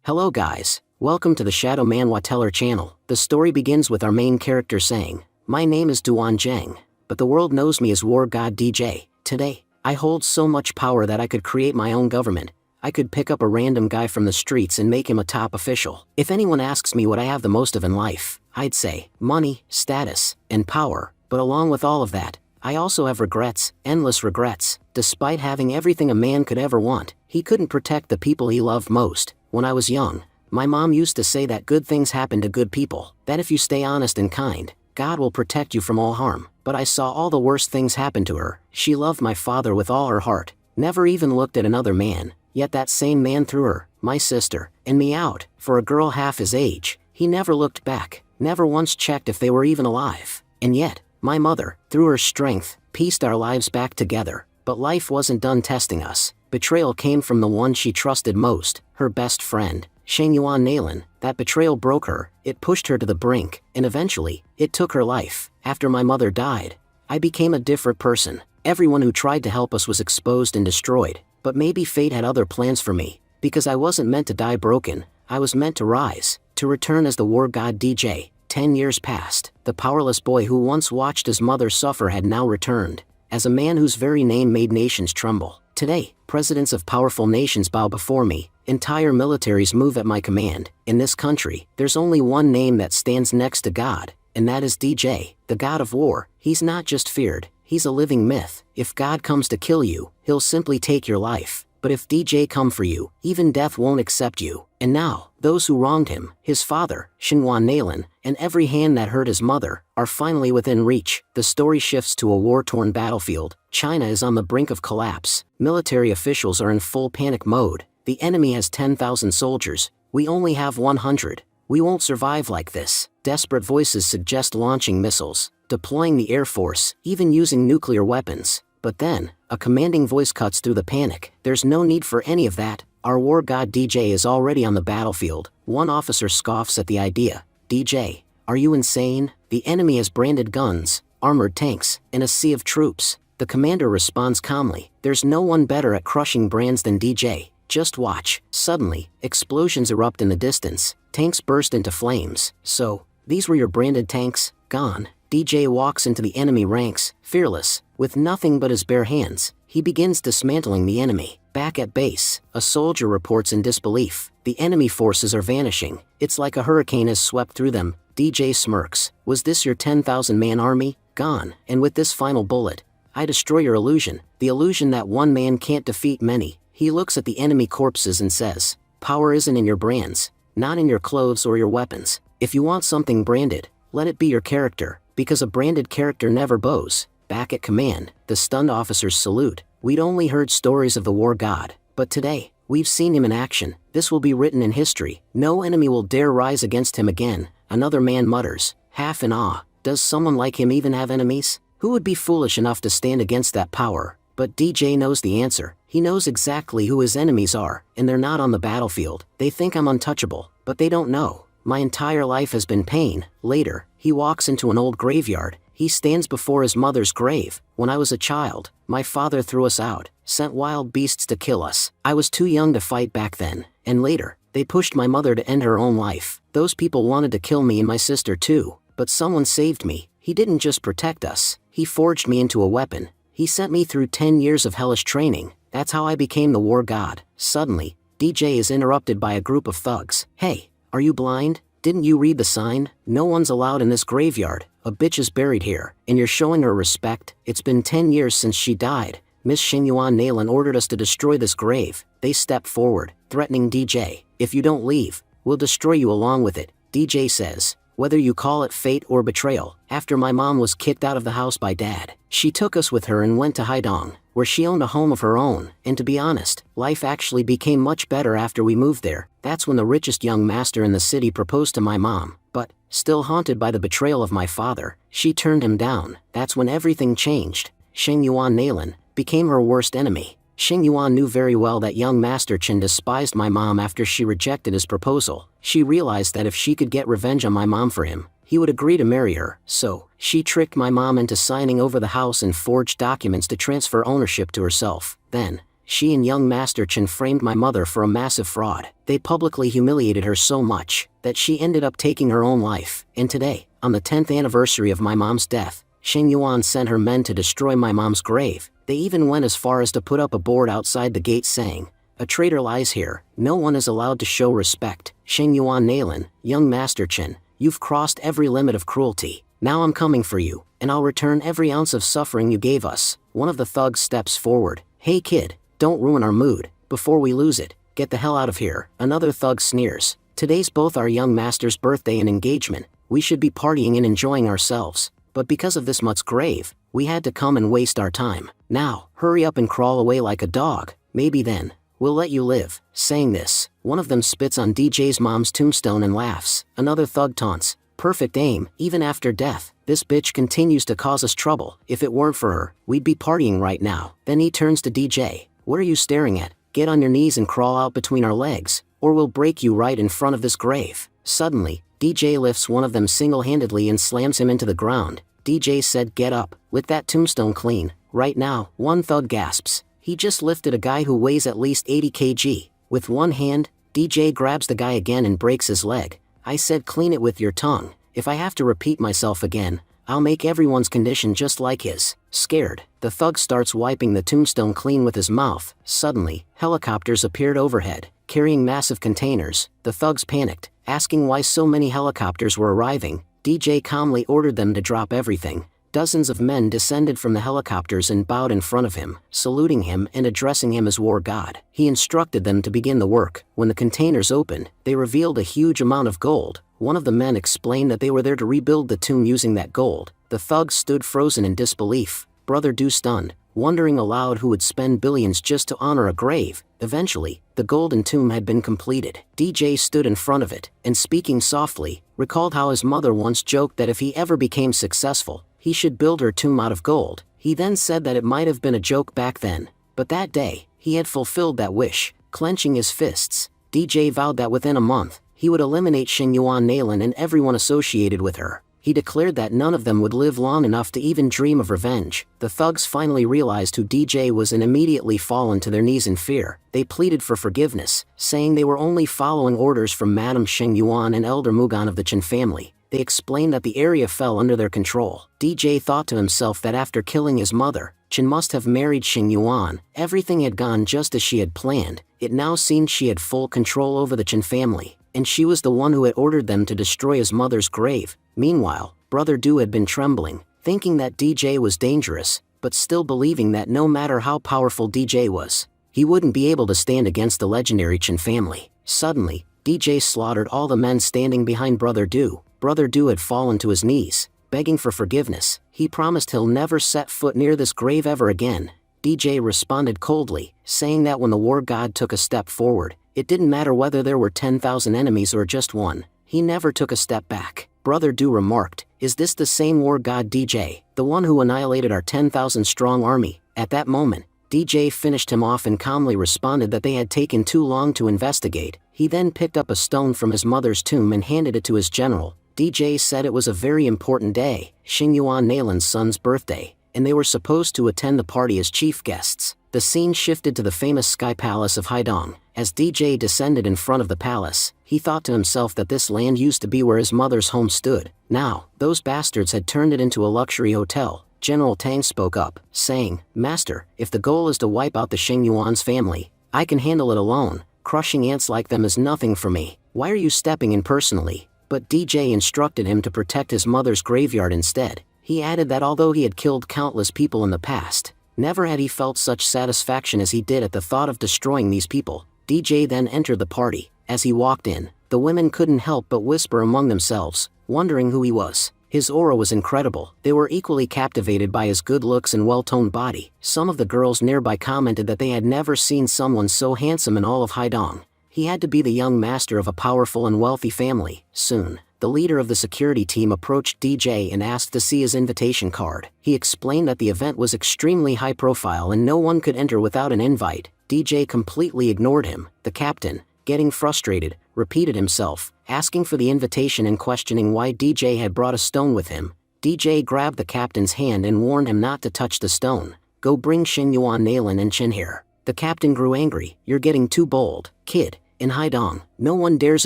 Hello guys, welcome to the Shadow Manhwa Teller channel. The story begins with our main character saying, "My name is Duan Zheng, but the world knows me as War God DJ. Today, I hold so much power that I could create my own government. I could pick up a random guy from the streets and make him a top official. If anyone asks me what I have the most of in life, I'd say money, status, and power. But along with all of that, I also have regrets, endless regrets. Despite having everything a man could ever want, he couldn't protect the people he loved most. When I was young, my mom used to say that good things happen to good people, that if you stay honest and kind, God will protect you from all harm. But I saw all the worst things happen to her. She loved my father with all her heart, never even looked at another man, yet that same man threw her, my sister, and me out. For a girl half his age, he never looked back, never once checked if they were even alive. And yet, my mother, through her strength, pieced our lives back together. But life wasn't done testing us. Betrayal came from the one she trusted most, her best friend, Shengyuan Nailin. That betrayal broke her, it pushed her to the brink, and eventually, it took her life. After my mother died, I became a different person. Everyone who tried to help us was exposed and destroyed. But maybe fate had other plans for me, because I wasn't meant to die broken, I was meant to rise, to return as the War God DJ. 10 years passed. The powerless boy who once watched his mother suffer had now returned, as a man whose very name made nations tremble. Today, presidents of powerful nations bow before me, entire militaries move at my command. In this country, there's only one name that stands next to God, and that is DJ, the God of War. He's not just feared, he's a living myth. If God comes to kill you, he'll simply take your life. But if DJ come for you, even death won't accept you. And now, those who wronged him, his father, Shengyuan Nailin, and every hand that hurt his mother, are finally within reach. The story shifts to a war-torn battlefield. China is on the brink of collapse. Military officials are in full panic mode. The enemy has 10,000 soldiers. We only have 100. We won't survive like this. Desperate voices suggest launching missiles, deploying the air force, even using nuclear weapons. But then, a commanding voice cuts through the panic. There's no need for any of that. Our War God DJ is already on the battlefield. One officer scoffs at the idea. DJ, are you insane? The enemy has branded guns, armored tanks, and a sea of troops. The commander responds calmly. There's no one better at crushing brands than DJ. Just watch. Suddenly, explosions erupt in the distance. Tanks burst into flames. So, these were your branded tanks? Gone. DJ walks into the enemy ranks, fearless, with nothing but his bare hands. He begins dismantling the enemy. Back at base, a soldier reports in disbelief. The enemy forces are vanishing. It's like a hurricane has swept through them. DJ smirks. Was this your 10,000-man army? Gone. And with this final bullet, I destroy your illusion. The illusion that one man can't defeat many. He looks at the enemy corpses and says, power isn't in your brands, not in your clothes or your weapons. If you want something branded, let it be your character, because a branded character never bows. Back at command, the stunned officers salute. We'd only heard stories of the war god, but today, we've seen him in action. This will be written in history. No enemy will dare rise against him again. Another man mutters, half in awe. Does someone like him even have enemies? Who would be foolish enough to stand against that power? But DJ knows the answer. He knows exactly who his enemies are, and they're not on the battlefield. They think I'm untouchable, but they don't know. My entire life has been pain. Later, he walks into an old graveyard. He stands before his mother's grave. When I was a child, my father threw us out, sent wild beasts to kill us. I was too young to fight back then, and later, they pushed my mother to end her own life. Those people wanted to kill me and my sister too, but someone saved me. He didn't just protect us, he forged me into a weapon. He sent me through 10 years of hellish training. That's how I became the war god. Suddenly, DJ is interrupted by a group of thugs. Hey, are you blind? Didn't you read the sign? No one's allowed in this graveyard. A bitch is buried here, and you're showing her respect. It's been 10 years since she died. Miss Shengyuan Nailin ordered us to destroy this grave. They step forward, threatening DJ. If you don't leave, we'll destroy you along with it. DJ says, whether you call it fate or betrayal. After my mom was kicked out of the house by dad, she took us with her and went to Haidong, where she owned a home of her own. And to be honest, life actually became much better after we moved there. That's when the richest young master in the city proposed to my mom. But, still haunted by the betrayal of my father, she turned him down. That's when everything changed. Shengyuan Nailin became her worst enemy. Shengyuan knew very well that young Master Chen despised my mom after she rejected his proposal. She realized that if she could get revenge on my mom for him, he would agree to marry her. So, she tricked my mom into signing over the house and forged documents to transfer ownership to herself. Then, she and young Master Chen framed my mother for a massive fraud. They publicly humiliated her so much that she ended up taking her own life. And today, on the 10th anniversary of my mom's death, Shen Yuan sent her men to destroy my mom's grave. They even went as far as to put up a board outside the gate saying, "A traitor lies here, no one is allowed to show respect." Shen Yuan Nailin, young Master Chen, you've crossed every limit of cruelty. Now I'm coming for you, and I'll return every ounce of suffering you gave us. One of the thugs steps forward. "Hey kid, don't ruin our mood. Before we lose it, get the hell out of here." Another thug sneers. "Today's both our young master's birthday and engagement. We should be partying and enjoying ourselves. But because of this mutt's grave, we had to come and waste our time. Now, hurry up and crawl away like a dog. Maybe then, we'll let you live." Saying this, one of them spits on DJ's mom's tombstone and laughs. Another thug taunts, "Perfect aim, even after death. This bitch continues to cause us trouble. If it weren't for her, we'd be partying right now." Then he turns to DJ. "What are you staring at? Get on your knees and crawl out between our legs, or we'll break you right in front of this grave." Suddenly, DJ lifts one of them single-handedly and slams him into the ground. DJ said, "Get up, lick that tombstone clean, right now." One thug gasps. He just lifted a guy who weighs at least 80 kg. With one hand, DJ grabs the guy again and breaks his leg. "I said clean it with your tongue. If I have to repeat myself again, I'll make everyone's condition just like his." Scared, the thug starts wiping the tombstone clean with his mouth. Suddenly, helicopters appeared overhead, carrying massive containers. The thugs panicked, asking why so many helicopters were arriving. DJ calmly ordered them to drop everything. Dozens of men descended from the helicopters and bowed in front of him, saluting him and addressing him as war god. He instructed them to begin the work. When the containers opened, they revealed a huge amount of gold. One of the men explained that they were there to rebuild the tomb using that gold. The thugs stood frozen in disbelief. Brother Du stunned, wondering aloud who would spend billions just to honor a grave. Eventually, the golden tomb had been completed. DJ stood in front of it, and speaking softly, recalled how his mother once joked that if he ever became successful, he should build her tomb out of gold. He then said that it might have been a joke back then, but that day, he had fulfilled that wish. Clenching his fists, DJ vowed that within a month, he would eliminate Shen Yuan Nailin and everyone associated with her. He declared that none of them would live long enough to even dream of revenge. The thugs finally realized who DJ was and immediately fallen to their knees in fear. They pleaded for forgiveness, saying they were only following orders from Madame Shen Yuan and Elder Mugan of the Chen family. They explained that the area fell under their control. DJ thought to himself that after killing his mother, Chen must have married Shen Yuan. Everything had gone just as she had planned. It now seemed she had full control over the Chen family, and she was the one who had ordered them to destroy his mother's grave. Meanwhile, Brother Du had been trembling, thinking that DJ was dangerous, but still believing that no matter how powerful DJ was, he wouldn't be able to stand against the legendary Chen family. Suddenly, DJ slaughtered all the men standing behind Brother Du. Brother Du had fallen to his knees, begging for forgiveness. He promised he'll never set foot near this grave ever again. DJ responded coldly, saying that when the war god took a step forward, it didn't matter whether there were 10,000 enemies or just one. He never took a step back. Brother Du remarked, "Is this the same war god DJ, the one who annihilated our 10,000 strong army?" At that moment, DJ finished him off and calmly responded that they had taken too long to investigate. He then picked up a stone from his mother's tomb and handed it to his general. DJ said it was a very important day, Shen Yuan Nailin's son's birthday, and they were supposed to attend the party as chief guests. The scene shifted to the famous Sky Palace of Haidong. As DJ descended in front of the palace, he thought to himself that this land used to be where his mother's home stood. Now, those bastards had turned it into a luxury hotel. General Tang spoke up, saying, "Master, if the goal is to wipe out the Shen Yuan's family, I can handle it alone. Crushing ants like them is nothing for me. Why are you stepping in personally?" But DJ instructed him to protect his mother's graveyard instead. He added that although he had killed countless people in the past, never had he felt such satisfaction as he did at the thought of destroying these people. DJ then entered the party. As he walked in, the women couldn't help but whisper among themselves, wondering who he was. His aura was incredible. They were equally captivated by his good looks and well-toned body. Some of the girls nearby commented that they had never seen someone so handsome in all of Haidong. He had to be the young master of a powerful and wealthy family. Soon, the leader of the security team approached DJ and asked to see his invitation card. He explained that the event was extremely high profile and no one could enter without an invite. DJ completely ignored him. The captain, getting frustrated, repeated himself, asking for the invitation and questioning why DJ had brought a stone with him. DJ grabbed the captain's hand and warned him not to touch the stone. "Go bring Shen Yuan Nailin and Chen here." The captain grew angry. You're getting too bold, kid. In Haidong, no one dares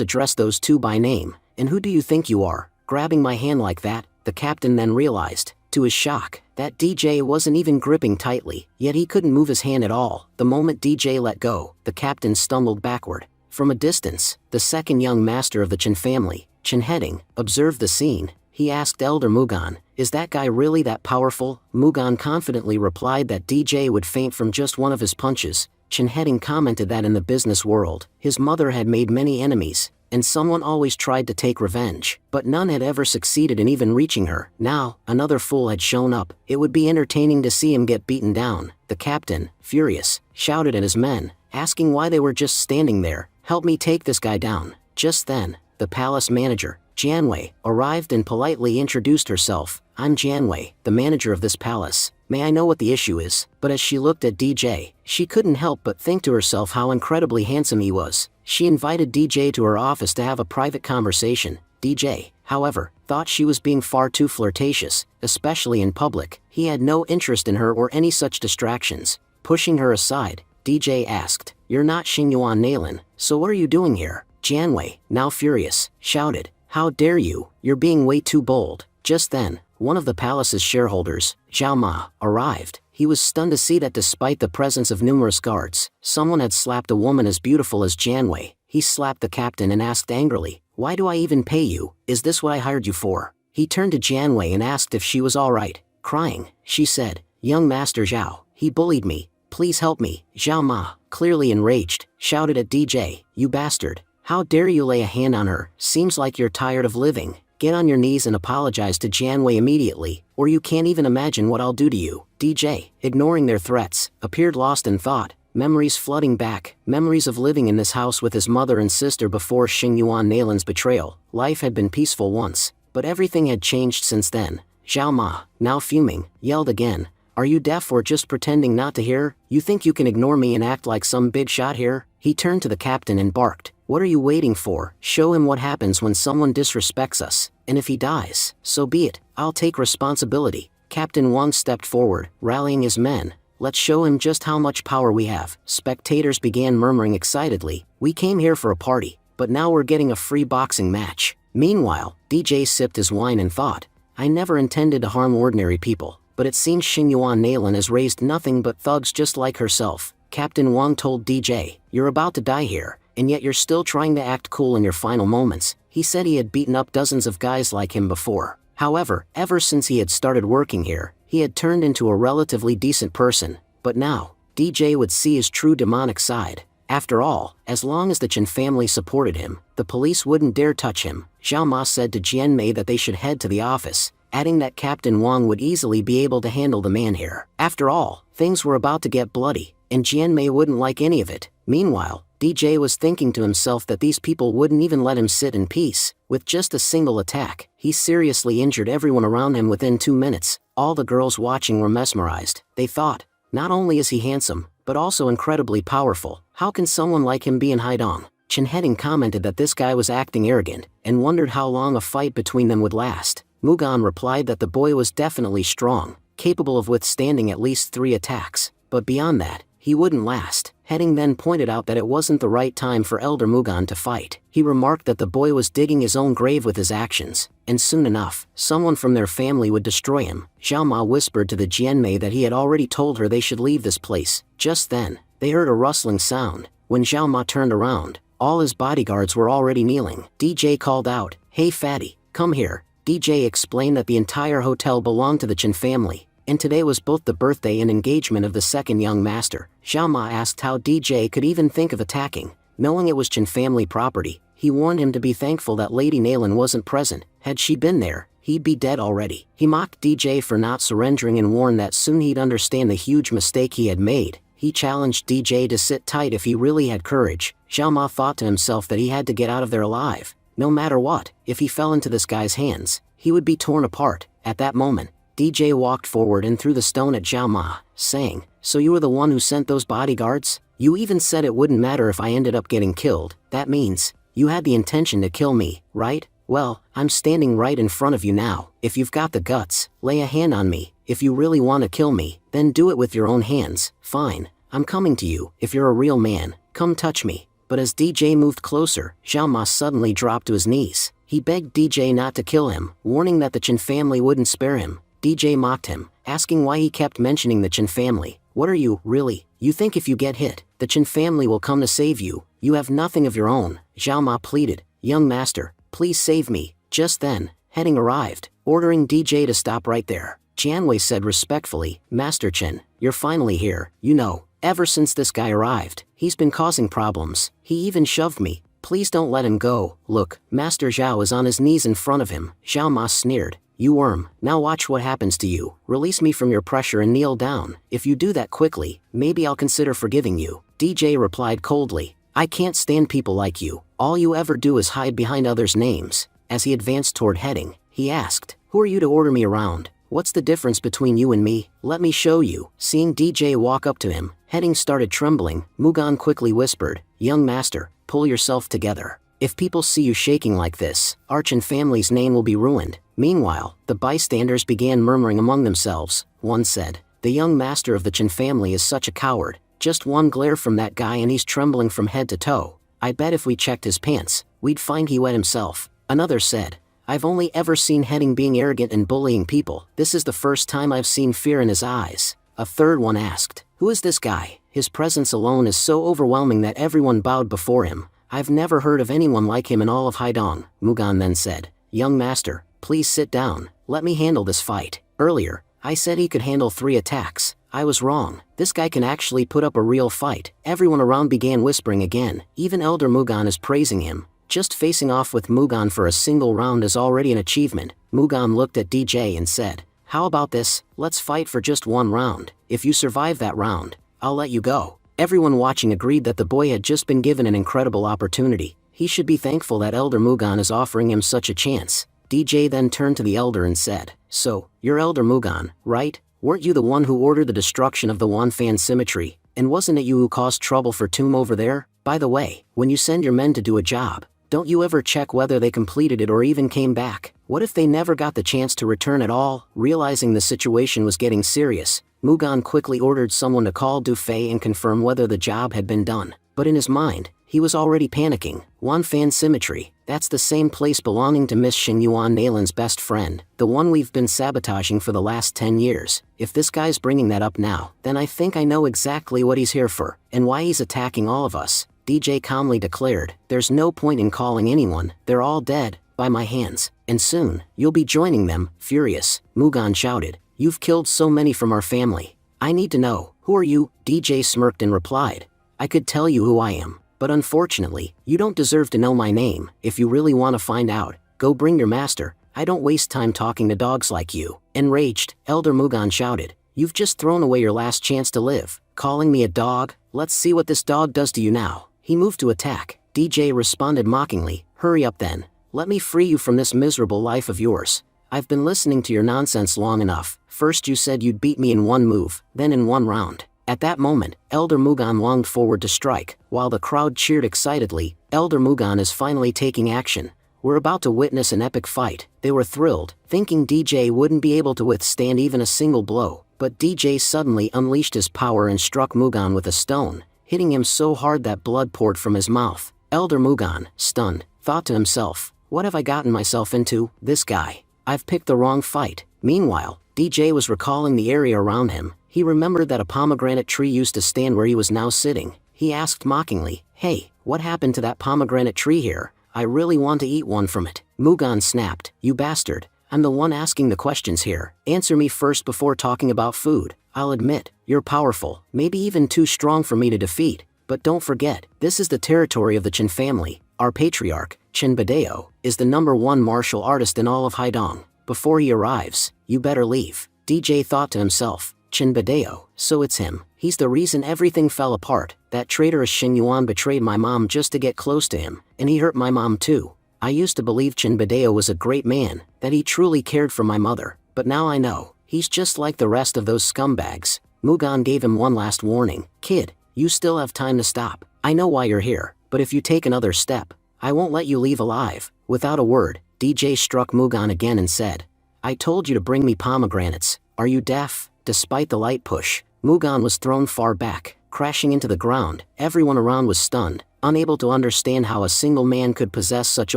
address those two by name. And who do you think you are, grabbing my hand like that? The captain then realized, to his shock, that DJ wasn't even gripping tightly, yet he couldn't move his hand at all. The moment DJ let go, the captain stumbled backward. From a distance, the second young master of the Chen family, Chen Heading, observed the scene. He asked Elder Mugan, is that guy really that powerful? Mugan confidently replied that DJ would faint from just one of his punches. Chen Heading commented that in the business world, his mother had made many enemies, and someone always tried to take revenge, but none had ever succeeded in even reaching her. Now, another fool had shown up. It would be entertaining to see him get beaten down. The captain, furious, shouted at his men, asking why they were just standing there. Help me take this guy down. Just then, the palace manager, Janwei, arrived and politely introduced herself. I'm Janwei, the manager of this palace. May I know what the issue is? But as she looked at DJ, she couldn't help but think to herself how incredibly handsome he was. She invited DJ to her office to have a private conversation. DJ, however, thought she was being far too flirtatious, especially in public. He had no interest in her or any such distractions. Pushing her aside, DJ asked, You're not Xingyuan Nailin, so what are you doing here? Janwei, now furious, shouted, How dare you? You're being way too bold. Just then, one of the palace's shareholders, Zhao Ma, arrived. He was stunned to see that despite the presence of numerous guards, someone had slapped a woman as beautiful as Janwei. He slapped the captain and asked angrily, Why do I even pay you? Is this what I hired you for? He turned to Janwei and asked if she was alright. Crying, she said, Young Master Zhao, he bullied me. Please help me. Zhao Ma, clearly enraged, shouted at DJ, You bastard. How dare you lay a hand on her? Seems like you're tired of living. Get on your knees and apologize to Janwei immediately, or you can't even imagine what I'll do to you. DJ, ignoring their threats, appeared lost in thought, memories flooding back, memories of living in this house with his mother and sister before Xingyuan Nailin's betrayal. Life had been peaceful once, but everything had changed since then. Zhao Ma, now fuming, yelled again, Are you deaf or just pretending not to hear? You think you can ignore me and act like some big shot here? He turned to the captain and barked, What are you waiting for? Show him what happens when someone disrespects us, and if he dies, so be it. I'll take responsibility. Captain Wang stepped forward, rallying his men. Let's show him just how much power we have. Spectators began murmuring excitedly, We came here for a party, but now we're getting a free boxing match. Meanwhile, DJ sipped his wine and thought, I never intended to harm ordinary people, but it seems Xingyuan Nailin has raised nothing but thugs just like herself. Captain Wang told DJ, You're about to die here, and yet you're still trying to act cool in your final moments. He said he had beaten up dozens of guys like him before. However, ever since he had started working here, he had turned into a relatively decent person. But now, DJ would see his true demonic side. After all, as long as the Chen family supported him, the police wouldn't dare touch him. Zhao Ma said to Jianmei that they should head to the office, adding that Captain Wang would easily be able to handle the man here. After all, things were about to get bloody, and Jianmei wouldn't like any of it. Meanwhile, DJ was thinking to himself that these people wouldn't even let him sit in peace. With just a single attack, he seriously injured everyone around him within 2 minutes. All the girls watching were mesmerized. They thought, not only is he handsome, but also incredibly powerful. How can someone like him be in Haidong? Chen Heading commented that this guy was acting arrogant, and wondered how long a fight between them would last. Mugan replied that the boy was definitely strong, capable of withstanding at least 3 attacks, but beyond that, he wouldn't last. Heading then pointed out that it wasn't the right time for Elder Mugan to fight. He remarked that the boy was digging his own grave with his actions, and soon enough, someone from their family would destroy him. Zhao Ma whispered to the Jianmei that he had already told her they should leave this place. Just then, they heard a rustling sound. When Zhao Ma turned around, all his bodyguards were already kneeling. DJ called out, Hey fatty, come here. DJ explained that the entire hotel belonged to the Chen family, and today was both the birthday and engagement of the second young master. Zhao Ma asked how DJ could even think of attacking. Knowing it was Chen family property, he warned him to be thankful that Lady Nailin wasn't present. Had she been there, he'd be dead already. He mocked DJ for not surrendering and warned that soon he'd understand the huge mistake he had made. He challenged DJ to sit tight if he really had courage. Zhao Ma thought to himself that he had to get out of there alive. No matter what, if he fell into this guy's hands, he would be torn apart. At that moment, DJ walked forward and threw the stone at Zhao Ma, saying, So you were the one who sent those bodyguards? You even said it wouldn't matter if I ended up getting killed. That means, you had the intention to kill me, right? Well, I'm standing right in front of you now. If you've got the guts, lay a hand on me. If you really want to kill me, then do it with your own hands. Fine, I'm coming to you. If you're a real man, come touch me. But as DJ moved closer, Xiao Ma suddenly dropped to his knees. He begged DJ not to kill him, warning that the Chen family wouldn't spare him. DJ mocked him, asking why he kept mentioning the Chen family. What are you, really? You think if you get hit, the Chen family will come to save you? You have nothing of your own, Xiao Ma pleaded. Young master, please save me. Just then, Heading arrived, ordering DJ to stop right there. Jianwei said respectfully, Master Chen, you're finally here. You know, ever since this guy arrived, he's been causing problems. He even shoved me. Please don't let him go. Look, Master Zhao is on his knees in front of him. Zhao Ma sneered. You worm, now watch what happens to you. Release me from your pressure and kneel down. If you do that quickly, maybe I'll consider forgiving you. DJ replied coldly. I can't stand people like you. All you ever do is hide behind others' names. As he advanced toward Heading, he asked, Who are you to order me around? What's the difference between you and me? Let me show you. Seeing DJ walk up to him, Heading started trembling. Mugan quickly whispered, Young master, pull yourself together. If people see you shaking like this, our Chen family's name will be ruined. Meanwhile, the bystanders began murmuring among themselves. One said, The young master of the Chen family is such a coward. Just one glare from that guy and he's trembling from head to toe. I bet if we checked his pants, we'd find he wet himself. Another said, I've only ever seen Heading being arrogant and bullying people. This is the first time I've seen fear in his eyes. A third one asked, Who is this guy? His presence alone is so overwhelming that everyone bowed before him. I've never heard of anyone like him in all of Haidong. Mugan then said, Young master, please sit down. Let me handle this fight. Earlier, I said he could handle 3 attacks. I was wrong. This guy can actually put up a real fight. Everyone around began whispering again. Even Elder Mugan is praising him. Just facing off with Mugan for a single round is already an achievement. Mugan looked at DJ and said, How about this? Let's fight for just 1 round. If you survive that round, I'll let you go. Everyone watching agreed that the boy had just been given an incredible opportunity. He should be thankful that Elder Mugan is offering him such a chance. DJ then turned to the elder and said, So, you're Elder Mugan, right? Weren't you the one who ordered the destruction of the Wanfan Cemetery? And wasn't it you who caused trouble for Tomb over there? By the way, when you send your men to do a job, don't you ever check whether they completed it or even came back? What if they never got the chance to return at all? Realizing the situation was getting serious, Mugan quickly ordered someone to call Du Fei and confirm whether the job had been done. But in his mind, he was already panicking. Wanfan Cemetery, that's the same place belonging to Miss Xingyuan Nalin's best friend, the one we've been sabotaging for the last 10 years. If this guy's bringing that up now, then I think I know exactly what he's here for, and why he's attacking all of us. DJ calmly declared, There's no point in calling anyone, they're all dead, by my hands, and soon, you'll be joining them. Furious, Mugan shouted, You've killed so many from our family. I need to know, who are you? DJ smirked and replied, I could tell you who I am, but unfortunately, you don't deserve to know my name. If you really want to find out, go bring your master. I don't waste time talking to dogs like you. Enraged, Elder Mugan shouted, You've just thrown away your last chance to live. Calling me a dog? Let's see what this dog does to you now. He moved to attack. DJ responded mockingly, Hurry up then. Let me free you from this miserable life of yours. I've been listening to your nonsense long enough. First you said you'd beat me in 1 move, then in 1 round. At that moment, Elder Mugan longed forward to strike. While the crowd cheered excitedly, Elder Mugan is finally taking action. We're about to witness an epic fight. They were thrilled, thinking DJ wouldn't be able to withstand even a single blow. But DJ suddenly unleashed his power and struck Mugan with a stone, hitting him so hard that blood poured from his mouth. Elder Mugan, stunned, thought to himself, What have I gotten myself into? This guy. I've picked the wrong fight. Meanwhile, DJ was recalling the area around him. He remembered that a pomegranate tree used to stand where he was now sitting. He asked mockingly, Hey, what happened to that pomegranate tree here? I really want to eat one from it. Mugan snapped, You bastard. I'm the one asking the questions here. Answer me first before talking about food. I'll admit, you're powerful, maybe even too strong for me to defeat. But don't forget, this is the territory of the Chen family. Our patriarch, Chen Badeo, is the #1 martial artist in all of Haidong. Before he arrives, you better leave. DJ thought to himself, Chen Badeo, so it's him. He's the reason everything fell apart. That traitorous Xingyuan betrayed my mom just to get close to him, and he hurt my mom too. I used to believe Chen Badeo was a great man, that he truly cared for my mother, but now I know, he's just like the rest of those scumbags. Mugan gave him one last warning, Kid, you still have time to stop. I know why you're here, but if you take another step, I won't let you leave alive. Without a word, DJ struck Mugan again and said, I told you to bring me pomegranates. Are you deaf? Despite the light push, Mugan was thrown far back. crashing into the ground. Everyone around was stunned, unable to understand how a single man could possess such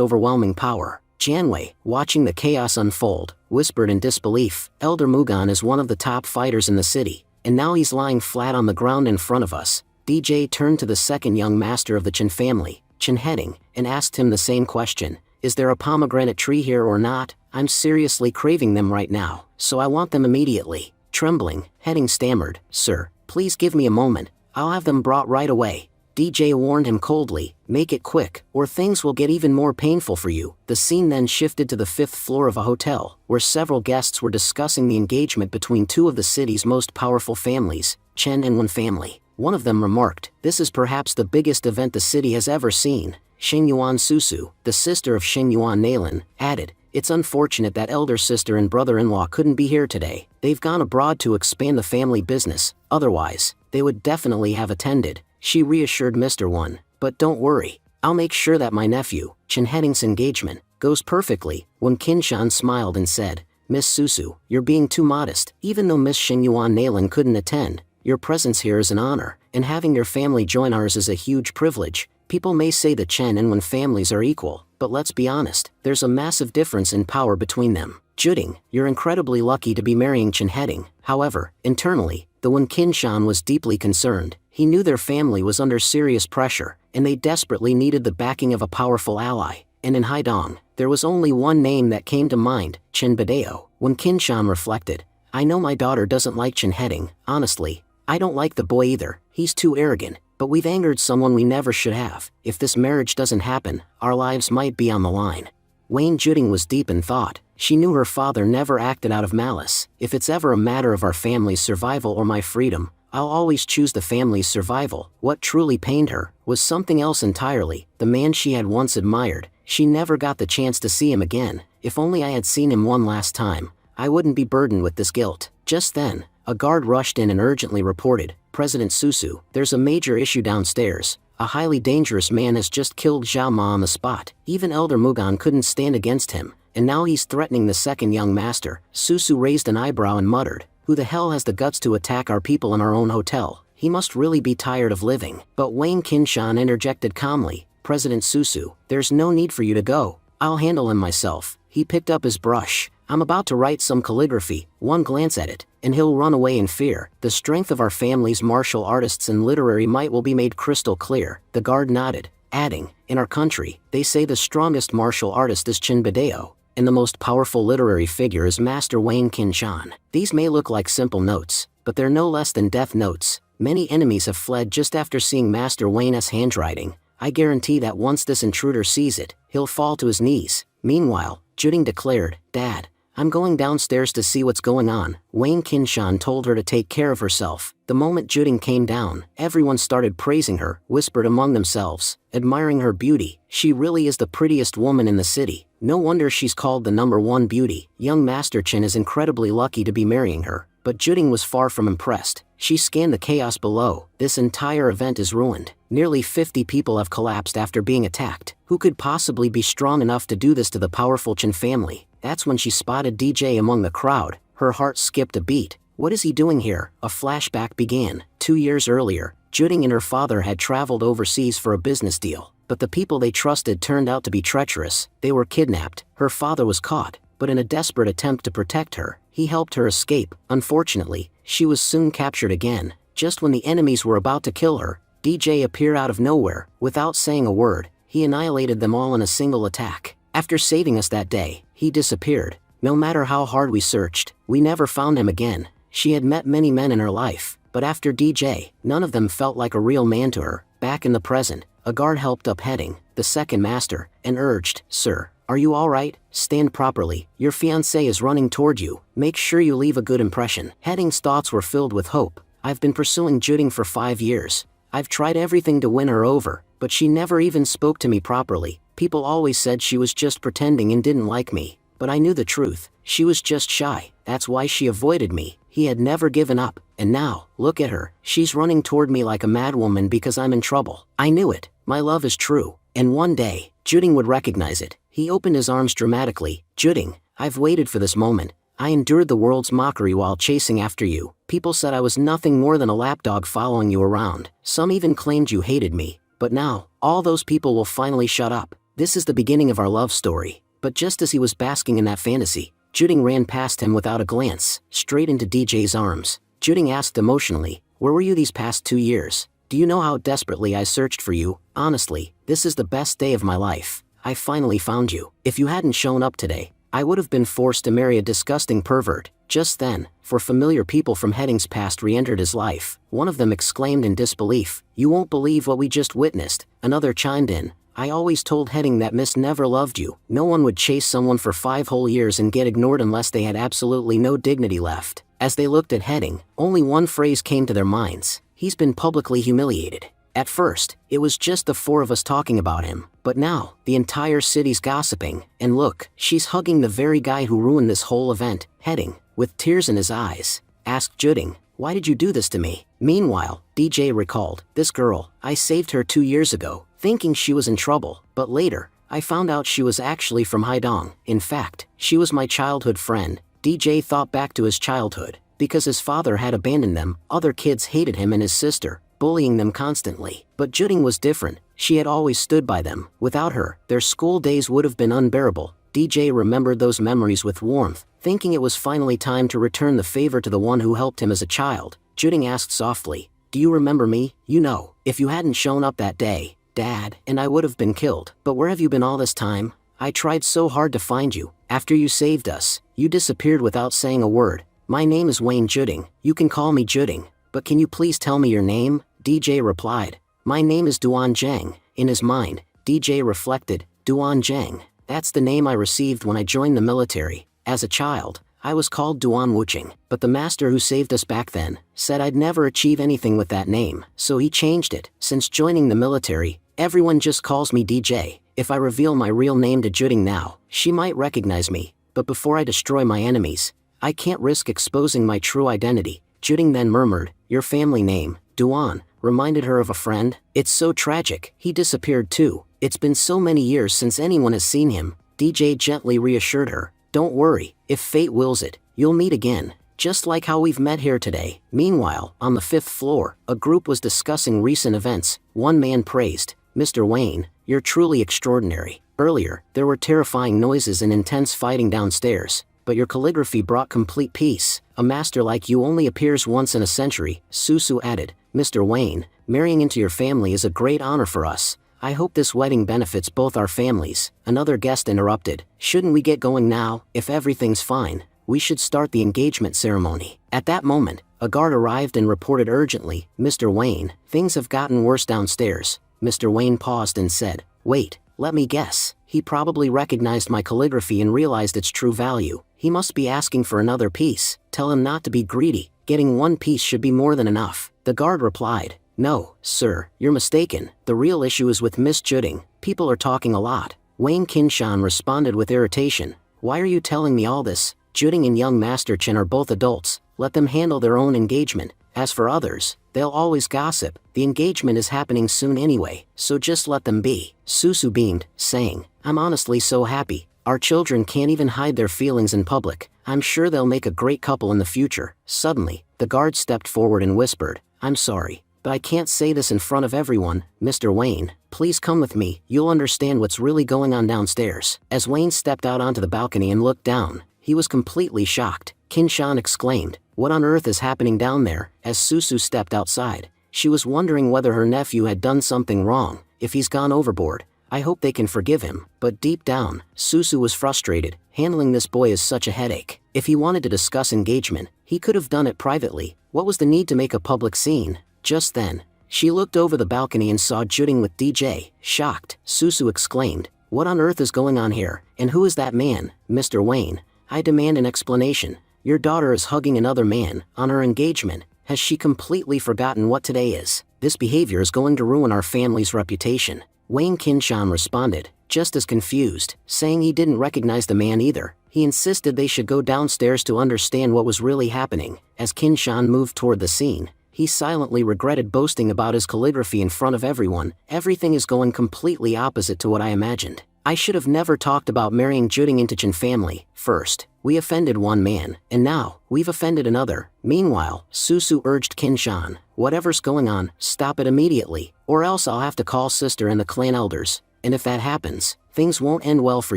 overwhelming power. Janwei, watching the chaos unfold, whispered in disbelief, Elder Mugan is one of the top fighters in the city, and now he's lying flat on the ground in front of us. DJ turned to the second young master of the Chen family, Chen Heading, and asked him the same question. Is there a pomegranate tree here or not? I'm seriously craving them right now, so I want them immediately. Trembling, Heading stammered, Sir, please give me a moment, I'll have them brought right away. DJ warned him coldly, make it quick, or things will get even more painful for you. The scene then shifted to the 5th floor of a hotel, where several guests were discussing the engagement between two of the city's most powerful families, Chen and Wen family. One of them remarked, this is perhaps the biggest event the city has ever seen. Xingyuan Susu, the sister of Xingyuan Nailin, added, it's unfortunate that elder sister and brother-in-law couldn't be here today. They've gone abroad to expand the family business, otherwise, they would definitely have attended. She reassured Mr. Wen, but don't worry, I'll make sure that my nephew, Chen Heading's engagement, goes perfectly. When Qinshan smiled and said, Miss Susu, you're being too modest. Even though Miss Xingyuan Nailin couldn't attend, your presence here is an honor, and having your family join ours is a huge privilege. People may say the Chen and Wen families are equal, but let's be honest, there's a massive difference in power between them. Juding, you're incredibly lucky to be marrying Chen Heading. However, internally, the Wen Qinshan was deeply concerned. He knew their family was under serious pressure, and they desperately needed the backing of a powerful ally. And in Haidong, there was only one name that came to mind, Chen Badeo. When Qinshan reflected, I know my daughter doesn't like Chen Heading. Honestly, I don't like the boy either. He's too arrogant, but we've angered someone we never should have. If this marriage doesn't happen, our lives might be on the line. Wayne Juding was deep in thought. She knew her father never acted out of malice. If it's ever a matter of our family's survival or my freedom, I'll always choose the family's survival. What truly pained her was something else entirely. The man she had once admired, she never got the chance to see him again. If only I had seen him one last time, I wouldn't be burdened with this guilt. Just then, a guard rushed in and urgently reported, President Susu, there's a major issue downstairs. A highly dangerous man has just killed Zhao Ma on the spot. Even Elder Mugan couldn't stand against him, and now he's threatening the second young master. Susu raised an eyebrow and muttered, who the hell has the guts to attack our people in our own hotel? He must really be tired of living. But Wayne Qinshan interjected calmly, President Susu, there's no need for you to go. I'll handle him myself. He picked up his brush. I'm about to write some calligraphy. One glance at it, and he'll run away in fear. The strength of our family's martial artists and literary might will be made crystal clear. The guard nodded, adding, in our country, they say the strongest martial artist is Chin Badeo, and the most powerful literary figure is Master Wayne Qinshan. These may look like simple notes, but they're no less than death notes. Many enemies have fled just after seeing Master Wayne's handwriting. I guarantee that once this intruder sees it, he'll fall to his knees. Meanwhile, Juding declared, Dad, I'm going downstairs to see what's going on. Wayne Qinshan told her to take care of herself. The moment Juding came down, everyone started praising her, whispered among themselves, admiring her beauty. She really is the prettiest woman in the city. No wonder she's called the #1 beauty. Young Master Chen is incredibly lucky to be marrying her, but Juding was far from impressed. She scanned the chaos below. This entire event is ruined. Nearly 50 people have collapsed after being attacked. Who could possibly be strong enough to do this to the powerful Chen family? That's when she spotted DJ among the crowd. Her heart skipped a beat. What is he doing here? A flashback began. 2 years earlier, Juding and her father had traveled overseas for a business deal, but the people they trusted turned out to be treacherous. They were kidnapped. Her father was caught, but in a desperate attempt to protect her, he helped her escape. Unfortunately, she was soon captured again. Just when the enemies were about to kill her, DJ appeared out of nowhere. Without saying a word, he annihilated them all in a single attack. After saving us that day, he disappeared. No matter how hard we searched, we never found him again. She had met many men in her life, but after DJ, none of them felt like a real man to her. Back in the present, a guard helped up Heading, the second master, and urged, Sir, are you alright? Stand properly. Your fiancée is running toward you. Make sure you leave a good impression. Heading's thoughts were filled with hope. I've been pursuing Juding for 5 years. I've tried everything to win her over, but she never even spoke to me properly. People always said she was just pretending and didn't like me. But I knew the truth. She was just shy. That's why she avoided me. He had never given up. And now, look at her. She's running toward me like a madwoman because I'm in trouble. I knew it. My love is true. And one day, Juding would recognize it. He opened his arms dramatically. Juding, I've waited for this moment. I endured the world's mockery while chasing after you. People said I was nothing more than a lapdog following you around. Some even claimed you hated me. But now, all those people will finally shut up. This is the beginning of our love story." But just as he was basking in that fantasy, Juding ran past him without a glance, straight into DJ's arms. Juding asked emotionally, "Where were you these past 2 years? Do you know how desperately I searched for you? Honestly, this is the best day of my life. I finally found you. If you hadn't shown up today, I would have been forced to marry a disgusting pervert." Just then, 4 familiar people from Heading's past re-entered his life. One of them exclaimed in disbelief, "You won't believe what we just witnessed." Another chimed in, "I always told Heading that Miss never loved you. No one would chase someone for 5 whole years and get ignored unless they had absolutely no dignity left." As they looked at Heading, only one phrase came to their minds: "He's been publicly humiliated." At first, it was just the 4 of us talking about him, but now, the entire city's gossiping. And look, she's hugging the very guy who ruined this whole event. Heading, with tears in his eyes, asked Juding, "Why did you do this to me?" Meanwhile, DJ recalled, "This girl, I saved her 2 years ago, thinking she was in trouble, but later, I found out she was actually from Haidong. In fact, she was my childhood friend." DJ thought back to his childhood. Because his father had abandoned them, other kids hated him and his sister, bullying them constantly. But Juding was different. She had always stood by them. Without her, their school days would have been unbearable. DJ remembered those memories with warmth, thinking it was finally time to return the favor to the one who helped him as a child. Juding asked softly, "Do you remember me? You know, if you hadn't shown up that day, Dad and I would have been killed. But where have you been all this time? I tried so hard to find you. After you saved us, you disappeared without saying a word." "My name is Wayne Juding. You can call me Juding. But can you please tell me your name?" DJ replied, "My name is Duan Zheng." In his mind, DJ reflected, Duan Zheng. That's the name I received when I joined the military. As a child, I was called Duan Wuching, but the master who saved us back then said I'd never achieve anything with that name, so he changed it. Since joining the military, everyone just calls me DJ. If I reveal my real name to Juding now, she might recognize me, but before I destroy my enemies, I can't risk exposing my true identity." Juding then murmured, "Your family name, Duan, reminded her of a friend. It's so tragic, he disappeared too. It's been so many years since anyone has seen him." DJ gently reassured her, "Don't worry, if fate wills it, you'll meet again, just like how we've met here today." Meanwhile, on the 5th floor, a group was discussing recent events. One man praised, "Mr. Wayne, you're truly extraordinary. Earlier, there were terrifying noises and intense fighting downstairs, but your calligraphy brought complete peace. A master like you only appears once in a century." Susu added, "Mr. Wayne, marrying into your family is a great honor for us. I hope this wedding benefits both our families." Another guest interrupted, "Shouldn't we get going now? If everything's fine, we should start the engagement ceremony." At that moment, a guard arrived and reported urgently, "Mr. Wayne, things have gotten worse downstairs." Mr. Wayne paused and said, "Wait, let me guess. He probably recognized my calligraphy and realized its true value. He must be asking for another piece. Tell him not to be greedy. Getting one piece should be more than enough." The guard replied, "No, sir, you're mistaken. The real issue is with Miss Juding. People are talking a lot." Wayne Kinshan responded with irritation, "Why are you telling me all this? Juding and young Master Chen are both adults. Let them handle their own engagement. As for others, they'll always gossip. The engagement is happening soon anyway, so just let them be." Susu beamed, saying, "I'm honestly so happy. Our children can't even hide their feelings in public. I'm sure they'll make a great couple in the future." Suddenly, the guard stepped forward and whispered, "I'm sorry, but I can't say this in front of everyone. Mr. Wayne, please come with me. You'll understand what's really going on downstairs." As Wayne stepped out onto the balcony and looked down, he was completely shocked. Kinshan exclaimed, "What on earth is happening down there?" As Susu stepped outside, she was wondering whether her nephew had done something wrong. If he's gone overboard, I hope they can forgive him. But deep down, Susu was frustrated. Handling this boy is such a headache. If he wanted to discuss engagement, he could have done it privately. What was the need to make a public scene? Just then, she looked over the balcony and saw Juding with DJ. Shocked, Susu exclaimed, "What on earth is going on here? And who is that man?" "Mr. Wayne, I demand an explanation. Your daughter is hugging another man on her engagement. Has she completely forgotten what today is? This behavior is going to ruin our family's reputation." Wayne Kinshan responded, just as confused, saying he didn't recognize the man either. He insisted they should go downstairs to understand what was really happening. As Kinshan moved toward the scene, he silently regretted boasting about his calligraphy in front of everyone. "Everything is going completely opposite to what I imagined. I should have never talked about marrying Juding into Chin family. First, we offended one man, and now, we've offended another. Meanwhile, Susu urged Kin-chan, whatever's going on, stop it immediately, or else I'll have to call sister and the clan elders, and if that happens, things won't end well for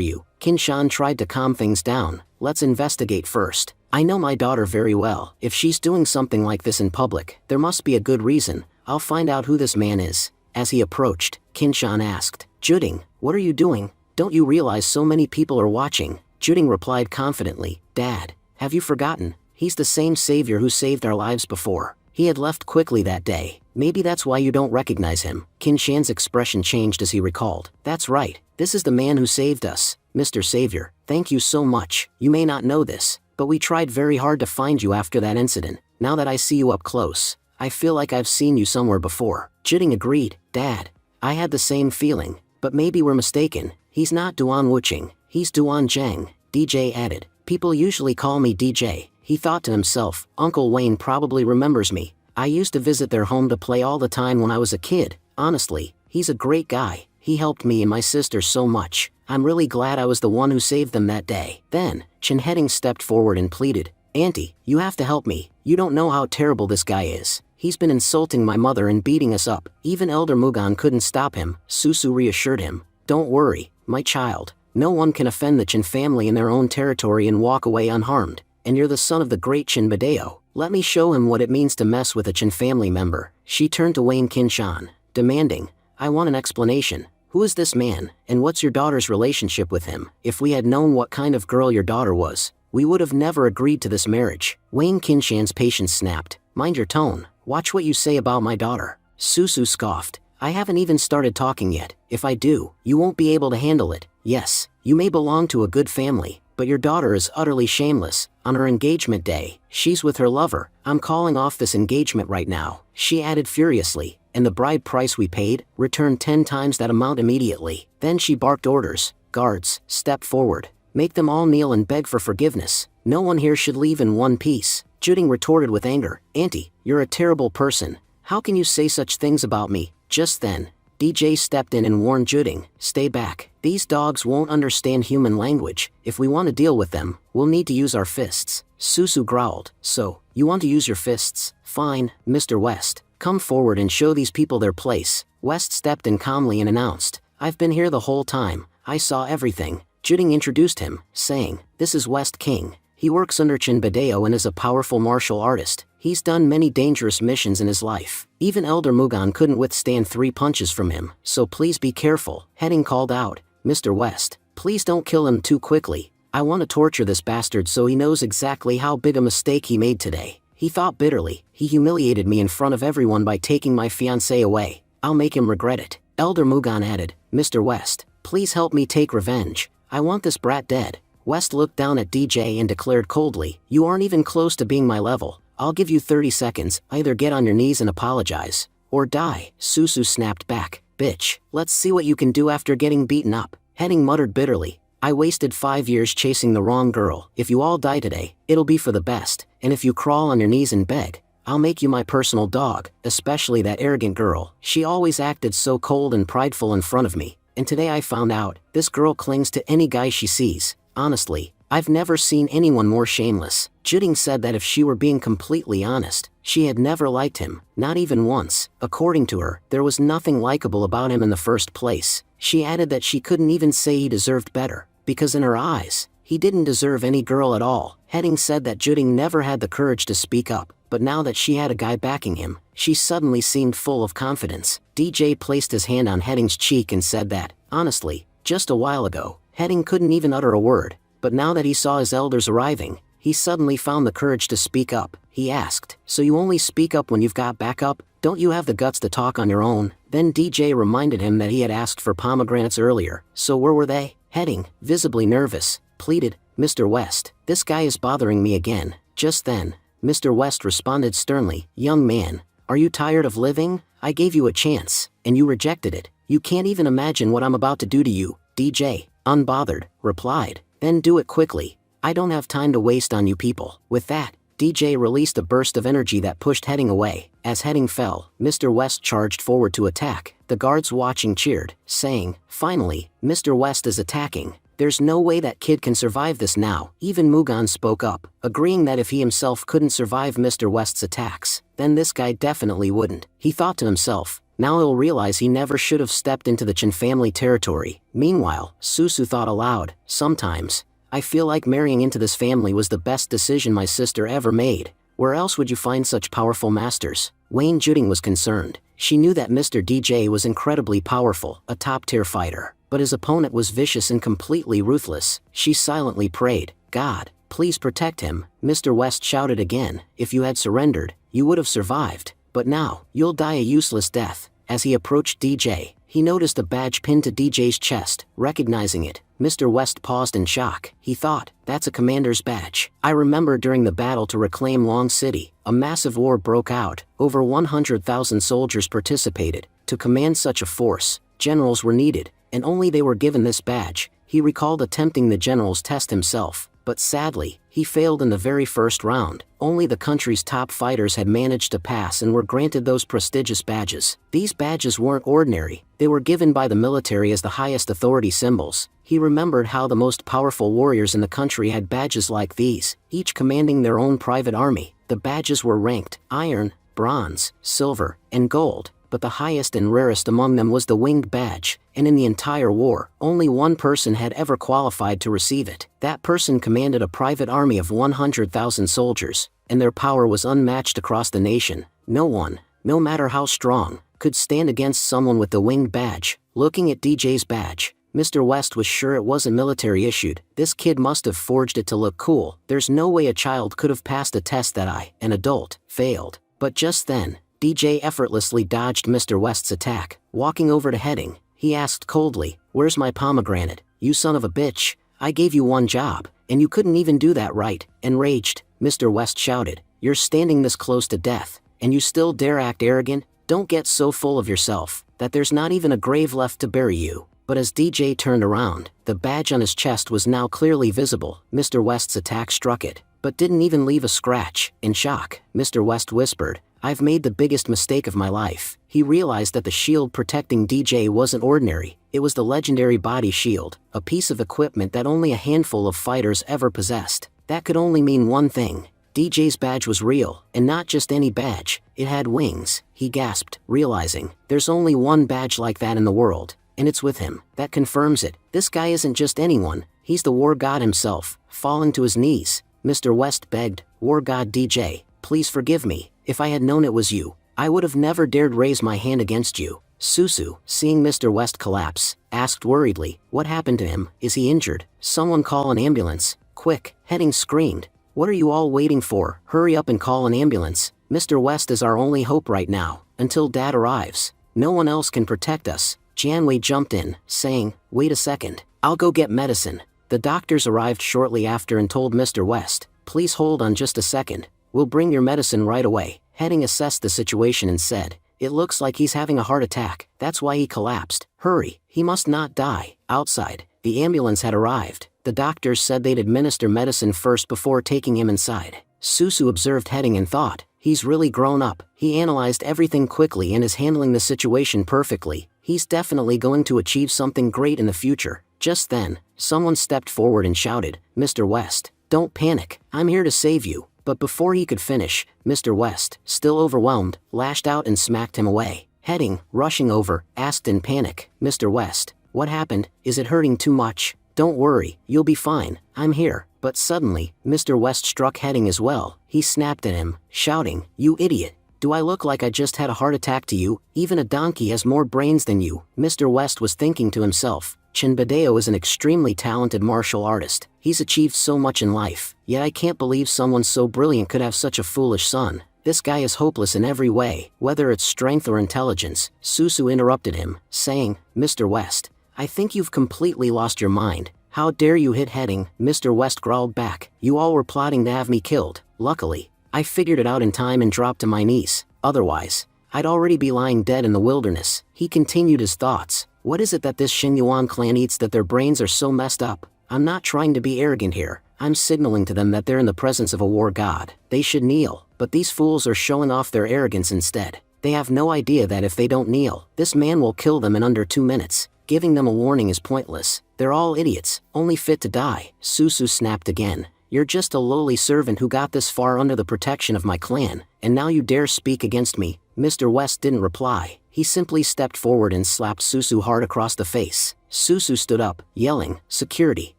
you. Kin-chan tried to calm things down. Let's investigate first. I know my daughter very well. If she's doing something like this in public, there must be a good reason. I'll find out who this man is. As he approached, Kin-chan asked, Juding, what are you doing? Don't you realize so many people are watching? Juding replied confidently, Dad, have you forgotten? He's the same savior who saved our lives before. He had left quickly that day. Maybe that's why you don't recognize him. Kin-chan's expression changed as he recalled. That's right. This is the man who saved us. Mr. Savior, thank you so much. You may not know this, but we tried very hard to find you after that incident. Now that I see you up close, I feel like I've seen you somewhere before. Juding agreed. Dad, I had the same feeling, but maybe we're mistaken. He's not Duan Wuching, he's Duan Zheng, DJ added. People usually call me DJ. He thought to himself, Uncle Wayne probably remembers me. I used to visit their home to play all the time when I was a kid. Honestly, he's a great guy. He helped me and my sister so much. I'm really glad I was the one who saved them that day. Then, Chin Heading stepped forward and pleaded, Auntie, you have to help me. You don't know how terrible this guy is. He's been insulting my mother and beating us up. Even Elder Mugan couldn't stop him. Susu reassured him. Don't worry, my child. No one can offend the Chin family in their own territory and walk away unharmed. And you're the son of the great Chin Badeo. Let me show him what it means to mess with a Chin family member. She turned to Wayne Kin-chan, demanding, I want an explanation. Who is this man, and what's your daughter's relationship with him? If we had known what kind of girl your daughter was, we would have never agreed to this marriage. Wayne Kin-chan's patience snapped. Mind your tone. Watch what you say about my daughter. Susu scoffed. I haven't even started talking yet. If I do, you won't be able to handle it. Yes, you may belong to a good family, but your daughter is utterly shameless. On her engagement day, she's with her lover. I'm calling off this engagement right now, she added furiously. And the bride price we paid, return 10 times that amount immediately. Then she barked orders. Guards, step forward. Make them all kneel and beg for forgiveness. No one here should leave in one piece. Juding retorted with anger. Auntie, you're a terrible person. How can you say such things about me? Just then, DJ stepped in and warned Juding, stay back. These dogs won't understand human language. If we want to deal with them, we'll need to use our fists. Susu growled. So, you want to use your fists? Fine, Mr. West. Come forward and show these people their place. West stepped in calmly and announced, I've been here the whole time. I saw everything. Juding introduced him, saying, This is West King. He works under Chin Badeo and is a powerful martial artist. He's done many dangerous missions in his life. Even Elder Mugan couldn't withstand 3 punches from him, so please be careful. Heading called out, Mr. West, please don't kill him too quickly. I want to torture this bastard so he knows exactly how big a mistake he made today. He thought bitterly. He humiliated me in front of everyone by taking my fiancée away. I'll make him regret it. Elder Mugan added, Mr. West, please help me take revenge. I want this brat dead. West looked down at DJ and declared coldly, You aren't even close to being my level. I'll give you 30 seconds, either get on your knees and apologize, or die. Susu snapped back, Bitch, let's see what you can do after getting beaten up. Heading muttered bitterly, I wasted 5 years chasing the wrong girl. If you all die today, it'll be for the best. And if you crawl on your knees and beg, I'll make you my personal dog, especially that arrogant girl. She always acted so cold and prideful in front of me. And today I found out, this girl clings to any guy she sees. Honestly, I've never seen anyone more shameless. Juding said that if she were being completely honest, she had never liked him, not even once. According to her, there was nothing likable about him in the first place. She added that she couldn't even say he deserved better, because in her eyes, he didn't deserve any girl at all. Heading said that Juding never had the courage to speak up, but now that she had a guy backing him, she suddenly seemed full of confidence. DJ placed his hand on Heading's cheek and said that, honestly, just a while ago, Heading couldn't even utter a word, but now that he saw his elders arriving, he suddenly found the courage to speak up. He asked, So you only speak up when you've got backup? Don't you have the guts to talk on your own? Then DJ reminded him that he had asked for pomegranates earlier, so where were they? Heading, visibly nervous, pleaded, Mr. West, this guy is bothering me again. Just then, Mr. West responded sternly, Young man, are you tired of living? I gave you a chance, and you rejected it. You can't even imagine what I'm about to do to you. DJ, unbothered, replied, Then do it quickly. I don't have time to waste on you people. With that, DJ released a burst of energy that pushed Heading away. As Heading fell, Mr. West charged forward to attack. The guards watching cheered, saying, "Finally, Mr. West is attacking. There's no way that kid can survive this now." Even Mugan spoke up, agreeing that if he himself couldn't survive Mr. West's attacks, then this guy definitely wouldn't. He thought to himself, now he'll realize he never should have stepped into the Chen family territory. Meanwhile, Susu thought aloud, sometimes, I feel like marrying into this family was the best decision my sister ever made. Where else would you find such powerful masters? Wayne Juding was concerned. She knew that Mr. DJ was incredibly powerful, a top-tier fighter, but his opponent was vicious and completely ruthless. She silently prayed, God, please protect him. Mr. West shouted again, if you had surrendered, you would have survived, but now, you'll die a useless death. As he approached DJ, he noticed a badge pinned to DJ's chest. Recognizing it, Mr. West paused in shock. He thought, that's a commander's badge. I remember during the battle to reclaim Long City, a massive war broke out. Over 100,000 soldiers participated. To command such a force, generals were needed, and only they were given this badge. He recalled attempting the general's test himself, but sadly, he failed in the very first round. Only the country's top fighters had managed to pass and were granted those prestigious badges. These badges weren't ordinary, they were given by the military as the highest authority symbols. He remembered how the most powerful warriors in the country had badges like these, each commanding their own private army. The badges were ranked iron, bronze, silver, and gold, but the highest and rarest among them was the winged badge, and in the entire war, only one person had ever qualified to receive it. That person commanded a private army of 100,000 soldiers, and their power was unmatched across the nation. No one, no matter how strong, could stand against someone with the winged badge. Looking at DJ's badge, Mr. West was sure it wasn't military issued. This kid must have forged it to look cool. There's no way a child could have passed a test that an adult, failed. But just then, DJ effortlessly dodged Mr. West's attack. Walking over to Heading, he asked coldly, where's my pomegranate? You son of a bitch, I gave you one job, and you couldn't even do that right. Enraged, Mr. West shouted, you're standing this close to death, and you still dare act arrogant? Don't get so full of yourself, that there's not even a grave left to bury you. But as DJ turned around, the badge on his chest was now clearly visible. Mr. West's attack struck it, but didn't even leave a scratch. In shock, Mr. West whispered, I've made the biggest mistake of my life. He realized that the shield protecting DJ wasn't ordinary. It was the legendary body shield, a piece of equipment that only a handful of fighters ever possessed. That could only mean one thing. DJ's badge was real, and not just any badge. It had wings. He gasped, realizing, there's only one badge like that in the world, and it's with him. That confirms it. This guy isn't just anyone, he's the war god himself. Falling to his knees, Mr. West begged, War God DJ, please forgive me. If I had known it was you, I would have never dared raise my hand against you. Susu, seeing Mr. West collapse, asked worriedly, what happened to him? Is he injured? Someone call an ambulance. Quick, Heading screamed. What are you all waiting for? Hurry up and call an ambulance. Mr. West is our only hope right now, until Dad arrives. No one else can protect us. Janwei jumped in, saying, wait a second, I'll go get medicine. The doctors arrived shortly after and told Mr. West, please hold on just a second. We'll bring your medicine right away. Heading assessed the situation and said, it looks like he's having a heart attack. That's why he collapsed. Hurry, he must not die. Outside, the ambulance had arrived. The doctors said they'd administer medicine first before taking him inside. Susu observed Heading and thought, he's really grown up. He analyzed everything quickly and is handling the situation perfectly. He's definitely going to achieve something great in the future. Just then, someone stepped forward and shouted, Mr. West, don't panic, I'm here to save you. But before he could finish, Mr. West, still overwhelmed, lashed out and smacked him away. Heading, rushing over, asked in panic, Mr. West, what happened? Is it hurting too much? Don't worry, you'll be fine, I'm here. But suddenly, Mr. West struck Heading as well. He snapped at him, shouting, you idiot. Do I look like I just had a heart attack to you? Even a donkey has more brains than you. Mr. West was thinking to himself, Chinbadeo is an extremely talented martial artist. He's achieved so much in life, yet I can't believe someone so brilliant could have such a foolish son. This guy is hopeless in every way, whether it's strength or intelligence. Susu interrupted him, saying, Mr. West, I think you've completely lost your mind. How dare you hit Heading? Mr. West growled back, you all were plotting to have me killed. Luckily, I figured it out in time and dropped to my knees. Otherwise, I'd already be lying dead in the wilderness. He continued his thoughts. What is it that this Xinyuan clan eats that their brains are so messed up? I'm not trying to be arrogant here. I'm signaling to them that they're in the presence of a war god. They should kneel, but these fools are showing off their arrogance instead. They have no idea that if they don't kneel, this man will kill them in under 2 minutes. Giving them a warning is pointless. They're all idiots, only fit to die. Susu snapped again. You're just a lowly servant who got this far under the protection of my clan, and now you dare speak against me? Mr. West didn't reply. He simply stepped forward and slapped Susu hard across the face. Susu stood up, yelling, "Security!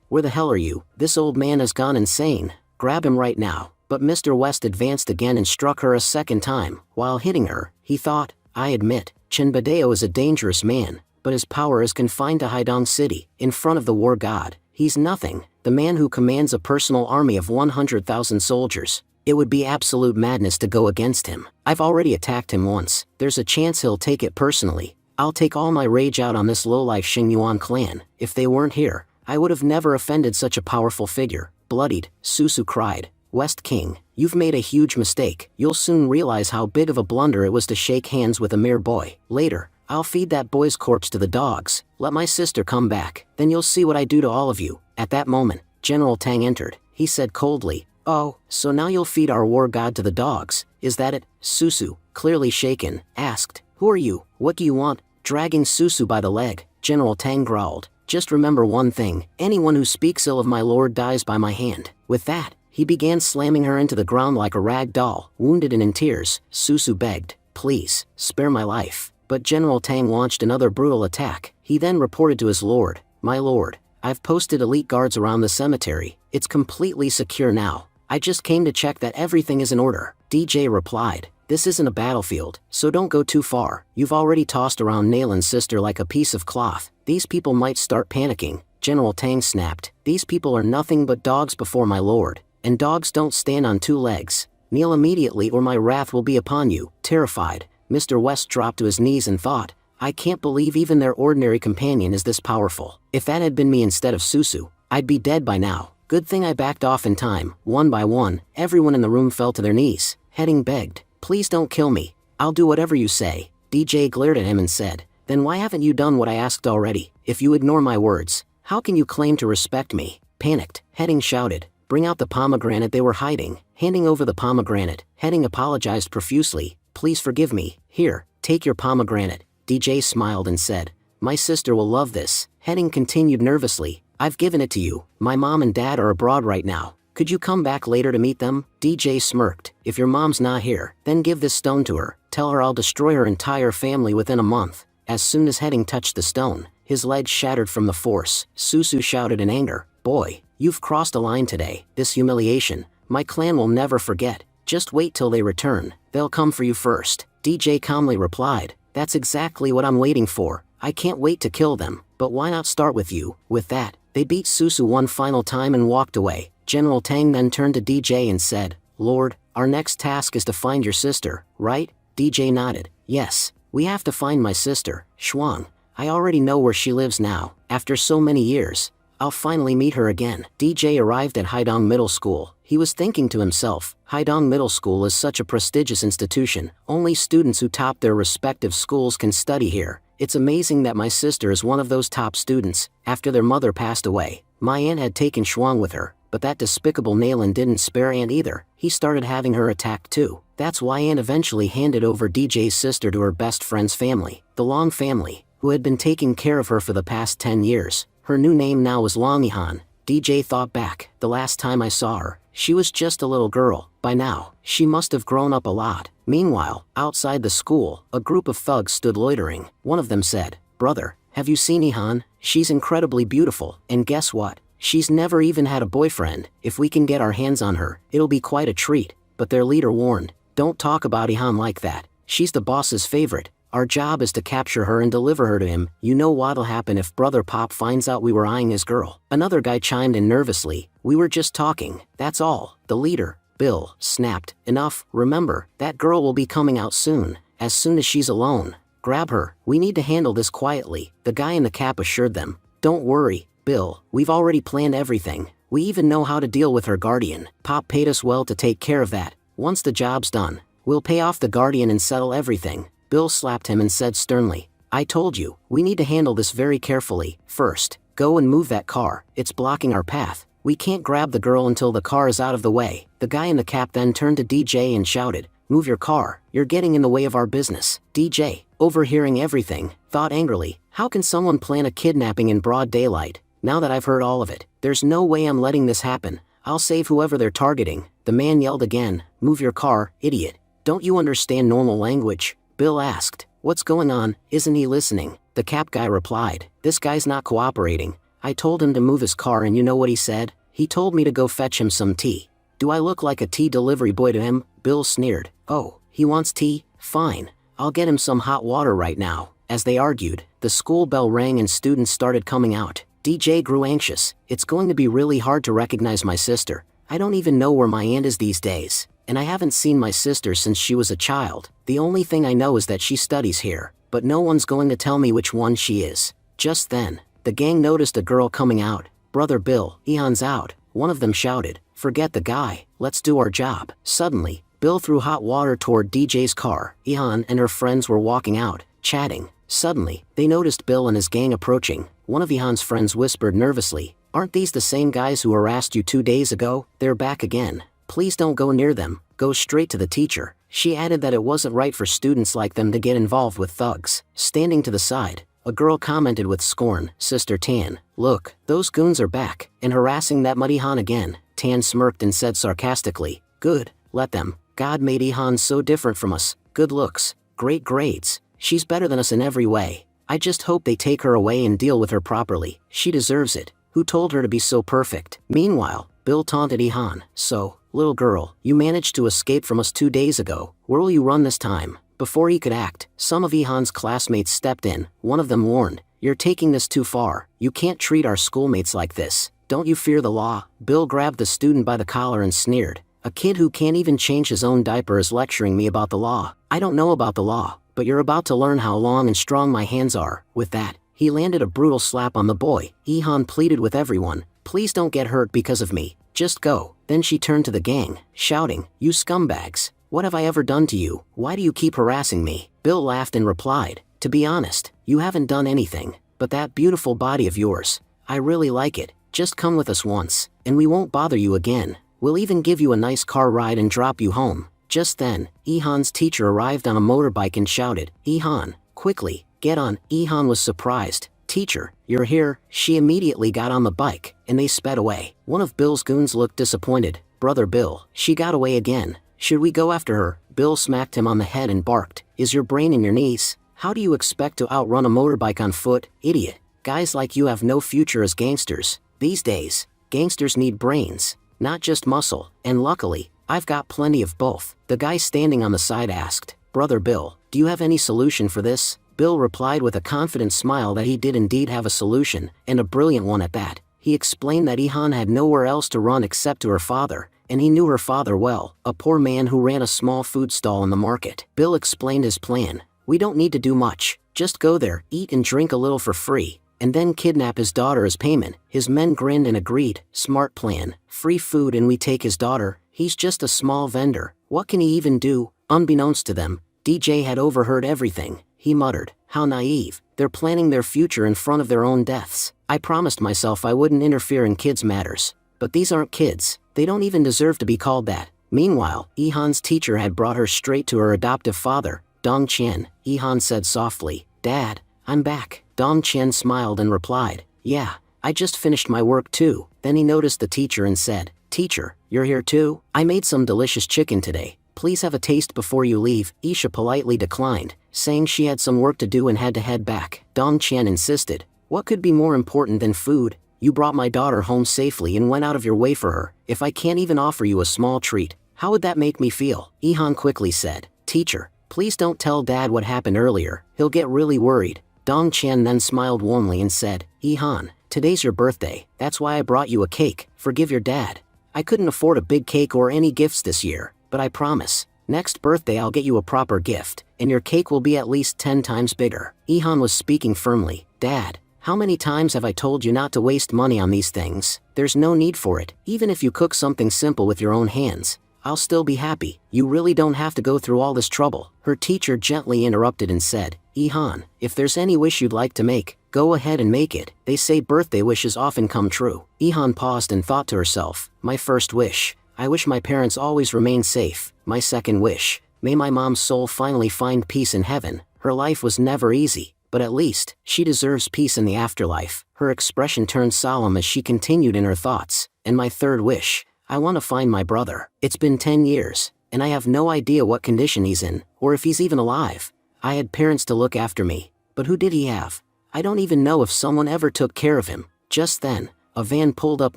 Where the hell are you? This old man has gone insane. Grab him right now." But Mr. West advanced again and struck her a second time. While hitting her, he thought, I admit, Chinbadeo is a dangerous man, but his power is confined to Haidong City. In front of the war god, he's nothing. The man who commands a personal army of 100,000 soldiers. It would be absolute madness to go against him. I've already attacked him once. There's a chance he'll take it personally. I'll take all my rage out on this lowlife Xingyuan clan. If they weren't here, I would have never offended such a powerful figure. Bloodied, Susu cried. West King, you've made a huge mistake. You'll soon realize how big of a blunder it was to shake hands with a mere boy. Later, I'll feed that boy's corpse to the dogs. Let my sister come back, then you'll see what I do to all of you. At that moment, General Tang entered. He said coldly, "Oh, so now you'll feed our war god to the dogs, is that it?" Susu, clearly shaken, asked, "Who are you? What do you want?" Dragging Susu by the leg, General Tang growled, "Just remember one thing, anyone who speaks ill of my lord dies by my hand." With that, he began slamming her into the ground like a rag doll. Wounded and in tears, Susu begged, "Please, spare my life." But General Tang launched another brutal attack. He then reported to his lord, "My lord, I've posted elite guards around the cemetery. It's completely secure now. I just came to check that everything is in order." DJ replied, "This isn't a battlefield, so don't go too far. You've already tossed around Nalan's sister like a piece of cloth. These people might start panicking." General Tang snapped, "These people are nothing but dogs before my lord. And dogs don't stand on 2 legs. Kneel immediately or my wrath will be upon you." Terrified, Mr. West dropped to his knees and thought, I can't believe even their ordinary companion is this powerful. If that had been me instead of Susu, I'd be dead by now. Good thing I backed off in time. One by one, everyone in the room fell to their knees. Heading begged, "Please don't kill me. I'll do whatever you say." DJ glared at him and said, "Then why haven't you done what I asked already? If you ignore my words, how can you claim to respect me?" Panicked, Heading shouted, "Bring out the pomegranate they were hiding." Handing over the pomegranate, Heading apologized profusely, "Please forgive me. Here, take your pomegranate." DJ smiled and said, "My sister will love this." Heading continued nervously, "I've given it to you. My mom and dad are abroad right now. Could you come back later to meet them?" DJ smirked, "If your mom's not here, then give this stone to her. Tell her I'll destroy her entire family within a month." As soon as Heading touched the stone, his legs shattered from the force. Susu shouted in anger, "Boy, you've crossed a line today. This humiliation, my clan will never forget. Just wait till they return. They'll come for you first." DJ calmly replied, "That's exactly what I'm waiting for. I can't wait to kill them, but why not start with you?" With that, they beat Susu one final time and walked away. General Tang then turned to DJ and said, "Lord, our next task is to find your sister, right?" DJ nodded, "Yes, we have to find my sister, Shuang. I already know where she lives now. After so many years, I'll finally meet her again." DJ arrived at Haidong Middle School. He was thinking to himself, Haidong Middle School is such a prestigious institution. Only students who top their respective schools can study here. It's amazing that my sister is one of those top students. After their mother passed away, my aunt had taken Shuang with her, but that despicable Nalan didn't spare Aunt either. He started having her attacked too. That's why Aunt eventually handed over DJ's sister to her best friend's family, the Long family, who had been taking care of her for the past 10 years. Her new name now was Longihan. DJ thought back, the last time I saw her, she was just a little girl. By now, she must have grown up a lot. Meanwhile, outside the school, a group of thugs stood loitering. One of them said, "Brother, have you seen Ihan? She's incredibly beautiful, and guess what? She's never even had a boyfriend. If we can get our hands on her, it'll be quite a treat." But their leader warned, "Don't talk about Ihan like that. She's the boss's favorite. Our job is to capture her and deliver her to him. You know what'll happen if Brother Pop finds out we were eyeing his girl." Another guy chimed in nervously, "We were just talking, that's all." The leader, Bill, snapped, "Enough. Remember, that girl will be coming out soon as she's alone. Grab her. We need to handle this quietly." The guy in the cap assured them, "Don't worry, Bill, we've already planned everything. We even know how to deal with her guardian. Pop paid us well to take care of that. Once the job's done, we'll pay off the guardian and settle everything." Bill slapped him and said sternly, "I told you, we need to handle this very carefully. First, go and move that car. It's blocking our path. We can't grab the girl until the car is out of the way." The guy in the cap then turned to DJ and shouted, move your car, you're getting in the way of our business. DJ, overhearing everything, thought angrily, how can someone plan a kidnapping in broad daylight? Now that I've heard all of it, there's no way I'm letting this happen. I'll save whoever they're targeting. The man yelled again, move your car, idiot. Don't you understand normal language? Bill asked, what's going on, isn't he listening? The cap guy replied, this guy's not cooperating. I told him to move his car and you know what he said? He told me to go fetch him some tea. Do I look like a tea delivery boy to him? Bill sneered. Oh, he wants tea? Fine. I'll get him some hot water right now. As they argued, the school bell rang and students started coming out. DJ grew anxious. It's going to be really hard to recognize my sister. I don't even know where my aunt is these days. And I haven't seen my sister since she was a child. The only thing I know is that she studies here. But no one's going to tell me which one she is. Just then, the gang noticed a girl coming out. Brother Bill, Ehan's out. One of them shouted, forget the guy, let's do our job. Suddenly, Bill threw hot water toward DJ's car. Ehan and her friends were walking out, chatting. Suddenly, they noticed Bill and his gang approaching. One of Ehan's friends whispered nervously, aren't these the same guys who harassed you 2 days ago? They're back again. Please don't go near them, go straight to the teacher. She added that it wasn't right for students like them to get involved with thugs. Standing to the side, a girl commented with scorn, Sister Tan, look, those goons are back, and harassing that muddy Han again. Tan smirked and said sarcastically, good, let them. God made Ehan so different from us, good looks, great grades. She's better than us in every way. I just hope they take her away and deal with her properly. She deserves it. Who told her to be so perfect? Meanwhile, Bill taunted Ehan. So, little girl, you managed to escape from us 2 days ago. Where will you run this time? Before he could act, some of Ehan's classmates stepped in. One of them warned, you're taking this too far. You can't treat our schoolmates like this. Don't you fear the law? Bill grabbed the student by the collar and sneered. A kid who can't even change his own diaper is lecturing me about the law. I don't know about the law, but you're about to learn how long and strong my hands are. With that, he landed a brutal slap on the boy. Ehan pleaded with everyone, please don't get hurt because of me. Just go. Then she turned to the gang, shouting, you scumbags. What have I ever done to you? Why do you keep harassing me? Bill laughed and replied, to be honest, you haven't done anything. But that beautiful body of yours, I really like it. Just come with us once, and we won't bother you again. We'll even give you a nice car ride and drop you home. Just then, Ehan's teacher arrived on a motorbike and shouted, Ehan, quickly, get on. Ehan was surprised. Teacher, you're here. She immediately got on the bike, and they sped away. One of Bill's goons looked disappointed. Brother Bill, she got away again. Should we go after her? Bill smacked him on the head and barked, is your brain in your knees? How do you expect to outrun a motorbike on foot, idiot? Guys like you have no future as gangsters. These days, gangsters need brains, not just muscle, and luckily, I've got plenty of both. The guy standing on the side asked, Brother Bill, do you have any solution for this? Bill replied with a confident smile that he did indeed have a solution, and a brilliant one at that. He explained that Ehan had nowhere else to run except to her father, and he knew her father well, a poor man who ran a small food stall in the market. Bill explained his plan. We don't need to do much, just go there, eat and drink a little for free, and then kidnap his daughter as payment. His men grinned and agreed, smart plan, free food and we take his daughter. He's just a small vendor, what can he even do? Unbeknownst to them, DJ had overheard everything. He muttered, how naive, they're planning their future in front of their own deaths. I promised myself I wouldn't interfere in kids' matters. But these aren't kids, they don't even deserve to be called that. Meanwhile, Ehan's teacher had brought her straight to her adoptive father, Dong Chen. Ehan said softly, Dad, I'm back. Dong Chen smiled and replied, yeah, I just finished my work too. Then he noticed the teacher and said, Teacher, you're here too? I made some delicious chicken today. Please have a taste before you leave. Isha politely declined, saying she had some work to do and had to head back. Dong Chen insisted, what could be more important than food? You brought my daughter home safely and went out of your way for her. If I can't even offer you a small treat, how would that make me feel? Ehan quickly said, Teacher, please don't tell Dad what happened earlier. He'll get really worried. Dong Chen then smiled warmly and said, Ehan, today's your birthday. That's why I brought you a cake. Forgive your dad. I couldn't afford a big cake or any gifts this year, but I promise, next birthday I'll get you a proper gift, and your cake will be at least 10 times bigger. Ehan was speaking firmly. Dad, how many times have I told you not to waste money on these things? There's no need for it. Even if you cook something simple with your own hands, I'll still be happy. You really don't have to go through all this trouble. Her teacher gently interrupted and said, Ehan, if there's any wish you'd like to make, go ahead and make it. They say birthday wishes often come true. Ehan paused and thought to herself, my first wish, I wish my parents always remain safe. My second wish, May my mom's soul finally find peace in heaven. Her life was never easy, but at least, she deserves peace in the afterlife. Her expression turned solemn as she continued in her thoughts. And my third wish, I want to find my brother. It's been 10 years, and I have no idea what condition he's in, or if he's even alive. I had parents to look after me, but who did he have? I don't even know if someone ever took care of him. Just then, a van pulled up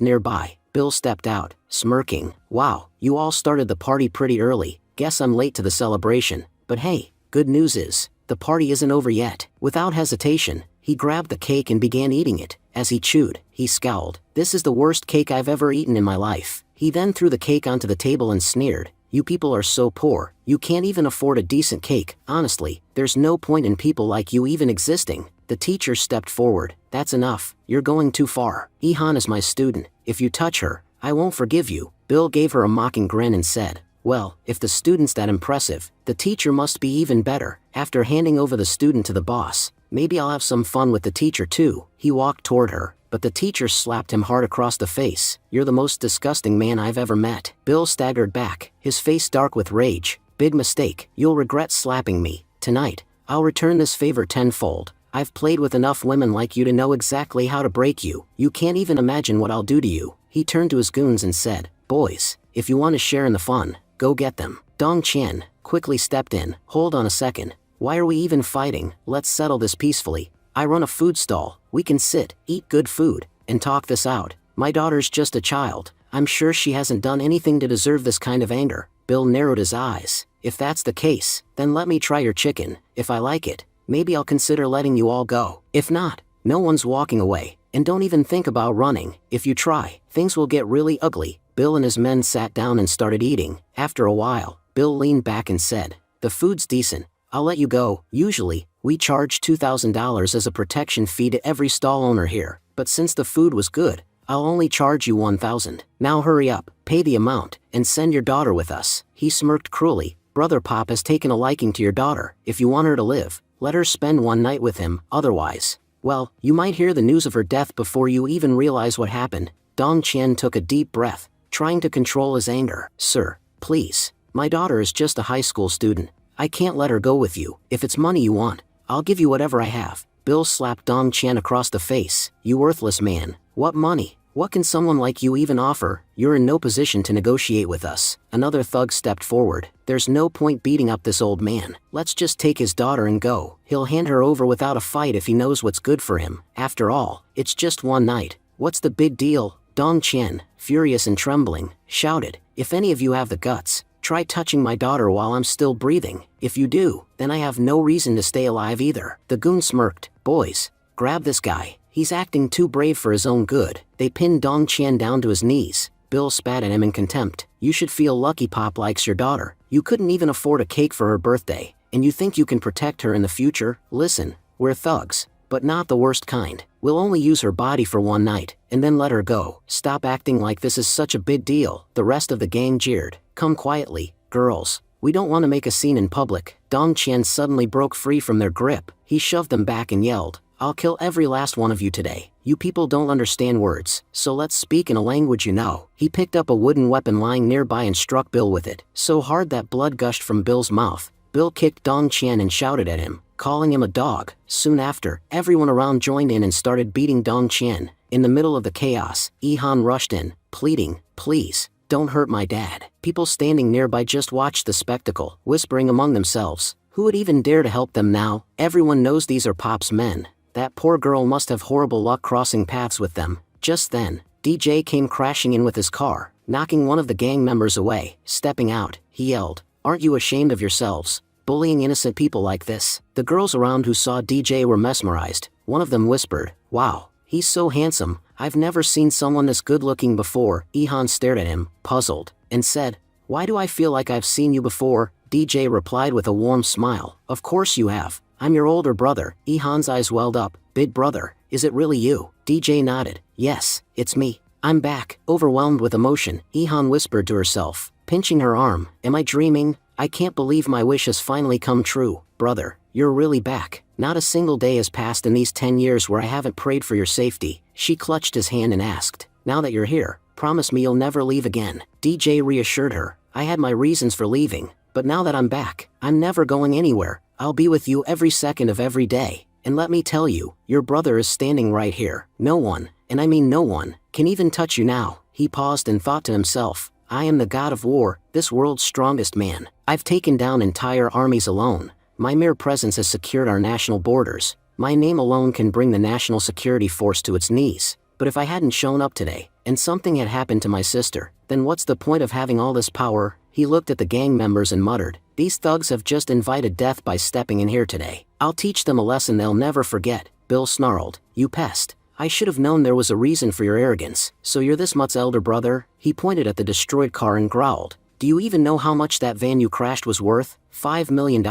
nearby. Bill stepped out, smirking. Wow, you all started the party pretty early. Guess I'm late to the celebration. But hey, good news is, the party isn't over yet. Without hesitation, he grabbed the cake and began eating it. As he chewed, he scowled. This is the worst cake I've ever eaten in my life. He then threw the cake onto the table and sneered. You people are so poor, you can't even afford a decent cake. Honestly, there's no point in people like you even existing. The teacher stepped forward. That's enough, you're going too far. Ihan is my student. If you touch her, I won't forgive you. Bill gave her a mocking grin and said, well, if the student's that impressive, the teacher must be even better. After handing over the student to the boss, maybe I'll have some fun with the teacher too. He walked toward her, but the teacher slapped him hard across the face. You're the most disgusting man I've ever met. Bill staggered back, his face dark with rage. Big mistake. You'll regret slapping me. Tonight, I'll return this favor tenfold. I've played with enough women like you to know exactly how to break you. You can't even imagine what I'll do to you. He turned to his goons and said, boys, if you want to share in the fun, go get them. Dong Qian quickly stepped in. Hold on a second. Why are we even fighting? Let's settle this peacefully. I run a food stall. We can sit, eat good food, and talk this out. My daughter's just a child. I'm sure she hasn't done anything to deserve this kind of anger. Bill narrowed his eyes. If that's the case, then let me try your chicken. If I like it, maybe I'll consider letting you all go. If not, no one's walking away. And don't even think about running. If you try, things will get really ugly. Bill and his men sat down and started eating. After a while, Bill leaned back and said, the food's decent. I'll let you go. Usually, we charge $2,000 as a protection fee to every stall owner here. But since the food was good, I'll only charge you $1,000. Now hurry up, pay the amount, and send your daughter with us. He smirked cruelly. Brother Pop has taken a liking to your daughter. If you want her to live, let her spend one night with him. Otherwise, well, you might hear the news of her death before you even realize what happened. Dong Qian took a deep breath, trying to control his anger. Sir, please. My daughter is just a high school student. I can't let her go with you. If it's money you want, I'll give you whatever I have. Bill slapped Dong Qian across the face. You worthless man. What money? What can someone like you even offer? You're in no position to negotiate with us. Another thug stepped forward. There's no point beating up this old man. Let's just take his daughter and go. He'll hand her over without a fight if he knows what's good for him. After all, it's just one night. What's the big deal? Dong Qian, furious and trembling, shouted, if any of you have the guts, try touching my daughter while I'm still breathing. If you do, then I have no reason to stay alive either. The goon smirked. Boys, grab this guy. He's acting too brave for his own good. They pinned Dong Qian down to his knees. Bill spat at him in contempt. You should feel lucky Pop likes your daughter. You couldn't even afford a cake for her birthday, and you think you can protect her in the future? Listen, we're thugs, but not the worst kind. We'll only use her body for one night, and then let her go. Stop acting like this is such a big deal. The rest of the gang jeered. Come quietly, girls. We don't want to make a scene in public. Dong Qian suddenly broke free from their grip. He shoved them back and yelled, I'll kill every last one of you today. You people don't understand words, so let's speak in a language you know. He picked up a wooden weapon lying nearby and struck Bill with it, so hard that blood gushed from Bill's mouth. Bill kicked Dong Qian and shouted at him, calling him a dog. Soon after, everyone around joined in and started beating Dong Qian. In the middle of the chaos, Ihan rushed in, pleading, please, don't hurt my dad. People standing nearby just watched the spectacle, whispering among themselves, who would even dare to help them now? Everyone knows these are Pop's men. That poor girl must have horrible luck crossing paths with them. Just then, DJ came crashing in with his car, knocking one of the gang members away. Stepping out, he yelled, aren't you ashamed of yourselves, bullying innocent people like this? The girls around who saw DJ were mesmerized. One of them whispered, wow, he's so handsome, I've never seen someone this good looking before. Ihan stared at him, puzzled, and said, why do I feel like I've seen you before? DJ replied with a warm smile, of course you have. I'm your older brother. Ihan's eyes welled up. Big brother, is it really you? DJ nodded. Yes, it's me. I'm back. Overwhelmed with emotion, Ihan whispered to herself, pinching her arm. Am I dreaming? I can't believe my wish has finally come true. Brother, you're really back. Not a single day has passed in these 10 years where I haven't prayed for your safety. She clutched his hand and asked, now that you're here, promise me you'll never leave again. DJ reassured her. I had my reasons for leaving, But now that I'm back, I'm never going anywhere. I'll be with you every second of every day. And let me tell you, your brother is standing right here. No one, and I mean no one, can even touch you now." He paused and thought to himself, "I am the god of war, this world's strongest man. I've taken down entire armies alone. My mere presence has secured our national borders. My name alone can bring the national security force to its knees. But if I hadn't shown up today, and something had happened to my sister, then what's the point of having all this power?" He looked at the gang members and muttered, "These thugs have just invited death by stepping in here today. I'll teach them a lesson they'll never forget." Bill snarled, "You pest. I should have known there was a reason for your arrogance. So you're this mutt's elder brother?" He pointed at the destroyed car and growled, "Do you even know how much that van you crashed was worth? $5 million.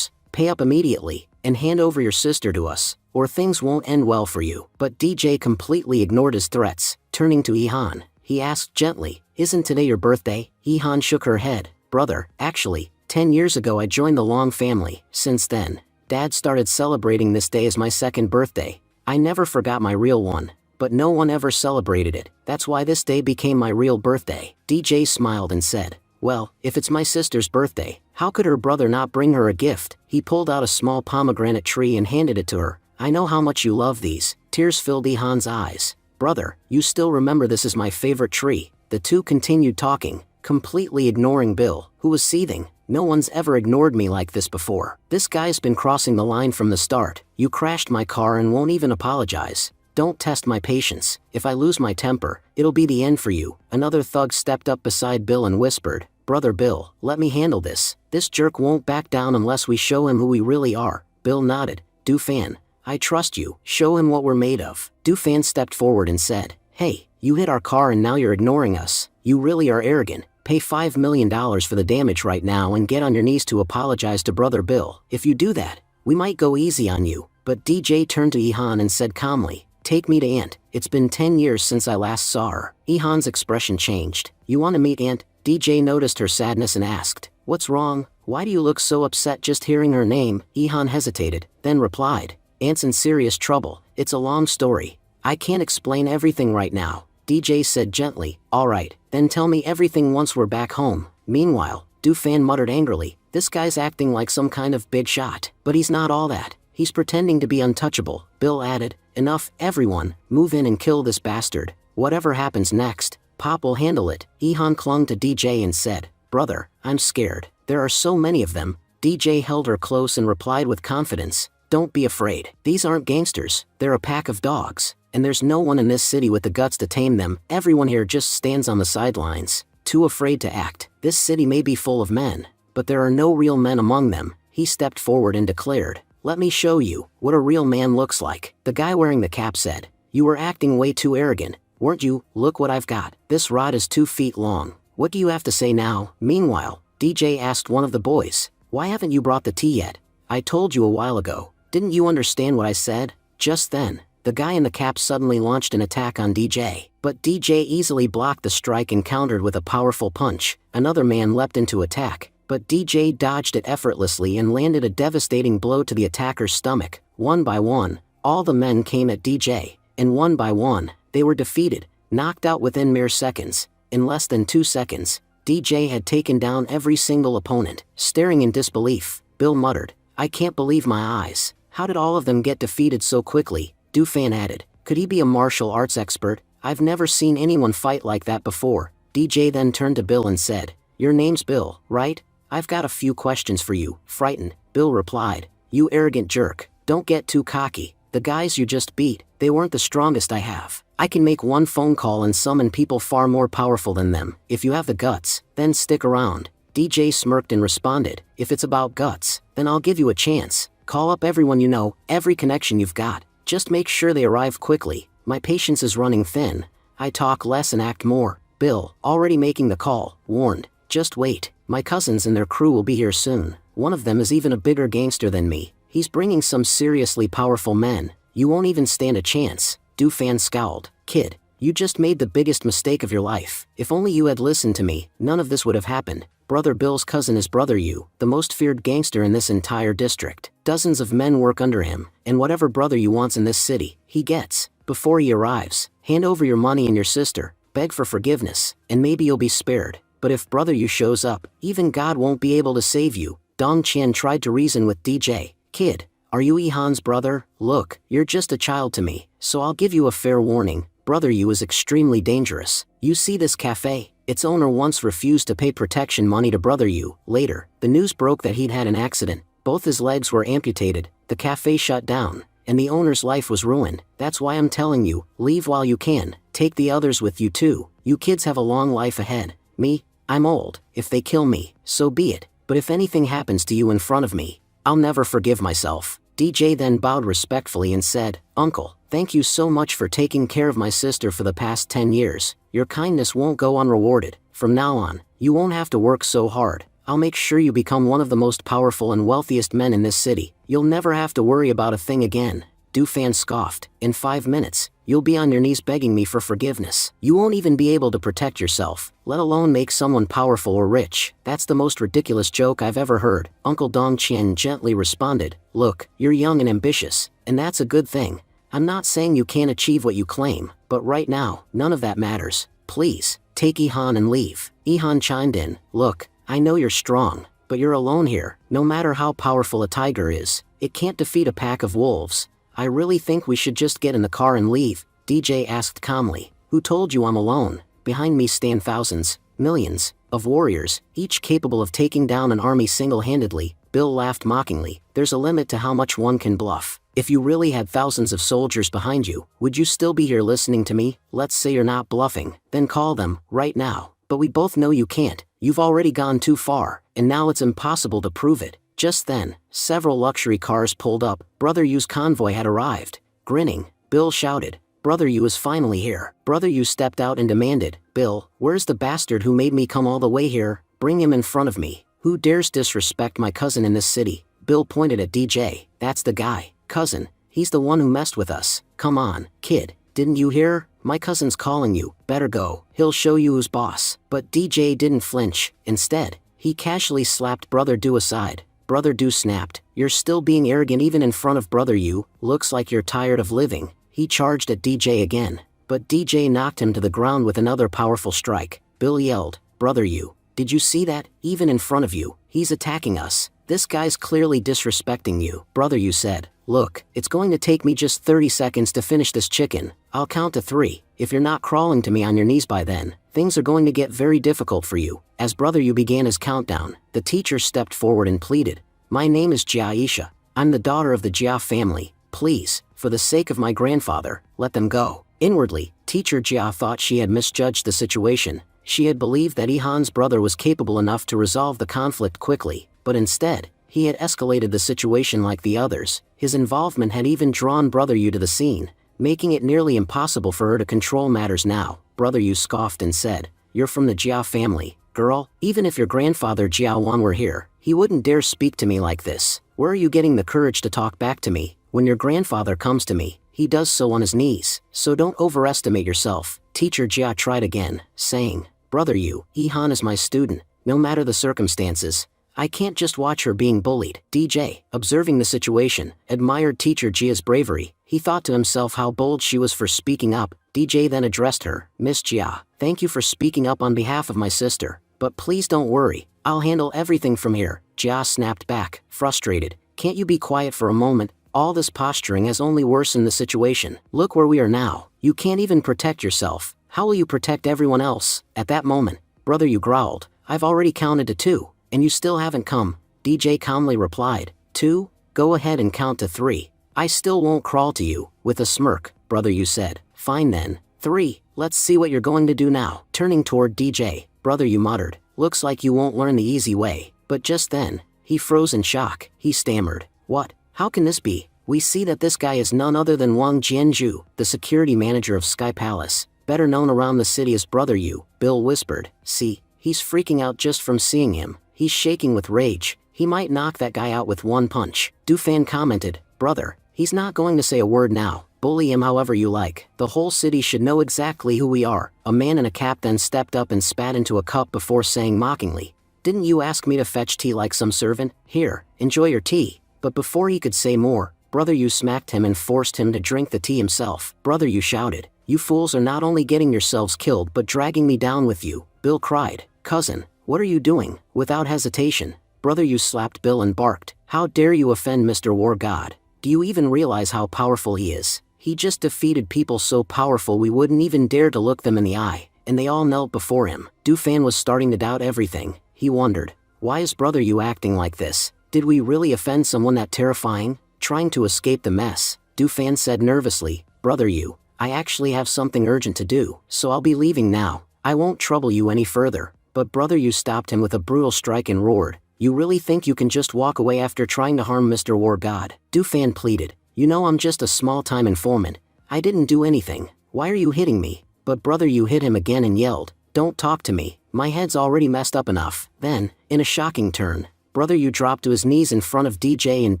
Pay up immediately, and hand over your sister to us, or things won't end well for you." But DJ completely ignored his threats. Turning to Ihan, he asked gently, "Isn't today your birthday?" Ihan shook her head. "Brother, actually, 10 years ago I joined the Long family. Since then, Dad started celebrating this day as my second birthday. I never forgot my real one, but no one ever celebrated it. That's why this day became my real birthday." DJ smiled and said, "Well, if it's my sister's birthday, how could her brother not bring her a gift?" He pulled out a small pomegranate tree and handed it to her. "I know how much you love these." Tears filled Ihan's eyes. "Brother, you still remember this is my favorite tree." The two continued talking, completely ignoring Bill, who was seething. "No one's ever ignored me like this before. This guy's been crossing the line from the start. You crashed my car and won't even apologize. Don't test my patience. If I lose my temper, it'll be the end for you." Another thug stepped up beside Bill and whispered, "Brother Bill, let me handle this. This jerk won't back down unless we show him who we really are." Bill nodded. "Dufan, I trust you. Show him what we're made of." Dufan stepped forward and said, "Hey, you hit our car and now you're ignoring us. You really are arrogant. Pay $5 million for the damage right now and get on your knees to apologize to Brother Bill. If you do that, we might go easy on you." But DJ turned to Ihan and said calmly, "Take me to Aunt. It's been 10 years since I last saw her." Ihan's expression changed. "You want to meet Aunt?" DJ noticed her sadness and asked, "What's wrong? Why do you look so upset just hearing her name?" Ihan hesitated, then replied, "Aunt's in serious trouble. It's a long story. I can't explain everything right now." DJ said gently, "All right, then tell me everything once we're back home." Meanwhile, Dufan muttered angrily, "This guy's acting like some kind of big shot. But he's not all that. He's pretending to be untouchable." Bill added, "Enough, everyone, move in and kill this bastard. Whatever happens next, Pop will handle it." Ihan clung to DJ and said, "Brother, I'm scared. There are so many of them." DJ held her close and replied with confidence, "Don't be afraid. These aren't gangsters. They're a pack of dogs. And there's no one in this city with the guts to tame them. Everyone here just stands on the sidelines, too afraid to act. This city may be full of men, but there are no real men among them." He stepped forward and declared, "Let me show you what a real man looks like." The guy wearing the cap said, "You were acting way too arrogant, weren't you? Look what I've got. This rod is 2 feet long. What do you have to say now?" Meanwhile, DJ asked one of the boys, "Why haven't you brought the tea yet? I told you a while ago. Didn't you understand what I said?" Just then, the guy in the cap suddenly launched an attack on DJ, but DJ easily blocked the strike and countered with a powerful punch. Another man leapt into attack, but DJ dodged it effortlessly and landed a devastating blow to the attacker's stomach. One by one, all the men came at DJ, and one by one, they were defeated, knocked out within mere seconds. In less than 2 seconds, DJ had taken down every single opponent. Staring in disbelief, Bill muttered, "I can't believe my eyes. How did all of them get defeated so quickly?" Dufan added, "Could he be a martial arts expert? I've never seen anyone fight like that before." DJ then turned to Bill and said, "Your name's Bill, right? I've got a few questions for you." Frightened, Bill replied, "You arrogant jerk, don't get too cocky. The guys you just beat, they weren't the strongest I have. I can make one phone call and summon people far more powerful than them. If you have the guts, then stick around." DJ smirked and responded, "If it's about guts, then I'll give you a chance. Call up everyone you know, every connection you've got. Just make sure they arrive quickly. My patience is running thin. I talk less and act more." Bill, already making the call, warned, "Just wait. My cousins and their crew will be here soon. One of them is even a bigger gangster than me. He's bringing some seriously powerful men. You won't even stand a chance." Dufan scowled, "Kid, you just made the biggest mistake of your life. If only you had listened to me, none of this would have happened. Brother Bill's cousin is Brother You, the most feared gangster in this entire district. Dozens of men work under him, and whatever Brother You wants in this city, he gets. Before he arrives, hand over your money and your sister, beg for forgiveness, and maybe you'll be spared. But if Brother Yu shows up, even God won't be able to save you. Dong Qian tried to reason with DJ. Kid, are you Yihan's brother? Look, you're just a child to me, so I'll give you a fair warning. Brother Yu is extremely dangerous. You see this cafe? Its owner once refused to pay protection money to Brother Yu. Later, the news broke that he'd had an accident. Both his legs were amputated, the cafe shut down, and the owner's life was ruined. That's why I'm telling you, leave while you can. Take the others with you too. You kids have a long life ahead. Me? I'm old. If they kill me, so be it. But if anything happens to you in front of me, I'll never forgive myself. DJ then bowed respectfully and said, Uncle, thank you so much for taking care of my sister for the past 10 years. Your kindness won't go unrewarded. From now on, you won't have to work so hard. I'll make sure you become one of the most powerful and wealthiest men in this city. You'll never have to worry about a thing again. Dufan scoffed. In 5 minutes, you'll be on your knees begging me for forgiveness. You won't even be able to protect yourself, let alone make someone powerful or rich. That's the most ridiculous joke I've ever heard. Uncle Dong Qian gently responded, Look, you're young and ambitious, and that's a good thing. I'm not saying you can't achieve what you claim, but right now, none of that matters. Please, take Yihan and leave. Yihan chimed in, Look, I know you're strong, but you're alone here. No matter how powerful a tiger is, it can't defeat a pack of wolves. I really think we should just get in the car and leave. DJ asked calmly, Who told you I'm alone? Behind me stand thousands, millions, of warriors, each capable of taking down an army single-handedly. Bill laughed mockingly. There's a limit to how much one can bluff. If you really had thousands of soldiers behind you, would you still be here listening to me? Let's say you're not bluffing, then call them, right now. But we both know you can't. You've already gone too far, and now it's impossible to prove it. Just then, several luxury cars pulled up. Brother Yu's convoy had arrived. Grinning, Bill shouted, Brother Yu is finally here. Brother Yu stepped out and demanded, Bill, where's the bastard who made me come all the way here? Bring him in front of me. Who dares disrespect my cousin in this city? Bill pointed at DJ. That's the guy. Cousin, he's the one who messed with us. Come on, kid, didn't you hear? My cousin's calling you. Better go. He'll show you who's boss. But DJ didn't flinch. Instead, he casually slapped Brother Du aside. Brother Du snapped, You're still being arrogant even in front of Brother Yu. Looks like you're tired of living. He charged at DJ again, but DJ knocked him to the ground with another powerful strike. Bill yelled, Brother Yu, did you see that? Even in front of you, he's attacking us. This guy's clearly disrespecting you. Brother Yu said, Look, it's going to take me just 30 seconds to finish this chicken. I'll count to 3. If you're not crawling to me on your knees by then, things are going to get very difficult for you. As Brother Yu began his countdown, the teacher stepped forward and pleaded, My name is Jia Isha. I'm the daughter of the Jia family. Please, for the sake of my grandfather, let them go. Inwardly, Teacher Jia thought she had misjudged the situation. She had believed that Yihan's brother was capable enough to resolve the conflict quickly, but instead, he had escalated the situation like the others. His involvement had even drawn Brother Yu to the scene, making it nearly impossible for her to control matters now. Brother Yu scoffed and said, You're from the Jia family, girl. Even if your grandfather Jia Wan were here, he wouldn't dare speak to me like this. Where are you getting the courage to talk back to me? When your grandfather comes to me, he does so on his knees, so don't overestimate yourself. Teacher Jia tried again, saying, Brother Yu, Yihan is my student, no matter the circumstances. I can't just watch her being bullied. DJ, observing the situation, admired Teacher Jia's bravery. He thought to himself how bold she was for speaking up. DJ then addressed her, Miss Jia, thank you for speaking up on behalf of my sister, but please don't worry, I'll handle everything from here. Jia snapped back, frustrated, Can't you be quiet for a moment? All this posturing has only worsened the situation. Look where we are now. You can't even protect yourself. How will you protect everyone else? At that moment, Brother Yu growled, I've already counted to 2. And you still haven't come. DJ calmly replied, 2? Go ahead and count to 3. I still won't crawl to you. With a smirk, Brother Yu said, Fine then. 3. Let's see what you're going to do now. Turning toward DJ, Brother Yu muttered, Looks like you won't learn the easy way. But just then, he froze in shock. He stammered, What? How can this be? We see that this guy is none other than Wang Jianzhu, the security manager of Sky Palace, better known around the city as Brother Yu. Bill whispered, See, he's freaking out just from seeing him. He's shaking with rage. He might knock that guy out with one punch. Dufan commented, Brother, he's not going to say a word now. Bully him however you like. The whole city should know exactly who we are. A man in a cap then stepped up and spat into a cup before saying mockingly, Didn't you ask me to fetch tea like some servant? Here, enjoy your tea. But before he could say more, Brother Yu smacked him and forced him to drink the tea himself. Brother Yu shouted, You fools are not only getting yourselves killed but dragging me down with you. Bill cried, Cousin, what are you doing? Without hesitation, Brother Yu slapped Bill and barked, "How dare you offend Mr. War God? Do you even realize how powerful he is? He just defeated people so powerful we wouldn't even dare to look them in the eye," and they all knelt before him. Dufan was starting to doubt everything. He wondered, why is Brother Yu acting like this? Did we really offend someone that terrifying? Trying to escape the mess, Dufan said nervously, "Brother Yu, I actually have something urgent to do, so I'll be leaving now. I won't trouble you any further." But Brother Yu stopped him with a brutal strike and roared, "You really think you can just walk away after trying to harm Mr. War God?" Dufan pleaded, "You know I'm just a small-time informant. I didn't do anything. Why are you hitting me?" But Brother Yu hit him again and yelled, "Don't talk to me. My head's already messed up enough." Then, in a shocking turn, Brother Yu dropped to his knees in front of DJ and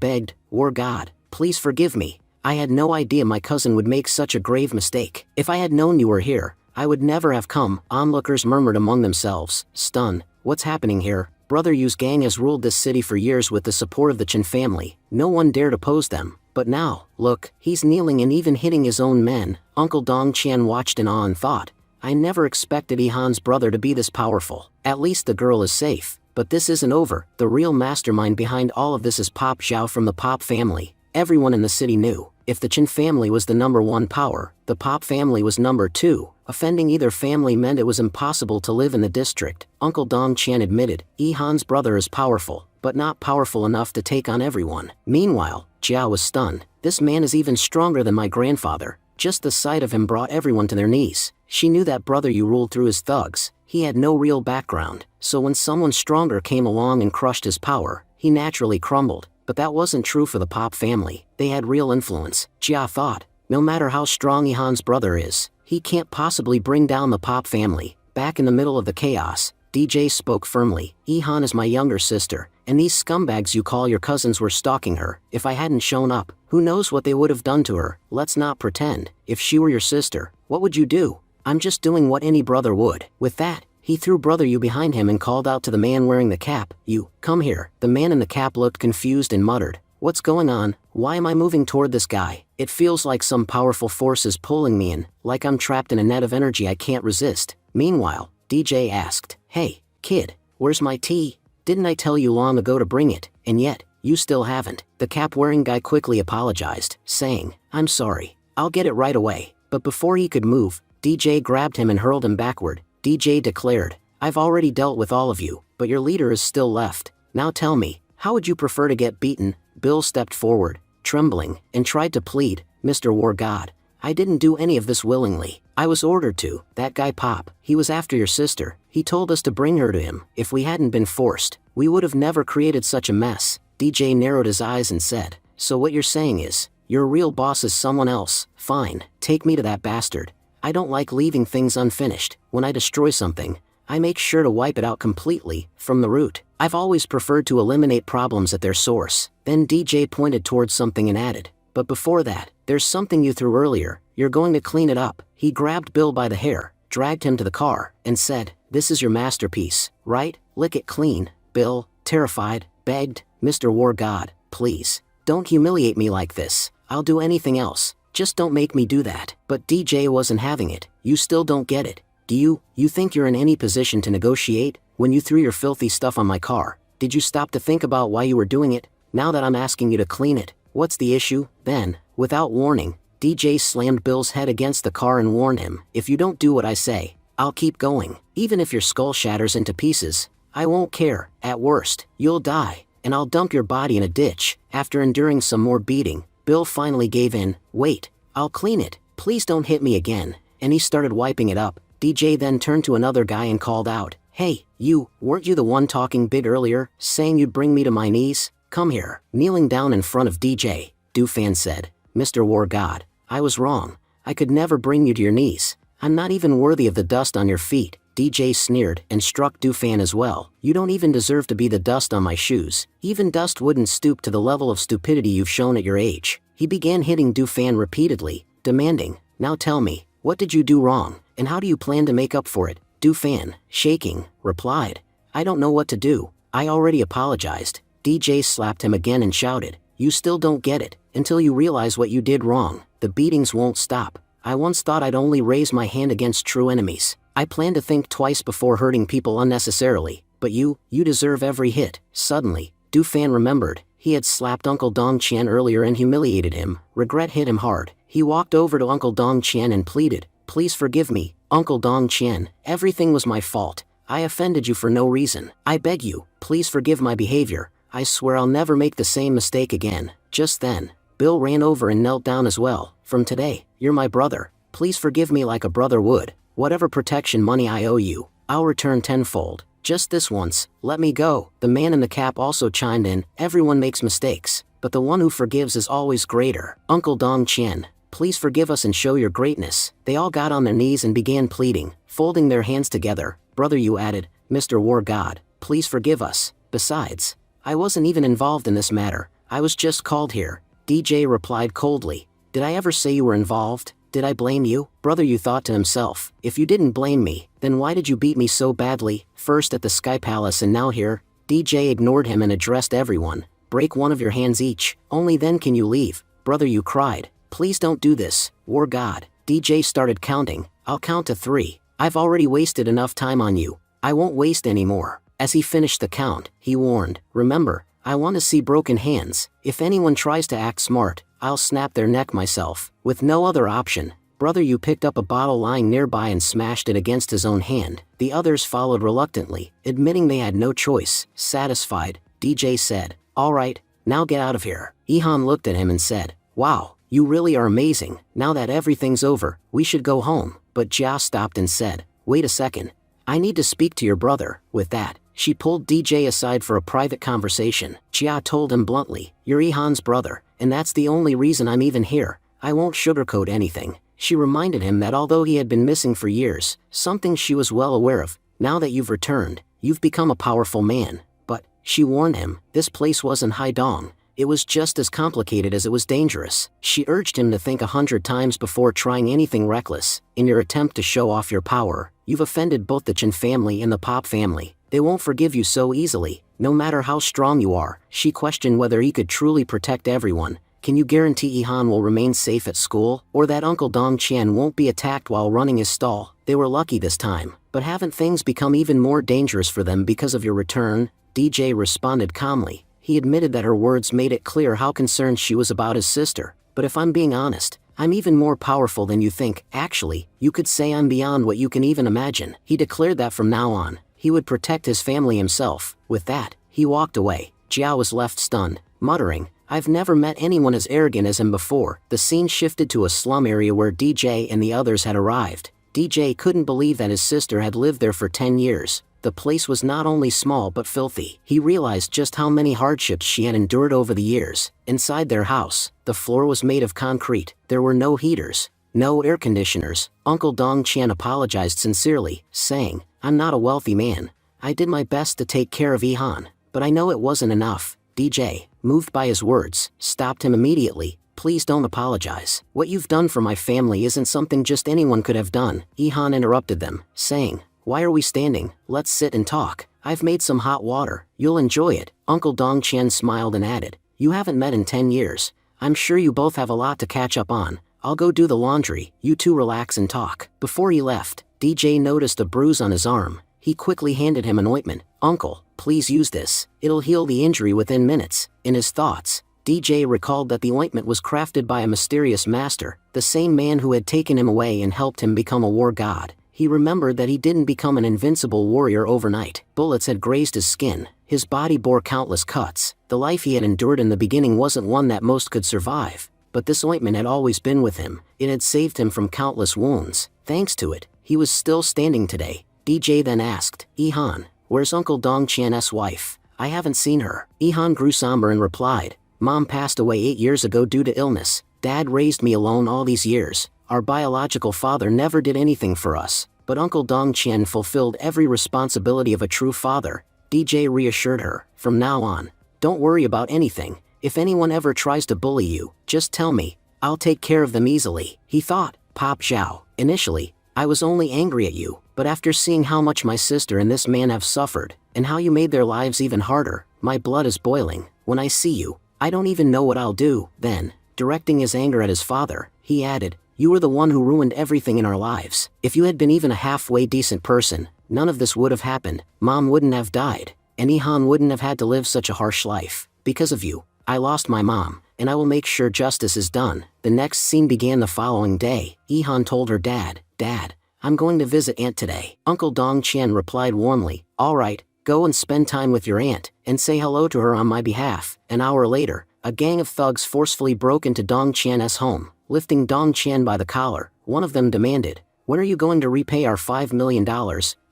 begged, "War God, please forgive me. I had no idea my cousin would make such a grave mistake. If I had known you were here, I would never have come." Onlookers murmured among themselves, stunned. What's happening here? Brother Yu's gang has ruled this city for years with the support of the Chen family. No one dared oppose them. But now, look, he's kneeling and even hitting his own men. Uncle Dong Chan watched in awe and thought, I never expected Ihan's brother to be this powerful. At least the girl is safe. But this isn't over. The real mastermind behind all of this is Pop Zhao from the Pop family. Everyone in the city knew, if the Chen family was the #1 power, the Pop family was #2. Offending either family meant it was impossible to live in the district. Uncle Dong Chan admitted, Ihan's brother is powerful, but not powerful enough to take on everyone. Meanwhile, Zhao was stunned. This man is even stronger than my grandfather. Just the sight of him brought everyone to their knees. She knew that Brother Yu ruled through his thugs. He had no real background, so when someone stronger came along and crushed his power, he naturally crumbled. But that wasn't true for the Pop family. They had real influence. Jia thought, no matter how strong Ihan's brother is, he can't possibly bring down the Pop family. Back in the middle of the chaos, DJ spoke firmly, Ihan is my younger sister, and these scumbags you call your cousins were stalking her. If I hadn't shown up, who knows what they would have done to her. Let's not pretend. If she were your sister, what would you do? I'm just doing what any brother would. With that, he threw Brother Yu behind him and called out to the man wearing the cap, You, come here. The man in the cap looked confused and muttered, What's going on? Why am I moving toward this guy? It feels like some powerful force is pulling me in, like I'm trapped in a net of energy I can't resist. Meanwhile, DJ asked, Hey, kid, where's my tea? Didn't I tell you long ago to bring it, and yet, you still haven't? The cap-wearing guy quickly apologized, saying, I'm sorry, I'll get it right away. But before he could move, DJ grabbed him and hurled him backward. DJ declared, I've already dealt with all of you, but your leader is still left. Now tell me, how would you prefer to get beaten? Bill stepped forward, trembling, and tried to plead, Mr. War God, I didn't do any of this willingly. I was ordered to. That guy Pop, he was after your sister. He told us to bring her to him. If we hadn't been forced, we would have never created such a mess. DJ narrowed his eyes and said, So what you're saying is, your real boss is someone else. Fine, take me to that bastard. I don't like leaving things unfinished. When I destroy something, I make sure to wipe it out completely, from the root. I've always preferred to eliminate problems at their source. Then DJ pointed towards something and added, But before that, there's something you threw earlier. You're going to clean it up. He grabbed Bill by the hair, dragged him to the car, and said, This is your masterpiece, right? Lick it clean. Bill, terrified, begged, Mr. War God, please, don't humiliate me like this. I'll do anything else. Just don't make me do that. But DJ wasn't having it. You still don't get it. Do you think you're in any position to negotiate? When you threw your filthy stuff on my car, did you stop to think about why you were doing it? Now that I'm asking you to clean it, what's the issue? Then, without warning, DJ slammed Bill's head against the car and warned him, If you don't do what I say, I'll keep going. Even if your skull shatters into pieces, I won't care. At worst, you'll die, and I'll dump your body in a ditch. After enduring some more beating, Bill finally gave in. Wait, I'll clean it. Please don't hit me again. And he started wiping it up. DJ then turned to another guy and called out, Hey, you, weren't you the one talking big earlier, saying you'd bring me to my knees? Come here. Kneeling down in front of DJ, Dufan said, Mr. War God, I was wrong. I could never bring you to your knees. I'm not even worthy of the dust on your feet. DJ sneered and struck Dufan as well. You don't even deserve to be the dust on my shoes. Even dust wouldn't stoop to the level of stupidity you've shown at your age. He began hitting Dufan repeatedly, demanding, Now tell me, what did you do wrong, and how do you plan to make up for it? Dufan, shaking, replied, I don't know what to do. I already apologized. DJ slapped him again and shouted, You still don't get it. Until you realize what you did wrong, the beatings won't stop. I once thought I'd only raise my hand against true enemies. I plan to think twice before hurting people unnecessarily, but you deserve every hit. Suddenly, Du Fan remembered. He had slapped Uncle Dong Qian earlier and humiliated him. Regret hit him hard. He walked over to Uncle Dong Qian and pleaded, "Please forgive me, Uncle Dong Qian. Everything was my fault. I offended you for no reason. I beg you, please forgive my behavior. I swear I'll never make the same mistake again." Just then, Bill ran over and knelt down as well. "From today, you're my brother. Please forgive me like a brother would. Whatever protection money I owe you, I'll return tenfold. Just this once, let me go." The man in the cap also chimed in, "Everyone makes mistakes, but the one who forgives is always greater. Uncle Dong Qian, please forgive us and show your greatness." They all got on their knees and began pleading, folding their hands together. "Brother," you added, "Mr. War God, please forgive us. Besides, I wasn't even involved in this matter. I was just called here." DJ replied coldly, "Did I ever say you were involved? Did I blame you?" "Brother," you thought to himself, "if you didn't blame me, then why did you beat me so badly, first at the Sky Palace and now here?" DJ ignored him and addressed everyone. "Break one of your hands each, only then can you leave." "Brother," you cried, "please don't do this, War God." DJ started counting. "I'll count to 3. I've already wasted enough time on you. I won't waste any more." As he finished the count, he warned, "Remember, I want to see broken hands. If anyone tries to act smart, I'll snap their neck myself." With no other option, Brother Yu picked up a bottle lying nearby and smashed it against his own hand. The others followed reluctantly, admitting they had no choice. Satisfied, DJ said, "All right, now get out of here." Ihan looked at him and said, "Wow, you really are amazing. Now that everything's over, we should go home." But Jia stopped and said, "Wait a second. I need to speak to your brother." With that, she pulled DJ aside for a private conversation. Jia told him bluntly, "You're Ihan's brother, and that's the only reason I'm even here. I won't sugarcoat anything." She reminded him that although he had been missing for years, something she was well aware of, "Now that you've returned, you've become a powerful man." But, she warned him, this place wasn't Haidong. It was just as complicated as it was dangerous. She urged him to think 100 times before trying anything reckless. "In your attempt to show off your power, you've offended both the Chen family and the Pop family. They won't forgive you so easily, no matter how strong you are." She questioned whether he could truly protect everyone. "Can you guarantee Ihan will remain safe at school, or that Uncle Dong Qian won't be attacked while running his stall?" They were lucky this time, but haven't things become even more dangerous for them because of your return? DJ responded calmly. He admitted that her words made it clear how concerned she was about his sister. "But if I'm being honest, I'm even more powerful than you think. Actually, you could say I'm beyond what you can even imagine." He declared that from now on, he would protect his family himself. With that, he walked away. Jiao was left stunned, muttering, "I've never met anyone as arrogant as him before." The scene shifted to a slum area where DJ and the others had arrived. DJ couldn't believe that his sister had lived there for 10 years. The place was not only small but filthy. He realized just how many hardships she had endured over the years. Inside their house, the floor was made of concrete. There were no heaters, no air conditioners. Uncle Dong Qian apologized sincerely, saying, "I'm not a wealthy man. I did my best to take care of Ihan, but I know it wasn't enough." DJ, moved by his words, stopped him immediately. "Please don't apologize. What you've done for my family isn't something just anyone could have done." Ihan interrupted them, saying, "Why are we standing? Let's sit and talk. I've made some hot water. You'll enjoy it." Uncle Dong Qian smiled and added, "You haven't met in 10 years. I'm sure you both have a lot to catch up on. I'll go do the laundry. You two relax and talk." Before he left, DJ noticed a bruise on his arm. He quickly handed him an ointment. "Uncle, please use this. It'll heal the injury within minutes." In his thoughts, DJ recalled that the ointment was crafted by a mysterious master, the same man who had taken him away and helped him become a war god. He remembered that he didn't become an invincible warrior overnight. Bullets had grazed his skin. His body bore countless cuts. The life he had endured in the beginning wasn't one that most could survive. But this ointment had always been with him. It had saved him from countless wounds. Thanks to it, he was still standing today. DJ then asked, "Ihan, where's Uncle Dong Qian's wife? I haven't seen her." Ihan grew somber and replied, "Mom passed away 8 years ago due to illness. Dad raised me alone all these years. Our biological father never did anything for us, but Uncle Dong Qian fulfilled every responsibility of a true father." DJ reassured her, "From now on, don't worry about anything. If anyone ever tries to bully you, just tell me. I'll take care of them easily." He thought, "Pop Zhao, initially, I was only angry at you, but after seeing how much my sister and this man have suffered, and how you made their lives even harder, my blood is boiling. When I see you, I don't even know what I'll do." Then, directing his anger at his father, he added, You were the one who ruined everything in our lives. If you had been even a halfway decent person, none of this would have happened. Mom wouldn't have died, and Ihan wouldn't have had to live such a harsh life. Because of you, I lost my mom, and I will make sure justice is done. The next scene began the following day. Ihan told her dad, "Dad, I'm going to visit Aunt today." Uncle Dong Chen replied warmly, "All right, go and spend time with your aunt, and say hello to her on my behalf." An hour later, a gang of thugs forcefully broke into Dong Qian's home. Lifting Dong Qian by the collar, one of them demanded, "When are you going to repay our $5 million?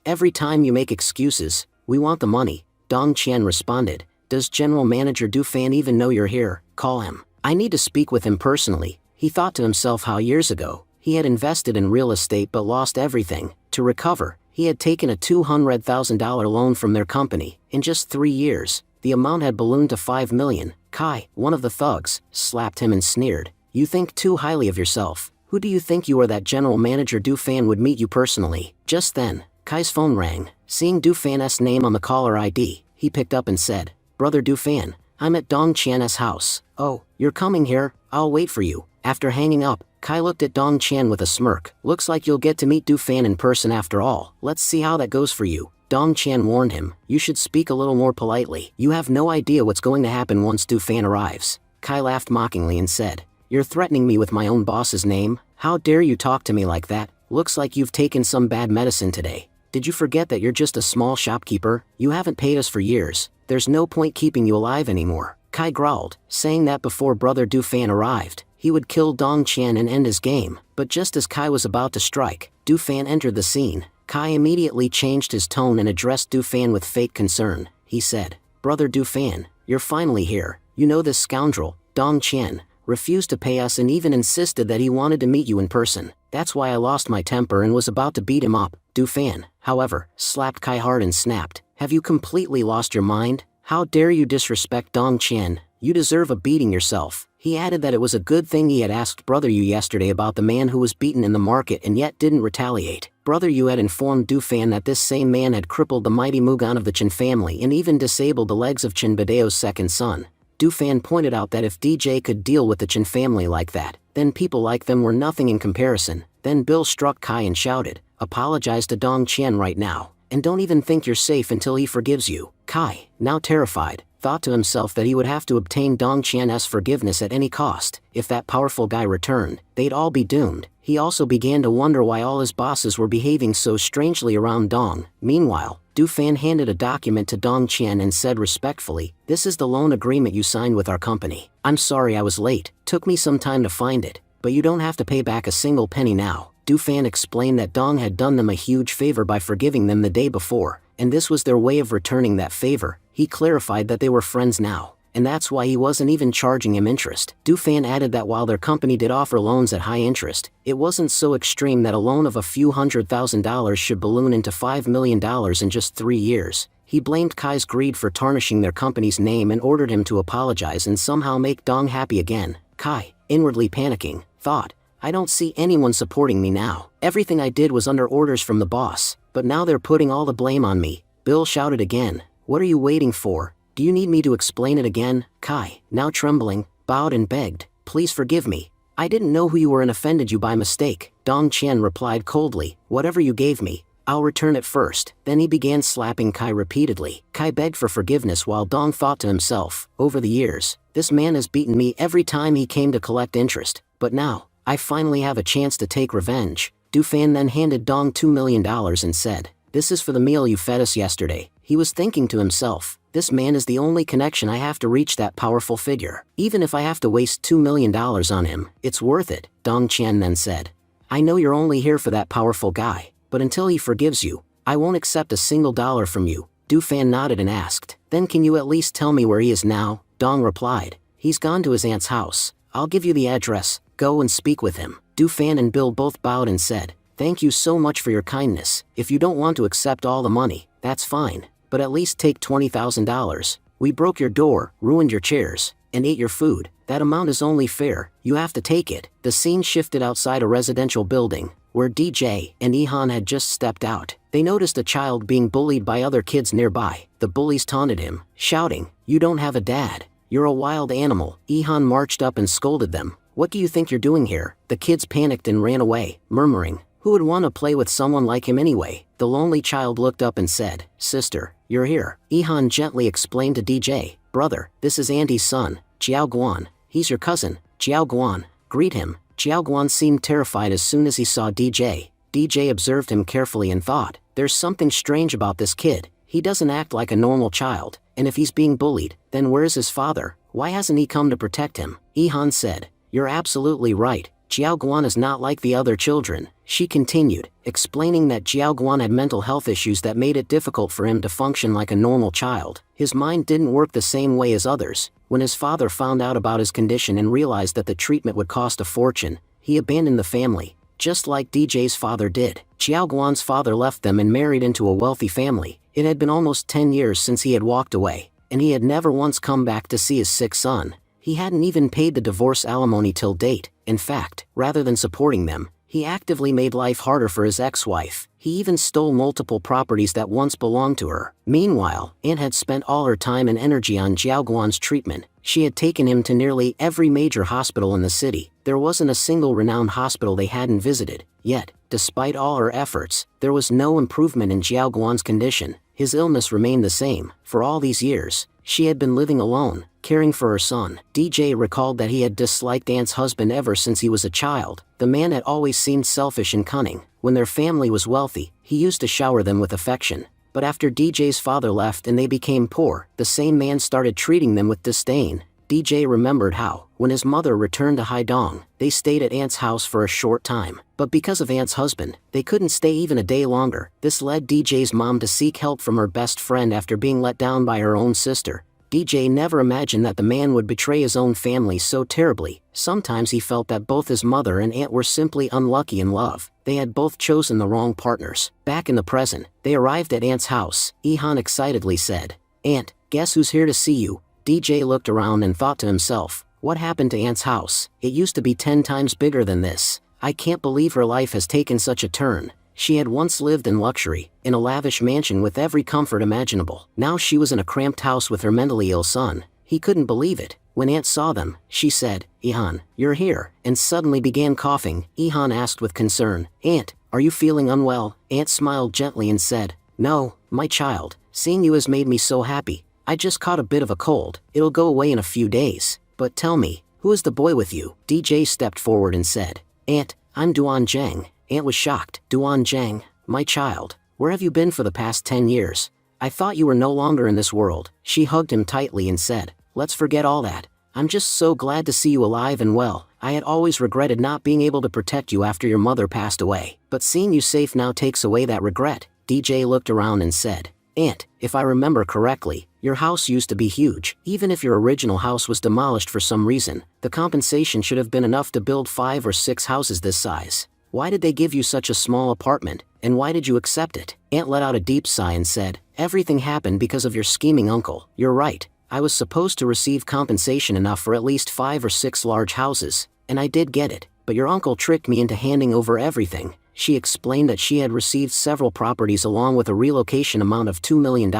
Every time you make excuses, we want the money." Dong Qian responded, "Does General Manager Du Fan even know you're here? Call him. I need to speak with him personally." He thought to himself how years ago, he had invested in real estate but lost everything. To recover, he had taken a $200,000 loan from their company. In just 3 years, the amount had ballooned to $5 million. Kai, one of the thugs, slapped him and sneered, "You think too highly of yourself. Who do you think you are that General Manager Du Fan would meet you personally?" Just then, Kai's phone rang. Seeing Du Fan's name on the caller ID, he picked up and said, "Brother Du Fan, I'm at Dong Qian's house." "Oh, you're coming here, I'll wait for you." After hanging up, Kai looked at Dong Qian with a smirk. "Looks like you'll get to meet Du Fan in person after all. Let's see how that goes for you." Dong Qian warned him, "You should speak a little more politely. You have no idea what's going to happen once Du Fan arrives." Kai laughed mockingly and said, "You're threatening me with my own boss's name? How dare you talk to me like that? Looks like you've taken some bad medicine today. Did you forget that you're just a small shopkeeper? You haven't paid us for years. There's no point keeping you alive anymore." Kai growled, saying that before Brother Du Fan arrived, he would kill Dong Qian and end his game. But just as Kai was about to strike, Du Fan entered the scene. Kai immediately changed his tone and addressed Du Fan with fake concern. He said, "Brother Du Fan, you're finally here. You know this scoundrel, Dong Qian, refused to pay us and even insisted that he wanted to meet you in person. That's why I lost my temper and was about to beat him up." Du Fan, however, slapped Kai hard and snapped, "Have you completely lost your mind? How dare you disrespect Dong Qian? You deserve a beating yourself." He added that it was a good thing he had asked Brother Yu yesterday about the man who was beaten in the market and yet didn't retaliate. Brother Yu had informed Du Fan that this same man had crippled the mighty Mugan of the Chen family and even disabled the legs of Chen Badeo's second son. Du Fan pointed out that if DJ could deal with the Chen family like that, then people like them were nothing in comparison. Then Bill struck Kai and shouted, "Apologize to Dong Qian right now, and don't even think you're safe until he forgives you." Kai, now terrified, thought to himself that he would have to obtain Dong Qian's forgiveness at any cost. If that powerful guy returned, they'd all be doomed. He also began to wonder why all his bosses were behaving so strangely around Dong. Meanwhile, Du Fan handed a document to Dong Qian and said respectfully, "This is the loan agreement you signed with our company. I'm sorry I was late. Took me some time to find it, but you don't have to pay back a single penny now." Du Fan explained that Dong had done them a huge favor by forgiving them the day before, and this was their way of returning that favor. He clarified that they were friends now, and that's why he wasn't even charging him interest. Du Fan added that while their company did offer loans at high interest, it wasn't so extreme that a loan of a few $100,000 should balloon into $5 million in just 3 years. He blamed Kai's greed for tarnishing their company's name and ordered him to apologize and somehow make Dong happy again. Kai, inwardly panicking, thought, "I don't see anyone supporting me now. Everything I did was under orders from the boss, but now they're putting all the blame on me." Bill shouted again, "What are you waiting for? Do you need me to explain it again?" Kai, now trembling, bowed and begged, "Please forgive me. I didn't know who you were and offended you by mistake." Dong Qian replied coldly, "Whatever you gave me, I'll return it first." Then he began slapping Kai repeatedly. Kai begged for forgiveness while Dong thought to himself, "Over the years, this man has beaten me every time he came to collect interest, but now, I finally have a chance to take revenge." Du Fan then handed Dong $2 million and said, "This is for the meal you fed us yesterday." He was thinking to himself, "This man is the only connection I have to reach that powerful figure. Even if I have to waste $2 million on him, it's worth it." Dong Qian then said, "I know you're only here for that powerful guy, but until he forgives you, I won't accept a single dollar from you." Du Fan nodded and asked, "Then can you at least tell me where he is now?" Dong replied, "He's gone to his aunt's house. I'll give you the address, go and speak with him." Du Fan and Bill both bowed and said, "Thank you so much for your kindness. If you don't want to accept all the money, that's fine, but at least take $20,000. We broke your door, ruined your chairs, and ate your food. That amount is only fair, you have to take it." The scene shifted outside a residential building, where DJ and Ihan had just stepped out. They noticed a child being bullied by other kids nearby. The bullies taunted him, shouting, "You don't have a dad. You're a wild animal." Ihan marched up and scolded them, what do you think you're doing here? The kids panicked and ran away, murmuring, who would want to play with someone like him anyway? The lonely child looked up and said, sister, you're here. Ihan gently explained to DJ, brother, this is Andy's son, Jiao Guan. He's your cousin, Jiao Guan. Greet him. Jiao Guan seemed terrified as soon as he saw DJ. DJ observed him carefully and thought, there's something strange about this kid. He doesn't act like a normal child, and if he's being bullied, then where's his father? Why hasn't he come to protect him? Ihan said, you're absolutely right. Jiao Guan is not like the other children. She continued, explaining that Jiao Guan had mental health issues that made it difficult for him to function like a normal child. His mind didn't work the same way as others. When his father found out about his condition and realized that the treatment would cost a fortune, he abandoned the family, just like DJ's father did. Jiao Guan's father left them and married into a wealthy family. It had been almost 10 years since he had walked away, and he had never once come back to see his sick son. He hadn't even paid the divorce alimony till date. In fact, rather than supporting them, he actively made life harder for his ex-wife. He even stole multiple properties that once belonged to her. Meanwhile, Aunt had spent all her time and energy on Jiao Guan's treatment. She had taken him to nearly every major hospital in the city. There wasn't a single renowned hospital they hadn't visited. Yet, despite all her efforts, there was no improvement in Jiao Guan's condition. His illness remained the same. For all these years, she had been living alone, caring for her son. DJ recalled that he had disliked Aunt's husband ever since he was a child. The man had always seemed selfish and cunning. When their family was wealthy, he used to shower them with affection. But after DJ's father left and they became poor, the same man started treating them with disdain. DJ remembered how, when his mother returned to Haidong, they stayed at Aunt's house for a short time. But because of Aunt's husband, they couldn't stay even a day longer. This led DJ's mom to seek help from her best friend after being let down by her own sister. DJ never imagined that the man would betray his own family so terribly. Sometimes he felt that both his mother and aunt were simply unlucky in love. They had both chosen the wrong partners. Back in the present, they arrived at Aunt's house. Ihan excitedly said, Aunt, guess who's here to see you? DJ looked around and thought to himself, what happened to Aunt's house? It used to be 10 times bigger than this. I can't believe her life has taken such a turn. She had once lived in luxury, in a lavish mansion with every comfort imaginable. Now she was in a cramped house with her mentally ill son. He couldn't believe it. When Aunt saw them, she said, Ihan, you're here, and suddenly began coughing. Ihan asked with concern, Aunt, are you feeling unwell? Aunt smiled gently and said, No, my child, seeing you has made me so happy. I just caught a bit of a cold. It'll go away in a few days. But tell me, who is the boy with you? DJ stepped forward and said, Aunt, I'm Duan Zhang. Aunt was shocked. Duan Zhang, my child, where have you been for the past 10 years? I thought you were no longer in this world. She hugged him tightly and said, Let's forget all that. I'm just so glad to see you alive and well. I had always regretted not being able to protect you after your mother passed away. But seeing you safe now takes away that regret. DJ looked around and said, Aunt, if I remember correctly, your house used to be huge. Even if your original house was demolished for some reason, the compensation should have been enough to build 5 or 6 houses this size. Why did they give you such a small apartment, and why did you accept it? Aunt let out a deep sigh and said, Everything happened because of your scheming uncle. You're right. I was supposed to receive compensation enough for at least 5 or 6 large houses, and I did get it. But your uncle tricked me into handing over everything. She explained that she had received several properties along with a relocation amount of $2 million.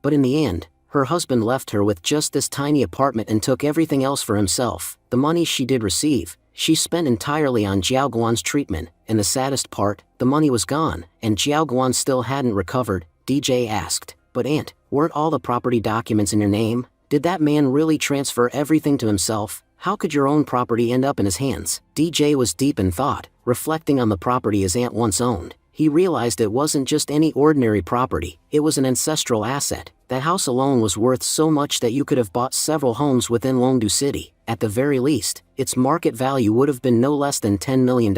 But in the end, her husband left her with just this tiny apartment and took everything else for himself. The money she did receive, she spent entirely on Jiao Guan's treatment, and the saddest part, the money was gone, and Jiao Guan still hadn't recovered. DJ asked, But Aunt, weren't all the property documents in your name? Did that man really transfer everything to himself? How could your own property end up in his hands? DJ was deep in thought, reflecting on the property his aunt once owned. He realized it wasn't just any ordinary property, it was an ancestral asset. That house alone was worth so much that you could have bought several homes within Longdu City. At the very least, its market value would have been no less than $10 million.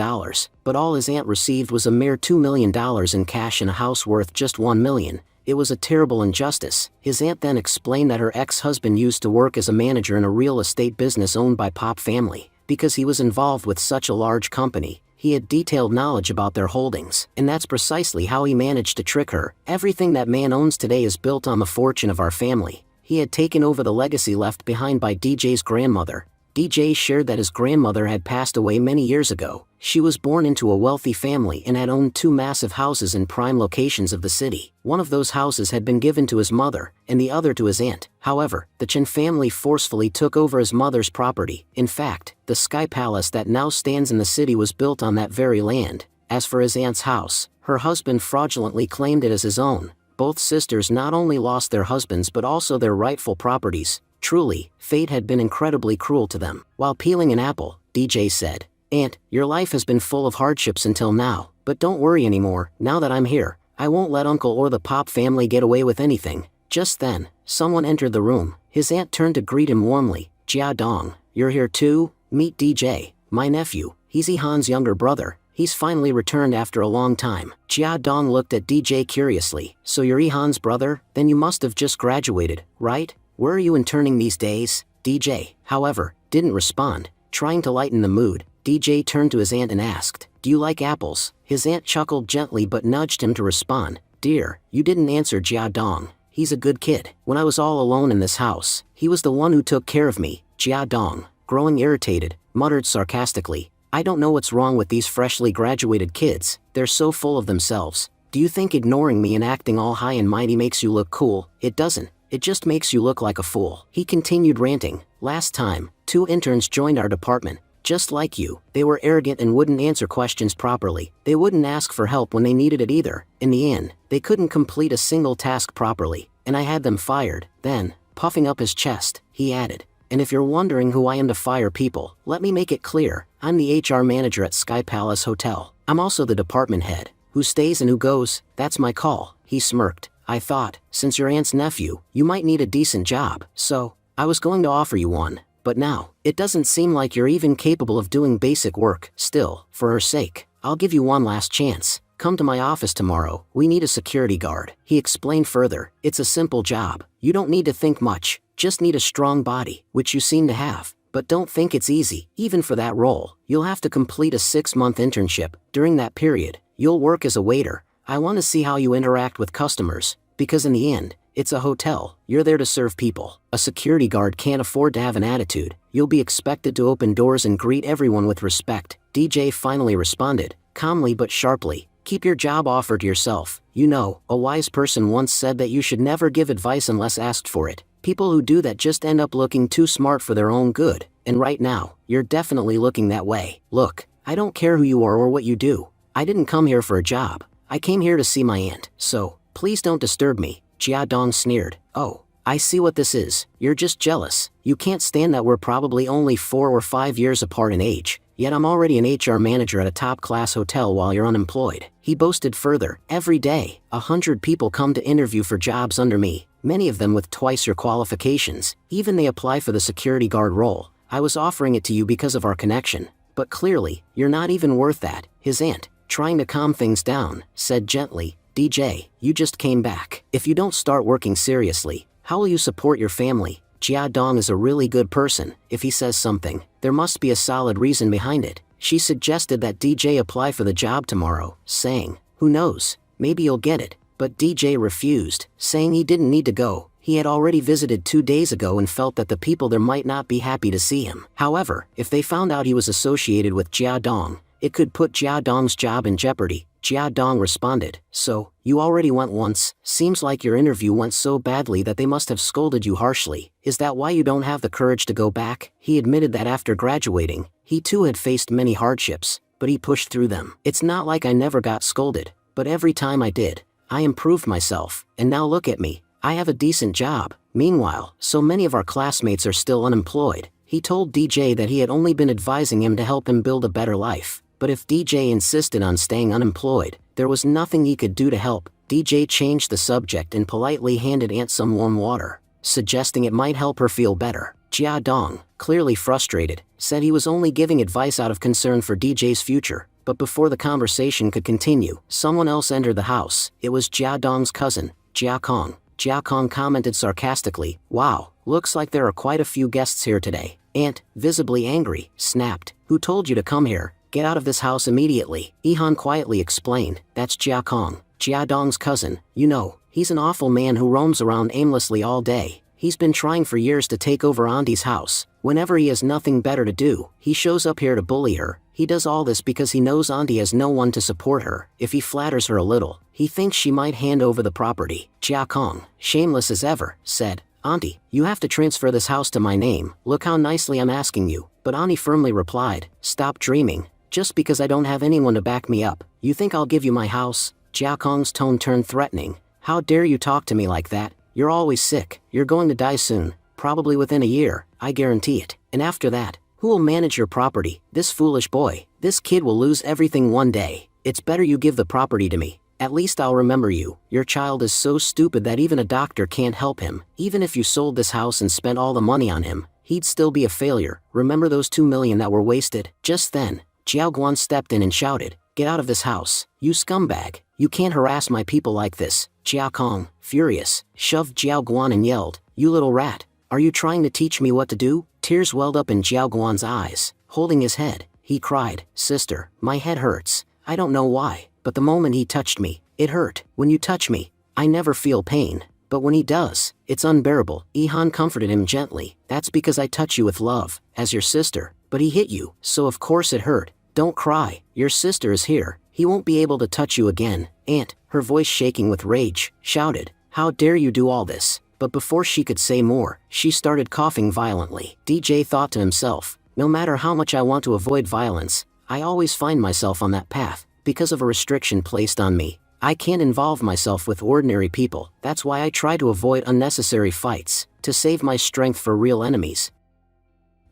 But all his aunt received was a mere $2 million in cash and a house worth just $1 million. It was a terrible injustice. His aunt then explained that her ex-husband used to work as a manager in a real estate business owned by Pop family. Because he was involved with such a large company, he had detailed knowledge about their holdings. And that's precisely how he managed to trick her. Everything that man owns today is built on the fortune of our family. He had taken over the legacy left behind by DJ's grandmother. DJ shared that his grandmother had passed away many years ago. She was born into a wealthy family and had owned 2 massive houses in prime locations of the city. One of those houses had been given to his mother, and the other to his aunt. However, the Chen family forcefully took over his mother's property. In fact, the Sky Palace that now stands in the city was built on that very land. As for his aunt's house, her husband fraudulently claimed it as his own. Both sisters not only lost their husbands but also their rightful properties. Truly, fate had been incredibly cruel to them. While peeling an apple, DJ said, "Aunt, your life has been full of hardships until now, but don't worry anymore. Now that I'm here, I won't let Uncle or the Pop family get away with anything." Just then, someone entered the room. His aunt turned to greet him warmly. "Jia Dong, you're here too? Meet DJ, my nephew. He's Ihan's younger brother. He's finally returned after a long time." Jia Dong looked at DJ curiously. "So you're Ihan's brother? Then you must have just graduated, right? Where are you interning these days?" DJ, however, didn't respond. Trying to lighten the mood, DJ turned to his aunt and asked, "Do you like apples?" His aunt chuckled gently but nudged him to respond. "Dear, you didn't answer Jia Dong. He's a good kid. When I was all alone in this house, he was the one who took care of me." Jia Dong, growing irritated, muttered sarcastically, "I don't know what's wrong with these freshly graduated kids. They're so full of themselves. Do you think ignoring me and acting all high and mighty makes you look cool? It doesn't. It just makes you look like a fool." He continued ranting. "Last time, 2 interns joined our department. Just like you, they were arrogant and wouldn't answer questions properly. They wouldn't ask for help when they needed it either. In the end, they couldn't complete a single task properly, and I had them fired." Then, puffing up his chest, he added, "And if you're wondering who I am to fire people, let me make it clear. I'm the HR manager at Sky Palace Hotel. I'm also the department head. Who stays and who goes, that's my call." He smirked. "I thought, since you're aunt's nephew, you might need a decent job, so I was going to offer you one. But now, it doesn't seem like you're even capable of doing basic work. Still, for her sake, I'll give you one last chance. Come to my office tomorrow. We need a security guard." He explained further, "It's a simple job. You don't need to think much, just need a strong body, which you seem to have. But don't think it's easy. Even for that role, you'll have to complete a 6-month internship. During that period, you'll work as a waiter. I want to see how you interact with customers, because in the end, it's a hotel. You're there to serve people. A security guard can't afford to have an attitude. You'll be expected to open doors and greet everyone with respect." DJ finally responded, calmly but sharply, "Keep your job offer to yourself. You know, a wise person once said that you should never give advice unless asked for it. People who do that just end up looking too smart for their own good, and right now, you're definitely looking that way. Look, I don't care who you are or what you do. I didn't come here for a job. I came here to see my aunt, so please don't disturb me." Jia Dong sneered. "Oh, I see what this is. You're just jealous. You can't stand that we're probably only 4 or 5 years apart in age, yet I'm already an HR manager at a top-class hotel while you're unemployed." He boasted further, "Every day, 100 people come to interview for jobs under me, many of them with twice your qualifications. Even they apply for the security guard role. I was offering it to you because of our connection, but clearly, you're not even worth that." His aunt, trying to calm things down, said gently, "DJ, you just came back. If you don't start working seriously, how will you support your family?" Jia Dong is a really good person. If he says something, there must be a solid reason behind it. She suggested that DJ apply for the job tomorrow, saying, "Who knows, maybe you'll get it." But DJ refused, saying he didn't need to go. He had already visited 2 days ago and felt that the people there might not be happy to see him. However, if they found out he was associated with Jia Dong, it could put Jia Dong's job in jeopardy. Jia Dong responded, "So, you already went once. Seems like your interview went so badly that they must have scolded you harshly. Is that why you don't have the courage to go back?" He admitted that after graduating, he too had faced many hardships, but he pushed through them. "It's not like I never got scolded, but every time I did, I improved myself, and now look at me. I have a decent job." Meanwhile, so many of our classmates are still unemployed. He told DJ that he had only been advising him to help him build a better life. But if DJ insisted on staying unemployed, there was nothing he could do to help. DJ changed the subject and politely handed Aunt some warm water, suggesting it might help her feel better. Jia Dong, clearly frustrated, said he was only giving advice out of concern for DJ's future. But before the conversation could continue, someone else entered the house. It was Jia Dong's cousin, Jia Kong. Jia Kong commented sarcastically, "Wow, looks like there are quite a few guests here today." Aunt, visibly angry, snapped, "Who told you to come here? Get out of this house immediately." Ihan quietly explained, "That's Jia Kong, Jia Dong's cousin. You know, he's an awful man who roams around aimlessly all day. He's been trying for years to take over Auntie's house. Whenever he has nothing better to do, he shows up here to bully her. He does all this because he knows Auntie has no one to support her. If he flatters her a little, he thinks she might hand over the property. Jia Kong, shameless as ever, said, "Auntie, you have to transfer this house to my name. Look how nicely I'm asking you." But Auntie firmly replied, "Stop dreaming. Just because I don't have anyone to back me up, you think I'll give you my house?" Jia Kong's tone turned threatening. "How dare you talk to me like that? You're always sick. You're going to die soon. Probably within a year, I guarantee it. And after that, who will manage your property? This foolish boy. This kid will lose everything one day. It's better you give the property to me. At least I'll remember you. Your child is so stupid that even a doctor can't help him. Even if you sold this house and spent all the money on him, he'd still be a failure. Remember those 2 million that were wasted?" Just then, Jiao Guan stepped in and shouted, "Get out of this house, you scumbag. You can't harass my people like this." Jia Kong, furious, shoved Jiao Guan and yelled, "You little rat. Are you trying to teach me what to do?" Tears welled up in Jiao Guan's eyes. Holding his head, he cried, "Sister, my head hurts. I don't know why, but the moment he touched me, it hurt. When you touch me, I never feel pain. But when he does, it's unbearable." Ihan comforted him gently. "That's because I touch you with love, as your sister. But he hit you, so of course it hurt. Don't cry, your sister is here. He won't be able to touch you again." Aunt, her voice shaking with rage, shouted, "How dare you do all this?" But before she could say more, she started coughing violently. DJ thought to himself, "No matter how much I want to avoid violence, I always find myself on that path, because of a restriction placed on me. I can't involve myself with ordinary people. That's why I try to avoid unnecessary fights, to save my strength for real enemies."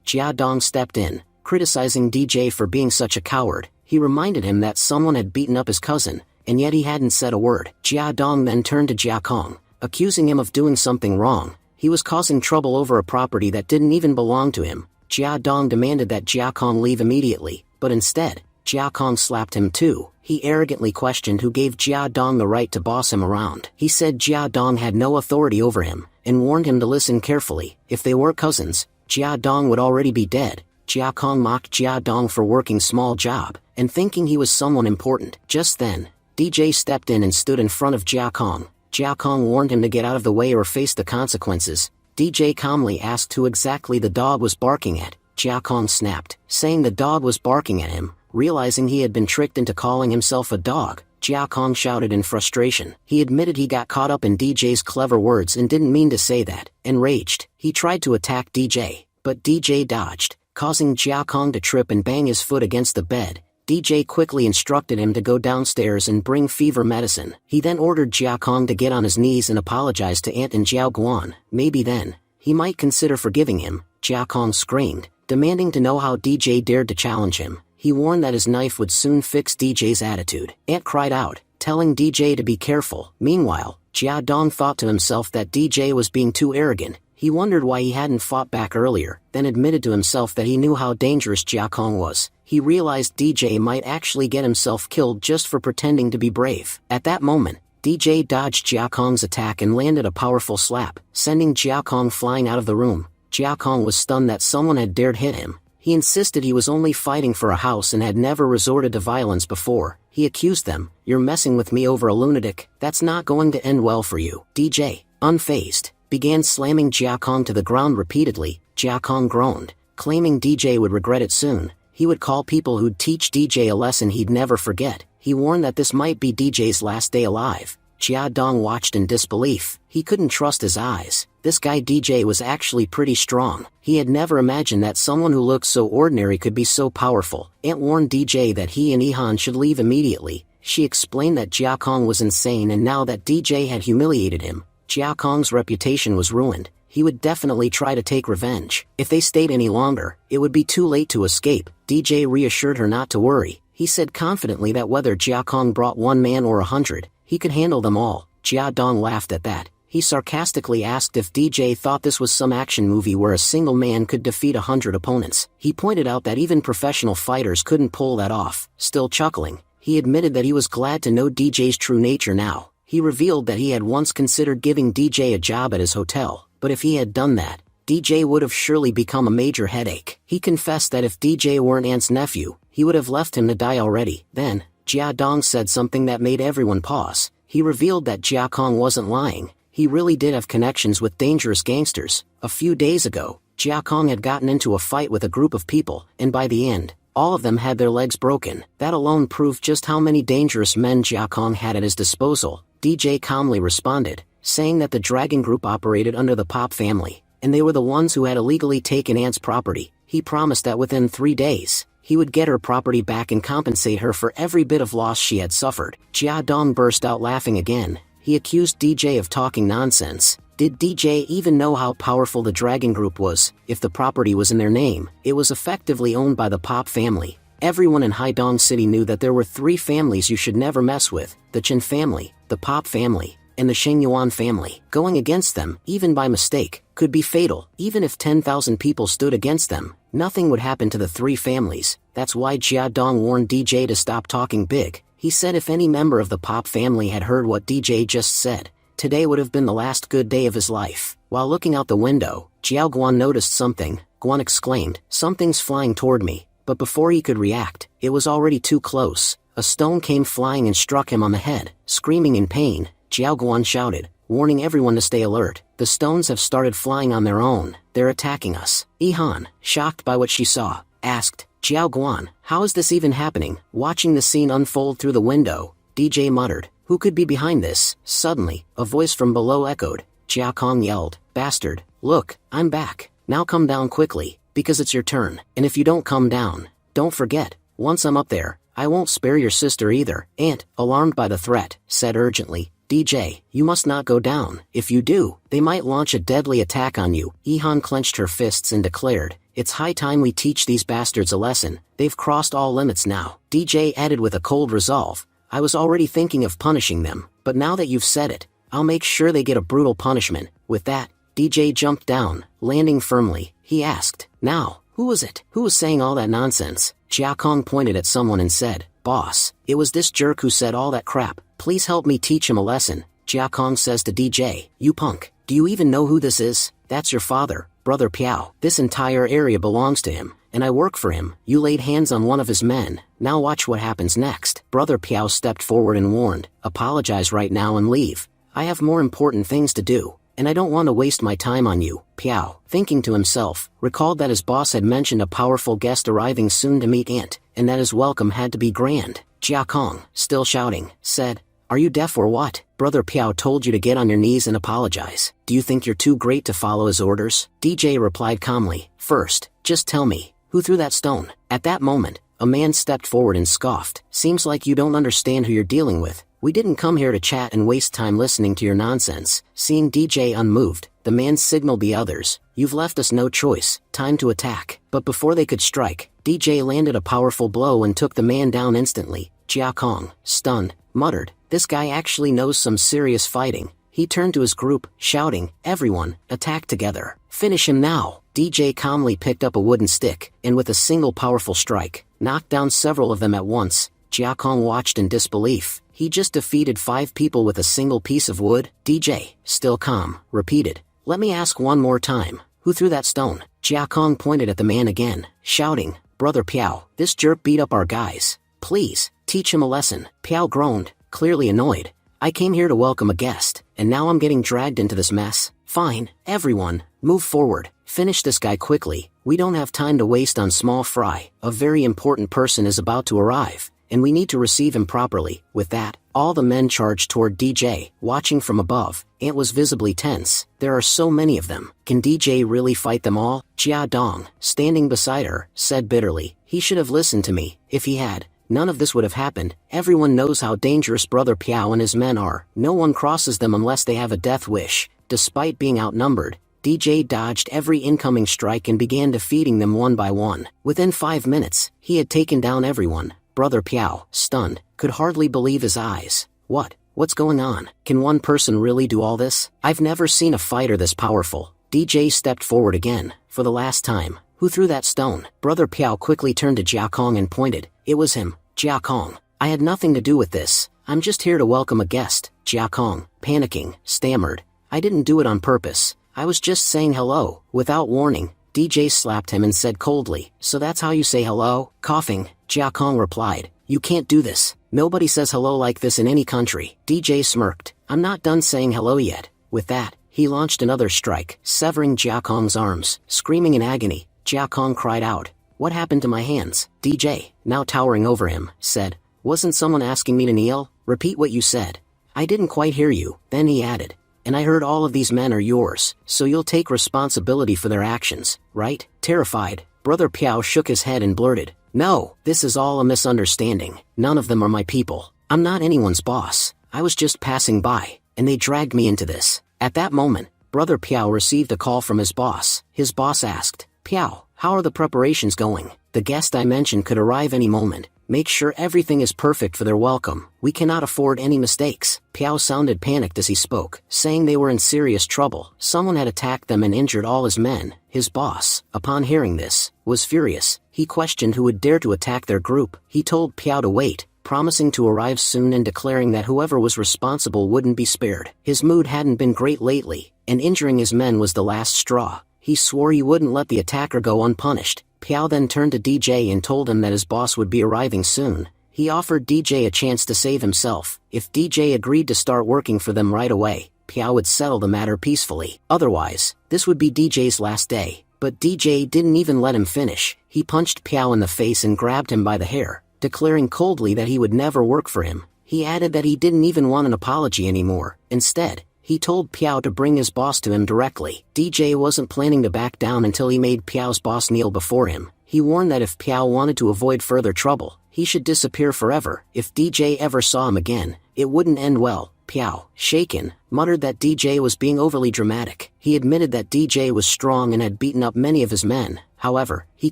Jia Dong stepped in, criticizing DJ for being such a coward. He reminded him that someone had beaten up his cousin, and yet he hadn't said a word. Jia Dong then turned to Jia Kong, accusing him of doing something wrong. He was causing trouble over a property that didn't even belong to him. Jia Dong demanded that Jia Kong leave immediately, but instead, Jia Kong slapped him too. He arrogantly questioned who gave Jia Dong the right to boss him around. He said Jia Dong had no authority over him, and warned him to listen carefully. If they were cousins, Jia Dong would already be dead. Jia Kong mocked Jia Dong for working small job, and thinking he was someone important. Just then, DJ stepped in and stood in front of Jia Kong. Jia Kong warned him to get out of the way or face the consequences. DJ calmly asked who exactly the dog was barking at. Jia Kong snapped, saying the dog was barking at him. Realizing he had been tricked into calling himself a dog, Jia Kong shouted in frustration. He admitted he got caught up in DJ's clever words and didn't mean to say that. Enraged, he tried to attack DJ, but DJ dodged, causing Jia Kong to trip and bang his foot against the bed. DJ quickly instructed him to go downstairs and bring fever medicine. He then ordered Jia Kong to get on his knees and apologize to Aunt and Jiao Guan. Maybe then, he might consider forgiving him. Jia Kong screamed, demanding to know how DJ dared to challenge him. He warned that his knife would soon fix DJ's attitude. Aunt cried out, telling DJ to be careful. Meanwhile, Jia Dong thought to himself that DJ was being too arrogant. He wondered why he hadn't fought back earlier, then admitted to himself that he knew how dangerous Jia Kong was. He realized DJ might actually get himself killed just for pretending to be brave. At that moment, DJ dodged Jia Kong's attack and landed a powerful slap, sending Jia Kong flying out of the room. Jia Kong was stunned that someone had dared hit him. He insisted he was only fighting for a house and had never resorted to violence before. He accused them, "You're messing with me over a lunatic. That's not going to end well for you." DJ, unfazed, began slamming Jia Kong to the ground repeatedly. Jia Kong groaned, claiming DJ would regret it soon. He would call people who'd teach DJ a lesson he'd never forget. He warned that this might be DJ's last day alive. Jia Dong watched in disbelief. He couldn't trust his eyes. This guy DJ was actually pretty strong. He had never imagined that someone who looked so ordinary could be so powerful. Aunt warned DJ that he and Ihan should leave immediately. She explained that Jia Kong was insane, and now that DJ had humiliated him, Jia Kong's reputation was ruined. He would definitely try to take revenge. If they stayed any longer, it would be too late to escape. DJ reassured her not to worry. He said confidently that whether Jia Kong brought 1 man or 100, he could handle them all. Jia Dong laughed at that. He sarcastically asked if DJ thought this was some action movie where a single man could defeat 100 opponents. He pointed out that even professional fighters couldn't pull that off. Still chuckling, he admitted that he was glad to know DJ's true nature now. He revealed that he had once considered giving DJ a job at his hotel, but if he had done that, DJ would have surely become a major headache. He confessed that if DJ weren't Ant's nephew, he would have left him to die already. Then, Jia Dong said something that made everyone pause. He revealed that Jia Kong wasn't lying. he really did have connections with dangerous gangsters. A few days ago, Jia Kong had gotten into a fight with a group of people, and by the end, all of them had their legs broken. That alone proved just how many dangerous men Jia Kong had at his disposal. DJ calmly responded, saying that the Dragon Group operated under the Pop family, and they were the ones who had illegally taken Ant's property. He promised that within 3 days, he would get her property back and compensate her for every bit of loss she had suffered. Jia Dong burst out laughing again. He accused DJ of talking nonsense. Did DJ even know how powerful the Dragon Group was? If the property was in their name, it was effectively owned by the Pop family. Everyone in Haidong City knew that there were 3 families you should never mess with: the Chen family, the Pop family, and the Shengyuan family. Going against them, even by mistake, could be fatal. Even if 10,000 people stood against them, nothing would happen to the 3 families. That's why Jia Dong warned DJ to stop talking big. He said if any member of the Pop family had heard what DJ just said, today would have been the last good day of his life. While looking out the window, Jiao Guan noticed something. Guan exclaimed, "Something's flying toward me." But before he could react, it was already too close. A stone came flying and struck him on the head. Screaming in pain, Jiao Guan shouted, warning everyone to stay alert. "The stones have started flying on their own. They're attacking us." Ihan, shocked by what she saw, asked, "Jiao Guan, how is this even happening?" Watching the scene unfold through the window, DJ muttered, "Who could be behind this?" Suddenly, a voice from below echoed. Jia Kong yelled, "Bastard, look, I'm back. Now come down quickly, because it's your turn. And if you don't come down, don't forget, once I'm up there, I won't spare your sister either." Ant, alarmed by the threat, said urgently, "DJ, you must not go down. If you do, they might launch a deadly attack on you." Ihan clenched her fists and declared, "It's high time we teach these bastards a lesson. They've crossed all limits now." DJ added with a cold resolve, "I was already thinking of punishing them, but now that you've said it, I'll make sure they get a brutal punishment." With that, DJ jumped down, landing firmly. He asked, "Now, who was it? Who was saying all that nonsense?" Jia Kong pointed at someone and said, "Boss, it was this jerk who said all that crap. Please help me teach him a lesson." Jia Kong says to DJ, "You punk, do you even know who this is? That's your father, Brother Piao. This entire area belongs to him, and I work for him. You laid hands on one of his men. Now watch what happens next." Brother Piao stepped forward and warned, "Apologize right now and leave. I have more important things to do, and I don't want to waste my time on you." Piao, thinking to himself, recalled that his boss had mentioned a powerful guest arriving soon to meet Ant, and that his welcome had to be grand. Jia Kong, still shouting, said, "Are you deaf or what? Brother Piao told you to get on your knees and apologize. Do you think you're too great to follow his orders?" DJ replied calmly, "First, just tell me, who threw that stone?" At that moment, a man stepped forward and scoffed, "Seems like you don't understand who you're dealing with. We didn't come here to chat and waste time listening to your nonsense." Seeing DJ unmoved, the man signaled the others, "You've left us no choice, time to attack." But before they could strike, DJ landed a powerful blow and took the man down instantly. Jia Kong, stunned, muttered, "This guy actually knows some serious fighting." He turned to his group, shouting, "Everyone, attack together. Finish him now." DJ calmly picked up a wooden stick, and with a single powerful strike, knocked down several of them at once. Jia Kong watched in disbelief. He just defeated 5 people with a single piece of wood. DJ, still calm, repeated, "Let me ask one more time, who threw that stone?" Jia Kong pointed at the man again, shouting, "Brother Piao, this jerk beat up our guys. Please, teach him a lesson." Piao groaned, clearly annoyed. "I came here to welcome a guest, and now I'm getting dragged into this mess. Fine, everyone, move forward. Finish this guy quickly. We don't have time to waste on small fry. A very important person is about to arrive, and we need to receive him properly." With that, all the men charged toward DJ. Watching from above, Ant was visibly tense. There are so many of them. Can DJ really fight them all? Jia Dong, standing beside her, said bitterly, "He should have listened to me. If he had, none of this would have happened. Everyone knows how dangerous Brother Piao and his men are. No one crosses them unless they have a death wish." Despite being outnumbered, DJ dodged every incoming strike and began defeating them one by one. Within 5 minutes, he had taken down everyone. Brother Piao, stunned, could hardly believe his eyes. What's going on? Can one person really do all this? I've never seen a fighter this powerful." DJ stepped forward again, for the last time. "Who threw that stone?" Brother Piao quickly turned to Jia Kong and pointed. "It was him, Jia Kong. I had nothing to do with this. I'm just here to welcome a guest." Jia Kong, panicking, stammered, "I didn't do it on purpose. I was just saying hello." Without warning, DJ slapped him and said coldly, "So that's how you say hello?" Coughing, Jia Kong replied, "You can't do this. Nobody says hello like this in any country." DJ smirked, "I'm not done saying hello yet. With that, he launched another strike, severing Jia Kong's arms. Screaming in agony, Jia Kong cried out, "What happened to my hands?" DJ, now towering over him, said, "Wasn't someone asking me to kneel? Repeat what you said." "I didn't quite hear you." Then he added, "And I heard all of these men are yours, so you'll take responsibility for their actions, right?" Terrified, Brother Piao shook his head and blurted, "No, this is all a misunderstanding. None of them are my people. I'm not anyone's boss. I was just passing by, and they dragged me into this." At that moment, Brother Piao received a call from his boss. His boss asked, "Piao, how are the preparations going? The guest I mentioned could arrive any moment. Make sure everything is perfect for their welcome. We cannot afford any mistakes." Piao sounded panicked as he spoke, saying they were in serious trouble. Someone had attacked them and injured all his men. His boss, upon hearing this, was furious. He questioned who would dare to attack their group. He told Piao to wait, promising to arrive soon and declaring that whoever was responsible wouldn't be spared. His mood hadn't been great lately, and injuring his men was the last straw. He swore he wouldn't let the attacker go unpunished. Piao then turned to DJ and told him that his boss would be arriving soon. He offered DJ a chance to save himself. If DJ agreed to start working for them right away, Piao would settle the matter peacefully. Otherwise, this would be DJ's last day. But DJ didn't even let him finish. He punched Piao in the face and grabbed him by the hair, declaring coldly that he would never work for him. He added that he didn't even want an apology anymore. Instead, he told Piao to bring his boss to him directly. DJ wasn't planning to back down until he made Piao's boss kneel before him. He warned that if Piao wanted to avoid further trouble, he should disappear forever. If DJ ever saw him again, it wouldn't end well. Piao, shaken, muttered that DJ was being overly dramatic. He admitted that DJ was strong and had beaten up many of his men. However, he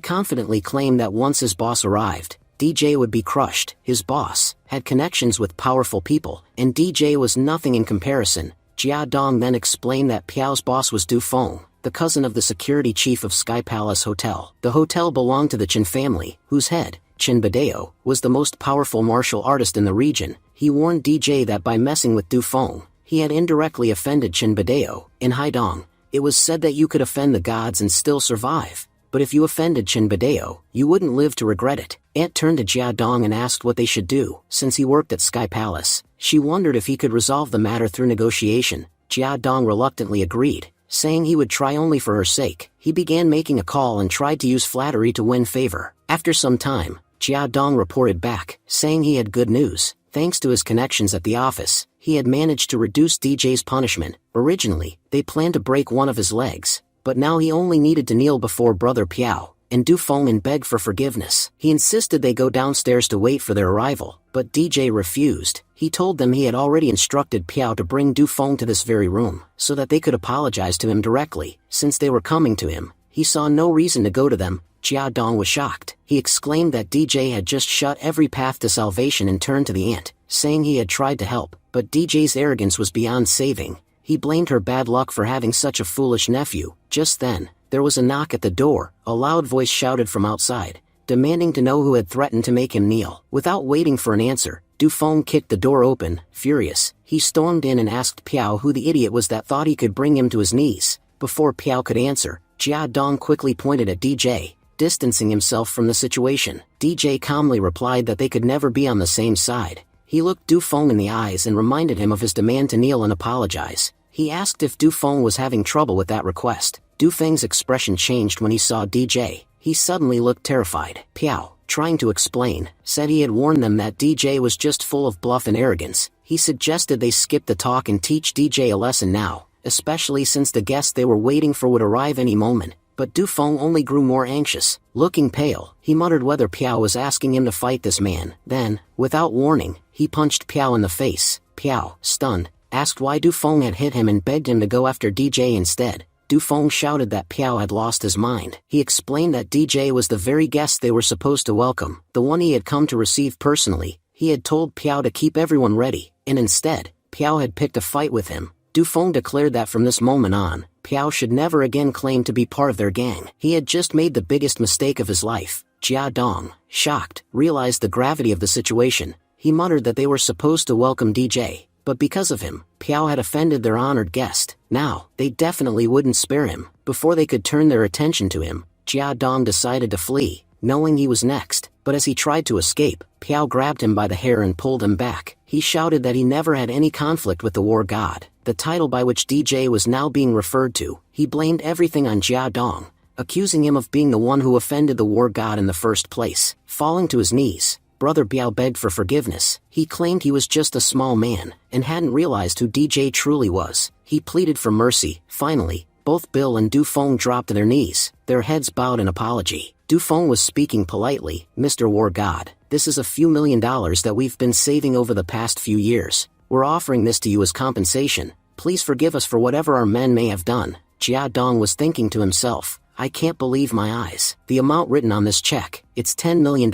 confidently claimed that once his boss arrived, DJ would be crushed. His boss had connections with powerful people, and DJ was nothing in comparison. Jia Dong then explained that Piao's boss was Du Feng, the cousin of the security chief of Sky Palace Hotel. The hotel belonged to the Chen family, whose head, Chen Badeo, was the most powerful martial artist in the region. He warned DJ that by messing with Du Feng, he had indirectly offended Chen Badeo. In Haidong, it was said that you could offend the gods and still survive. But if you offended Chen Badeo, you wouldn't live to regret it. Ant turned to Jia Dong and asked what they should do. Since he worked at Sky Palace, she wondered if he could resolve the matter through negotiation. Jia Dong reluctantly agreed, saying he would try only for her sake. He began making a call and tried to use flattery to win favor. After some time, Jia Dong reported back, saying he had good news. Thanks to his connections at the office, he had managed to reduce DJ's punishment. Originally, they planned to break one of his legs, but now he only needed to kneel before Brother Piao and Du Feng and beg for forgiveness. He insisted they go downstairs to wait for their arrival, but DJ refused. He told them he had already instructed Piao to bring Du Feng to this very room, so that they could apologize to him directly. Since they were coming to him, he saw no reason to go to them. Jia Dong was shocked. He exclaimed that DJ had just shut every path to salvation and turned to the aunt, saying he had tried to help, but DJ's arrogance was beyond saving. He blamed her bad luck for having such a foolish nephew. Just then, there was a knock at the door. A loud voice shouted from outside, demanding to know who had threatened to make him kneel. Without waiting for an answer, Du Feng kicked the door open. Furious, he stormed in and asked Piao who the idiot was that thought he could bring him to his knees. Before Piao could answer, Jia Dong quickly pointed at DJ, distancing himself from the situation. DJ calmly replied that they could never be on the same side. He looked Du Feng in the eyes and reminded him of his demand to kneel and apologize. He asked if Du Feng was having trouble with that request. Du Feng's expression changed when he saw DJ. He suddenly looked terrified. Piao, trying to explain, said he had warned them that DJ was just full of bluff and arrogance. He suggested they skip the talk and teach DJ a lesson now, especially since the guest they were waiting for would arrive any moment. But Du Feng only grew more anxious. Looking pale, he muttered whether Piao was asking him to fight this man. Then, without warning, he punched Piao in the face. Piao, stunned, asked why Du Feng had hit him and begged him to go after DJ instead. Du Feng shouted that Piao had lost his mind. He explained that DJ was the very guest they were supposed to welcome, the one he had come to receive personally. He had told Piao to keep everyone ready, and instead, Piao had picked a fight with him. Du Feng declared that from this moment on, Piao should never again claim to be part of their gang. He had just made the biggest mistake of his life. Jia Dong, shocked, realized the gravity of the situation. He muttered that they were supposed to welcome DJ, but because of him, Piao had offended their honored guest. Now, they definitely wouldn't spare him. Before they could turn their attention to him, Jia Dong decided to flee, knowing he was next. But as he tried to escape, Piao grabbed him by the hair and pulled him back. He shouted that he never had any conflict with the war god, the title by which DJ was now being referred to. He blamed everything on Jia Dong, accusing him of being the one who offended the war god in the first place. Falling to his knees, Brother Biao begged for forgiveness. He claimed he was just a small man, and hadn't realized who DJ truly was. He pleaded for mercy. Finally, both Bill and Du Feng dropped to their knees, their heads bowed in apology. Du Feng was speaking politely. Mr. War God, this is a few $1,000,000 that we've been saving over the past few years. We're offering this to you as compensation. Please forgive us for whatever our men may have done. Jia Dong was thinking to himself, I can't believe my eyes. The amount written on this check, it's $10 million.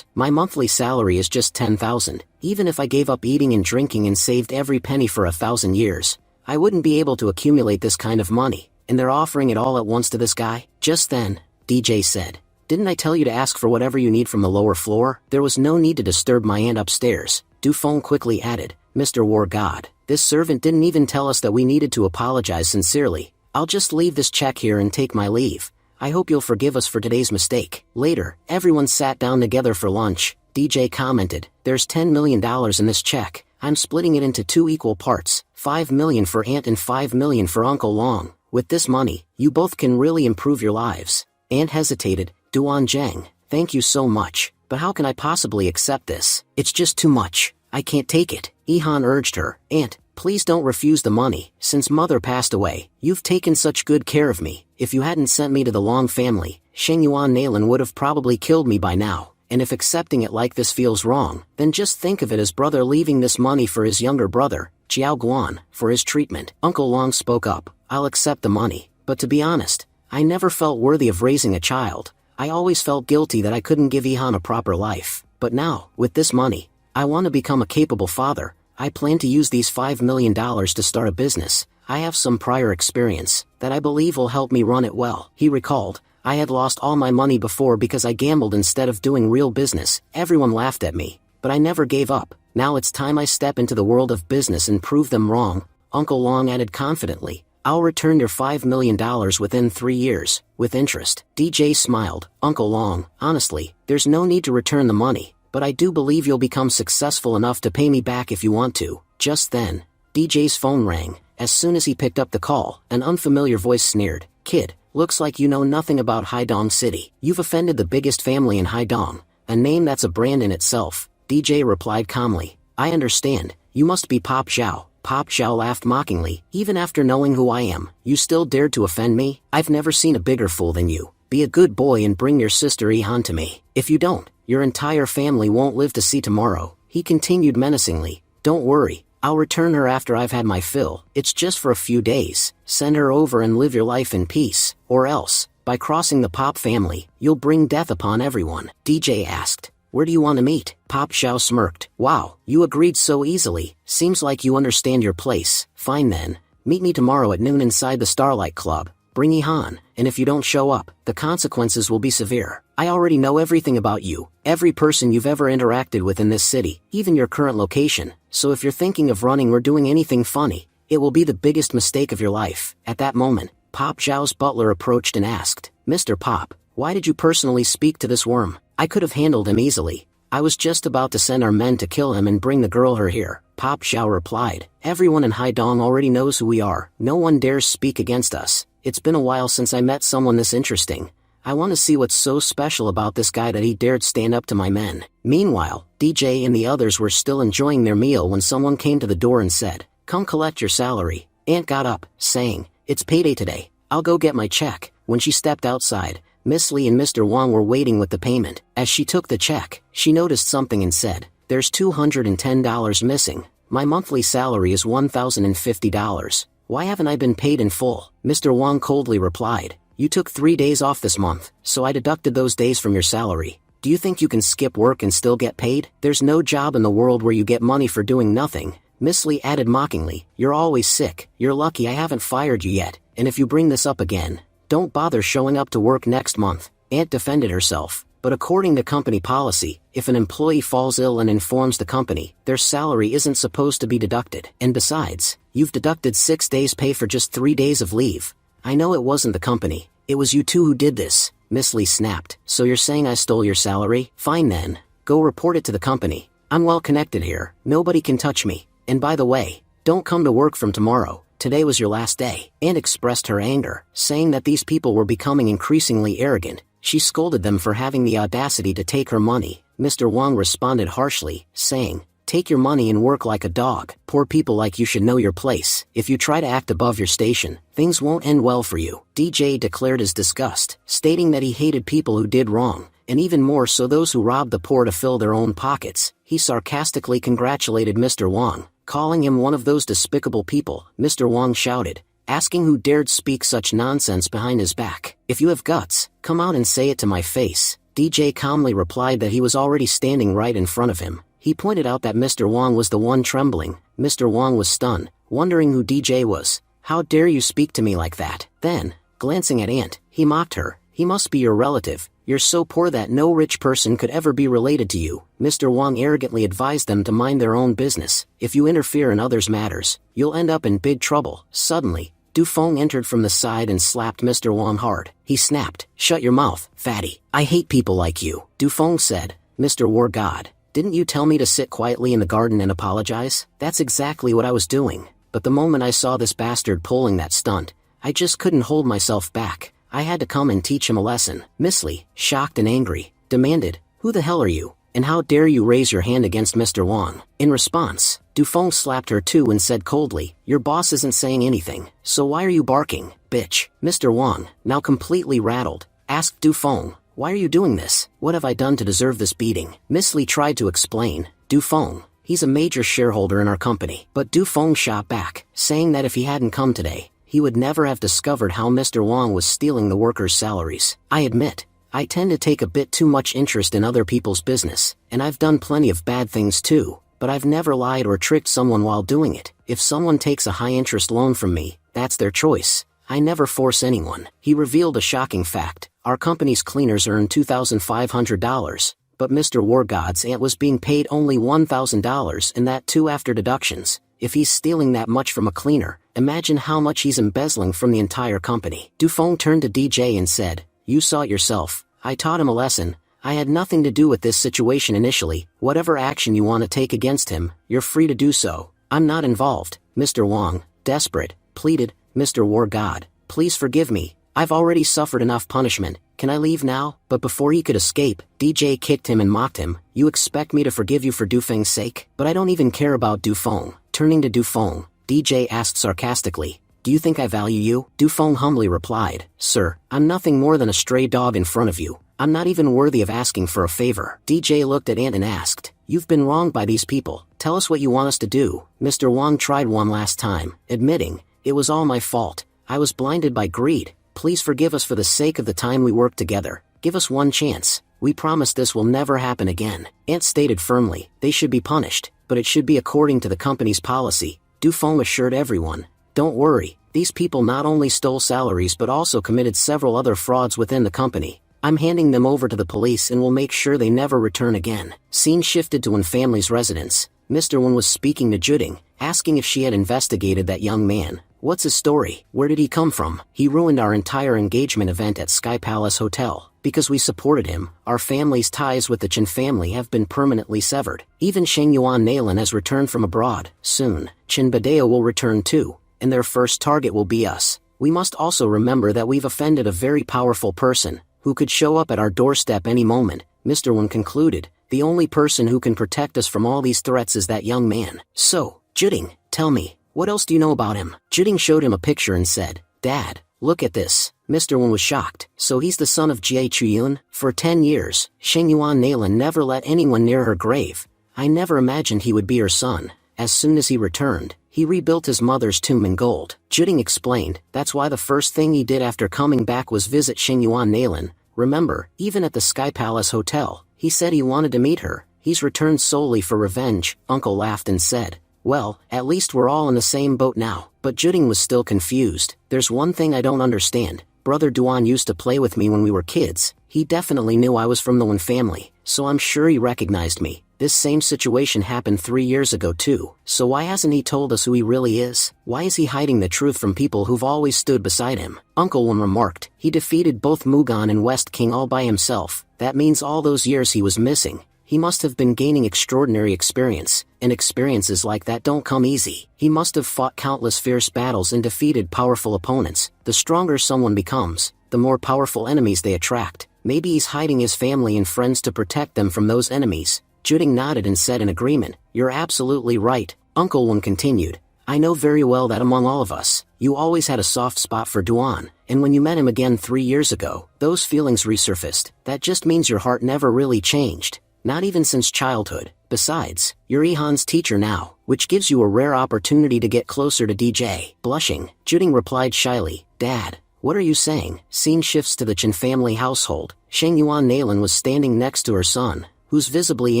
My monthly salary is just $10,000. Even if I gave up eating and drinking and saved every penny for 1,000 years, I wouldn't be able to accumulate this kind of money. And they're offering it all at once to this guy? Just then, DJ said, didn't I tell you to ask for whatever you need from the lower floor? There was no need to disturb my aunt upstairs. Du Feng quickly added, Mr. War God, this servant didn't even tell us that we needed to apologize sincerely. I'll just leave this check here and take my leave. I hope you'll forgive us for today's mistake. Later, everyone sat down together for lunch. DJ commented, there's $10 million in this check. I'm splitting it into 2 equal parts, $5 million for Aunt and $5 million for Uncle Long. With this money, you both can really improve your lives. Aunt hesitated. Duan Zheng, thank you so much, but how can I possibly accept this? It's just too much. I can't take it. Ihan urged her. Aunt, please don't refuse the money. Since mother passed away, you've taken such good care of me. If you hadn't sent me to the Long family, Sheng Yuan Nailan would have probably killed me by now. And if accepting it like this feels wrong, then just think of it as brother leaving this money for his younger brother, Jiao Guan, for his treatment. Uncle Long spoke up. I'll accept the money, but to be honest, I never felt worthy of raising a child. I always felt guilty that I couldn't give Ihan a proper life. But now, with this money, I want to become a capable father. I plan to use these $5 million to start a business. I have some prior experience that I believe will help me run it well. He recalled, I had lost all my money before because I gambled instead of doing real business. Everyone laughed at me, but I never gave up. Now it's time I step into the world of business and prove them wrong. Uncle Long added confidently, I'll return your $5 million within 3 years, with interest. DJ smiled. Uncle Long, honestly, there's no need to return the money, but I do believe you'll become successful enough to pay me back if you want to. Just then, DJ's phone rang. As soon as he picked up the call, an unfamiliar voice sneered, Kid, looks like you know nothing about Haidong City. You've offended the biggest family in Haidong, a name that's a brand in itself. DJ replied calmly, I understand, you must be Pop Zhao. Pop Zhao laughed mockingly. Even after knowing who I am, you still dared to offend me? I've never seen a bigger fool than you. Be a good boy and bring your sister Ihan to me. If you don't, your entire family won't live to see tomorrow. He continued menacingly. Don't worry, I'll return her after I've had my fill. It's just for a few days. Send her over and live your life in peace. Or else, by crossing the Pop family, you'll bring death upon everyone. DJ asked, where do you want to meet? Pop Zhao smirked. Wow, you agreed so easily. Seems like you understand your place. Fine then. Meet me tomorrow at noon inside the Starlight Club. Bring Ihan, and if you don't show up, the consequences will be severe. I already know everything about you, every person you've ever interacted with in this city, even your current location. So if you're thinking of running or doing anything funny, it will be the biggest mistake of your life. At that moment, Pop Zhao's butler approached and asked, Mr. Pop, why did you personally speak to this worm? I could have handled him easily. I was just about to send our men to kill him and bring the girl her here. Pop Zhao replied, everyone in Haidong already knows who we are. No one dares speak against us. It's been a while since I met someone this interesting. I want to see what's so special about this guy that he dared stand up to my men. Meanwhile, DJ and the others were still enjoying their meal when someone came to the door and said, come collect your salary. Aunt got up, saying, it's payday today. I'll go get my check. When she stepped outside, Miss Lee and Mr. Wang were waiting with the payment. As she took the check, she noticed something and said, there's $210 missing. My monthly salary is $1,050. Why haven't I been paid in full? Mr. Wang coldly replied, you took 3 days off this month, so I deducted those days from your salary. Do you think you can skip work and still get paid? There's no job in the world where you get money for doing nothing. Miss Lee added mockingly, you're always sick. You're lucky I haven't fired you yet, and if you bring this up again, don't bother showing up to work next month. Aunt defended herself, but according to company policy, if an employee falls ill and informs the company, their salary isn't supposed to be deducted. And besides, you've deducted 6 days' pay for just 3 days of leave. I know it wasn't the company, it was you two who did this. Miss Lee snapped. So you're saying I stole your salary? Fine then, go report it to the company. I'm well connected here, nobody can touch me. And by the way, Don't come to work from tomorrow. Today was your last day. Aunt expressed her anger, saying that these people were becoming increasingly arrogant. She scolded them for having the audacity to take her money. Mr. Wang responded harshly, saying, "Take your money and work like a dog. Poor people like you should know your place. If you try to act above your station, things won't end well for you." DJ declared his disgust, stating that he hated people who did wrong, and even more so those who robbed the poor to fill their own pockets. He sarcastically congratulated Mr. Wang, calling him one of those despicable people. Mr. Wang shouted, asking who dared speak such nonsense behind his back. "If you have guts, come out and say it to my face." DJ calmly replied that he was already standing right in front of him. He pointed out that Mr. Wang was the one trembling. Mr. Wang was stunned, wondering who DJ was. "How dare you speak to me like that?" Then, glancing at Aunt, he mocked her. "He must be your relative. You're so poor that no rich person could ever be related to you." Mr. Wang arrogantly advised them to mind their own business. "If you interfere in others' matters, you'll end up in big trouble." Suddenly, Dufeng entered from the side and slapped Mr. Wang hard. He snapped, "Shut your mouth, fatty. I hate people like you." Dufeng said, "Mr. War God, didn't you tell me to sit quietly in the garden and apologize?" "That's exactly what I was doing. But the moment I saw this bastard pulling that stunt, I just couldn't hold myself back. I had to come and teach him a lesson." Miss Lee, shocked and angry, demanded, "Who the hell are you? And how dare you raise your hand against Mr. Wang?" In response, Dufeng slapped her too and said coldly, "Your boss isn't saying anything, so why are you barking, bitch?" Mr. Wang, now completely rattled, asked Dufeng, "Why are you doing this? What have I done to deserve this beating?" Miss Lee tried to explain, "Dufeng, he's a major shareholder in our company." But Dufeng shot back, saying that if he hadn't come today, he would never have discovered how Mr. Wang was stealing the workers' salaries. "I admit, I tend to take a bit too much interest in other people's business, and I've done plenty of bad things too, but I've never lied or tricked someone while doing it. If someone takes a high-interest loan from me, that's their choice. I never force anyone." He revealed a shocking fact. Our company's cleaners earn $2,500, but Mr. Wargod's aunt was being paid only $1,000, and that too after deductions. If he's stealing that much from a cleaner, imagine how much he's embezzling from the entire company. Dufeng turned to DJ and said, "You saw it yourself. I taught him a lesson. I had nothing to do with this situation initially. Whatever action you want to take against him, you're free to do so. I'm not involved." Mr. Wang, desperate, pleaded, "Mr. War God, please forgive me. I've already suffered enough punishment. Can I leave now?" But before he could escape, DJ kicked him and mocked him. "You expect me to forgive you for Dufeng's sake? But I don't even care about Dufeng." Turning to Dufeng, DJ asked sarcastically, "Do you think I value you?" Dufeng humbly replied, "Sir, I'm nothing more than a stray dog in front of you. I'm not even worthy of asking for a favor." DJ looked at Ant and asked, "You've been wronged by these people. Tell us what you want us to do." Mr. Wang tried one last time, admitting, "It was all my fault. I was blinded by greed. Please forgive us for the sake of the time we worked together. Give us one chance. We promise this will never happen again." Ant stated firmly, "They should be punished, but it should be according to the company's policy." Dufeng assured everyone, "Don't worry, these people not only stole salaries but also committed several other frauds within the company. I'm handing them over to the police and will make sure they never return again." Scene shifted to Wen family's residence. Mr. Wen was speaking to Juding, asking if she had investigated that young man. "What's his story? Where did he come from? He ruined our entire engagement event at Sky Palace Hotel. Because we supported him, our family's ties with the Chen family have been permanently severed. Even Sheng Yuan Nailin has returned from abroad. Soon, Chen Badeo will return too, and their first target will be us. We must also remember that we've offended a very powerful person, who could show up at our doorstep any moment." Mr. Wen concluded, "The only person who can protect us from all these threats is that young man. So, Juding, tell me, what else do you know about him?" Juding showed him a picture and said, "Dad, look at this." Mr. Wen was shocked. "So he's the son of Jie Chuyun? For 10 years, Sheng Yuan Nailin never let anyone near her grave. I never imagined he would be her son. As soon as he returned, he rebuilt his mother's tomb in gold." Juding explained, "That's why the first thing he did after coming back was visit Sheng Yuan Nailin. Remember, even at the Sky Palace Hotel, he said he wanted to meet her. He's returned solely for revenge." Uncle laughed and said, "Well, at least we're all in the same boat now." But Juding was still confused. "There's one thing I don't understand. Brother Duan used to play with me when we were kids. He definitely knew I was from the Wen family, so I'm sure he recognized me. This same situation happened 3 years ago too. So why hasn't he told us who he really is? Why is he hiding the truth from people who've always stood beside him?" Uncle Wen remarked, "He defeated both Mugan and West King all by himself. That means all those years he was missing, He must have been gaining extraordinary experience, and experiences like that don't come easy. He must have fought countless fierce battles and defeated powerful opponents. The stronger someone becomes, the more powerful enemies they attract. Maybe he's hiding his family and friends to protect them from those enemies. Juding nodded and said in agreement, "You're absolutely right." Uncle Wen continued, "I know very well that among all of us, you always had a soft spot for Duan, and when you met him again 3 years ago, those feelings resurfaced. That just means your heart never really changed, not even since childhood. Besides, you're Ihan's teacher now, which gives you a rare opportunity to get closer to DJ." Blushing, Juding replied shyly, "Dad, what are you saying?" Scene shifts to the Chen family household. Sheng Yuan Nalan was standing next to her son, who's visibly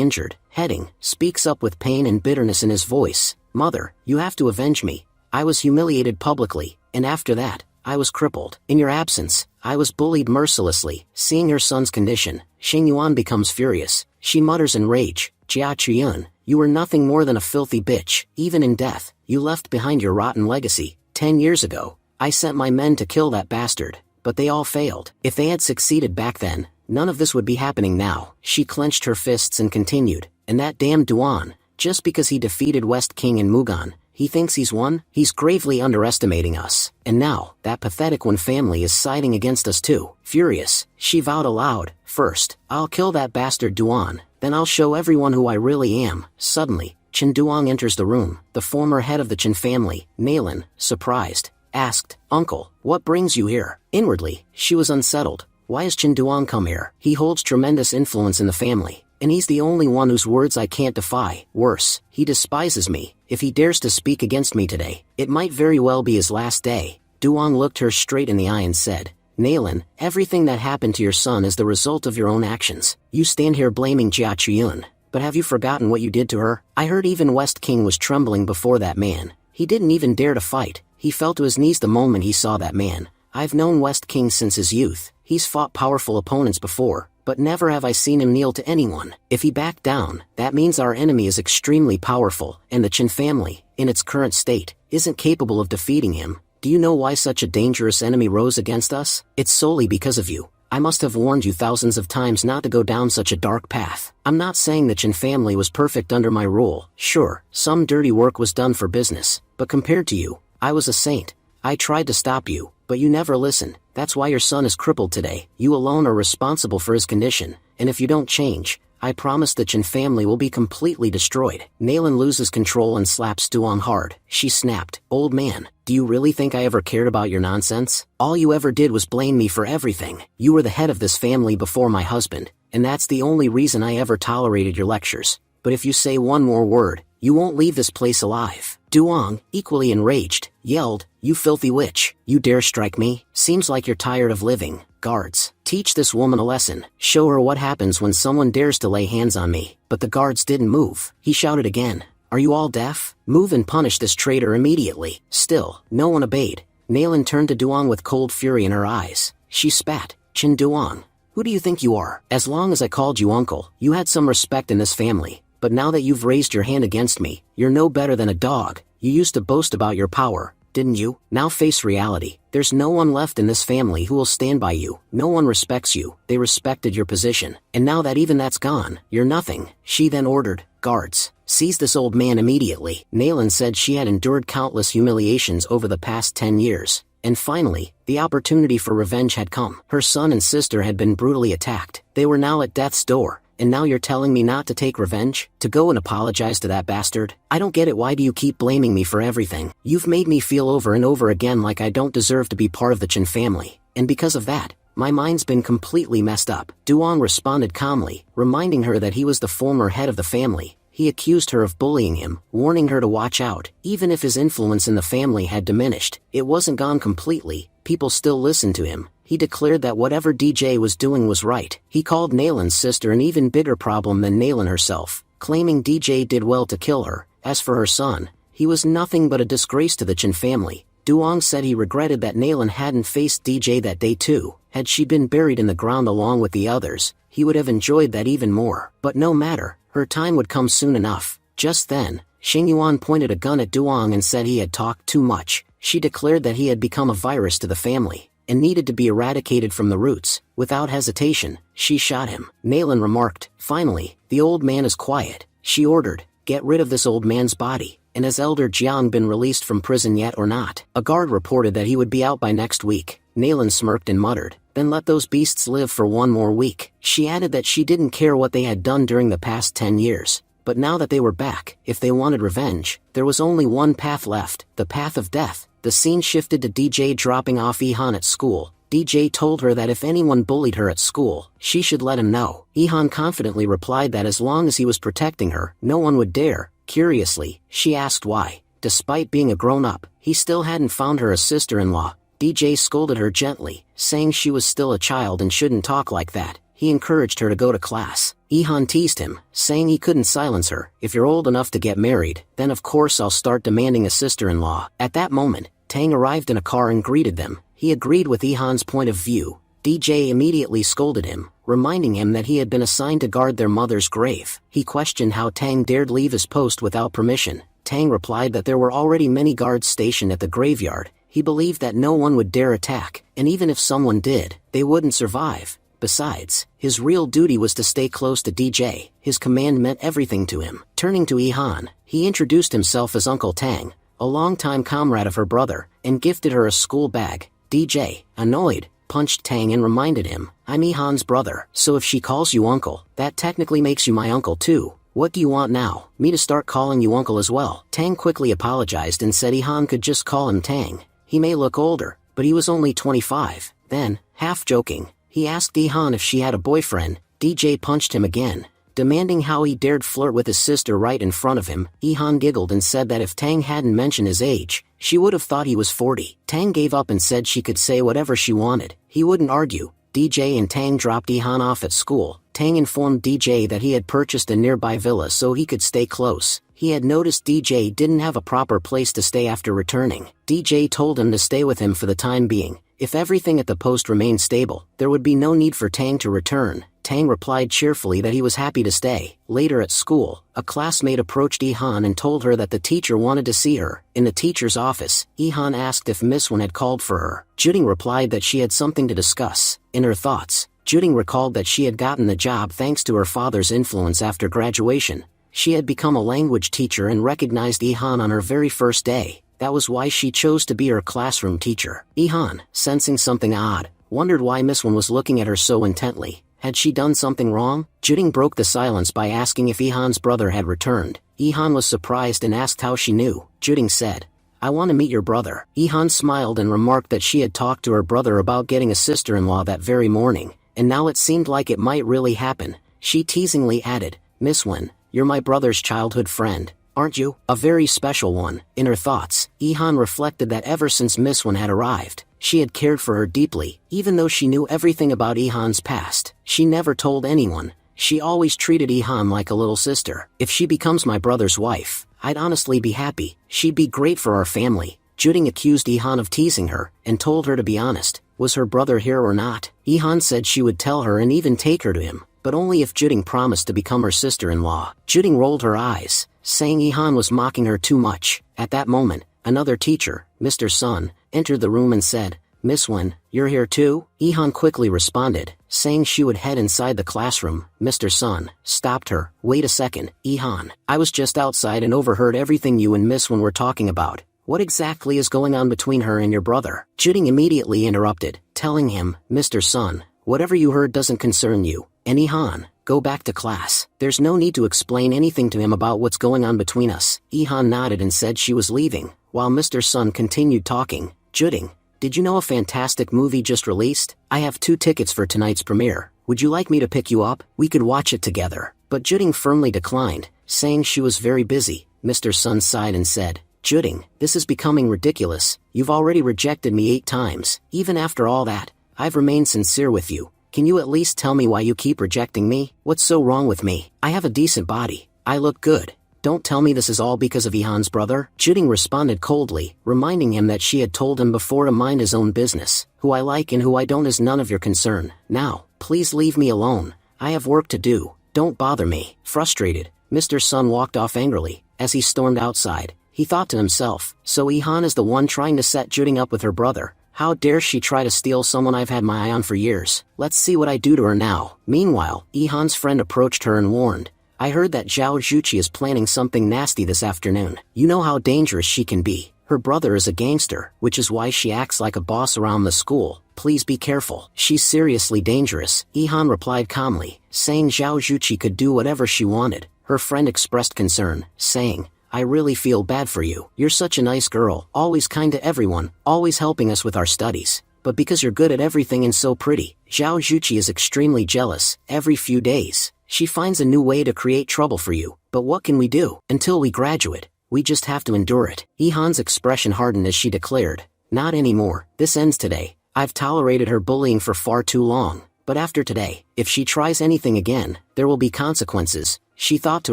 injured. Heading speaks up with pain and bitterness in his voice. "Mother, you have to avenge me. I was humiliated publicly, and after that, I was crippled. In your absence, I was bullied mercilessly." Seeing her son's condition, Sheng Yuan becomes furious. She mutters in rage, "Jia Chiyun, you were nothing more than a filthy bitch. Even in death, you left behind your rotten legacy. 10 years ago, I sent my men to kill that bastard, but they all failed. If they had succeeded back then, none of this would be happening now." She clenched her fists and continued, "And that damn Duan, just because he defeated West King and Mugan, he thinks he's won? He's gravely underestimating us. And now, that pathetic Wen family is siding against us too." Furious, she vowed aloud, "First, I'll kill that bastard Duan, then I'll show everyone who I really am." Suddenly, Chen Duong enters the room. The former head of the Chen family, Nalan, surprised, asked, "Uncle, what brings you here?" Inwardly, she was unsettled. Why has Chen Duong come here? He holds tremendous influence in the family, and he's the only one whose words I can't defy. Worse, he despises me. If he dares to speak against me today, it might very well be his last day. Duong looked her straight in the eye and said, "Nalan, everything that happened to your son is the result of your own actions. You stand here blaming Jia Chiyun, but have you forgotten what you did to her? I heard even West King was trembling before that man. He didn't even dare to fight. He fell to his knees the moment he saw that man. I've known West King since his youth. He's fought powerful opponents before, but never have I seen him kneel to anyone. If he backed down, that means our enemy is extremely powerful, and the Chen family, in its current state, isn't capable of defeating him. Do you know why such a dangerous enemy rose against us? It's solely because of you. I must have warned you thousands of times not to go down such a dark path. I'm not saying the Chen family was perfect under my rule. Sure, some dirty work was done for business, but compared to you, I was a saint. I tried to stop you, but you never listened. That's why your son is crippled today. You alone are responsible for his condition, and if you don't change, I promise the Chen family will be completely destroyed." Nalan loses control and slaps Duong hard. She snapped, "Old man, do you really think I ever cared about your nonsense? All you ever did was blame me for everything. You were the head of this family before my husband, and that's the only reason I ever tolerated your lectures. But if you say one more word, you won't leave this place alive." Duong, equally enraged, yelled, "You filthy witch, you dare strike me? Seems like you're tired of living. Guards, teach this woman a lesson. Show her what happens when someone dares to lay hands on me." But the guards didn't move. He shouted again, "Are you all deaf? Move and punish this traitor immediately." Still, no one obeyed. Nalan turned to Duong with cold fury in her eyes. She spat, "Chen Duong, who do you think you are? As long as I called you uncle, you had some respect in this family. But now that you've raised your hand against me, you're no better than a dog. You used to boast about your power, didn't you? Now face reality. There's no one left in this family who will stand by you. No one respects you. They respected your position. And now that even that's gone, you're nothing." She then ordered, "Guards, seize this old man immediately." Nalan said she had endured countless humiliations over the past 10 years. And finally, the opportunity for revenge had come. Her son and sister had been brutally attacked. They were now at death's door. And now you're telling me not to take revenge? To go and apologize to that bastard? I don't get it. Why do you keep blaming me for everything? You've made me feel over and over again like I don't deserve to be part of the Chen family. And because of that, my mind's been completely messed up." Duong responded calmly, reminding her that he was the former head of the family. He accused her of bullying him, warning her to watch out. Even if his influence in the family had diminished, it wasn't gone completely. People still listened to him. He declared that whatever DJ was doing was right. He called Nalan's sister an even bigger problem than Nalan herself, claiming DJ did well to kill her. As for her son, he was nothing but a disgrace to the Chen family. Duong said he regretted that Nalan hadn't faced DJ that day too. Had she been buried in the ground along with the others, he would have enjoyed that even more. But no matter, her time would come soon enough. Just then, Xing Yuan pointed a gun at Duong and said he had talked too much. She declared that he had become a virus to the family. and needed to be eradicated from the roots. Without hesitation, she shot him. Nalan remarked, "Finally, the old man is quiet." She ordered, "Get rid of this old man's body." And has Elder Jiang been released from prison yet or not? A guard reported that he would be out by next week. Nalan smirked and muttered, "Then let those beasts live for one more week." She added that she didn't care what they had done during the past 10 years. But now that they were back, if they wanted revenge, there was only one path left, the path of death. The scene shifted to DJ dropping off Ihan at school. DJ told her that if anyone bullied her at school, she should let him know. Ihan confidently replied that as long as he was protecting her, no one would dare. Curiously, she asked why. Despite being a grown-up, he still hadn't found her a sister-in-law. DJ scolded her gently, saying she was still a child and shouldn't talk like that. He encouraged her to go to class. Ihan teased him, saying he couldn't silence her. "If you're old enough to get married, then of course I'll start demanding a sister-in-law." At that moment, Tang arrived in a car and greeted them. He agreed with Ihan's point of view. DJ immediately scolded him, reminding him that he had been assigned to guard their mother's grave. He questioned how Tang dared leave his post without permission. Tang replied that there were already many guards stationed at the graveyard. He believed that no one would dare attack, and even if someone did, they wouldn't survive. Besides, his real duty was to stay close to DJ. His command meant everything to him. Turning to Ihan, he introduced himself as Uncle Tang, a longtime comrade of her brother, and gifted her a school bag. DJ, annoyed, punched Tang and reminded him, "I'm Ihan's brother, so if she calls you uncle, that technically makes you my uncle too. What do you want now, me to start calling you uncle as well?" Tang quickly apologized and said Ihan could just call him Tang. He may look older, but he was only 25. Then, half joking, he asked Ihan if she had a boyfriend. DJ punched him again, demanding how he dared flirt with his sister right in front of him. Ihan giggled and said that if Tang hadn't mentioned his age, she would have thought he was 40. Tang gave up and said she could say whatever she wanted. He wouldn't argue. DJ and Tang dropped Ihan off at school. Tang informed DJ that he had purchased a nearby villa so he could stay close. He had noticed DJ didn't have a proper place to stay after returning. DJ told him to stay with him for the time being. If everything at the post remained stable, there would be no need for Tang to return. Tang replied cheerfully that he was happy to stay. Later at school, a classmate approached Ihan and told her that the teacher wanted to see her. In the teacher's office, Ihan asked if Miss Wan had called for her. Juding replied that she had something to discuss. In her thoughts, Juding recalled that she had gotten the job thanks to her father's influence after graduation. She had become a language teacher and recognized Ihan on her very first day. That was why she chose to be her classroom teacher. Ihan, sensing something odd, wondered why Miss Wan was looking at her so intently. Had she done something wrong? Juding broke the silence by asking if Ihan's brother had returned. Ihan was surprised and asked how she knew. Juding said, "I want to meet your brother." Ihan smiled and remarked that she had talked to her brother about getting a sister-in-law that very morning, and now it seemed like it might really happen. She teasingly added, "Miss Wan, you're my brother's childhood friend, aren't you? A very special one." In her thoughts, Ihan reflected that ever since Miss Wan had arrived, she had cared for her deeply. Even though she knew everything about Ihan's past, she never told anyone. She always treated Ihan like a little sister. "If she becomes my brother's wife, I'd honestly be happy. She'd be great for our family." Juding accused Ihan of teasing her, and told her to be honest. Was her brother here or not? Ihan said she would tell her and even take her to him, but only if Juding promised to become her sister-in-law. Juding rolled her eyes, saying Ihan was mocking her too much. At that moment, another teacher, Mr. Sun, entered the room and said, "Miss Wan, you're here too?" Ihan quickly responded, saying she would head inside the classroom. Mr. Sun stopped her. "Wait a second, Ihan. I was just outside and overheard everything you and Miss Wan were talking about. What exactly is going on between her and your brother?" Juding immediately interrupted, telling him, "Mr. Sun, whatever you heard doesn't concern you. And Ihan, go back to class. There's no need to explain anything to him about what's going on between us." Ihan nodded and said she was leaving, while Mr. Sun continued talking. "Juding, did you know a fantastic movie just released? I have 2 tickets for tonight's premiere. Would you like me to pick you up? We could watch it together." But Juding firmly declined, saying she was very busy. Mr. Sun sighed and said, "Juding, this is becoming ridiculous. You've already rejected me 8 times. Even after all that, I've remained sincere with you. Can you at least tell me why you keep rejecting me? What's so wrong with me? I have a decent body. I look good. Don't tell me this is all because of Ihan's brother." Juding responded coldly, reminding him that she had told him before to mind his own business. "Who I like and who I don't is none of your concern. Now, please leave me alone. I have work to do. Don't bother me." Frustrated, Mr. Sun walked off angrily. As he stormed outside, he thought to himself, so Ihan is the one trying to set Juding up with her brother. How dare she try to steal someone I've had my eye on for years? Let's see what I do to her now. Meanwhile, Ihan's friend approached her and warned, I heard that Zhao Juqi is planning something nasty this afternoon. You know how dangerous she can be. Her brother is a gangster, which is why she acts like a boss around the school. Please be careful. She's seriously dangerous. Ihan replied calmly, saying Zhao Juqi could do whatever she wanted. Her friend expressed concern, saying, I really feel bad for you. You're such a nice girl, always kind to everyone, always helping us with our studies. But because you're good at everything and so pretty, Zhao Juqi is extremely jealous. Every few days, she finds a new way to create trouble for you. But what can we do? Until we graduate, we just have to endure it. Ihan's expression hardened as she declared, Not anymore. This ends today. I've tolerated her bullying for far too long. But after today, if she tries anything again, there will be consequences. She thought to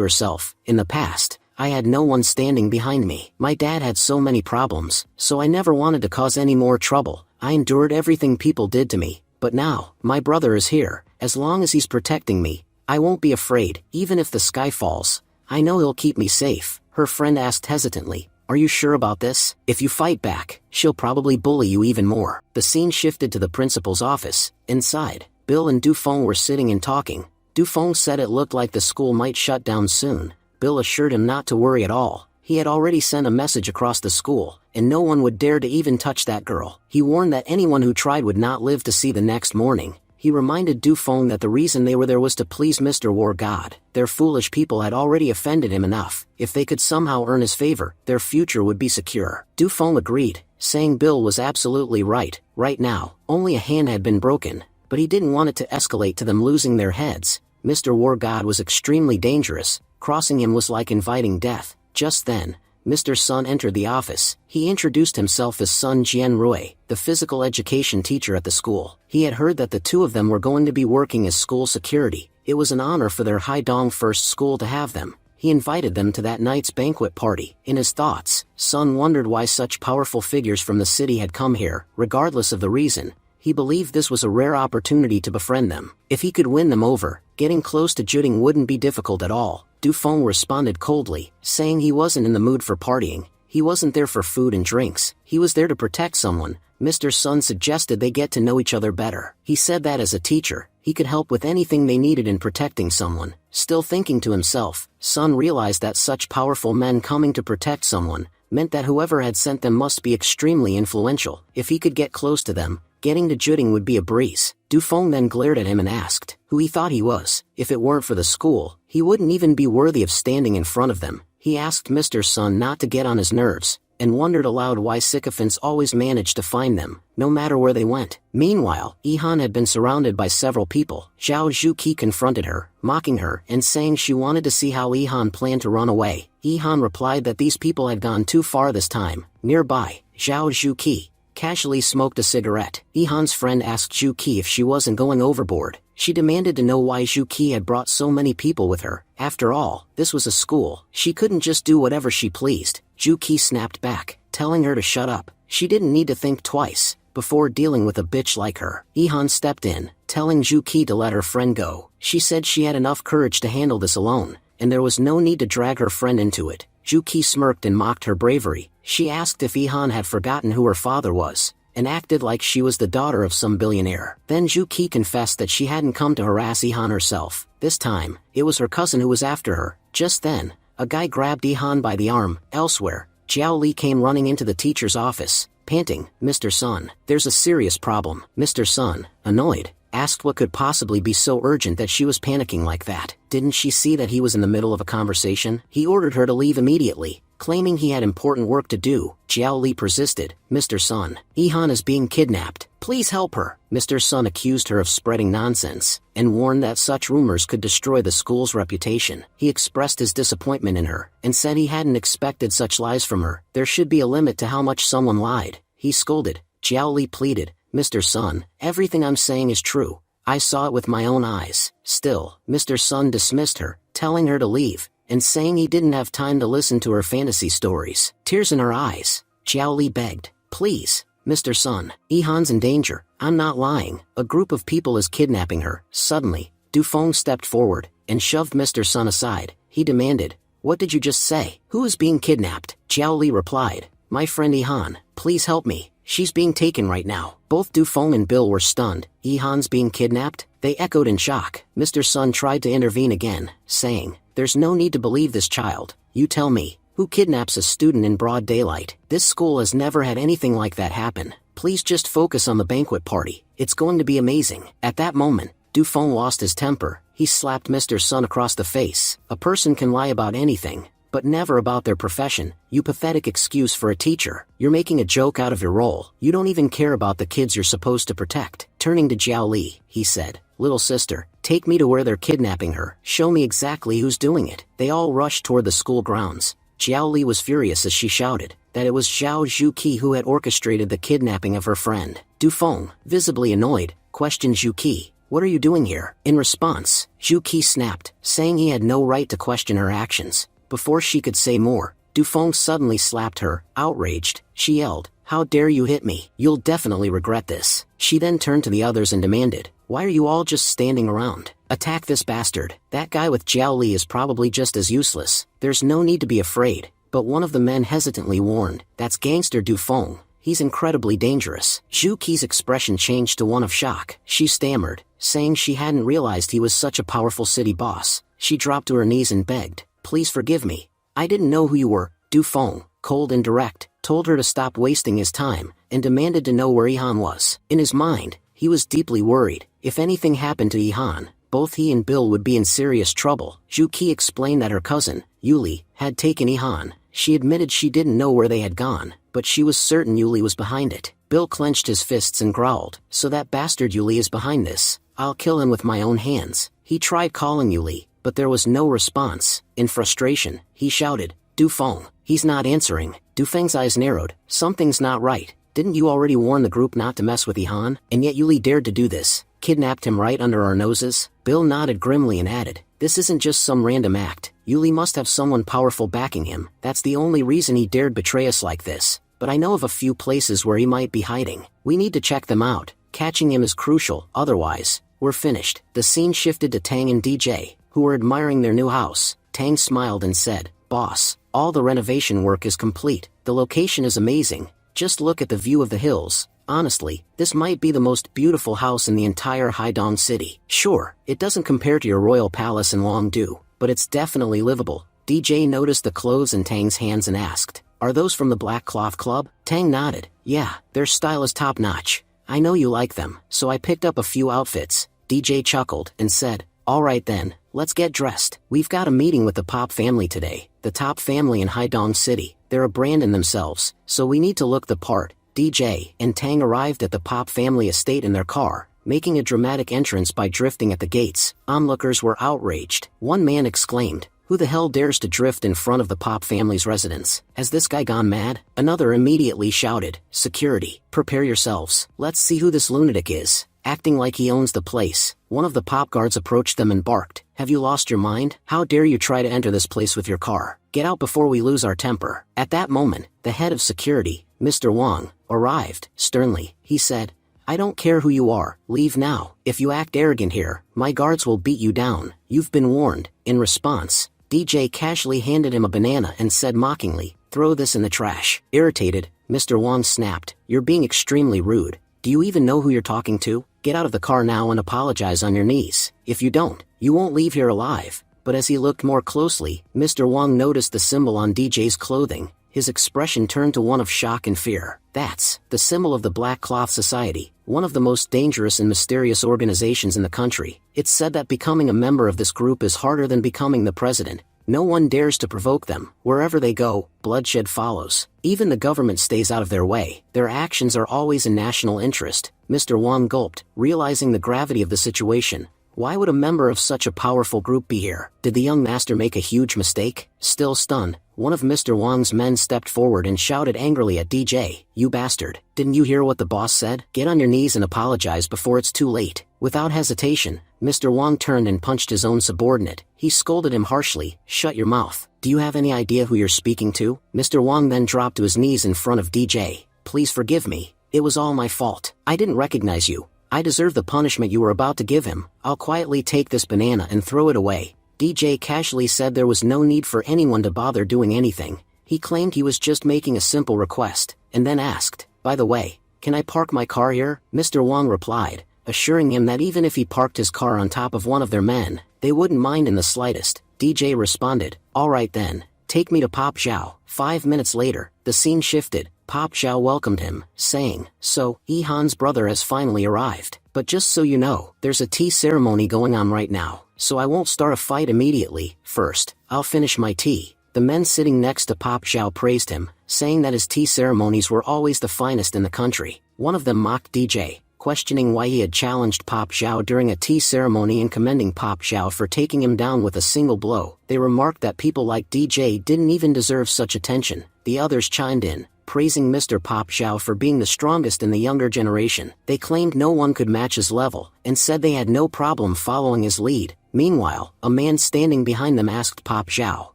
herself, in the past, I had no one standing behind me. My dad had so many problems, so I never wanted to cause any more trouble. I endured everything people did to me. But now, my brother is here. As long as he's protecting me, I won't be afraid. Even if the sky falls, I know he'll keep me safe. Her friend asked hesitantly, Are you sure about this? If you fight back, she'll probably bully you even more. The scene shifted to the principal's office. Inside, Bill and Dufeng were sitting and talking. Dufeng said it looked like the school might shut down soon. Bill assured him not to worry at all. He had already sent a message across the school, and no one would dare to even touch that girl. He warned that anyone who tried would not live to see the next morning. He reminded Dufeng that the reason they were there was to please Mr. War God. Their foolish people had already offended him enough. If they could somehow earn his favor, their future would be secure. Dufeng agreed, saying Bill was absolutely right. Right now, only a hand had been broken, but he didn't want it to escalate to them losing their heads. Mr. War God was extremely dangerous. Crossing him was like inviting death. Just then, Mr. Sun entered the office. He introduced himself as Sun Jianrui, the physical education teacher at the school. He had heard that the two of them were going to be working as school security. It was an honor for their Haidong first school to have them. He invited them to that night's banquet party. In his thoughts, Sun wondered why such powerful figures from the city had come here. Regardless of the reason, he believed this was a rare opportunity to befriend them. If he could win them over, getting close to Juding wouldn't be difficult at all. Dufeng responded coldly, saying he wasn't in the mood for partying. He wasn't there for food and drinks. He was there to protect someone. Mr. Sun suggested they get to know each other better. He said that as a teacher, he could help with anything they needed in protecting someone. Still thinking to himself, Sun realized that such powerful men coming to protect someone meant that whoever had sent them must be extremely influential. If he could get close to them, getting to Juding would be a breeze. Dufeng then glared at him and asked who he thought he was. If it weren't for the school, he wouldn't even be worthy of standing in front of them. He asked Mr. Sun not to get on his nerves, and wondered aloud why sycophants always managed to find them, no matter where they went. Meanwhile, Ihan had been surrounded by several people. Zhao Juqi confronted her, mocking her and saying she wanted to see how Ihan planned to run away. Ihan replied that these people had gone too far this time. Nearby, Zhao Juqi casually smoked a cigarette. Ihan's friend asked Juqi if she wasn't going overboard. She demanded to know why Juqi had brought so many people with her. After all, this was a school. She couldn't just do whatever she pleased. Juqi snapped back, telling her to shut up. She didn't need to think twice before dealing with a bitch like her. Ihan stepped in, telling Juqi to let her friend go. She said she had enough courage to handle this alone, and there was no need to drag her friend into it. Juqi smirked and mocked her bravery. She asked if Ihan had forgotten who her father was, and acted like she was the daughter of some billionaire. Then Juqi confessed that she hadn't come to harass Ihan herself. This time, it was her cousin who was after her. Just then, a guy grabbed Ihan by the arm. Elsewhere, Jiao Li came running into the teacher's office, panting, Mr. Sun, there's a serious problem. Mr. Sun, annoyed, asked what could possibly be so urgent that she was panicking like that. Didn't she see that he was in the middle of a conversation? He ordered her to leave immediately, claiming he had important work to do. Jiao Li persisted, Mr. Sun, Ihan is being kidnapped. Please help her. Mr. Sun accused her of spreading nonsense, and warned that such rumors could destroy the school's reputation. He expressed his disappointment in her, and said he hadn't expected such lies from her. There should be a limit to how much someone lied. He scolded. Jiao Li pleaded, Mr. Sun, everything I'm saying is true. I saw it with my own eyes. Still, Mr. Sun dismissed her, telling her to leave, and saying he didn't have time to listen to her fantasy stories. Tears in her eyes, Jiao Li begged, please, Mr. Sun, Ihan's in danger. I'm not lying. A group of people is kidnapping her. Suddenly, Dufeng stepped forward, and shoved Mr. Sun aside. He demanded, what did you just say? Who is being kidnapped? Jiao Li replied, my friend Ihan, please help me. She's being taken right now. Both Dufeng and Bill were stunned. Yihan's being kidnapped? They echoed in shock. Mr. Sun tried to intervene again, saying, "There's no need to believe this child. You tell me, who kidnaps a student in broad daylight? This school has never had anything like that happen. Please just focus on the banquet party. It's going to be amazing." At that moment, Dufeng lost his temper. He slapped Mr. Sun across the face. "A person can lie about anything, but never about their profession. You pathetic excuse for a teacher. You're making a joke out of your role. You don't even care about the kids you're supposed to protect." Turning to Jiao Li, he said, "Little sister, take me to where they're kidnapping her. Show me exactly who's doing it." They all rushed toward the school grounds. Jiao Li was furious as she shouted that it was Zhao Zhuqi who had orchestrated the kidnapping of her friend. Dufeng, visibly annoyed, questioned Zhuqi, "What are you doing here?" In response, Zhuqi snapped, saying he had no right to question her actions. Before she could say more, Dufeng suddenly slapped her. Outraged, she yelled, "How dare you hit me? You'll definitely regret this." She then turned to the others and demanded, "Why are you all just standing around? Attack this bastard. That guy with Jiao Li is probably just as useless. There's no need to be afraid." But one of the men hesitantly warned, "That's gangster Dufeng. He's incredibly dangerous." Zhu Qi's expression changed to one of shock. She stammered, saying she hadn't realized he was such a powerful city boss. She dropped to her knees and begged, "Please forgive me. I didn't know who you were." Dufeng, cold and direct, told her to stop wasting his time, and demanded to know where Yihan was. In his mind, he was deeply worried. If anything happened to Yihan, both he and Bill would be in serious trouble. Zhu Qi explained that her cousin, Yuli, had taken Yihan. She admitted she didn't know where they had gone, but she was certain Yuli was behind it. Bill clenched his fists and growled, "So that bastard Yuli is behind this. I'll kill him with my own hands." He tried calling Yuli, but there was no response. In frustration, he shouted, "Dufeng." He's not answering. Dufeng's eyes narrowed. "Something's not right. Didn't you already warn the group not to mess with Yihan? And yet Yuli dared to do this. Kidnapped him right under our noses?" Bill nodded grimly and added, "This isn't just some random act. Yuli must have someone powerful backing him. That's the only reason he dared betray us like this. But I know of a few places where he might be hiding. We need to check them out. Catching him is crucial, otherwise, we're finished." The scene shifted to Tang and DJ, who were admiring their new house. Tang smiled and said, "Boss, all the renovation work is complete. The location is amazing. Just look at the view of the hills. Honestly, this might be the most beautiful house in the entire Haidong city. Sure, it doesn't compare to your royal palace in Longdu, but it's definitely livable." DJ noticed the clothes in Tang's hands and asked, "Are those from the Black Cloth Club?" Tang nodded. "Yeah, their style is top-notch. I know you like them, so I picked up a few outfits." DJ chuckled and said, "All right then, let's get dressed. We've got a meeting with the Pop family today, the top family in Haidong City. They're a brand in themselves, so we need to look the part." DJ and Tang arrived at the Pop family estate in their car, making a dramatic entrance by drifting at the gates. Onlookers were outraged. One man exclaimed, "Who the hell dares to drift in front of the Pop family's residence? Has this guy gone mad?" Another immediately shouted, "Security, prepare yourselves. Let's see who this lunatic is." Acting like he owns the place, one of the Pop guards approached them and barked, "Have you lost your mind? How dare you try to enter this place with your car? Get out before we lose our temper." At that moment, the head of security, Mr. Wang, arrived. Sternly, he said, "I don't care who you are, leave now. If you act arrogant here, my guards will beat you down. You've been warned." In response, DJ casually handed him a banana and said mockingly, "Throw this in the trash." Irritated, Mr. Wang snapped, "You're being extremely rude. Do you even know who you're talking to? Get out of the car now and apologize on your knees. If you don't, you won't leave here alive." But as he looked more closely, Mr. Wang noticed the symbol on DJ's clothing. His expression turned to one of shock and fear. "That's the symbol of the Black Cloth Society, one of the most dangerous and mysterious organizations in the country. It's said that becoming a member of this group is harder than becoming the president. No one dares to provoke them. Wherever they go, bloodshed follows. Even the government stays out of their way. Their actions are always in national interest." Mr. Wang gulped, realizing the gravity of the situation. Why would a member of such a powerful group be here? Did the young master make a huge mistake? Still stunned, one of Mr. Wang's men stepped forward and shouted angrily at DJ, "You bastard, didn't you hear what the boss said? Get on your knees and apologize before it's too late." Without hesitation, Mr. Wang turned and punched his own subordinate. He scolded him harshly, "Shut your mouth. Do you have any idea who you're speaking to?" Mr. Wang then dropped to his knees in front of DJ. "Please forgive me. It was all my fault. I didn't recognize you. I deserve the punishment you were about to give him. I'll quietly take this banana and throw it away." DJ casually said there was no need for anyone to bother doing anything. He claimed he was just making a simple request, and then asked, By the way, can I park my car here? Mr. Wang replied, assuring him that even if he parked his car on top of one of their men, they wouldn't mind in the slightest. DJ responded, alright then, take me to Pop Xiao. 5 minutes later, the scene shifted. Pop Xiao welcomed him, saying, so, Yihan's brother has finally arrived. But just so you know, there's a tea ceremony going on right now, so I won't start a fight immediately. First, I'll finish my tea. The men sitting next to Pop Xiao praised him, saying that his tea ceremonies were always the finest in the country. One of them mocked DJ, questioning why he had challenged Pop Xiao during a tea ceremony and commending Pop Xiao for taking him down with a single blow. They remarked that people like DJ didn't even deserve such attention. The others chimed in, praising Mr. Pop Xiao for being the strongest in the younger generation. They claimed no one could match his level, and said they had no problem following his lead. Meanwhile, a man standing behind them asked Pop Xiao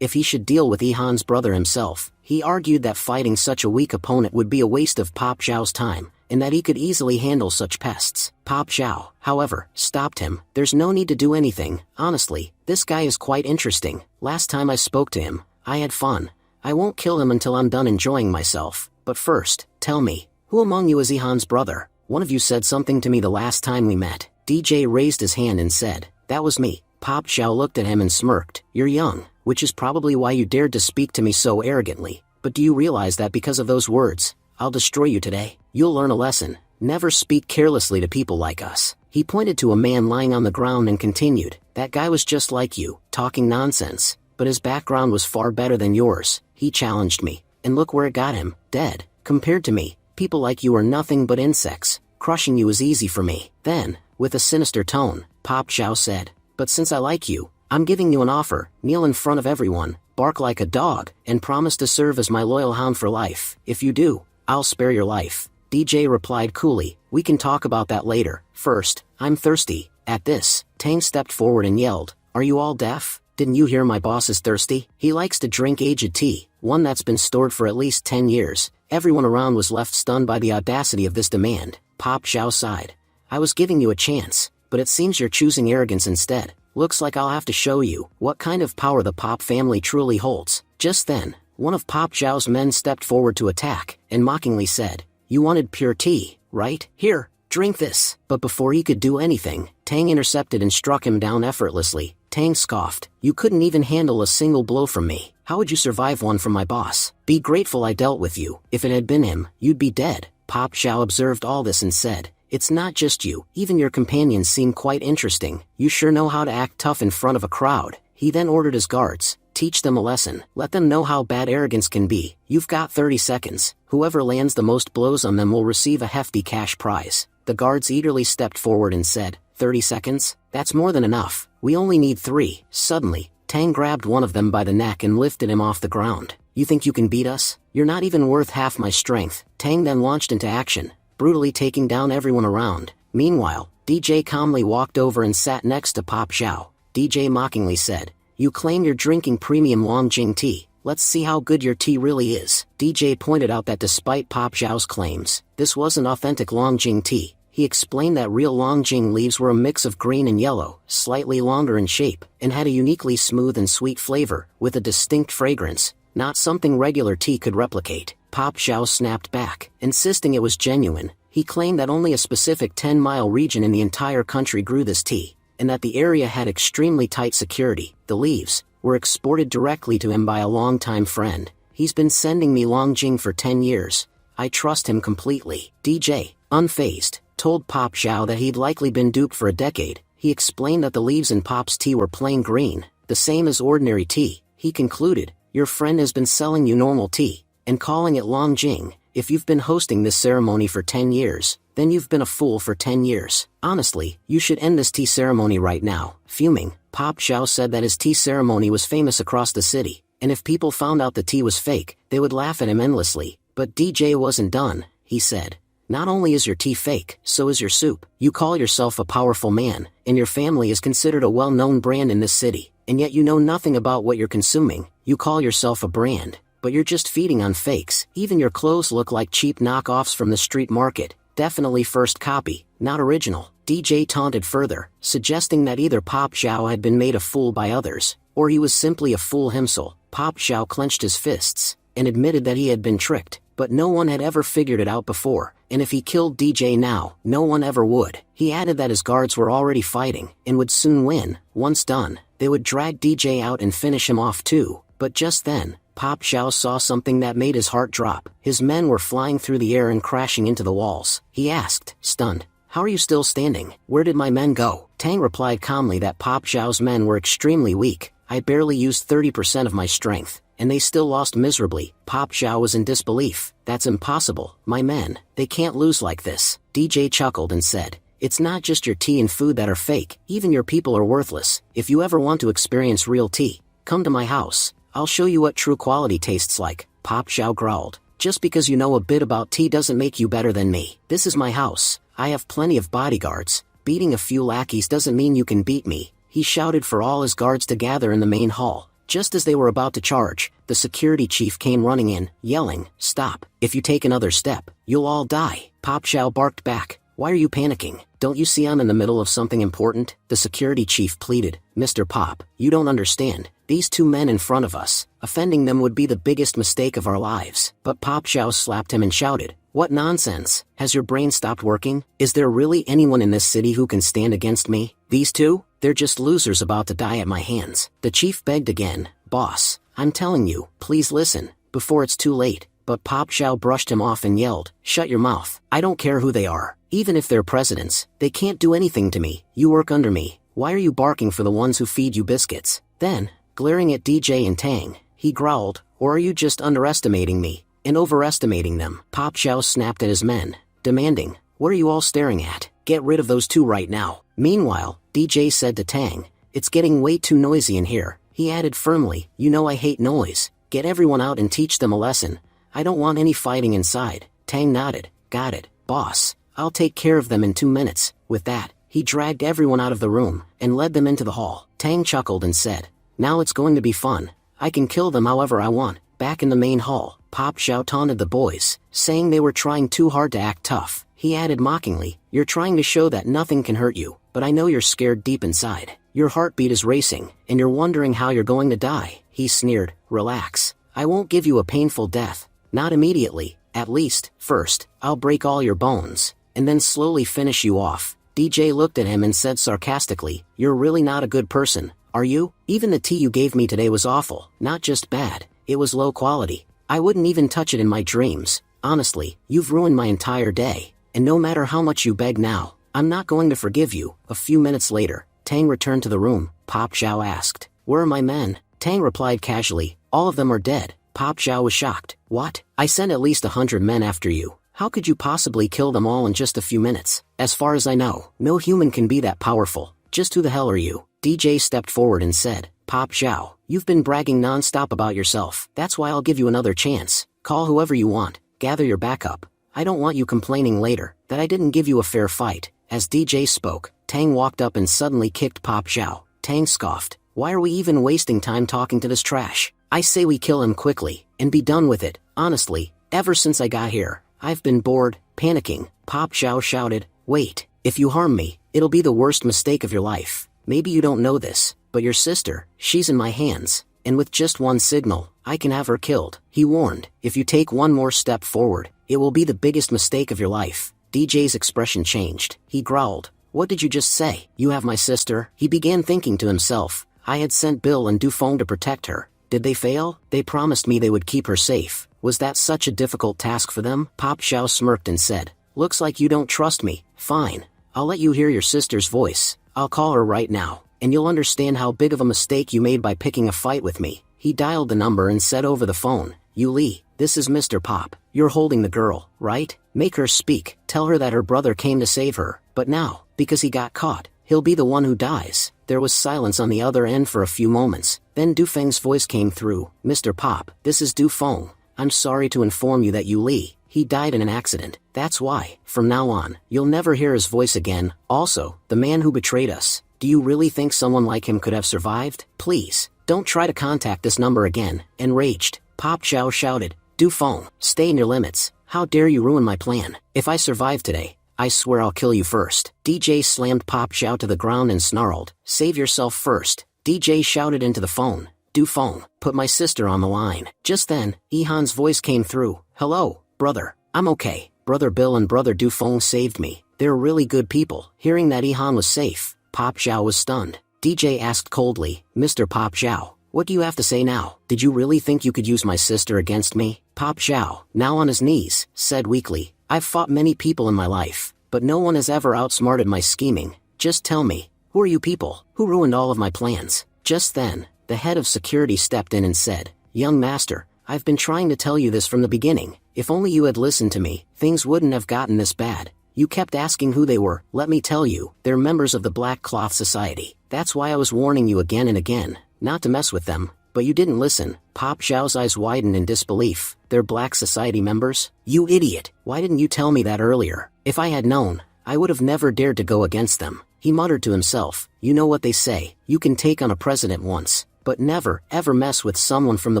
if he should deal with Yihan's brother himself. He argued that fighting such a weak opponent would be a waste of Pop Xiao's time, and that he could easily handle such pests. Pop Xiao, however, stopped him. There's no need to do anything. Honestly, this guy is quite interesting. Last time I spoke to him, I had fun. I won't kill him until I'm done enjoying myself. But first, tell me, who among you is Yihan's brother? One of you said something to me the last time we met. DJ raised his hand and said, that was me. Pop Xiao looked at him and smirked. You're young, which is probably why you dared to speak to me so arrogantly. But do you realize that because of those words, I'll destroy you today? You'll learn a lesson. Never speak carelessly to people like us. He pointed to a man lying on the ground and continued, that guy was just like you, talking nonsense. But his background was far better than yours. He challenged me, and look where it got him, dead. Compared to me, people like you are nothing but insects. Crushing you is easy for me. Then, with a sinister tone, Pop Xiao said, but since I like you, I'm giving you an offer. Kneel in front of everyone, bark like a dog, and promise to serve as my loyal hound for life. If you do, I'll spare your life. DJ replied coolly, we can talk about that later. First, I'm thirsty. At this, Tang stepped forward and yelled, are you all deaf? Didn't you hear my boss is thirsty? He likes to drink aged tea, one that's been stored for at least 10 years. Everyone around was left stunned by the audacity of this demand. Pop Xiao sighed. I was giving you a chance, but it seems you're choosing arrogance instead. Looks like I'll have to show you what kind of power the Pop family truly holds. Just then, one of Pop Xiao's men stepped forward to attack, and mockingly said, you wanted pure tea, right? Here, drink this. But before he could do anything, Tang intercepted and struck him down effortlessly. Tang scoffed, you couldn't even handle a single blow from me. How would you survive one from my boss? Be grateful I dealt with you. If it had been him, you'd be dead. Pop Xiao observed all this and said, it's not just you, even your companions seem quite interesting. You sure know how to act tough in front of a crowd. He then ordered his guards, teach them a lesson. Let them know how bad arrogance can be. You've got 30 seconds. Whoever lands the most blows on them will receive a hefty cash prize. The guards eagerly stepped forward and said, 30 seconds? That's more than enough. We only need 3. Suddenly, Tang grabbed one of them by the neck and lifted him off the ground. You think you can beat us? You're not even worth half my strength. Tang then launched into action, brutally taking down everyone around. Meanwhile, DJ calmly walked over and sat next to Pop Xiao. DJ mockingly said, you claim you're drinking premium Longjing tea. Let's see how good your tea really is. DJ pointed out that despite Pop Xiao's claims, this wasn't authentic Longjing tea. He explained that real Longjing leaves were a mix of green and yellow, slightly longer in shape, and had a uniquely smooth and sweet flavor, with a distinct fragrance, not something regular tea could replicate. Pop Xiao snapped back, insisting it was genuine. He claimed that only a specific 10-mile region in the entire country grew this tea, and that the area had extremely tight security. The leaves were exported directly to him by a longtime friend. He's been sending me Longjing for 10 years. I trust him completely. DJ, unfazed, told Pop Xiao that he'd likely been duped for a decade. He explained that the leaves in Pop's tea were plain green, the same as ordinary tea. He concluded, your friend has been selling you normal tea, and calling it Longjing. If you've been hosting this ceremony for 10 years, then you've been a fool for 10 years. Honestly, you should end this tea ceremony right now. Fuming, Pop Xiao said that his tea ceremony was famous across the city, and if people found out the tea was fake, they would laugh at him endlessly. But DJ wasn't done. He said, not only is your tea fake, so is your soup. You call yourself a powerful man, and your family is considered a well-known brand in this city, and yet you know nothing about what you're consuming. You call yourself a brand, but you're just feeding on fakes. Even your clothes look like cheap knockoffs from the street market. Definitely first copy, not original. DJ taunted further, suggesting that either Pop Xiao had been made a fool by others, or he was simply a fool himself. Pop Xiao clenched his fists, and admitted that he had been tricked, but no one had ever figured it out before, and if he killed DJ now, no one ever would. He added that his guards were already fighting, and would soon win. Once done, they would drag DJ out and finish him off too. But just then, Pop Xiao saw something that made his heart drop. His men were flying through the air and crashing into the walls. He asked, stunned, "How are you still standing? Where did my men go?" Tang replied calmly that Pop Xiao's men were extremely weak. "I barely used 30% of my strength, and they still lost miserably." Pop Xiao was in disbelief. "That's impossible. My men, they can't lose like this." DJ chuckled and said, "It's not just your tea and food that are fake, even your people are worthless. If you ever want to experience real tea, come to my house. I'll show you what true quality tastes like." Pop Xiao growled, "Just because you know a bit about tea doesn't make you better than me. This is my house. I have plenty of bodyguards. Beating a few lackeys doesn't mean you can beat me." He shouted for all his guards to gather in the main hall. Just as they were about to charge, the security chief came running in, yelling, "Stop. If you take another step, you'll all die." Pop Xiao barked back, "Why are you panicking? Don't you see I'm in the middle of something important?" The security chief pleaded, "Mr. Pop, you don't understand. These two men in front of us, offending them would be the biggest mistake of our lives." But Pop Xiao slapped him and shouted, "What nonsense? Has your brain stopped working? Is there really anyone in this city who can stand against me? These two? They're just losers about to die at my hands." The chief begged again, "Boss, I'm telling you, please listen, before it's too late." But Pop Xiao brushed him off and yelled, "Shut your mouth. I don't care who they are. Even if they're presidents, they can't do anything to me. You work under me. Why are you barking for the ones who feed you biscuits?" Then, glaring at DJ and Tang, he growled, "Or are you just underestimating me and overestimating them?" Pop Xiao snapped at his men, demanding, "What are you all staring at? Get rid of those two right now." Meanwhile, DJ said to Tang, "It's getting way too noisy in here." He added firmly, "You know I hate noise. Get everyone out and teach them a lesson. I don't want any fighting inside." Tang nodded, "Got it, boss. I'll take care of them in 2 minutes." With that, he dragged everyone out of the room and led them into the hall. Tang chuckled and said, "Now it's going to be fun. I can kill them however I want." Back in the main hall, Pop Xiao taunted the boys, saying they were trying too hard to act tough. He added mockingly, "You're trying to show that nothing can hurt you, but I know you're scared deep inside. Your heartbeat is racing, and you're wondering how you're going to die." He sneered, "Relax. I won't give you a painful death. Not immediately, at least. First, I'll break all your bones, and then slowly finish you off." DJ looked at him and said sarcastically, "You're really not a good person, are you? Even the tea you gave me today was awful. Not just bad, it was low quality. I wouldn't even touch it in my dreams. Honestly, you've ruined my entire day, and no matter how much you beg now, I'm not going to forgive you." A few minutes later, Tang returned to the room. Pop Xiao asked, "Where are my men?" Tang replied casually, "All of them are dead." Pop Xiao was shocked. "What? I sent at least 100 men after you. How could you possibly kill them all in just a few minutes? As far as I know, no human can be that powerful. Just who the hell are you?" DJ stepped forward and said, "Pop Xiao, you've been bragging non-stop about yourself. That's why I'll give you another chance. Call whoever you want. Gather your backup. I don't want you complaining later that I didn't give you a fair fight." As DJ spoke, Tang walked up and suddenly kicked Pop Xiao. Tang scoffed, "Why are we even wasting time talking to this trash? I say we kill him quickly and be done with it. Honestly, ever since I got here, I've been bored." Panicking, Pop Xiao shouted, "Wait, if you harm me, it'll be the worst mistake of your life. Maybe you don't know this, but your sister, she's in my hands, and with just one signal, I can have her killed." He warned, "If you take one more step forward, it will be the biggest mistake of your life." DJ's expression changed. He growled, "What did you just say? You have my sister?" He began thinking to himself, "I had sent Bill and Dufong to protect her. Did they fail? They promised me they would keep her safe. Was that such a difficult task for them?" Pop Xiao smirked and said, "Looks like you don't trust me. Fine. I'll let you hear your sister's voice. I'll call her right now, and you'll understand how big of a mistake you made by picking a fight with me." He dialed the number and said over the phone, "Yu Li, this is Mr. Pop. You're holding the girl, right? Make her speak. Tell her that her brother came to save her, but now, because he got caught, he'll be the one who dies." There was silence on the other end for a few moments. Then Dufeng's voice came through, "Mr. Pop, this is Dufeng. I'm sorry to inform you that Yu Li, he died in an accident. That's why, from now on, you'll never hear his voice again. Also, the man who betrayed us, do you really think someone like him could have survived? Please, don't try to contact this number again." Enraged, Pop Xiao shouted, "Dufeng, stay in your limits. How dare you ruin my plan? If I survive today, I swear I'll kill you first." DJ slammed Pop Xiao to the ground and snarled, "Save yourself first." DJ shouted into the phone, "Dufeng, put my sister on the line." Just then, Ehan's voice came through, "Hello, Brother, I'm okay. Brother Bill and Brother Dufong saved me. They're really good people. Hearing that Ihan was safe, Pop Zhao was stunned. DJ asked coldly, Mr. Pop Zhao, what do you have to say now? Did you really think you could use my sister against me? Pop Zhao, now on his knees, said weakly, I've fought many people in my life, but no one has ever outsmarted my scheming. Just tell me, who are you people? Who ruined all of my plans? Just then, the head of security stepped in and said, Young master, I've been trying to tell you this from the beginning. If only you had listened to me, things wouldn't have gotten this bad. You kept asking who they were. Let me tell you, they're members of the Black Cloth Society. That's why I was warning you again and again, not to mess with them. But you didn't listen. Pop Zhao's eyes widened in disbelief. They're Black Society members? You idiot! Why didn't you tell me that earlier? If I had known, I would have never dared to go against them. He muttered to himself, you know what they say, you can take on a president once, but never, ever mess with someone from the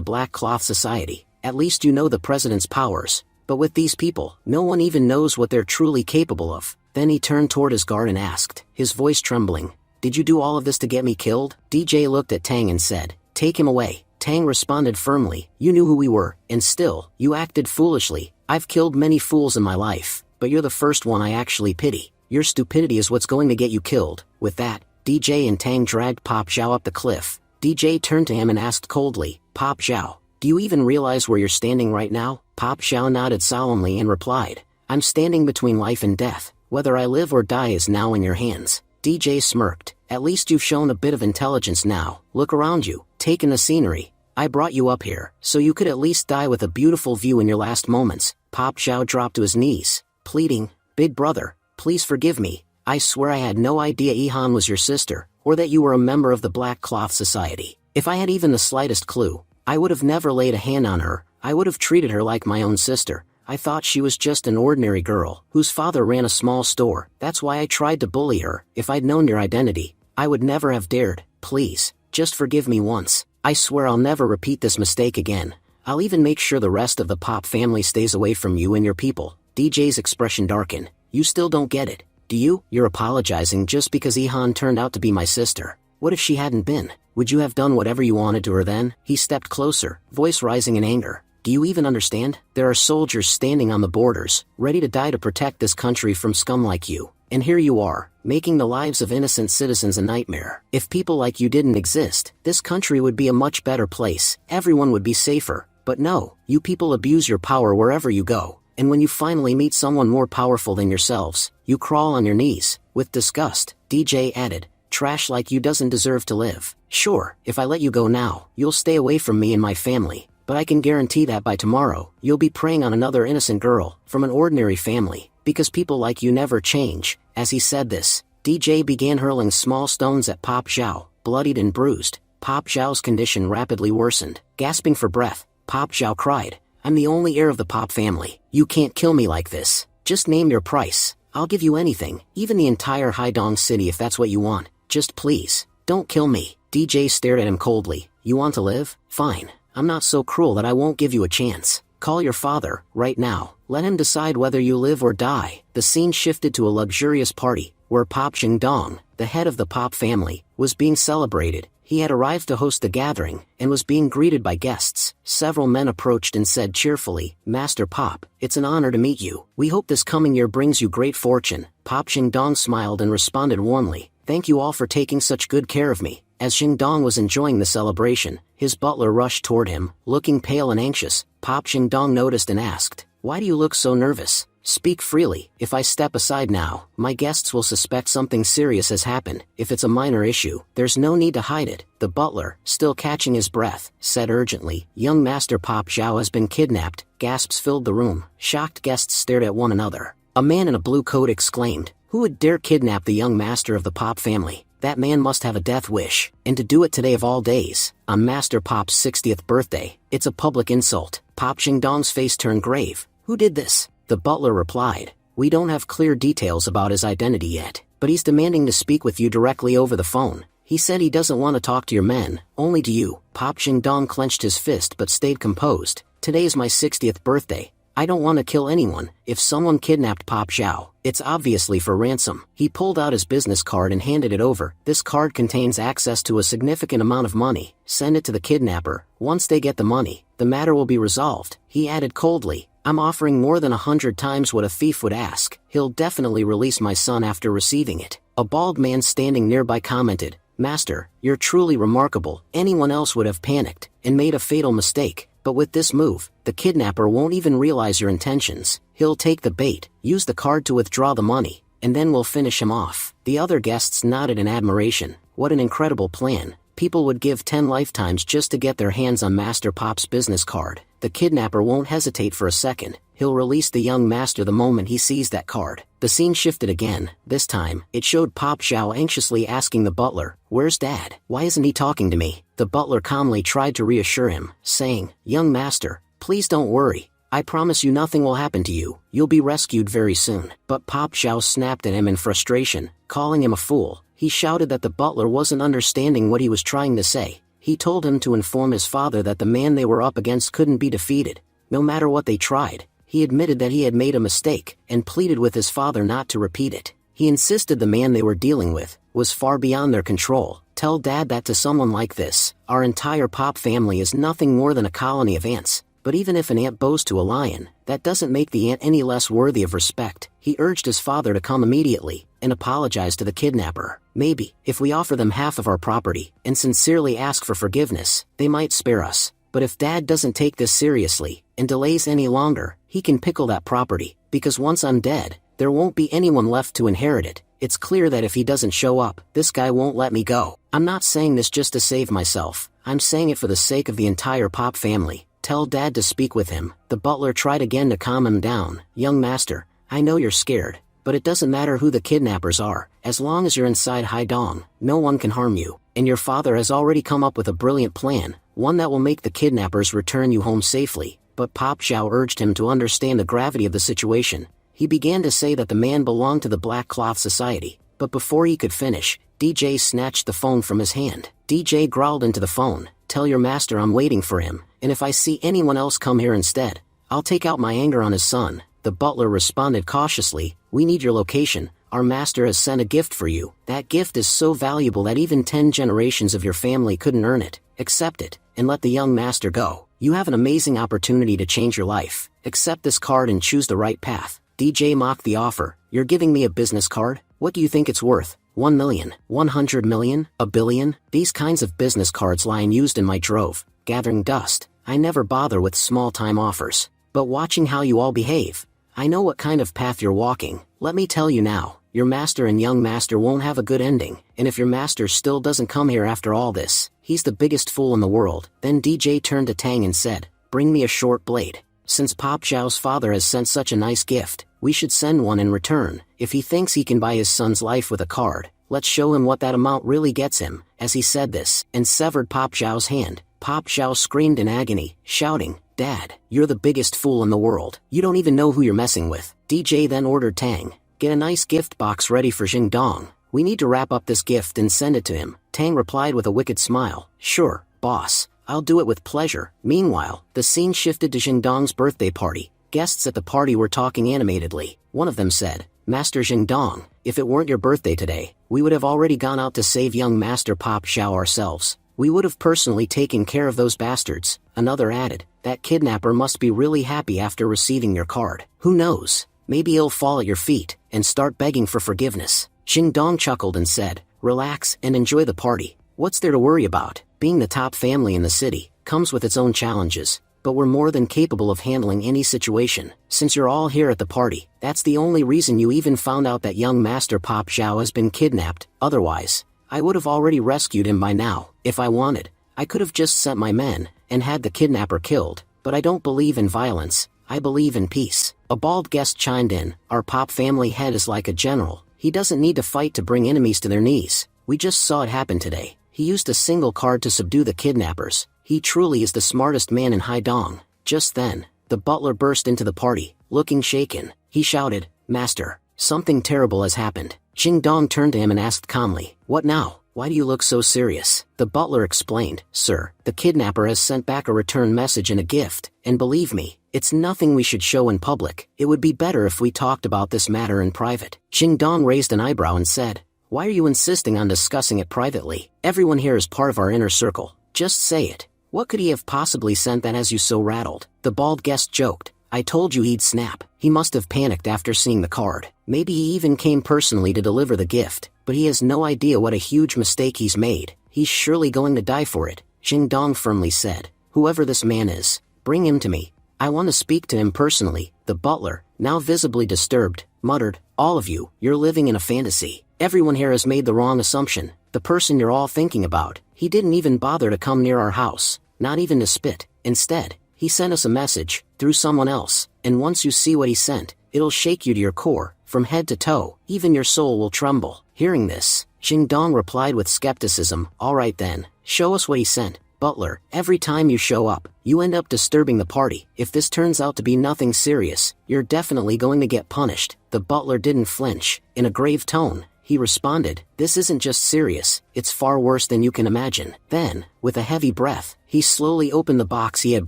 Black Cloth Society. At least you know the president's powers. But with these people, no one even knows what they're truly capable of. Then he turned toward his guard and asked, his voice trembling, Did you do all of this to get me killed? DJ looked at Tang and said, Take him away. Tang responded firmly, You knew who we were, and still, you acted foolishly. I've killed many fools in my life, but you're the first one I actually pity. Your stupidity is what's going to get you killed. With that, DJ and Tang dragged Pop Zhao up the cliff. DJ turned to him and asked coldly, Pop Zhao, do you even realize where you're standing right now? Pop Zhao nodded solemnly and replied, I'm standing between life and death. Whether I live or die is now in your hands. DJ smirked, At least you've shown a bit of intelligence now. Look around you, take in the scenery. I brought you up here, so you could at least die with a beautiful view in your last moments. Pop Zhao dropped to his knees, pleading, Big brother, please forgive me. I swear I had no idea Ihan was your sister, or that you were a member of the Black Cloth Society. If I had even the slightest clue, I would have never laid a hand on her. I would have treated her like my own sister. I thought she was just an ordinary girl, whose father ran a small store. That's why I tried to bully her. If I'd known your identity, I would never have dared. Please, just forgive me once. I swear I'll never repeat this mistake again. I'll even make sure the rest of the Pop family stays away from you and your people. DJ's expression darkened. You still don't get it, do you? You're apologizing just because Ihan turned out to be my sister. What if she hadn't been? Would you have done whatever you wanted to her then? He stepped closer, voice rising in anger. Do you even understand? There are soldiers standing on the borders, ready to die to protect this country from scum like you. And here you are, making the lives of innocent citizens a nightmare. If people like you didn't exist, this country would be a much better place. Everyone would be safer. But no, you people abuse your power wherever you go. And when you finally meet someone more powerful than yourselves, you crawl on your knees. With disgust, DJ added, Trash like you doesn't deserve to live. Sure, if I let you go now, you'll stay away from me and my family. But I can guarantee that by tomorrow, you'll be preying on another innocent girl, from an ordinary family, because people like you never change. As he said this, DJ began hurling small stones at Pop Zhao. Bloodied and bruised, Pop Zhao's condition rapidly worsened. Gasping for breath, Pop Zhao cried, I'm the only heir of the Pop family. You can't kill me like this. Just name your price. I'll give you anything, even the entire Haidong city if that's what you want. Just please, don't kill me. DJ stared at him coldly. You want to live? Fine. I'm not so cruel that I won't give you a chance. Call your father, right now. Let him decide whether you live or die. The scene shifted to a luxurious party, where Pop Xingdong, the head of the Pop family, was being celebrated. He had arrived to host the gathering, and was being greeted by guests. Several men approached and said cheerfully, Master Pop, it's an honor to meet you. We hope this coming year brings you great fortune. Pop Xingdong smiled and responded warmly, Thank you all for taking such good care of me. As Xingdong was enjoying the celebration, his butler rushed toward him, looking pale and anxious. Pop Xingdong noticed and asked, Why do you look so nervous? Speak freely. If I step aside now, my guests will suspect something serious has happened. If it's a minor issue, there's no need to hide it. The butler, still catching his breath, said urgently, Young Master Pop Zhao has been kidnapped. Gasps filled the room. Shocked guests stared at one another. A man in a blue coat exclaimed, Who would dare kidnap the young master of the Pop family? That man must have a death wish, and to do it today of all days, on Master Pop's 60th birthday. It's a public insult. Pop Xingdong's face turned grave. Who did this? The butler replied, We don't have clear details about his identity yet, but he's demanding to speak with you directly over the phone. He said he doesn't want to talk to your men, only to you. Pop Xingdong clenched his fist but stayed composed. Today's my 60th birthday. I don't want to kill anyone. If someone kidnapped Pop Zhao, it's obviously for ransom. He pulled out his business card and handed it over. This card contains access to a significant amount of money. Send it to the kidnapper. Once they get the money, the matter will be resolved. He added coldly, I'm offering more than 100 times what a thief would ask. He'll definitely release my son after receiving it. A bald man standing nearby commented, Master, you're truly remarkable. Anyone else would have panicked and made a fatal mistake. But with this move, the kidnapper won't even realize your intentions. He'll take the bait, use the card to withdraw the money, and then we'll finish him off. The other guests nodded in admiration. What an incredible plan. People would give 10 lifetimes just to get their hands on Master Pop's business card. The kidnapper won't hesitate for a second. He'll release the young master the moment he sees that card. The scene shifted again. This time, it showed Pop Xiao anxiously asking the butler, Where's Dad? Why isn't he talking to me? The butler calmly tried to reassure him, saying, Young master, please don't worry. I promise you nothing will happen to you. You'll be rescued very soon. But Pop Xiao snapped at him in frustration, calling him a fool. He shouted that the butler wasn't understanding what he was trying to say. He told him to inform his father that the man they were up against couldn't be defeated, no matter what they tried. He admitted that he had made a mistake, and pleaded with his father not to repeat it. He insisted the man they were dealing with was far beyond their control. Tell Dad that to someone like this. Our entire Pop family is nothing more than a colony of ants. But even if an ant bows to a lion, that doesn't make the ant any less worthy of respect. He urged his father to come immediately and apologize to the kidnapper. Maybe, if we offer them half of our property and sincerely ask for forgiveness, they might spare us. But if Dad doesn't take this seriously and delays any longer, he can pickle that property, because once I'm dead, there won't be anyone left to inherit it. It's clear that if he doesn't show up, this guy won't let me go. I'm not saying this just to save myself. I'm saying it for the sake of the entire Pop family. Tell Dad to speak with him. The butler tried again to calm him down. Young master, I know you're scared, but it doesn't matter who the kidnappers are. As long as you're inside Haidong, no one can harm you. And your father has already come up with a brilliant plan, one that will make the kidnappers return you home safely. But Pop Xiao urged him to understand the gravity of the situation. He began to say that the man belonged to the Black Cloth Society, but before he could finish, DJ snatched the phone from his hand. DJ growled into the phone, Tell your master I'm waiting for him, and if I see anyone else come here instead, I'll take out my anger on his son. The butler responded cautiously, We need your location. Our master has sent a gift for you. That gift is so valuable that even 10 generations of your family couldn't earn it. Accept it, and let the young master go. You have an amazing opportunity to change your life. Accept this card and choose the right path. DJ mocked the offer. You're giving me a business card? What do you think it's worth? 1 million, 100 million, a billion? These kinds of business cards lie unused in my drove, gathering dust. I never bother with small-time offers. But watching how you all behave, I know what kind of path you're walking. Let me tell you now, your master and young master won't have a good ending, and if your master still doesn't come here after all this, he's the biggest fool in the world. Then DJ turned to Tang and said, Bring me a short blade. Since Pop Xiao's father has sent such a nice gift, we should send one in return. If he thinks he can buy his son's life with a card, let's show him what that amount really gets him. As he said this, and severed Pop Xiao's hand, Pop Xiao screamed in agony, shouting, Dad, you're the biggest fool in the world. You don't even know who you're messing with. DJ then ordered Tang, Get a nice gift box ready for Jingdong. We need to wrap up this gift and send it to him. Tang replied with a wicked smile, Sure, boss. I'll do it with pleasure. Meanwhile, the scene shifted to Jingdong's birthday party. Guests at the party were talking animatedly. One of them said, Master Jingdong, if it weren't your birthday today, we would have already gone out to save young Master Pop Xiao ourselves. We would have personally taken care of those bastards. Another added, That kidnapper must be really happy after receiving your card. Who knows? Maybe he'll fall at your feet and start begging for forgiveness. Jingdong chuckled and said, Relax and enjoy the party. What's there to worry about? Being the top family in the city comes with its own challenges, but we're more than capable of handling any situation. Since you're all here at the party, that's the only reason you even found out that young Master Pop Xiao has been kidnapped. Otherwise, I would have already rescued him by now. If I wanted, I could have just sent my men and had the kidnapper killed, but I don't believe in violence. I believe in peace. A bald guest chimed in, Our Pop family head is like a general. He doesn't need to fight to bring enemies to their knees. We just saw it happen today. He used a single card to subdue the kidnappers. He truly is the smartest man in Haidong. Just then, the butler burst into the party, looking shaken. He shouted, Master, something terrible has happened. Jingdong turned to him and asked calmly, What now? Why do you look so serious? The butler explained, Sir, the kidnapper has sent back a return message and a gift, and believe me, it's nothing we should show in public. It would be better if we talked about this matter in private. Jingdong raised an eyebrow and said, Why are you insisting on discussing it privately? Everyone here is part of our inner circle. Just say it. What could he have possibly sent that has you so rattled? The bald guest joked, I told you he'd snap. He must have panicked after seeing the card. Maybe he even came personally to deliver the gift, but he has no idea what a huge mistake he's made. He's surely going to die for it, Jingdong firmly said. Whoever this man is, bring him to me. I want to speak to him personally. The butler, now visibly disturbed, muttered, all of you, you're living in a fantasy. Everyone here has made the wrong assumption. The person you're all thinking about, he didn't even bother to come near our house, not even to spit. Instead, he sent us a message, through someone else, and once you see what he sent, it'll shake you to your core, from head to toe, even your soul will tremble. Hearing this, Jingdong replied with skepticism, alright then, show us what he sent. Butler, every time you show up, you end up disturbing the party. If this turns out to be nothing serious, you're definitely going to get punished. The butler didn't flinch. In a grave tone, he responded, this isn't just serious, it's far worse than you can imagine. Then, with a heavy breath, he slowly opened the box he had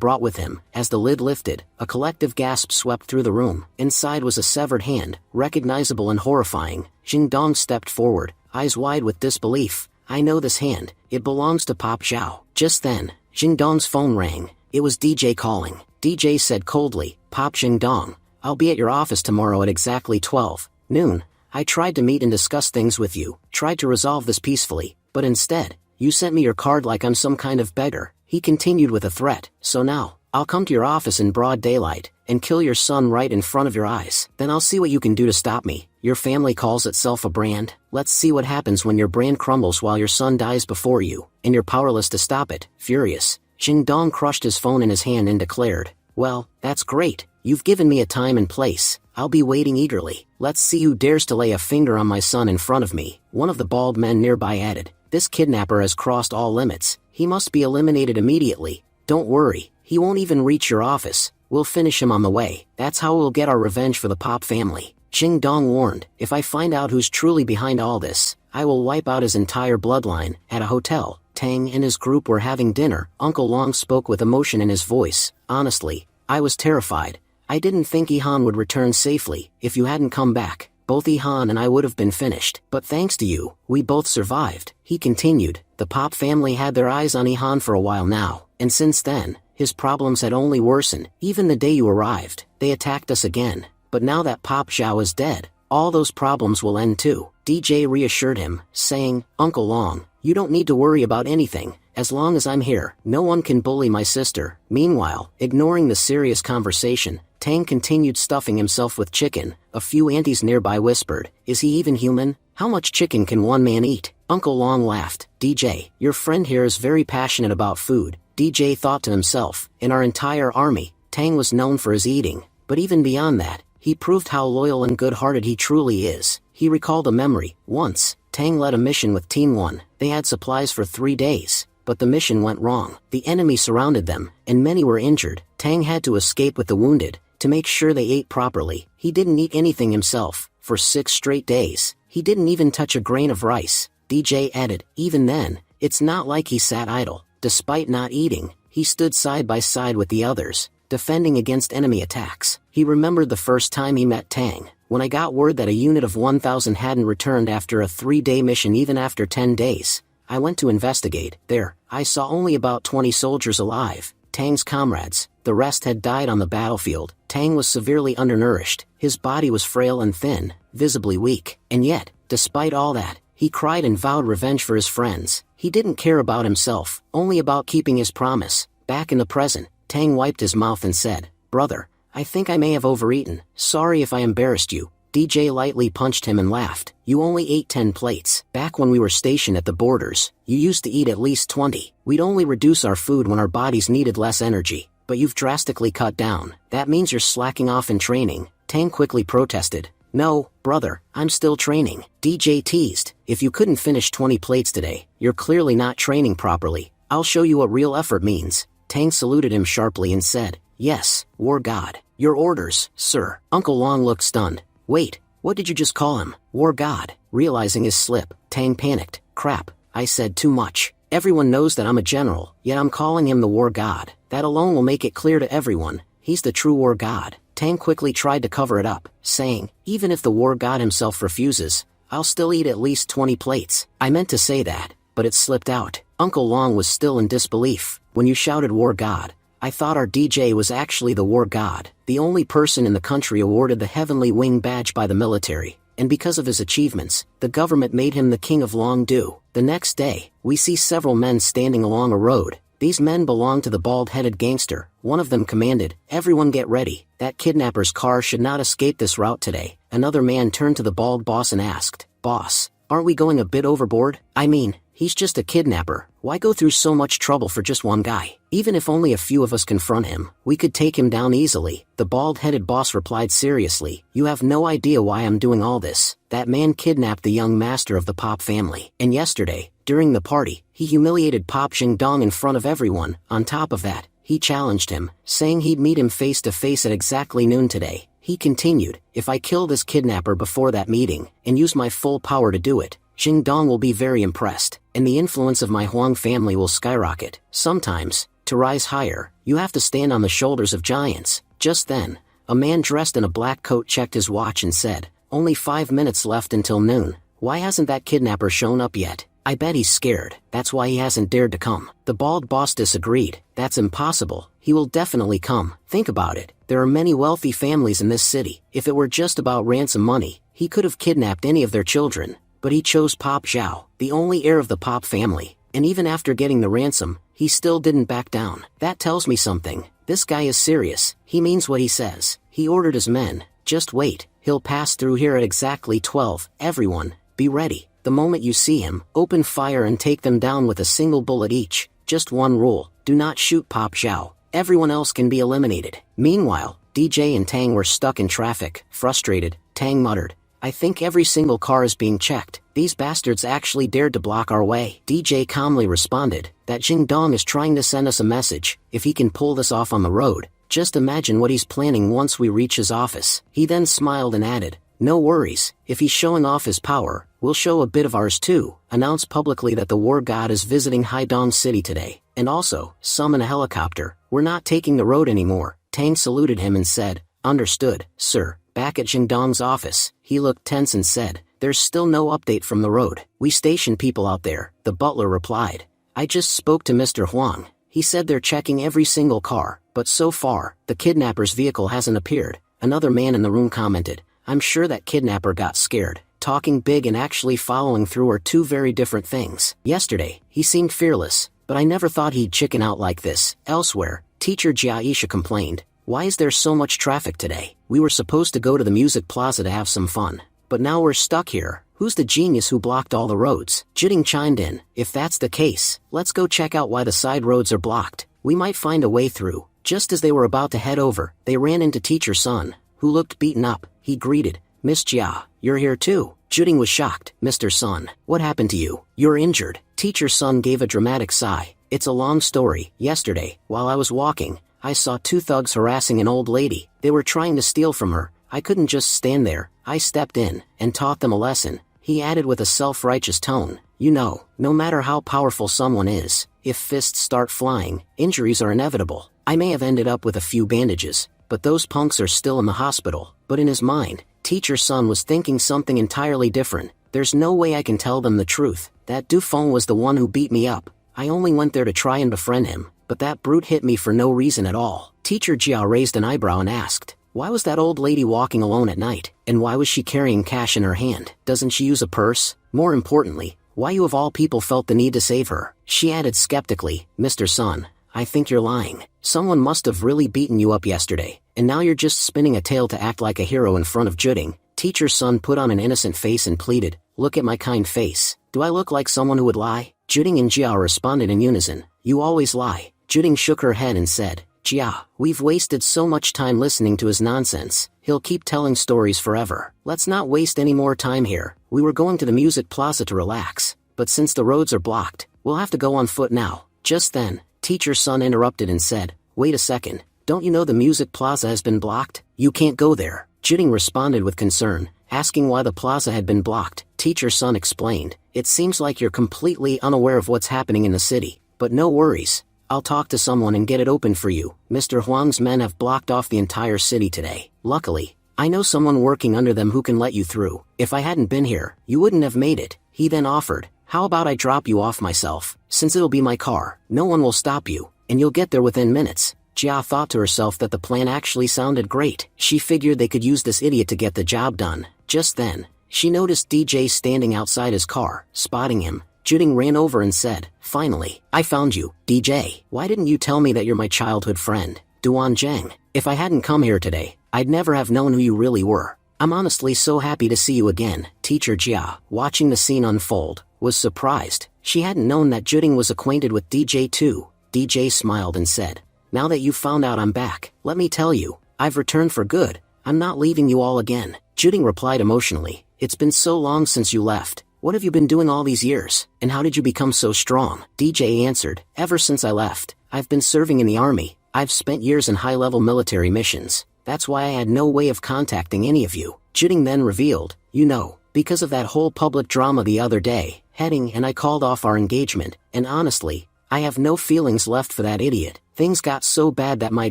brought with him. As the lid lifted, a collective gasp swept through the room. Inside was a severed hand, recognizable and horrifying. Jingdong stepped forward, eyes wide with disbelief. I know this hand, it belongs to Pop Zhao. Just then, Jingdong's phone rang. It was DJ calling. DJ said coldly, Pop Jingdong, I'll be at your office tomorrow at exactly 12 noon. I tried to meet and discuss things with you, tried to resolve this peacefully, but instead, you sent me your card like I'm some kind of beggar. He continued with a threat. So now, I'll come to your office in broad daylight, and kill your son right in front of your eyes. Then I'll see what you can do to stop me. Your family calls itself a brand. Let's see what happens when your brand crumbles while your son dies before you, and you're powerless to stop it. Furious, Jingdong crushed his phone in his hand and declared, well, that's great. You've given me a time and place. I'll be waiting eagerly. Let's see who dares to lay a finger on my son in front of me. One of the bald men nearby added, this kidnapper has crossed all limits. He must be eliminated immediately. Don't worry, he won't even reach your office. We'll finish him on the way. That's how we'll get our revenge for the Pop family. Jingdong warned, if I find out who's truly behind all this, I will wipe out his entire bloodline. At a hotel, Tang and his group were having dinner. Uncle Long spoke with emotion in his voice. Honestly, I was terrified. I didn't think Ihan would return safely. If you hadn't come back, both Ihan and I would have been finished. But thanks to you, we both survived. He continued, the Pop family had their eyes on Ihan for a while now, and since then, his problems had only worsened. Even the day you arrived, they attacked us again. But now that Pop Zhao is dead, all those problems will end too. DJ reassured him, saying, Uncle Long, you don't need to worry about anything. As long as I'm here, no one can bully my sister. Meanwhile, ignoring the serious conversation, Tang continued stuffing himself with chicken. A few aunties nearby whispered, is he even human? How much chicken can one man eat? Uncle Long laughed. DJ, your friend here is very passionate about food. DJ thought to himself, in our entire army, Tang was known for his eating. But even beyond that, he proved how loyal and good-hearted he truly is. He recalled a memory. Once, Tang led a mission with Team 1. They had supplies for 3 days. But the mission went wrong. The enemy surrounded them, and many were injured. Tang had to escape with the wounded. To make sure they ate properly, he didn't eat anything himself. For 6 straight days, he didn't even touch a grain of rice. DJ added, even then, it's not like he sat idle. Despite not eating, he stood side by side with the others, defending against enemy attacks. He remembered the first time he met Tang, when I got word that a unit of 1,000 hadn't returned after a 3-day mission even after 10 days. I went to investigate. There, I saw only about 20 soldiers alive, Tang's comrades. The rest had died on the battlefield. Tang was severely undernourished. His body was frail and thin, visibly weak. And yet, despite all that, he cried and vowed revenge for his friends. He didn't care about himself, only about keeping his promise. Back in the present, Tang wiped his mouth and said, brother, I think I may have overeaten. Sorry if I embarrassed you. DJ lightly punched him and laughed. You only ate 10 plates. Back when we were stationed at the borders, you used to eat at least 20. We'd only reduce our food when our bodies needed less energy. But you've drastically cut down. That means you're slacking off in training. Tang quickly protested. No, brother, I'm still training. DJ teased. If you couldn't finish 20 plates today, you're clearly not training properly. I'll show you what real effort means. Tang saluted him sharply and said, yes, War God. Your orders, sir. Uncle Long looked stunned. Wait, what did you just call him? War God. Realizing his slip, Tang panicked. Crap, I said too much. Everyone knows that I'm a general, yet I'm calling him the War God. That alone will make it clear to everyone. He's the true War God. Tang quickly tried to cover it up, saying, even if the War God himself refuses, I'll still eat at least 20 plates. I meant to say that, but it slipped out. Uncle Long was still in disbelief. When you shouted War God, I thought our DJ was actually the war god, the only person in the country awarded the Heavenly Wing badge by the military, and because of his achievements, the government made him the king of Long-Du. The next day, we see several men standing along a road. These men belong to the bald-headed gangster. One of them commanded, "Everyone get ready, that kidnapper's car should not escape this route today." Another man turned to the bald boss and asked, "Boss, aren't we going a bit overboard? I mean, he's just a kidnapper. Why go through so much trouble for just one guy? Even if only a few of us confront him, we could take him down easily." The bald-headed boss replied seriously, "You have no idea why I'm doing all this. That man kidnapped the young master of the Pop family. And yesterday, during the party, he humiliated Pop Jingdong in front of everyone. On top of that, he challenged him, saying he'd meet him face to face at exactly noon today." He continued, "If I kill this kidnapper before that meeting, and use my full power to do it, Jingdong will be very impressed, and the influence of my Huang family will skyrocket. Sometimes, to rise higher, you have to stand on the shoulders of giants." Just then, a man dressed in a black coat checked his watch and said, "Only 5 minutes left until noon. Why hasn't that kidnapper shown up yet? I bet he's scared. That's why he hasn't dared to come." The bald boss disagreed. "That's impossible. He will definitely come. Think about it. There are many wealthy families in this city. If it were just about ransom money, he could have kidnapped any of their children. But he chose Pop Zhao, the only heir of the Pop family, and even after getting the ransom, he still didn't back down. That tells me something. This guy is serious. He means what he says." He ordered his men, "Just wait. He'll pass through here at exactly 12. Everyone, be ready. The moment you see him, open fire and take them down with a single bullet each. Just one rule, do not shoot Pop Zhao. Everyone else can be eliminated." Meanwhile, DJ and Tang were stuck in traffic. Frustrated, Tang muttered, "I think every single car is being checked. These bastards actually dared to block our way." DJ calmly responded, "That Jingdong is trying to send us a message. If he can pull this off on the road, just imagine what he's planning once we reach his office." He then smiled and added, "No worries, if he's showing off his power, we'll show a bit of ours too. Announce publicly that the war god is visiting Haidong City today, and also, summon a helicopter. We're not taking the road anymore." Tang saluted him and said, "Understood, sir." Back at Jingdong's office, he looked tense and said, "There's still no update from the road. We stationed people out there." The butler replied, "I just spoke to Mr. Huang. He said they're checking every single car, but so far, the kidnapper's vehicle hasn't appeared." Another man in the room commented, "I'm sure that kidnapper got scared. Talking big and actually following through are two very different things. Yesterday, he seemed fearless, but I never thought he'd chicken out like this." Elsewhere, teacher Jiaisha complained, "Why is there so much traffic today? We were supposed to go to the music plaza to have some fun, but now we're stuck here. Who's the genius who blocked all the roads?" Jiding chimed in, "If that's the case, let's go check out why the side roads are blocked. We might find a way through." Just as they were about to head over, they ran into Teacher Sun, who looked beaten up. He greeted, "Miss Jia, you're here too." Jiding was shocked. "Mr. Sun, what happened to you? You're injured." Teacher Sun gave a dramatic sigh. "It's a long story. Yesterday, while I was walking, I saw 2 thugs harassing an old lady. They were trying to steal from her. I couldn't just stand there. I stepped in and taught them a lesson." He added with a self-righteous tone, "You know, no matter how powerful someone is, if fists start flying, injuries are inevitable. I may have ended up with a few bandages, but those punks are still in the hospital." But in his mind, Teacher Sun was thinking something entirely different. "There's no way I can tell them the truth. That Dufeng was the one who beat me up. I only went there to try and befriend him, but that brute hit me for no reason at all." Teacher Jia raised an eyebrow and asked, "Why was that old lady walking alone at night? And why was she carrying cash in her hand? Doesn't she use a purse? More importantly, why you of all people felt the need to save her?" She added skeptically, "Mr. Sun, I think you're lying. Someone must have really beaten you up yesterday, and now you're just spinning a tale to act like a hero in front of Jiding." Teacher Sun put on an innocent face and pleaded, "Look at my kind face. Do I look like someone who would lie?" Jiding and Jia responded in unison, "You always lie." Jiding shook her head and said, "Jia, we've wasted so much time listening to his nonsense. He'll keep telling stories forever. Let's not waste any more time here. We were going to the music plaza to relax, but since the roads are blocked, we'll have to go on foot now." Just then, Teacher Sun interrupted and said, "Wait a second. Don't you know the music plaza has been blocked? You can't go there." Jiding responded with concern, asking why the plaza had been blocked. Teacher Sun explained, "It seems like you're completely unaware of what's happening in the city, but no worries. I'll talk to someone and get it open for you. Mr. Huang's men have blocked off the entire city today. Luckily, I know someone working under them who can let you through. If I hadn't been here, you wouldn't have made it." He then offered, "How about I drop you off myself? Since it'll be my car, no one will stop you, and you'll get there within minutes." Jia thought to herself that the plan actually sounded great. She figured they could use this idiot to get the job done. Just then, she noticed DJ standing outside his car. Spotting him, Juding ran over and said, "Finally, I found you, DJ. Why didn't you tell me that you're my childhood friend, Duan Zhang? If I hadn't come here today, I'd never have known who you really were. I'm honestly so happy to see you again." Teacher Jia, watching the scene unfold, was surprised. She hadn't known that Juding was acquainted with DJ too. DJ smiled and said, "Now that you've found out I'm back, let me tell you, I've returned for good. I'm not leaving you all again." Juding replied emotionally, "It's been so long since you left. What have you been doing all these years, and how did you become so strong?" DJ answered, "Ever since I left, I've been serving in the army. I've spent years in high-level military missions. That's why I had no way of contacting any of you." Juding then revealed, "You know, because of that whole public drama the other day, Heading and I called off our engagement, and honestly, I have no feelings left for that idiot. Things got so bad that my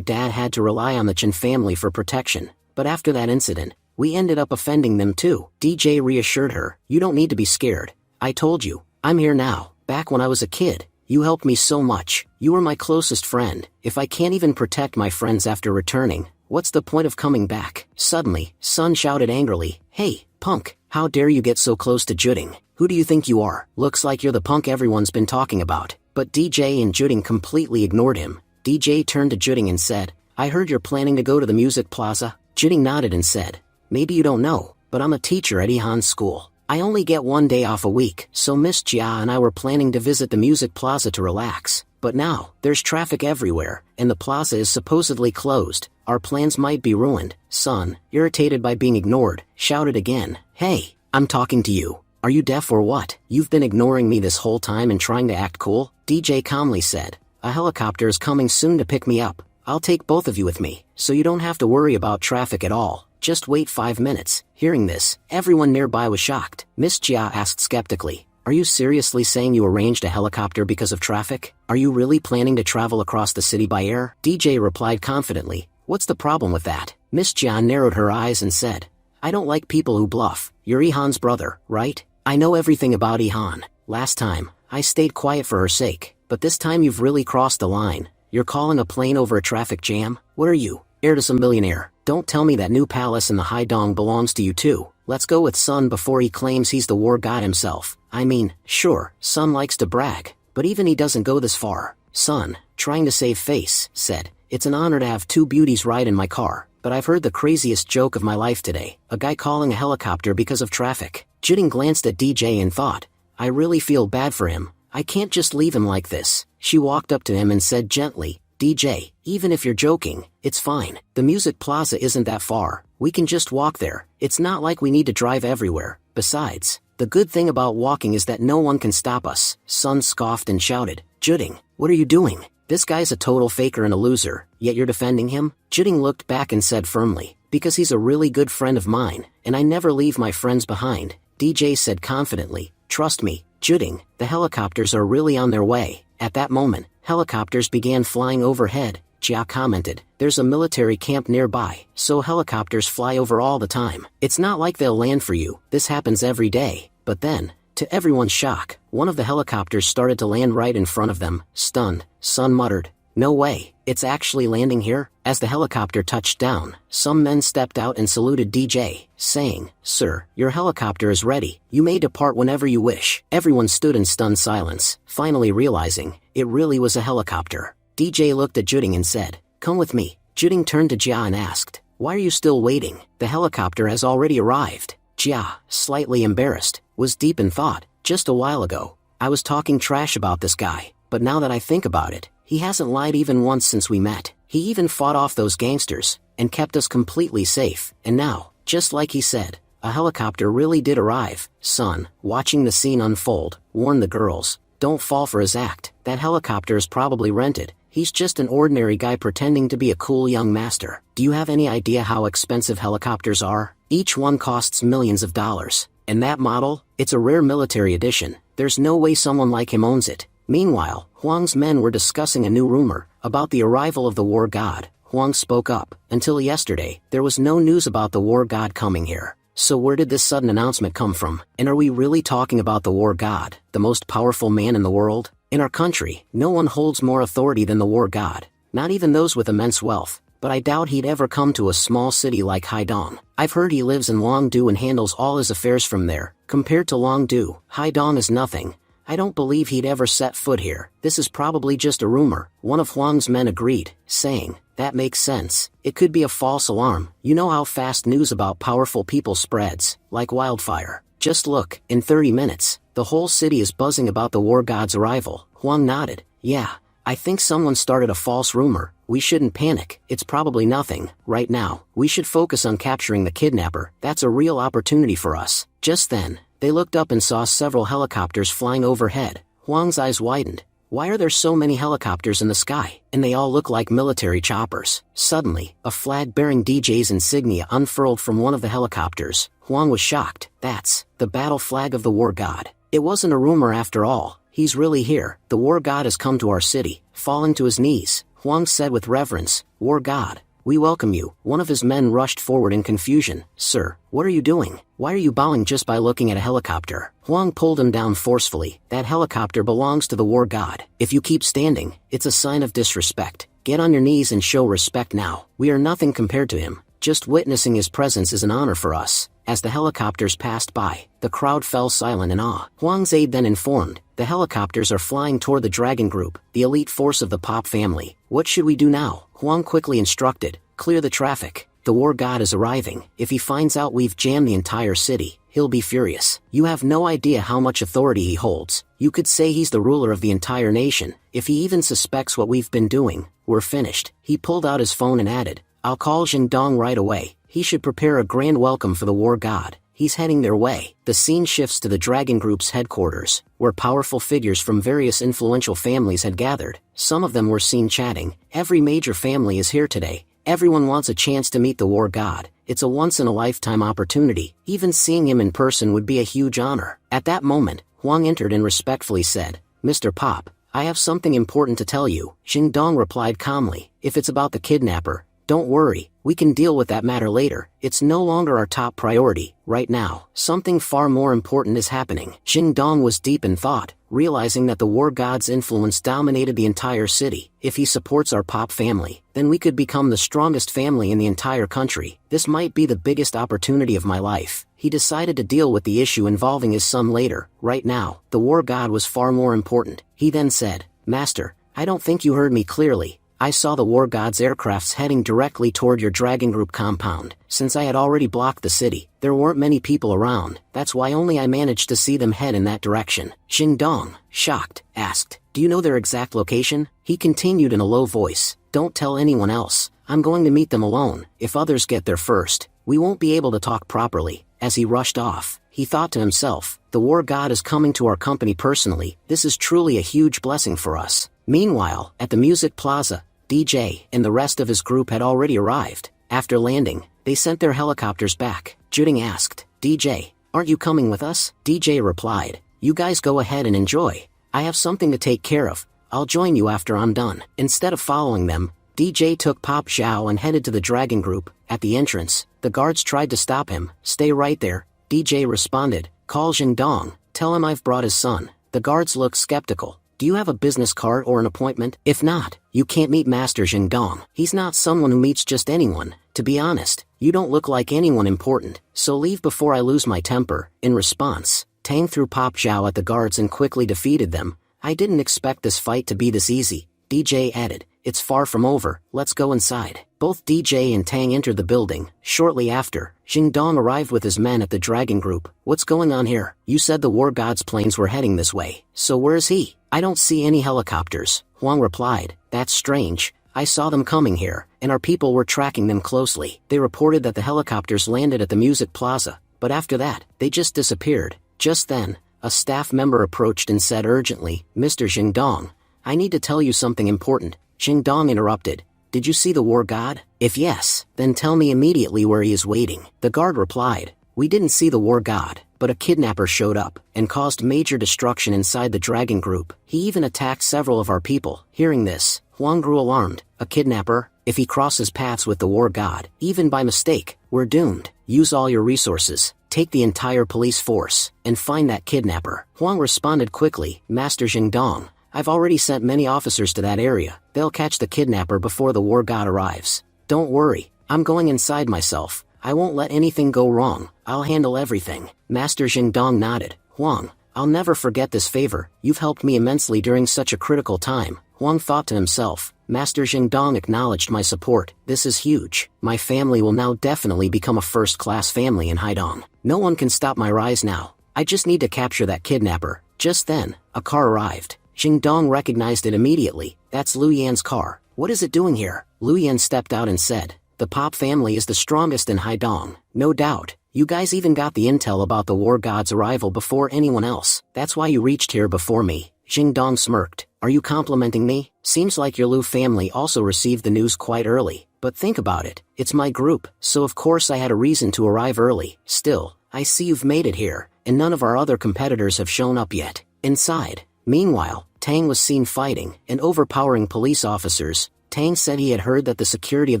dad had to rely on the Chen family for protection, but after that incident, we ended up offending them too." DJ reassured her, "You don't need to be scared. I told you, I'm here now. Back when I was a kid, you helped me so much. You were my closest friend. If I can't even protect my friends after returning, what's the point of coming back?" Suddenly, Sun shouted angrily, "Hey, punk, how dare you get so close to Juding? Who do you think you are? Looks like you're the punk everyone's been talking about." But DJ and Juding completely ignored him. DJ turned to Juding and said, "I heard you're planning to go to the music plaza." Juding nodded and said, "Maybe you don't know, but I'm a teacher at Ihan's school. I only get 1 day off a week, so Miss Jia and I were planning to visit the music plaza to relax. But now, there's traffic everywhere, and the plaza is supposedly closed. Our plans might be ruined." Sun, irritated by being ignored, shouted again, "Hey, I'm talking to you. Are you deaf or what? You've been ignoring me this whole time and trying to act cool?" DJ calmly said, "A helicopter is coming soon to pick me up. I'll take both of you with me, so you don't have to worry about traffic at all. Just wait 5 minutes." Hearing this, everyone nearby was shocked. Miss Jia asked skeptically, "Are you seriously saying you arranged a helicopter because of traffic? Are you really planning to travel across the city by air?" DJ replied confidently, "What's the problem with that?" Miss Jia narrowed her eyes and said, "I don't like people who bluff. You're Ihan's brother, right? I know everything about Ihan. Last time, I stayed quiet for her sake, but this time you've really crossed the line. You're calling a plane over a traffic jam? What are you, heir to some millionaire? Don't tell me that new palace in the Haidong belongs to you too. Let's go with Sun before he claims he's the war god himself. I mean, sure, Sun likes to brag, but even he doesn't go this far." Sun, trying to save face, said, "It's an honor to have 2 beauties ride in my car, but I've heard the craziest joke of my life today. A guy calling a helicopter because of traffic." Juding glanced at DJ and thought, "I really feel bad for him. I can't just leave him like this." She walked up to him and said gently, "DJ, even if you're joking, it's fine. The music plaza isn't that far. We can just walk there. It's not like we need to drive everywhere. Besides, the good thing about walking is that no one can stop us." Sun scoffed and shouted, "Juding, what are you doing? This guy's a total faker and a loser, yet you're defending him?" Juding looked back and said firmly, "Because he's a really good friend of mine, and I never leave my friends behind." DJ said confidently, "Trust me, Juding, the helicopters are really on their way." At that moment, helicopters began flying overhead. Jia commented, "There's a military camp nearby, so helicopters fly over all the time. It's not like they'll land for you. This happens every day." But then, to everyone's shock, one of the helicopters started to land right in front of them. Stunned, Sun muttered, "No way, it's actually landing here?" As the helicopter touched down, some men stepped out and saluted DJ, saying, "Sir, your helicopter is ready. You may depart whenever you wish." Everyone stood in stunned silence, finally realizing, it really was a helicopter. DJ looked at Juding and said, "Come with me." Juding turned to Jia and asked, "Why are you still waiting? The helicopter has already arrived." Jia, slightly embarrassed, was deep in thought. "Just a while ago, I was talking trash about this guy, but now that I think about it, he hasn't lied even once since we met. He even fought off those gangsters, and kept us completely safe, and now, just like he said, a helicopter really did arrive." Sun, watching the scene unfold, warned the girls, "Don't fall for his act. That helicopter is probably rented. He's just an ordinary guy pretending to be a cool young master." Do you have any idea how expensive helicopters are? Each one costs millions of dollars. And that model, it's a rare military edition. There's no way someone like him owns it. Meanwhile, Huang's men were discussing a new rumor about the arrival of the war god. Huang spoke up, "Until yesterday, there was no news about the war god coming here. So where did this sudden announcement come from? And are we really talking about the war god, the most powerful man in the world? In our country, no one holds more authority than the war god. not even those with immense wealth, but I doubt he'd ever come to a small city like Haidong. I've heard he lives in Longdu and handles all his affairs from there. Compared to Longdu, Haidong is nothing. I don't believe he'd ever set foot here. This is probably just a rumor, one of Huang's men agreed, saying, that makes sense. It could be a false alarm. You know how fast news about powerful people spreads, like wildfire. Just look, in 30 minutes, the whole city is buzzing about the war god's arrival. Huang nodded. Yeah, I think someone started a false rumor. We shouldn't panic, it's probably nothing. Right now, we should focus on capturing the kidnapper. That's a real opportunity for us. Just then, they looked up and saw several helicopters flying overhead. Huang's eyes widened. Why are there so many helicopters in the sky? And they all look like military choppers. Suddenly, a flag bearing DJ's insignia unfurled from one of the helicopters. Huang was shocked. That's the battle flag of the war god. It wasn't a rumor after all. He's really here. The war god has come to our city. Falling to his knees, Huang said with reverence, War god, we welcome you. One of his men rushed forward in confusion. Sir, what are you doing? Why are you bowing just by looking at a helicopter? Huang pulled him down forcefully. That helicopter belongs to the war god. If you keep standing, it's a sign of disrespect. Get on your knees and show respect now. We are nothing compared to him. Just witnessing his presence is an honor for us. As the helicopters passed by, the crowd fell silent in awe. Huang's aide then informed, the helicopters are flying toward the Dragon Group, the elite force of the Pop family. What should we do now? Huang quickly instructed, clear the traffic. The war god is arriving. If he finds out we've jammed the entire city, he'll be furious. You have no idea how much authority he holds. You could say he's the ruler of the entire nation. If he even suspects what we've been doing, we're finished. He pulled out his phone and added, I'll call Jingdong right away. He should prepare a grand welcome for the war god. He's heading their way. The scene shifts to the Dragon Group's headquarters, where powerful figures from various influential families had gathered. Some of them were seen chatting. Every major family is here today. Everyone wants a chance to meet the war god. It's a once-in-a-lifetime opportunity. Even seeing him in person would be a huge honor. At that moment, Huang entered and respectfully said, Mr. Pop, I have something important to tell you. Jingdong replied calmly, if it's about the kidnapper, don't worry, we can deal with that matter later. It's no longer our top priority. Right now, something far more important is happening. Jingdong was deep in thought, realizing that the war god's influence dominated the entire city. If he supports our Pop family, then we could become the strongest family in the entire country. This might be the biggest opportunity of my life. He decided to deal with the issue involving his son later. Right now, the war god was far more important. He then said, Master, I don't think you heard me clearly. I saw the war god's aircrafts heading directly toward your Dragon Group compound. Since I had already blocked the city, there weren't many people around. That's why only I managed to see them head in that direction. Jingdong, shocked, asked, do you know their exact location? He continued in a low voice, don't tell anyone else. I'm going to meet them alone. If others get there first, we won't be able to talk properly. As he rushed off, he thought to himself, the war god is coming to our company personally. This is truly a huge blessing for us. Meanwhile, at the music plaza, DJ and the rest of his group had already arrived. After landing, they sent their helicopters back. Juding asked, DJ, aren't you coming with us? DJ replied, you guys go ahead and enjoy. I have something to take care of. I'll join you after I'm done. Instead of following them, DJ took Pop Zhao and headed to the Dragon Group. At the entrance, the guards tried to stop him. Stay right there, DJ responded. Call Jingdong, tell him I've brought his son. The guards looked skeptical. Do you have a business card or an appointment? If not, you can't meet Master Jingdong. He's not someone who meets just anyone. To be honest, you don't look like anyone important, so leave before I lose my temper. In response, Tang threw Pop Zhao at the guards and quickly defeated them. I didn't expect this fight to be this easy, DJ added. It's far from over, let's go inside. Both DJ and Tang entered the building. Shortly after, Jingdong arrived with his men at the Dragon Group. What's going on here? You said the war god's planes were heading this way. So where is he? I don't see any helicopters, Huang replied. That's strange. I saw them coming here, and our people were tracking them closely. They reported that the helicopters landed at the music plaza, but after that, they just disappeared. Just then, a staff member approached and said urgently, Mr. Jingdong, I need to tell you something important. Jingdong interrupted. Did you see the war god? If yes, then tell me immediately where he is waiting. The guard replied, we didn't see the war god, but a kidnapper showed up and caused major destruction inside the Dragon Group. He even attacked several of our people. Hearing this, Huang grew alarmed. A kidnapper? If he crosses paths with the war god, even by mistake, we're doomed. Use all your resources. Take the entire police force and find that kidnapper. Huang responded quickly, Master Jingdong, I've already sent many officers to that area. They'll catch the kidnapper before the war god arrives. Don't worry, I'm going inside myself. I won't let anything go wrong. I'll handle everything. Master Jingdong nodded. Huang, I'll never forget this favor. You've helped me immensely during such a critical time. Huang thought to himself. Master Jingdong acknowledged my support. This is huge. My family will now definitely become a first-class family in Haidong. No one can stop my rise now. I just need to capture that kidnapper. Just then, a car arrived. Jingdong recognized it immediately. That's Lu Yan's car. What is it doing here? Lu Yan stepped out and said, the Pop family is the strongest in Haidong. No doubt. You guys even got the intel about the war god's arrival before anyone else. That's why you reached here before me. Jingdong smirked. Are you complimenting me? Seems like your Lu family also received the news quite early. But think about it. It's my group, so of course I had a reason to arrive early. Still, I see you've made it here, and none of our other competitors have shown up yet. Inside. Meanwhile, Tang was seen fighting and overpowering police officers. Tang said he had heard that the security of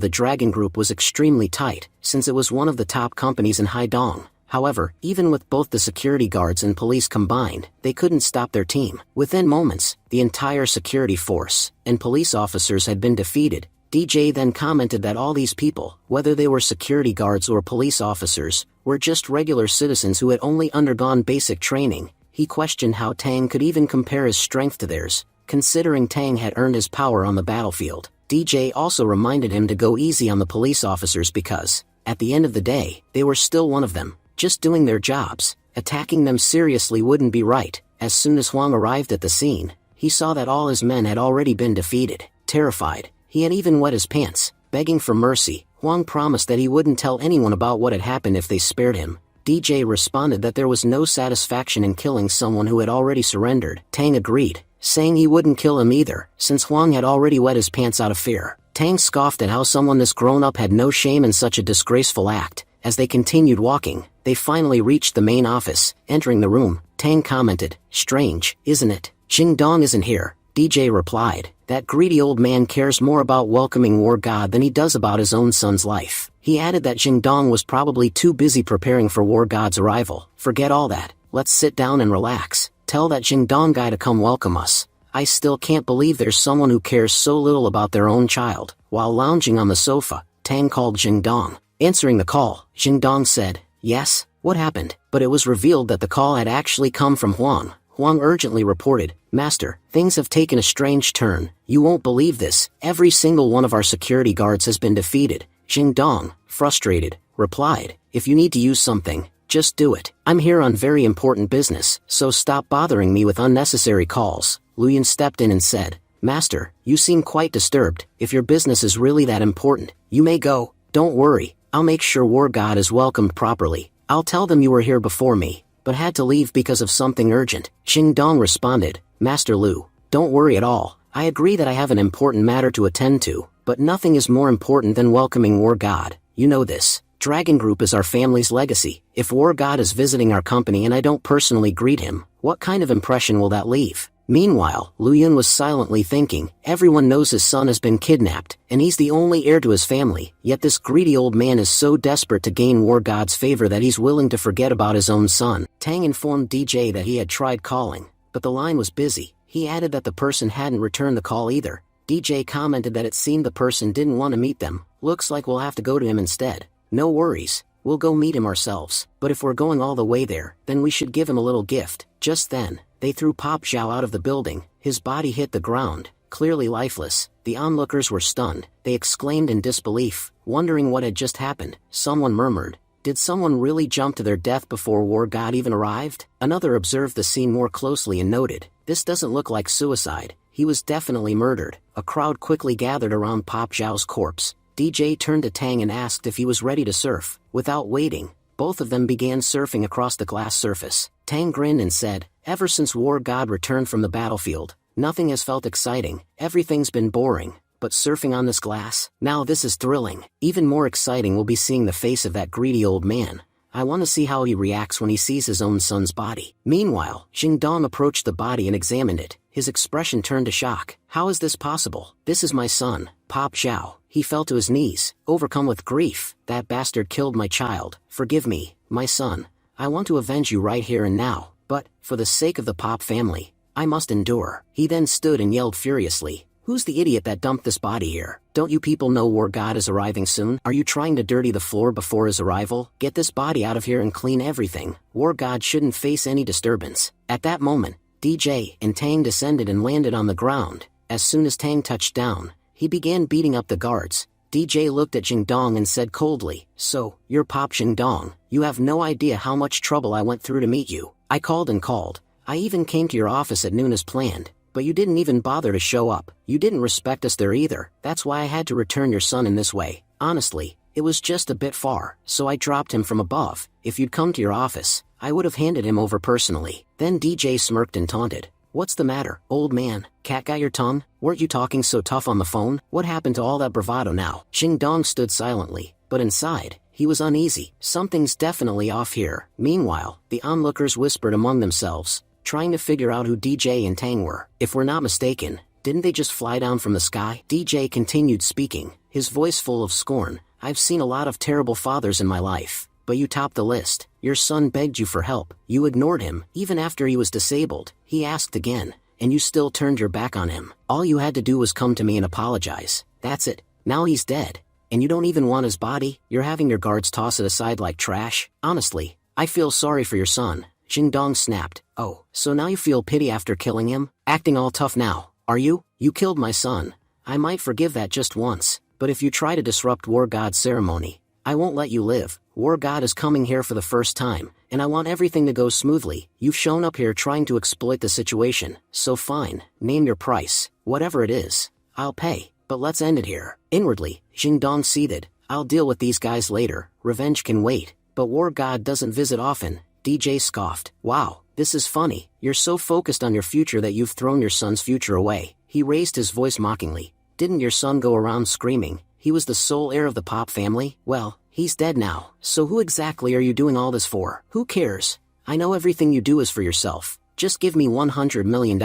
the Dragon Group was extremely tight, since it was one of the top companies in Haidong. However, even with both the security guards and police combined, they couldn't stop their team. Within moments, the entire security force and police officers had been defeated. DJ then commented that all these people, whether they were security guards or police officers, were just regular citizens who had only undergone basic training. He questioned how Tang could even compare his strength to theirs, considering Tang had earned his power on the battlefield. DJ also reminded him to go easy on the police officers because, at the end of the day, they were still one of them, just doing their jobs. Attacking them seriously wouldn't be right. As soon as Huang arrived at the scene, he saw that all his men had already been defeated. Terrified, he had even wet his pants. Begging for mercy, Huang promised that he wouldn't tell anyone about what had happened if they spared him. DJ responded that there was no satisfaction in killing someone who had already surrendered. Tang agreed, saying he wouldn't kill him either, since Huang had already wet his pants out of fear. Tang scoffed at how someone this grown-up had no shame in such a disgraceful act. As they continued walking, they finally reached the main office. Entering the room, Tang commented, strange, isn't it? Jingdong isn't here. DJ replied, that greedy old man cares more about welcoming War God than he does about his own son's life. He added that Jingdong was probably too busy preparing for War God's arrival. Forget all that. Let's sit down and relax. Tell that Jingdong guy to come welcome us. I still can't believe there's someone who cares so little about their own child. While lounging on the sofa, Tang called Jingdong. Answering the call, Jingdong said, yes, what happened? But it was revealed that the call had actually come from Huang. Huang urgently reported, Master, things have taken a strange turn. You won't believe this. Every single one of our security guards has been defeated. Jingdong, frustrated, replied, if you need to use something, just do it. I'm here on very important business, so stop bothering me with unnecessary calls. Lu Yan stepped in and said, Master, you seem quite disturbed. If your business is really that important, you may go. Don't worry, I'll make sure War God is welcomed properly. I'll tell them you were here before me, but had to leave because of something urgent. Jingdong responded, Master Lu, don't worry at all. I agree that I have an important matter to attend to, but nothing is more important than welcoming War God. You know this. Dragon Group is our family's legacy. If War God is visiting our company and I don't personally greet him, what kind of impression will that leave? Meanwhile, Lu Yan was silently thinking, everyone knows his son has been kidnapped, and he's the only heir to his family, yet this greedy old man is so desperate to gain War God's favor that he's willing to forget about his own son. Tang informed DJ that he had tried calling, but the line was busy. He added that the person hadn't returned the call either. DJ commented that it seemed the person didn't want to meet them. Looks like we'll have to go to him instead. No worries, we'll go meet him ourselves, but if we're going all the way there, then we should give him a little gift. Just then, they threw Pop Zhao out of the building. His body hit the ground, clearly lifeless. The onlookers were stunned. They exclaimed in disbelief, wondering what had just happened. Someone murmured, did someone really jump to their death before War God even arrived? Another observed the scene more closely and noted, this doesn't look like suicide. He was definitely murdered. A crowd quickly gathered around Pop Zhao's corpse. DJ turned to Tang and asked if he was ready to surf. Without waiting, both of them began surfing across the glass surface. Tang grinned and said, ever since War God returned from the battlefield, nothing has felt exciting. Everything's been boring. But surfing on this glass? Now this is thrilling. Even more exciting will be seeing the face of that greedy old man. I want to see how he reacts when he sees his own son's body. Meanwhile, Jingdong approached the body and examined it. His expression turned to shock. How is this possible? This is my son, Pop Zhao. He fell to his knees, overcome with grief. That bastard killed my child. Forgive me, my son. I want to avenge you right here and now. But, for the sake of the Pop family, I must endure. He then stood and yelled furiously, "Who's the idiot that dumped this body here? Don't you people know War God is arriving soon? Are you trying to dirty the floor before his arrival? Get this body out of here and clean everything. War God shouldn't face any disturbance." At that moment, DJ and Tang descended and landed on the ground. As soon as Tang touched down, he began beating up the guards. DJ looked at Jingdong and said coldly, "So, you're Pop Jingdong. You have no idea how much trouble I went through to meet you. I called and called. I even came to your office at noon as planned. But you didn't even bother to show up. You didn't respect us there either. That's why I had to return your son in this way. Honestly, it was just a bit far, so I dropped him from above. If you'd come to your office, I would have handed him over personally." Then DJ smirked and taunted, "What's the matter, old man? Cat got your tongue? Weren't you talking so tough on the phone? What happened to all that bravado now?" Jingdong stood silently, but inside, he was uneasy. Something's definitely off here. Meanwhile, the onlookers whispered among themselves, trying to figure out who DJ and Tang were. "If we're not mistaken, didn't they just fly down from the sky?" DJ continued speaking, his voice full of scorn. "I've seen a lot of terrible fathers in my life, but you topped the list. Your son begged you for help. You ignored him, even after he was disabled. He asked again, and you still turned your back on him. All you had to do was come to me and apologize. That's it. Now he's dead. And you don't even want his body? You're having your guards toss it aside like trash? Honestly, I feel sorry for your son." Jingdong snapped. "Oh, so now you feel pity after killing him? Acting all tough now, are you? You killed my son. I might forgive that just once, but if you try to disrupt War God's ceremony, I won't let you live. War God is coming here for the first time, and I want everything to go smoothly. You've shown up here trying to exploit the situation, so fine, name your price. Whatever it is, I'll pay, but let's end it here." Inwardly, Jingdong seethed, "I'll deal with these guys later. Revenge can wait, but War God doesn't visit often." DJ scoffed, "Wow, this is funny. You're so focused on your future that you've thrown your son's future away." He raised his voice mockingly. "Didn't your son go around screaming he was the sole heir of the Pop family? Well, he's dead now, so who exactly are you doing all this for? Who cares? I know everything you do is for yourself. Just give me $100 million,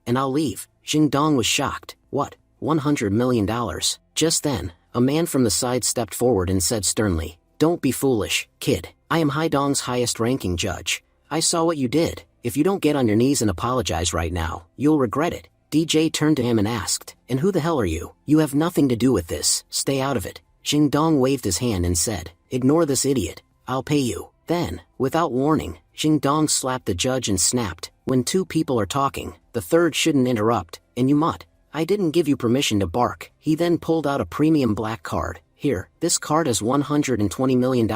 and I'll leave." Jingdong was shocked. "What, $100 million? Just then, a man from the side stepped forward and said sternly, "Don't be foolish, kid. I am Haidong's highest-ranking judge. I saw what you did. If you don't get on your knees and apologize right now, you'll regret it." DJ turned to him and asked, "And who the hell are you? You have nothing to do with this. Stay out of it." Jingdong waved his hand and said, "Ignore this idiot. I'll pay you." Then, without warning, Jingdong slapped the judge and snapped, "When two people are talking, the third shouldn't interrupt, and you mutt. I didn't give you permission to bark." He then pulled out a premium black card. "Here, this card has $120 million.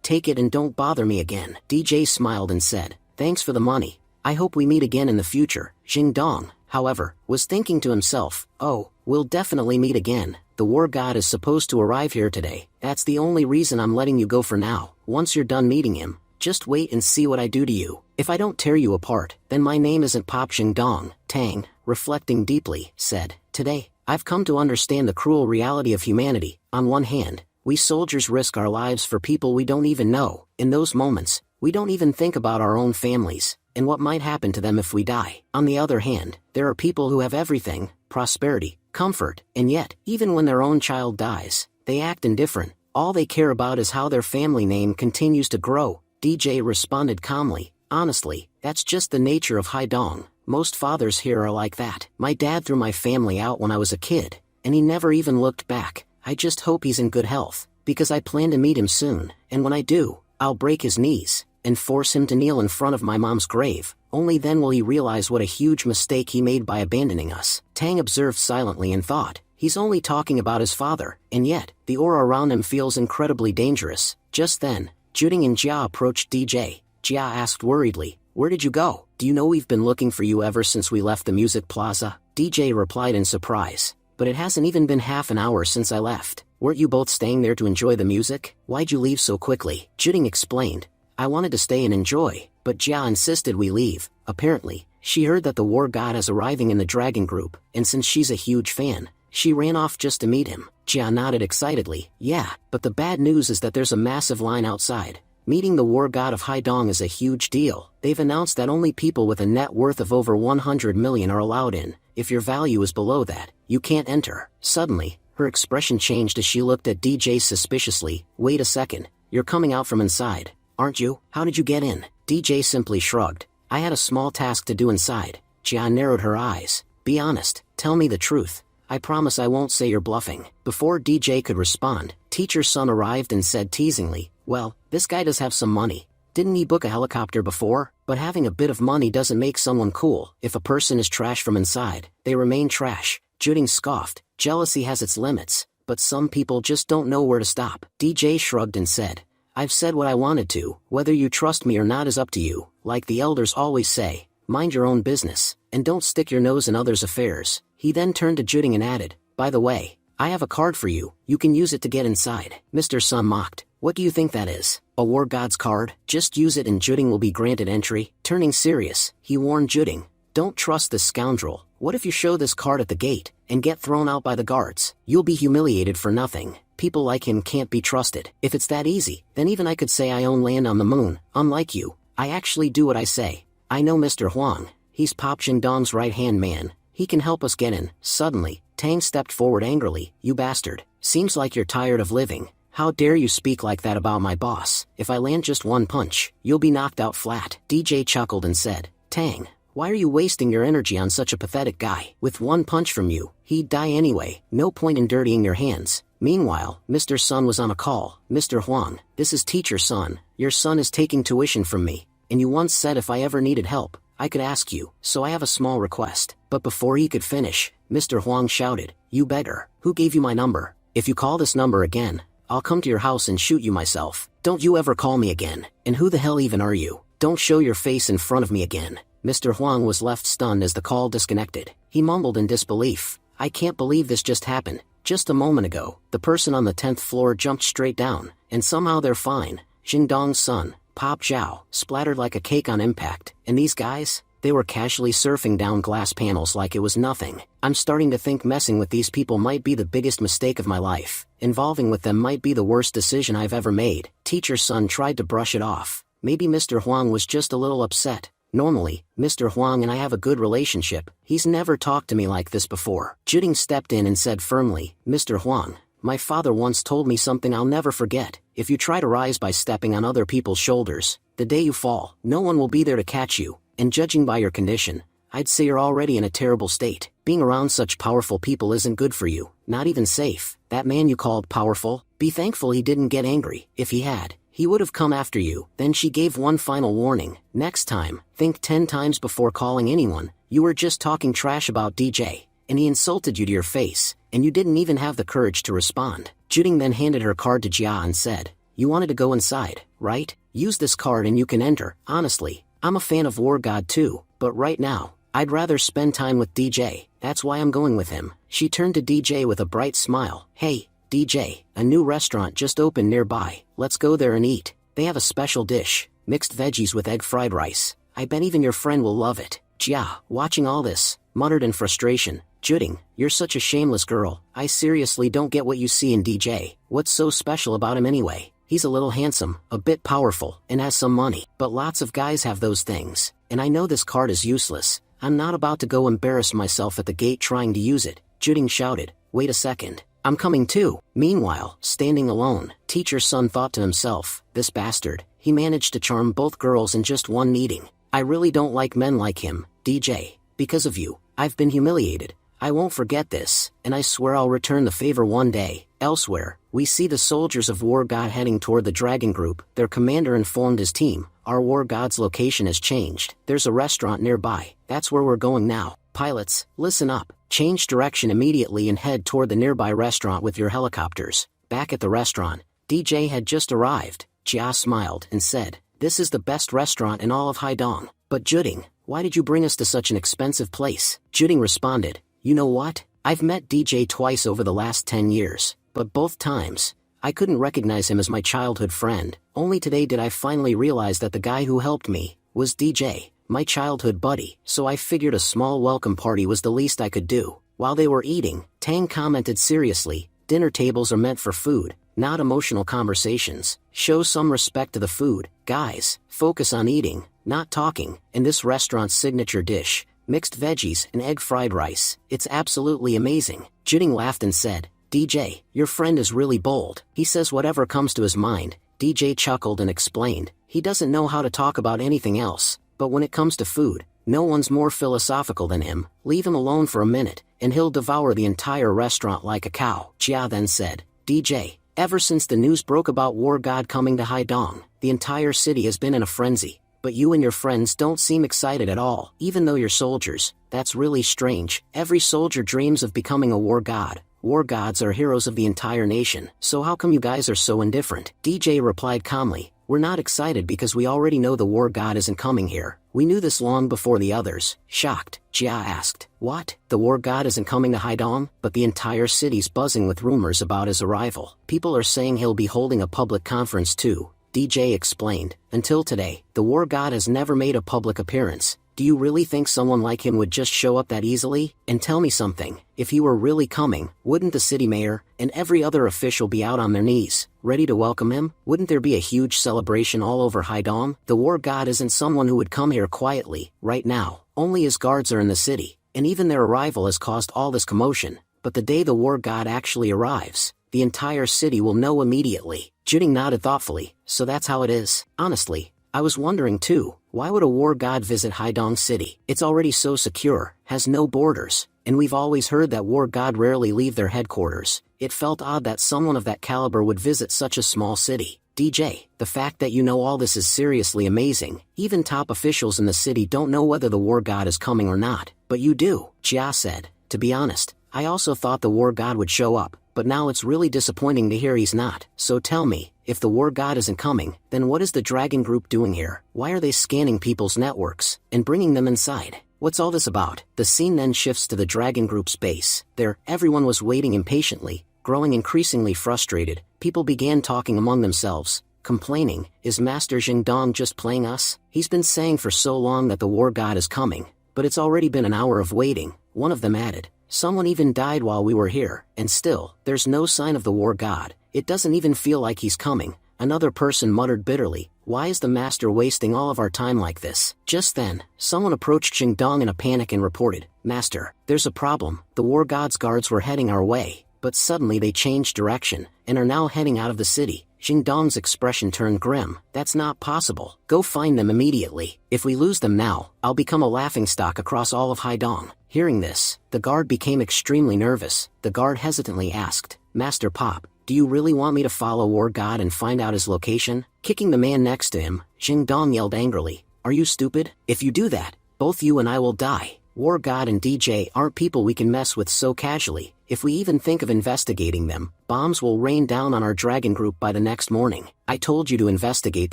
Take it and don't bother me again." DJ smiled and said, "Thanks for the money. I hope we meet again in the future." Jingdong, however, was thinking to himself, "Oh, we'll definitely meet again. The War God is supposed to arrive here today. That's the only reason I'm letting you go for now. Once you're done meeting him, just wait and see what I do to you. If I don't tear you apart, then my name isn't Pop Jingdong." Tang, reflecting deeply, said, "Today, I've come to understand the cruel reality of humanity. On one hand, we soldiers risk our lives for people we don't even know. In those moments, we don't even think about our own families, and what might happen to them if we die. On the other hand, there are people who have everything, prosperity, comfort, and yet, even when their own child dies, they act indifferent. All they care about is how their family name continues to grow." DJ responded calmly, "Honestly, that's just the nature of Haidong. Most fathers here are like that. My dad threw my family out when I was a kid, and he never even looked back. I just hope he's in good health, because I plan to meet him soon, and when I do, I'll break his knees, and force him to kneel in front of my mom's grave. Only then will he realize what a huge mistake he made by abandoning us." Tang observed silently and thought, he's only talking about his father, and yet, the aura around him feels incredibly dangerous. Just then, Juding and Jia approached DJ. Jia asked worriedly, "Where did you go? Do you know we've been looking for you ever since we left the music plaza?" DJ replied in surprise, "But it hasn't even been half an hour since I left. Weren't you both staying there to enjoy the music? Why'd you leave so quickly?" Juding explained, "I wanted to stay and enjoy, but Jia insisted we leave. Apparently, she heard that the War God is arriving in the Dragon Group, and since she's a huge fan, she ran off just to meet him." Jia nodded excitedly. "Yeah, but the bad news is that there's a massive line outside. Meeting the War God of Haidong is a huge deal. They've announced that only people with a net worth of over 100 million are allowed in. If your value is below that, you can't enter." Suddenly, her expression changed as she looked at DJ suspiciously. "Wait a second, you're coming out from inside, aren't you? How did you get in?" DJ simply shrugged. "I had a small task to do inside. Jia narrowed her eyes. Be honest, tell me the truth. I promise I won't say you're bluffing. Before DJ could respond, teacher's son arrived and said teasingly, well, this guy does have some money. Didn't he book a helicopter before? But having a bit of money doesn't make someone cool. If a person is trash from inside, they remain trash. Juding scoffed. Jealousy has its limits, but some people just don't know where to stop. DJ shrugged and said, I've said what I wanted to. Whether you trust me or not is up to you. Like the elders always say, mind your own business, and don't stick your nose in others' affairs. He then turned to Juding and added, by the way, I have a card for you. You can use it to get inside. Mr. Sun mocked. What do you think that is? A war god's card? Just use it and Juding will be granted entry. Turning serious, he warned Juding, don't trust this scoundrel. What if you show this card at the gate, and get thrown out by the guards? You'll be humiliated for nothing. People like him can't be trusted. If it's that easy, then even I could say I own land on the moon. Unlike you, I actually do what I say. I know Mr. Huang. He's Pop Jingdong's right-hand man. He can help us get in. Suddenly, Tang stepped forward angrily. You bastard. Seems like you're tired of living. How dare you speak like that about my boss? If I land just one punch, you'll be knocked out flat. DJ chuckled and said, Tang, why are you wasting your energy on such a pathetic guy? With one punch from you, he'd die anyway. No point in dirtying your hands. Meanwhile, Mr. Sun was on a call. Mr. Huang, this is Teacher Sun. Your son is taking tuition from me, and you once said if I ever needed help, I could ask you, so I have a small request. But before he could finish, Mr. Huang shouted, you beggar, who gave you my number? If you call this number again, I'll come to your house and shoot you myself. Don't you ever call me again. And who the hell even are you? Don't show your face in front of me again. Mr. Huang was left stunned as the call disconnected. He mumbled in disbelief. I can't believe this just happened. Just a moment ago, the person on the 10th floor jumped straight down, and somehow they're fine. Jingdong's son, Pop Zhao, splattered like a cake on impact. And these guys? They were casually surfing down glass panels like it was nothing. I'm starting to think messing with these people might be the biggest mistake of my life. Involving with them might be the worst decision I've ever made. Teacher's son tried to brush it off. Maybe Mr. Huang was just a little upset. Normally, Mr. Huang and I have a good relationship. He's never talked to me like this before. Juding stepped in and said firmly, Mr. Huang, my father once told me something I'll never forget. If you try to rise by stepping on other people's shoulders, the day you fall, no one will be there to catch you. And judging by your condition, I'd say you're already in a terrible state. Being around such powerful people isn't good for you, not even safe. That man you called powerful, be thankful he didn't get angry. If he had, he would have come after you. Then she gave one final warning. Next time, think 10 times before calling anyone. You were just talking trash about DJ, and he insulted you to your face, and you didn't even have the courage to respond. Juding then handed her card to Jia and said, you wanted to go inside, right? Use this card and you can enter. Honestly, I'm a fan of War God too, but right now, I'd rather spend time with DJ. That's why I'm going with him. She turned to DJ with a bright smile. Hey, DJ, a new restaurant just opened nearby. Let's go there and eat. They have a special dish, mixed veggies with egg fried rice. I bet even your friend will love it. Jia, watching all this, muttered in frustration. Juding, you're such a shameless girl. I seriously don't get what you see in DJ. What's so special about him anyway? He's a little handsome, a bit powerful, and has some money. But lots of guys have those things. And I know this card is useless. I'm not about to go embarrass myself at the gate trying to use it. Juding shouted, wait a second. I'm coming too. Meanwhile, standing alone, Teacher's son thought to himself, this bastard, he managed to charm both girls in just one meeting. I really don't like men like him, DJ. Because of you, I've been humiliated. I won't forget this, and I swear I'll return the favor one day. Elsewhere, we see the soldiers of War God heading toward the Dragon Group. Their commander informed his team, our War God's location has changed. There's a restaurant nearby. That's where we're going now. Pilots, listen up. Change direction immediately and head toward the nearby restaurant with your helicopters. Back at the restaurant, DJ had just arrived. Jia smiled and said, this is the best restaurant in all of Haidong. But Juding, why did you bring us to such an expensive place? Juding responded, you know what? I've met DJ twice over the last 10 years, but both times, I couldn't recognize him as my childhood friend. Only today did I finally realize that the guy who helped me was DJ, my childhood buddy. So I figured a small welcome party was the least I could do. While they were eating, Tang commented seriously, dinner tables are meant for food, not emotional conversations. Show some respect to the food, guys. Focus on eating, not talking. And this restaurant's signature dish, mixed veggies and egg fried rice. It's absolutely amazing. Juding laughed and said, DJ, your friend is really bold. He says whatever comes to his mind. DJ chuckled and explained, he doesn't know how to talk about anything else, but when it comes to food, No one's more philosophical than him. Leave him alone for a minute, and he'll devour the entire restaurant like a cow. Jia then said, DJ, ever since the news broke about War God coming to Haidong, the entire city has been in a frenzy. But you and your friends don't seem excited at all, even though you're soldiers. That's really strange. Every soldier dreams of becoming a war god. War gods are heroes of the entire nation. So how come you guys are so indifferent? DJ replied calmly, we're not excited because we already know the war god isn't coming here. We knew this long before the others. Shocked, Jia asked, what? The war god isn't coming to Haidong? But the entire city's buzzing with rumors about his arrival. People are saying he'll be holding a public conference too. DJ explained, until today, the war god has never made a public appearance. Do you really think someone like him would just show up that easily? And tell me something, if he were really coming, wouldn't the city mayor and every other official be out on their knees, ready to welcome him? Wouldn't there be a huge celebration all over Haidong? The war god isn't someone who would come here quietly, right now. Only his guards are in the city, and even their arrival has caused all this commotion. But the day the war god actually arrives, the entire city will know immediately. Juding nodded thoughtfully, so that's how it is. Honestly, I was wondering too, why would a war god visit Haidong City? It's already so secure, has no borders, and we've always heard that war god rarely leave their headquarters. It felt odd that someone of that caliber would visit such a small city. DJ, the fact that you know all this is seriously amazing. Even top officials in the city don't know whether the war god is coming or not. But you do, Jia said. To be honest, I also thought the war god would show up. But now it's really disappointing to hear he's not. So tell me, if the war god isn't coming, then what is the dragon group doing here? Why are they scanning people's networks and bringing them inside? What's all this about? The scene then shifts to the dragon group's base. There, everyone was waiting impatiently, growing increasingly frustrated. People began talking among themselves, complaining, is Master Jingdong just playing us? He's been saying for so long that the war god is coming, but it's already been an hour of waiting. One of them added, someone even died while we were here, and still, there's no sign of the war god. It doesn't even feel like he's coming. Another person muttered bitterly, why is the master wasting all of our time like this? Just then, someone approached Jingdong in a panic and reported, Master, there's a problem. The war god's guards were heading our way, but suddenly they changed direction, and are now heading out of the city. Jingdong's expression turned grim. That's not possible. Go find them immediately. If we lose them now, I'll become a laughingstock across all of Haidong. Hearing this, the guard became extremely nervous. The guard hesitantly asked, Master Pop, do you really want me to follow War God and find out his location? Kicking the man next to him, Jingdong yelled angrily, are you stupid? If you do that, both you and I will die. War God and DJ aren't people we can mess with so casually. If we even think of investigating them, bombs will rain down on our dragon group by the next morning. I told you to investigate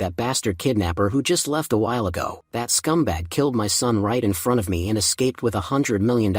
that bastard kidnapper who just left a while ago. That scumbag killed my son right in front of me and escaped with $100 million.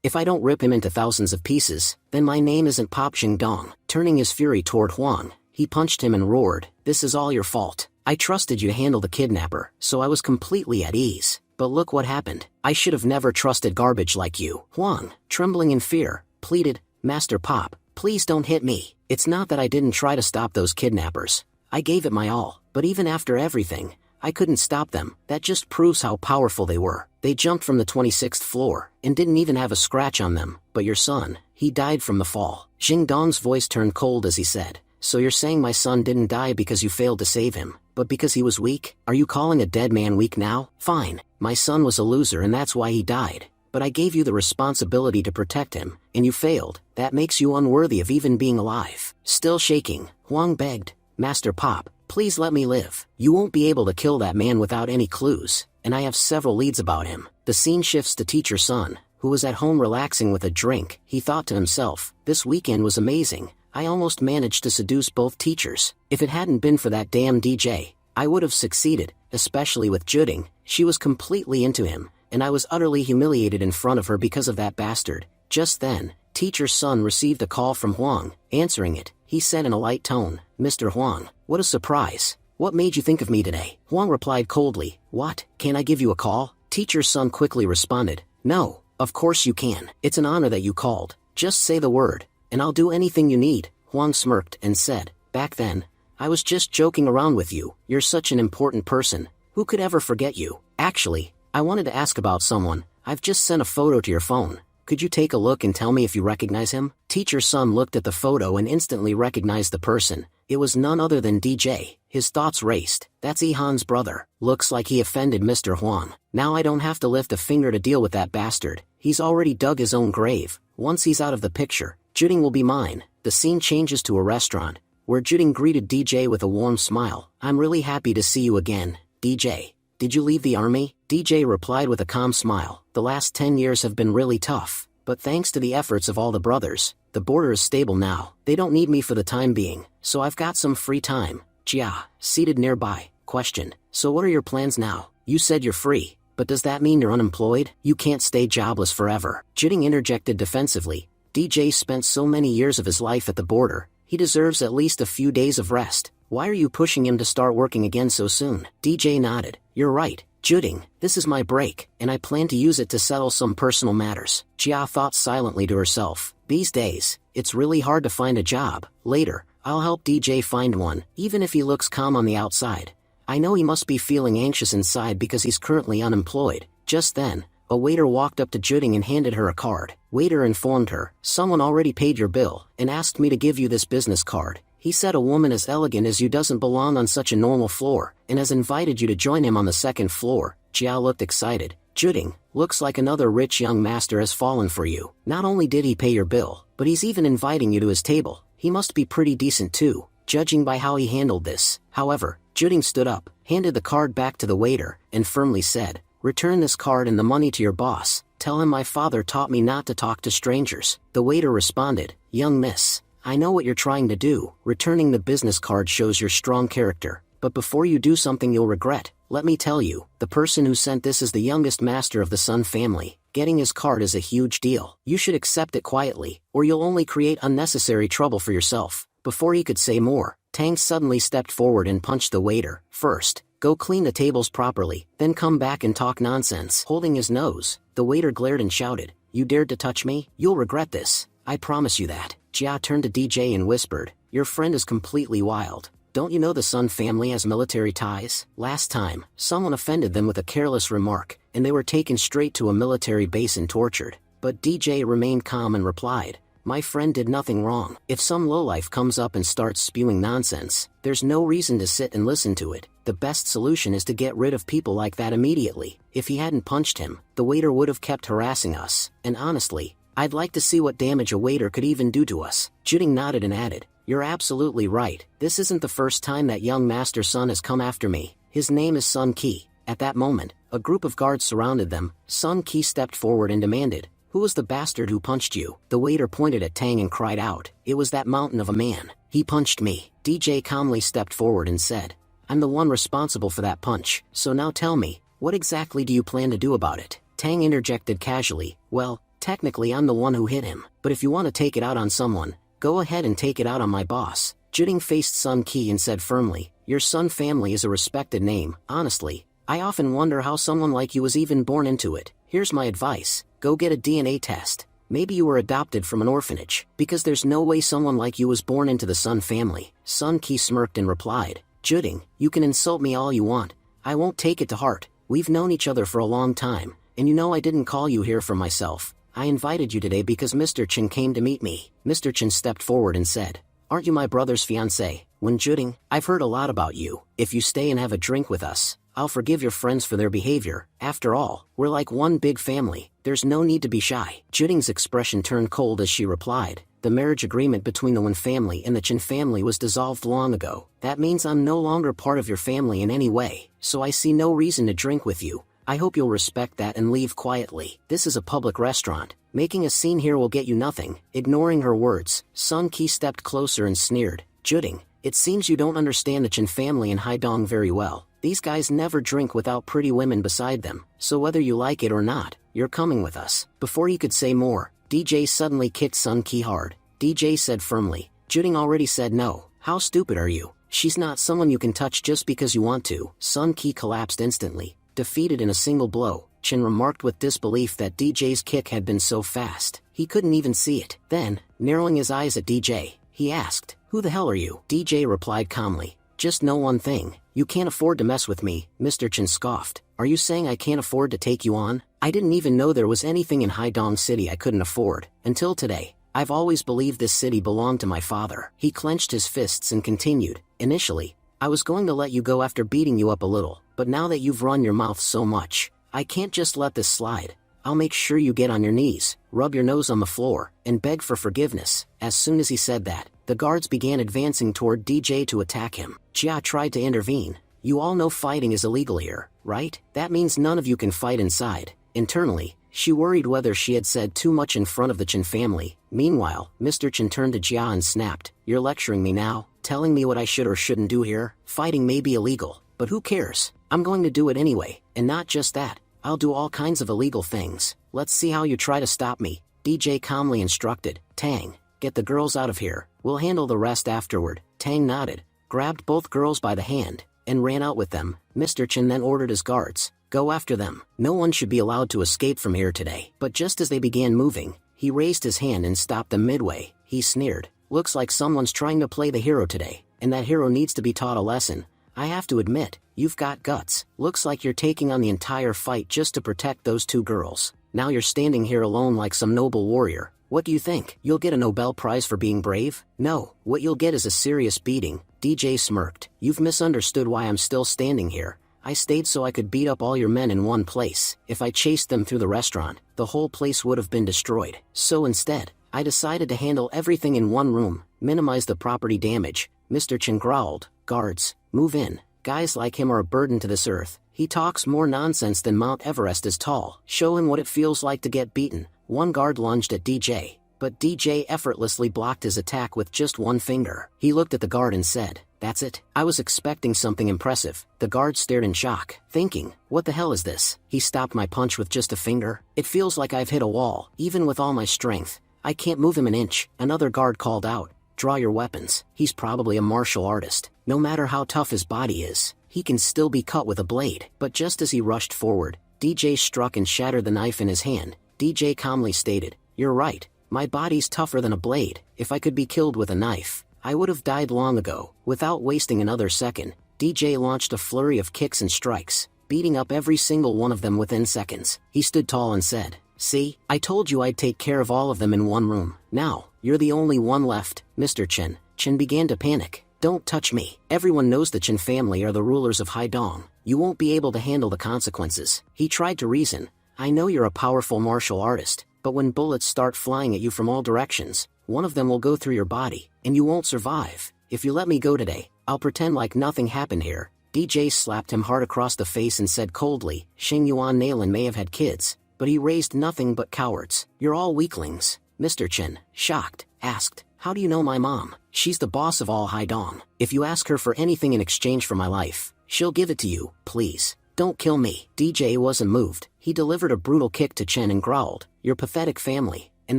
If I don't rip him into thousands of pieces, then my name isn't Pop Jingdong. Turning his fury toward Huang, he punched him and roared, this is all your fault. I trusted you to handle the kidnapper, so I was completely at ease. But look what happened. I should have never trusted garbage like you. Huang, trembling in fear, pleaded, Master Pop, please don't hit me. It's not that I didn't try to stop those kidnappers. I gave it my all, but even after everything, I couldn't stop them. That just proves how powerful they were. They jumped from the 26th floor, and didn't even have a scratch on them. But your son, he died from the fall. Jingdong's voice turned cold as he said, so you're saying my son didn't die because you failed to save him, but because he was weak? Are you calling a dead man weak now? Fine, my son was a loser and that's why he died. But I gave you the responsibility to protect him, and you failed. That makes you unworthy of even being alive. Still shaking, Huang begged, Master Pop, please let me live. You won't be able to kill that man without any clues, and I have several leads about him. The scene shifts to Teacher Sun, who was at home relaxing with a drink. He thought to himself, this weekend was amazing. I almost managed to seduce both teachers. If it hadn't been for that damn DJ, I would have succeeded, especially with Juding. She was completely into him, and I was utterly humiliated in front of her because of that bastard. Just then, Teacher Sun received a call from Huang. Answering it, he said in a light tone, Mr. Huang, what a surprise. What made you think of me today? Huang replied coldly, what, can I give you a call? Teacher Sun quickly responded, no, of course you can. It's an honor that you called. Just say the word, and I'll do anything you need. Huang smirked and said, back then, I was just joking around with you. You're such an important person. Who could ever forget you? Actually, I wanted to ask about someone. I've just sent a photo to your phone. Could you take a look and tell me if you recognize him? Teacher Sun looked at the photo and instantly recognized the person. It was none other than DJ. His thoughts raced. That's Ihan's brother. Looks like he offended Mr. Huang. Now I don't have to lift a finger to deal with that bastard. He's already dug his own grave. Once he's out of the picture, Juding will be mine. The scene changes to a restaurant, where Juding greeted DJ with a warm smile. I'm really happy to see you again, DJ. Did you leave the army? DJ replied with a calm smile. The last 10 years have been really tough, but thanks to the efforts of all the brothers, the border is stable now. They don't need me for the time being, so I've got some free time. Jia, seated nearby, questioned. So what are your plans now? You said you're free, but does that mean you're unemployed? You can't stay jobless forever. Juding interjected defensively. DJ spent so many years of his life at the border, he deserves at least a few days of rest. Why are you pushing him to start working again so soon? DJ nodded. You're right, Juding, this is my break, and I plan to use it to settle some personal matters. Jia thought silently to herself. These days, it's really hard to find a job. Later, I'll help DJ find one, even if he looks calm on the outside. I know he must be feeling anxious inside because he's currently unemployed. Just then, a waiter walked up to Juding and handed her a card. Waiter informed her, someone already paid your bill, and asked me to give you this business card. He said a woman as elegant as you doesn't belong on such a normal floor, and has invited you to join him on the second floor. Jia looked excited. Juding, looks like another rich young master has fallen for you. Not only did he pay your bill, but he's even inviting you to his table. He must be pretty decent too, judging by how he handled this. However, Juding stood up, handed the card back to the waiter, and firmly said, return this card and the money to your boss. Tell him my father taught me not to talk to strangers. The waiter responded, young miss, I know what you're trying to do. Returning the business card shows your strong character, but before you do something you'll regret, let me tell you, the person who sent this is the youngest master of the Sun family. Getting his card is a huge deal. You should accept it quietly, or you'll only create unnecessary trouble for yourself. Before he could say more, Tang suddenly stepped forward and punched the waiter. First, go clean the tables properly, then come back and talk nonsense. Holding his nose, the waiter glared and shouted, you dared to touch me? You'll regret this. I promise you that. Jia turned to DJ and whispered, your friend is completely wild. Don't you know the Sun family has military ties? Last time, someone offended them with a careless remark, and they were taken straight to a military base and tortured. But DJ remained calm and replied, my friend did nothing wrong. If some lowlife comes up and starts spewing nonsense, there's no reason to sit and listen to it. The best solution is to get rid of people like that immediately. If he hadn't punched him, the waiter would have kept harassing us. And honestly, I'd like to see what damage a waiter could even do to us. Juding nodded and added, you're absolutely right. This isn't the first time that young Master Sun has come after me. His name is Sun Qi. At that moment, a group of guards surrounded them. Sun Qi stepped forward and demanded, who was the bastard who punched you? The waiter pointed at Tang and cried out, it was that mountain of a man. He punched me. DJ calmly stepped forward and said, I'm the one responsible for that punch. So now tell me, what exactly do you plan to do about it? Tang interjected casually, well, technically I'm the one who hit him, but if you want to take it out on someone, go ahead and take it out on my boss. Juding faced Sun Qi and said firmly, your Sun family is a respected name. Honestly, I often wonder how someone like you was even born into it. Here's my advice, go get a DNA test. Maybe you were adopted from an orphanage, because there's no way someone like you was born into the Sun family. Sun Qi smirked and replied, Juding, you can insult me all you want. I won't take it to heart. We've known each other for a long time, and you know I didn't call you here for myself. I invited you today because Mr. Chen came to meet me. Mr. Chen stepped forward and said, aren't you my brother's fiancé? When Juding, I've heard a lot about you. If you stay and have a drink with us, I'll forgive your friends for their behavior. After all, we're like one big family. There's no need to be shy. Juding's expression turned cold as she replied, the marriage agreement between the Wen family and the Chen family was dissolved long ago. That means I'm no longer part of your family in any way, so I see no reason to drink with you. I hope you'll respect that and leave quietly. This is a public restaurant. Making a scene here will get you nothing. Ignoring her words, Sun Qi stepped closer and sneered, Juding, it seems you don't understand the Chen family in Haidong very well. These guys never drink without pretty women beside them, so whether you like it or not, you're coming with us. Before he could say more, DJ suddenly kicked Sun Qi hard. DJ said firmly, Juding already said no. How stupid are you? She's not someone you can touch just because you want to. Sun Qi collapsed instantly, defeated in a single blow. Chen remarked with disbelief that DJ's kick had been so fast, he couldn't even see it. Then, narrowing his eyes at DJ, he asked, who the hell are you? DJ replied calmly, just know one thing, you can't afford to mess with me. Mr. Chen scoffed, are you saying I can't afford to take you on? I didn't even know there was anything in Haidong City I couldn't afford, until today. I've always believed this city belonged to my father. He clenched his fists and continued, initially, I was going to let you go after beating you up a little, but now that you've run your mouth so much, I can't just let this slide. I'll make sure you get on your knees, rub your nose on the floor, and beg for forgiveness." As soon as he said that, the guards began advancing toward DJ to attack him. Jia tried to intervene. "You all know fighting is illegal here, right? That means none of you can fight inside." Internally, she worried whether she had said too much in front of the Chen family. Meanwhile, Mr. Chen turned to Jia and snapped, "You're lecturing me now? Telling me what I should or shouldn't do here? Fighting may be illegal, but who cares? I'm going to do it anyway, and not just that. I'll do all kinds of illegal things. Let's see how you try to stop me," DJ calmly instructed. "Tang, get the girls out of here. We'll handle the rest afterward." Tang nodded, grabbed both girls by the hand, and ran out with them. Mr. Chen then ordered his guards, "Go after them. No one should be allowed to escape from here today." But just as they began moving, he raised his hand and stopped them midway. He sneered, "Looks like someone's trying to play the hero today, and that hero needs to be taught a lesson. I have to admit, you've got guts. Looks like you're taking on the entire fight just to protect those two girls. Now you're standing here alone like some noble warrior. What do you think? You'll get a Nobel Prize for being brave? No, what you'll get is a serious beating." DJ smirked. "You've misunderstood why I'm still standing here. I stayed so I could beat up all your men in one place. If I chased them through the restaurant, the whole place would have been destroyed. So instead, I decided to handle everything in one room, minimize the property damage." Mr. Chen growled, "Guards, move in. Guys like him are a burden to this earth. He talks more nonsense than Mount Everest is tall. Show him what it feels like to get beaten." One guard lunged at DJ, but DJ effortlessly blocked his attack with just one finger. He looked at the guard and said, "That's it. I was expecting something impressive." The guard stared in shock, thinking, "What the hell is this? He stopped my punch with just a finger? It feels like I've hit a wall. Even with all my strength, I can't move him an inch." Another guard called out, "Draw your weapons. He's probably a martial artist. No matter how tough his body is, he can still be cut with a blade." But just as he rushed forward, DJ struck and shattered the knife in his hand. DJ calmly stated, "You're right. My body's tougher than a blade. If I could be killed with a knife, I would have died long ago." Without wasting another second, DJ launched a flurry of kicks and strikes, beating up every single one of them within seconds. He stood tall and said, "See, I told you I'd take care of all of them in one room. Now, you're the only one left, Mr. Chen." Chen began to panic. "Don't touch me. Everyone knows the Chen family are the rulers of Haidong. You won't be able to handle the consequences." He tried to reason. "I know you're a powerful martial artist, but when bullets start flying at you from all directions, one of them will go through your body, and you won't survive. If you let me go today, I'll pretend like nothing happened here." DJ slapped him hard across the face and said coldly, "Xing Yuan Nailin may have had kids, but he raised nothing but cowards. You're all weaklings." Mr. Chen, shocked, asked, "How do you know my mom? She's the boss of all Haidong. If you ask her for anything in exchange for my life, she'll give it to you. Please, don't kill me." DJ wasn't moved. He delivered a brutal kick to Chen and growled, "Your pathetic family, and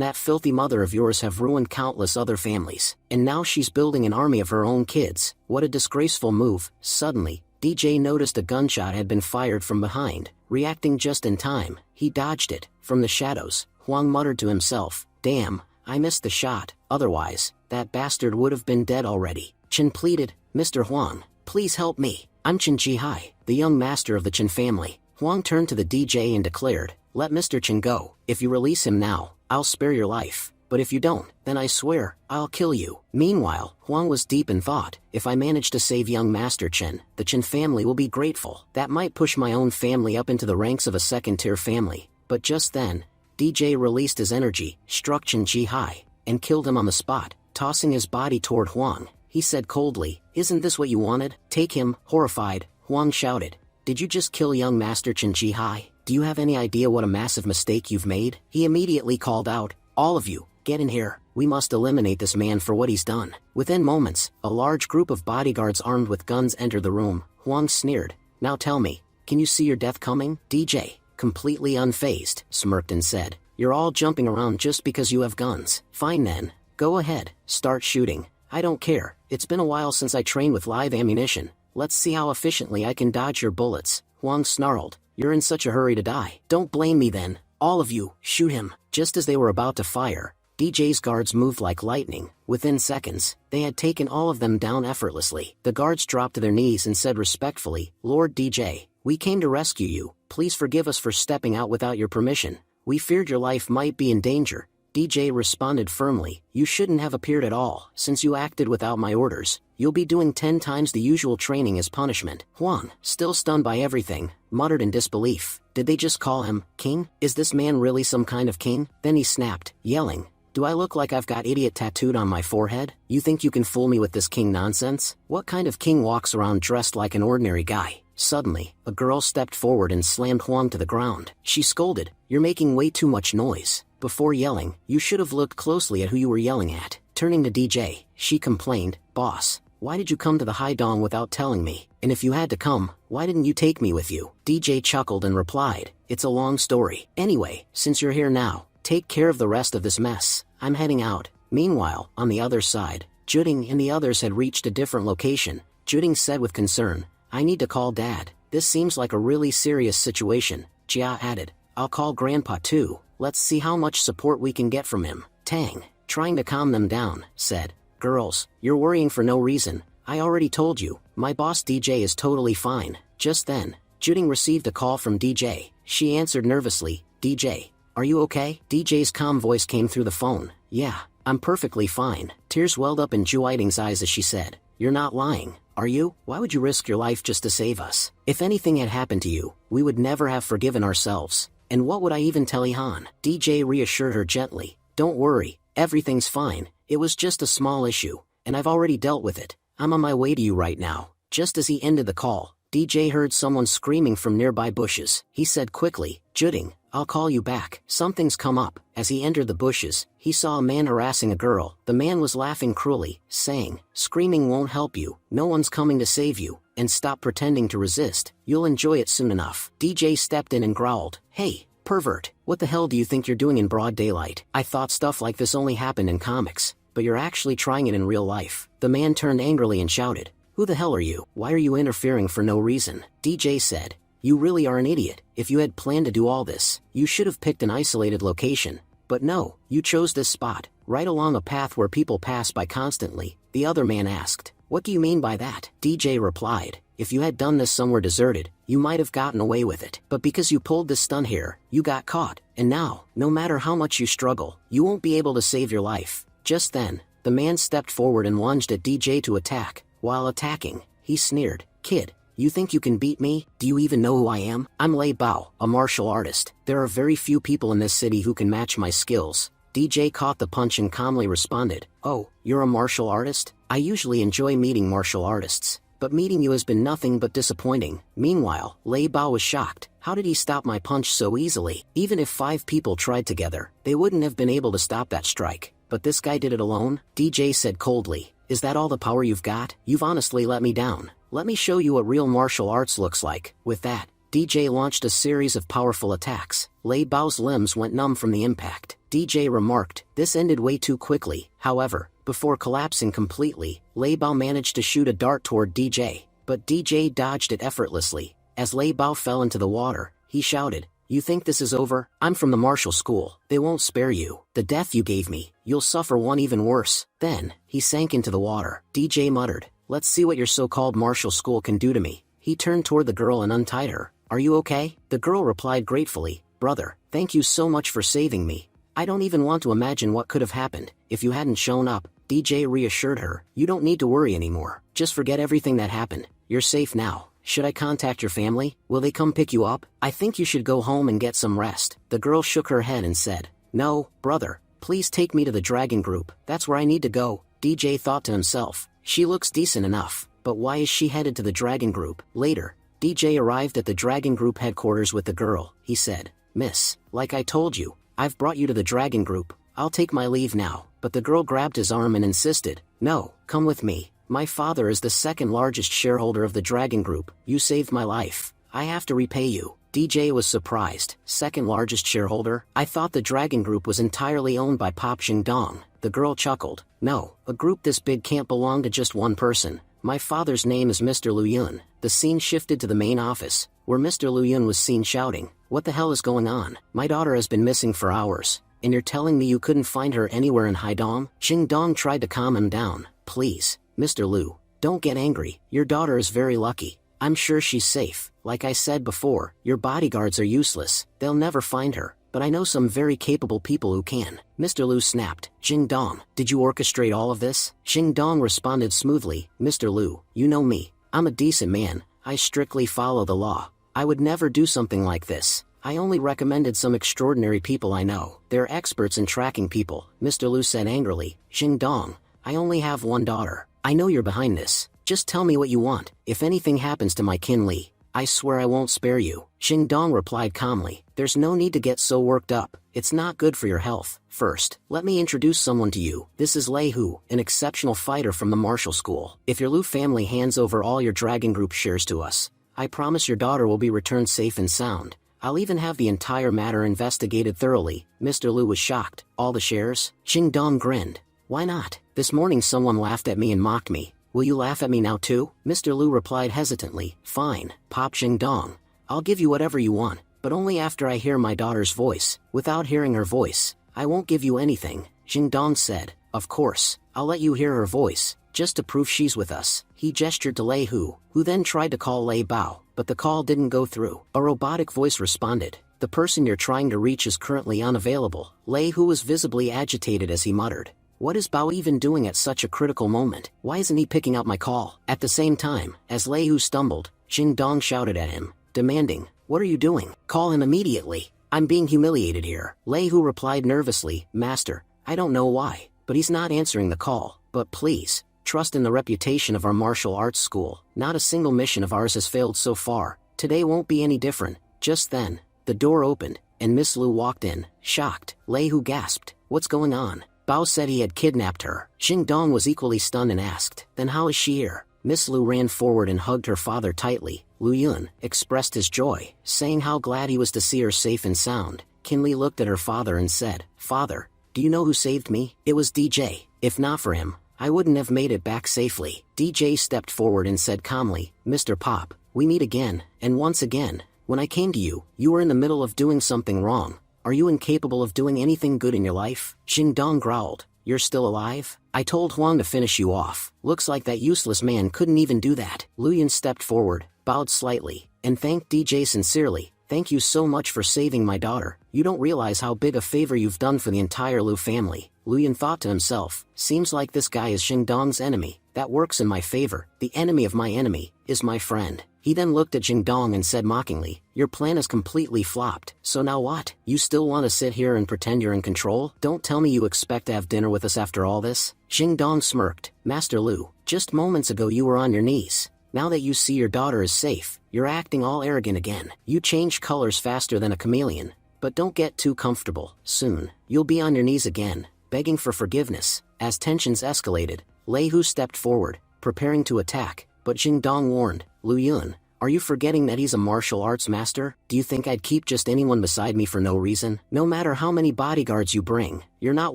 that filthy mother of yours have ruined countless other families. And now she's building an army of her own kids. What a disgraceful move." Suddenly, DJ noticed a gunshot had been fired from behind. Reacting just in time, he dodged it. From the shadows, Huang muttered to himself, "Damn, I missed the shot. Otherwise, that bastard would have been dead already." Chen pleaded, "Mr. Huang, please help me. I'm Chen Jihai, the young master of the Chen family." Huang turned to the DJ and declared, "Let Mr. Chen go. If you release him now, I'll spare your life. But if you don't, then I swear, I'll kill you." Meanwhile, Huang was deep in thought. "If I manage to save young Master Chen, the Chen family will be grateful. That might push my own family up into the ranks of a second-tier family." But just then, DJ released his energy, struck Chen Jihai, and killed him on the spot. Tossing his body toward Huang, he said coldly, "Isn't this what you wanted? Take him." Horrified, Huang shouted, "Did you just kill young Master Chen Jihai? Do you have any idea what a massive mistake you've made?" He immediately called out, "All of you, get in here. We must eliminate this man for what he's done." Within moments, a large group of bodyguards armed with guns entered the room. Huang sneered, "Now tell me, can you see your death coming?" DJ, completely unfazed, smirked and said, "You're all jumping around just because you have guns. Fine then, go ahead, start shooting. I don't care. It's been a while since I trained with live ammunition. Let's see how efficiently I can dodge your bullets." Huang snarled, "You're in such a hurry to die. Don't blame me then. All of you, shoot him." Just as they were about to fire, DJ's guards moved like lightning. Within seconds, they had taken all of them down effortlessly. The guards dropped to their knees and said respectfully, "Lord DJ, we came to rescue you. Please forgive us for stepping out without your permission. We feared your life might be in danger." DJ responded firmly, you shouldn't have appeared at all. Since you acted without my orders, you'll be doing 10 times the usual training as punishment. Huang, still stunned by everything, muttered in disbelief. Did they just call him king? Is this man really some kind of king? Then he snapped, yelling, do I look like I've got idiot tattooed on my forehead? You think you can fool me with this king nonsense? What kind of king walks around dressed like an ordinary guy? Suddenly, a girl stepped forward and slammed Huang to the ground. She scolded, you're making way too much noise. Before yelling, you should have looked closely at who you were yelling at. Turning to DJ, she complained, boss, why did you come to the Haidong without telling me? And if you had to come, why didn't you take me with you? DJ chuckled and replied, it's a long story. Anyway, since you're here now, take care of the rest of this mess. I'm heading out. Meanwhile, on the other side, Juding and the others had reached a different location. Juding said with concern, I need to call Dad. This seems like a really serious situation. Jia added, I'll call Grandpa too. Let's see how much support we can get from him. Tang, trying to calm them down, said, girls, you're worrying for no reason. I already told you, my boss DJ is totally fine. Just then, Juding received a call from DJ. She answered nervously, DJ, are you okay? DJ's calm voice came through the phone. Yeah, I'm perfectly fine. Tears welled up in Juiding's eyes as she said, you're not lying, are you? Why would you risk your life just to save us? If anything had happened to you, we would never have forgiven ourselves. And what would I even tell Ihan? DJ reassured her gently, don't worry, everything's fine. It was just a small issue, and I've already dealt with it. I'm on my way to you right now. Just as he ended the call, DJ heard someone screaming from nearby bushes. He said quickly, Juding, I'll call you back. Something's come up. As he entered the bushes, he saw a man harassing a girl. The man was laughing cruelly, saying, screaming won't help you, no one's coming to save you, and stop pretending to resist, you'll enjoy it soon enough. DJ stepped in and growled, hey, pervert, what the hell do you think you're doing in broad daylight? I thought stuff like this only happened in comics, but you're actually trying it in real life. The man turned angrily and shouted, who the hell are you? Why are you interfering for no reason? DJ said, you really are an idiot. If you had planned to do all this, you should have picked an isolated location. But no, you chose this spot, right along a path where people pass by constantly. The other man asked, what do you mean by that? DJ replied, if you had done this somewhere deserted, you might have gotten away with it. But because you pulled this stunt here, you got caught. And now, no matter how much you struggle, you won't be able to save your life. Just then, the man stepped forward and lunged at DJ to attack. While attacking, he sneered, kid, you think you can beat me? Do you even know who I am? I'm Lei Bao, a martial artist. There are very few people in this city who can match my skills. DJ caught the punch and calmly responded, oh, you're a martial artist? I usually enjoy meeting martial artists, but meeting you has been nothing but disappointing. Meanwhile, Lei Bao was shocked. How did he stop my punch so easily? Even if 5 people tried together, they wouldn't have been able to stop that strike. But this guy did it alone? DJ said coldly, is that all the power you've got? You've honestly let me down. Let me show you what real martial arts looks like. With that, DJ launched a series of powerful attacks. Lei Bao's limbs went numb from the impact. DJ remarked, this ended way too quickly. However, before collapsing completely, Lei Bao managed to shoot a dart toward DJ, but DJ dodged it effortlessly. As Lei Bao fell into the water, he shouted, you think this is over? I'm from the martial school. They won't spare you. The death you gave me, you'll suffer one even worse. Then, he sank into the water. DJ muttered, let's see what your so-called martial school can do to me. He turned toward the girl and untied her. Are you okay? The girl replied gratefully, brother, thank you so much for saving me. I don't even want to imagine what could have happened if you hadn't shown up. DJ reassured her, you don't need to worry anymore. Just forget everything that happened. You're safe now. Should I contact your family? Will they come pick you up? I think you should go home and get some rest. The girl shook her head and said, no, brother, please take me to the dragon group. That's where I need to go. DJ thought to himself, she looks decent enough, but why is she headed to the dragon group? Later, DJ arrived at the dragon group headquarters with the girl. He said, miss, like I told you, I've brought you to the dragon group. I'll take my leave now. But the girl grabbed his arm and insisted, no, come with me. My father is the second largest shareholder of the dragon group. You saved my life. I have to repay you. DJ was surprised. Second largest shareholder? I thought the dragon group was entirely owned by Pop Dong. The girl chuckled. No, a group this big can't belong to just one person. My father's name is Mr. Lu Yun. The scene shifted to the main office, where Mr. Lu Yun was seen shouting, what the hell is going on? My daughter has been missing for hours, and you're telling me you couldn't find her anywhere in Haidong? Dong tried to calm him down. Please, Mr. Lu, don't get angry. Your daughter is very lucky. I'm sure she's safe. Like I said before, your bodyguards are useless. They'll never find her. but I know some very capable people who can. Mr. Lu snapped. Jing Dong, did you orchestrate all of this? Jing Dong responded smoothly. Mr. Lu, you know me. I'm a decent man. I strictly follow the law. I would never do something like this. I only recommended some extraordinary people I know. They're experts in tracking people, Mr. Lu said angrily. Jing Dong, I only have one daughter. I know you're behind this. Just tell me what you want. If anything happens to my kin Li, I swear I won't spare you. Jing Dong replied calmly. There's no need to get so worked up. It's not good for your health. First, let me introduce someone to you. This is Lei Hu, an exceptional fighter from the martial school. If your Lu family hands over all your dragon group shares to us, I promise your daughter will be returned safe and sound. I'll even have the entire matter investigated thoroughly. Mr. Lu was shocked. All the shares? Jing Dong grinned. Why not? This morning someone laughed at me and mocked me. Will you laugh at me now too? Mr. Lu replied hesitantly. Fine, Pop Jing Dong. I'll give you whatever you want, but only after I hear my daughter's voice. Without hearing her voice, I won't give you anything, Jing Dong said. Of course, I'll let you hear her voice, just to prove she's with us. He gestured to Lei Hu, who then tried to call Lei Bao, but the call didn't go through. A robotic voice responded. The person you're trying to reach is currently unavailable. Lei Hu was visibly agitated as he muttered. What is Bao even doing at such a critical moment? Why isn't he picking up my call? At the same time, as Lei Hu stumbled, Jing Dong shouted at him, demanding, what are you doing? Call him immediately. I'm being humiliated here. Lei Hu replied nervously, Master, I don't know why, but he's not answering the call. But please, trust in the reputation of our martial arts school. Not a single mission of ours has failed so far. Today won't be any different. Just then, the door opened, and Miss Lu walked in, shocked. Lei Hu gasped, what's going on? Bao said he had kidnapped her. Jing Dong was equally stunned and asked, then how is she here? Miss Lu ran forward and hugged her father tightly. Lu Yun expressed his joy, saying how glad he was to see her safe and sound. Qin Li looked at her father and said, Father, do you know who saved me? It was DJ. If not for him, I wouldn't have made it back safely. DJ stepped forward and said calmly, Mr. Pop, we meet again, and once again. When I came to you, you were in the middle of doing something wrong. Are you incapable of doing anything good in your life? Jing Dong growled. You're still alive? I told Huang to finish you off. Looks like that useless man couldn't even do that. Lu Yun stepped forward, bowed slightly, and thanked DJ sincerely. Thank you so much for saving my daughter. You don't realize how big a favor you've done for the entire Lu family. Lu Yun thought to himself, seems like this guy is Jing Dong's enemy. That works in my favor. The enemy of my enemy is my friend. He then looked at Jing Dong and said mockingly, your plan is completely flopped. So now what? You still want to sit here and pretend you're in control? Don't tell me you expect to have dinner with us after all this? Jing Dong smirked. Master Lu, just moments ago you were on your knees. Now that you see your daughter is safe, you're acting all arrogant again. You change colors faster than a chameleon. But don't get too comfortable. Soon, you'll be on your knees again, begging for forgiveness. As tensions escalated, Lei Hu stepped forward, preparing to attack, but Jing Dong warned, Lu Yun, are you forgetting that he's a martial arts master? Do you think I'd keep just anyone beside me for no reason? No matter how many bodyguards you bring, you're not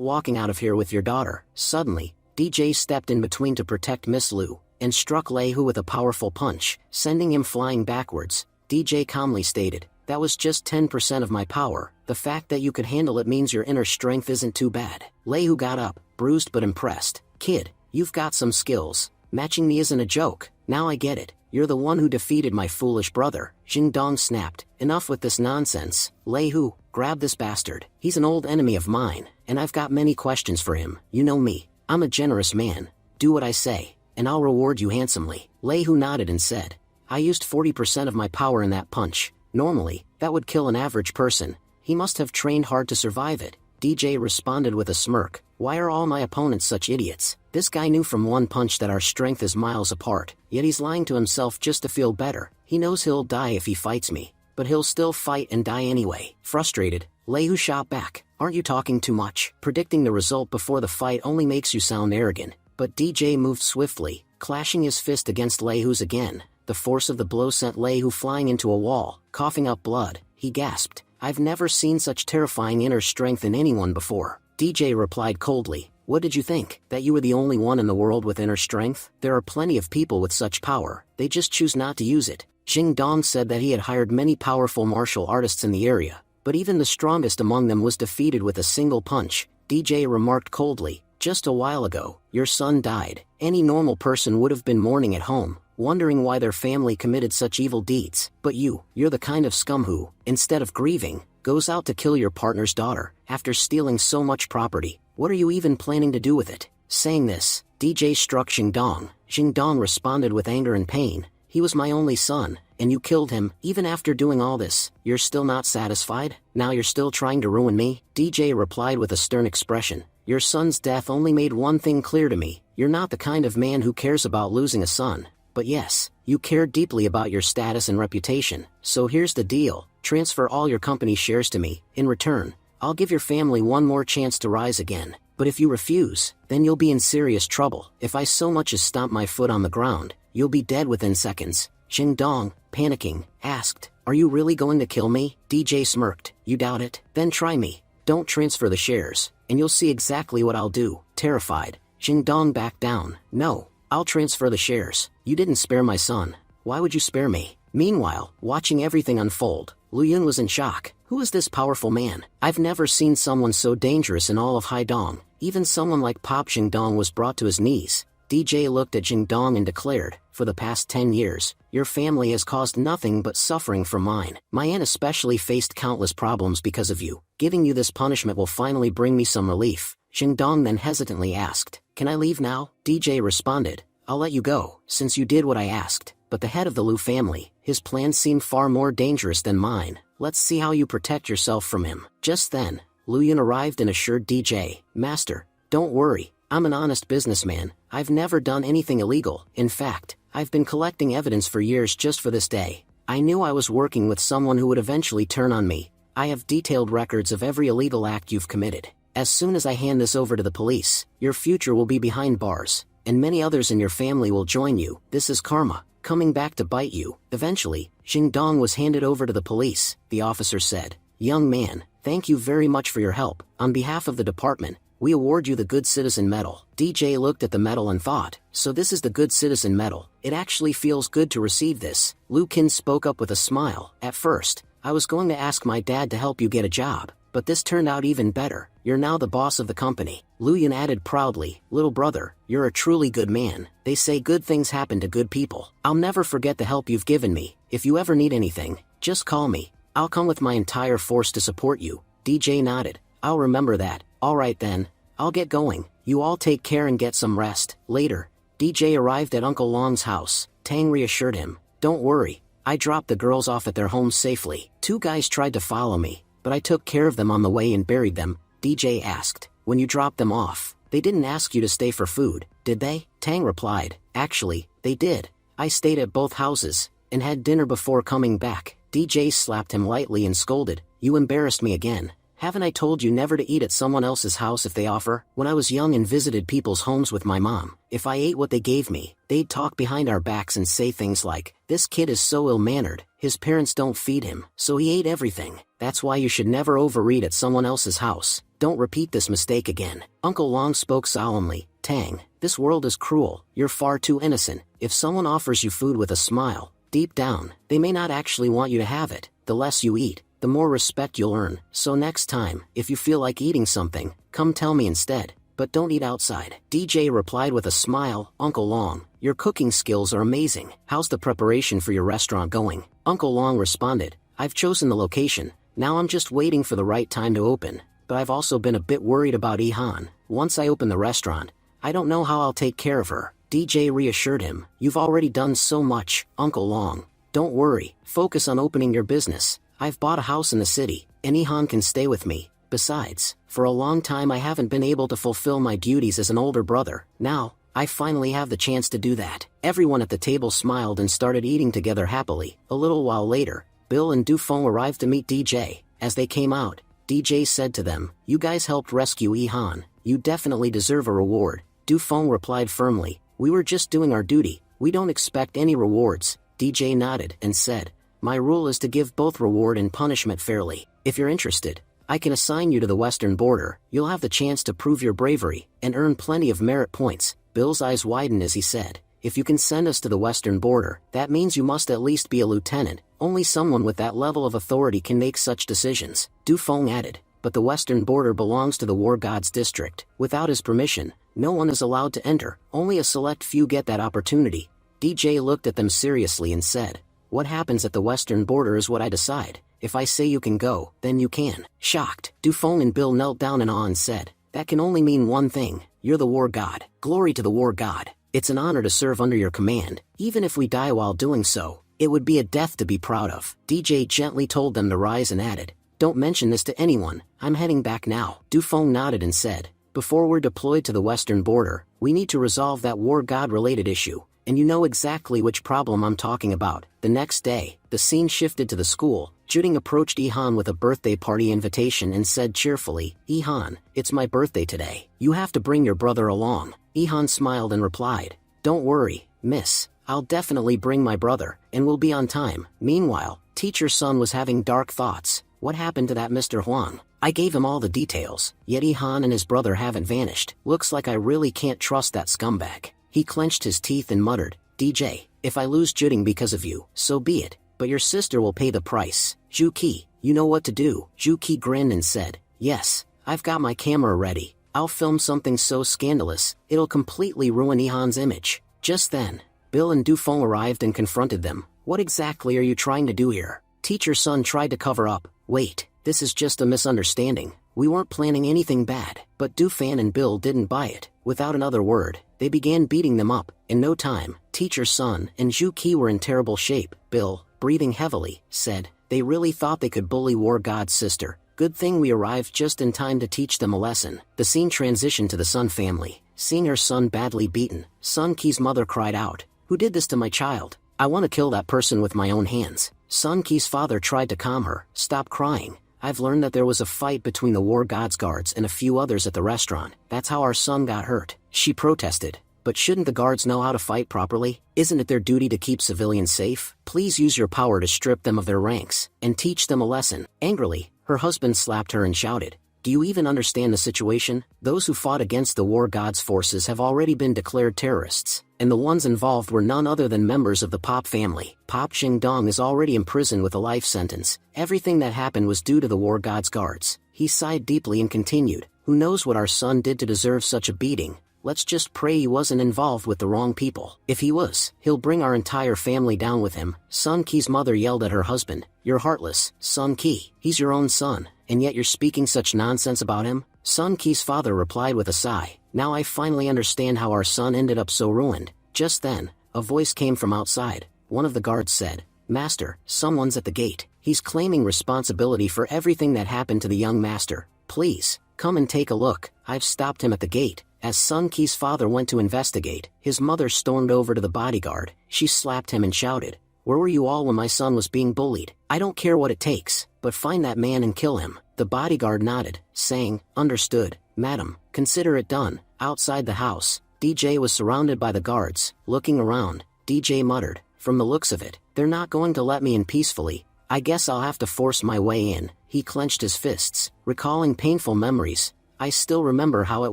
walking out of here with your daughter. Suddenly, DJ stepped in between to protect Miss Lu, and struck Lei Hu with a powerful punch, sending him flying backwards. DJ calmly stated, that was just 10% of my power. The fact that you could handle it means your inner strength isn't too bad. Lei Hu got up, bruised but impressed. Kid, you've got some skills. Matching me isn't a joke. Now I get it. You're the one who defeated my foolish brother. Jing Dong snapped. Enough with this nonsense. Lei Hu, grab this bastard. He's an old enemy of mine, and I've got many questions for him. You know me. I'm a generous man. Do what I say, and I'll reward you handsomely. Lei Hu nodded and said, I used 40% of my power in that punch. Normally, that would kill an average person. He must have trained hard to survive it. DJ responded with a smirk. Why are all my opponents such idiots? This guy knew from one punch that our strength is miles apart, yet he's lying to himself just to feel better. He knows he'll die if he fights me, but he'll still fight and die anyway. Frustrated, Lei Hu shot back. Aren't you talking too much? Predicting the result before the fight only makes you sound arrogant. But DJ moved swiftly, clashing his fist against Lei Hu's again. The force of the blow sent Lei Hu flying into a wall, coughing up blood. He gasped, I've never seen such terrifying inner strength in anyone before. DJ replied coldly, what did you think? That you were the only one in the world with inner strength? There are plenty of people with such power, they just choose not to use it. Jing Dong said that he had hired many powerful martial artists in the area, but even the strongest among them was defeated with a single punch. DJ remarked coldly, just a while ago, your son died. Any normal person would have been mourning at home, wondering why their family committed such evil deeds. But you're the kind of scum who, instead of grieving, goes out to kill your partner's daughter, after stealing so much property. What are you even planning to do with it? Saying this, DJ struck Jingdong. Jingdong responded with anger and pain. He was my only son, and you killed him. Even after doing all this, you're still not satisfied? Now you're still trying to ruin me? DJ replied with a stern expression. Your son's death only made one thing clear to me. You're not the kind of man who cares about losing a son. But yes, you care deeply about your status and reputation. So here's the deal. Transfer all your company shares to me. In return, I'll give your family one more chance to rise again. But if you refuse, then you'll be in serious trouble. If I so much as stomp my foot on the ground, you'll be dead within seconds. Jingdong, panicking, asked, Are you really going to kill me? DJ smirked. You doubt it? Then try me. Don't transfer the shares, and you'll see exactly what I'll do. Terrified, Jingdong backed down. No, I'll transfer the shares. You didn't spare my son. Why would you spare me? Meanwhile, watching everything unfold, Lu Yun was in shock. Who is this powerful man? I've never seen someone so dangerous in all of Haidong. Even someone like Pop Jingdong was brought to his knees. DJ looked at Jingdong and declared, For the past 10 years, your family has caused nothing but suffering from mine. My aunt especially faced countless problems because of you. Giving you this punishment will finally bring me some relief. Jingdong then hesitantly asked, Can I leave now? DJ responded, I'll let you go, since you did what I asked. But the head of the Lu family, his plans seem far more dangerous than mine. Let's see how you protect yourself from him. Just then, Lu Yun arrived and assured DJ, Master, don't worry, I'm an honest businessman. I've never done anything illegal. In fact, I've been collecting evidence for years just for this day. I knew I was working with someone who would eventually turn on me. I have detailed records of every illegal act you've committed. As soon as I hand this over to the police, your future will be behind bars, and many others in your family will join you. This is karma, coming back to bite you. Eventually, Jingdong was handed over to the police. The officer said, Young man, thank you very much for your help. On behalf of the department, we award you the Good Citizen Medal. DJ looked at the medal and thought, so this is the Good Citizen Medal. It actually feels good to receive this. Lu Kin spoke up with a smile. At first, I was going to ask my dad to help you get a job, but this turned out even better. You're now the boss of the company. Lu Yun added proudly, Little brother, you're a truly good man. They say good things happen to good people. I'll never forget the help you've given me. If you ever need anything, just call me. I'll come with my entire force to support you. DJ nodded. I'll remember that. Alright then, I'll get going. You all take care and get some rest. Later, DJ arrived at Uncle Long's house. Tang reassured him, Don't worry, I dropped the girls off at their homes safely. 2 guys tried to follow me, but I took care of them on the way and buried them. DJ asked, When you dropped them off, they didn't ask you to stay for food, did they? Tang replied, Actually, they did. I stayed at both houses, and had dinner before coming back. DJ slapped him lightly and scolded, You embarrassed me again. Haven't I told you never to eat at someone else's house if they offer? When I was young and visited people's homes with my mom, if I ate what they gave me, they'd talk behind our backs and say things like, This kid is so ill-mannered, his parents don't feed him, so he ate everything. That's why you should never overeat at someone else's house. Don't repeat this mistake again. Uncle Long spoke solemnly, Tang, this world is cruel. You're far too innocent. If someone offers you food with a smile, deep down, they may not actually want you to have it. The less you eat, the more respect you'll earn. So next time, if you feel like eating something, come tell me instead. But don't eat outside. DJ replied with a smile, Uncle Long, your cooking skills are amazing. How's the preparation for your restaurant going? Uncle Long responded, I've chosen the location. Now I'm just waiting for the right time to open. But I've also been a bit worried about Ihan. Once I open the restaurant, I don't know how I'll take care of her. DJ reassured him, You've already done so much, Uncle Long. Don't worry, focus on opening your business. I've bought a house in the city, and Ihan can stay with me. Besides, for a long time I haven't been able to fulfill my duties as an older brother. Now, I finally have the chance to do that. Everyone at the table smiled and started eating together happily. A little while later, Bill and Dufong arrived to meet DJ. As they came out, DJ said to them, You guys helped rescue Ihan. You definitely deserve a reward. Dufong replied firmly, We were just doing our duty. We don't expect any rewards. DJ nodded and said, My rule is to give both reward and punishment fairly. If you're interested, I can assign you to the western border. You'll have the chance to prove your bravery and earn plenty of merit points. Bill's eyes widened as he said, If you can send us to the western border, that means you must at least be a lieutenant. Only someone with that level of authority can make such decisions. Dufong added, But the western border belongs to the War God's district. Without his permission, no one is allowed to enter. Only a select few get that opportunity. DJ looked at them seriously and said, What happens at the western border is what I decide. If I say you can go, then you can. Shocked, Dufong and Bill knelt down in awe and said, that can only mean one thing, you're the war god. Glory to the war god. It's an honor to serve under your command. Even if we die while doing so, it would be a death to be proud of. DJ gently told them to rise and added, don't mention this to anyone, I'm heading back now. Dufong nodded and said, before we're deployed to the western border, we need to resolve that war god-related issue, and you know exactly which problem I'm talking about. The next day, the scene shifted to the school. Juding approached Ihan with a birthday party invitation and said cheerfully, Ihan, it's my birthday today. You have to bring your brother along. Ihan smiled and replied, don't worry, miss, I'll definitely bring my brother, and we'll be on time. Meanwhile, Teacher Sun was having dark thoughts. What happened to that Mr. Huang? I gave him all the details, yet Ihan and his brother haven't vanished. Looks like I really can't trust that scumbag. He clenched his teeth and muttered, DJ, if I lose Juding because of you, so be it, but your sister will pay the price. Juki, you know what to do. Juki grinned and said, yes, I've got my camera ready. I'll film something so scandalous, it'll completely ruin Ihan's image. Just then, Bill and Dufong arrived and confronted them. What exactly are you trying to do here? Teacher Sun tried to cover up. Wait, this is just a misunderstanding. We weren't planning anything bad. But Dufan and Bill didn't buy it. Without another word, they began beating them up. In no time, Teacher Sun and Juki were in terrible shape. Bill, breathing heavily, said, they really thought they could bully War God's sister. Good thing we arrived just in time to teach them a lesson. The scene transitioned to the Sun family. Seeing her son badly beaten, Sun Ki's mother cried out, who did this to my child? I want to kill that person with my own hands. Sun Ki's father tried to calm her. Stop crying. I've learned that there was a fight between the War God's guards and a few others at the restaurant. That's how our son got hurt. She protested. But shouldn't the guards know how to fight properly? Isn't it their duty to keep civilians safe? Please use your power to strip them of their ranks and teach them a lesson. Angrily, her husband slapped her and shouted, do you even understand the situation? Those who fought against the War God's forces have already been declared terrorists, and the ones involved were none other than members of the Pop family. Pop Xingdong is already in prison with a life sentence. Everything that happened was due to the War God's guards. He sighed deeply and continued, who knows what our son did to deserve such a beating? Let's just pray he wasn't involved with the wrong people. If he was, he'll bring our entire family down with him. Sun Ki's mother yelled at her husband, you're heartless, Sun Ki. He's your own son, and yet you're speaking such nonsense about him? Sun Ki's father replied with a sigh, now I finally understand how our son ended up so ruined. Just then, a voice came from outside. One of the guards said, Master, someone's at the gate. He's claiming responsibility for everything that happened to the young master. Please, come and take a look. I've stopped him at the gate. As Sun Ki's father went to investigate, his mother stormed over to the bodyguard. She slapped him and shouted, where were you all when my son was being bullied? I don't care what it takes, but find that man and kill him. The bodyguard nodded, saying, understood, madam, consider it done. Outside the house, DJ was surrounded by the guards. Looking around, DJ muttered, from the looks of it, they're not going to let me in peacefully. I guess I'll have to force my way in. He clenched his fists, recalling painful memories. I still remember how it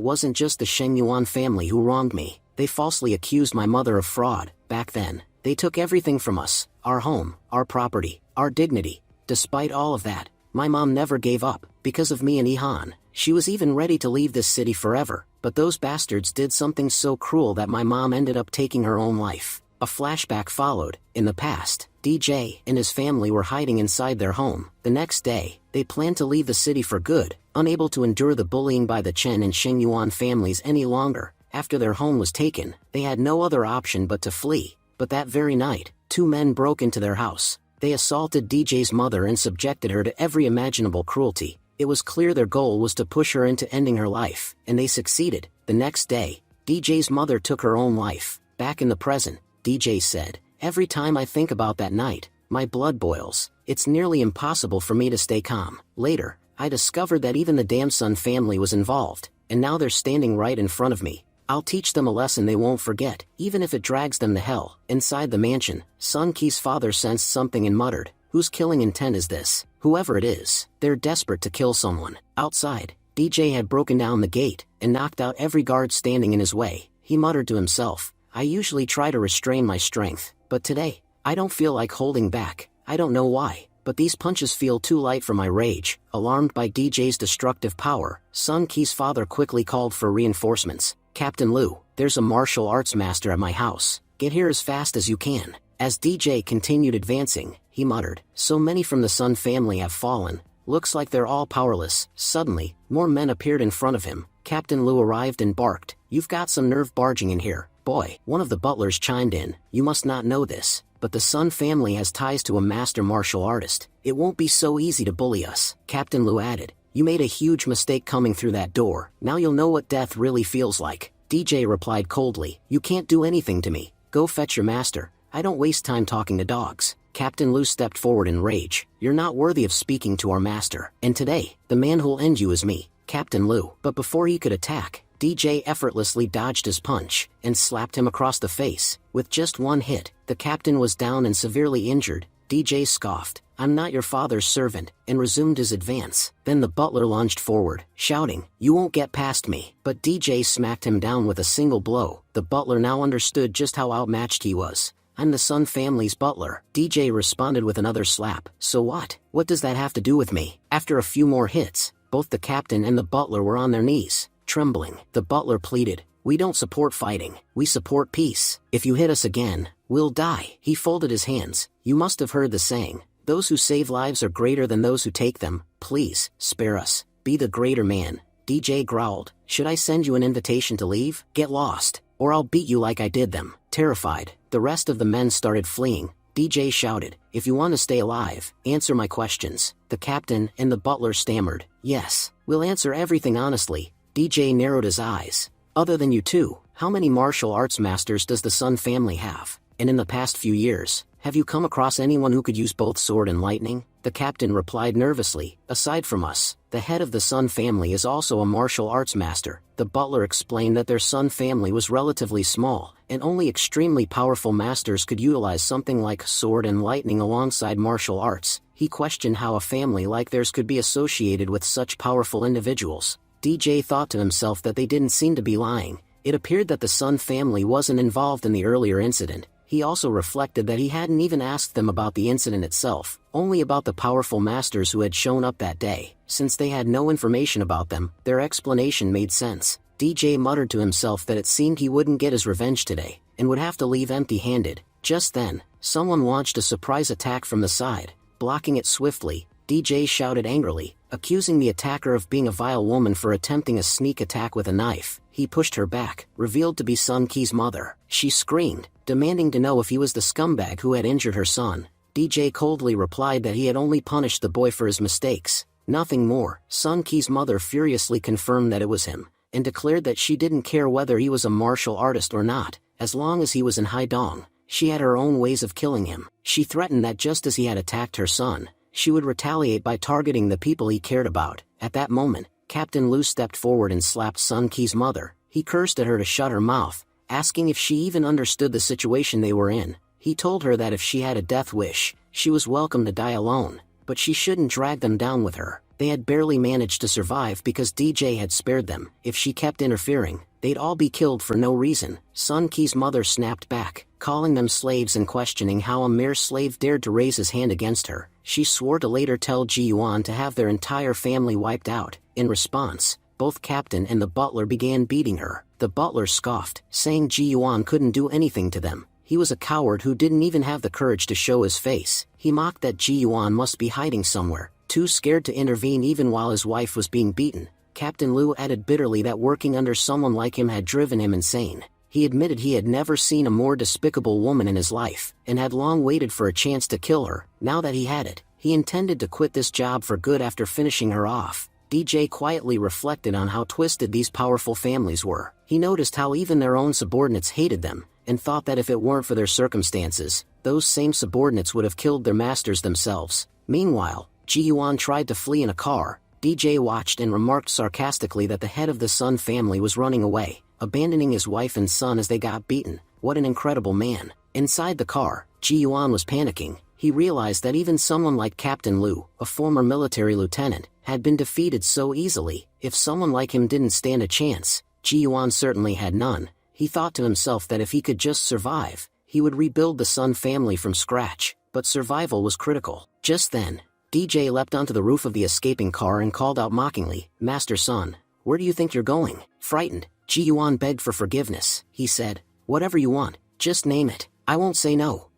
wasn't just the Sheng Yuan family who wronged me. They falsely accused my mother of fraud. Back then, they took everything from us, our home, our property, our dignity. Despite all of that, my mom never gave up. Because of me and Ihan, she was even ready to leave this city forever. But those bastards did something so cruel that my mom ended up taking her own life. A flashback followed. In the past, DJ and his family were hiding inside their home. The next day, they planned to leave the city for good, unable to endure the bullying by the Chen and Sheng Yuan families any longer. After their home was taken, they had no other option but to flee. But that very night, two men broke into their house. They assaulted DJ's mother and subjected her to every imaginable cruelty. It was clear their goal was to push her into ending her life, and they succeeded. The next day, DJ's mother took her own life. Back in the present, DJ said, every time I think about that night, my blood boils. It's nearly impossible for me to stay calm. Later, I discovered that even the Damson family was involved, and now they're standing right in front of me. I'll teach them a lesson they won't forget, even if it drags them to hell. Inside the mansion, Sun Ki's father sensed something and muttered, whose killing intent is this? Whoever it is, they're desperate to kill someone. Outside, DJ had broken down the gate and knocked out every guard standing in his way. He muttered to himself, I usually try to restrain my strength, but today, I don't feel like holding back. I don't know why, but these punches feel too light for my rage. Alarmed by DJ's destructive power, Sun Ki's father quickly called for reinforcements. Captain Liu, there's a martial arts master at my house. Get here as fast as you can. As DJ continued advancing, he muttered, "So many from the Sun family have fallen. Looks like they're all powerless." Suddenly, more men appeared in front of him. Captain Lu arrived and barked, "You've got some nerve barging in here, boy." One of the butlers chimed in, "You must not know this, but the Sun family has ties to a master martial artist. It won't be so easy to bully us." Captain Lu added, "You made a huge mistake coming through that door. Now you'll know what death really feels like." DJ replied coldly, "You can't do anything to me. Go fetch your master. I don't waste time talking to dogs." Captain Lu stepped forward in rage. "You're not worthy of speaking to our master. And today, the man who'll end you is me, Captain Lu." But before he could attack, DJ effortlessly dodged his punch and slapped him across the face. With just one hit, the captain was down and severely injured. DJ scoffed, "I'm not your father's servant," and resumed his advance. Then the butler lunged forward, shouting, "You won't get past me." But DJ smacked him down with a single blow. The butler now understood just how outmatched he was. "I'm the Sun family's butler." DJ responded with another slap. "So what? What does that have to do with me?" After a few more hits, both the captain and the butler were on their knees, trembling. The butler pleaded, "We don't support fighting. We support peace. If you hit us again, we'll die." He folded his hands. "You must have heard the saying, those who save lives are greater than those who take them. Please, spare us. Be the greater man." DJ growled, "Should I send you an invitation to leave? Get lost, or I'll beat you like I did them." Terrified, the rest of the men started fleeing. DJ shouted, "If you want to stay alive, answer my questions." The captain and the butler stammered, "Yes, we'll answer everything honestly." DJ narrowed his eyes. "Other than you two, how many martial arts masters does the Sun family have? And in the past few years, have you come across anyone who could use both sword and lightning?" The captain replied nervously, "Aside from us, the head of the Sun family is also a martial arts master." The butler explained that their Sun family was relatively small, and only extremely powerful masters could utilize something like sword and lightning alongside martial arts. He questioned how a family like theirs could be associated with such powerful individuals. DJ thought to himself that they didn't seem to be lying. It appeared that the Sun family wasn't involved in the earlier incident. He also reflected that he hadn't even asked them about the incident itself, only about the powerful masters who had shown up that day. Since they had no information about them, their explanation made sense. DJ muttered to himself that it seemed he wouldn't get his revenge today, and would have to leave empty-handed. Just then, someone launched a surprise attack from the side. Blocking it swiftly, DJ shouted angrily, accusing the attacker of being a vile woman for attempting a sneak attack with a knife. He pushed her back, revealed to be Sun Ki's mother. She screamed, demanding to know if he was the scumbag who had injured her son. DJ coldly replied that he had only punished the boy for his mistakes, nothing more. Sun Ki's mother furiously confirmed that it was him, and declared that she didn't care whether he was a martial artist or not, as long as he was in Haidong. She had her own ways of killing him. She threatened that just as he had attacked her son, she would retaliate by targeting the people he cared about. At that moment, Captain Lu stepped forward and slapped Sun Ki's mother. He cursed at her to shut her mouth, asking if she even understood the situation they were in. He told her that if she had a death wish, she was welcome to die alone, but she shouldn't drag them down with her. They had barely managed to survive because DJ had spared them. If she kept interfering, they'd all be killed for no reason. Sun Ki's mother snapped back, calling them slaves and questioning how a mere slave dared to raise his hand against her. She swore to later tell Ji Yuan to have their entire family wiped out. In response, both captain and the butler began beating her. The butler scoffed, saying Ji Yuan couldn't do anything to them. He was a coward who didn't even have the courage to show his face. He mocked that Ji Yuan must be hiding somewhere, too scared to intervene even while his wife was being beaten. Captain Lu added bitterly that working under someone like him had driven him insane. He admitted he had never seen a more despicable woman in his life, and had long waited for a chance to kill her. Now that he had it, he intended to quit this job for good after finishing her off. DJ quietly reflected on how twisted these powerful families were. He noticed how even their own subordinates hated them, and thought that if it weren't for their circumstances, those same subordinates would have killed their masters themselves. Meanwhile, Ji Yuan tried to flee in a car. DJ watched and remarked sarcastically that the head of the Sun family was running away, abandoning his wife and son as they got beaten. What an incredible man. Inside the car, Ji Yuan was panicking. He realized that even someone like Captain Lu, a former military lieutenant, had been defeated so easily. If someone like him didn't stand a chance, Ji Yuan certainly had none. He thought to himself that if he could just survive, he would rebuild the Sun family from scratch. But survival was critical. Just then, DJ leapt onto the roof of the escaping car and called out mockingly, "Master Sun, where do you think you're going?" Frightened, Ji Yuan begged for forgiveness. He said, "Whatever you want, just name it. I won't say no."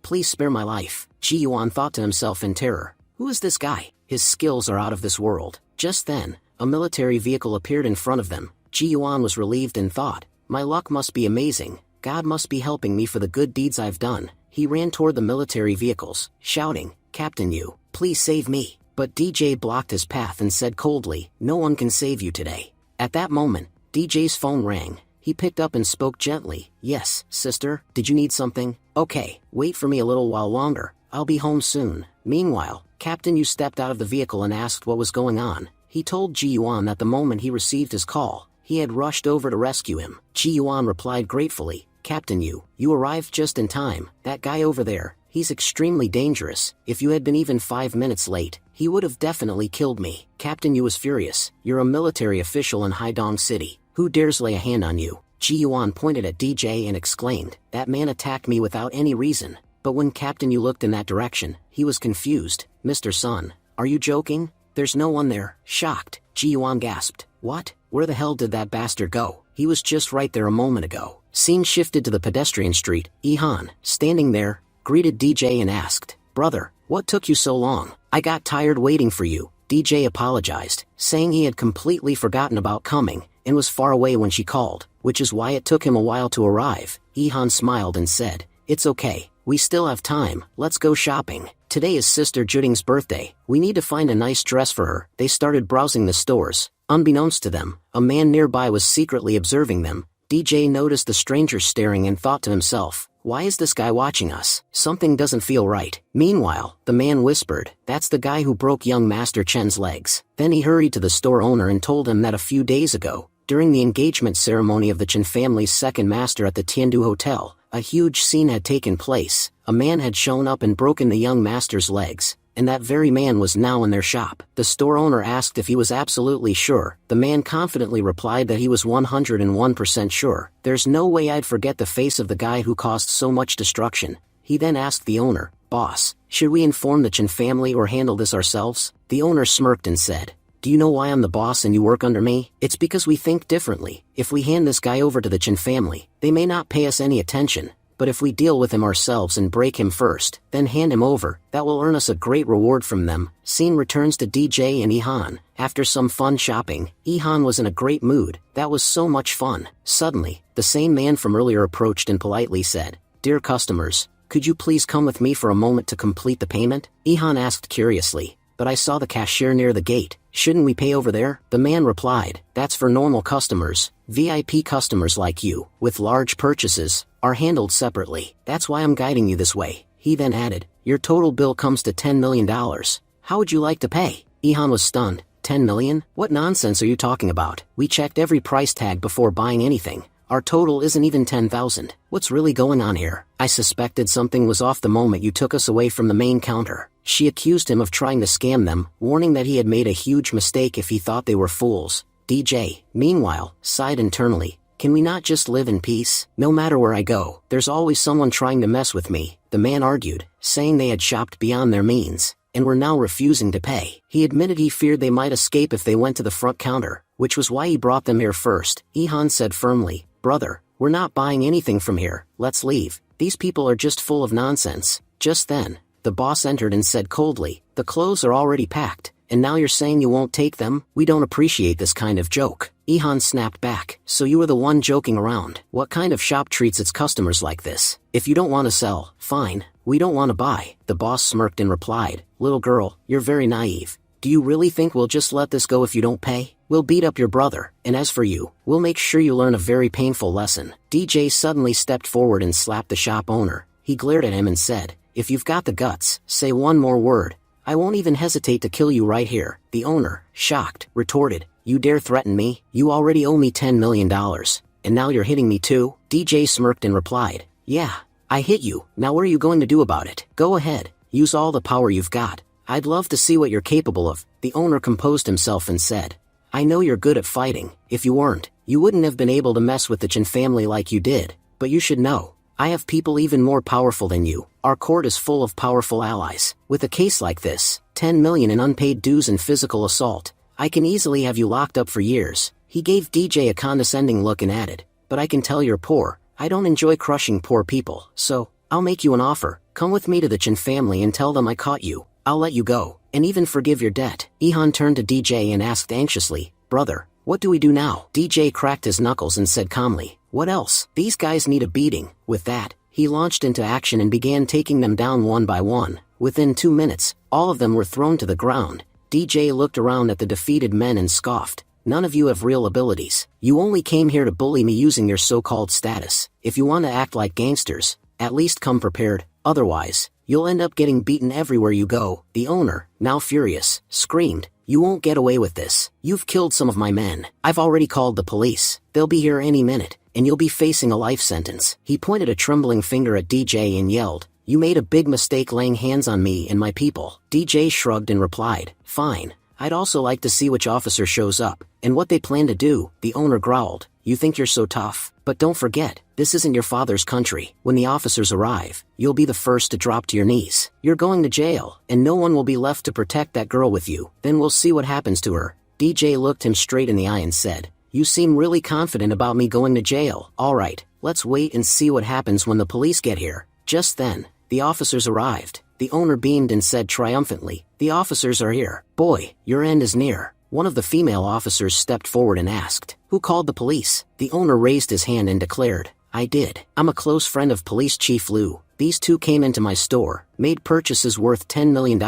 Please spare my life. Ji Yuan thought to himself in terror. Who is this guy? His skills are out of this world. Just then, a military vehicle appeared in front of them. Ji Yuan was relieved and thought, my luck must be amazing. God must be helping me for the good deeds I've done. He ran toward the military vehicles, shouting, Captain Yu, please save me. But DJ blocked his path and said coldly, no one can save you today. At that moment, DJ's phone rang. He picked up and spoke gently. Yes, sister, did you need something? Okay, wait for me a little while longer. I'll be home soon. Meanwhile, Captain Yu stepped out of the vehicle and asked what was going on. He told Ji Yuan that the moment he received his call, he had rushed over to rescue him. Ji Yuan replied gratefully, Captain Yu, you arrived just in time. That guy over there, he's extremely dangerous. If you had been even 5 minutes late, he would have definitely killed me. Captain Yu was furious. You're a military official in Haidong City. Who dares lay a hand on you? Ji Yuan pointed at DJ and exclaimed, that man attacked me without any reason. But when Captain Yu looked in that direction, he was confused. Mr. Sun, are you joking? There's no one there. Shocked, Ji Yuan gasped. What? Where the hell did that bastard go? He was just right there a moment ago. Scene shifted to the pedestrian street. Ihan, standing there, greeted DJ and asked, brother, what took you so long? I got tired waiting for you. DJ apologized, saying he had completely forgotten about coming, and was far away when she called, which is why it took him a while to arrive. Ihan smiled and said, it's okay, we still have time, let's go shopping. Today is Sister Juding's birthday, we need to find a nice dress for her. They started browsing the stores. Unbeknownst to them, a man nearby was secretly observing them. DJ noticed the stranger staring and thought to himself, why is this guy watching us? Something doesn't feel right. Meanwhile, the man whispered, that's the guy who broke young Master Chen's legs. Then he hurried to the store owner and told him that a few days ago, during the engagement ceremony of the Chen family's second master at the Tiandu Hotel, a huge scene had taken place. A man had shown up and broken the young master's legs, and that very man was now in their shop. The store owner asked if he was absolutely sure. The man confidently replied that he was 101% sure. There's no way I'd forget the face of the guy who caused so much destruction. He then asked the owner, boss, should we inform the Chen family or handle this ourselves? The owner smirked and said, do you know why I'm the boss and you work under me? It's because we think differently. If we hand this guy over to the Chen family, they may not pay us any attention. But if we deal with him ourselves and break him first, then hand him over, that will earn us a great reward from them. Scene returns to DJ and Ihan. After some fun shopping, Ihan was in a great mood. That was so much fun. Suddenly, the same man from earlier approached and politely said, dear customers, could you please come with me for a moment to complete the payment? Ihan asked curiously, but I saw the cashier near the gate. Shouldn't we pay over there? The man replied, that's for normal customers. VIP customers like you, with large purchases, are handled separately. That's why I'm guiding you this way. He then added, your total bill comes to $10 million. How would you like to pay? Ihan was stunned. 10 million? What nonsense are you talking about? We checked every price tag before buying anything. Our total isn't even 10,000. What's really going on here? I suspected something was off the moment you took us away from the main counter. She accused him of trying to scam them, warning that he had made a huge mistake if he thought they were fools. DJ, meanwhile, sighed internally. Can we not just live in peace? No matter where I go, there's always someone trying to mess with me, the man argued, saying they had shopped beyond their means, and were now refusing to pay. He admitted he feared they might escape if they went to the front counter, which was why he brought them here first. Ihan said firmly, brother, we're not buying anything from here, let's leave. These people are just full of nonsense. Just then, the boss entered and said coldly, the clothes are already packed, and now you're saying you won't take them? We don't appreciate this kind of joke. Ihan snapped back, so you were the one joking around. What kind of shop treats its customers like this? If you don't want to sell, fine, we don't want to buy. The boss smirked and replied, little girl, you're very naive. Do you really think we'll just let this go if you don't pay? We'll beat up your brother, and as for you, we'll make sure you learn a very painful lesson. DJ suddenly stepped forward and slapped the shop owner. He glared at him and said, if you've got the guts, say one more word. I won't even hesitate to kill you right here. The owner, shocked, retorted, you dare threaten me? You already owe me $10 million, and now you're hitting me too? DJ smirked and replied, yeah, I hit you, now what are you going to do about it? Go ahead, use all the power you've got. I'd love to see what you're capable of. The owner composed himself and said, I know you're good at fighting. If you weren't, you wouldn't have been able to mess with the Chen family like you did. But you should know, I have people even more powerful than you. Our court is full of powerful allies. With a case like this, 10 million in unpaid dues and physical assault, I can easily have you locked up for years. He gave DJ a condescending look and added, but I can tell you're poor. I don't enjoy crushing poor people, so, I'll make you an offer. Come with me to the Chin family and tell them I caught you. I'll let you go, and even forgive your debt. Ihan turned to DJ and asked anxiously, brother, what do we do now? DJ cracked his knuckles and said calmly, what else? These guys need a beating. With that, he launched into action and began taking them down one by one. Within 2 minutes, all of them were thrown to the ground. DJ looked around at the defeated men and scoffed. None of you have real abilities. You only came here to bully me using your so-called status. If you want to act like gangsters, at least come prepared, otherwise, you'll end up getting beaten everywhere you go. The owner, now furious, screamed, you won't get away with this. You've killed some of my men. I've already called the police. They'll be here any minute, and you'll be facing a life sentence. He pointed a trembling finger at DJ and yelled, you made a big mistake laying hands on me and my people. DJ shrugged and replied, fine. I'd also like to see which officer shows up, and what they plan to do. The owner growled, you think you're so tough? But don't forget, this isn't your father's country. When the officers arrive, you'll be the first to drop to your knees. You're going to jail, and no one will be left to protect that girl with you. Then we'll see what happens to her. DJ looked him straight in the eye and said, you seem really confident about me going to jail. Alright, let's wait and see what happens when the police get here. Just then, the officers arrived. The owner beamed and said triumphantly, the officers are here. Boy, your end is near. One of the female officers stepped forward and asked, who called the police? The owner raised his hand and declared, I did. I'm a close friend of Police Chief Liu. These two came into my store, made purchases worth $10 million,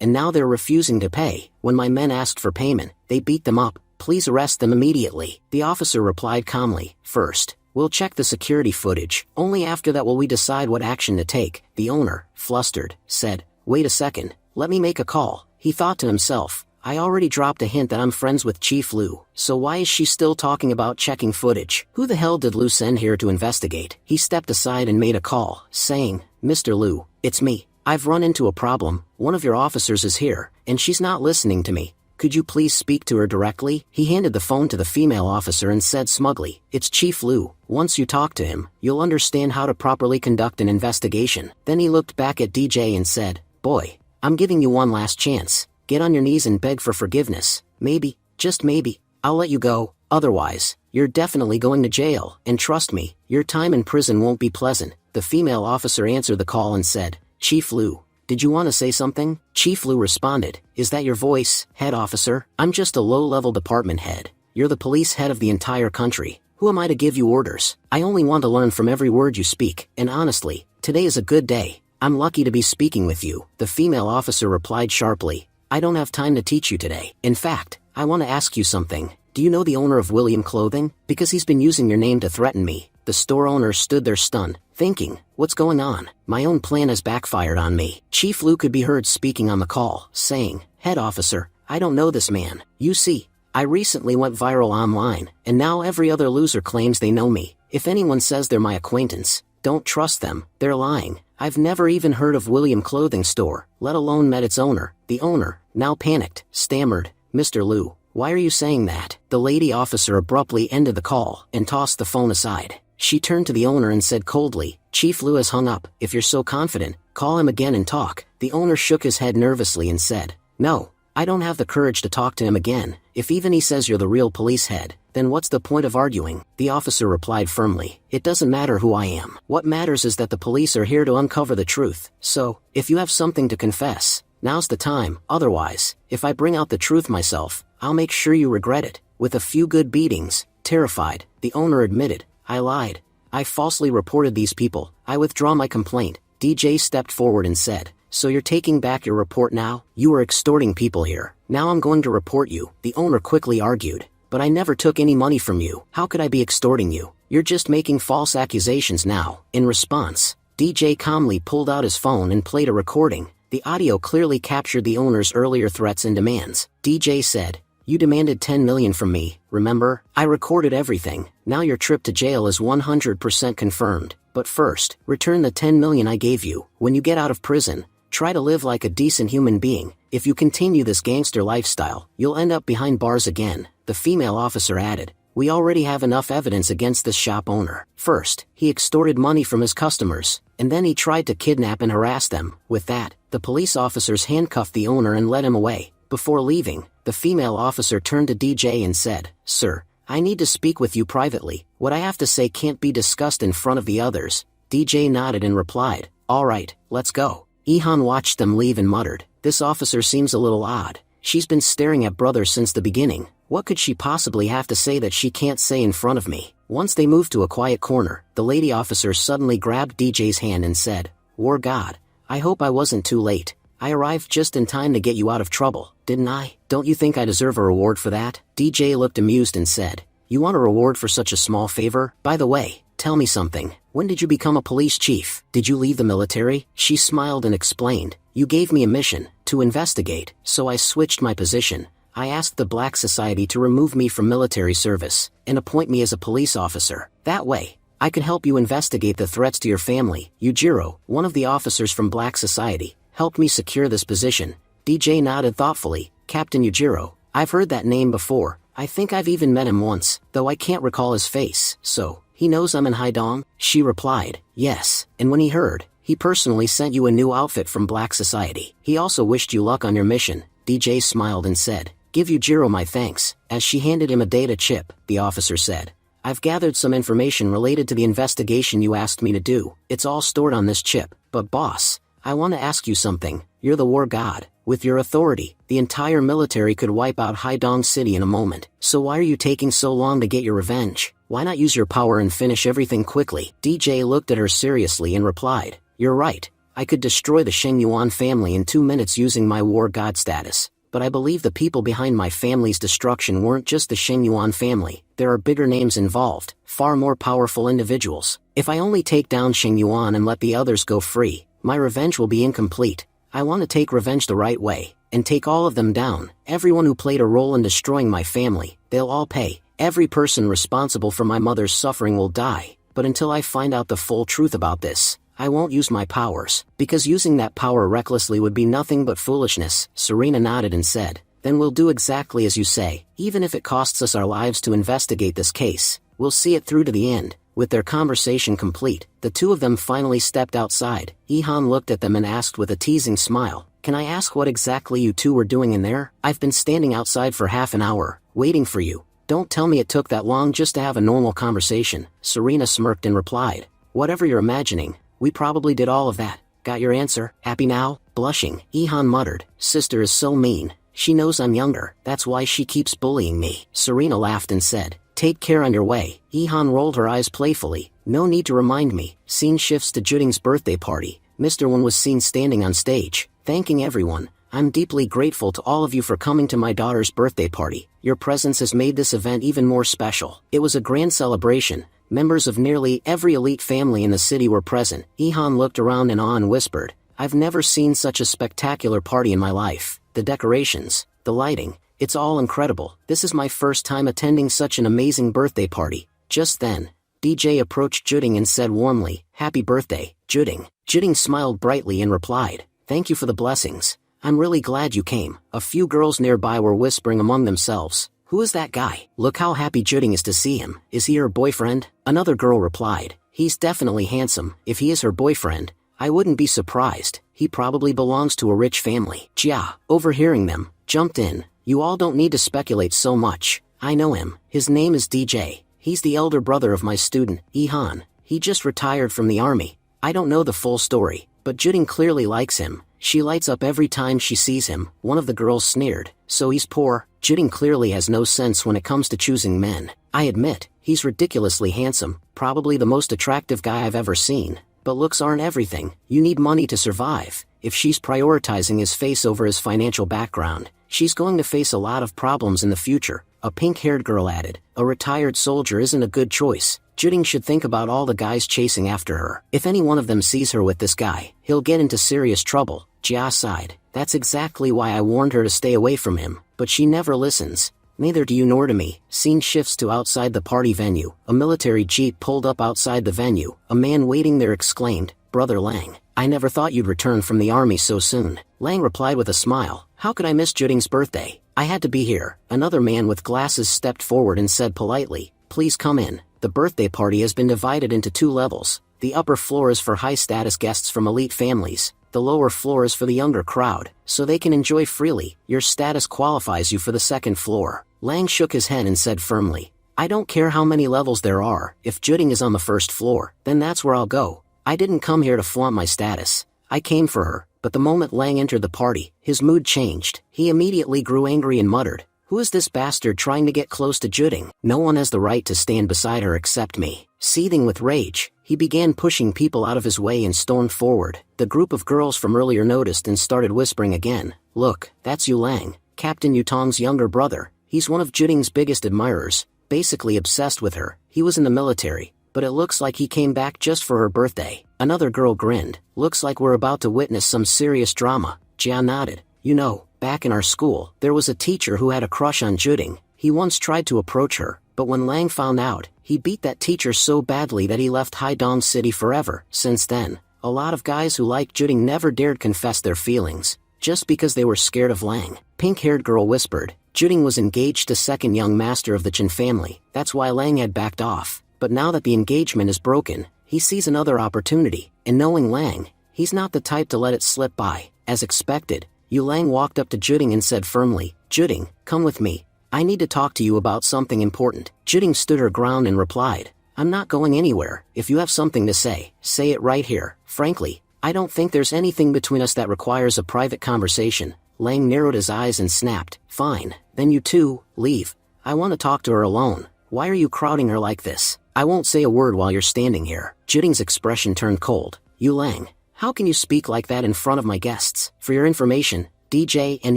and now they're refusing to pay. When my men asked for payment, they beat them up. Please arrest them immediately. The officer replied calmly, first, we'll check the security footage. Only after that will we decide what action to take. The owner, flustered, said, wait a second, let me make a call. He thought to himself, I already dropped a hint that I'm friends with Chief Liu, so why is she still talking about checking footage? Who the hell did Liu send here to investigate? He stepped aside and made a call, saying, Mr. Liu, it's me. I've run into a problem. One of your officers is here, and she's not listening to me. Could you please speak to her directly? He handed the phone to the female officer and said smugly, it's Chief Liu. Once you talk to him, you'll understand how to properly conduct an investigation. Then he looked back at DJ and said, boy, I'm giving you one last chance. Get on your knees and beg for forgiveness. Maybe, just maybe, I'll let you go. Otherwise, you're definitely going to jail. And trust me, your time in prison won't be pleasant. The female officer answered the call and said, Chief Liu, did you want to say something? Chief Liu responded, is that your voice, head officer? I'm just a low-level department head. You're the police head of the entire country. Who am I to give you orders? I only want to learn from every word you speak. And honestly, today is a good day. I'm lucky to be speaking with you. The female officer replied sharply, I don't have time to teach you today. In fact, I want to ask you something. Do you know the owner of William Clothing? Because he's been using your name to threaten me. The store owner stood there stunned, thinking, what's going on? My own plan has backfired on me. Chief Liu could be heard speaking on the call, saying, head officer, I don't know this man. You see, I recently went viral online, and now every other loser claims they know me. If anyone says they're my acquaintance, don't trust them, they're lying. I've never even heard of William Clothing Store, let alone met its owner. The owner, now panicked, stammered, Mr. Liu, why are you saying that? The lady officer abruptly ended the call and tossed the phone aside. She turned to the owner and said coldly, Chief Liu has hung up. If you're so confident, call him again and talk. The owner shook his head nervously and said, no, I don't have the courage to talk to him again. If even he says you're the real police head, then what's the point of arguing? The officer replied firmly, it doesn't matter who I am. What matters is that the police are here to uncover the truth. So, if you have something to confess, now's the time. Otherwise, if I bring out the truth myself, I'll make sure you regret it. With a few good beatings, terrified, the owner admitted, I lied. I falsely reported these people. I withdraw my complaint. DJ stepped forward and said, so you're taking back your report now? You were extorting people here. Now I'm going to report you. The owner quickly argued, but I never took any money from you. How could I be extorting you? You're just making false accusations now. In response, DJ calmly pulled out his phone and played a recording. The audio clearly captured the owner's earlier threats and demands. DJ said, you demanded $10 million from me, remember? I recorded everything. Now your trip to jail is 100% confirmed. But first, return the $10 million I gave you. When you get out of prison, try to live like a decent human being. If you continue this gangster lifestyle, you'll end up behind bars again. The female officer added, we already have enough evidence against this shop owner. First, he extorted money from his customers, and then he tried to kidnap and harass them. With that, the police officers handcuffed the owner and led him away. Before leaving, the female officer turned to DJ and said, sir, I need to speak with you privately. What I have to say can't be discussed in front of the others. DJ nodded and replied, "Alright, let's go." Ihan watched them leave and muttered, "This officer seems a little odd. She's been staring at brother since the beginning. What could she possibly have to say that she can't say in front of me?" Once they moved to a quiet corner, the lady officer suddenly grabbed DJ's hand and said, "War God, I hope I wasn't too late. I arrived just in time to get you out of trouble, didn't I? Don't you think I deserve a reward for that?" DJ looked amused and said, "You want a reward for such a small favor? By the way, tell me something. When did you become a police chief? Did you leave the military?" She smiled and explained, "You gave me a mission, to investigate, so I switched my position. I asked the Black Society to remove me from military service, and appoint me as a police officer. That way, I can help you investigate the threats to your family." Yujiro, one of the officers from Black Society, helped me secure this position. DJ nodded thoughtfully. "Captain Yujiro, I've heard that name before. I think I've even met him once, though I can't recall his face." "So, he knows I'm in Haidong?" She replied, "Yes, and when he heard, he personally sent you a new outfit from Black Society. He also wished you luck on your mission." DJ smiled and said, "Give Yujiro my thanks." As she handed him a data chip, the officer said, "I've gathered some information related to the investigation you asked me to do. It's all stored on this chip. But boss, I want to ask you something. You're the war god. With your authority, the entire military could wipe out Haidong City in a moment. So why are you taking so long to get your revenge? Why not use your power and finish everything quickly?" DJ looked at her seriously and replied, "You're right. I could destroy the Sheng Yuan family in 2 minutes using my war god status. But I believe the people behind my family's destruction weren't just the Sheng Yuan family. There are bigger names involved, far more powerful individuals. If I only take down Sheng Yuan and let the others go free, my revenge will be incomplete. I want to take revenge the right way, and take all of them down. Everyone who played a role in destroying my family, they'll all pay. Every person responsible for my mother's suffering will die. But until I find out the full truth about this, I won't use my powers, because using that power recklessly would be nothing but foolishness." Serena nodded and said, "Then we'll do exactly as you say, even if it costs us our lives to investigate this case. We'll see it through to the end." With their conversation complete, the two of them finally stepped outside. Ihan looked at them and asked with a teasing smile, "Can I ask what exactly you two were doing in there? I've been standing outside for half an hour, waiting for you. Don't tell me it took that long just to have a normal conversation." Serena smirked and replied, "Whatever you're imagining, we probably did all of that. Got your answer? Happy now?" Blushing, Ihan muttered, "Sister is so mean. She knows I'm younger, that's why she keeps bullying me." Serena laughed and said, "Take care on your way." Ihan rolled her eyes playfully, "No need to remind me." Scene shifts to Juding's birthday party. Mr. Wan was seen standing on stage, thanking everyone. "I'm deeply grateful to all of you for coming to my daughter's birthday party. Your presence has made this event even more special." It was a grand celebration. Members of nearly every elite family in the city were present. Ihan looked around in awe and whispered, "I've never seen such a spectacular party in my life. The decorations, the lighting, it's all incredible. This is my first time attending such an amazing birthday party." Just then, DJ approached Juding and said warmly, "Happy birthday, Juding." Juding smiled brightly and replied, "Thank you for the blessings. I'm really glad you came." A few girls nearby were whispering among themselves, "Who is that guy? Look how happy Juding is to see him. Is he her boyfriend?" Another girl replied, "He's definitely handsome. If he is her boyfriend, I wouldn't be surprised. He probably belongs to a rich family." Jia, overhearing them, jumped in, "You all don't need to speculate so much. I know him. His name is DJ. He's the elder brother of my student, Ihan. He just retired from the army. I don't know the full story, but Juding clearly likes him. She lights up every time she sees him." One of the girls sneered, "So he's poor?" Juding clearly has no sense when it comes to choosing men. "I admit, he's ridiculously handsome, probably the most attractive guy I've ever seen. But looks aren't everything. You need money to survive." If she's prioritizing his face over his financial background, she's going to face a lot of problems in the future. A pink-haired girl added, "A retired soldier isn't a good choice. Juding should think about all the guys chasing after her. If any one of them sees her with this guy, he'll get into serious trouble." Jia sighed, "That's exactly why I warned her to stay away from him, but she never listens. Neither do you nor to me." Scene shifts to outside the party venue. A military jeep pulled up outside the venue. A man waiting there exclaimed, "Brother Lang, I never thought you'd return from the army so soon." Lang replied with a smile, "How could I miss Juding's birthday? I had to be here." Another man with glasses stepped forward and said politely, "Please come in. The birthday party has been divided into 2 levels. The upper floor is for high-status guests from elite families. The lower floor is for the younger crowd, so they can enjoy freely. Your status qualifies you for the second floor." Lang shook his head and said firmly, "I don't care how many levels there are. If Juding is on the first floor, then that's where I'll go." I didn't come here to flaunt my status. I came for her, but the moment Lang entered the party, his mood changed. He immediately grew angry and muttered, "Who is this bastard trying to get close to Juding? No one has the right to stand beside her except me." Seething with rage, he began pushing people out of his way and stormed forward. The group of girls from earlier noticed and started whispering again, "Look, that's Yu Lang, Captain Yutong's younger brother. He's one of Juding's biggest admirers, basically obsessed with her. He was in the military, but it looks like he came back just for her birthday." Another girl grinned. "Looks like we're about to witness some serious drama." Jia nodded. "You know, back in our school, there was a teacher who had a crush on Juding. He once tried to approach her, but when Lang found out, he beat that teacher so badly that he left Haidong City forever. Since then, a lot of guys who liked Juding never dared confess their feelings, just because they were scared of Lang." Pink-haired girl whispered, "Juding was engaged to second young master of the Chen family. That's why Lang had backed off. But now that the engagement is broken, he sees another opportunity, and knowing Lang, he's not the type to let it slip by." As expected, Yu Lang walked up to Juding and said firmly, "Juding, come with me. I need to talk to you about something important." Juding stood her ground and replied, "I'm not going anywhere. If you have something to say it right here. Frankly, I don't think there's anything between us that requires a private conversation." Lang narrowed his eyes and snapped, "Fine, then you two, leave. I want to talk to her alone. Why are you crowding her like this? I won't say a word while you're standing here." Juding's expression turned cold. "Yu Lang, how can you speak like that in front of my guests? For your information, DJ and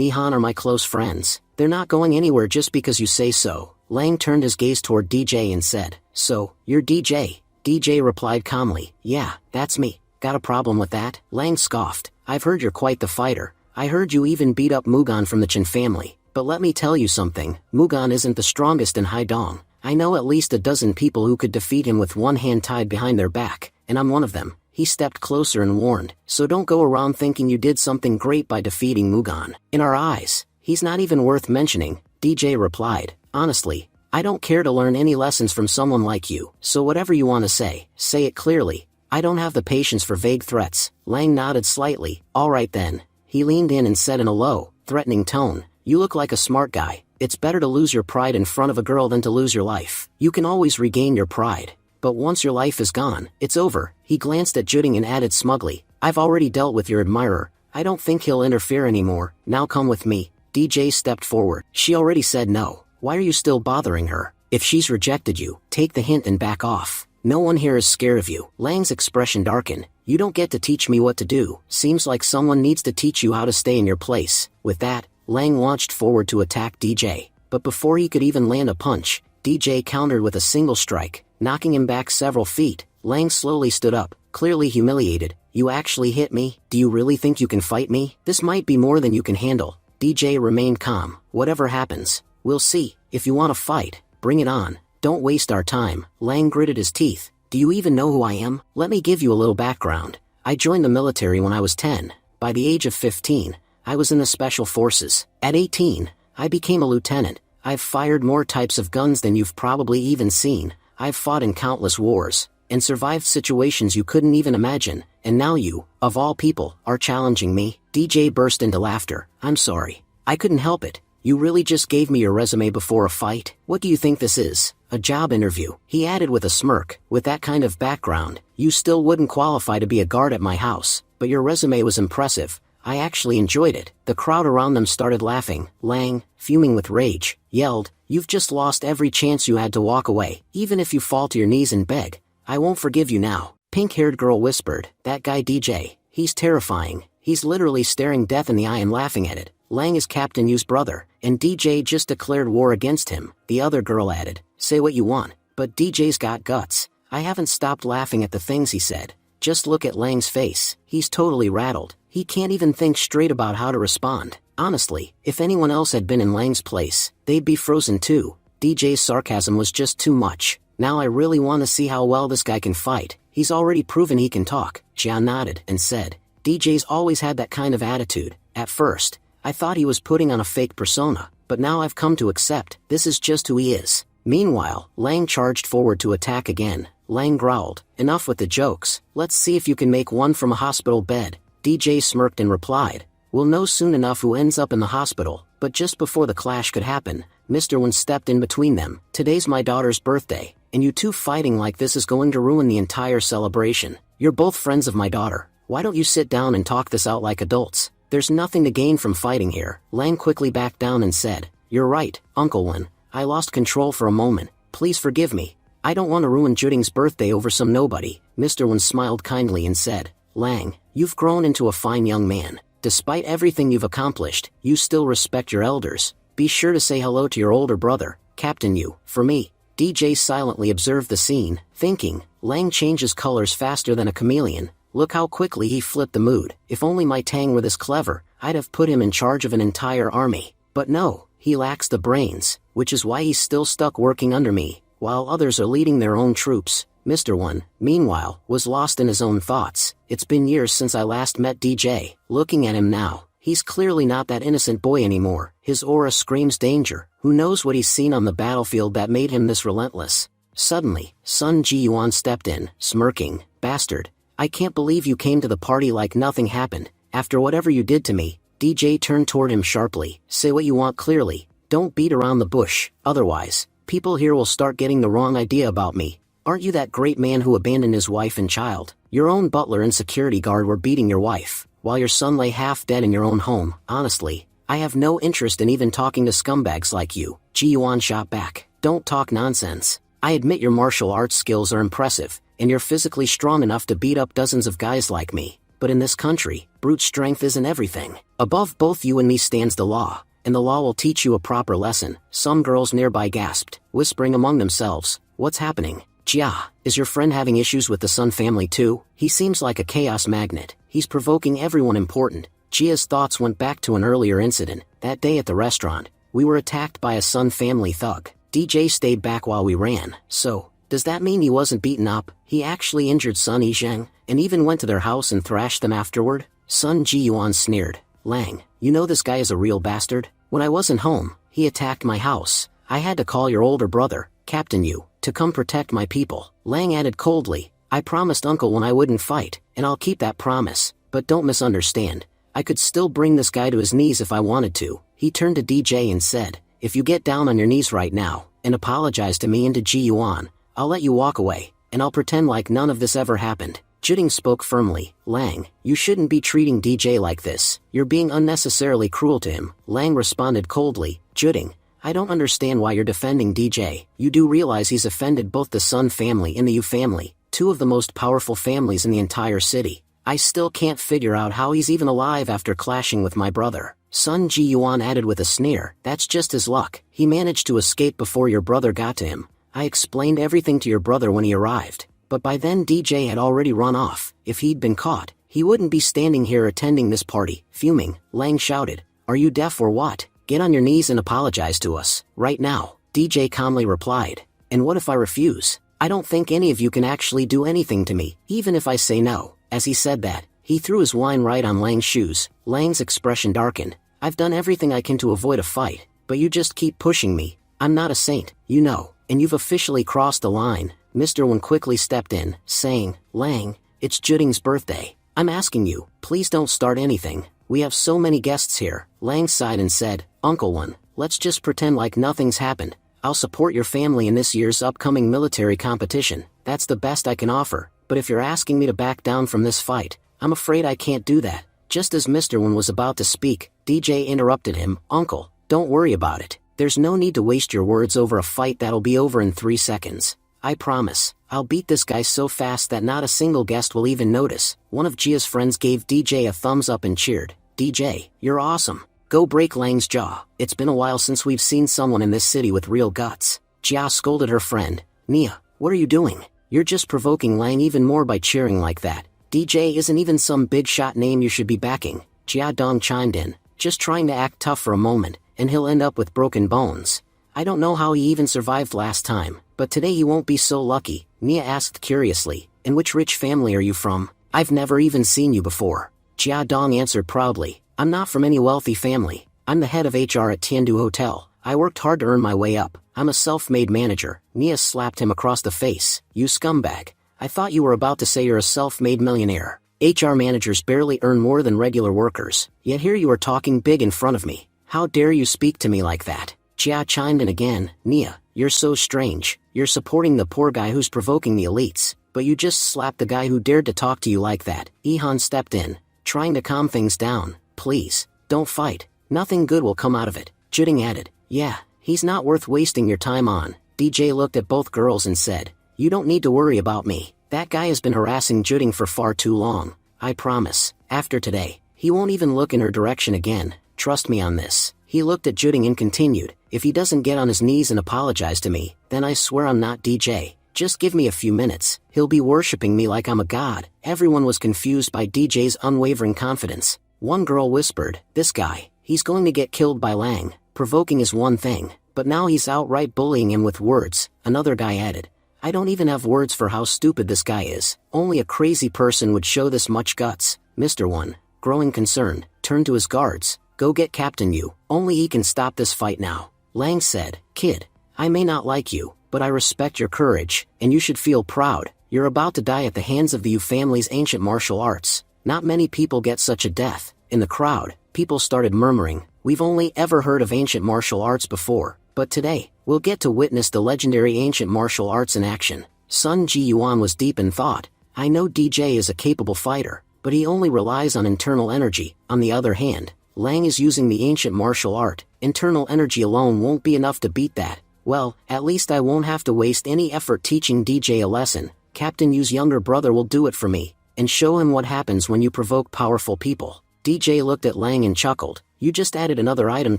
Ihan are my close friends. They're not going anywhere just because you say so." Lang turned his gaze toward DJ and said, "So, you're DJ?" DJ replied calmly, "Yeah, that's me. Got a problem with that?" Lang scoffed, "I've heard you're quite the fighter. I heard you even beat up Mugan from the Chen family. But let me tell you something, Mugan isn't the strongest in Haidong. I know at least a dozen people who could defeat him with one hand tied behind their back, and I'm one of them." He stepped closer and warned, "So don't go around thinking you did something great by defeating Mugan. In our eyes, he's not even worth mentioning." DJ replied, "Honestly, I don't care to learn any lessons from someone like you, so whatever you want to say it clearly. I don't have the patience for vague threats." Lang nodded slightly. "All right then." He leaned in and said in a low, threatening tone, "You look like a smart guy. It's better to lose your pride in front of a girl than to lose your life. You can always regain your pride, but once your life is gone, it's over." He glanced at Juding and added smugly, "I've already dealt with your admirer. I don't think he'll interfere anymore. Now come with me." DJ stepped forward. "She already said no. Why are you still bothering her? If she's rejected you, take the hint and back off. No one here is scared of you." Lang's expression darkened. "You don't get to teach me what to do. Seems like someone needs to teach you how to stay in your place." With that, Lang launched forward to attack DJ, but before he could even land a punch, DJ countered with a single strike, knocking him back several feet. Lang slowly stood up, clearly humiliated. "You actually hit me? Do you really think you can fight me? This might be more than you can handle." DJ remained calm. "Whatever happens, we'll see. If you want to fight, bring it on. Don't waste our time." Lang gritted his teeth. "Do you even know who I am? Let me give you a little background. I joined the military when I was 10. By the age of 15, I was in the Special Forces. At 18, I became a lieutenant. I've fired more types of guns than you've probably even seen. I've fought in countless wars, and survived situations you couldn't even imagine. And now you, of all people, are challenging me." DJ burst into laughter. "I'm sorry. I couldn't help it. You really just gave me your resume before a fight? What do you think this is? A job interview?" He added with a smirk, "With that kind of background, you still wouldn't qualify to be a guard at my house. But your resume was impressive. I actually enjoyed it." The crowd around them started laughing. Lang, fuming with rage, yelled, "You've just lost every chance you had to walk away. Even if you fall to your knees and beg, I won't forgive you now." Pink-haired girl whispered, "That guy DJ, he's terrifying. He's literally staring death in the eye and laughing at it. Lang is Captain Yu's brother, and DJ just declared war against him." The other girl added, "Say what you want, but DJ's got guts." I haven't stopped laughing at the things he said. Just look at Lang's face. He's totally rattled. He can't even think straight about how to respond. Honestly, if anyone else had been in Lang's place, they'd be frozen too. DJ's sarcasm was just too much. "Now I really want to see how well this guy can fight. He's already proven he can talk." Jia nodded and said, "DJ's always had that kind of attitude. At first, I thought he was putting on a fake persona, but now I've come to accept this is just who he is." Meanwhile, Lang charged forward to attack again. Lang growled, "Enough with the jokes. Let's see if you can make one from a hospital bed." DJ smirked and replied, "We'll know soon enough who ends up in the hospital." But just before the clash could happen, Mr. Wen stepped in between them. "Today's my daughter's birthday, and you two fighting like this is going to ruin the entire celebration." You're both friends of my daughter. Why don't you sit down and talk this out like adults? There's nothing to gain from fighting here. Lang quickly backed down and said, "You're right, Uncle Wen. I lost control for a moment. Please forgive me. I don't want to ruin Juding's birthday over some nobody." Mr. Wen smiled kindly and said, "Lang, you've grown into a fine young man. Despite everything you've accomplished, you still respect your elders. Be sure to say hello to your older brother, Captain Yu, for me." DJ silently observed the scene, thinking, Lang changes colors faster than a chameleon. Look how quickly he flipped the mood. If only my Tang were this clever, I'd have put him in charge of an entire army. But no, he lacks the brains, which is why he's still stuck working under me, while others are leading their own troops. Mr. Wen, meanwhile, was lost in his own thoughts. It's been years since I last met DJ. Looking at him now, he's clearly not that innocent boy anymore. His aura screams danger. Who knows what he's seen on the battlefield that made him this relentless? Suddenly, Sun Ji-yuan stepped in, smirking. "Bastard. I can't believe you came to the party like nothing happened. After whatever you did to me." DJ turned toward him sharply. "Say what you want clearly. Don't beat around the bush, otherwise, people here will start getting the wrong idea about me. Aren't you that great man who abandoned his wife and child? Your own butler and security guard were beating your wife, while your son lay half dead in your own home. Honestly, I have no interest in even talking to scumbags like you." Ji-yuan shot back. "Don't talk nonsense. I admit your martial arts skills are impressive, and you're physically strong enough to beat up dozens of guys like me. But in this country, brute strength isn't everything. Above both you and me stands the law, and the law will teach you a proper lesson." Some girls nearby gasped, whispering among themselves, "What's happening? Jia, is your friend having issues with the Sun family too? He seems like a chaos magnet. He's provoking everyone important." Jia's thoughts went back to an earlier incident. That day at the restaurant, we were attacked by a Sun family thug. DJ stayed back while we ran. "So, does that mean he wasn't beaten up? He actually injured Sun Yizheng, and even went to their house and thrashed them afterward?" Sun Ji-yuan sneered. "Lang, you know this guy is a real bastard. When I wasn't home, he attacked my house. I had to call your older brother, Captain Yu, to come protect my people." Lang added coldly, "I promised Uncle Wen I wouldn't fight, and I'll keep that promise. But don't misunderstand. I could still bring this guy to his knees if I wanted to." He turned to DJ and said, "If you get down on your knees right now, and apologize to me and to Ji-yuan, I'll let you walk away, and I'll pretend like none of this ever happened." Juding spoke firmly. "Lang, you shouldn't be treating DJ like this. You're being unnecessarily cruel to him." Lang responded coldly, "Juding, I don't understand why you're defending DJ. You do realize he's offended both the Sun family and the Yu family, two of the most powerful families in the entire city. I still can't figure out how he's even alive after clashing with my brother." Sun Ji-yuan added with a sneer, "That's just his luck. He managed to escape before your brother got to him. I explained everything to your brother when he arrived, but by then DJ had already run off. If he'd been caught, he wouldn't be standing here attending this party." Fuming, Lang shouted, "Are you deaf or what? Get on your knees and apologize to us, right now." DJ calmly replied, "And what if I refuse? I don't think any of you can actually do anything to me, even if I say no." As he said that, he threw his wine right on Lang's shoes. Lang's expression darkened. "I've done everything I can to avoid a fight, but you just keep pushing me. I'm not a saint, you know, and you've officially crossed the line." Mr. Wen quickly stepped in, saying, "Lang, it's Juding's birthday. I'm asking you, please don't start anything. We have so many guests here." Lang sighed and said, "Uncle Wen, let's just pretend like nothing's happened. I'll support your family in this year's upcoming military competition. That's the best I can offer. But if you're asking me to back down from this fight, I'm afraid I can't do that." Just as Mr. Wen was about to speak, DJ interrupted him, "Uncle, don't worry about it. There's no need to waste your words over a fight that'll be over in 3 seconds. I promise, I'll beat this guy so fast that not a single guest will even notice." One of Jia's friends gave DJ a thumbs up and cheered, "DJ, you're awesome. Go break Lang's jaw. It's been a while since we've seen someone in this city with real guts." Jia scolded her friend, "Nia, what are you doing? You're just provoking Lang even more by cheering like that. DJ isn't even some big shot name you should be backing." Jia Dong chimed in, "Just trying to act tough for a moment, and he'll end up with broken bones. I don't know how he even survived last time, but today he won't be so lucky." Nia asked curiously, "And which rich family are you from? I've never even seen you before." Jia Dong answered proudly, "I'm not from any wealthy family. I'm the head of HR at Tiandu Hotel. I worked hard to earn my way up. I'm a self-made manager." Nia slapped him across the face, "You scumbag. I thought you were about to say you're a self-made millionaire. HR managers barely earn more than regular workers, yet here you are talking big in front of me. How dare you speak to me like that?" Jia chimed in again, "Nia, you're so strange. You're supporting the poor guy who's provoking the elites, but you just slapped the guy who dared to talk to you like that. Ihan stepped in, trying to calm things down. Please, don't fight. Nothing good will come out of it. Juding added, yeah, he's not worth wasting your time on. DJ looked at both girls and said, you don't need to worry about me. That guy has been harassing Juding for far too long. I promise, after today, he won't even look in her direction again. Trust me on this. He looked at Juding and continued, if he doesn't get on his knees and apologize to me, then I swear I'm not DJ. Just give me a few minutes. He'll be worshipping me like I'm a god. Everyone was confused by DJ's unwavering confidence. One girl whispered, this guy, he's going to get killed by Lang. Provoking is one thing, but now he's outright bullying him with words. Another guy added, I don't even have words for how stupid this guy is. Only a crazy person would show this much guts. Mr. One, growing concerned, turned to his guards. Go get Captain Yu. Only he can stop this fight now. Lang said, kid, I may not like you, but I respect your courage, and you should feel proud. You're about to die at the hands of the Yu family's ancient martial arts. Not many people get such a death. In the crowd, people started murmuring, we've only ever heard of ancient martial arts before, but today, we'll get to witness the legendary ancient martial arts in action. Sun Ji Yuan was deep in thought. I know DJ is a capable fighter, but he only relies on internal energy. On the other hand, Lang is using the ancient martial art. Internal energy alone won't be enough to beat that. Well, at least I won't have to waste any effort teaching DJ a lesson. Captain Yu's younger brother will do it for me, and show him what happens when you provoke powerful people. DJ looked at Lang and chuckled. You just added another item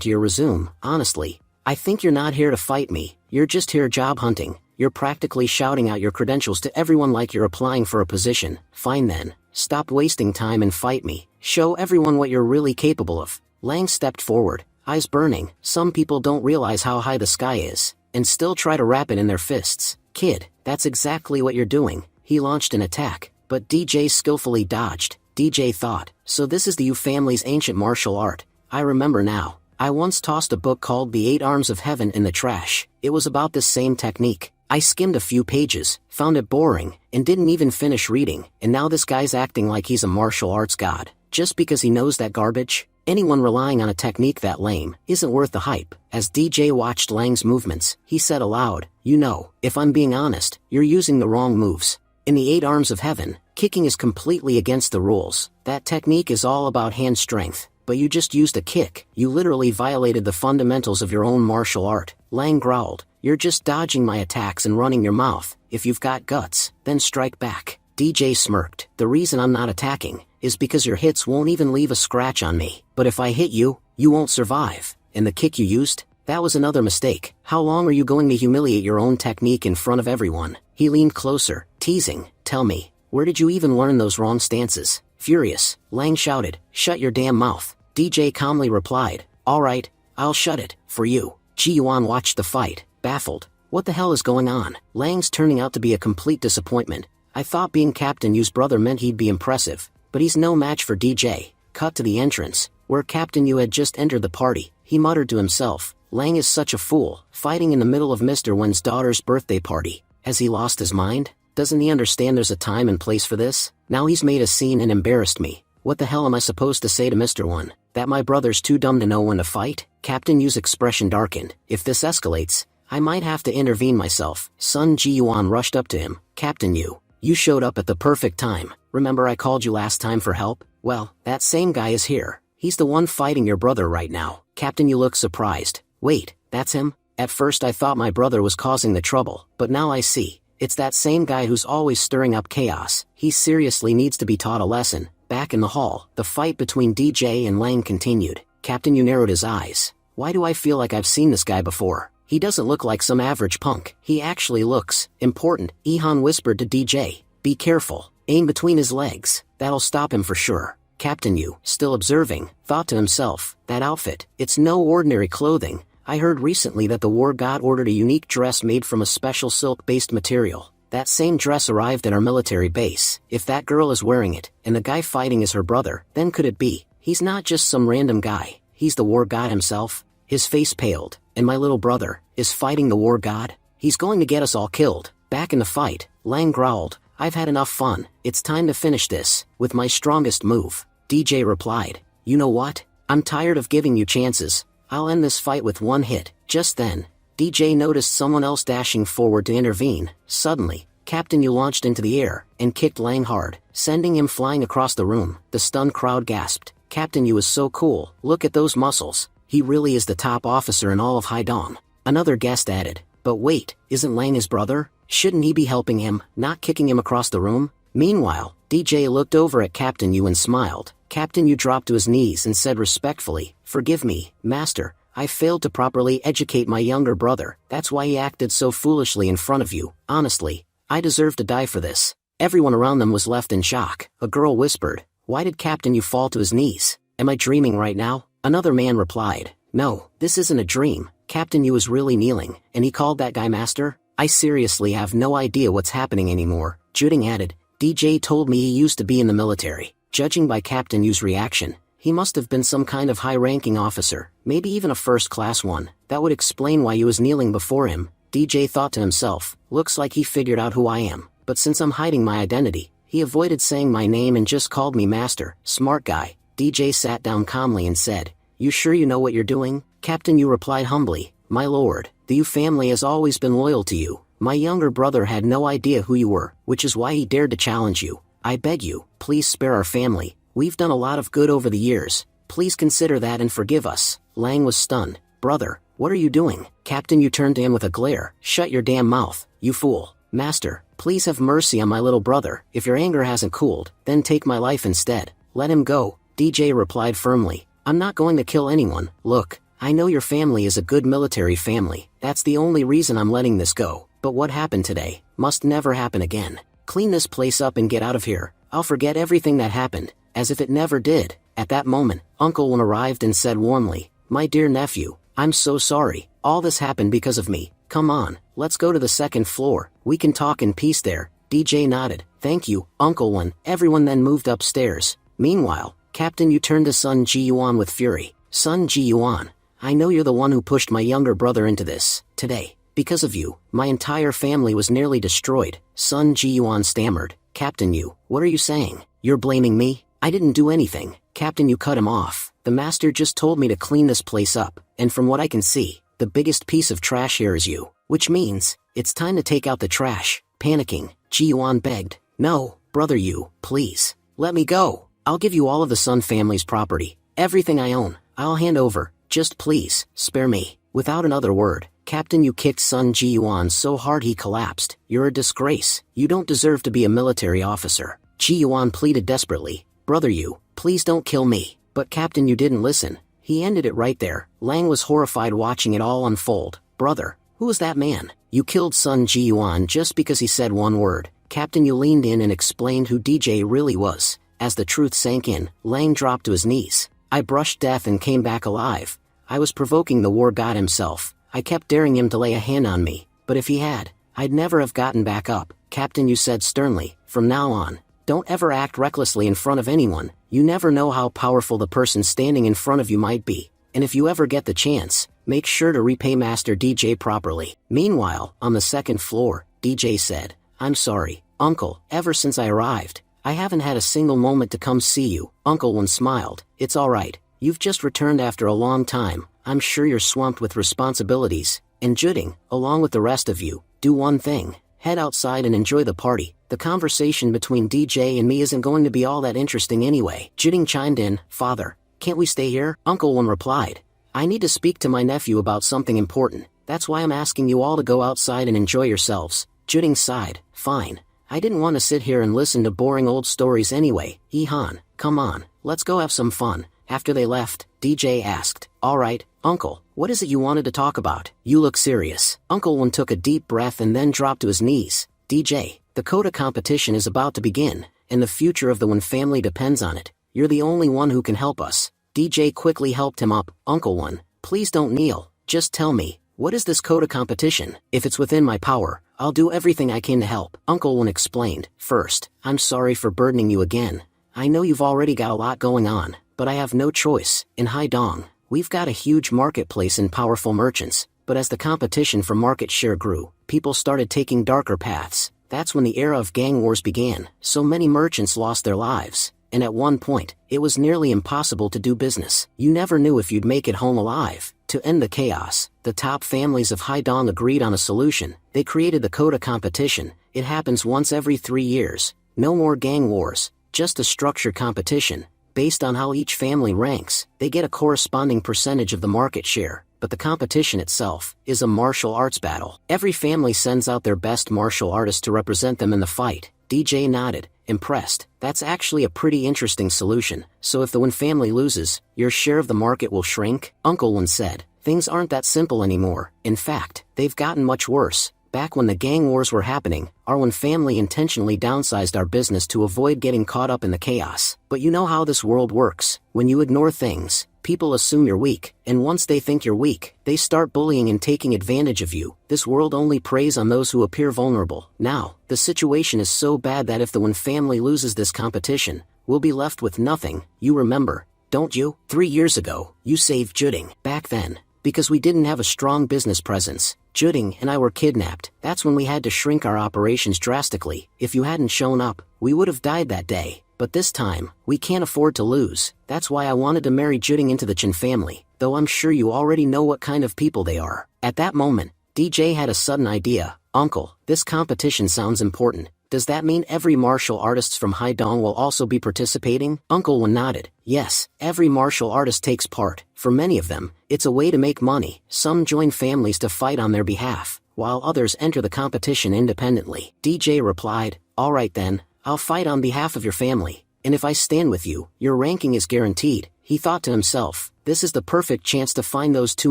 to your resume. Honestly, I think you're not here to fight me. You're just here job hunting. You're practically shouting out your credentials to everyone like you're applying for a position. Fine then. Stop wasting time and fight me. Show everyone what you're really capable of. Lang stepped forward, eyes burning. Some people don't realize how high the sky is, and still try to wrap it in their fists. Kid, that's exactly what you're doing. He launched an attack, but DJ skillfully dodged. DJ thought, so this is the Yu family's ancient martial art. I remember now. I once tossed a book called The Eight Arms of Heaven in the trash. It was about this same technique. I skimmed a few pages, found it boring, and didn't even finish reading, and now this guy's acting like he's a martial arts god. Just because he knows that garbage? Anyone relying on a technique that lame isn't worth the hype. As DJ watched Lang's movements, he said aloud, you know, if I'm being honest, you're using the wrong moves. In the Eight Arms of Heaven, kicking is completely against the rules. That technique is all about hand strength, but you just used a kick. You literally violated the fundamentals of your own martial art. Lang growled, you're just dodging my attacks and running your mouth. If you've got guts, then strike back. DJ smirked. The reason I'm not attacking is because your hits won't even leave a scratch on me. But if I hit you, you won't survive. And the kick you used? That was another mistake. How long are you going to humiliate your own technique in front of everyone? He leaned closer, teasing. Tell me, where did you even learn those wrong stances? Furious, Lang shouted, shut your damn mouth. DJ calmly replied, all right, I'll shut it, for you. Ji Yuan watched the fight, baffled. What the hell is going on? Lang's turning out to be a complete disappointment. I thought being Captain Yu's brother meant he'd be impressive, but he's no match for DJ. Cut to the entrance, where Captain Yu had just entered the party. He muttered to himself, Lang is such a fool, fighting in the middle of Mr. Wen's daughter's birthday party. Has he lost his mind? Doesn't he understand there's a time and place for this? Now he's made a scene and embarrassed me. What the hell am I supposed to say to Mr. One? That my brother's too dumb to know when to fight? Captain Yu's expression darkened. If this escalates, I might have to intervene myself. Sun Ji Yuan rushed up to him. Captain Yu, you showed up at the perfect time. Remember I called you last time for help? Well, that same guy is here. He's the one fighting your brother right now. Captain Yu looked surprised. Wait, that's him? At first I thought my brother was causing the trouble, but now I see. It's that same guy who's always stirring up chaos. He seriously needs to be taught a lesson. Back in the hall, the fight between DJ and Lang continued. Captain Yu narrowed his eyes. Why do I feel like I've seen this guy before? He doesn't look like some average punk. He actually looks important. Ihan whispered to DJ. Be careful. Aim between his legs. That'll stop him for sure. Captain Yu, still observing, thought to himself, that outfit, it's no ordinary clothing. I heard recently that the war god ordered a unique dress made from a special silk-based material. That same dress arrived at our military base. If that girl is wearing it, and the guy fighting is her brother, then could it be? He's not just some random guy. He's the war god himself. His face paled. And my little brother is fighting the war god? He's going to get us all killed. Back in the fight, Lang growled, I've had enough fun. It's time to finish this, with my strongest move. DJ replied, you know what? I'm tired of giving you chances. I'll end this fight with one hit. Just then, DJ noticed someone else dashing forward to intervene. Suddenly, Captain Yu launched into the air and kicked Lang hard, sending him flying across the room. The stunned crowd gasped. Captain Yu is so cool, look at those muscles. He really is the top officer in all of Haidong. Another guest added, but wait, isn't Lang his brother? Shouldn't he be helping him, not kicking him across the room? Meanwhile, DJ looked over at Captain Yu and smiled. Captain Yu dropped to his knees and said respectfully, forgive me, master, I failed to properly educate my younger brother, that's why he acted so foolishly in front of you. Honestly, I deserve to die for this. Everyone around them was left in shock. A girl whispered, why did Captain Yu fall to his knees? Am I dreaming right now? Another man replied, no, this isn't a dream. Captain Yu is really kneeling, and he called that guy master? I seriously have no idea what's happening anymore. Juding added, DJ told me he used to be in the military. Judging by Captain Yu's reaction, he must have been some kind of high-ranking officer, maybe even a first-class one. That would explain why he was kneeling before him. DJ thought to himself, looks like he figured out who I am, but since I'm hiding my identity, he avoided saying my name and just called me master. Smart guy. DJ sat down calmly and said, you sure you know what you're doing? Captain Yu replied humbly, my lord, the Yu family has always been loyal to you. My younger brother had no idea who you were, which is why he dared to challenge you. I beg you, please spare our family. We've done a lot of good over the years. Please consider that and forgive us. Lang was stunned. Brother, what are you doing? Captain Yu turned to him with a glare. Shut your damn mouth, you fool. Master, please have mercy on my little brother. If your anger hasn't cooled, then take my life instead. Let him go. DJ replied firmly. I'm not going to kill anyone. Look, I know your family is a good military family. That's the only reason I'm letting this go. But what happened today must never happen again. Clean this place up and get out of here. I'll forget everything that happened, as if it never did. At that moment, Uncle Wen arrived and said warmly, my dear nephew, I'm so sorry. All this happened because of me. Come on, let's go to the second floor. We can talk in peace there. DJ nodded. Thank you, Uncle Wen. Everyone then moved upstairs. Meanwhile, Captain Yu turned to Sun Ji Yuan with fury. Sun Ji Yuan, I know you're the one who pushed my younger brother into this. Today, because of you, my entire family was nearly destroyed. Sun Ji Yuan stammered. Captain Yu, what are you saying? You're blaming me? I didn't do anything. Captain Yu cut him off. The master just told me to clean this place up, and from what I can see, the biggest piece of trash here is you. Which means, it's time to take out the trash. Panicking, Ji Yuan begged. No, brother Yu, please. Let me go. I'll give you all of the Sun family's property. Everything I own, I'll hand over. Just please, spare me. Without another word, Captain Yu kicked Sun Ji Yuan so hard he collapsed. You're a disgrace. You don't deserve to be a military officer. Ji Yuan pleaded desperately. Brother Yu, please don't kill me. But Captain Yu didn't listen. He ended it right there. Lang was horrified watching it all unfold. Brother, who was that man? You killed Sun Ji Yuan just because he said one word. Captain Yu leaned in and explained who DJ really was. As the truth sank in, Lang dropped to his knees. I brushed death and came back alive. I was provoking the war god himself. I kept daring him to lay a hand on me, but if he had, I'd never have gotten back up. Captain Yu said sternly, from now on, don't ever act recklessly in front of anyone. You never know how powerful the person standing in front of you might be. And if you ever get the chance, make sure to repay Master DJ properly. Meanwhile, on the second floor, DJ said, I'm sorry, Uncle, ever since I arrived, I haven't had a single moment to come see you. Uncle Wen smiled. It's alright. You've just returned after a long time. I'm sure you're swamped with responsibilities. And Juding, along with the rest of you, do one thing. Head outside and enjoy the party. The conversation between DJ and me isn't going to be all that interesting anyway. Juding chimed in, Father, can't we stay here? Uncle Wen replied, I need to speak to my nephew about something important. That's why I'm asking you all to go outside and enjoy yourselves. Juding sighed, fine. I didn't want to sit here and listen to boring old stories anyway. Han, come on, let's go have some fun. After they left, DJ asked, alright, Uncle, what is it you wanted to talk about? You look serious. Uncle Wen took a deep breath and then dropped to his knees. DJ, the Coda competition is about to begin, and the future of the Wen family depends on it. You're the only one who can help us. DJ quickly helped him up. Uncle Wen, please don't kneel. Just tell me, what is this Coda competition? If it's within my power, I'll do everything I can to help. Uncle Wen explained. First, I'm sorry for burdening you again. I know you've already got a lot going on, but I have no choice. In Haidong, we've got a huge marketplace and powerful merchants, but as the competition for market share grew, people started taking darker paths. That's when the era of gang wars began. So many merchants lost their lives, and at one point, it was nearly impossible to do business. You never knew if you'd make it home alive. To end the chaos, the top families of Haidong agreed on a solution. They created the Coda competition, It happens once every 3 years. No more gang wars, just a structured competition. Based on how each family ranks, they get a corresponding percentage of the market share, but the competition itself is a martial arts battle. Every family sends out their best martial artist to represent them in the fight. DJ nodded, impressed. That's actually a pretty interesting solution. So if the Wen family loses, your share of the market will shrink? Uncle Wen said. Things aren't that simple anymore. In fact, they've gotten much worse. Back when the gang wars were happening, our Wen family intentionally downsized our business to avoid getting caught up in the chaos. But you know how this world works. When you ignore things, people assume you're weak, and once they think you're weak, they start bullying and taking advantage of you. This world only preys on those who appear vulnerable. Now, the situation is so bad that if the Wen family loses this competition, we'll be left with nothing. You remember, don't you? 3 years ago, you saved Juding. Back then, because we didn't have a strong business presence, Juding and I were kidnapped. That's when we had to shrink our operations drastically. If you hadn't shown up, we would have died that day. But this time, we can't afford to lose. That's why I wanted to marry Juding into the Chen family, though I'm sure you already know what kind of people they are. At that moment, DJ had a sudden idea. Uncle, this competition sounds important. Does that mean every martial artist from Haidong will also be participating? Uncle Wen nodded. Yes, every martial artist takes part. For many of them, it's a way to make money. Some join families to fight on their behalf, while others enter the competition independently. DJ replied, all right then, I'll fight on behalf of your family, and if I stand with you, your ranking is guaranteed. He thought to himself, this is the perfect chance to find those 2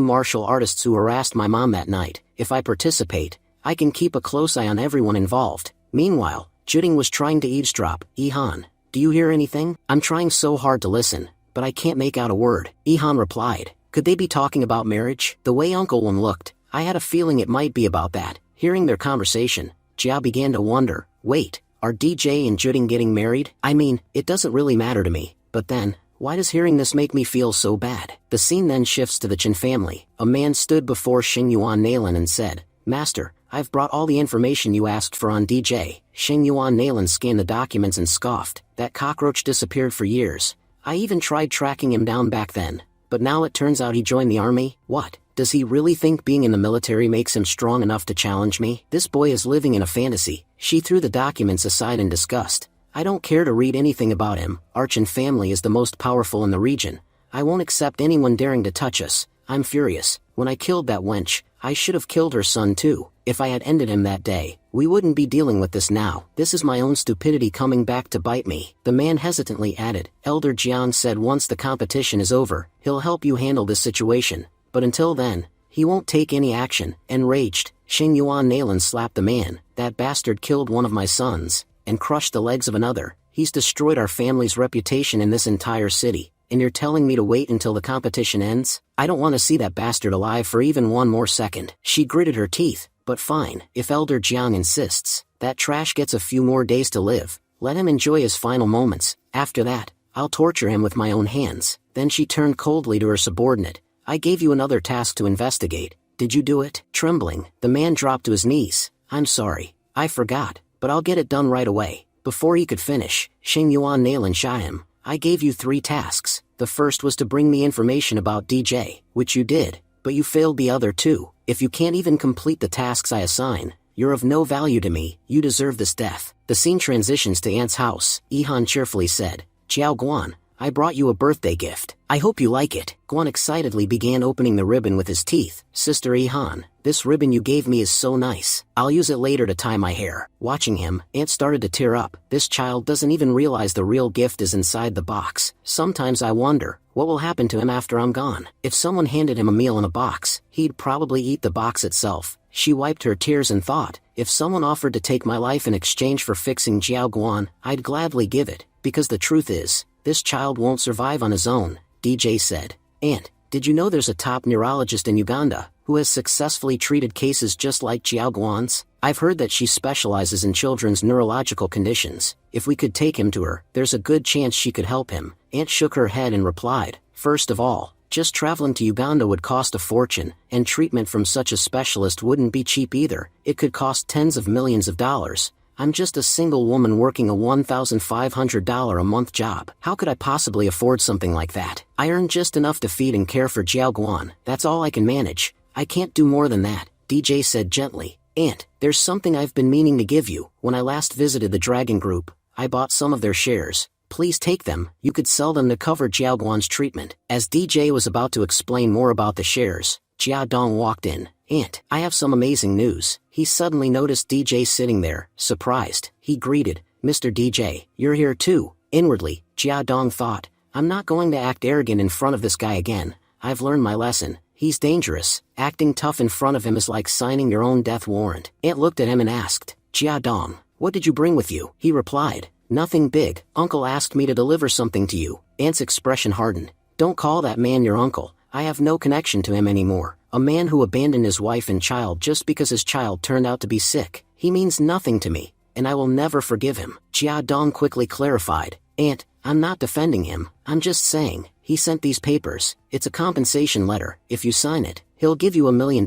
martial artists who harassed my mom that night. If I participate, I can keep a close eye on everyone involved. Meanwhile, Juding was trying to eavesdrop. Ihan, do you hear anything? I'm trying so hard to listen, but I can't make out a word. Ihan replied, could they be talking about marriage? The way Uncle Wen looked, I had a feeling it might be about that. Hearing their conversation, Jiao began to wonder, wait, are DJ and Juding getting married? I mean, it doesn't really matter to me, but then, why does hearing this make me feel so bad? The scene then shifts to the Chen family. A man stood before Xingyuan Nailin and said, Master, I've brought all the information you asked for on DJ. Xingyuan Nailin scanned the documents and scoffed. That cockroach disappeared for years. I even tried tracking him down back then. But now it turns out he joined the army? What? Does he really think being in the military makes him strong enough to challenge me? This boy is living in a fantasy. She threw the documents aside in disgust. I don't care to read anything about him. Our Chen family is the most powerful in the region. I won't accept anyone daring to touch us. I'm furious. When I killed that wench, I should have killed her son too. If I had ended him that day, we wouldn't be dealing with this now. This is my own stupidity coming back to bite me. The man hesitantly added. Elder Jian said once the competition is over, he'll help you handle this situation. But until then, he won't take any action. Enraged, Xingyuan Nailin slapped the man. That bastard killed one of my sons, and crushed the legs of another. He's destroyed our family's reputation in this entire city. And you're telling me to wait until the competition ends? I don't want to see that bastard alive for even one more second. She gritted her teeth. But fine, if Elder Jiang insists, that trash gets a few more days to live. Let him enjoy his final moments. After that, I'll torture him with my own hands. Then she turned coldly to her subordinate. I gave you another task to investigate. Did you do it? Trembling, the man dropped to his knees. I'm sorry, I forgot, but I'll get it done right away. Before he could finish, Xingyuan Nailin shot him. I gave you 3 tasks. The first was to bring me information about DJ, which you did, but you failed the other 2. If you can't even complete the tasks I assign, you're of no value to me. You deserve this death. The scene transitions to Aunt's house. Ihan cheerfully said, Jiao Guan, I brought you a birthday gift. I hope you like it. Guan excitedly began opening the ribbon with his teeth. Sister Ihan, this ribbon you gave me is so nice. I'll use it later to tie my hair. Watching him, Aunt started to tear up. This child doesn't even realize the real gift is inside the box. Sometimes I wonder, what will happen to him after I'm gone? If someone handed him a meal in a box, he'd probably eat the box itself. She wiped her tears and thought, if someone offered to take my life in exchange for fixing Jiao Guan, I'd gladly give it, because the truth is, this child won't survive on his own, DJ said. Aunt, did you know there's a top neurologist in Uganda, who has successfully treated cases just like Jiao Guan's? I've heard that she specializes in children's neurological conditions. If we could take him to her, there's a good chance she could help him. Aunt shook her head and replied, first of all, just traveling to Uganda would cost a fortune, and treatment from such a specialist wouldn't be cheap either. It could cost tens of millions of dollars. I'm just a single woman working a $1,500 a month job. How could I possibly afford something like that? I earn just enough to feed and care for Jiao Guan. That's all I can manage. I can't do more than that, DJ said gently. Aunt, there's something I've been meaning to give you. When I last visited the Dragon Group, I bought some of their shares. Please take them, you could sell them to cover Jiaoguan's treatment. As DJ was about to explain more about the shares, Jia Dong walked in. Aunt, I have some amazing news. He suddenly noticed DJ sitting there, surprised. He greeted, Mr. DJ, you're here too. Inwardly, Jia Dong thought, I'm not going to act arrogant in front of this guy again. I've learned my lesson. He's dangerous. Acting tough in front of him is like signing your own death warrant. Aunt looked at him and asked, Jia Dong, what did you bring with you? He replied, nothing big. Uncle asked me to deliver something to you. Aunt's expression hardened. Don't call that man your uncle. I have no connection to him anymore. A man who abandoned his wife and child just because his child turned out to be sick. He means nothing to me, and I will never forgive him. Jia Dong quickly clarified, Aunt, I'm not defending him. I'm just saying, he sent these papers. It's a compensation letter. If you sign it, he'll give you $1 million.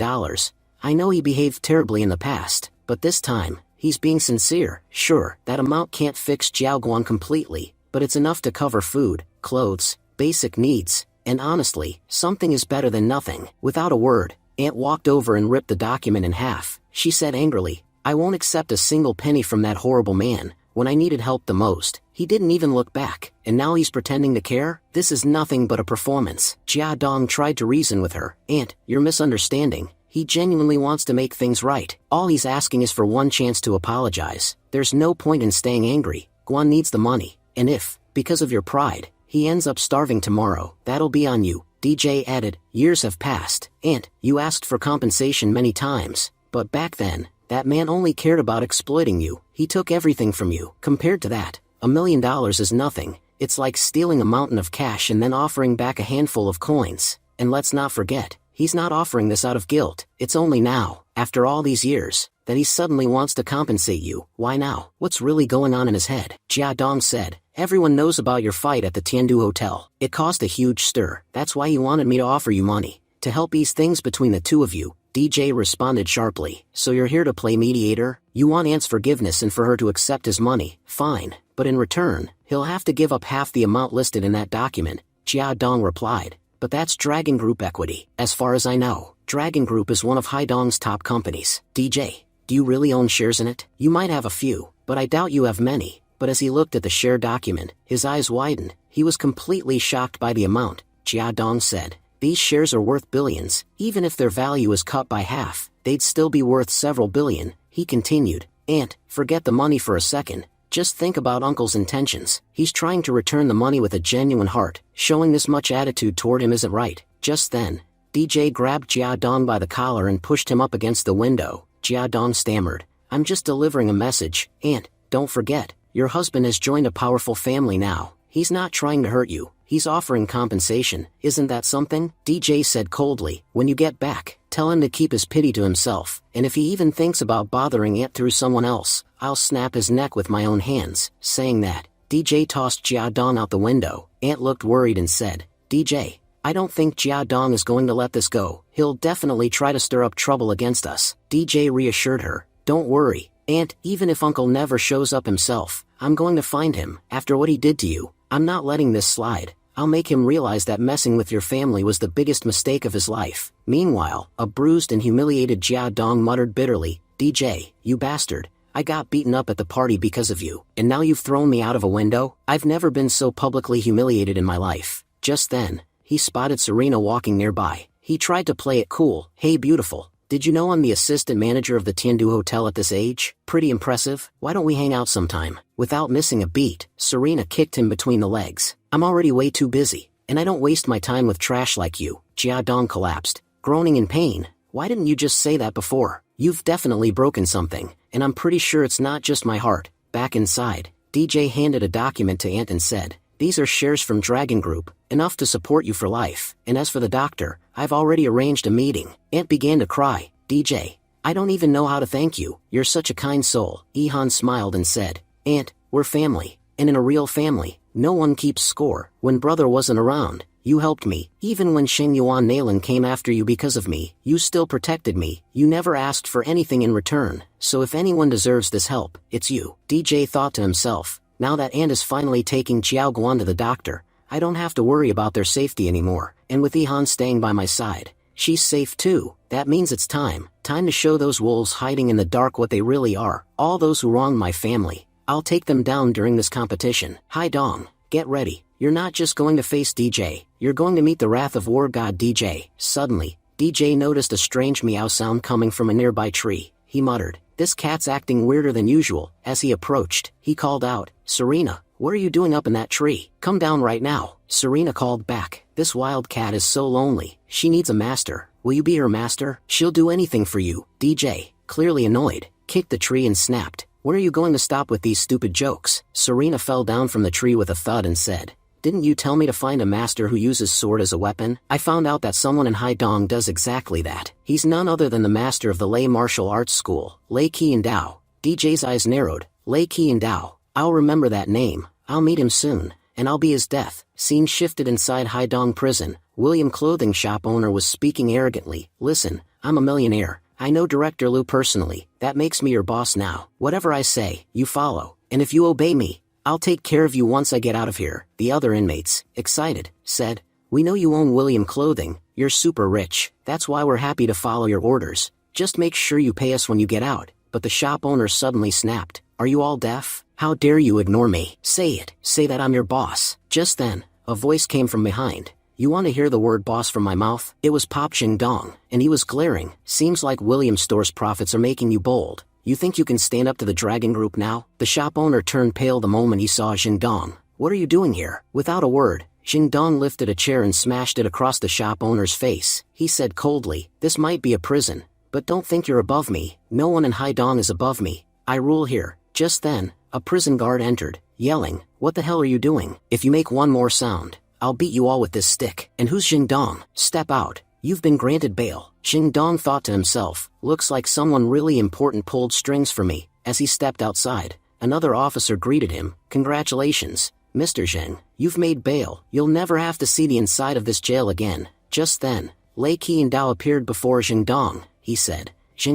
I know he behaved terribly in the past, but this time, he's being sincere. Sure, that amount can't fix Jiaoguan completely, but it's enough to cover food, clothes, basic needs, and honestly, something is better than nothing. Without a word, Aunt walked over and ripped the document in half. She said angrily, I won't accept a single penny from that horrible man. When I needed help the most, he didn't even look back, and now he's pretending to care? This is nothing but a performance. Jia Dong tried to reason with her. Aunt, you're misunderstanding. He genuinely wants to make things right. All he's asking is for one chance to apologize. There's no point in staying angry. Guan needs the money, and if, because of your pride, he ends up starving tomorrow, that'll be on you. DJ added, years have passed. Aunt, you asked for compensation many times, but back then, that man only cared about exploiting you. He took everything from you. Compared to that, $1 million is nothing. It's like stealing a mountain of cash and then offering back a handful of coins. And let's not forget, he's not offering this out of guilt. It's only now, after all these years, that he suddenly wants to compensate you. Why now? What's really going on in his head? Jia Dong said, everyone knows about your fight at the Tiandu Hotel. It caused a huge stir. That's why he wanted me to offer you money. To help ease things between the two of you. DJ responded sharply. So you're here to play mediator? You want Aunt's forgiveness and for her to accept his money? Fine. But in return, he'll have to give up half the amount listed in that document. Jia Dong replied. But that's Dragon Group equity. As far as I know, Dragon Group is one of Haidong's top companies. DJ, do you really own shares in it? You might have a few, but I doubt you have many. But as he looked at the share document, his eyes widened. He was completely shocked by the amount. Jia Dong said, these shares are worth billions. Even if their value is cut by half, they'd still be worth several billion. He continued, Aunt, forget the money for a second. Just think about Uncle's intentions. He's trying to return the money with a genuine heart. Showing this much attitude toward him isn't right. Just then, DJ grabbed Jia Dong by the collar and pushed him up against the window. Jia Dong stammered, I'm just delivering a message. Aunt, don't forget, your husband has joined a powerful family now. He's not trying to hurt you. He's offering compensation. Isn't that something? DJ said coldly, when you get back, tell him to keep his pity to himself. And if he even thinks about bothering Aunt through someone else, I'll snap his neck with my own hands. Saying that, DJ tossed Jia Dong out the window. Aunt looked worried and said, DJ, I don't think Jia Dong is going to let this go. He'll definitely try to stir up trouble against us. DJ reassured her, don't worry, Aunt, even if Uncle never shows up himself, I'm going to find him. After what he did to you, I'm not letting this slide. I'll make him realize that messing with your family was the biggest mistake of his life. Meanwhile, a bruised and humiliated Jia Dong muttered bitterly, DJ, you bastard. I got beaten up at the party because of you, and now you've thrown me out of a window? I've never been so publicly humiliated in my life. Just then, he spotted Serena walking nearby. He tried to play it cool. Hey beautiful, did you know I'm the assistant manager of the Tiandu Hotel at this age? Pretty impressive. Why don't we hang out sometime? Without missing a beat, Serena kicked him between the legs. I'm already way too busy, and I don't waste my time with trash like you. Jia Dong collapsed, groaning in pain. Why didn't you just say that before? You've definitely broken something, and I'm pretty sure it's not just my heart. Back inside, DJ handed a document to Aunt and said, these are shares from Dragon Group, enough to support you for life. And as for the doctor, I've already arranged a meeting. Aunt began to cry. DJ, I don't even know how to thank you. You're such a kind soul. Ihan smiled and said, Aunt, we're family, and in a real family, no one keeps score. When brother wasn't around, you helped me. Even when Shen Yuan Nailin came after you because of me, you still protected me. You never asked for anything in return. So if anyone deserves this help, it's you. DJ thought to himself, now that Aunt is finally taking Xiao Guan to the doctor, I don't have to worry about their safety anymore. And with Ihan staying by my side, she's safe too. That means it's time to show those wolves hiding in the dark what they really are. All those who wronged my family, I'll take them down during this competition. Hai Dong, get ready. You're not just going to face DJ, you're going to meet the wrath of war god DJ. Suddenly, DJ noticed a strange meow sound coming from a nearby tree. He muttered, "This cat's acting weirder than usual." As he approached, he called out, "Serena, what are you doing up in that tree? Come down right now." Serena called back, "This wild cat is so lonely, she needs a master. Will you be her master? She'll do anything for you." DJ, clearly annoyed, kicked the tree and snapped, "When are you going to stop with these stupid jokes?" Serena fell down from the tree with a thud and said, "Didn't you tell me to find a master who uses sword as a weapon? I found out that someone in Haidong does exactly that. He's none other than the master of the Lei Martial Arts School, Lei Qian Dao." DJ's eyes narrowed. Lei Qian Dao. I'll remember that name. I'll meet him soon, and I'll be his death. Scene shifted inside Haidong prison. William clothing shop owner was speaking arrogantly. "Listen, I'm a millionaire. I know Director Liu personally. That makes me your boss now. Whatever I say, you follow. And if you obey me, I'll take care of you once I get out of here." The other inmates, excited, said, "We know you own William Clothing, you're super rich, that's why we're happy to follow your orders. Just make sure you pay us when you get out." But the shop owner suddenly snapped, "Are you all deaf? How dare you ignore me? Say it, say that I'm your boss." Just then, a voice came from behind. "You want to hear the word boss from my mouth?" It was Pop Dong, and he was glaring. "Seems like William Store's profits are making you bold. You think you can stand up to the Dragon Group now?" The shop owner turned pale the moment he saw Dong. "What are you doing here?" Without a word, Dong lifted a chair and smashed it across the shop owner's face. He said coldly, "This might be a prison, but don't think you're above me. No one in Haidong is above me. I rule here." Just then, a prison guard entered, yelling, "What the hell are you doing? If you make one more sound, I'll beat you all with this stick." "And who's Dong? Step out. You've been granted bail." Dong thought to himself, "Looks like someone really important pulled strings for me." As he stepped outside, another officer greeted him, "Congratulations, Mr. Zheng. You've made bail. You'll never have to see the inside of this jail again." Just then, Lei Qian Dao appeared before Dong. He said,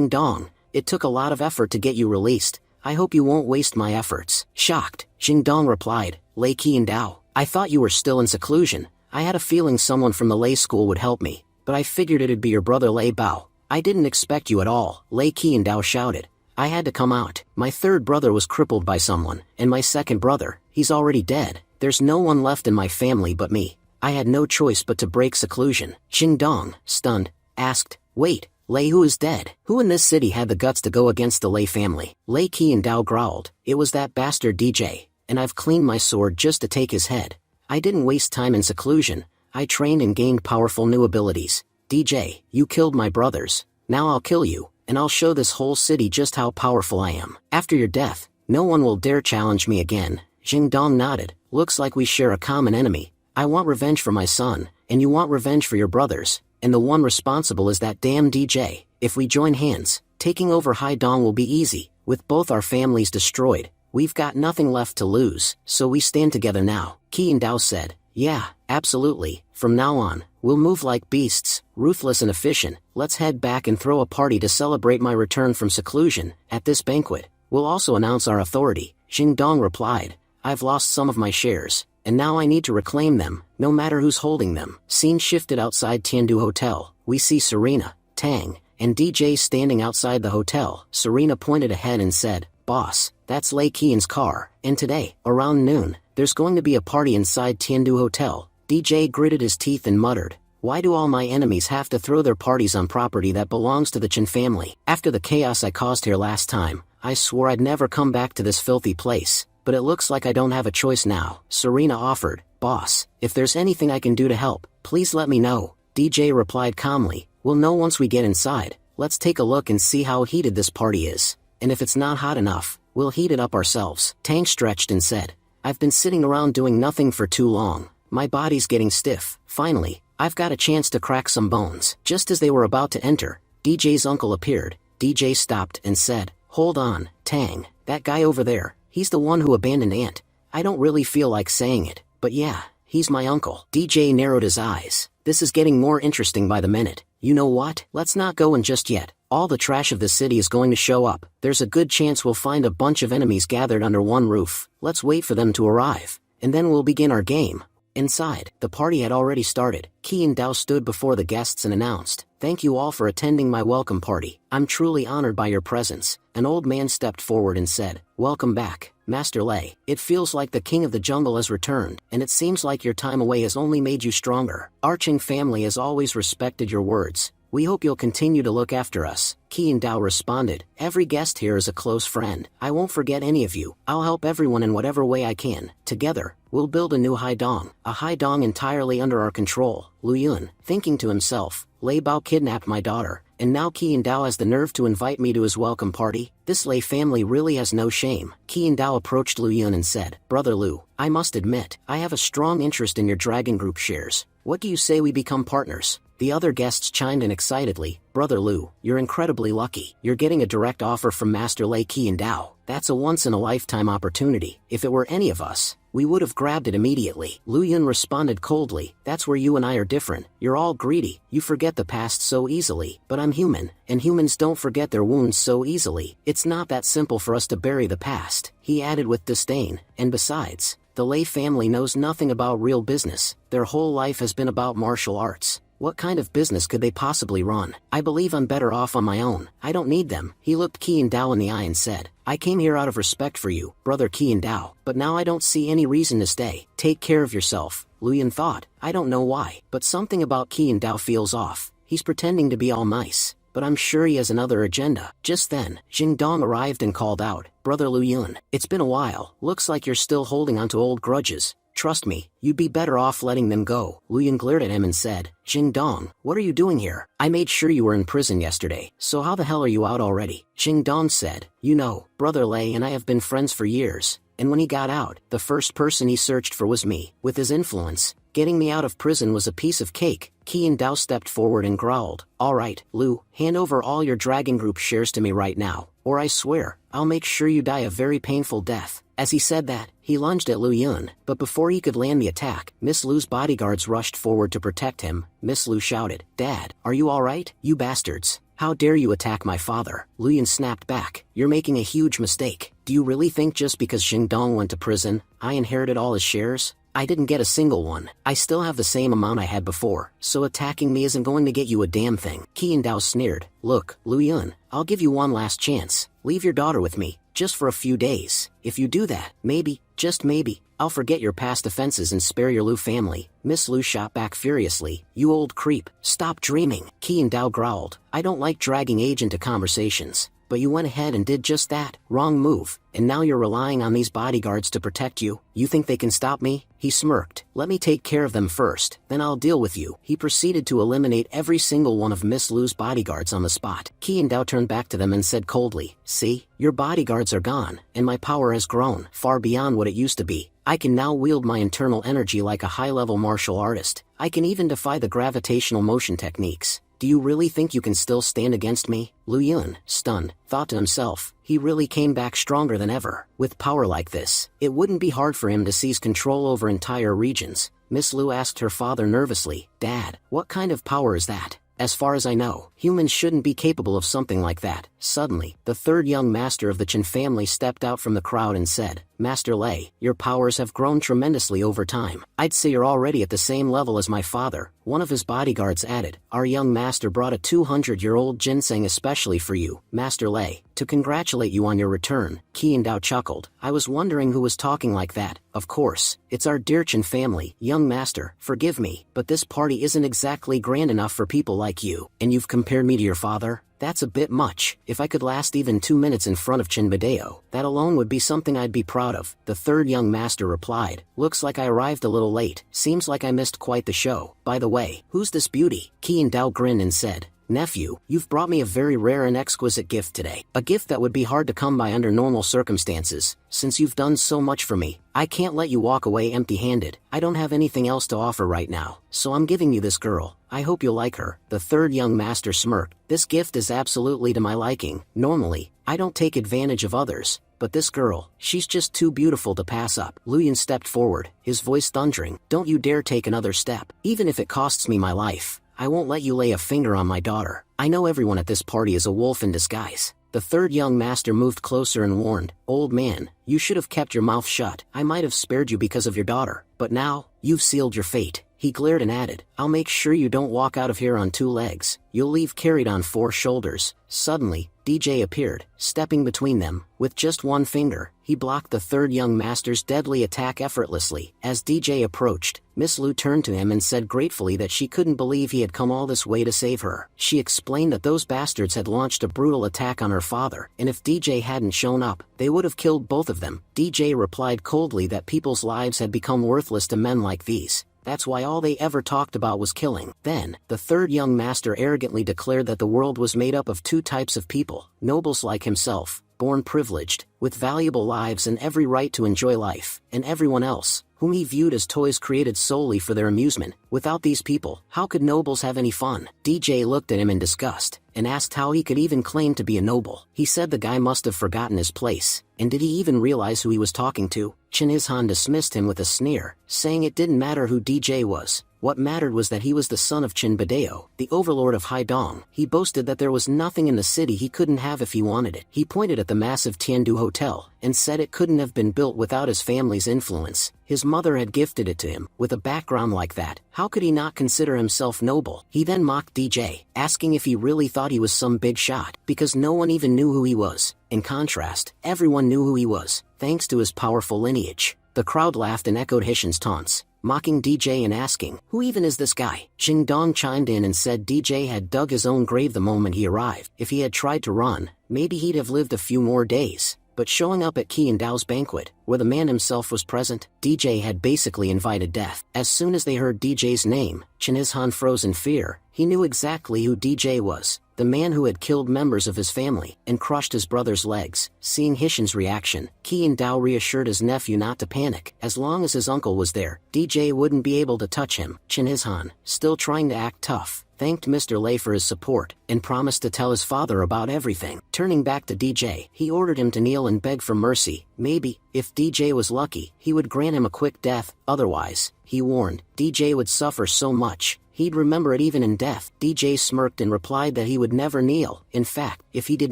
"Dong, it took a lot of effort to get you released. I hope you won't waste my efforts." Shocked, Dong replied, "Lei Qian Dao, I thought you were still in seclusion. I had a feeling someone from the Lei school would help me, but I figured it'd be your brother Lei Bao. I didn't expect you at all." Lei Qian Dao shouted, "I had to come out. My third brother was crippled by someone, and my second brother, he's already dead. There's no one left in my family but me. I had no choice but to break seclusion." Dong, stunned, asked, "Wait, Lei who is dead? Who in this city had the guts to go against the Lei family?" Lei Qian Dao growled, "It was that bastard DJ, and I've cleaned my sword just to take his head. I didn't waste time in seclusion. I trained and gained powerful new abilities. DJ, you killed my brothers. Now I'll kill you, and I'll show this whole city just how powerful I am. After your death, no one will dare challenge me again." Dong nodded, "Looks like we share a common enemy. I want revenge for my son, and you want revenge for your brothers, and the one responsible is that damn DJ. If we join hands, taking over Haidong will be easy. With both our families destroyed, we've got nothing left to lose, so we stand together now." Qian Dao said, "Yeah, absolutely. From now on, we'll move like beasts, ruthless and efficient. Let's head back and throw a party to celebrate my return from seclusion. At this banquet, we'll also announce our authority." Dong replied, "I've lost some of my shares, and now I need to reclaim them, no matter who's holding them." Scene shifted outside Tiandu Hotel. We see Serena, Tang, and DJ standing outside the hotel. Serena pointed ahead and said, "Boss, that's Lei Qian's car, and today, around noon, there's going to be a party inside Tiandu Hotel." DJ gritted his teeth and muttered, "Why do all my enemies have to throw their parties on property that belongs to the Chen family? After the chaos I caused here last time, I swore I'd never come back to this filthy place, but it looks like I don't have a choice now." Serena offered, "Boss, if there's anything I can do to help, please let me know." DJ replied calmly, "We'll know once we get inside. Let's take a look and see how heated this party is. And if it's not hot enough, we'll heat it up ourselves." Tang stretched and said, "I've been sitting around doing nothing for too long. My body's getting stiff. Finally, I've got a chance to crack some bones." Just as they were about to enter, DJ's uncle appeared. DJ stopped and said, "Hold on, Tang, that guy over there, he's the one who abandoned Ant. I don't really feel like saying it, but yeah, he's my uncle." DJ narrowed his eyes. "This is getting more interesting by the minute. You know what? Let's not go in just yet. All the trash of the city is going to show up. There's a good chance we'll find a bunch of enemies gathered under one roof. Let's wait for them to arrive, and then we'll begin our game." Inside, the party had already started. Qian Dao stood before the guests and announced, "Thank you all for attending my welcome party. I'm truly honored by your presence." An old man stepped forward and said, "Welcome back, Master Lei. It feels like the king of the jungle has returned, and it seems like your time away has only made you stronger. Our Qing family has always respected your words. We hope you'll continue to look after us." Qian Dao responded, "Every guest here is a close friend. I won't forget any of you. I'll help everyone in whatever way I can. Together, we'll build a new Haidong. A Haidong entirely under our control." Lu Yun, thinking to himself, Lei Bao kidnapped my daughter, and now Qian Dao has the nerve to invite me to his welcome party. This Lei family really has no shame. Qian Dao approached Lu Yun and said, "Brother Lu, I must admit, I have a strong interest in your dragon group shares. What do you say we become partners?" The other guests chimed in excitedly, "Brother Lu, you're incredibly lucky. You're getting a direct offer from Master Lei Qian Dao. That's a once-in-a-lifetime opportunity. If it were any of us, we would have grabbed it immediately." Lu Yun responded coldly, "That's where you and I are different. You're all greedy. You forget the past so easily. But I'm human, and humans don't forget their wounds so easily. It's not that simple for us to bury the past," he added with disdain. "And besides, the Lei family knows nothing about real business. Their whole life has been about martial arts. What kind of business could they possibly run? I believe I'm better off on my own. I don't need them." He looked Qian Dao in the eye and said, "I came here out of respect for you, Brother Qian Dao, but now I don't see any reason to stay. Take care of yourself." Lu Yun thought, "I don't know why, but something about Qian Dao feels off. He's pretending to be all nice, but I'm sure he has another agenda." Just then, Jing Dong arrived and called out, "Brother Lu Yun, it's been a while. Looks like you're still holding onto old grudges. Trust me, you'd be better off letting them go." Lu Yun glared at him and said, "Jing Dong, what are you doing here? I made sure you were in prison yesterday, so how the hell are you out already?" Jing Dong said, "You know, Brother Lei and I have been friends for years, and when he got out, the first person he searched for was me. With his influence, getting me out of prison was a piece of cake." Qian Dao stepped forward and growled, "All right, Lu, hand over all your dragon group shares to me right now, or I swear, I'll make sure you die a very painful death." As he said that, he lunged at Lu Yun, but before he could land the attack, Miss Lu's bodyguards rushed forward to protect him. Miss Lu shouted, "Dad, are you alright? You bastards. How dare you attack my father?" Lu Yun snapped back, "You're making a huge mistake. Do you really think just because Jing Dong went to prison, I inherited all his shares? I didn't get a single one. I still have the same amount I had before, so attacking me isn't going to get you a damn thing." Qian Dao sneered, "Look, Lu Yun, I'll give you one last chance. Leave your daughter with me, just for a few days. If you do that, maybe, just maybe, I'll forget your past offenses and spare your Lu family." Miss Lu shot back furiously, "You old creep, stop dreaming." Qian Dao growled, "I don't like dragging age into conversations, but you went ahead and did just that. Wrong move, and now you're relying on these bodyguards to protect you. You think they can stop me?" He smirked, "Let me take care of them first, then I'll deal with you." He proceeded to eliminate every single one of Miss Lu's bodyguards on the spot. Qian Dao turned back to them and said coldly, "See, your bodyguards are gone, and my power has grown far beyond what it used to be. I can now wield my internal energy like a high-level martial artist. I can even defy the gravitational motion techniques. Do you really think you can still stand against me?" Lu Yun, stunned, thought to himself, he really came back stronger than ever. With power like this, it wouldn't be hard for him to seize control over entire regions. Miss Lu asked her father nervously, "Dad, what kind of power is that?" "As far as I know, humans shouldn't be capable of something like that." Suddenly, the third young master of the Chen family stepped out from the crowd and said, "Master Lei, your powers have grown tremendously over time. I'd say you're already at the same level as my father." One of his bodyguards added, "Our young master brought a 200-year-old ginseng especially for you, Master Lei, to congratulate you on your return." Qian Dao chuckled, "I was wondering who was talking like that. Of course, it's our dear Chen family. Young master, forgive me, but this party isn't exactly grand enough for people like you, and you've compared me to your father? That's a bit much. If I could last even 2 minutes in front of Chen Bideo, that alone would be something I'd be proud of." The third young master replied, "Looks like I arrived a little late. Seems like I missed quite the show. By the way, who's this beauty?" Qian Dao grinned and said, "Nephew, you've brought me a very rare and exquisite gift today. A gift that would be hard to come by under normal circumstances. Since you've done so much for me, I can't let you walk away empty-handed. I don't have anything else to offer right now, so I'm giving you this girl. I hope you'll like her." The third young master smirked, "This gift is absolutely to my liking. Normally, I don't take advantage of others, but this girl, she's just too beautiful to pass up." Lu Yun stepped forward, his voice thundering, "Don't you dare take another step. Even if it costs me my life, I won't let you lay a finger on my daughter. I know everyone at this party is a wolf in disguise." The third young master moved closer and warned, "Old man, you should have kept your mouth shut. I might have spared you because of your daughter, but now, You've sealed your fate. He glared and added, I'll make sure you don't walk out of here on 2 legs. You'll leave carried on 4 shoulders. Suddenly, DJ appeared, stepping between them. With just one finger, he blocked the third young master's deadly attack effortlessly. As DJ approached, Miss Lu turned to him and said gratefully that she couldn't believe he had come all this way to save her. She explained that those bastards had launched a brutal attack on her father, and if DJ hadn't shown up, they would have killed both of them. DJ replied coldly that people's lives had become worthless to men like these. That's why all they ever talked about was killing. Then, the third young master arrogantly declared that the world was made up of 2 types of people: nobles like himself, born privileged, with valuable lives and every right to enjoy life, and everyone else, whom he viewed as toys created solely for their amusement. Without these people, how could nobles have any fun? DJ looked at him in disgust, and asked how he could even claim to be a noble. He said the guy must have forgotten his place, and did he even realize who he was talking to? Chin Hizhan dismissed him with a sneer, saying it didn't matter who DJ was. What mattered was that he was the son of Chin Badeo, the overlord of Haidong. He boasted that there was nothing in the city he couldn't have if he wanted it. He pointed at the massive Tiandu Hotel, and said it couldn't have been built without his family's influence. His mother had gifted it to him. With a background like that, how could he not consider himself noble? He then mocked DJ, asking if he really thought he was some big shot, because no one even knew who he was. In contrast, everyone knew who he was, thanks to his powerful lineage. The crowd laughed and echoed Hishin's taunts, mocking DJ and asking, who even is this guy? Jing Dong chimed in and said DJ had dug his own grave the moment he arrived. If he had tried to run, maybe he'd have lived a few more days. But showing up at Qi and Dao's banquet, where the man himself was present, DJ had basically invited death. As soon as they heard DJ's name, Chin Hizhan froze in fear. He knew exactly who DJ was, the man who had killed members of his family and crushed his brother's legs. Seeing Hishin's reaction, Qi and Dao reassured his nephew not to panic. As long as his uncle was there, DJ wouldn't be able to touch him. Chin Hizhan, still trying to act tough, thanked Mr. Lei for his support, and promised to tell his father about everything. Turning back to DJ, he ordered him to kneel and beg for mercy. Maybe, if DJ was lucky, he would grant him a quick death. Otherwise, he warned, DJ would suffer so much, he'd remember it even in death. DJ smirked and replied that he would never kneel. In fact, if he did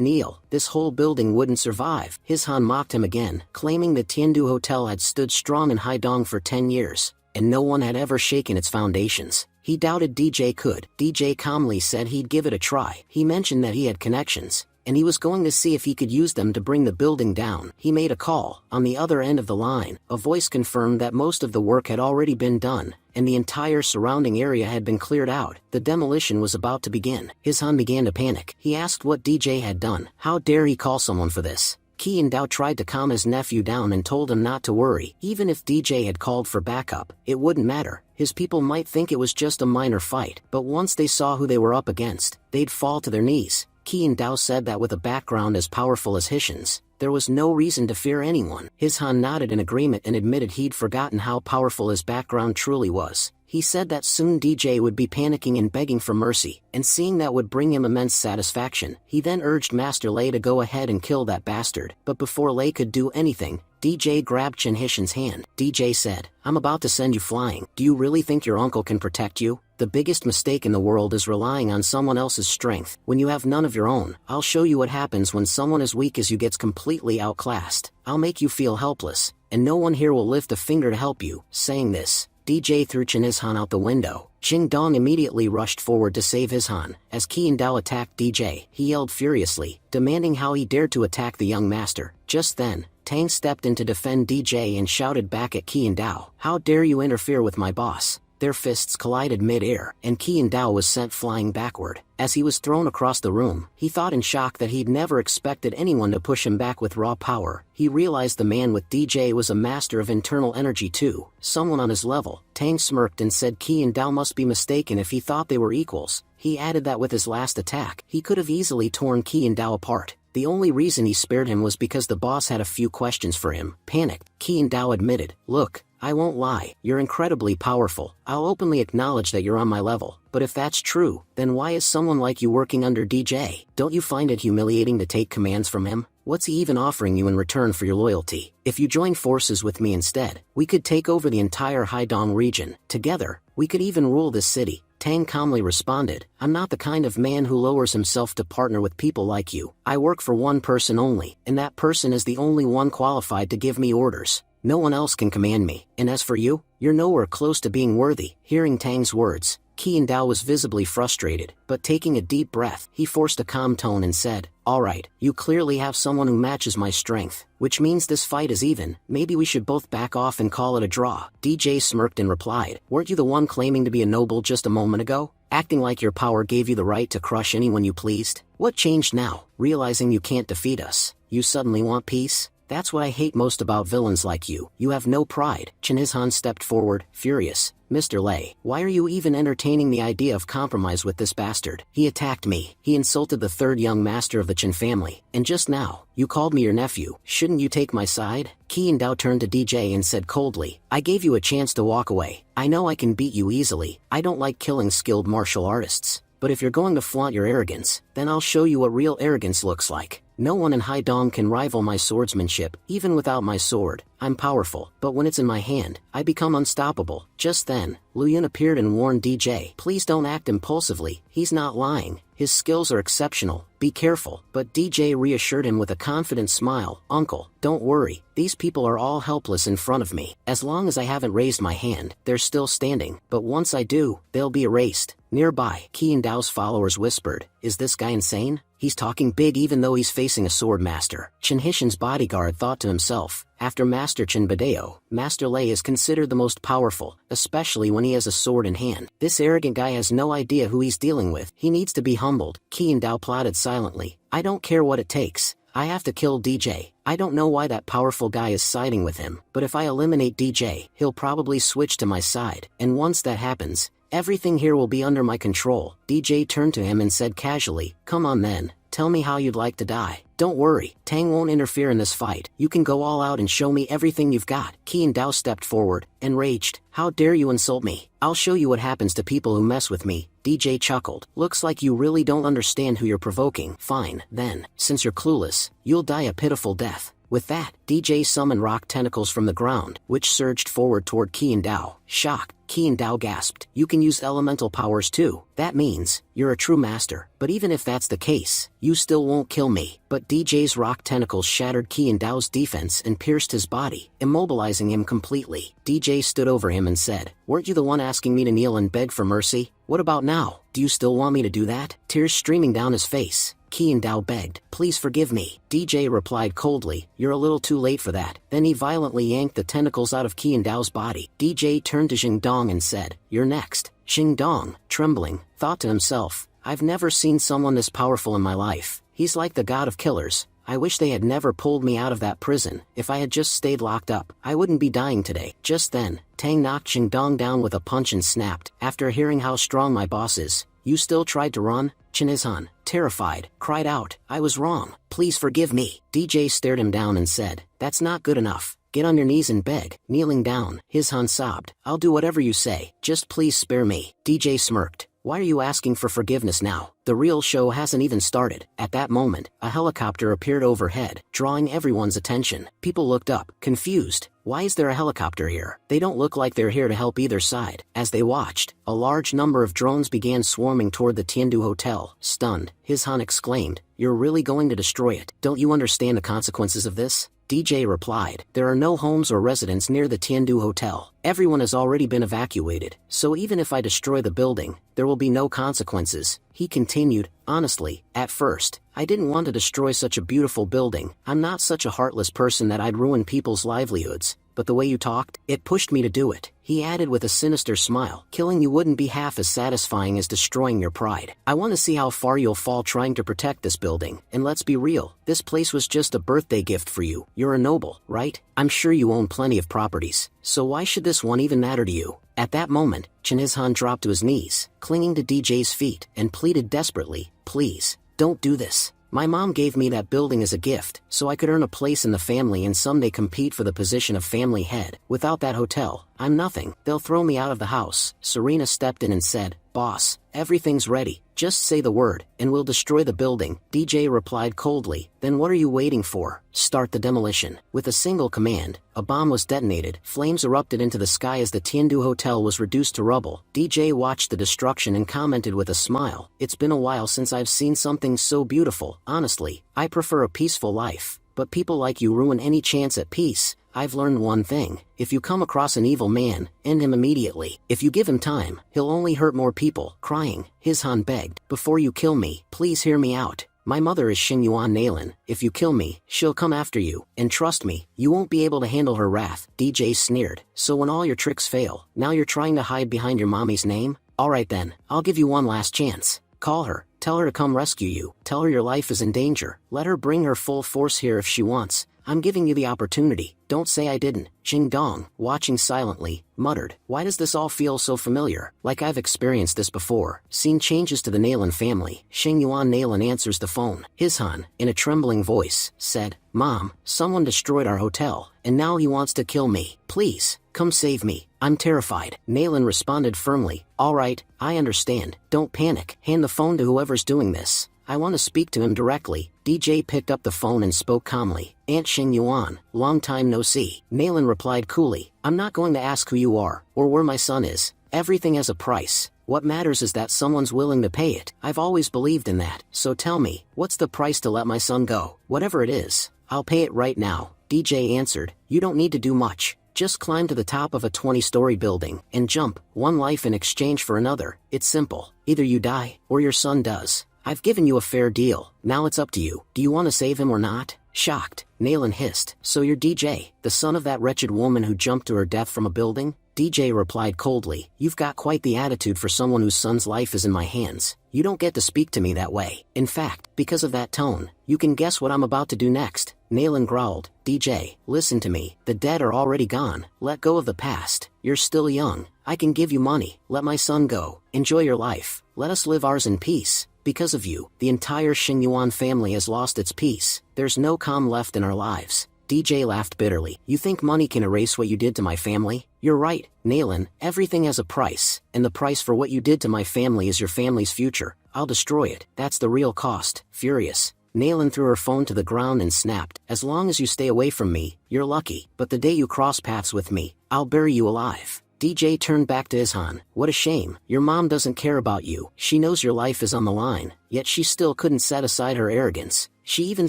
kneel, this whole building wouldn't survive. Hizhan mocked him again, claiming the Tiandu Hotel had stood strong in Haidong for 10 years, and no one had ever shaken its foundations. He doubted DJ could. DJ calmly said he'd give it a try. He mentioned that he had connections, and he was going to see if he could use them to bring the building down. He made a call. On the other end of the line, a voice confirmed that most of the work had already been done, and the entire surrounding area had been cleared out. The demolition was about to begin. Hizhan began to panic. He asked what DJ had done. How dare he call someone for this? Qi and Dao tried to calm his nephew down and told him not to worry. Even if DJ had called for backup, it wouldn't matter. His people might think it was just a minor fight, but once they saw who they were up against, they'd fall to their knees. Qi and Dao said that with a background as powerful as Hishin's, there was no reason to fear anyone. Hizhan nodded in agreement and admitted he'd forgotten how powerful his background truly was. He said that soon DJ would be panicking and begging for mercy, and seeing that would bring him immense satisfaction. He then urged Master Lei to go ahead and kill that bastard. But before Lei could do anything, DJ grabbed Chin Hishin's hand. DJ said, I'm about to send you flying. Do you really think your uncle can protect you? The biggest mistake in the world is relying on someone else's strength. When you have none of your own, I'll show you what happens when someone as weak as you gets completely outclassed. I'll make you feel helpless, and no one here will lift a finger to help you. Saying this, DJ threw Chin Hizhan out the window. Jing Dong immediately rushed forward to save Hizhan. As Qi and Dao attacked DJ, he yelled furiously, demanding how he dared to attack the young master. Just then, Tang stepped in to defend DJ and shouted back at Qi and Dao, how dare you interfere with my boss? Their fists collided mid-air, and Qi and Dao was sent flying backward. As he was thrown across the room, he thought in shock that he'd never expected anyone to push him back with raw power. He realized the man with DJ was a master of internal energy too, someone on his level. Tang smirked and said Qi and Dao must be mistaken if he thought they were equals. He added that with his last attack, he could have easily torn Qi and Dao apart. The only reason he spared him was because the boss had a few questions for him. Panicked, Qi and Dao admitted, look, I won't lie, you're incredibly powerful. I'll openly acknowledge that you're on my level. But if that's true, then why is someone like you working under DJ? Don't you find it humiliating to take commands from him? What's he even offering you in return for your loyalty? If you join forces with me instead, we could take over the entire Haidong region. Together, we could even rule this city. Tang calmly responded, I'm not the kind of man who lowers himself to partner with people like you. I work for one person only, and that person is the only one qualified to give me orders. No one else can command me, and as for you, you're nowhere close to being worthy. Hearing Tang's words, Qian Dao was visibly frustrated, but taking a deep breath, he forced a calm tone and said, "Alright, you clearly have someone who matches my strength, which means this fight is even. Maybe we should both back off and call it a draw." DJ smirked and replied, "Weren't you the one claiming to be a noble just a moment ago? Acting like your power gave you the right to crush anyone you pleased? What changed now? Realizing you can't defeat us, you suddenly want peace? That's what I hate most about villains like you. You have no pride." Chen Hizhan stepped forward, furious. "Mr. Lei, why are you even entertaining the idea of compromise with this bastard? He attacked me. He insulted the third young master of the Chen family. And just now, you called me your nephew. Shouldn't you take my side?" Qian Dao turned to DJ and said coldly, "I gave you a chance to walk away. I know I can beat you easily. I don't like killing skilled martial artists. But if you're going to flaunt your arrogance, then I'll show you what real arrogance looks like. No one in Haidong can rival my swordsmanship. Even without my sword, I'm powerful, but when it's in my hand, I become unstoppable." Just then, Lu Yun appeared and warned DJ, "Please don't act impulsively. He's not lying. His skills are exceptional. Be careful." But DJ reassured him with a confident smile, "Uncle, don't worry. These people are all helpless in front of me. As long as I haven't raised my hand, they're still standing. But once I do, they'll be erased." Nearby, Qian Dao's followers whispered, "Is this guy insane? He's talking big even though he's facing a sword master." Chen Hishan's bodyguard thought to himself, "After Master Chen Badeo, Master Lei is considered the most powerful, especially when he has a sword in hand. This arrogant guy has no idea who he's dealing with. He needs to be humbled." Qian Dao plotted silently, "I don't care what it takes. I have to kill DJ. I don't know why that powerful guy is siding with him, but if I eliminate DJ, he'll probably switch to my side, and once that happens, everything here will be under my control." DJ turned to him and said casually, "Come on then, tell me how you'd like to die. Don't worry, Tang won't interfere in this fight. You can go all out and show me everything you've got." Qian Dao stepped forward, enraged, "How dare you insult me? I'll show you what happens to people who mess with me." DJ chuckled, "Looks like you really don't understand who you're provoking. Fine, then, since you're clueless, you'll die a pitiful death." With that, DJ summoned rock tentacles from the ground, which surged forward toward Qian Dao. Shocked, Qian Dao gasped, "You can use elemental powers too. That means, you're a true master. But even if that's the case, you still won't kill me." But DJ's rock tentacles shattered Qian Dao's defense and pierced his body, immobilizing him completely. DJ stood over him and said, "Weren't you the one asking me to kneel and beg for mercy? What about now? Do you still want me to do that?" Tears streaming down his face, Qian Dao begged, "Please forgive me." DJ replied coldly, "You're a little too late for that." Then he violently yanked the tentacles out of Qian Dao's body. DJ turned to Xingdong and said, "You're next." Xingdong, trembling, thought to himself, "I've never seen someone this powerful in my life. He's like the god of killers. I wish they had never pulled me out of that prison. If I had just stayed locked up, I wouldn't be dying today." Just then, Tang knocked Xingdong down with a punch and snapped, "After hearing how strong my boss is, you still tried to run?" Chen Hizhan, terrified, cried out, "I was wrong. Please forgive me." DJ stared him down and said, "That's not good enough. Get on your knees and beg." Kneeling down, Hizhan sobbed, "I'll do whatever you say. Just please spare me." DJ smirked, "Why are you asking for forgiveness now? The real show hasn't even started." At that moment, a helicopter appeared overhead, drawing everyone's attention. People looked up, confused. Why is there a helicopter here? They don't look like they're here to help either side. As they watched, a large number of drones began swarming toward the Tiandu Hotel. Stunned, Hizhan exclaimed, "You're really going to destroy it? Don't you understand the consequences of this?" DJ replied, "There are no homes or residents near the Tiandu Hotel. Everyone has already been evacuated, so even if I destroy the building, there will be no consequences." He continued, "Honestly, at first, I didn't want to destroy such a beautiful building. I'm not such a heartless person that I'd ruin people's livelihoods. But the way you talked, it pushed me to do it." He added with a sinister smile, "Killing you wouldn't be half as satisfying as destroying your pride. I want to see how far you'll fall trying to protect this building. And let's be real, this place was just a birthday gift for you. You're a noble, right? I'm sure you own plenty of properties. So why should this one even matter to you?" At that moment, Chen Hizhan dropped to his knees, clinging to DJ's feet, and pleaded desperately, "Please, don't do this. My mom gave me that building as a gift, so I could earn a place in the family and someday compete for the position of family head. Without that hotel, I'm nothing. They'll throw me out of the house." Serena stepped in and said, "Boss, everything's ready. Just say the word, and we'll destroy the building." DJ replied coldly, "Then what are you waiting for? Start the demolition." With a single command, a bomb was detonated. Flames erupted into the sky as the Tiandu Hotel was reduced to rubble. DJ watched the destruction and commented with a smile, "It's been a while since I've seen something so beautiful. Honestly, I prefer a peaceful life. But people like you ruin any chance at peace. I've learned one thing. If you come across an evil man, end him immediately. If you give him time, he'll only hurt more people. Crying, Hizhan begged, before you kill me, please hear me out. My mother is Xingyuan Nailin. If you kill me, she'll come after you, and trust me, you won't be able to handle her wrath. DJ sneered. So when all your tricks fail, now you're trying to hide behind your mommy's name? Alright then, I'll give you one last chance. Call her, tell her to come rescue you, tell her your life is in danger, let her bring her full force here if she wants. I'm giving you the opportunity, don't say I didn't. Jing Dong, watching silently, muttered, why does this all feel so familiar, like I've experienced this before. Scene changes to the Nailin family. Xingyuan Nailin answers the phone. Hizhan, in a trembling voice, said, Mom, someone destroyed our hotel, and now he wants to kill me. Please, come save me, I'm terrified. Nailin responded firmly, alright, I understand, don't panic, hand the phone to whoever's doing this. I want to speak to him directly. DJ picked up the phone and spoke calmly. Aunt Xingyuan, long time no see. Nailin replied coolly, I'm not going to ask who you are, or where my son is. Everything has a price. What matters is that someone's willing to pay it. I've always believed in that. So tell me, what's the price to let my son go? Whatever it is, I'll pay it right now. DJ answered, you don't need to do much. Just climb to the top of a 20-story building, and jump, one life in exchange for another. It's simple. Either you die, or your son does. I've given you a fair deal, now it's up to you. Do you want to save him or not? Shocked, Nailin hissed, so you're DJ, the son of that wretched woman who jumped to her death from a building? DJ replied coldly, you've got quite the attitude for someone whose son's life is in my hands. You don't get to speak to me that way. In fact, because of that tone, you can guess what I'm about to do next. Nailin growled, DJ, listen to me, the dead are already gone, let go of the past, you're still young, I can give you money, let my son go, enjoy your life, let us live ours in peace. Because of you, the entire Xingyuan family has lost its peace. There's no calm left in our lives. DJ laughed bitterly. You think money can erase what you did to my family? You're right, Nailin, everything has a price, and the price for what you did to my family is your family's future. I'll destroy it. That's the real cost. Furious, Nailin threw her phone to the ground and snapped, as long as you stay away from me, you're lucky, but the day you cross paths with me, I'll bury you alive. DJ turned back to Hizhan. What a shame, your mom doesn't care about you. She knows your life is on the line, yet she still couldn't set aside her arrogance. She even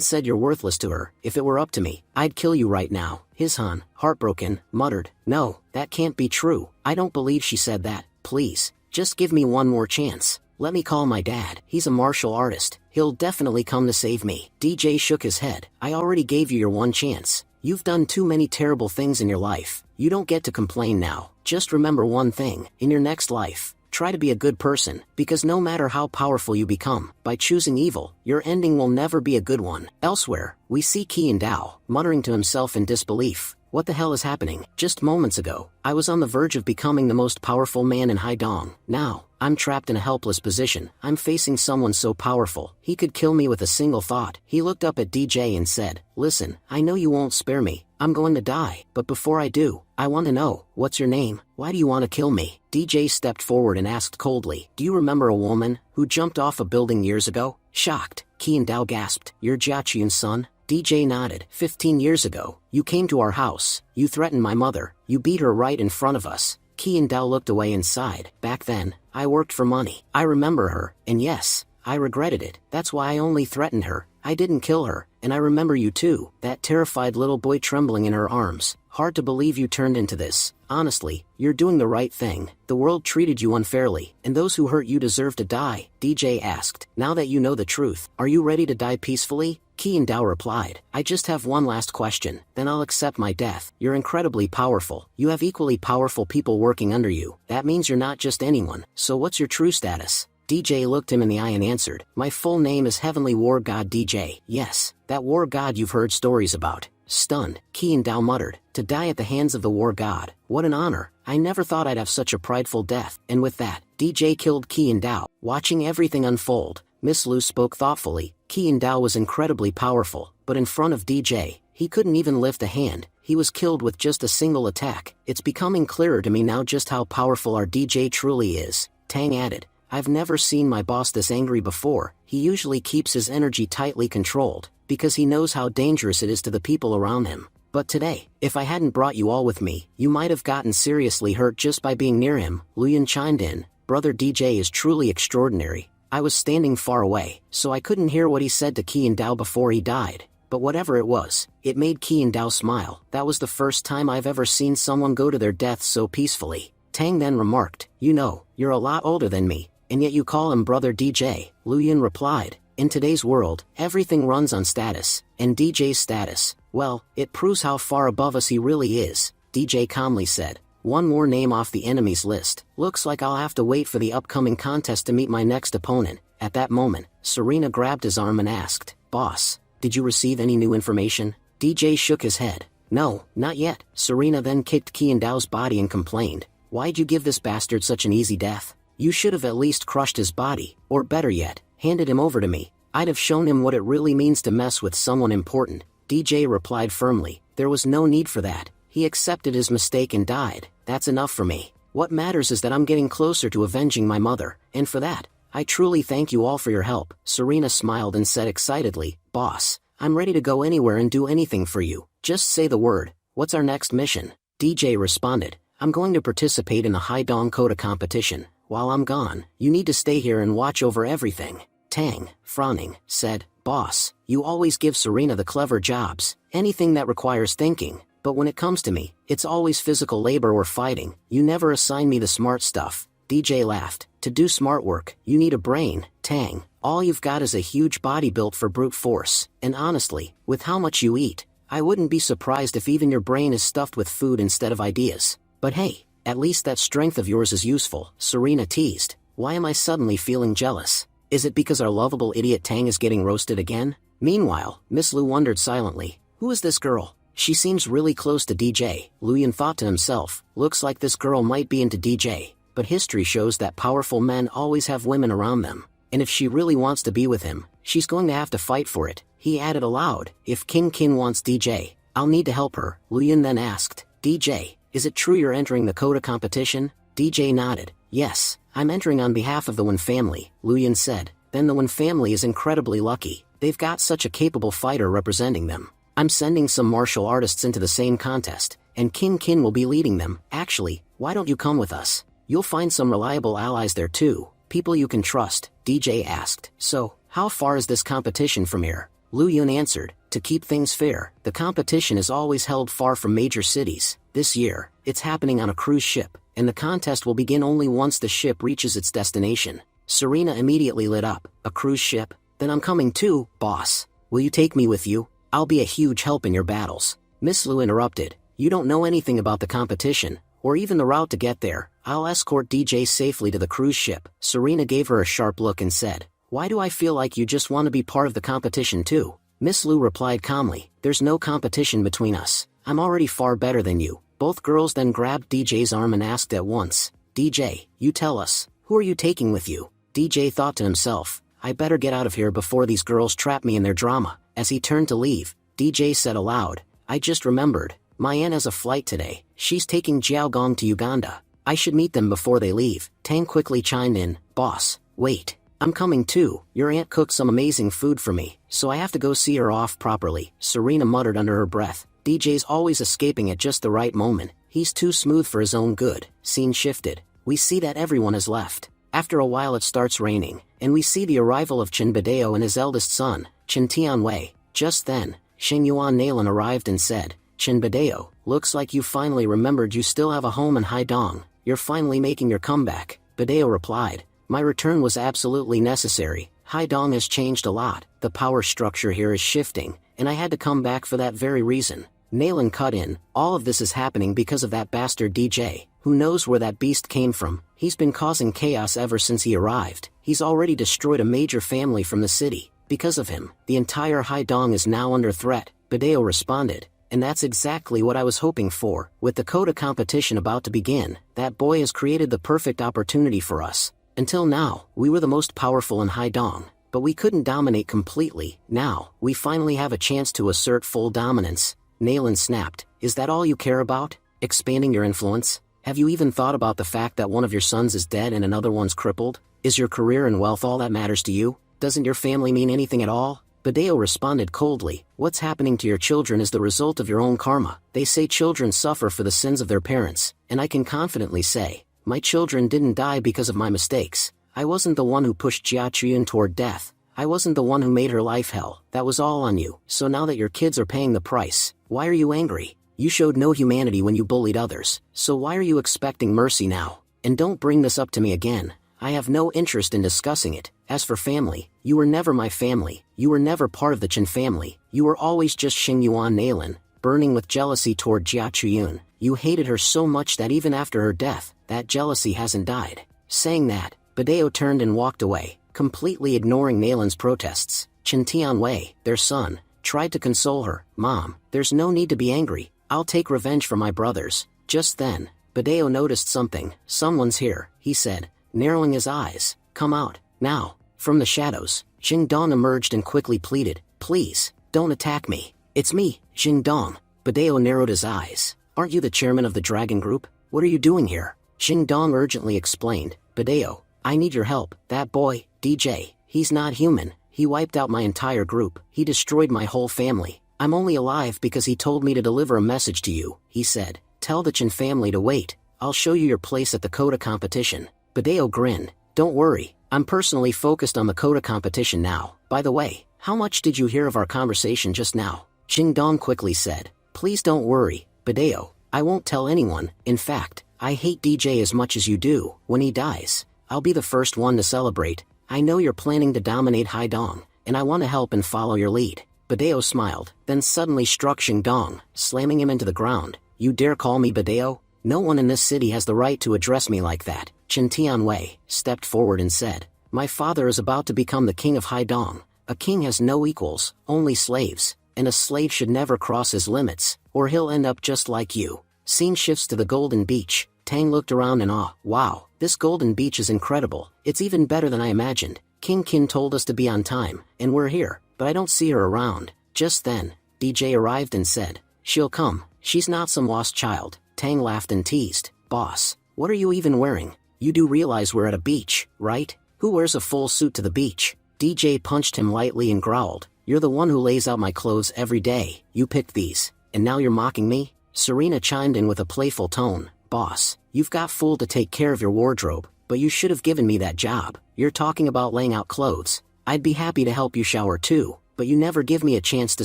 said you're worthless to her. If it were up to me, I'd kill you right now. Hizhan, heartbroken, muttered, no, that can't be true. I don't believe she said that. Please, just give me one more chance. Let me call my dad. He's a martial artist. He'll definitely come to save me. DJ shook his head. I already gave you your one chance. You've done too many terrible things in your life. You don't get to complain now. Just remember one thing, in your next life, try to be a good person, because no matter how powerful you become, by choosing evil, your ending will never be a good one. Elsewhere, we see Qian Dao, muttering to himself in disbelief. What the hell is happening? Just moments ago, I was on the verge of becoming the most powerful man in Haidong. Now, I'm trapped in a helpless position. I'm facing someone so powerful, he could kill me with a single thought. He looked up at DJ and said, listen, I know you won't spare me. I'm going to die, but before I do, I want to know, what's your name? Why do you want to kill me? DJ stepped forward and asked coldly, do you remember a woman who jumped off a building years ago? Shocked, Qian Dao gasped, you're Jia Qun's son? DJ nodded. 15 years ago, you came to our house, you threatened my mother, you beat her right in front of us. Qian Dao looked away and sighed. Back then, I worked for money. I remember her, and yes, I regretted it. That's why I only threatened her. I didn't kill her, and I remember you too, that terrified little boy trembling in her arms. Hard to believe you turned into this. Honestly, you're doing the right thing. The world treated you unfairly, and those who hurt you deserve to die. DJ asked, now that you know the truth, are you ready to die peacefully? Qian Dao replied, I just have one last question, then I'll accept my death. You're incredibly powerful. You have equally powerful people working under you. That means you're not just anyone. So what's your true status? DJ looked him in the eye and answered, my full name is Heavenly War God DJ. Yes, that war god you've heard stories about. Stunned, Qian Dao muttered, to die at the hands of the war god. What an honor. I never thought I'd have such a prideful death. And with that, DJ killed Qian Dao. Watching everything unfold, Miss Lu spoke thoughtfully. Qian Dao was incredibly powerful, but in front of DJ, he couldn't even lift a hand. He was killed with just a single attack. It's becoming clearer to me now just how powerful our DJ truly is. Tang added, I've never seen my boss this angry before. He usually keeps his energy tightly controlled, because he knows how dangerous it is to the people around him. But today, if I hadn't brought you all with me, you might have gotten seriously hurt just by being near him. Luyan chimed in, brother DJ is truly extraordinary. I was standing far away, so I couldn't hear what he said to Qian Dao before he died. but whatever it was, it made Qian Dao smile. That was the first time I've ever seen someone go to their death so peacefully. Tang then remarked, "You know, you're a lot older than me, and yet you call him brother DJ." Lu Yun replied, "In today's world, everything runs on status, and DJ's status, well, it proves how far above us he really is," DJ calmly said. "One more name off the enemy's list. Looks like I'll have to wait for the upcoming contest to meet my next opponent." At that moment, Serena grabbed his arm and asked, "Boss, did you receive any new information?" DJ shook his head. "No, not yet." Serena then kicked Qian Dao's body and complained, "Why'd you give this bastard such an easy death? You should have at least crushed his body, or better yet, handed him over to me. I'd have shown him what it really means to mess with someone important." DJ replied firmly, "There was no need for that. He accepted his mistake and died. That's enough for me. What matters is that I'm getting closer to avenging my mother, and for that, I truly thank you all for your help." Serena smiled and said excitedly, "Boss, I'm ready to go anywhere and do anything for you. Just say the word. What's our next mission?" DJ responded, "I'm going to participate in the Haidong Coda competition. While I'm gone, you need to stay here and watch over everything." Tang, frowning, said, "Boss, you always give Serena the clever jobs, anything that requires thinking, but when it comes to me, it's always physical labor or fighting. You never assign me the smart stuff." DJ laughed. "To do smart work, you need a brain, Tang. All you've got is a huge body built for brute force, and honestly, with how much you eat, I wouldn't be surprised if even your brain is stuffed with food instead of ideas. But hey, at least that strength of yours is useful," Serena teased. "Why am I suddenly feeling jealous? Is it because our lovable idiot Tang is getting roasted again?" Meanwhile, Miss Lu wondered silently, "Who is this girl? She seems really close to DJ." Lu Yun thought to himself, "Looks like this girl might be into DJ. But history shows that powerful men always have women around them, and if she really wants to be with him, she's going to have to fight for it." He added aloud, "If King Qin wants DJ, I'll need to help her." Lu Yun then asked, "DJ, is it true you're entering the Coda competition?" DJ nodded. "Yes, I'm entering on behalf of the Wen family," Lu Yun said. "Then the Wen family is incredibly lucky. They've got such a capable fighter representing them. I'm sending some martial artists into the same contest, and King Qin will be leading them. Actually, why don't you come with us? You'll find some reliable allies there too, people you can trust," DJ asked. "So, how far is this competition from here?" Lu Yun answered, "To keep things fair, the competition is always held far from major cities. This year, it's happening on a cruise ship, and the contest will begin only once the ship reaches its destination." Serena immediately lit up. "A cruise ship? Then I'm coming too, boss. Will you take me with you? I'll be a huge help in your battles." Miss Lu interrupted, "You don't know anything about the competition, or even the route to get there. I'll escort DJ safely to the cruise ship." Serena gave her a sharp look and said, "Why do I feel like you just want to be part of the competition too?" Miss Lu replied calmly, "There's no competition between us. I'm already far better than you." Both girls then grabbed DJ's arm and asked at once, "DJ, you tell us, who are you taking with you?" DJ thought to himself, "I better get out of here before these girls trap me in their drama." As he turned to leave, DJ said aloud, "I just remembered, my aunt has a flight today. She's taking Jiaogong to Uganda. I should meet them before they leave." Tang quickly chimed in, "Boss, wait. I'm coming too. Your aunt cooked some amazing food for me, so I have to go see her off properly." Serena muttered under her breath, "DJ's always escaping at just the right moment. He's too smooth for his own good." Scene shifted. We see that everyone has left. After a while it starts raining, and we see the arrival of Chen Bideo and his eldest son, Chen Tianwei. Just then, Sheng Yuan Nalan arrived and said, "Chen Bideo, looks like you finally remembered you still have a home in Haidong. You're finally making your comeback." Bideo replied, "My return was absolutely necessary. Haidong has changed a lot, the power structure here is shifting, and I had to come back for that very reason." Nalan cut in, "All of this is happening because of that bastard DJ. Who knows where that beast came from? He's been causing chaos ever since he arrived. He's already destroyed a major family from the city. Because of him, the entire Haidong is now under threat." Bideo responded, "And that's exactly what I was hoping for. With the Coda competition about to begin, that boy has created the perfect opportunity for us. Until now, we were the most powerful in Haidong, but we couldn't dominate completely. Now, we finally have a chance to assert full dominance." Nalan snapped, "Is that all you care about? Expanding your influence? Have you even thought about the fact that one of your sons is dead and another one's crippled? Is your career and wealth all that matters to you? Doesn't your family mean anything at all?" Bideo responded coldly, "What's happening to your children is the result of your own karma. They say children suffer for the sins of their parents, and I can confidently say, my children didn't die because of my mistakes. I wasn't the one who pushed Jia Chiyun toward death. I wasn't the one who made her life hell, that was all on you. So now that your kids are paying the price, why are you angry? You showed no humanity when you bullied others, so why are you expecting mercy now? And don't bring this up to me again. I have no interest in discussing it. As for family, you were never my family. You were never part of the Chen family. You were always just Xingyuan Nailin, burning with jealousy toward Jia Chuyun. You hated her so much that even after her death, that jealousy hasn't died. Saying that, Badeo turned and walked away, completely ignoring Nailin's protests. Chen Tianwei, their son, tried to console her. Mom, there's no need to be angry. I'll take revenge for my brothers. Just then, Badeo noticed something. Someone's here, he said, narrowing his eyes. Come out, now. From the shadows, Jingdong emerged and quickly pleaded, please, don't attack me. It's me, Jingdong. Badeo narrowed his eyes. Aren't you the chairman of the Dragon Group? What are you doing here? Jingdong urgently explained. Badeo, I need your help. That boy, DJ, he's not human. He wiped out my entire group. He destroyed my whole family. I'm only alive because he told me to deliver a message to you, he said. Tell the Chen family to wait. I'll show you your place at the Coda competition. Badeo grinned. Don't worry, I'm personally focused on the Coda competition now. By the way, how much did you hear of our conversation just now? Jingdong quickly said. Please don't worry, Badeo. I won't tell anyone. In fact, I hate DJ as much as you do. When he dies, I'll be the first one to celebrate. I know you're planning to dominate Haidong, and I want to help and follow your lead. Badeo smiled, then suddenly struck Jingdong, slamming him into the ground. You dare call me Badeo? No one in this city has the right to address me like that. Chen Tianwei stepped forward and said, my father is about to become the king of Haidong. A king has no equals, only slaves, and a slave should never cross his limits, or he'll end up just like you. Scene shifts to the Golden Beach. Tang looked around in awe. Wow, this Golden Beach is incredible. It's even better than I imagined. King Qin told us to be on time, and we're here, but I don't see her around. Just then, DJ arrived and said, she'll come. She's not some lost child. Tang laughed and teased. Boss, what are you even wearing? You do realize we're at a beach, right? Who wears a full suit to the beach? DJ punched him lightly and growled. You're the one who lays out my clothes every day. You picked these, and now you're mocking me? Serena chimed in with a playful tone. Boss, you've got fool to take care of your wardrobe, but you should have given me that job. You're talking about laying out clothes. I'd be happy to help you shower too, but you never give me a chance to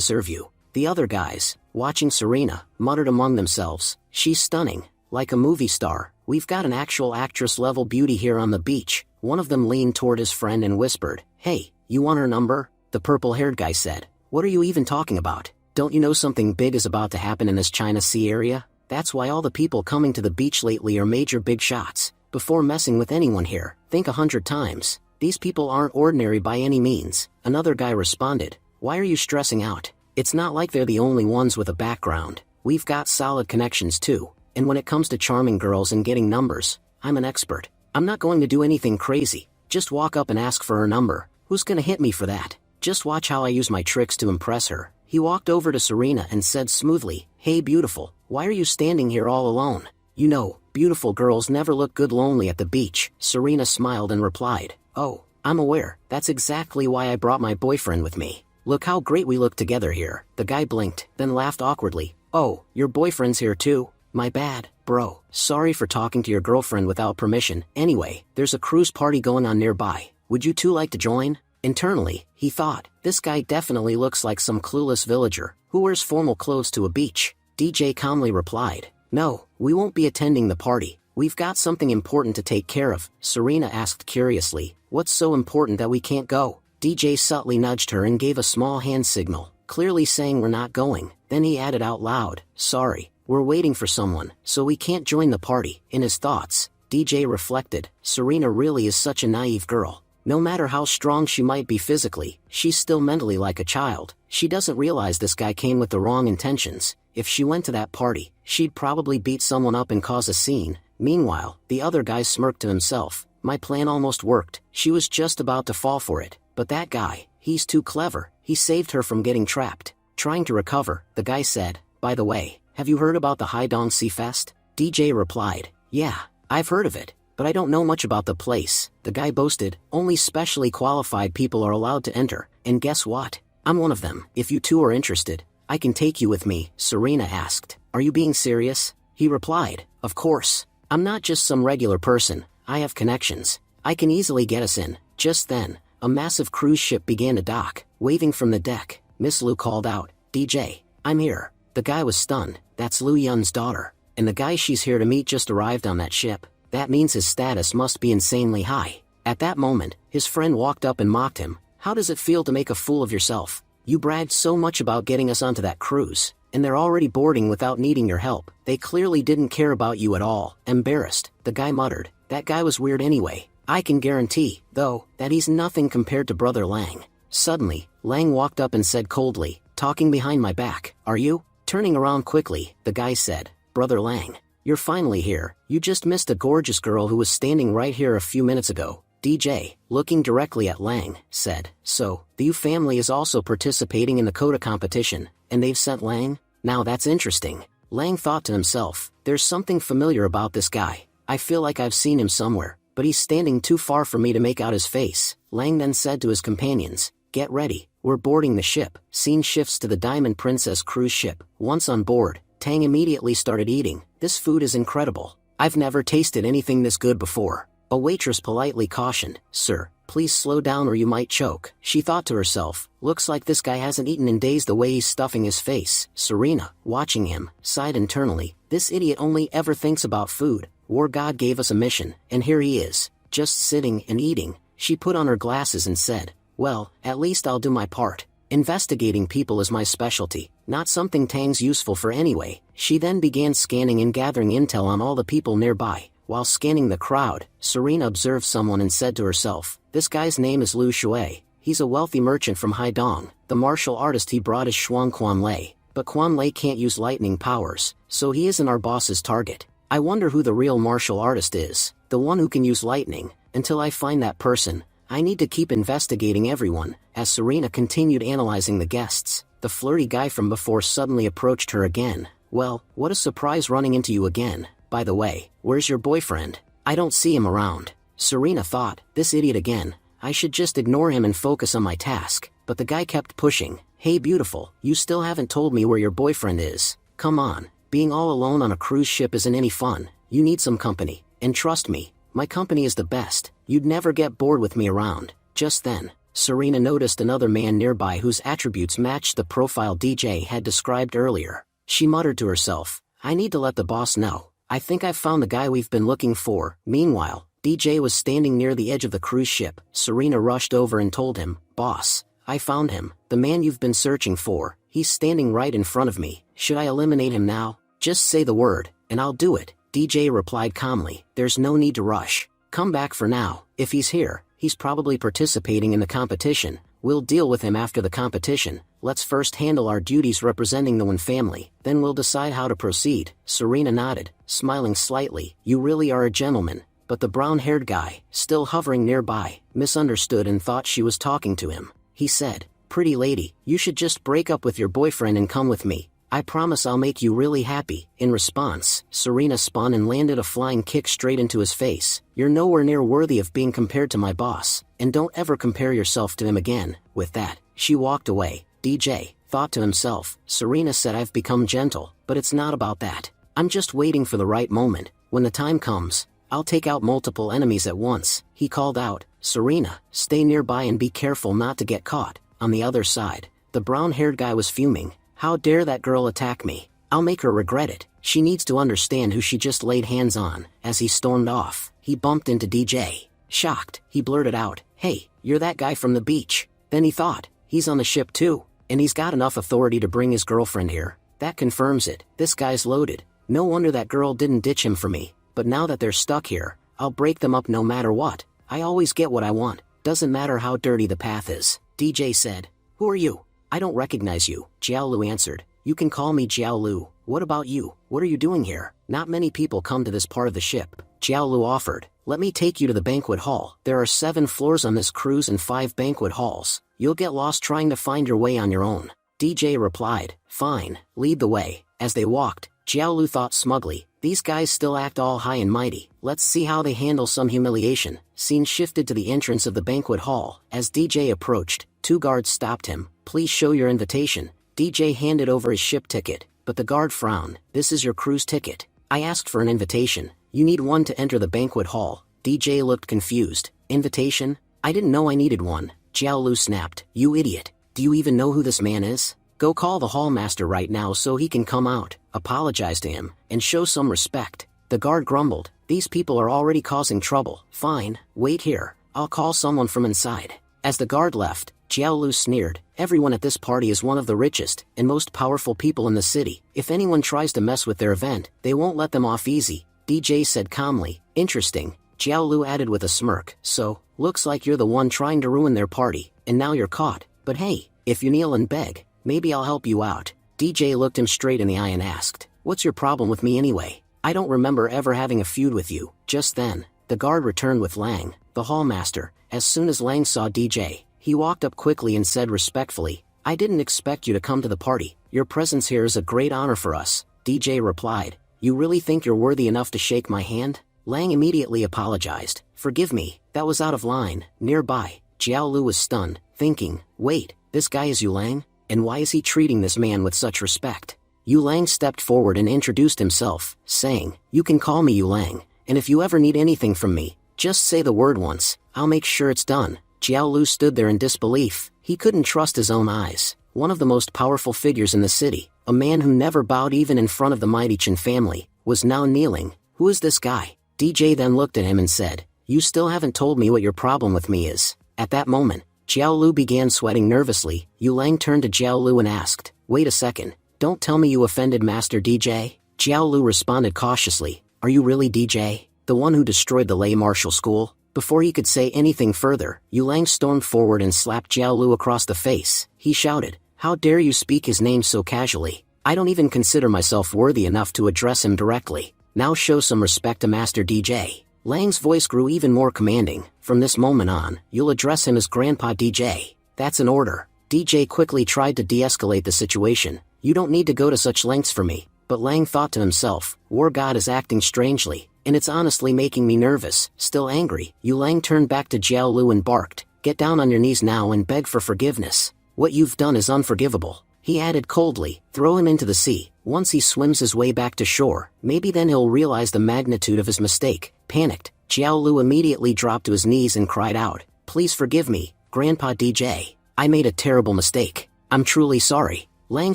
serve you. The other guys, watching Serena, muttered among themselves. She's stunning, like a movie star. We've got an actual actress-level beauty here on the beach. One of them leaned toward his friend and whispered, hey, you want her number? The purple-haired guy said. What are you even talking about? Don't you know something big is about to happen in this China Sea area? That's why all the people coming to the beach lately are major big shots. Before messing with anyone here, think 100 times. These people aren't ordinary by any means. Another guy responded. Why are you stressing out? It's not like they're the only ones with a background. We've got solid connections too. And when it comes to charming girls and getting numbers, I'm an expert. I'm not going to do anything crazy. Just walk up and ask for her number. Who's gonna hit me for that? Just watch how I use my tricks to impress her. He walked over to Serena and said smoothly, hey beautiful, why are you standing here all alone? You know, beautiful girls never look good lonely at the beach. Serena smiled and replied, oh, I'm aware. That's exactly why I brought my boyfriend with me. Look how great we look together here. The guy blinked, then laughed awkwardly. Oh, your boyfriend's here too? My bad, bro. Sorry for talking to your girlfriend without permission. Anyway, there's a cruise party going on nearby. Would you two like to join? Internally, he thought, this guy definitely looks like some clueless villager who wears formal clothes to a beach. DJ calmly replied, no, we won't be attending the party. We've got something important to take care of. Serena asked curiously, what's so important that we can't go? DJ subtly nudged her and gave a small hand signal, clearly saying we're not going. Then he added out loud, sorry, we're waiting for someone, so we can't join the party. In his thoughts, DJ reflected, Serena really is such a naive girl. No matter how strong she might be physically, she's still mentally like a child. She doesn't realize this guy came with the wrong intentions. If she went to that party, she'd probably beat someone up and cause a scene. Meanwhile, the other guy smirked to himself. My plan almost worked. She was just about to fall for it. But that guy, he's too clever. He saved her from getting trapped. Trying to recover, the guy said, by the way, have you heard about the Haidong Sea Fest? DJ replied, yeah, I've heard of it. But I don't know much about the place. The guy boasted, only specially qualified people are allowed to enter, and guess what? I'm one of them. If you two are interested, I can take you with me. Serena asked, are you being serious? He replied, of course. I'm not just some regular person, I have connections. I can easily get us in. Just then, a massive cruise ship began to dock. Waving from the deck, Miss Lu called out, "DJ, I'm here." The guy was stunned. That's Lu Yun's daughter. And the guy she's here to meet just arrived on that ship. That means his status must be insanely high. At that moment, his friend walked up and mocked him. "How does it feel to make a fool of yourself? You bragged so much about getting us onto that cruise, and they're already boarding without needing your help. They clearly didn't care about you at all." Embarrassed, the guy muttered, "That guy was weird anyway. I can guarantee, though, that he's nothing compared to Brother Lang." Suddenly, Lang walked up and said coldly, "Talking behind my back, are you?" Turning around quickly, the guy said, "Brother Lang, you're finally here. You just missed a gorgeous girl who was standing right here a few minutes ago." DJ, looking directly at Lang, said, "So, the Yu family is also participating in the Coda competition, and they've sent Lang? Now that's interesting." Lang thought to himself, "There's something familiar about this guy. I feel like I've seen him somewhere, but he's standing too far for me to make out his face." Lang then said to his companions, "Get ready, we're boarding the ship." Scene shifts to the Diamond Princess cruise ship. Once on board, Tang immediately started eating. "This food is incredible. I've never tasted anything this good before." A waitress politely cautioned, "Sir, please slow down or you might choke." She thought to herself, "Looks like this guy hasn't eaten in days the way he's stuffing his face." Serena, watching him, sighed internally, "This idiot only ever thinks about food. War God gave us a mission, and here he is, just sitting and eating." She put on her glasses and said, "Well, at least I'll do my part. Investigating people is my specialty, not something Tang's useful for anyway." She then began scanning and gathering intel on all the people nearby. While scanning the crowd, Serena observed someone and said to herself, "This guy's name is Lu Shui. He's a wealthy merchant from Haidong. The martial artist he brought is Shuang Quanlei. But Quanlei can't use lightning powers, so he isn't our boss's target. I wonder who the real martial artist is, the one who can use lightning. Until I find that person, I need to keep investigating everyone." As Serena continued analyzing the guests, the flirty guy from before suddenly approached her again. "Well, what a surprise running into you again. By the way, where's your boyfriend? I don't see him around." Serena thought, "This idiot again. I should just ignore him and focus on my task." But the guy kept pushing. "Hey beautiful, you still haven't told me where your boyfriend is. Come on, being all alone on a cruise ship isn't any fun. You need some company, and trust me, my company is the best. You'd never get bored with me around." Just then, Serena noticed another man nearby whose attributes matched the profile DJ had described earlier. She muttered to herself, "I need to let the boss know. I think I've found the guy we've been looking for." Meanwhile, DJ was standing near the edge of the cruise ship. Serena rushed over and told him, "Boss, I found him, the man you've been searching for. He's standing right in front of me. Should I eliminate him now?" "Just say the word, and I'll do it," DJ replied calmly. "There's no need to rush. Come back for now. If he's here, he's probably participating in the competition. We'll deal with him after the competition. Let's first handle our duties representing the Wan family, then we'll decide how to proceed." Serena nodded, smiling slightly. "You really are a gentleman." But the brown-haired guy, still hovering nearby, misunderstood and thought she was talking to him. He said, "Pretty lady, you should just break up with your boyfriend and come with me. I promise I'll make you really happy." In response, Serena spun and landed a flying kick straight into his face. "You're nowhere near worthy of being compared to my boss, and don't ever compare yourself to him again." With that, she walked away. DJ thought to himself, "Serena said I've become gentle, but it's not about that. I'm just waiting for the right moment. When the time comes, I'll take out multiple enemies at once." He called out, "Serena, stay nearby and be careful not to get caught." On the other side, the brown-haired guy was fuming. "How dare that girl attack me? I'll make her regret it. She needs to understand who she just laid hands on." As he stormed off, he bumped into DJ. Shocked, he blurted out, "Hey, you're that guy from the beach." Then he thought, he's on the ship too, and he's got enough authority to bring his girlfriend here. That confirms it. This guy's loaded. No wonder that girl didn't ditch him for me. But now that they're stuck here, I'll break them up no matter what. I always get what I want. Doesn't matter how dirty the path is." DJ said, "Who are you? I don't recognize you." Jiaolu answered, "You can call me Jiaolu. What about you? What are you doing here? Not many people come to this part of the ship." Jiaolu offered, "Let me take you to the banquet hall. There are 7 floors on this cruise and 5 banquet halls. You'll get lost trying to find your way on your own." DJ replied, "Fine, lead the way." As they walked, Jiaolu thought smugly, "These guys still act all high and mighty. Let's see how they handle some humiliation." Scene shifted to the entrance of the banquet hall. As DJ approached, 2 guards stopped him. "Please show your invitation." DJ handed over his ship ticket, but the guard frowned. "This is your cruise ticket. I asked for an invitation. You need one to enter the banquet hall." DJ looked confused. "Invitation? I didn't know I needed one, Jiao Lu snapped. You idiot. Do you even know who this man is? Go call the hallmaster right now so he can come out, apologize to him, and show some respect. The guard grumbled. These people are already causing trouble. Fine, wait here, I'll call someone from inside. As the guard left, Jiao Lu sneered. Everyone at this party is one of the richest and most powerful people in the city. If anyone tries to mess with their event, they won't let them off easy, DJ said calmly. Interesting, Jiao Lu added with a smirk. So, looks like you're the one trying to ruin their party, and now you're caught. But hey, if you kneel and beg, maybe I'll help you out. DJ looked him straight in the eye and asked, what's your problem with me anyway? I don't remember ever having a feud with you. Just then, the guard returned with Lang, the hallmaster. As soon as Lang saw DJ, he walked up quickly and said respectfully, I didn't expect you to come to the party. Your presence here is a great honor for us. DJ replied, you really think you're worthy enough to shake my hand? Lang immediately apologized. Forgive me, that was out of line. Nearby, Jiao Lu was stunned, thinking, wait, this guy is Yu Lang? And why is he treating this man with such respect? Yu Lang stepped forward and introduced himself, saying, you can call me Yu Lang, and if you ever need anything from me, just say the word once, I'll make sure it's done. Jiao Lu stood there in disbelief. He couldn't trust his own eyes. One of the most powerful figures in the city, a man who never bowed even in front of the mighty Chen family, was now kneeling. Who is this guy? DJ then looked at him and said, you still haven't told me what your problem with me is. At that moment, Jiao Lu began sweating nervously. Yu Lang turned to Jiao Lu and asked, wait a second, don't tell me you offended Master DJ? Jiao Lu responded cautiously, are you really DJ? The one who destroyed the lay martial school? Before he could say anything further, Yu Lang stormed forward and slapped Jiao Lu across the face. He shouted, how dare you speak his name so casually? I don't even consider myself worthy enough to address him directly. Now show some respect to Master DJ. Lang's voice grew even more commanding. From this moment on, you'll address him as Grandpa DJ. That's an order. DJ quickly tried to de-escalate the situation. You don't need to go to such lengths for me. But Lang thought to himself, War God is acting strangely, and it's honestly making me nervous. Still angry, Yu Lang turned back to Jiao Lu and barked, get down on your knees now and beg for forgiveness. What you've done is unforgivable. He added coldly, throw him into the sea. Once he swims his way back to shore, maybe then he'll realize the magnitude of his mistake. Panicked, Jiao Lu immediately dropped to his knees and cried out, please forgive me, Grandpa DJ. I made a terrible mistake. I'm truly sorry. Lang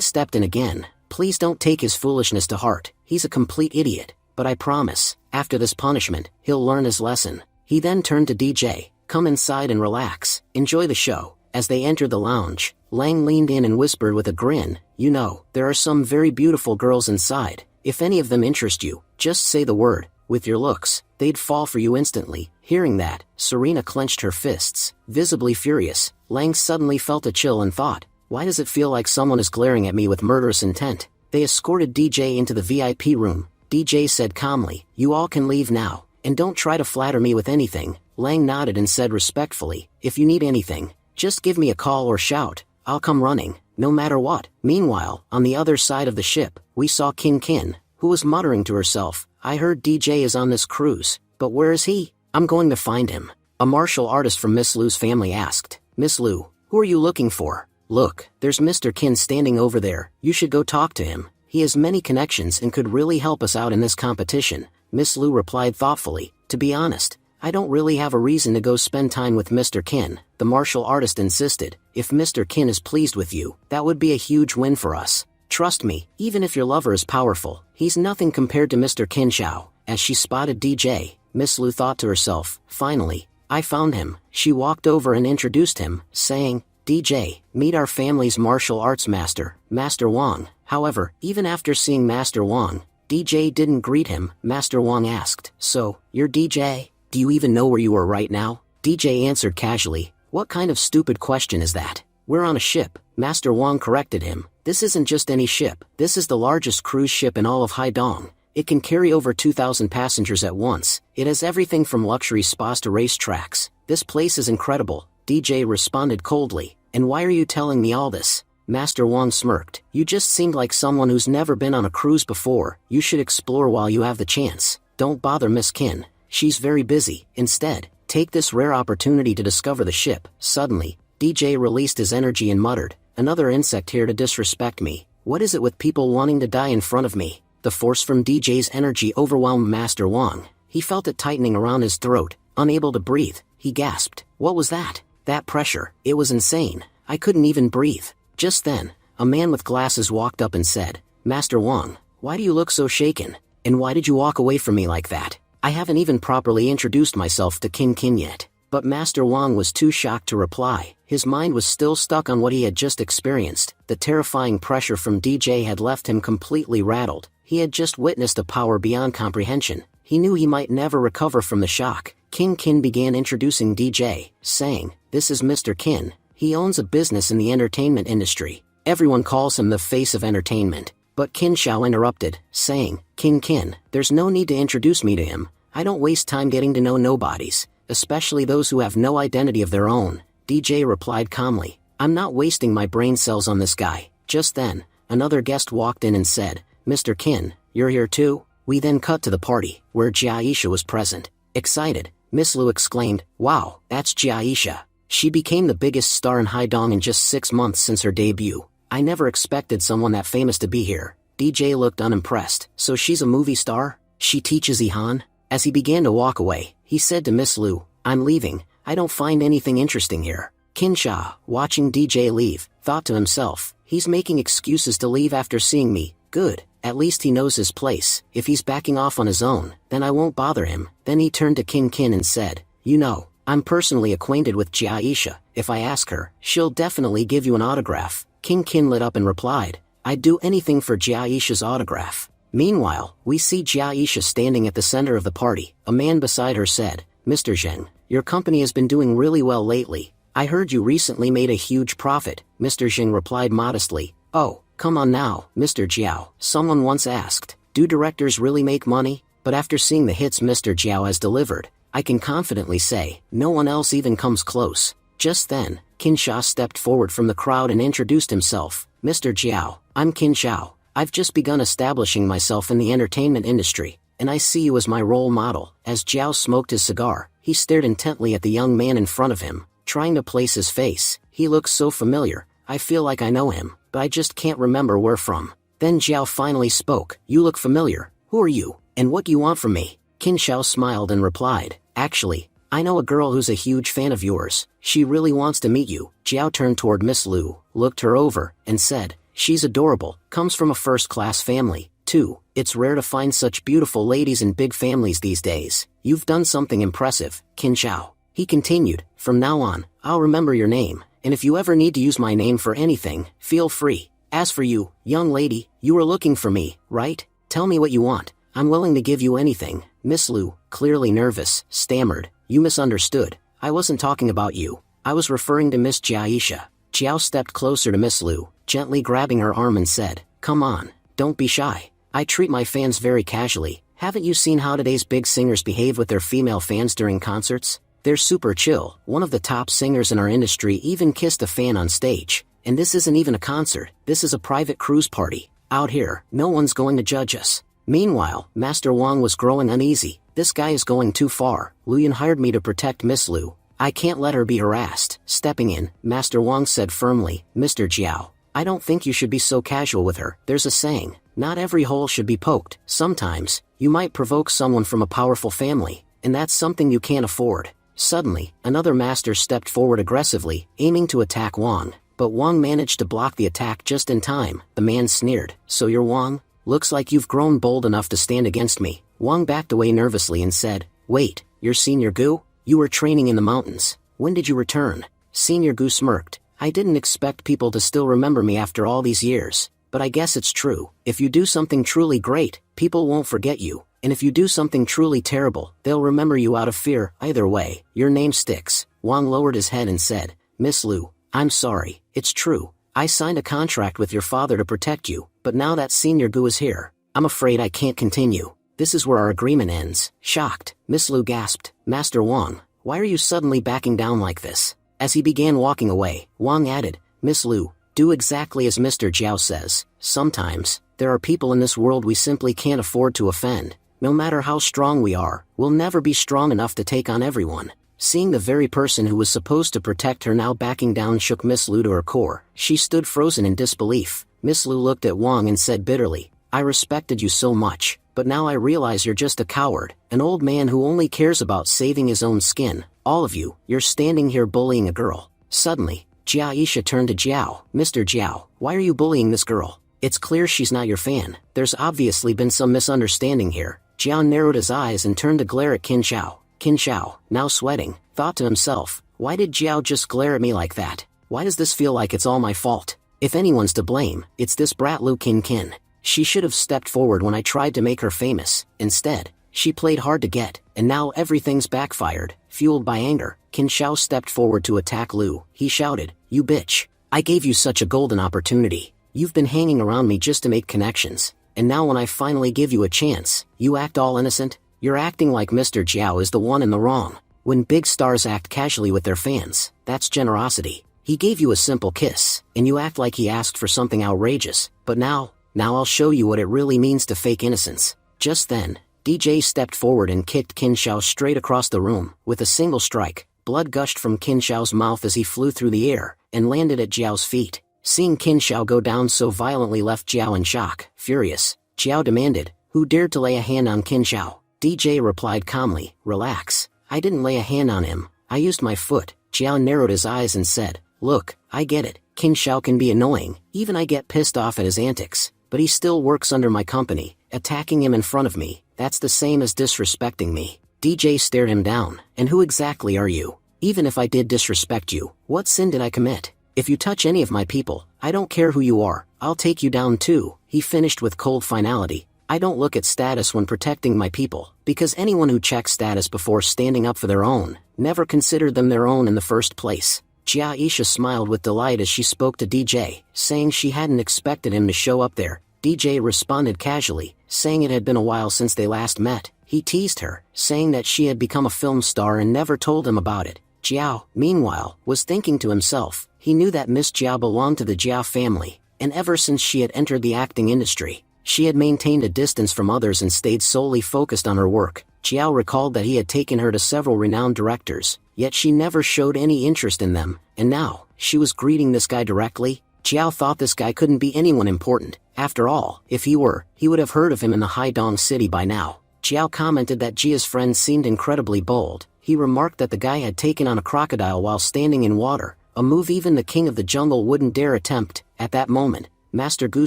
stepped in again. Please don't take his foolishness to heart. He's a complete idiot. But I promise, after this punishment, he'll learn his lesson. He then turned to DJ, come inside and relax. Enjoy the show. As they entered the lounge, Lang leaned in and whispered with a grin, you know, there are some very beautiful girls inside. If any of them interest you, just say the word. With your looks, they'd fall for you instantly. Hearing that, Serena clenched her fists, visibly furious. Lang suddenly felt a chill and thought, why does it feel like someone is glaring at me with murderous intent? They escorted DJ into the VIP room. DJ said calmly, you all can leave now, and don't try to flatter me with anything. Lang nodded and said respectfully, if you need anything, just give me a call or shout. I'll come running, no matter what. Meanwhile, on the other side of the ship, we saw King Kin, who was muttering to herself, I heard DJ is on this cruise, but where is he? I'm going to find him. A martial artist from Miss Lu's family asked, Miss Lu, who are you looking for? Look, there's Mr. Kin standing over there. You should go talk to him. He has many connections and could really help us out in this competition. Miss Lu replied thoughtfully, to be honest, I don't really have a reason to go spend time with Mr. Kin. The martial artist insisted, if Mr. Kin is pleased with you, that would be a huge win for us. Trust me, even if your lover is powerful, he's nothing compared to Mr. Kin Xiao. As she spotted DJ, Miss Lu thought to herself, finally, I found him. She walked over and introduced him, saying, DJ, meet our family's martial arts master, Master Wang. However, even after seeing Master Wang, DJ didn't greet him. Master Wang asked, so, you're DJ? Do you even know where you are right now? DJ answered casually, what kind of stupid question is that? We're on a ship. Master Wang corrected him, this isn't just any ship, this is the largest cruise ship in all of Haidong. It can carry over 2,000 passengers at once. It has everything from luxury spas to racetracks. This place is incredible. DJ responded coldly, and why are you telling me all this? Master Wang smirked, you just seemed like someone who's never been on a cruise before. You should explore while you have the chance. Don't bother Miss Kin. She's very busy. Instead, take this rare opportunity to discover the ship. Suddenly, DJ released his energy and muttered, another insect here to disrespect me. What is it with people wanting to die in front of me? The force from DJ's energy overwhelmed Master Wang. He felt it tightening around his throat. Unable to breathe, he gasped, What was that? That pressure, it was insane. I couldn't even breathe. Just then, a man with glasses walked up and said, Master Wang, why do you look so shaken? And why did you walk away from me like that? I haven't even properly introduced myself to Kin Kin yet. But Master Wang was too shocked to reply. His mind was still stuck on what he had just experienced. The terrifying pressure from DJ had left him completely rattled. He had just witnessed a power beyond comprehension. He knew he might never recover from the shock. Kin Kin began introducing DJ, saying, This is Mr. Kin. He owns a business in the entertainment industry. Everyone calls him the face of entertainment. But Qin Shao interrupted, saying, Kin, there's no need to introduce me to him. I don't waste time getting to know nobodies, especially those who have no identity of their own. DJ replied calmly, I'm not wasting my brain cells on this guy. Just then, another guest walked in and said, Mr. Kin, you're here too? We then cut to the party, where Jiaisha was present. Excited, Miss Lu exclaimed, Wow, that's Jiaisha. She became the biggest star in Haidong in just 6 months since her debut. I never expected someone that famous to be here. DJ looked unimpressed. So she's a movie star? She teaches Ihan? As he began to walk away, he said to Miss Lu, I'm leaving. I don't find anything interesting here. Qin Sha, watching DJ leave, thought to himself, he's making excuses to leave after seeing me. Good, at least he knows his place. If he's backing off on his own, then I won't bother him. Then he turned to Kin Kin and said, You know, I'm personally acquainted with Jiaisha. If I ask her, she'll definitely give you an autograph. Kin Kin lit up and replied, I'd do anything for Jiaisha's autograph. Meanwhile, we see Jiaisha standing at the center of the party. A man beside her said, Mr. Zheng, your company has been doing really well lately. I heard you recently made a huge profit. Mr. Zheng replied modestly, Oh, come on now, Mr. Jiao. Someone once asked, do directors really make money? But after seeing the hits Mr. Jiao has delivered, I can confidently say, no one else even comes close. Just then, Qin Sha stepped forward from the crowd and introduced himself. Mr. Jiao, I'm Qin Shao. I've just begun establishing myself in the entertainment industry, and I see you as my role model. As Jiao smoked his cigar, he stared intently at the young man in front of him, trying to place his face. He looks so familiar. I feel like I know him, but I just can't remember where from. Then Jiao finally spoke. You look familiar. Who are you, and what do you want from me? Qin Shao smiled and replied, Actually, I know a girl who's a huge fan of yours. She really wants to meet you. Jiao turned toward Miss Lu, looked her over, and said, She's adorable, comes from a first-class family, too. It's rare to find such beautiful ladies in big families these days. You've done something impressive, Qin Shao. He continued, From now on, I'll remember your name, and if you ever need to use my name for anything, feel free. As for you, young lady, you were looking for me, right? Tell me what you want. I'm willing to give you anything. Miss Lu, clearly nervous, stammered, You misunderstood. I wasn't talking about you. I was referring to Miss Jiaisha. Jiao stepped closer to Miss Lu, gently grabbing her arm and said, Come on, don't be shy. I treat my fans very casually. Haven't you seen how today's big singers behave with their female fans during concerts? They're super chill. One of the top singers in our industry even kissed a fan on stage. And this isn't even a concert. This is a private cruise party. Out here, no one's going to judge us. Meanwhile, Master Wang was growing uneasy. This guy is going too far. Luyan hired me to protect Miss Lu. I can't let her be harassed. Stepping in, Master Wang said firmly, Mr. Jiao, I don't think you should be so casual with her. There's a saying, not every hole should be poked. Sometimes, you might provoke someone from a powerful family, and that's something you can't afford. Suddenly, another master stepped forward aggressively, aiming to attack Wang, but Wang managed to block the attack just in time. The man sneered, So you're Wang? Looks like you've grown bold enough to stand against me. Wang backed away nervously and said, Wait, you're Senior Gu? You were training in the mountains. When did you return? Senior Gu smirked. I didn't expect people to still remember me after all these years. But I guess it's true. If you do something truly great, people won't forget you. And if you do something truly terrible, they'll remember you out of fear. Either way, your name sticks. Wang lowered his head and said, Miss Lu, I'm sorry. It's true. I signed a contract with your father to protect you, but now that Senior Gu is here, I'm afraid I can't continue. This is where our agreement ends. Shocked, Miss Lu gasped, Master Wang, why are you suddenly backing down like this? As he began walking away, Wang added, Miss Lu, do exactly as Mr. Jiao says. Sometimes, there are people in this world we simply can't afford to offend. No matter how strong we are, we'll never be strong enough to take on everyone. Seeing the very person who was supposed to protect her now backing down shook Miss Lu to her core. She stood frozen in disbelief. Miss Lu looked at Wang and said bitterly, I respected you so much, but now I realize you're just a coward, an old man who only cares about saving his own skin. All of you, you're standing here bullying a girl. Suddenly, Jia Isha turned to Jiao. Mr. Jiao, why are you bullying this girl? It's clear she's not your fan. There's obviously been some misunderstanding here. Jiao narrowed his eyes and turned to glare at Qin Shao. Qin Shao, now sweating, thought to himself, why did Jiao just glare at me like that? Why does this feel like it's all my fault? If anyone's to blame, it's this brat Lu Qin. She should have stepped forward when I tried to make her famous. Instead, she played hard to get, and now everything's backfired. Fueled by anger, Qin Shao stepped forward to attack Lu. He shouted, you bitch. I gave you such a golden opportunity. You've been hanging around me just to make connections, and now when I finally give you a chance, you act all innocent? You're acting like Mr. Jiao is the one in the wrong. When big stars act casually with their fans, that's generosity. He gave you a simple kiss, and you act like he asked for something outrageous. But now I'll show you what it really means to fake innocence. Just then, DJ stepped forward and kicked Qin Shao straight across the room. With a single strike, blood gushed from Qin Shao's mouth as he flew through the air, and landed at Jiao's feet. Seeing Qin Shao go down so violently left Jiao in shock. Furious, Jiao demanded, who dared to lay a hand on Qin Shao? DJ replied calmly, relax. I didn't lay a hand on him, I used my foot. Jiao narrowed his eyes and said, look, I get it, Qin Shao can be annoying, even I get pissed off at his antics, but he still works under my company. Attacking him in front of me, that's the same as disrespecting me. DJ stared him down. And who exactly are you? Even if I did disrespect you, what sin did I commit? If you touch any of my people, I don't care who you are, I'll take you down too. He finished with cold finality. I don't look at status when protecting my people, because anyone who checks status before standing up for their own, never considered them their own in the first place. Jia Isha smiled with delight as she spoke to DJ, saying she hadn't expected him to show up there. DJ responded casually, saying it had been a while since they last met. He teased her, saying that she had become a film star and never told him about it. Jiao, meanwhile, was thinking to himself, he knew that Miss Jiao belonged to the Jiao family, and ever since she had entered the acting industry, she had maintained a distance from others and stayed solely focused on her work. Jiao recalled that he had taken her to several renowned directors, yet she never showed any interest in them, and now, she was greeting this guy directly. Jiao thought this guy couldn't be anyone important. After all, if he were, he would have heard of him in the Haidong city by now. Jiao commented that Jia's friend seemed incredibly bold. He remarked that the guy had taken on a crocodile while standing in water, a move even the king of the jungle wouldn't dare attempt. At that moment, Master Gu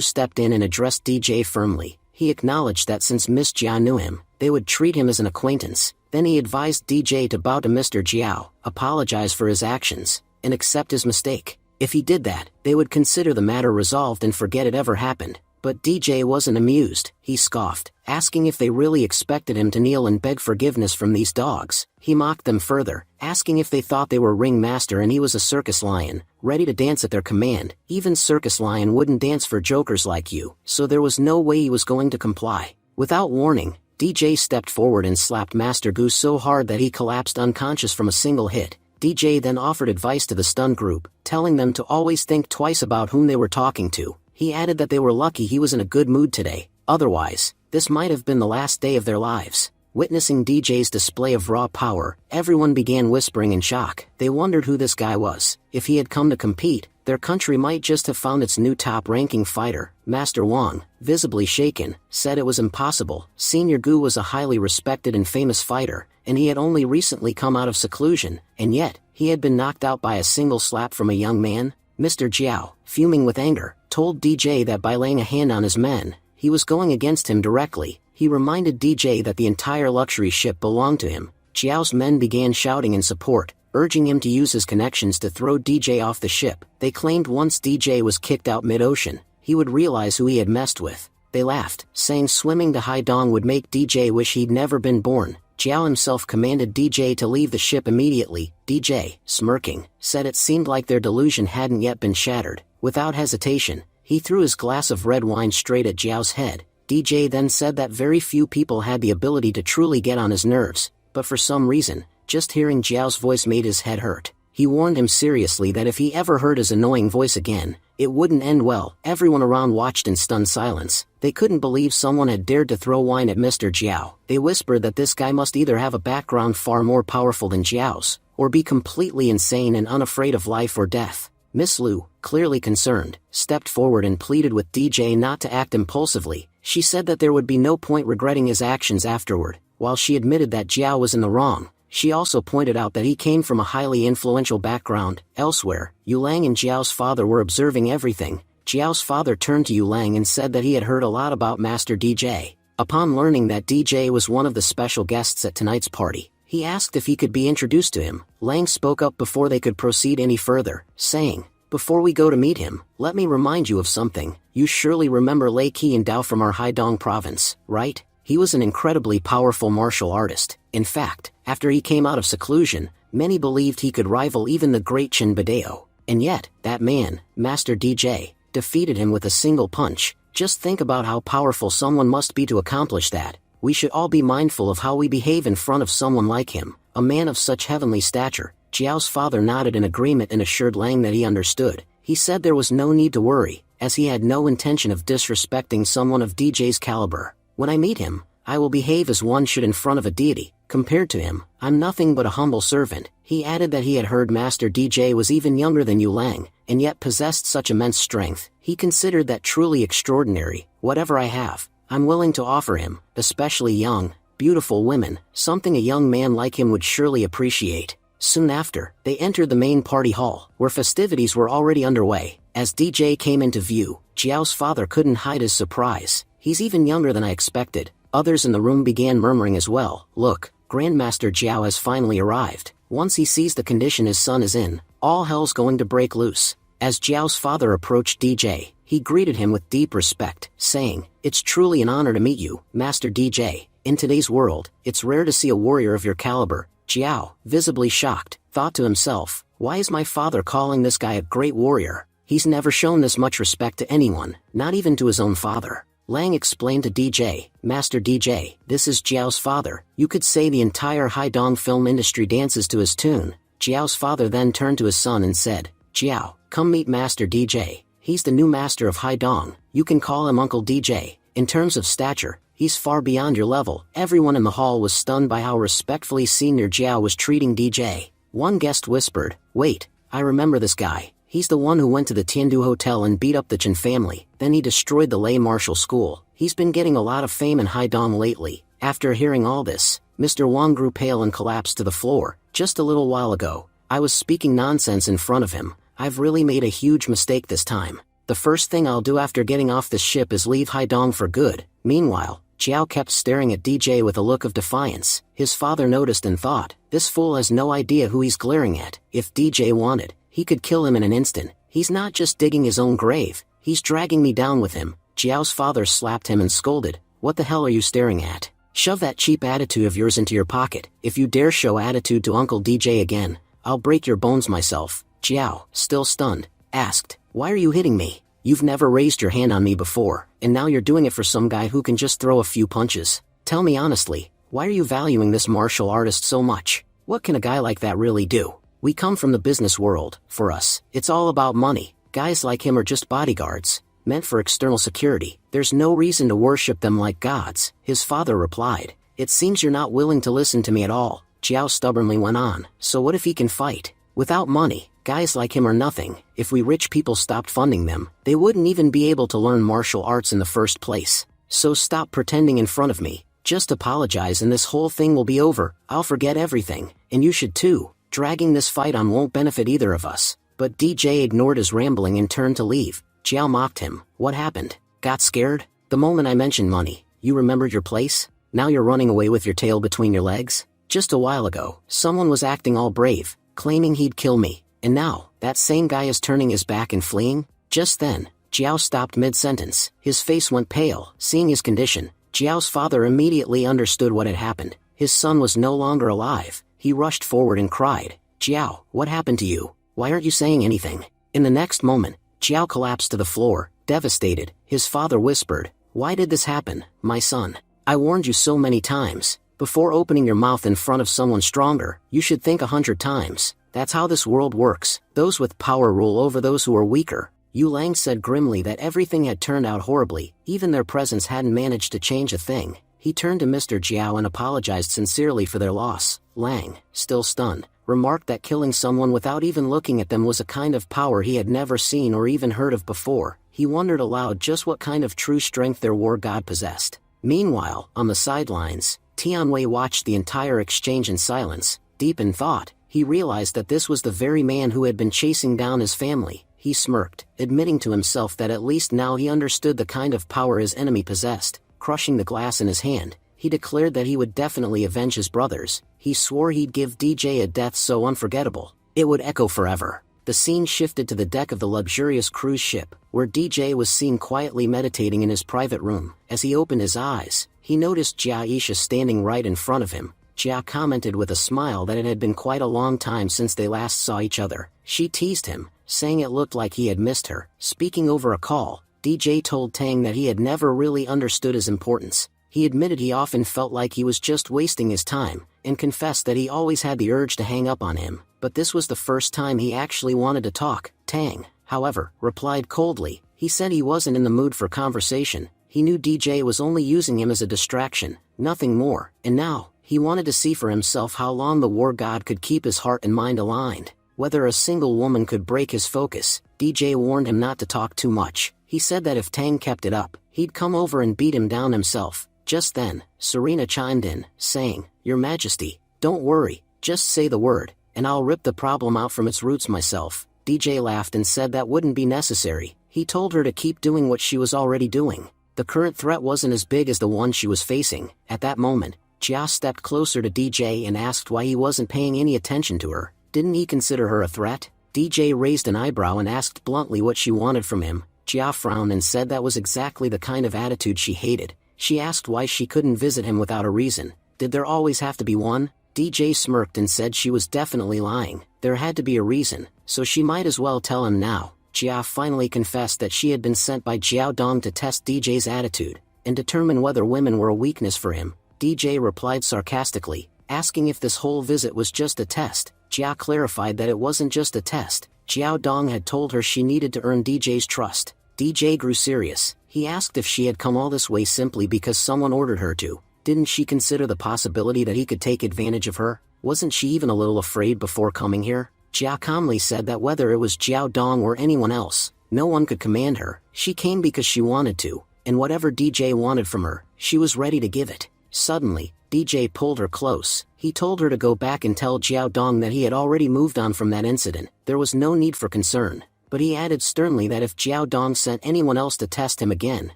stepped in and addressed DJ firmly. He acknowledged that since Miss Jia knew him, they would treat him as an acquaintance. Then he advised DJ to bow to Mr. Jiao, apologize for his actions, and accept his mistake. If he did that, they would consider the matter resolved and forget it ever happened. But DJ wasn't amused. He scoffed, asking if they really expected him to kneel and beg forgiveness from these dogs. He mocked them further, asking if they thought they were ringmaster and he was a circus lion, ready to dance at their command. Even circus lion wouldn't dance for jokers like you, so there was no way he was going to comply. Without warning, DJ stepped forward and slapped Master Gu so hard that he collapsed unconscious from a single hit. DJ then offered advice to the stunned group, telling them to always think twice about whom they were talking to. He added that they were lucky he was in a good mood today, otherwise, this might have been the last day of their lives. Witnessing DJ's display of raw power, everyone began whispering in shock. They wondered who this guy was. If he had come to compete, their country might just have found its new top-ranking fighter. Master Wang, visibly shaken, said it was impossible. Senior Gu was a highly respected and famous fighter, and he had only recently come out of seclusion, and yet, he had been knocked out by a single slap from a young man. Mr. Jiao, fuming with anger, told DJ that by laying a hand on his men, he was going against him directly. He reminded DJ that the entire luxury ship belonged to him. Jiao's men began shouting in support, urging him to use his connections to throw DJ off the ship. They claimed once DJ was kicked out mid-ocean, he would realize who he had messed with. They laughed, saying swimming to Haidong would make DJ wish he'd never been born. Jiao himself commanded DJ to leave the ship immediately. DJ, smirking, said it seemed like their delusion hadn't yet been shattered. Without hesitation, he threw his glass of red wine straight at Jiao's head. DJ then said that very few people had the ability to truly get on his nerves, but for some reason, just hearing Jiao's voice made his head hurt. He warned him seriously that if he ever heard his annoying voice again, it wouldn't end well. Everyone around watched in stunned silence. They couldn't believe someone had dared to throw wine at Mr. Jiao. They whispered that this guy must either have a background far more powerful than Jiao's, or be completely insane and unafraid of life or death. Miss Lu, clearly concerned, stepped forward and pleaded with DJ not to act impulsively. She said that there would be no point regretting his actions afterward. While she admitted that Jiao was in the wrong, She also pointed out that he came from a highly influential background. Elsewhere, Yu Lang and Jiao's father were observing everything. Jiao's father turned to Yu Lang and said that he had heard a lot about Master DJ. Upon learning that DJ was one of the special guests at tonight's party, he asked if he could be introduced to him. Lang spoke up before they could proceed any further, saying, "Before we go to meet him, let me remind you of something. You surely remember Lei Qi and Dao from our Haidong province, right? He was an incredibly powerful martial artist. In fact, after he came out of seclusion, many believed he could rival even the great Chen Badeo. And yet, that man, Master DJ, defeated him with a single punch. Just think about how powerful someone must be to accomplish that. We should all be mindful of how we behave in front of someone like him, a man of such heavenly stature." Jiao's father nodded in agreement and assured Lang that he understood. He said there was no need to worry, as he had no intention of disrespecting someone of DJ's caliber. "When I meet him, I will behave as one should in front of a deity. Compared to him, I'm nothing but a humble servant." He added that he had heard Master DJ was even younger than Yu Lang, and yet possessed such immense strength. He considered that truly extraordinary. "Whatever I have, I'm willing to offer him, especially young, beautiful women, something a young man like him would surely appreciate." Soon after, they entered the main party hall, where festivities were already underway. As DJ came into view, Jiao's father couldn't hide his surprise. "He's even younger than I expected." Others in the room began murmuring as well. "Look, Grandmaster Jiao has finally arrived. Once he sees the condition his son is in, all hell's going to break loose." As Jiao's father approached DJ, he greeted him with deep respect, saying, "It's truly an honor to meet you, Master DJ. In today's world, it's rare to see a warrior of your caliber." Jiao, visibly shocked, thought to himself, "Why is my father calling this guy a great warrior? He's never shown this much respect to anyone, not even to his own father." Lang explained to DJ, "Master DJ, this is Jiao's father. You could say the entire Haidong film industry dances to his tune." Jiao's father then turned to his son and said, "Jiao, come meet Master DJ. He's the new master of Haidong. You can call him Uncle DJ. In terms of stature, he's far beyond your level." Everyone in the hall was stunned by how respectfully Senior Jiao was treating DJ. One guest whispered, "Wait, I remember this guy. He's the one who went to the Tiandu Hotel and beat up the Chen family, then he destroyed the Lei Martial School. He's been getting a lot of fame in Haidong lately." After hearing all this, Mr. Wang grew pale and collapsed to the floor. "Just a little while ago, I was speaking nonsense in front of him. I've really made a huge mistake this time. The first thing I'll do after getting off this ship is leave Haidong for good." Meanwhile, Jiao kept staring at DJ with a look of defiance. His father noticed and thought, "This fool has no idea who he's glaring at. If DJ wanted, he could kill him in an instant. He's not just digging his own grave, he's dragging me down with him." Jiao's father slapped him and scolded, "What the hell are you staring at? Shove that cheap attitude of yours into your pocket. If you dare show attitude to Uncle DJ again, I'll break your bones myself." Jiao, still stunned, asked, "Why are you hitting me? You've never raised your hand on me before, and now you're doing it for some guy who can just throw a few punches. Tell me honestly, why are you valuing this martial artist so much? What can a guy like that really do? We come from the business world. For us, it's all about money. Guys like him are just bodyguards, meant for external security. There's no reason to worship them like gods." His father replied, "It seems you're not willing to listen to me at all." Jiao stubbornly went on, "So what if he can fight? Without money, guys like him are nothing. If we rich people stopped funding them, they wouldn't even be able to learn martial arts in the first place. So stop pretending in front of me. Just apologize and this whole thing will be over. I'll forget everything, and you should too. Dragging this fight on won't benefit either of us." But DJ ignored his rambling and turned to leave. Jiao mocked him, "What happened? Got scared? The moment I mentioned money, you remembered your place? Now you're running away with your tail between your legs? Just a while ago, someone was acting all brave, claiming he'd kill me, and now, that same guy is turning his back and fleeing?" Just then, Jiao stopped mid-sentence. His face went pale. Seeing his condition, Jiao's father immediately understood what had happened. His son was no longer alive. He rushed forward and cried, "Jiao, what happened to you? Why aren't you saying anything?" In the next moment, Jiao collapsed to the floor, devastated. His father whispered, "Why did this happen, my son? I warned you so many times. Before opening your mouth in front of someone stronger, you should think 100 times. That's how this world works. Those with power rule over those who are weaker." Yu Lang said grimly that everything had turned out horribly. Even their presence hadn't managed to change a thing. He turned to Mr. Jiao and apologized sincerely for their loss. Lang, still stunned, remarked that killing someone without even looking at them was a kind of power he had never seen or even heard of before. He wondered aloud just what kind of true strength their war god possessed. Meanwhile, on the sidelines, Tianwei watched the entire exchange in silence. Deep in thought, he realized that this was the very man who had been chasing down his family. He smirked, admitting to himself that at least now he understood the kind of power his enemy possessed. Crushing the glass in his hand, he declared that he would definitely avenge his brothers. He swore he'd give DJ a death so unforgettable, it would echo forever. The scene shifted to the deck of the luxurious cruise ship, where DJ was seen quietly meditating in his private room. As he opened his eyes, he noticed Jia standing right in front of him. Jia commented with a smile that it had been quite a long time since they last saw each other. She teased him, saying it looked like he had missed her. Speaking over a call, DJ told Tang that he had never really understood his importance. He admitted he often felt like he was just wasting his time, and confessed that he always had the urge to hang up on him, but this was the first time he actually wanted to talk. Tang, however, replied coldly. He said he wasn't in the mood for conversation. He knew DJ was only using him as a distraction, nothing more, and now, he wanted to see for himself how long the war god could keep his heart and mind aligned. Whether a single woman could break his focus. DJ warned him not to talk too much. He said that if Tang kept it up, he'd come over and beat him down himself. Just then, Serena chimed in, saying, "Your Majesty, don't worry, just say the word, and I'll rip the problem out from its roots myself." DJ laughed and said that wouldn't be necessary. He told her to keep doing what she was already doing. The current threat wasn't as big as the one she was facing. At that moment, Jia stepped closer to DJ and asked why he wasn't paying any attention to her. Didn't he consider her a threat? DJ raised an eyebrow and asked bluntly what she wanted from him. Jia frowned and said that was exactly the kind of attitude she hated. She asked why she couldn't visit him without a reason. Did there always have to be one? DJ smirked and said she was definitely lying. There had to be a reason, so she might as well tell him now. Jia finally confessed that she had been sent by Jiao Dong to test DJ's attitude, and determine whether women were a weakness for him. DJ replied sarcastically, asking if this whole visit was just a test. Jia clarified that it wasn't just a test. Jiao Dong had told her she needed to earn DJ's trust. DJ grew serious. He asked if she had come all this way simply because someone ordered her to. Didn't she consider the possibility that he could take advantage of her? Wasn't she even a little afraid before coming here? Jia calmly said that whether it was Jiao Dong or anyone else, no one could command her. She came because she wanted to, and whatever DJ wanted from her, she was ready to give it. Suddenly, DJ pulled her close. He told her to go back and tell Jiao Dong that he had already moved on from that incident. There was no need for concern. But he added sternly that if Jiao Dong sent anyone else to test him again,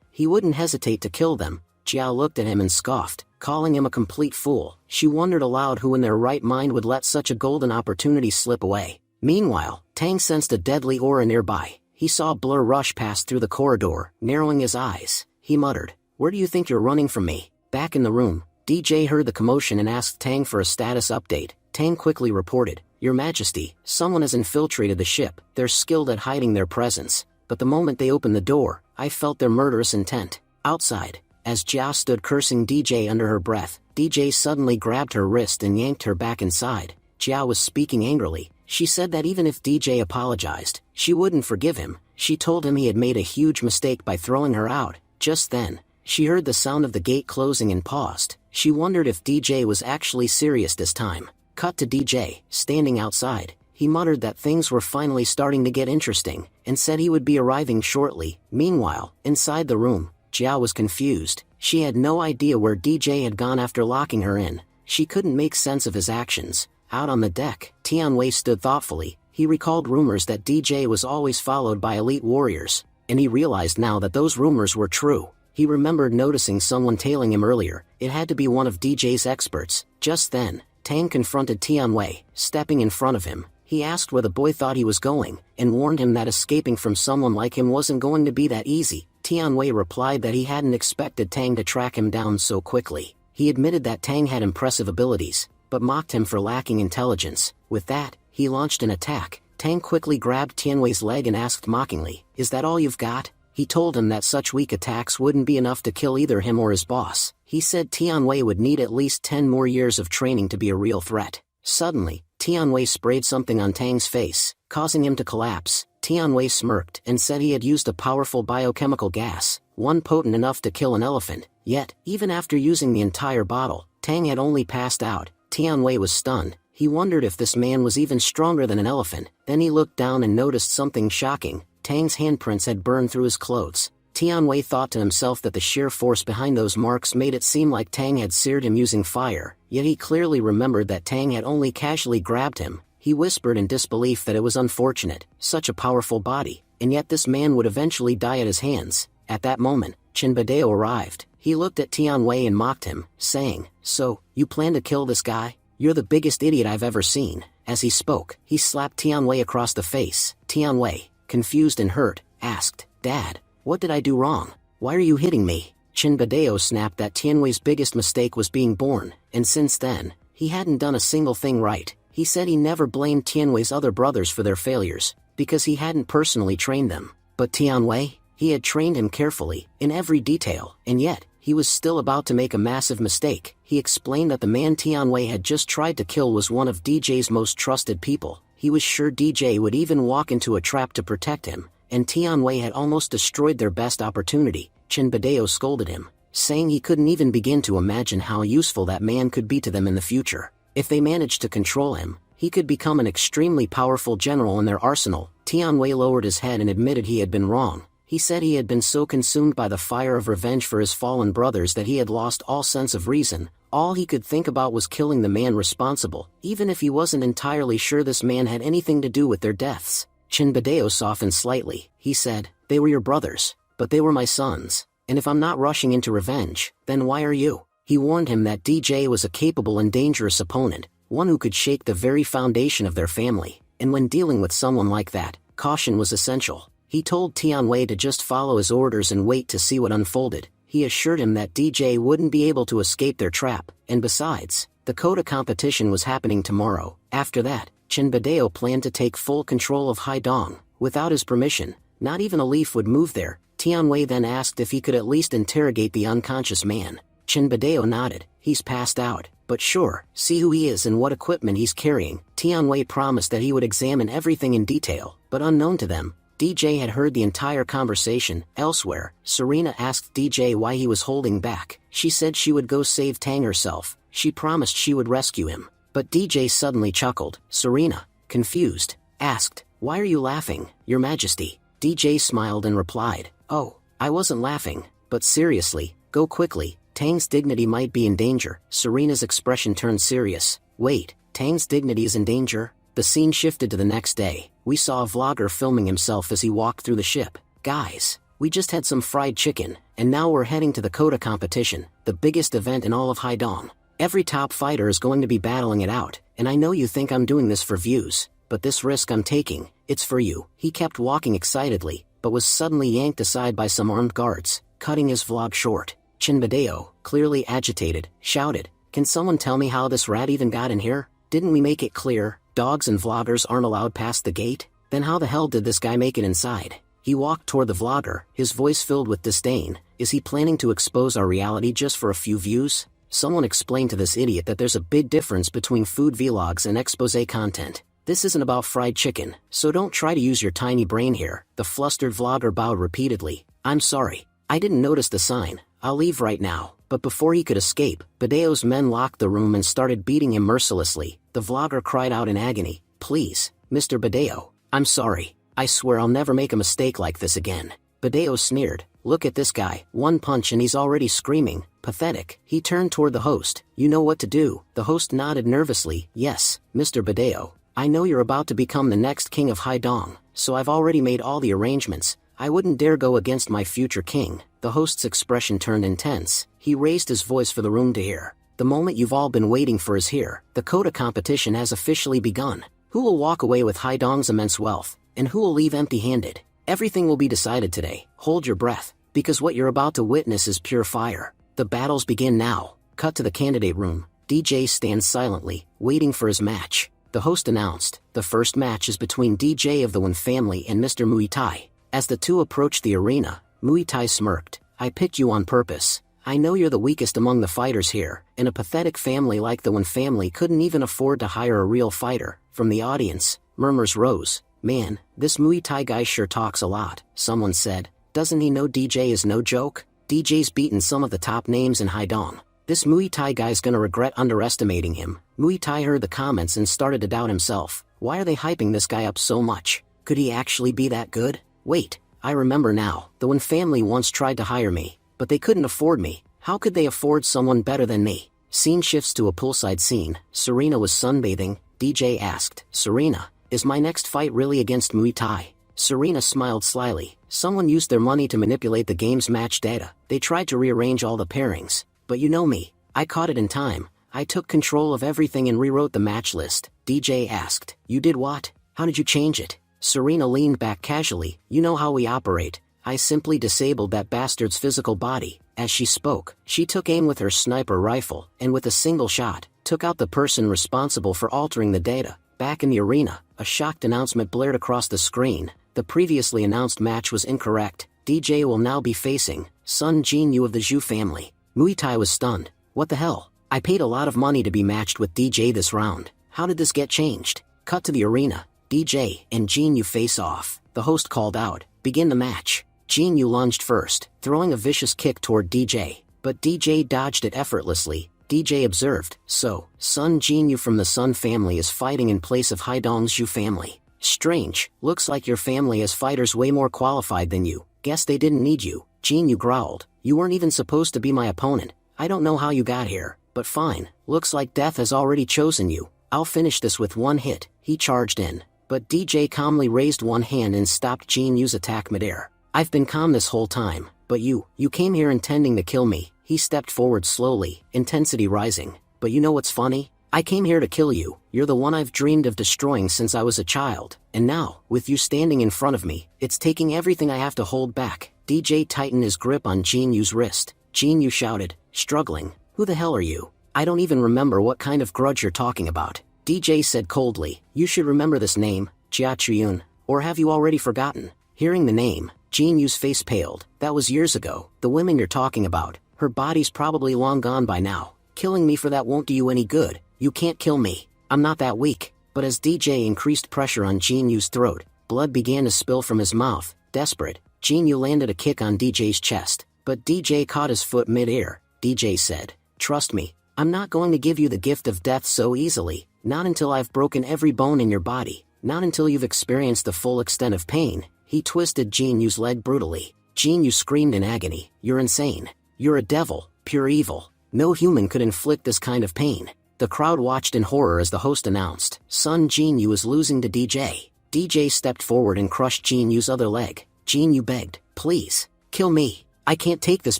he wouldn't hesitate to kill them. Jiao looked at him and scoffed, calling him a complete fool. She wondered aloud who in their right mind would let such a golden opportunity slip away. Meanwhile, Tang sensed a deadly aura nearby. He saw a blur rush past through the corridor, narrowing his eyes. He muttered, "Where do you think you're running from me?" Back in the room, DJ heard the commotion and asked Tang for a status update. Tang quickly reported, "Your Majesty, someone has infiltrated the ship. They're skilled at hiding their presence. But the moment they opened the door, I felt their murderous intent." Outside, as Jia stood cursing DJ under her breath, DJ suddenly grabbed her wrist and yanked her back inside. Jia was speaking angrily. She said that even if DJ apologized, she wouldn't forgive him. She told him he had made a huge mistake by throwing her out. Just then, she heard the sound of the gate closing and paused. She wondered if DJ was actually serious this time. Cut to DJ, standing outside. He muttered that things were finally starting to get interesting, and said he would be arriving shortly. Meanwhile, inside the room, Jia was confused. She had no idea where DJ had gone after locking her in. She couldn't make sense of his actions. Out on the deck, Tianwei stood thoughtfully. He recalled rumors that DJ was always followed by elite warriors, and he realized now that those rumors were true. He remembered noticing someone tailing him earlier. It had to be one of DJ's experts. Just then, Tang confronted Tianwei, stepping in front of him. He asked where the boy thought he was going, and warned him that escaping from someone like him wasn't going to be that easy. Tianwei replied that he hadn't expected Tang to track him down so quickly. He admitted that Tang had impressive abilities, but mocked him for lacking intelligence. With that, he launched an attack. Tang quickly grabbed Tianwei's leg and asked mockingly, "Is that all you've got?" He told him that such weak attacks wouldn't be enough to kill either him or his boss. He said Tianwei would need at least 10 more years of training to be a real threat. Suddenly, Tianwei sprayed something on Tang's face, causing him to collapse. Tianwei smirked and said he had used a powerful biochemical gas, one potent enough to kill an elephant. Yet, even after using the entire bottle, Tang had only passed out. Tianwei was stunned. He wondered if this man was even stronger than an elephant. Then he looked down and noticed something shocking. Tang's handprints had burned through his clothes. Tianwei thought to himself that the sheer force behind those marks made it seem like Tang had seared him using fire. yet he clearly remembered that Tang had only casually grabbed him. He whispered in disbelief that it was unfortunate, such a powerful body, and yet this man would eventually die at his hands. At that moment, Chinbadeo arrived. He looked at Tianwei and mocked him, saying, "So, you plan to kill this guy? You're the biggest idiot I've ever seen." As he spoke, he slapped Tianwei across the face. Tianwei, confused and hurt, asked, "Dad, what did I do wrong? Why are you hitting me?" Chinbadeo snapped that Tianwei's biggest mistake was being born, and since then, he hadn't done a single thing right. He said he never blamed Tianwei's other brothers for their failures, because he hadn't personally trained them. But Tianwei? He had trained him carefully, in every detail, and yet, he was still about to make a massive mistake. He explained that the man Tianwei had just tried to kill was one of DJ's most trusted people. He was sure DJ would even walk into a trap to protect him, and Tianwei had almost destroyed their best opportunity. Chinbadeo scolded him, saying he couldn't even begin to imagine how useful that man could be to them in the future. If they managed to control him, he could become an extremely powerful general in their arsenal. Tianwei lowered his head and admitted he had been wrong. He said he had been so consumed by the fire of revenge for his fallen brothers that he had lost all sense of reason. All he could think about was killing the man responsible, even if he wasn't entirely sure this man had anything to do with their deaths. Chinbadeo softened slightly. He said, "They were your brothers, but they were my sons, and if I'm not rushing into revenge, then why are you?" He warned him that DJ was a capable and dangerous opponent, one who could shake the very foundation of their family, and when dealing with someone like that, caution was essential. He told Tianwei to just follow his orders and wait to see what unfolded. He assured him that DJ wouldn't be able to escape their trap, and besides, the Kota competition was happening tomorrow. After that, Chinbadeo planned to take full control of Haidong. Without his permission, not even a leaf would move there. Tianwei then asked if he could at least interrogate the unconscious man. Chinbadeo nodded. "He's passed out, but sure, see who he is and what equipment he's carrying." Tianwei promised that he would examine everything in detail, but unknown to them, DJ had heard the entire conversation. Elsewhere, Serena asked DJ why he was holding back. She said she would go save Tang herself. She promised she would rescue him. But DJ suddenly chuckled. Serena, confused, asked, "Why are you laughing, Your Majesty?" DJ smiled and replied, "Oh, I wasn't laughing, but seriously, go quickly. Tang's dignity might be in danger." Serena's expression turned serious. "Wait, Tang's dignity is in danger?" The scene shifted to the next day. We saw a vlogger filming himself as he walked through the ship. "Guys, we just had some fried chicken, and now we're heading to the Kota competition, the biggest event in all of Haidong. Every top fighter is going to be battling it out, and I know you think I'm doing this for views, but this risk I'm taking, it's for you." He kept walking excitedly, but was suddenly yanked aside by some armed guards, cutting his vlog short. Chinbadeo, clearly agitated, shouted, "Can someone tell me how this rat even got in here? Didn't we make it clear? Dogs and vloggers aren't allowed past the gate? Then how the hell did this guy make it inside?" He walked toward the vlogger, his voice filled with disdain. "Is he planning to expose our reality just for a few views? Someone explain to this idiot that there's a big difference between food vlogs and expose content. This isn't about fried chicken, so don't try to use your tiny brain here." The flustered vlogger bowed repeatedly. "I'm sorry. I didn't notice the sign. I'll leave right now." But before he could escape, Badeo's men locked the room and started beating him mercilessly. The vlogger cried out in agony, "Please, Mr. Badeo, I'm sorry. I swear I'll never make a mistake like this again." Badeo sneered, "Look at this guy, one punch and he's already screaming. Pathetic." He turned toward the host. "You know what to do." The host nodded nervously. "Yes, Mr. Badeo. I know you're about to become the next king of Haidong, so I've already made all the arrangements. I wouldn't dare go against my future king." The host's expression turned intense. He raised his voice for the room to hear. "The moment you've all been waiting for is here. The Kota competition has officially begun. Who will walk away with Haidong's immense wealth, and who will leave empty-handed? Everything will be decided today. Hold your breath, because what you're about to witness is pure fire. The battles begin now." Cut to the candidate room. DJ stands silently, waiting for his match. The host announced, "The first match is between DJ of the Wen family and Mr. Muay Thai." As the two approached the arena, Muay Thai smirked. "I picked you on purpose. I know you're the weakest among the fighters here, and a pathetic family like the Wen family couldn't even afford to hire a real fighter." From the audience, murmurs rose. "Man, this Muay Thai guy sure talks a lot," someone said. "Doesn't he know DJ is no joke? DJ's beaten some of the top names in Haidong. This Muay Thai guy's gonna regret underestimating him." Muay Thai heard the comments and started to doubt himself. Why are they hyping this guy up so much? Could he actually be that good? Wait, I remember now. The Wen family once tried to hire me, but they couldn't afford me. How could they afford someone better than me? Scene shifts to a poolside scene. Serena was sunbathing. DJ asked, "Serena, is my next fight really against Muay Thai?" Serena smiled slyly. "Someone used their money to manipulate the game's match data. They tried to rearrange all the pairings. But you know me. I caught it in time. I took control of everything and rewrote the match list." DJ asked, "You did what? How did you change it?" Serena leaned back casually. "You know how we operate. I simply disabled that bastard's physical body." As she spoke, she took aim with her sniper rifle, and with a single shot, took out the person responsible for altering the data. Back in the arena, a shocked announcement blared across the screen. The previously announced match was incorrect. DJ will now be facing Sun Jin-yu of the Zhu family. Muay Thai was stunned. "What the hell? I paid a lot of money to be matched with DJ this round. How did this get changed?" Cut to the arena. DJ and Jin-yu face off. The host called out, "Begin the match." Jin-yu lunged first, throwing a vicious kick toward DJ, but DJ dodged it effortlessly. DJ observed, "So, Sun Jin-yu from the Sun family is fighting in place of Haidong's Zhu family. Strange, looks like your family has fighters way more qualified than you. Guess they didn't need you." Jin-yu growled, "You weren't even supposed to be my opponent. I don't know how you got here, but fine, looks like death has already chosen you. I'll finish this with one hit." He charged in, but DJ calmly raised one hand and stopped Jin-yu's attack midair. "I've been calm this whole time, but you came here intending to kill me." He stepped forward slowly, intensity rising. "But you know what's funny? I came here to kill you. You're the one I've dreamed of destroying since I was a child, and now, with you standing in front of me, it's taking everything I have to hold back." DJ tightened his grip on Jin-yu's wrist. Jin-yu shouted, struggling, "Who the hell are you? I don't even remember what kind of grudge you're talking about." DJ said coldly, "You should remember this name, Jia Chuyun, or have you already forgotten?" Hearing the name, Jin-yu's face paled. "That was years ago. The woman you're talking about, her body's probably long gone by now. Killing me for that won't do you any good. You can't kill me. I'm not that weak." But as DJ increased pressure on Jin-yu's throat, blood began to spill from his mouth. Desperate, Jin-yu landed a kick on DJ's chest, but DJ caught his foot mid-air. DJ said, "Trust me, I'm not going to give you the gift of death so easily. Not until I've broken every bone in your body. Not until you've experienced the full extent of pain." He twisted Jin-yu's leg brutally. Jin-yu screamed in agony, "You're insane. You're a devil, pure evil. No human could inflict this kind of pain." The crowd watched in horror as the host announced, "Sun Jin-yu is losing to DJ." DJ stepped forward and crushed Jin-yu's other leg. Jin-yu begged, "Please, kill me. I can't take this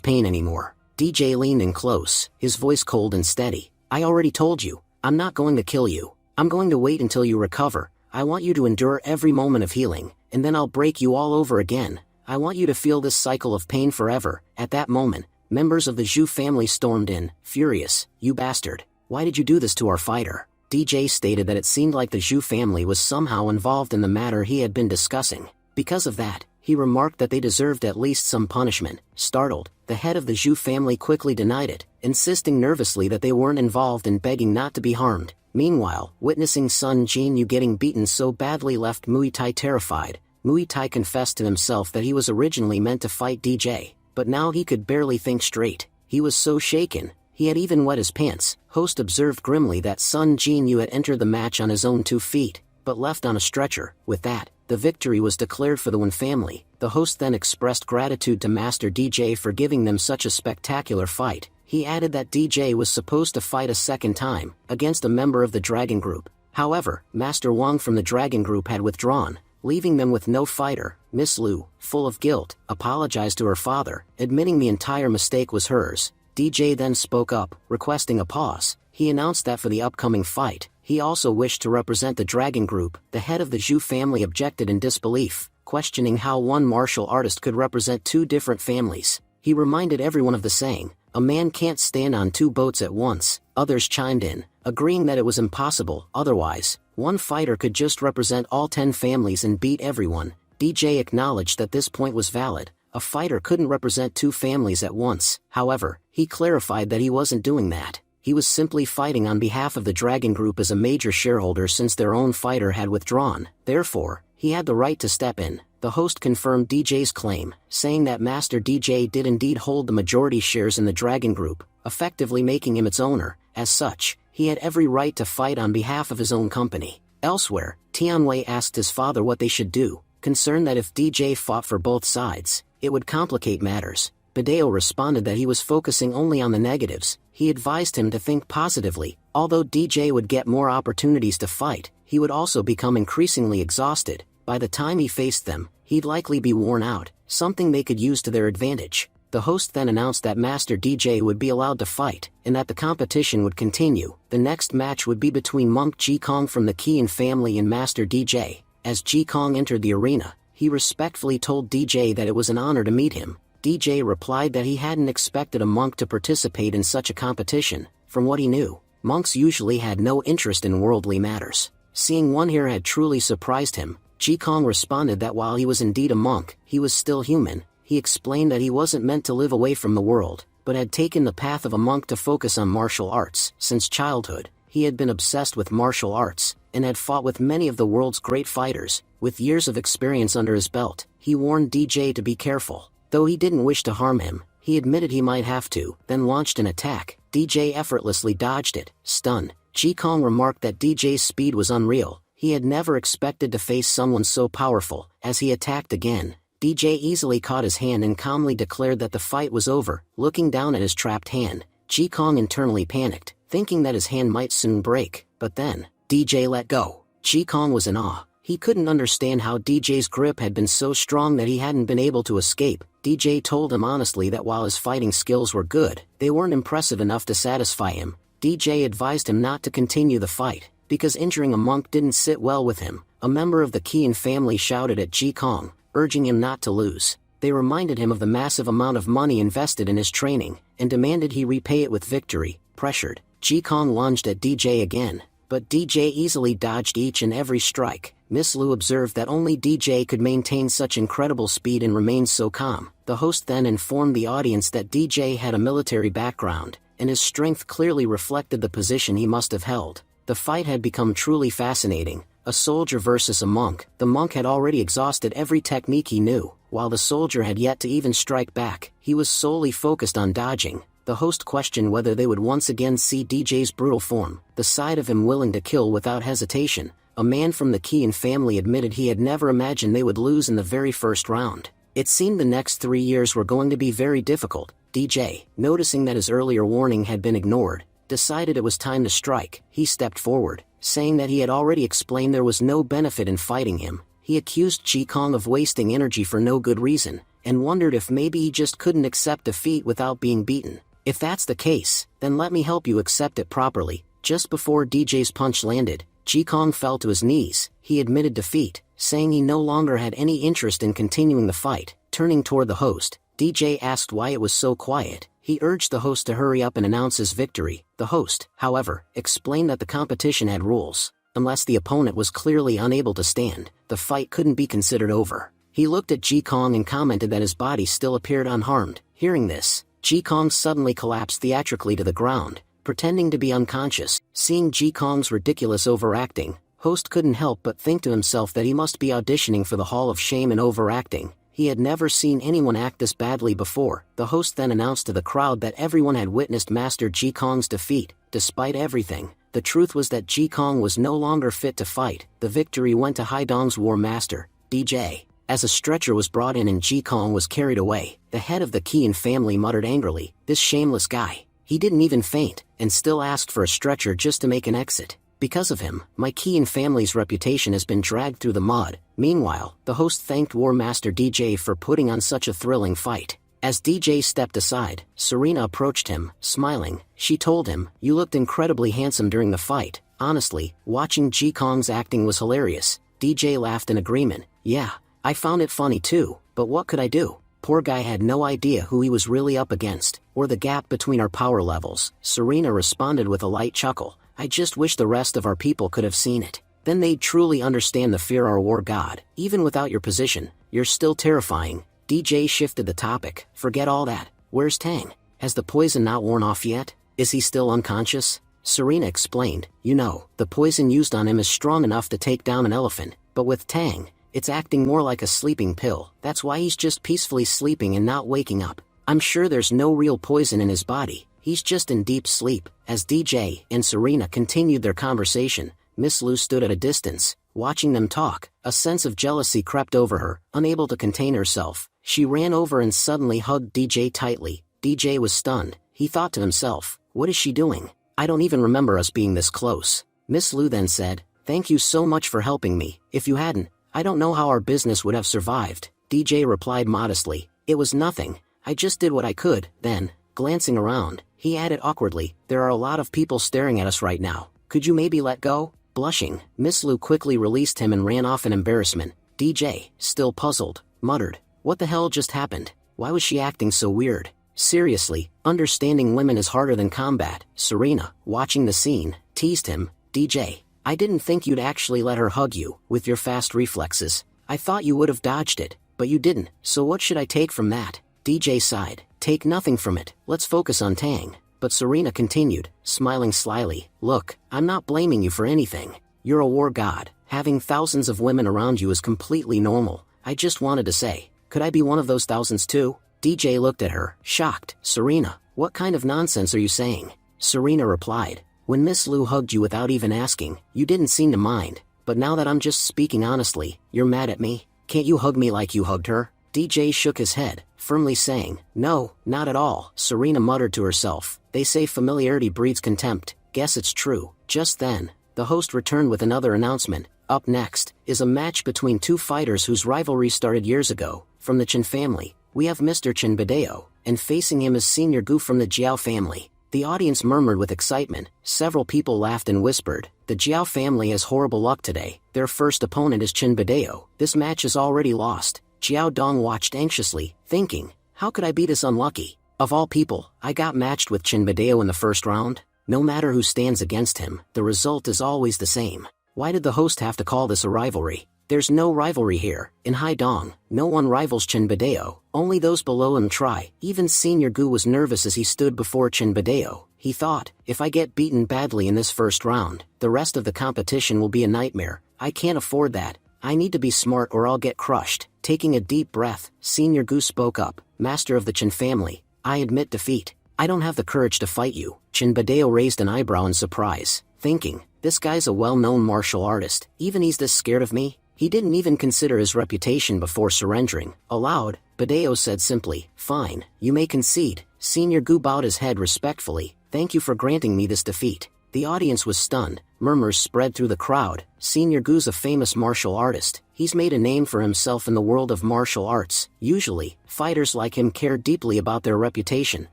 pain anymore." DJ leaned in close, his voice cold and steady. "I already told you, I'm not going to kill you. I'm going to wait until you recover. I want you to endure every moment of healing, and then I'll break you all over again. I want you to feel this cycle of pain forever." At that moment, members of the Zhu family stormed in, furious. "You bastard. Why did you do this to our fighter?" DJ stated that it seemed like the Zhu family was somehow involved in the matter he had been discussing. Because of that, he remarked that they deserved at least some punishment. Startled, the head of the Zhu family quickly denied it, insisting nervously that they weren't involved and begging not to be harmed. Meanwhile, witnessing Sun Jin-yu getting beaten so badly left Muay Thai terrified. Muay Thai confessed to himself that he was originally meant to fight DJ, but now he could barely think straight. He was so shaken, he had even wet his pants. Host observed grimly that Sun Jin-yu had entered the match on his own 2 feet, but left on a stretcher. With that, the victory was declared for the Wen family. The host then expressed gratitude to Master DJ for giving them such a spectacular fight. He added that DJ was supposed to fight a second time, against a member of the Dragon Group. However, Master Wang from the Dragon Group had withdrawn, leaving them with no fighter. Miss Lu, full of guilt, apologized to her father, admitting the entire mistake was hers. DJ then spoke up, requesting a pause. He announced that for the upcoming fight, he also wished to represent the Dragon Group. The head of the Zhu family objected in disbelief, questioning how one martial artist could represent 2 different families. He reminded everyone of the saying, "A man can't stand on 2 boats at once." Others chimed in, agreeing that it was impossible. Otherwise, one fighter could just represent all 10 families and beat everyone. DJ acknowledged that this point was valid. A fighter couldn't represent 2 families at once. However, he clarified that he wasn't doing that. He was simply fighting on behalf of the Dragon Group as a major shareholder since their own fighter had withdrawn. Therefore, he had the right to step in. The host confirmed DJ's claim, saying that Master DJ did indeed hold the majority shares in the Dragon Group, effectively making him its owner. As such, he had every right to fight on behalf of his own company. Elsewhere, Tianwei asked his father what they should do, concerned that if DJ fought for both sides, it would complicate matters. Bideo responded that he was focusing only on the negatives. he advised him to think positively. Although DJ would get more opportunities to fight, he would also become increasingly exhausted. By the time he faced them, he'd likely be worn out, something they could use to their advantage. The host then announced that Master DJ would be allowed to fight, and that the competition would continue. The next match would be between Monk Ji-Kong from the Kian family and Master DJ. As Ji-Kong entered the arena, he respectfully told DJ that it was an honor to meet him. DJ replied that he hadn't expected a monk to participate in such a competition. From what he knew, monks usually had no interest in worldly matters. Seeing one here had truly surprised him. Ji-Kong responded that while he was indeed a monk, he was still human. He explained that he wasn't meant to live away from the world, but had taken the path of a monk to focus on martial arts. Since childhood, he had been obsessed with martial arts, and had fought with many of the world's great fighters. With years of experience under his belt, he warned DJ to be careful. Though he didn't wish to harm him, he admitted he might have to, then launched an attack. DJ effortlessly dodged it. Stunned, Ji-Kong remarked that DJ's speed was unreal. He had never expected to face someone so powerful. As he attacked again, DJ easily caught his hand and calmly declared that the fight was over. Looking down at his trapped hand, Ji-Kong internally panicked, thinking that his hand might soon break. But then, DJ let go. Ji-Kong was in awe. He couldn't understand how DJ's grip had been so strong that he hadn't been able to escape. DJ told him honestly that while his fighting skills were good, they weren't impressive enough to satisfy him. DJ advised him not to continue the fight, because injuring a monk didn't sit well with him. A member of the Kian family shouted at Ji-Kong, urging him not to lose. They reminded him of the massive amount of money invested in his training, and demanded he repay it with victory. Pressured, Ji-Kong lunged at DJ again, but DJ easily dodged each and every strike. Miss Lu observed that only DJ could maintain such incredible speed and remain so calm. The host then informed the audience that DJ had a military background, and his strength clearly reflected the position he must have held. The fight had become truly fascinating. A soldier versus a monk. The monk had already exhausted every technique he knew, while the soldier had yet to even strike back. He was solely focused on dodging. The host questioned whether they would once again see DJ's brutal form, the side of him willing to kill without hesitation. A man from the Kian family admitted he had never imagined they would lose in the very first round. It seemed the next 3 years were going to be very difficult. DJ, noticing that his earlier warning had been ignored, decided it was time to strike. He stepped forward, saying that he had already explained there was no benefit in fighting him. He accused Ji-Kong of wasting energy for no good reason, and wondered if maybe he just couldn't accept defeat without being beaten. If that's the case, then let me help you accept it properly. Just before DJ's punch landed, Ji-Kong fell to his knees. He admitted defeat, saying he no longer had any interest in continuing the fight. Turning toward the host, DJ asked why it was so quiet. He urged the host to hurry up and announce his victory. The host, however, explained that the competition had rules. Unless the opponent was clearly unable to stand, the fight couldn't be considered over. He looked at Ji-Kong and commented that his body still appeared unharmed. Hearing this, Ji-Kong suddenly collapsed theatrically to the ground, pretending to be unconscious. Seeing Ji-Kong's ridiculous overacting, host couldn't help but think to himself that he must be auditioning for the Hall of Shame and overacting. He had never seen anyone act this badly before. The host then announced to the crowd that everyone had witnessed Master Ji-Kong's defeat. Despite everything, the truth was that Ji-Kong was no longer fit to fight. The victory went to Haidong's War Master, DJ. As a stretcher was brought in and Ji-Kong was carried away, the head of the Kian family muttered angrily, "This shameless guy. He didn't even faint, and still asked for a stretcher just to make an exit. Because of him, my Kian family's reputation has been dragged through the mud." Meanwhile, the host thanked War Master DJ for putting on such a thrilling fight. As DJ stepped aside, Serena approached him, smiling. She told him, "You looked incredibly handsome during the fight." Honestly, watching Ji-Kong's acting was hilarious. DJ laughed in agreement. "Yeah, I found it funny too, but what could I do? Poor guy had no idea who he was really up against, or the gap between our power levels." Serena responded with a light chuckle. "I just wish the rest of our people could have seen it. Then they'd truly understand the fear our war god. Even without your position, you're still terrifying." DJ shifted the topic. "Forget all that. Where's Tang? Has the poison not worn off yet? Is he still unconscious?" Serena explained. "You know, the poison used on him is strong enough to take down an elephant, but with Tang, it's acting more like a sleeping pill. That's why he's just peacefully sleeping and not waking up. I'm sure there's no real poison in his body. He's just in deep sleep." As DJ and Serena continued their conversation, Miss Lu stood at a distance, watching them talk. A sense of jealousy crept over her. Unable to contain herself, she ran over and suddenly hugged DJ tightly. DJ was stunned. He thought to himself, What is she doing? I don't even remember us being this close. Miss Lu then said, "Thank you so much for helping me. If you hadn't, I don't know how our business would have survived." DJ replied modestly, "It was nothing. I just did what I could." Then, glancing around, he added awkwardly, "There are a lot of people staring at us right now. Could you maybe let go?" Blushing, Miss Lu quickly released him and ran off in embarrassment. DJ, still puzzled, muttered, "What the hell just happened? Why was she acting so weird?" Seriously, understanding women is harder than combat. Serena, watching the scene, teased him, "DJ, I didn't think you'd actually let her hug you, with your fast reflexes. I thought you would have dodged it, but you didn't, so what should I take from that?" DJ sighed, "Take nothing from it, let's focus on Tang." But Serena continued, smiling slyly, "Look, I'm not blaming you for anything. You're a war god. Having thousands of women around you is completely normal. I just wanted to say, could I be one of those thousands too?" DJ looked at her, shocked. "Serena, what kind of nonsense are you saying?" Serena replied, "When Miss Lu hugged you without even asking, you didn't seem to mind, but now that I'm just speaking honestly, you're mad at me? Can't you hug me like you hugged her?" DJ shook his head, firmly saying, "No, not at all." Serena muttered to herself, "They say familiarity breeds contempt. Guess it's true." Just then, the host returned with another announcement. Up next is a match between two fighters whose rivalry started years ago. From the Chen family, we have Mr. Chen Badeo, and facing him is Senior Gu from the Jiao family. The audience murmured with excitement. Several people laughed and whispered, "The Jiao family has horrible luck today. Their first opponent is Chen Badeo. This match is already lost." Jiao Dong watched anxiously, thinking, "How could I be this unlucky? Of all people, I got matched with Chen Badeo in the first round. No matter who stands against him, the result is always the same. Why did the host have to call this a rivalry? There's no rivalry here. In Haidong, no one rivals Chen Badeo, only those below him try." Even Senior Gu was nervous as he stood before Chen Badeo. He thought, "If I get beaten badly in this first round, the rest of the competition will be a nightmare. I can't afford that. I need to be smart or I'll get crushed." Taking a deep breath, Senior Gu spoke up, "Master of the Chen family, I admit defeat. I don't have the courage to fight you." Chen Badeo raised an eyebrow in surprise, thinking, "This guy's a well-known martial artist, even he's this scared of me?" He didn't even consider his reputation before surrendering. Aloud, Badeo said simply, "Fine, you may concede." Senior Gu bowed his head respectfully, "Thank you for granting me this defeat." The audience was stunned. Murmurs spread through the crowd. Senior Gu's a famous martial artist. He's made a name for himself in the world of martial arts. Usually, fighters like him care deeply about their reputation.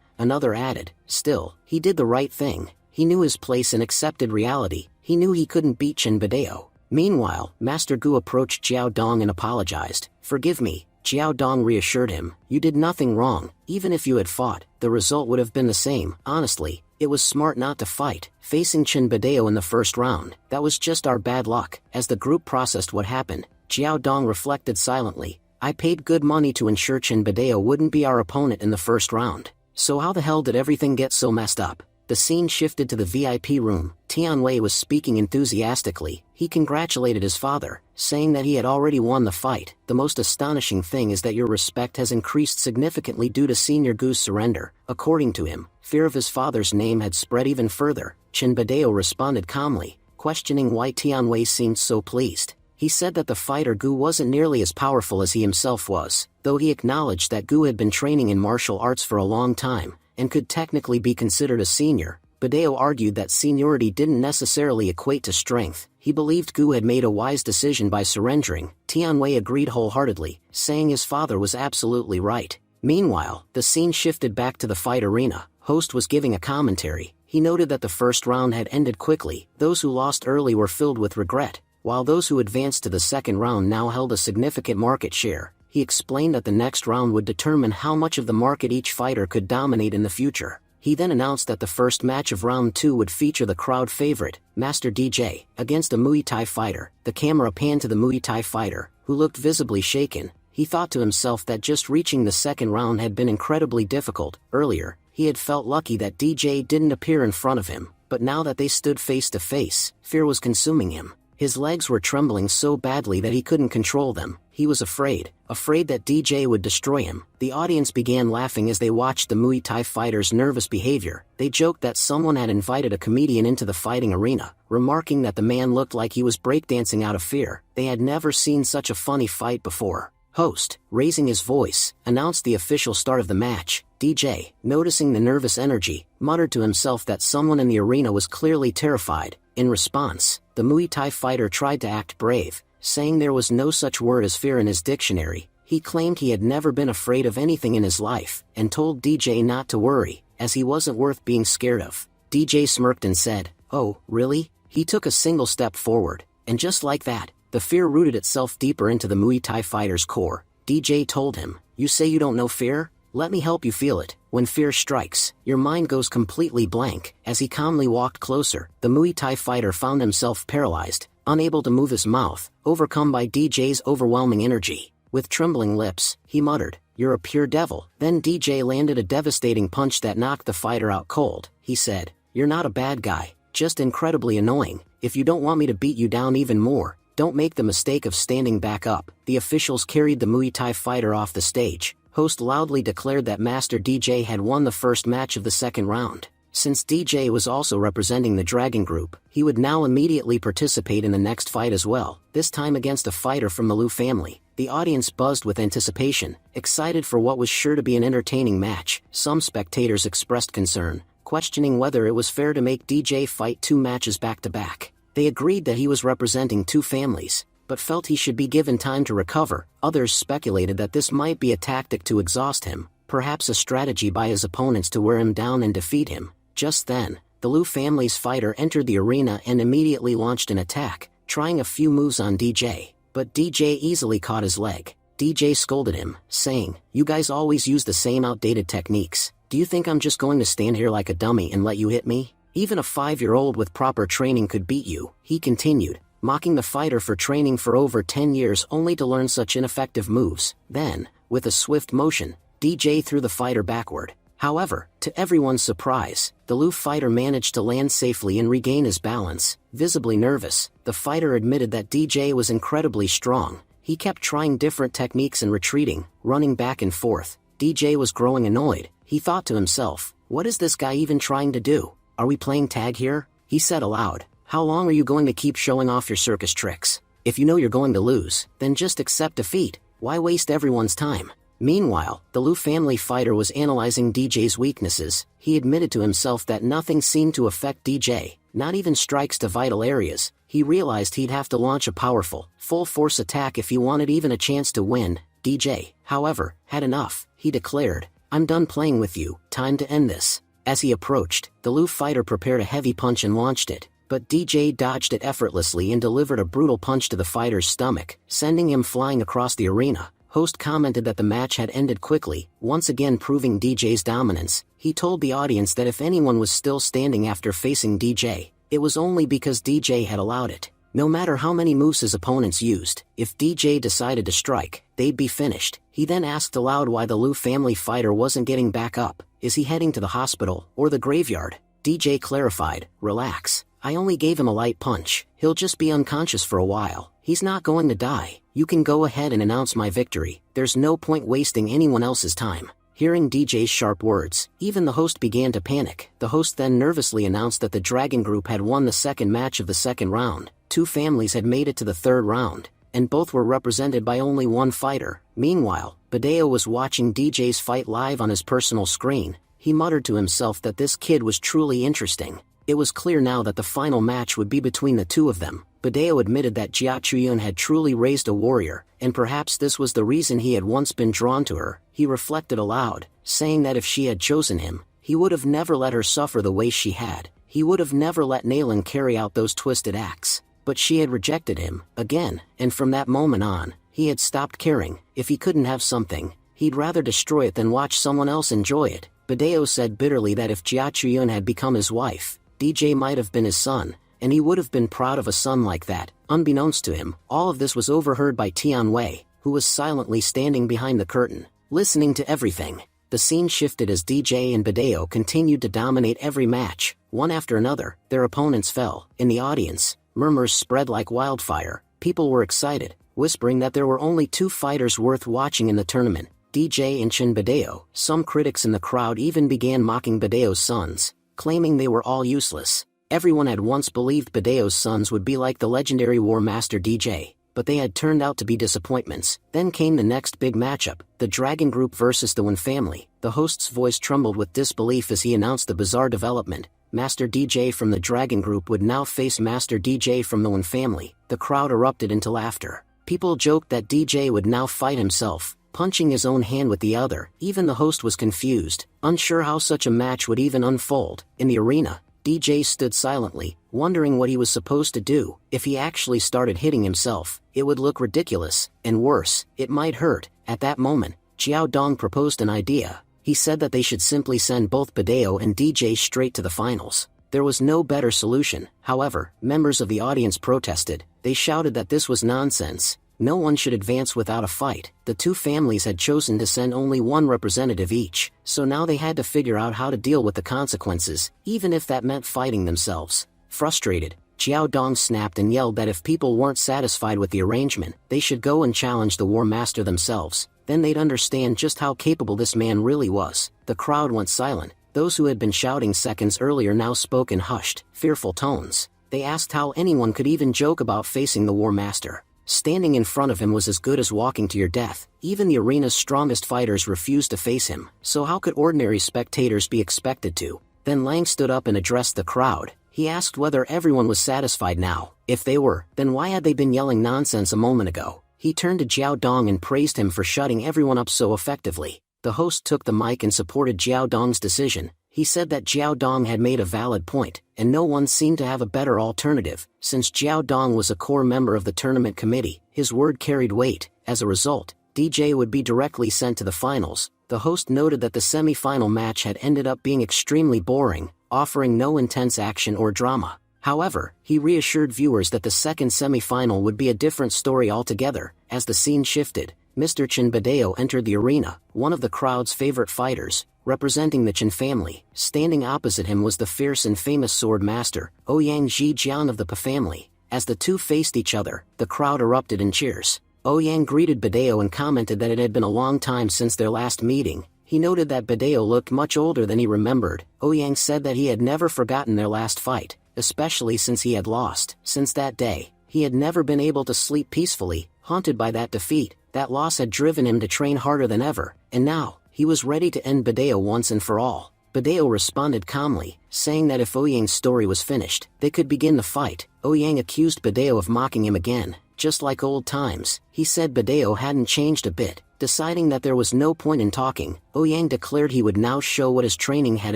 Another added, "Still, he did the right thing. He knew his place and accepted reality. He knew he couldn't beat Chen Badeo." Meanwhile, Master Gu approached Jiao Dong and apologized. "Forgive me." Jiao Dong reassured him, "You did nothing wrong. Even if you had fought, the result would have been the same. Honestly, it was smart not to fight. Facing Chen Badeo in the first round, that was just our bad luck." As the group processed what happened, Jiao Dong reflected silently. "I paid good money to ensure Chen Badeo wouldn't be our opponent in the first round. So how the hell did everything get so messed up?" The scene shifted to the VIP room. Tianwei was speaking enthusiastically. He congratulated his father, saying that he had already won the fight. "The most astonishing thing is that your respect has increased significantly due to Senior Gu's surrender." According to him, fear of his father's name had spread even further. Chen Badeo responded calmly, questioning why Tianwei seemed so pleased. He said that the fighter Gu wasn't nearly as powerful as he himself was, though he acknowledged that Gu had been training in martial arts for a long time, and could technically be considered a senior. Badeo argued that seniority didn't necessarily equate to strength. He believed Gu had made a wise decision by surrendering. Tianwei agreed wholeheartedly, saying his father was absolutely right. Meanwhile, the scene shifted back to the fight arena. Host was giving a commentary. He noted that the first round had ended quickly. Those who lost early were filled with regret, while those who advanced to the second round now held a significant market share. He explained that the next round would determine how much of the market each fighter could dominate in the future. He then announced that the first match of round 2 would feature the crowd favorite, Master DJ, against a Muay Thai fighter. The camera panned to the Muay Thai fighter, who looked visibly shaken. He thought to himself that just reaching the second round had been incredibly difficult. Earlier, he had felt lucky that DJ didn't appear in front of him, but now that they stood face to face, fear was consuming him. His legs were trembling so badly that he couldn't control them. He was afraid that DJ would destroy him. The audience began laughing as they watched the Muay Thai fighter's nervous behavior. They joked that someone had invited a comedian into the fighting arena, remarking that the man looked like he was breakdancing out of fear. They had never seen such a funny fight before. Host, raising his voice, announced the official start of the match. DJ, noticing the nervous energy, muttered to himself that someone in the arena was clearly terrified. In response, the Muay Thai fighter tried to act brave, saying there was no such word as fear in his dictionary. He claimed he had never been afraid of anything in his life, and told DJ not to worry, as he wasn't worth being scared of. DJ smirked and said, "Oh, really?" He took a single step forward, and just like that, the fear rooted itself deeper into the Muay Thai fighter's core. DJ told him, "You say you don't know fear? Let me help you feel it. When fear strikes, your mind goes completely blank." As he calmly walked closer, the Muay Thai fighter found himself paralyzed, unable to move his mouth, overcome by DJ's overwhelming energy. With trembling lips, he muttered, "You're a pure devil." Then DJ landed a devastating punch that knocked the fighter out cold. He said, "You're not a bad guy, just incredibly annoying. If you don't want me to beat you down even more, don't make the mistake of standing back up." The officials carried the Muay Thai fighter off the stage. Host loudly declared that Master DJ had won the first match of the second round. Since DJ was also representing the Dragon Group, he would now immediately participate in the next fight as well, this time against a fighter from the Liu family. The audience buzzed with anticipation, excited for what was sure to be an entertaining match. Some spectators expressed concern, questioning whether it was fair to make DJ fight two matches back-to-back. They agreed that he was representing two families, but felt he should be given time to recover. Others speculated that this might be a tactic to exhaust him, perhaps a strategy by his opponents to wear him down and defeat him. Just then, the Liu family's fighter entered the arena and immediately launched an attack, trying a few moves on DJ, but DJ easily caught his leg. DJ scolded him, saying, "You guys always use the same outdated techniques. Do you think I'm just going to stand here like a dummy and let you hit me? Even a 5-year-old with proper training could beat you," he continued, mocking the fighter for training for over 10 years only to learn such ineffective moves. Then, with a swift motion, DJ threw the fighter backward. However, to everyone's surprise, the Liu fighter managed to land safely and regain his balance. Visibly nervous, the fighter admitted that DJ was incredibly strong. He kept trying different techniques and retreating, running back and forth. DJ was growing annoyed. He thought to himself, "What is this guy even trying to do? Are we playing tag here?" He said aloud, "How long are you going to keep showing off your circus tricks? If you know you're going to lose, then just accept defeat. Why waste everyone's time?" Meanwhile, the Liu family fighter was analyzing DJ's weaknesses. He admitted to himself that nothing seemed to affect DJ, not even strikes to vital areas. He realized he'd have to launch a powerful, full-force attack if he wanted even a chance to win. DJ, however, had enough. He declared, "I'm done playing with you, time to end this." As he approached, the Liu fighter prepared a heavy punch and launched it, but DJ dodged it effortlessly and delivered a brutal punch to the fighter's stomach, sending him flying across the arena. Host commented that the match had ended quickly, once again proving DJ's dominance. He told the audience that if anyone was still standing after facing DJ, it was only because DJ had allowed it. No matter how many moves his opponents used, if DJ decided to strike, they'd be finished. He then asked aloud why the Liu family fighter wasn't getting back up. Is he heading to the hospital, or the graveyard? DJ clarified, "Relax. I only gave him a light punch. He'll just be unconscious for a while. He's not going to die. You can go ahead and announce my victory. There's no point wasting anyone else's time." Hearing DJ's sharp words, even the host began to panic. The host then nervously announced that the Dragon Group had won the second match of the second round. Two families had made it to the third round, and both were represented by only one fighter. Meanwhile, Badeo was watching DJ's fight live on his personal screen. He muttered to himself that this kid was truly interesting. It was clear now that the final match would be between the two of them. Badeo admitted that Jia Chuyun had truly raised a warrior, and perhaps this was the reason he had once been drawn to her. He reflected aloud, saying that if she had chosen him, he would have never let her suffer the way she had. He would have never let Nalan carry out those twisted acts. But she had rejected him, again, and from that moment on, he had stopped caring. If he couldn't have something, he'd rather destroy it than watch someone else enjoy it. Badeo said bitterly that if Jia Chuyun had become his wife, DJ might have been his son, and he would have been proud of a son like that. Unbeknownst to him, all of this was overheard by Tian Wei, who was silently standing behind the curtain, listening to everything. The scene shifted as DJ and Badeo continued to dominate every match. One after another, their opponents fell. In the audience, murmurs spread like wildfire. People were excited, whispering that there were only two fighters worth watching in the tournament, DJ and Chin Badeo. Some critics in the crowd even began mocking Badeo's sons, claiming they were all useless. Everyone had once believed Badeo's sons would be like the legendary War Master DJ. but they had turned out to be disappointments. Then came the next big matchup, the Dragon Group versus the Wan family. The host's voice trembled with disbelief as he announced the bizarre development. Master DJ from the Dragon Group would now face Master DJ from the Wan family. The crowd erupted into laughter. People joked that DJ would now fight himself, punching his own hand with the other. Even the host was confused, unsure how such a match would even unfold. In the arena, DJ stood silently, wondering what he was supposed to do. If he actually started hitting himself, it would look ridiculous, and worse, it might hurt. At that moment, Xiao Dong proposed an idea. He said that they should simply send both Badeo and DJ straight to the finals. There was no better solution. However, members of the audience protested. They shouted that this was nonsense. No one should advance without a fight. The two families had chosen to send only one representative each, so now they had to figure out how to deal with the consequences, even if that meant fighting themselves. Frustrated, Xiao Dong snapped and yelled that if people weren't satisfied with the arrangement, they should go and challenge the War Master themselves. Then they'd understand just how capable this man really was. The crowd went silent. Those who had been shouting seconds earlier now spoke in hushed, fearful tones. They asked how anyone could even joke about facing the War Master. Standing in front of him was as good as walking to your death. Even the arena's strongest fighters refused to face him, so how could ordinary spectators be expected to? Then Lang stood up and addressed the crowd. He asked whether everyone was satisfied now. If they were, then why had they been yelling nonsense a moment ago? He turned to Xiao Dong and praised him for shutting everyone up so effectively. The host took the mic and supported Xiao Dong's decision. He said that Xiao Dong had made a valid point, and no one seemed to have a better alternative. Since Xiao Dong was a core member of the tournament committee, his word carried weight. As a result, DJ would be directly sent to the finals. The host noted that the semi-final match had ended up being extremely boring, offering no intense action or drama. However, he reassured viewers that the second semi-final would be a different story altogether. As the scene shifted, Mr. Chen Badeo entered the arena, one of the crowd's favorite fighters, representing the Chen family. Standing opposite him was the fierce and famous sword master, Ouyang Zhijian of the Pa family. As the two faced each other, the crowd erupted in cheers. Ouyang greeted Badeo and commented that it had been a long time since their last meeting. He noted that Badeo looked much older than he remembered. Ouyang said that he had never forgotten their last fight, especially since he had lost. Since that day, he had never been able to sleep peacefully, haunted by that defeat. That loss had driven him to train harder than ever, and now, he was ready to end Badeo once and for all. Badeo responded calmly, saying that if Ouyang's story was finished, they could begin the fight. Ouyang accused Badeo of mocking him again, just like old times. He said Badeo hadn't changed a bit. Deciding that there was no point in talking, Ouyang declared he would now show what his training had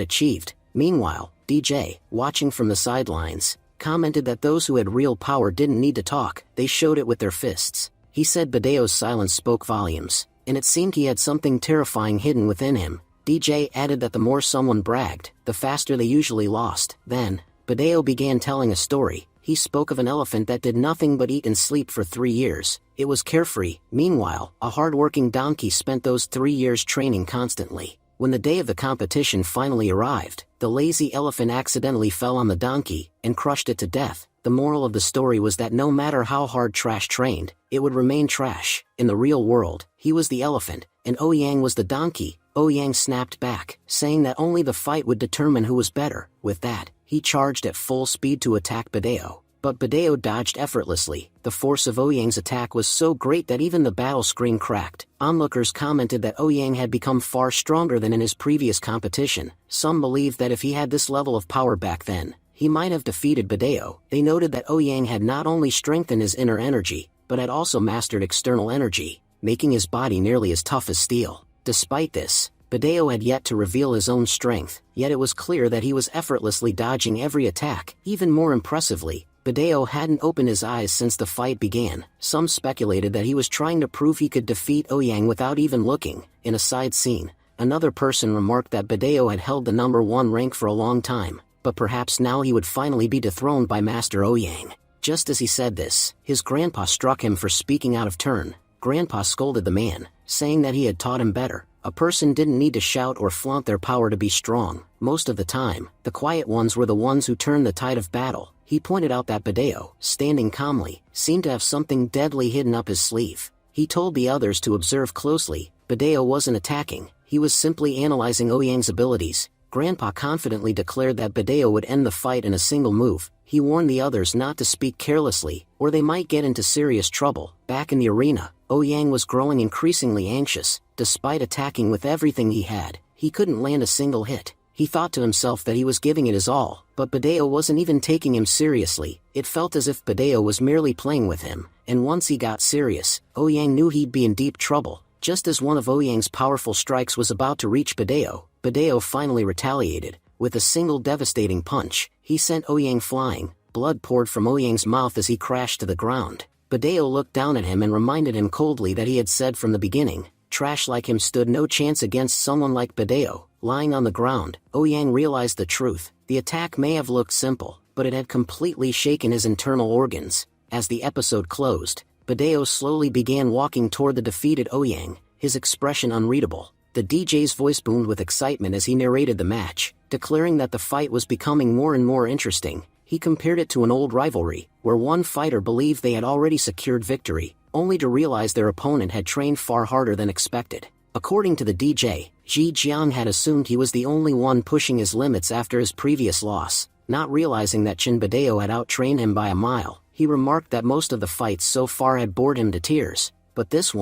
achieved. Meanwhile, DJ, watching from the sidelines, commented that those who had real power didn't need to talk, they showed it with their fists. He said Badeo's silence spoke volumes, and it seemed he had something terrifying hidden within him. DJ added that the more someone bragged, the faster they usually lost. Then, Badeo began telling a story. He spoke of an elephant that did nothing but eat and sleep for 3 years. It was carefree. Meanwhile, a hard-working donkey spent those 3 years training constantly. When the day of the competition finally arrived, the lazy elephant accidentally fell on the donkey and crushed it to death. The moral of the story was that no matter how hard trash trained, it would remain trash. In the real world, he was the elephant, and Ouyang was the donkey. Ouyang snapped back, saying that only the fight would determine who was better. With that, he charged at full speed to attack Badeo. But Badeo dodged effortlessly. The force of Ouyang's attack was so great that even the battle screen cracked. Onlookers commented that Ouyang had become far stronger than in his previous competition. Some believed that if he had this level of power back then, he might have defeated Badeo. They noted that Ouyang had not only strengthened his inner energy, but had also mastered external energy, making his body nearly as tough as steel. Despite this, Badeo had yet to reveal his own strength, yet it was clear that he was effortlessly dodging every attack. Even more impressively, Badeo hadn't opened his eyes since the fight began. Some speculated that he was trying to prove he could defeat Ouyang without even looking. In a side scene, another person remarked that Badeo had held the #1 rank for a long time, but perhaps now he would finally be dethroned by Master Ouyang. Just as he said this, his grandpa struck him for speaking out of turn. Grandpa scolded the man, saying that he had taught him better. A person didn't need to shout or flaunt their power to be strong. Most of the time, the quiet ones were the ones who turned the tide of battle. He pointed out that Badeo, standing calmly, seemed to have something deadly hidden up his sleeve. He told the others to observe closely. Badeo wasn't attacking, he was simply analyzing Ouyang's abilities. Grandpa confidently declared that Badeo would end the fight in a single move. he warned the others not to speak carelessly, or they might get into serious trouble. Back in the arena, Ouyang was growing increasingly anxious. Despite attacking with everything he had, he couldn't land a single hit. He thought to himself that he was giving it his all, but Badeo wasn't even taking him seriously. It felt as if Badeo was merely playing with him, and once he got serious, Ouyang knew he'd be in deep trouble. Just as one of Ouyang's powerful strikes was about to reach Badeo, Badeo finally retaliated. With a single devastating punch, he sent Ouyang flying. Blood poured from Ouyang's mouth as he crashed to the ground. Badeo looked down at him and reminded him coldly that he had said from the beginning, trash like him stood no chance against someone like Badeo. Lying on the ground, Ouyang realized the truth. The attack may have looked simple, but it had completely shaken his internal organs. As the episode closed, Badeo slowly began walking toward the defeated Ouyang, his expression unreadable. The DJ's voice boomed with excitement as he narrated the match, declaring that the fight was becoming more and more interesting. He compared it to an old rivalry, where one fighter believed they had already secured victory, only to realize their opponent had trained far harder than expected. According to the DJ, Ji Jiang had assumed he was the only one pushing his limits after his previous loss. Not realizing that Chin Badeo had outtrained him by a mile, he remarked that most of the fights so far had bored him to tears. But this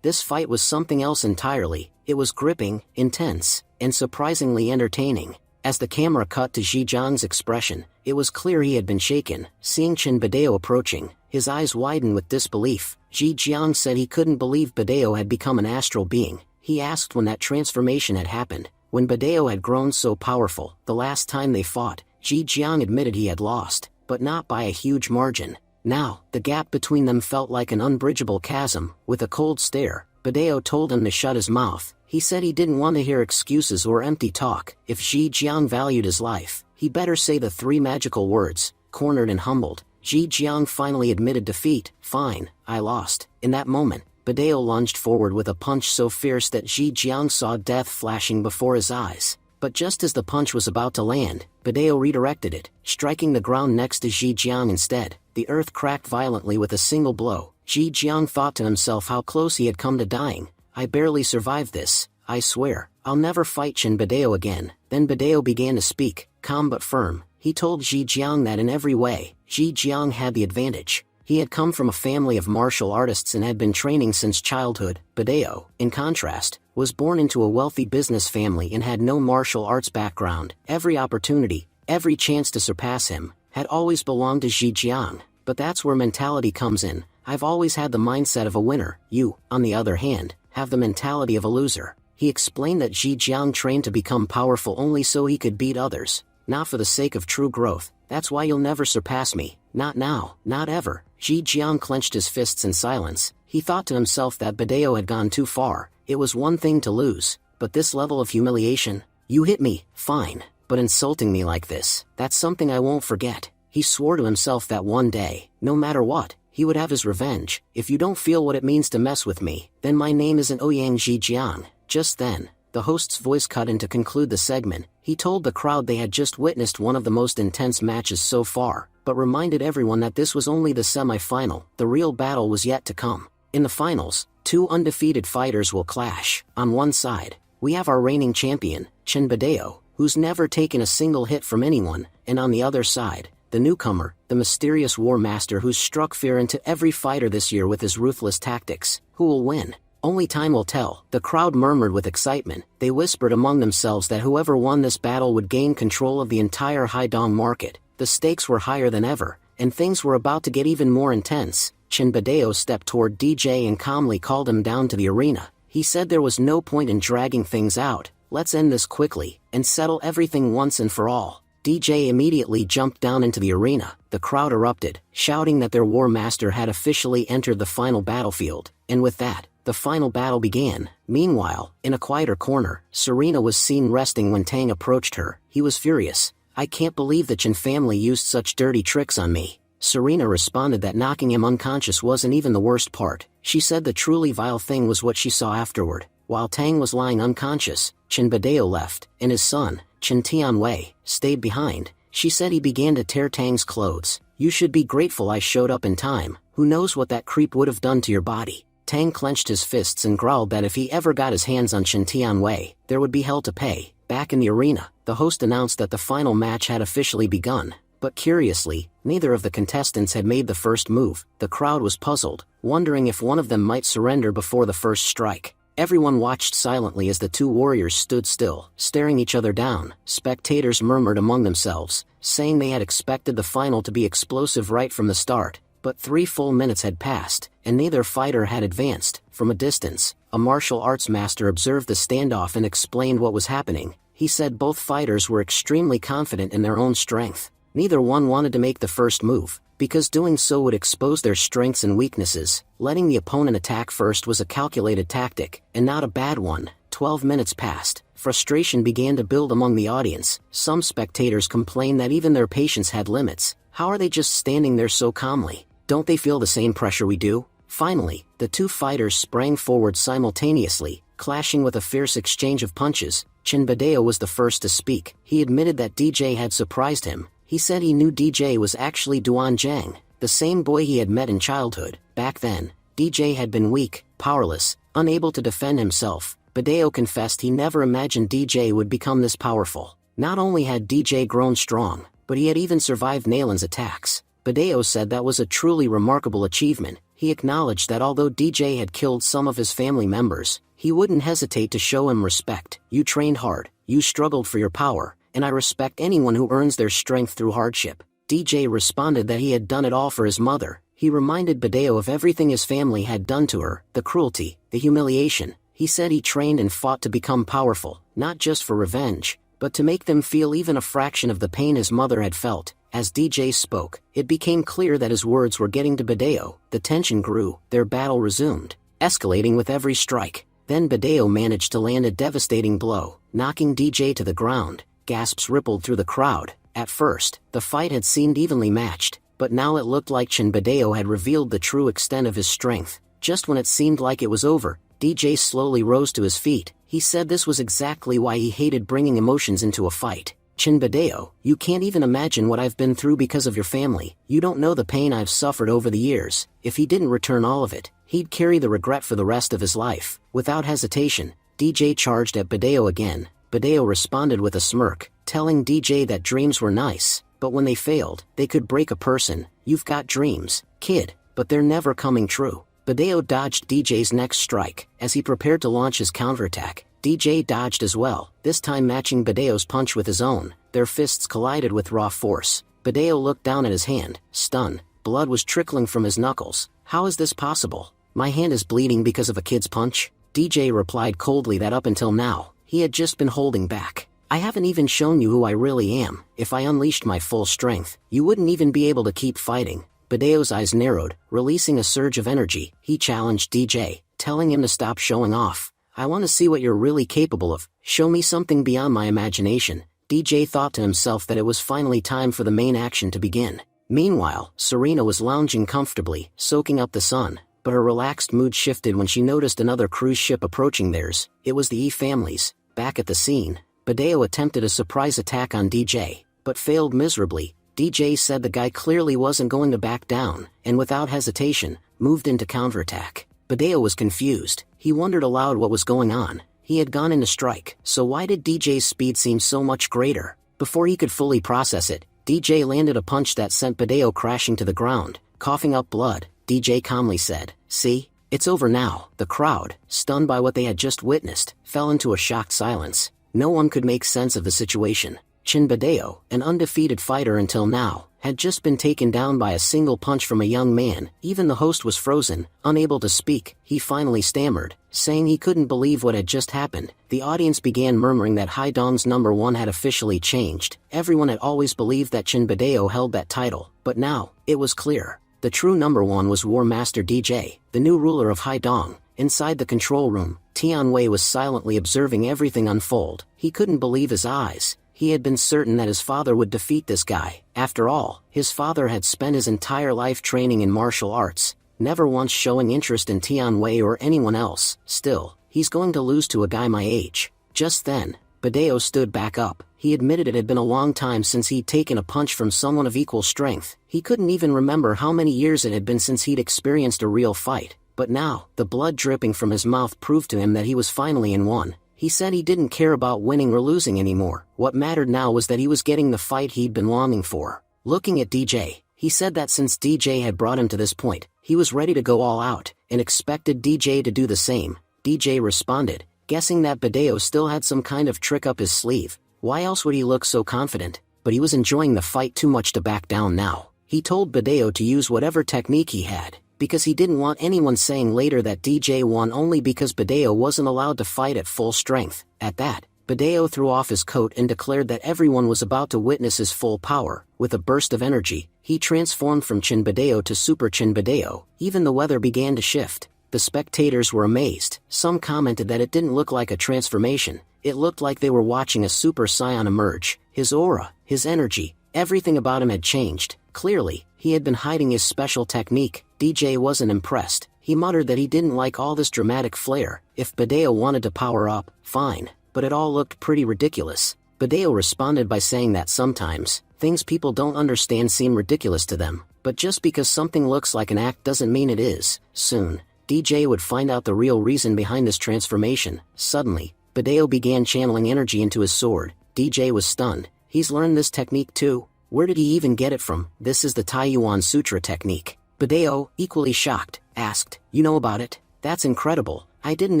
fight was something else entirely. It was gripping, intense, and surprisingly entertaining. As the camera cut to Ji Jiang's expression, it was clear he had been shaken. Seeing Chin Badeo approaching, his eyes widened with disbelief. Ji Jiang said he couldn't believe Badeo had become an astral being. He asked when that transformation had happened. When Badeo had grown so powerful, the last time they fought, Ji Jiang admitted he had lost, but not by a huge margin. Now, the gap between them felt like an unbridgeable chasm. With a cold stare, Badeo told him to shut his mouth. He said he didn't want to hear excuses or empty talk. If Ji Jiang valued his life, he better say the three magical words. Cornered and humbled, Ji Jiang finally admitted defeat. Fine, I lost. In that moment, Badeo lunged forward with a punch so fierce that Ji Jiang saw death flashing before his eyes. But just as the punch was about to land, Badeo redirected it, striking the ground next to Ji Jiang instead. The earth cracked violently with a single blow. Ji Jiang thought to himself how close he had come to dying. I barely survived this. I swear, I'll never fight Chin Badeo again. Then Badeo began to speak, calm but firm. He told Ji Jiang that in every way, Ji Jiang had the advantage. He had come from a family of martial artists and had been training since childhood. Badeo, in contrast, was born into a wealthy business family and had no martial arts background. Every opportunity, every chance to surpass him, had always belonged to Ji Jiang. But that's where mentality comes in. I've always had the mindset of a winner. You, on the other hand, have the mentality of a loser. He explained that Ji Jiang trained to become powerful only so he could beat others, not for the sake of true growth. That's why you'll never surpass me. Not now, not ever. Ji Jiang clenched his fists in silence. He thought to himself that Badeo had gone too far. It was one thing to lose, but this level of humiliation? You hit me, fine, but insulting me like this, that's something I won't forget. He swore to himself that one day, no matter what, he would have his revenge. If you don't feel what it means to mess with me, then my name isn't Ouyang Ji Jiang. Just then, the host's voice cut in to conclude the segment. He told the crowd they had just witnessed one of the most intense matches so far, but reminded everyone that this was only the semi-final. The real battle was yet to come. In the finals, two undefeated fighters will clash. On one side, we have our reigning champion, Chin Badeo, who's never taken a single hit from anyone, and on the other side, the newcomer, the mysterious war master who's struck fear into every fighter this year with his ruthless tactics. Who will win? Only time will tell. The crowd murmured with excitement. They whispered among themselves that whoever won this battle would gain control of the entire Haidong market. The stakes were higher than ever, and things were about to get even more intense. Chin Badeo stepped toward DJ and calmly called him down to the arena. He said there was no point in dragging things out. Let's end this quickly, and settle everything once and for all. DJ immediately jumped down into the arena. The crowd erupted, shouting that their war master had officially entered the final battlefield, and with that, the final battle began. Meanwhile, in a quieter corner, Serena was seen resting when Tang approached her. He was furious. I can't believe the Chin family used such dirty tricks on me. Serena responded that knocking him unconscious wasn't even the worst part. She said the truly vile thing was what she saw afterward. While Tang was lying unconscious, Chin Badeo left, and his son, Chin Tianwei, stayed behind. She said he began to tear Tang's clothes. You should be grateful I showed up in time. Who knows what that creep would have done to your body? Tang clenched his fists and growled that if he ever got his hands on Chin Tianwei, there would be hell to pay. Back in the arena, the host announced that the final match had officially begun. But curiously, neither of the contestants had made the first move. The crowd was puzzled, wondering if one of them might surrender before the first strike. Everyone watched silently as the two warriors stood still, staring each other down. Spectators murmured among themselves, saying they had expected the final to be explosive right from the start. But 3 full minutes had passed, and neither fighter had advanced. From a distance, a martial arts master observed the standoff and explained what was happening. He said both fighters were extremely confident in their own strength. Neither one wanted to make the first move, because doing so would expose their strengths and weaknesses. Letting the opponent attack first was a calculated tactic, and not a bad one. 12 minutes passed. Frustration began to build among the audience. Some spectators complained that even their patience had limits. How are they just standing there so calmly? Don't they feel the same pressure we do? Finally, the two fighters sprang forward simultaneously, clashing with a fierce exchange of punches. Chinbadeo was the first to speak. He admitted that DJ had surprised him. He said he knew DJ was actually Duan Zhang, the same boy he had met in childhood. Back then, DJ had been weak, powerless, unable to defend himself. Badeo confessed he never imagined DJ would become this powerful. Not only had DJ grown strong, but he had even survived Nalan's attacks. Badeo said that was a truly remarkable achievement. He acknowledged that although DJ had killed some of his family members, he wouldn't hesitate to show him respect. You trained hard, you struggled for your power, and I respect anyone who earns their strength through hardship. DJ responded that he had done it all for his mother. He reminded Badeo of everything his family had done to her, the cruelty, the humiliation. He said he trained and fought to become powerful, not just for revenge, but to make them feel even a fraction of the pain his mother had felt. As DJ spoke, it became clear that his words were getting to Badeo. The tension grew, their battle resumed, escalating with every strike. Then Badeo managed to land a devastating blow, knocking DJ to the ground. Gasps rippled through the crowd. At first, the fight had seemed evenly matched, but now it looked like Chinbadeo had revealed the true extent of his strength. Just when it seemed like it was over, DJ slowly rose to his feet. He said this was exactly why he hated bringing emotions into a fight. Chinbadeo, you can't even imagine what I've been through because of your family. You don't know the pain I've suffered over the years. If he didn't return all of it, he'd carry the regret for the rest of his life. Without hesitation, DJ charged at Badeo again. Badeo responded with a smirk, telling DJ that dreams were nice, but when they failed, they could break a person. You've got dreams, kid, but they're never coming true. Badeo dodged DJ's next strike. As he prepared to launch his counterattack, DJ dodged as well, this time matching Badeo's punch with his own. Their fists collided with raw force. Badeo looked down at his hand, stunned. Blood was trickling from his knuckles. How is this possible? My hand is bleeding because of a kid's punch? DJ replied coldly that up until now, he had just been holding back. I haven't even shown you who I really am. If I unleashed my full strength, you wouldn't even be able to keep fighting. Badeo's eyes narrowed, releasing a surge of energy. He challenged DJ, telling him to stop showing off. I want to see what you're really capable of. Show me something beyond my imagination. DJ thought to himself that it was finally time for the main action to begin. Meanwhile, Serena was lounging comfortably, soaking up the sun, but her relaxed mood shifted when she noticed another cruise ship approaching theirs. It was the E families. Back at the scene, Badeo attempted a surprise attack on DJ, but failed miserably. DJ said the guy clearly wasn't going to back down, and without hesitation, moved into counterattack. Badeo was confused. He wondered aloud what was going on. He had gone into strike, so why did DJ's speed seem so much greater? Before he could fully process it, DJ landed a punch that sent Badeo crashing to the ground. Coughing up blood, DJ calmly said, "See? It's over now." The crowd, stunned by what they had just witnessed, fell into a shocked silence. No one could make sense of the situation. Chinbadeo, an undefeated fighter until now, had just been taken down by a single punch from a young man. Even the host was frozen, unable to speak. He finally stammered, saying he couldn't believe what had just happened. The audience began murmuring that Haidong's #1 had officially changed. Everyone had always believed that Chinbadeo held that title, but now, it was clear. The true #1 was War Master DJ, the new ruler of Haidong. Inside the control room, Tianwei was silently observing everything unfold. He couldn't believe his eyes. He had been certain that his father would defeat this guy. After all, his father had spent his entire life training in martial arts, never once showing interest in Tianwei or anyone else. Still, he's going to lose to a guy my age. Just then, Badeo stood back up. He admitted it had been a long time since he'd taken a punch from someone of equal strength. He couldn't even remember how many years it had been since he'd experienced a real fight. But now, the blood dripping from his mouth proved to him that he was finally in one. He said he didn't care about winning or losing anymore. What mattered now was that he was getting the fight he'd been longing for. Looking at DJ, he said that since DJ had brought him to this point, he was ready to go all out, and expected DJ to do the same. DJ responded, guessing that Badeo still had some kind of trick up his sleeve. Why else would he look so confident? But he was enjoying the fight too much to back down now. He told Badeo to use whatever technique he had, because he didn't want anyone saying later that DJ won only because Badeo wasn't allowed to fight at full strength. At that, Badeo threw off his coat and declared that everyone was about to witness his full power. With a burst of energy, he transformed from Chin Badeo to Super Chin Badeo. Even the weather began to shift. The spectators were amazed. Some commented that it didn't look like a transformation. It looked like they were watching a Super Saiyan emerge. His aura, his energy, everything about him had changed. Clearly, he had been hiding his special technique. DJ wasn't impressed. He muttered that he didn't like all this dramatic flair. If Badeo wanted to power up, fine, but it all looked pretty ridiculous. Badeo responded by saying that sometimes, things people don't understand seem ridiculous to them, but just because something looks like an act doesn't mean it is. Soon, DJ would find out the real reason behind this transformation. Suddenly, Badeo began channeling energy into his sword. DJ was stunned. He's learned this technique too? Where did he even get it from? This is the Taiyuan Sutra technique. Badeo, equally shocked, asked, "You know about it? That's incredible. I didn't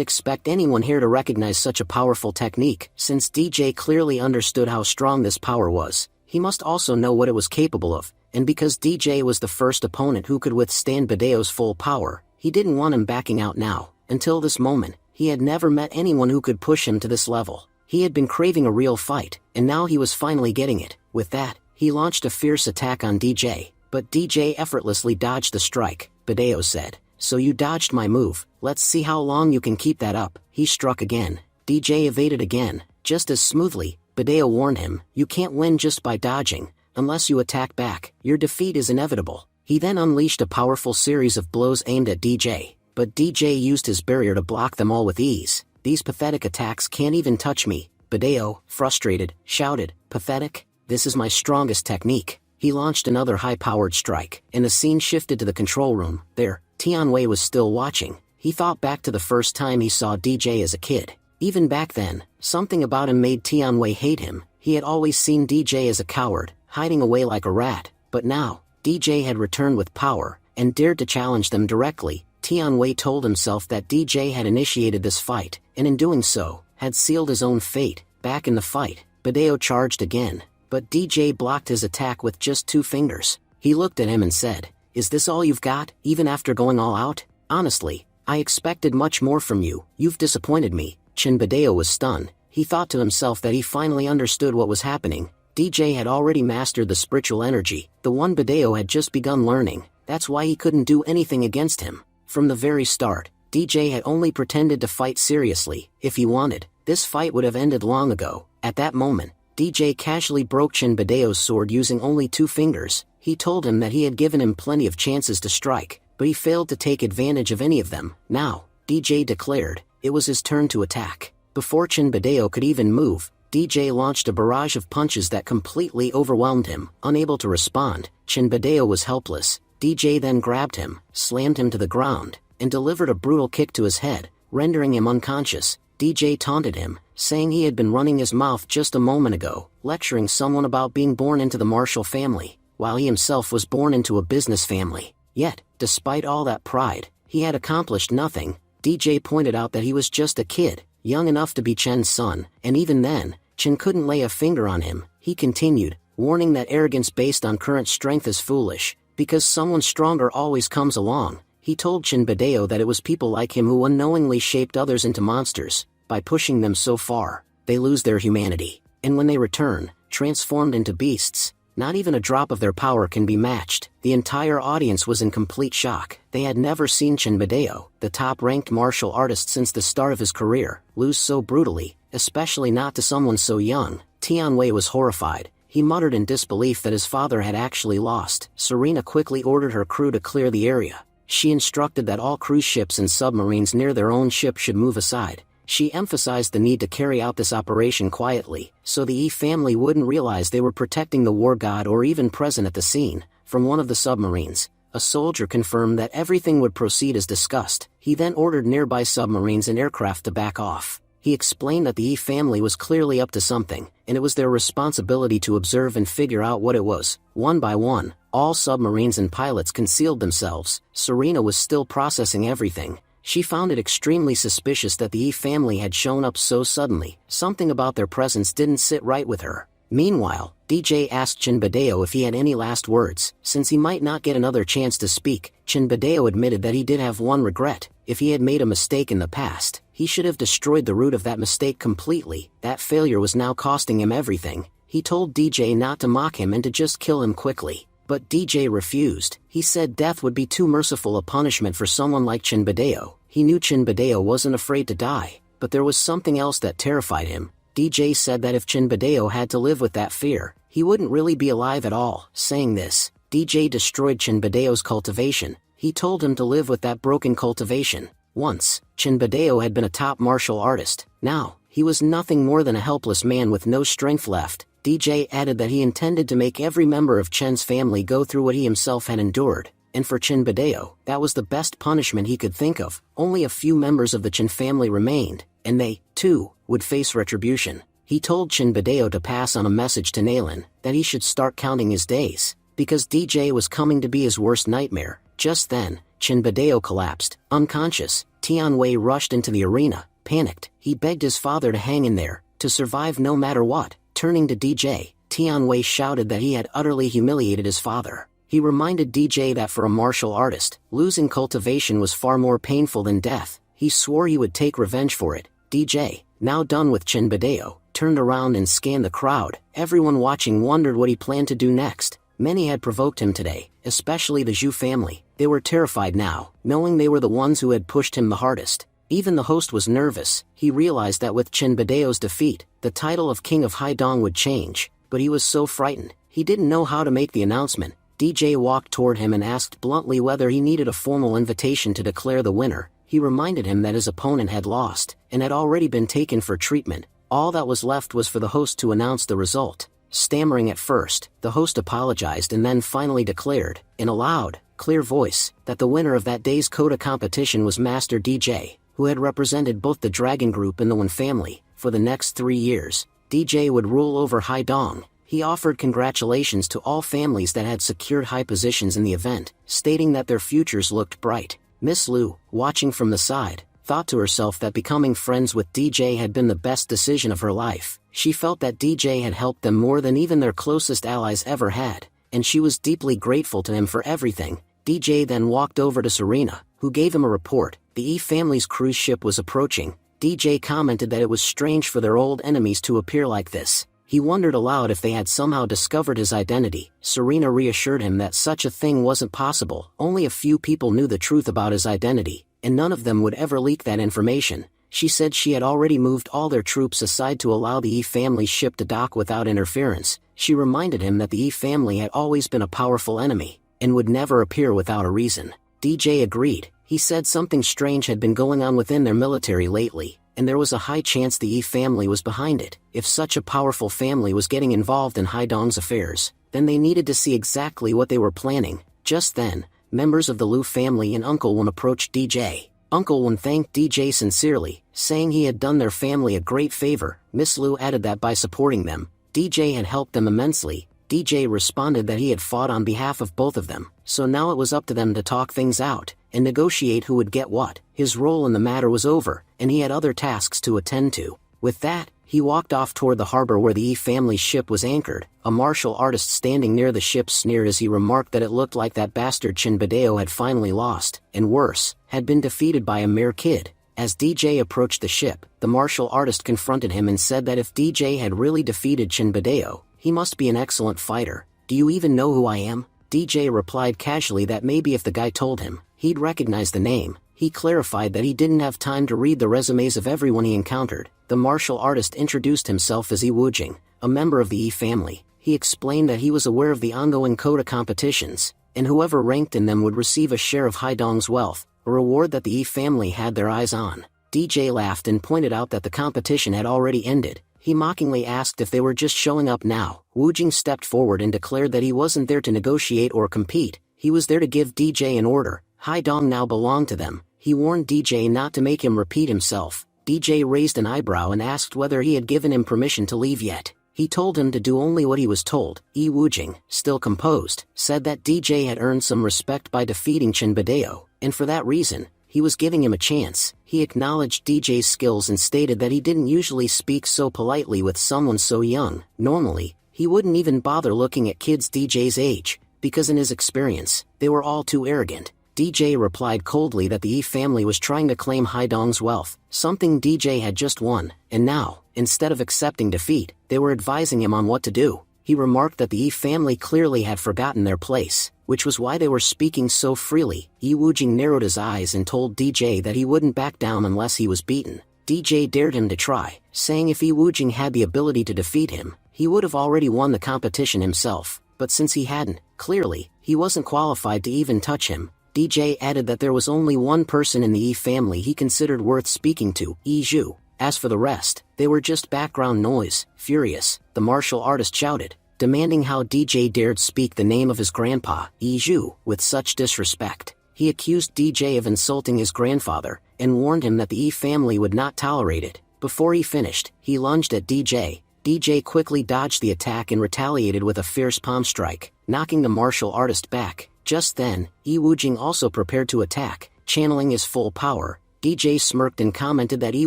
expect anyone here to recognize such a powerful technique." Since DJ clearly understood how strong this power was, he must also know what it was capable of, and because DJ was the first opponent who could withstand Badeo's full power, he didn't want him backing out now. Until this moment, he had never met anyone who could push him to this level. He had been craving a real fight, and now he was finally getting it. With that, he launched a fierce attack on DJ, but DJ effortlessly dodged the strike. Badeo said, "So you dodged my move, let's see how long you can keep that up." He struck again. DJ evaded again, just as smoothly. Badeo warned him, "You can't win just by dodging. Unless you attack back, your defeat is inevitable." He then unleashed a powerful series of blows aimed at DJ, but DJ used his barrier to block them all with ease. "These pathetic attacks can't even touch me." Badeo, frustrated, shouted, "Pathetic? This is my strongest technique." He launched another high-powered strike, and the scene shifted to the control room. There, Tianwei was still watching. He thought back to the first time he saw DJ as a kid. Even back then, something about him made Tianwei hate him. He had always seen DJ as a coward, hiding away like a rat. But now, DJ had returned with power, and dared to challenge them directly. Tianwei told himself that DJ had initiated this fight, and in doing so, had sealed his own fate. Back in the fight, Badeo charged again, but DJ blocked his attack with just 2 fingers. He looked at him and said, "Is this all you've got, even after going all out? Honestly, I expected much more from you. You've disappointed me." Chin Badeo was stunned. He thought to himself that he finally understood what was happening. DJ had already mastered the spiritual energy, the one Badeo had just begun learning. That's why he couldn't do anything against him. From the very start, DJ had only pretended to fight seriously. If he wanted, this fight would have ended long ago. At that moment, DJ casually broke Chin Badeo's sword using only 2 fingers. He told him that he had given him plenty of chances to strike, but he failed to take advantage of any of them. Now, DJ declared, it was his turn to attack. Before Chin Badeo could even move, DJ launched a barrage of punches that completely overwhelmed him. Unable to respond, Chin Badeo was helpless. DJ then grabbed him, slammed him to the ground, and delivered a brutal kick to his head, rendering him unconscious. DJ taunted him, saying he had been running his mouth just a moment ago, lecturing someone about being born into the martial family, while he himself was born into a business family. Yet, despite all that pride, he had accomplished nothing. DJ pointed out that he was just a kid, young enough to be Chen's son, and even then, Chen couldn't lay a finger on him. He continued, warning that arrogance based on current strength is foolish, because someone stronger always comes along. He told Chin Badeo that it was people like him who unknowingly shaped others into monsters. By pushing them so far, they lose their humanity, and when they return, transformed into beasts, not even a drop of their power can be matched. The entire audience was in complete shock. They had never seen Chin Badeo, the top-ranked martial artist since the start of his career, lose so brutally, especially not to someone so young. Tianwei was horrified. He muttered in disbelief that his father had actually lost. Serena quickly ordered her crew to clear the area. She instructed that all cruise ships and submarines near their own ship should move aside. She emphasized the need to carry out this operation quietly, so the Yi family wouldn't realize they were protecting the war god or even present at the scene. From one of the submarines, a soldier confirmed that everything would proceed as discussed. He then ordered nearby submarines and aircraft to back off. He explained that the Yi family was clearly up to something, and it was their responsibility to observe and figure out what it was. One by one, all submarines and pilots concealed themselves. Serena was still processing everything. She found it extremely suspicious that the Yi family had shown up so suddenly. Something about their presence didn't sit right with her. Meanwhile, DJ asked Chinbadeo if he had any last words. Since he might not get another chance to speak, Chinbadeo admitted that he did have one regret. If he had made a mistake in the past, he should have destroyed the root of that mistake completely. That failure was now costing him everything. He told DJ not to mock him and to just kill him quickly. But DJ refused. He said death would be too merciful a punishment for someone like Chinbadeo. He knew Chinbadeo wasn't afraid to die, but there was something else that terrified him. DJ said that if Chinbadeo had to live with that fear, he wouldn't really be alive at all. Saying this, DJ destroyed Chinbadeo's cultivation. He told him to live with that broken cultivation. Once, Chinbadeo had been a top martial artist. Now, he was nothing more than a helpless man with no strength left. DJ added that he intended to make every member of Chen's family go through what he himself had endured. And for Chinbadeo, that was the best punishment he could think of. Only a few members of the Chen family remained, and they, too, would face retribution. He told Chinbadeo to pass on a message to Nalan, that he should start counting his days, because DJ was coming to be his worst nightmare. Just then, Chinbadeo collapsed, unconscious. Tianwei rushed into the arena, panicked. He begged his father to hang in there, to survive no matter what. Turning to DJ, Tianwei shouted that he had utterly humiliated his father. He reminded DJ that for a martial artist, losing cultivation was far more painful than death. He swore he would take revenge for it. DJ, now done with Chinbadeo, turned around and scanned the crowd. Everyone watching wondered what he planned to do next. Many had provoked him today, especially the Zhu family. They were terrified now, knowing they were the ones who had pushed him the hardest. Even the host was nervous. He realized that with Chinbadeo's defeat, the title of King of Haidong would change, but he was so frightened, he didn't know how to make the announcement. DJ walked toward him and asked bluntly whether he needed a formal invitation to declare the winner. He reminded him that his opponent had lost, and had already been taken for treatment. All that was left was for the host to announce the result. Stammering at first, the host apologized and then finally declared, in a loud, clear voice, that the winner of that day's Coda competition was Master DJ, who had represented both the Dragon Group and the Wen family. For the next 3 years, DJ would rule over Haidong. He offered congratulations to all families that had secured high positions in the event, stating that their futures looked bright. Miss Liu, watching from the side, thought to herself that becoming friends with DJ had been the best decision of her life. She felt that DJ had helped them more than even their closest allies ever had, and she was deeply grateful to him for everything. DJ then walked over to Serena, who gave him a report. The Yi family's cruise ship was approaching. DJ commented that it was strange for their old enemies to appear like this. He wondered aloud if they had somehow discovered his identity. Serena reassured him that such a thing wasn't possible. Only a few people knew the truth about his identity, and none of them would ever leak that information. She said she had already moved all their troops aside to allow the Yi family's ship to dock without interference. She reminded him that the Yi family had always been a powerful enemy, and would never appear without a reason. DJ agreed. He said something strange had been going on within their military lately, and there was a high chance the Yi family was behind it. If such a powerful family was getting involved in Haidong's affairs, then they needed to see exactly what they were planning. Just then, members of the Liu family and Uncle Wen approached DJ. Uncle Wen thanked DJ sincerely, saying he had done their family a great favor. Miss Liu added that by supporting them, DJ had helped them immensely. DJ responded that he had fought on behalf of both of them, so now it was up to them to talk things out, and negotiate who would get what. His role in the matter was over, and he had other tasks to attend to. With that, he walked off toward the harbor where the Yi family's ship was anchored. A martial artist standing near the ship sneered as he remarked that it looked like that bastard Chinbadeo had finally lost, and worse, had been defeated by a mere kid. As DJ approached the ship, the martial artist confronted him and said that if DJ had really defeated Chinbadeo, he must be an excellent fighter. Do you even know who I am? DJ replied casually that maybe if the guy told him, he'd recognize the name. He clarified that he didn't have time to read the resumes of everyone he encountered. The martial artist introduced himself as Yi Wujing, a member of the Yi family. He explained that he was aware of the ongoing Coda competitions, and whoever ranked in them would receive a share of Haidong's wealth, a reward that the Yi family had their eyes on. DJ laughed and pointed out that the competition had already ended. He mockingly asked if they were just showing up now. Wujing stepped forward and declared that he wasn't there to negotiate or compete. He was there to give DJ an order. Haidong now belonged to them. He warned DJ not to make him repeat himself. DJ raised an eyebrow and asked whether he had given him permission to leave yet. He told him to do only what he was told. Yi Wujing, still composed, said that DJ had earned some respect by defeating Chen Badeo, and for that reason, he was giving him a chance. He acknowledged DJ's skills and stated that he didn't usually speak so politely with someone so young. Normally, he wouldn't even bother looking at kids DJ's age, because in his experience, they were all too arrogant. DJ replied coldly that the Yi family was trying to claim Haidong's wealth, something DJ had just won, and now, instead of accepting defeat, they were advising him on what to do. He remarked that the Yi family clearly had forgotten their place, which was why they were speaking so freely. Yi Wujing narrowed his eyes and told DJ that he wouldn't back down unless he was beaten. DJ dared him to try, saying if Yi Wujing had the ability to defeat him, he would have already won the competition himself, but since he hadn't, clearly, he wasn't qualified to even touch him. DJ added that there was only one person in the Yi family he considered worth speaking to, Yi Zhu. As for the rest, they were just background noise. Furious, the martial artist shouted, demanding how DJ dared speak the name of his grandpa, Yi Zhu, with such disrespect. He accused DJ of insulting his grandfather, and warned him that the Yi family would not tolerate it. Before he finished, he lunged at DJ. DJ quickly dodged the attack and retaliated with a fierce palm strike, knocking the martial artist back. Just then, Yi Wujing also prepared to attack, channeling his full power. DJ smirked and commented that Yi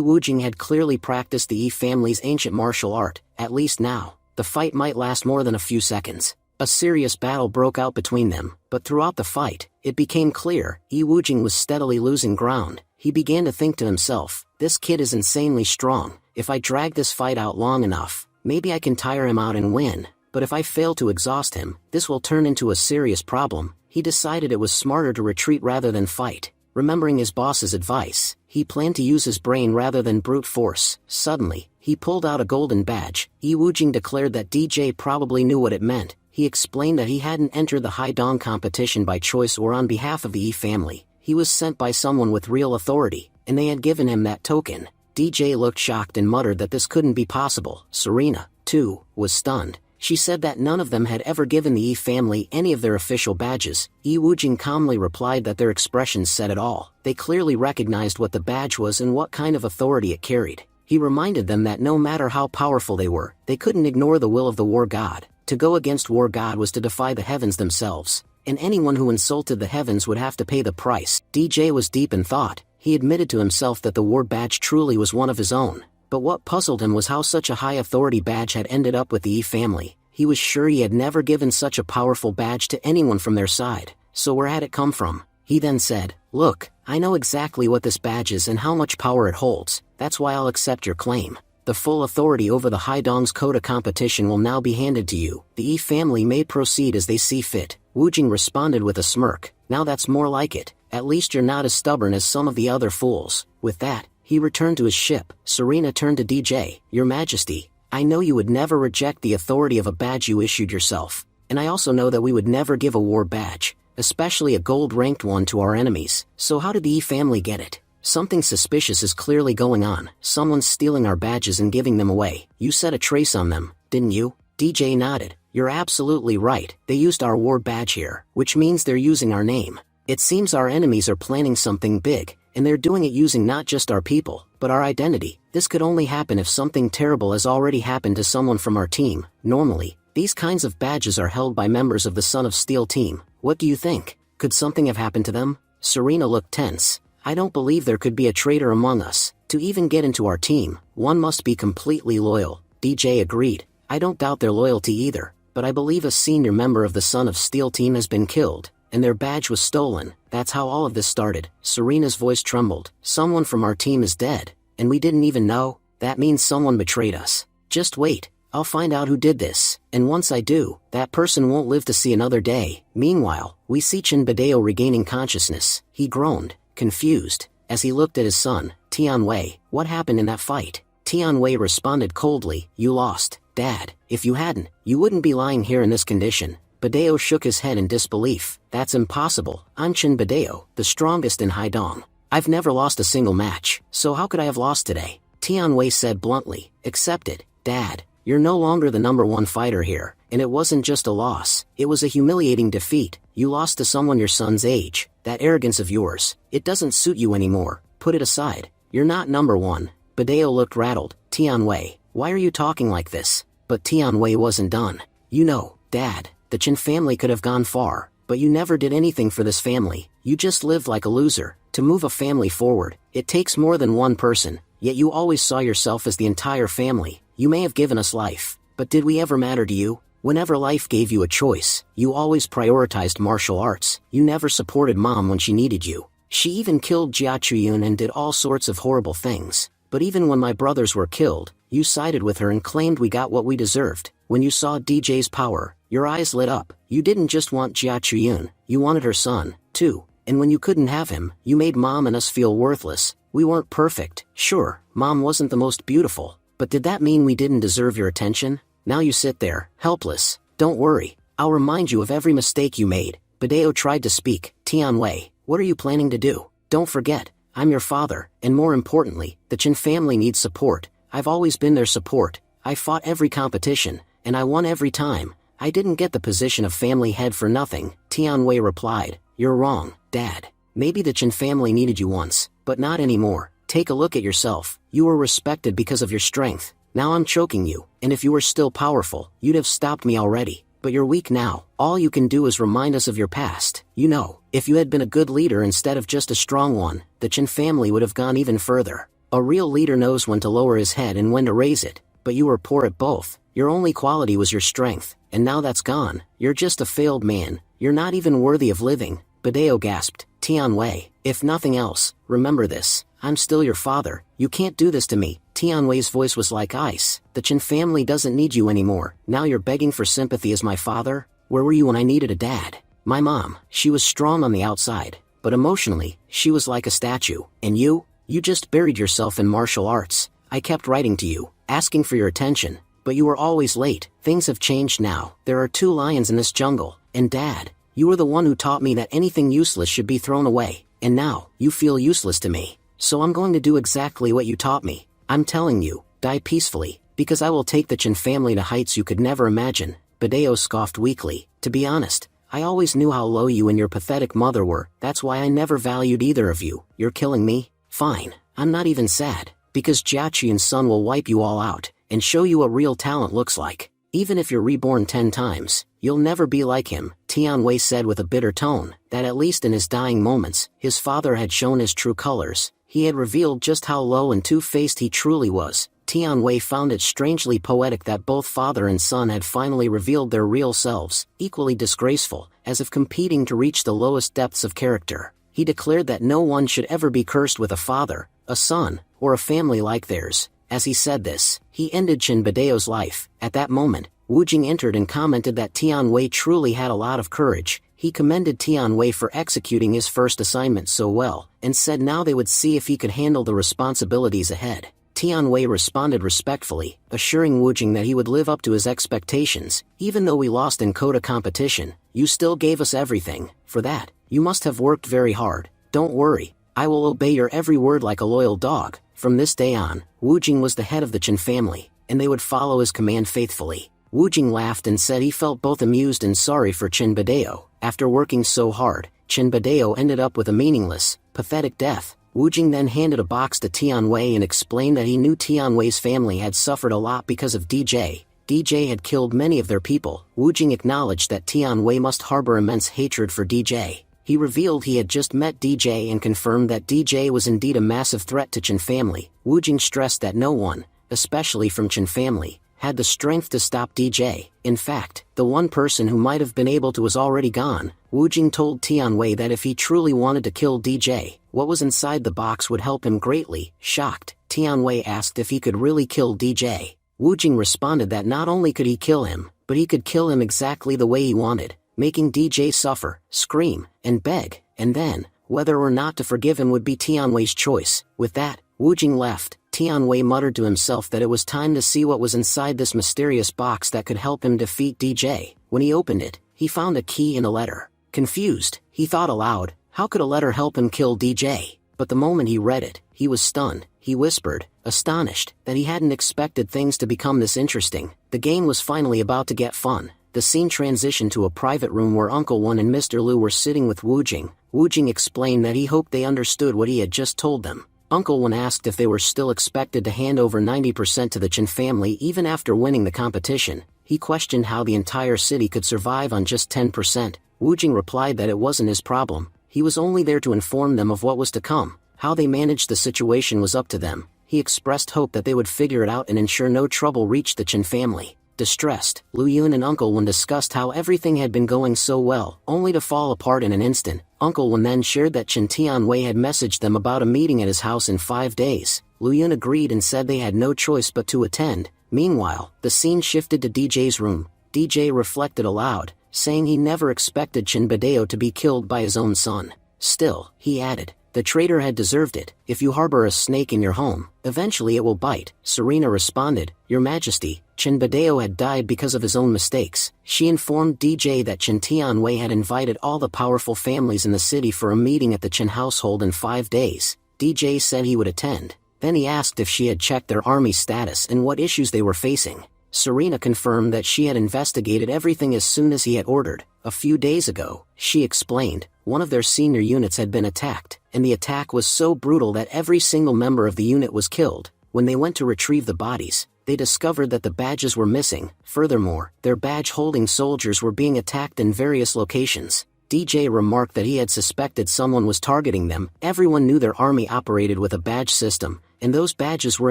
Wujing had clearly practiced the Yi family's ancient martial art. At least now, the fight might last more than a few seconds. A serious battle broke out between them, but throughout the fight, it became clear, Yi Wujing was steadily losing ground. He began to think to himself, this kid is insanely strong. If I drag this fight out long enough, maybe I can tire him out and win, but if I fail to exhaust him, this will turn into a serious problem. He decided it was smarter to retreat rather than fight. Remembering his boss's advice, he planned to use his brain rather than brute force. Suddenly, he pulled out a golden badge. Yi Wujing declared that DJ probably knew what it meant. He explained that he hadn't entered the Haidong competition by choice or on behalf of the Yi family. He was sent by someone with real authority, and they had given him that token. DJ looked shocked and muttered that this couldn't be possible. Serena, too, was stunned. She said that none of them had ever given the Yi family any of their official badges. Yi Wujing calmly replied that their expressions said it all. They clearly recognized what the badge was and what kind of authority it carried. He reminded them that no matter how powerful they were, they couldn't ignore the will of the war god. To go against war god was to defy the heavens themselves, and anyone who insulted the heavens would have to pay the price. DJ was deep in thought. He admitted to himself that the war badge truly was one of his own. But what puzzled him was how such a high authority badge had ended up with the Yi family. He was sure he had never given such a powerful badge to anyone from their side, so where had it come from? He then said, look, I know exactly what this badge is and how much power it holds, that's why I'll accept your claim. The full authority over the Haidong's Coda competition will now be handed to you. The Yi family may proceed as they see fit. Wujing responded with a smirk, now that's more like it, at least you're not as stubborn as some of the other fools. With that, he returned to his ship. Serena turned to DJ, Your Majesty, I know you would never reject the authority of a badge you issued yourself, and I also know that we would never give a war badge, especially a gold-ranked one to our enemies. So how did the Yi family get it? Something suspicious is clearly going on. Someone's stealing our badges and giving them away. You set a trace on them, didn't you? DJ nodded. You're absolutely right. They used our war badge here, which means they're using our name. It seems our enemies are planning something big, and they're doing it using not just our people, but our identity. This could only happen if something terrible has already happened to someone from our team. Normally, these kinds of badges are held by members of the Son of Steel team. What do you think? Could something have happened to them? Serena looked tense. I don't believe there could be a traitor among us. To even get into our team, one must be completely loyal. DJ agreed. I don't doubt their loyalty either, but I believe a senior member of the Son of Steel team has been killed, and their badge was stolen. That's how all of this started. Serena's voice trembled. Someone from our team is dead, and we didn't even know? That means someone betrayed us. Just wait, I'll find out who did this, and once I do, that person won't live to see another day. Meanwhile, we see Chen Badeo regaining consciousness. He groaned, confused, as he looked at his son, Tianwei. What happened in that fight? Tianwei responded coldly, You lost, Dad. If you hadn't, you wouldn't be lying here in this condition. Badeo shook his head in disbelief. That's impossible. I'm Chen Badeo, the strongest in Haidong. I've never lost a single match, so how could I have lost today? Tianwei said bluntly. Accepted, Dad. You're no longer the number one fighter here, and it wasn't just a loss, it was a humiliating defeat. You lost to someone your son's age. That arrogance of yours, it doesn't suit you anymore. Put it aside. You're not number one. Badeo looked rattled. Tianwei, why are you talking like this? But Tianwei wasn't done. You know, Dad, the Chen family could have gone far, but you never did anything for this family. You just lived like a loser. To move a family forward, it takes more than one person, yet you always saw yourself as the entire family. You may have given us life, but did we ever matter to you? Whenever life gave you a choice, you always prioritized martial arts. You never supported Mom when she needed you. She even killed Jia Chuyun and did all sorts of horrible things. But even when my brothers were killed, you sided with her and claimed we got what we deserved. When you saw DJ's power, your eyes lit up. You didn't just want Jia Chuyun, you wanted her son, too. And when you couldn't have him, you made Mom and us feel worthless. We weren't perfect. Sure, Mom wasn't the most beautiful, but did that mean we didn't deserve your attention? Now you sit there, helpless. Don't worry, I'll remind you of every mistake you made. Badeo tried to speak. Tianwei, what are you planning to do? Don't forget, I'm your father, and more importantly, the Chen family needs support. I've always been their support. I fought every competition, and I won every time. I didn't get the position of family head for nothing. Tianwei replied, you're wrong, Dad. Maybe the Chen family needed you once, but not anymore. Take a look at yourself. You were respected because of your strength. Now I'm choking you, and if you were still powerful, you'd have stopped me already. But you're weak now. All you can do is remind us of your past. You know, if you had been a good leader instead of just a strong one, the Chen family would have gone even further. A real leader knows when to lower his head and when to raise it, but you were poor at both. Your only quality was your strength, and now that's gone. You're just a failed man. You're not even worthy of living. Badeo gasped. Tianwei, if nothing else, remember this. I'm still your father. You can't do this to me. Tianwei's voice was like ice. The Chen family doesn't need you anymore. Now you're begging for sympathy as my father? Where were you when I needed a dad? My mom, she was strong on the outside, but emotionally, she was like a statue. And you? You just buried yourself in martial arts. I kept writing to you, asking for your attention, but you were always late. Things have changed now. There are 2 lions in this jungle, and Dad, you were the one who taught me that anything useless should be thrown away, and now, you feel useless to me. So I'm going to do exactly what you taught me. I'm telling you, die peacefully, because I will take the Chen family to heights you could never imagine. Badeo scoffed weakly. To be honest, I always knew how low you and your pathetic mother were. That's why I never valued either of you. You're killing me? Fine, I'm not even sad, because Jia Chuyun's son will wipe you all out, and show you what real talent looks like. Even if you're reborn 10 times, you'll never be like him. Tianwei said with a bitter tone, that at least in his dying moments, his father had shown his true colors. He had revealed just how low and two-faced he truly was. Tianwei found it strangely poetic that both father and son had finally revealed their real selves, equally disgraceful, as if competing to reach the lowest depths of character. He declared that no one should ever be cursed with a father, a son, or a family like theirs. As he said this, he ended Chen Badeo's life. At that moment, Wu Jing entered and commented that Tianwei truly had a lot of courage. He commended Tianwei for executing his first assignment so well, and said now they would see if he could handle the responsibilities ahead. Tianwei responded respectfully, assuring Wu Jing that he would live up to his expectations. Even though we lost in Coda competition, you still gave us everything. For that, you must have worked very hard. Don't worry, I will obey your every word like a loyal dog. From this day on, Wu Jing was the head of the Chen family, and they would follow his command faithfully. Wu Jing laughed and said he felt both amused and sorry for Chen Badeo. After working so hard, Chen Badeo ended up with a meaningless, pathetic death. Wu Jing then handed a box to Tianwei and explained that he knew Tianwei's family had suffered a lot because of DJ. DJ had killed many of their people. Wu Jing acknowledged that Tianwei must harbor immense hatred for DJ. He revealed he had just met DJ and confirmed that DJ was indeed a massive threat to Chen family. Wu Jing stressed that no one, especially from Chen family, had the strength to stop DJ. In fact, the one person who might have been able to was already gone. Wu Jing told Tianwei that if he truly wanted to kill DJ, what was inside the box would help him greatly. Shocked, Tianwei asked if he could really kill DJ. Wu Jing responded that not only could he kill him, but he could kill him exactly the way he wanted, making DJ suffer, scream, and beg, and then, whether or not to forgive him would be Tianwei's choice. With that, Wu Jing left. Tianwei muttered to himself that it was time to see what was inside this mysterious box that could help him defeat DJ. When he opened it, he found a key and a letter. Confused, he thought aloud, how could a letter help him kill DJ? But the moment he read it, he was stunned. He whispered, astonished, that he hadn't expected things to become this interesting. The game was finally about to get fun. The scene transitioned to a private room where Uncle Wen and Mr. Lu were sitting with Wu Jing. Wu Jing explained that he hoped they understood what he had just told them. Uncle Wen asked if they were still expected to hand over 90% to the Chen family even after winning the competition. He questioned how the entire city could survive on just 10%. Wu Jing replied that it wasn't his problem. He was only there to inform them of what was to come. How they managed the situation was up to them. He expressed hope that they would figure it out and ensure no trouble reached the Chen family. Distressed, Lu Yun and Uncle Wen discussed how everything had been going so well, only to fall apart in an instant. Uncle Wen then shared that Chen Tianwei had messaged them about a meeting at his house in 5 days. Lu Yun agreed and said they had no choice but to attend. Meanwhile, the scene shifted to DJ's room. DJ reflected aloud, saying he never expected Chen Bideo to be killed by his own son. Still, he added, the traitor had deserved it. If you harbor a snake in your home, eventually it will bite. Serena responded, Your Majesty, Chen Bideo had died because of his own mistakes. She informed DJ that Chen Tianwei had invited all the powerful families in the city for a meeting at the Chen household in 5 days. DJ said he would attend. Then he asked if she had checked their army status and what issues they were facing. Serena confirmed that she had investigated everything as soon as he had ordered. A few days ago, she explained, one of their senior units had been attacked, and the attack was so brutal that every single member of the unit was killed. When they went to retrieve the bodies, they discovered that the badges were missing. Furthermore, their badge-holding soldiers were being attacked in various locations. DJ remarked that he had suspected someone was targeting them. Everyone knew their army operated with a badge system, and those badges were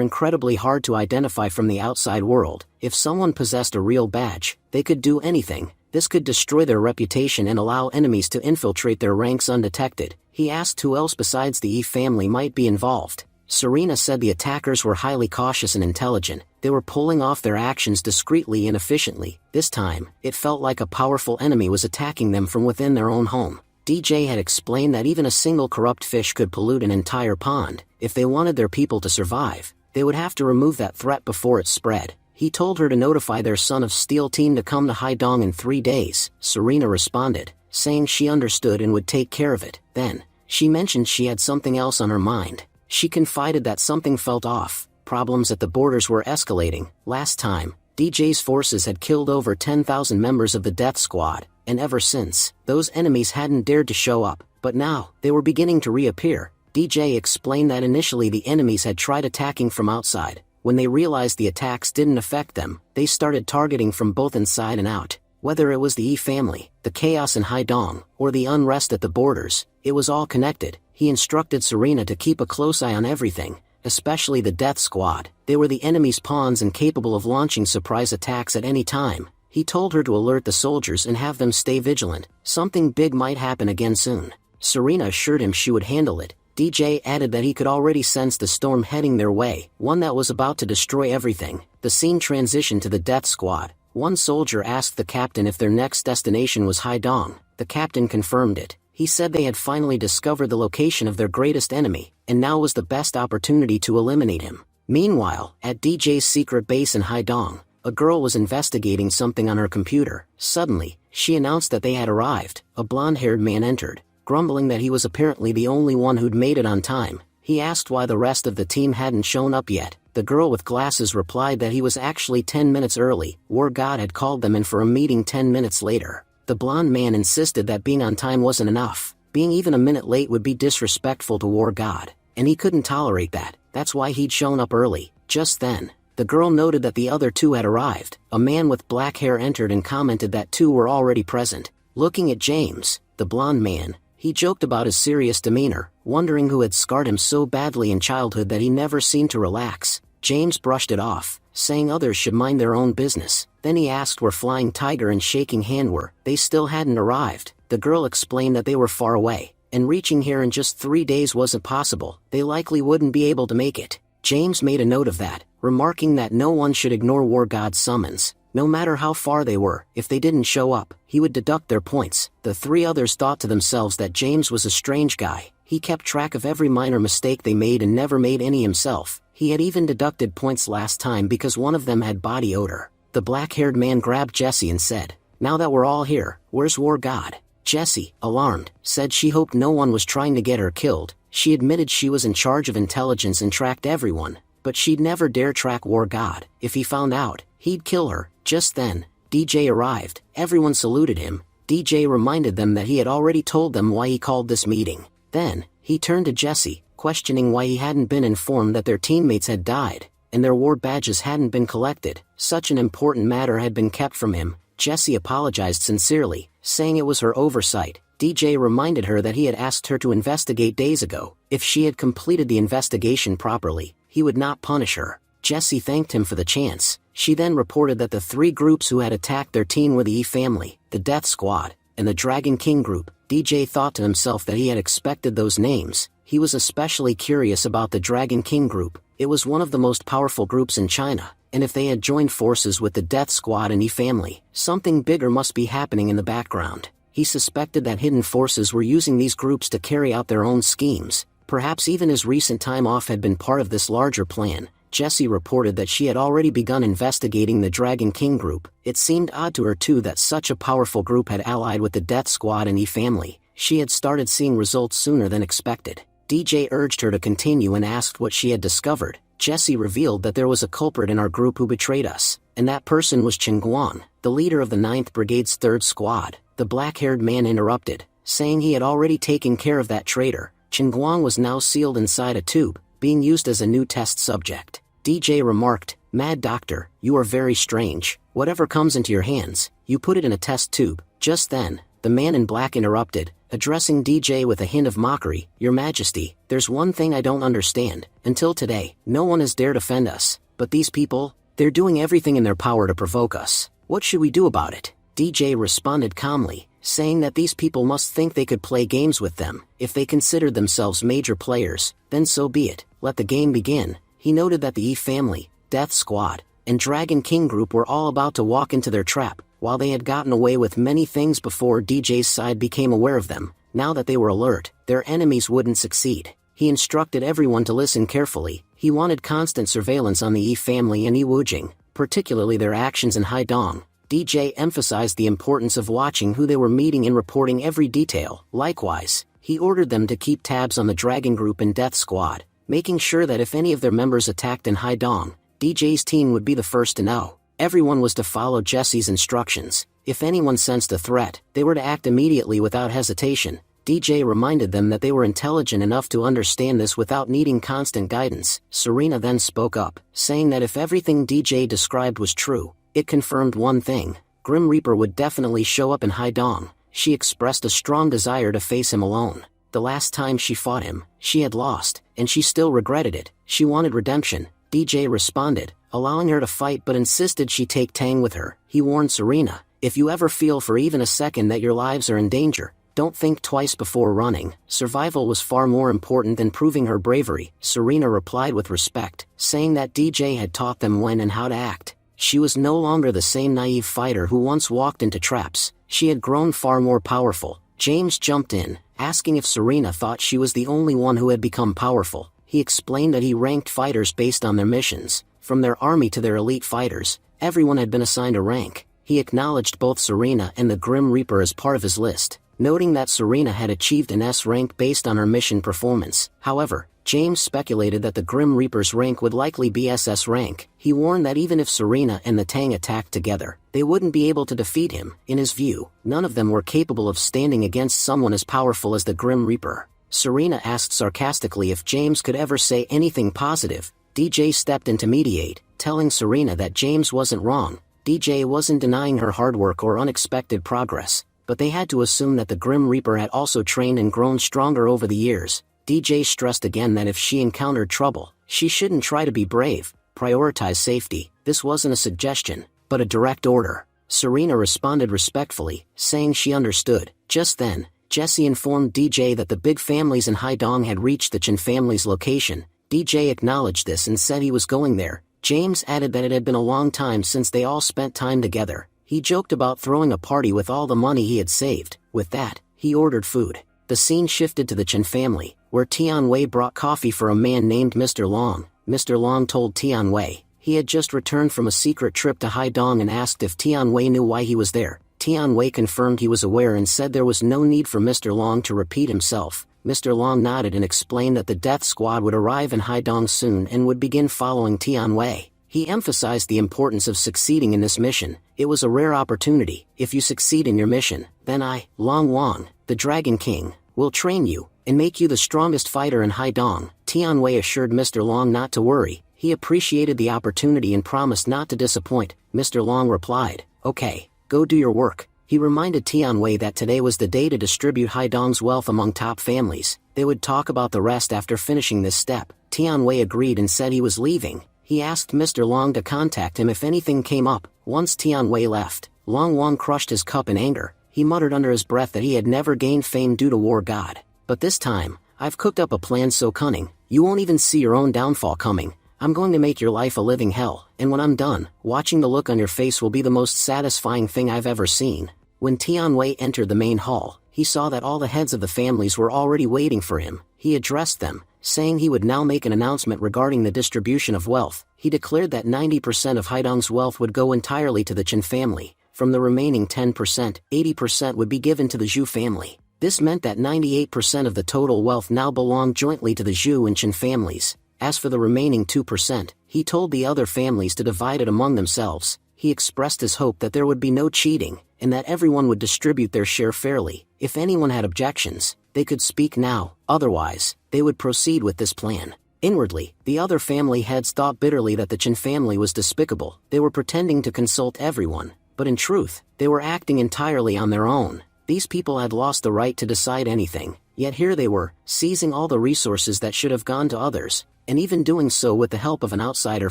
incredibly hard to identify from the outside world. If someone possessed a real badge, they could do anything. This could destroy their reputation and allow enemies to infiltrate their ranks undetected. He asked who else besides the Yi family might be involved. Serena said the attackers were highly cautious and intelligent. They were pulling off their actions discreetly and efficiently. This time, it felt like a powerful enemy was attacking them from within their own home. DJ had explained that even a single corrupt fish could pollute an entire pond. If they wanted their people to survive, they would have to remove that threat before it spread. He told her to notify their Son of Steel team to come to Haidong in 3 days. Serena responded, saying she understood and would take care of it. Then, she mentioned she had something else on her mind. She confided that something felt off. Problems at the borders were escalating. Last time, DJ's forces had killed over 10,000 members of the Death Squad, and ever since, those enemies hadn't dared to show up. But now, they were beginning to reappear. DJ explained that initially the enemies had tried attacking from outside. When they realized the attacks didn't affect them, they started targeting from both inside and out. Whether it was the Yi family, the chaos in Haidong, or the unrest at the borders, it was all connected. He instructed Serena to keep a close eye on everything, especially the Death Squad. They were the enemy's pawns and capable of launching surprise attacks at any time. He told her to alert the soldiers and have them stay vigilant. Something big might happen again soon. Serena assured him she would handle it. DJ added that he could already sense the storm heading their way, one that was about to destroy everything. The scene transitioned to the Death Squad. One soldier asked the captain if their next destination was Haidong. The captain confirmed it. He said they had finally discovered the location of their greatest enemy, and now was the best opportunity to eliminate him. Meanwhile, at DJ's secret base in Haidong, a girl was investigating something on her computer. Suddenly, she announced that they had arrived. A blonde-haired man entered, grumbling that he was apparently the only one who'd made it on time. He asked why the rest of the team hadn't shown up yet. The girl with glasses replied that he was actually 10 minutes early. War God had called them in for a meeting 10 minutes later. The blonde man insisted that being on time wasn't enough. Being even a minute late would be disrespectful to War God, and he couldn't tolerate that. That's why he'd shown up early. Just then, the girl noted that the other two had arrived. A man with black hair entered and commented that 2 were already present. Looking at James, the blonde man, he joked about his serious demeanor, wondering who had scarred him so badly in childhood that he never seemed to relax. James brushed it off, saying others should mind their own business. Then he asked where Flying Tiger and Shaking Hand were. They still hadn't arrived. The girl explained that they were far away, and reaching here in just 3 days wasn't possible. They likely wouldn't be able to make it. James made a note of that, remarking that no one should ignore War God's summons. No matter how far they were, if they didn't show up, he would deduct their points. The 3 others thought to themselves that James was a strange guy. He kept track of every minor mistake they made and never made any himself. He had even deducted points last time because one of them had body odor. The black-haired man grabbed Jessie and said, "Now that we're all here, where's War God?" Jessie, alarmed, said she hoped no one was trying to get her killed. She admitted she was in charge of intelligence and tracked everyone, but she'd never dare track War God. If he found out, he'd kill her. Just then, DJ arrived. Everyone saluted him. DJ reminded them that he had already told them why he called this meeting. Then, he turned to Jessie, questioning why he hadn't been informed that their teammates had died, and their war badges hadn't been collected. Such an important matter had been kept from him. Jessie apologized sincerely, saying it was her oversight. DJ reminded her that he had asked her to investigate days ago. If she had completed the investigation properly, he would not punish her. Jessie thanked him for the chance. She then reported that the 3 groups who had attacked their team were the E family, the Death Squad, and the Dragon King group. DJ thought to himself that he had expected those names. He was especially curious about the Dragon King group. It was one of the most powerful groups in China, and if they had joined forces with the Death Squad and E family, something bigger must be happening in the background. He suspected that hidden forces were using these groups to carry out their own schemes. Perhaps even his recent time off had been part of this larger plan. Jessie reported that she had already begun investigating the Dragon King group. It seemed odd to her too that such a powerful group had allied with the Death Squad and E family. She had started seeing results sooner than expected. DJ urged her to continue and asked what she had discovered. Jessie revealed that there was a culprit in our group who betrayed us, and that person was Chen Guan, the leader of the 9th Brigade's 3rd Squad. The black-haired man interrupted, saying he had already taken care of that traitor. Chen Guan was now sealed inside a tube, being used as a new test subject. DJ remarked, "Mad Doctor, you are very strange. Whatever comes into your hands, you put it in a test tube." Just then, the man in black interrupted, addressing DJ with a hint of mockery, "Your Majesty, there's one thing I don't understand. Until today, no one has dared offend us. But these people, they're doing everything in their power to provoke us. What should we do about it?" DJ responded calmly, saying that these people must think they could play games with them. If they considered themselves major players, then so be it. Let the game begin. He noted that the E family, Death Squad, and Dragon King group were all about to walk into their trap. While they had gotten away with many things before DJ's side became aware of them, now that they were alert, their enemies wouldn't succeed. He instructed everyone to listen carefully. He wanted constant surveillance on the E family and E Wujing, particularly their actions in Haidong. DJ emphasized the importance of watching who they were meeting and reporting every detail. Likewise, he ordered them to keep tabs on the Dragon Group and Death Squad, making sure that if any of their members attacked in Haidong, DJ's team would be the first to know. Everyone was to follow Jessie's instructions. If anyone sensed a threat, they were to act immediately without hesitation. DJ reminded them that they were intelligent enough to understand this without needing constant guidance. Serena then spoke up, saying that if everything DJ described was true, it confirmed one thing: Grim Reaper would definitely show up in Haidong. She expressed a strong desire to face him alone. The last time she fought him, she had lost, and she still regretted it. She wanted redemption. DJ responded, allowing her to fight but insisted she take Tang with her. He warned Serena, "If you ever feel for even a second that your lives are in danger, don't think twice before running." Survival was far more important than proving her bravery. Serena replied with respect, saying that DJ had taught them when and how to act. She was no longer the same naive fighter who once walked into traps. She had grown far more powerful. James jumped in, asking if Serena thought she was the only one who had become powerful. He explained that he ranked fighters based on their missions. From their army to their elite fighters, everyone had been assigned a rank. He acknowledged both Serena and the Grim Reaper as part of his list, noting that Serena had achieved an S rank based on her mission performance. However, James speculated that the Grim Reaper's rank would likely be SS rank. He warned that even if Serena and the Tang attacked together, they wouldn't be able to defeat him. In his view, none of them were capable of standing against someone as powerful as the Grim Reaper. Serena asked sarcastically if James could ever say anything positive. DJ stepped in to mediate, telling Serena that James wasn't wrong. DJ wasn't denying her hard work or unexpected progress, but they had to assume that the Grim Reaper had also trained and grown stronger over the years. DJ stressed again that if she encountered trouble, she shouldn't try to be brave, prioritize safety. This wasn't a suggestion, but a direct order. Serena responded respectfully, saying she understood. Just then, Jessie informed DJ that the big families in Haidong had reached the Chen family's location. DJ acknowledged this and said he was going there. James added that it had been a long time since they all spent time together. He joked about throwing a party with all the money he had saved. With that, he ordered food. The scene shifted to the Chen family, where Tianwei brought coffee for a man named Mr. Long. Mr. Long told Tianwei he had just returned from a secret trip to Haidong and asked if Tianwei knew why he was there. Tianwei confirmed he was aware and said there was no need for Mr. Long to repeat himself. Mr. Long nodded and explained that the Death Squad would arrive in Haidong soon and would begin following Tianwei. He emphasized the importance of succeeding in this mission. It was a rare opportunity. If you succeed in your mission, then I, Long Wang, the Dragon King, We'll train you, and make you the strongest fighter in Haidong. Tianwei assured Mr. Long not to worry. He appreciated the opportunity and promised not to disappoint. Mr. Long replied, "Okay, go do your work." He reminded Tianwei that today was the day to distribute Haidong's wealth among top families. They would talk about the rest after finishing this step. Tianwei agreed and said he was leaving. He asked Mr. Long to contact him if anything came up. Once Tianwei left, Long Wang crushed his cup in anger. He muttered under his breath that he had never gained fame due to war god. But this time, I've cooked up a plan so cunning, you won't even see your own downfall coming. I'm going to make your life a living hell, and when I'm done, watching the look on your face will be the most satisfying thing I've ever seen. When Tianwei entered the main hall, he saw that all the heads of the families were already waiting for him. He addressed them, saying he would now make an announcement regarding the distribution of wealth. He declared that 90% of Haidong's wealth would go entirely to the Chen family. From the remaining 10%, 80% would be given to the Zhu family. This meant that 98% of the total wealth now belonged jointly to the Zhu and Chen families. As for the remaining 2%, he told the other families to divide it among themselves. He expressed his hope that there would be no cheating, and that everyone would distribute their share fairly. If anyone had objections, they could speak now, otherwise, they would proceed with this plan. Inwardly, the other family heads thought bitterly that the Chen family was despicable. They were pretending to consult everyone, but in truth, they were acting entirely on their own. These people had lost the right to decide anything, yet here they were, seizing all the resources that should have gone to others, and even doing so with the help of an outsider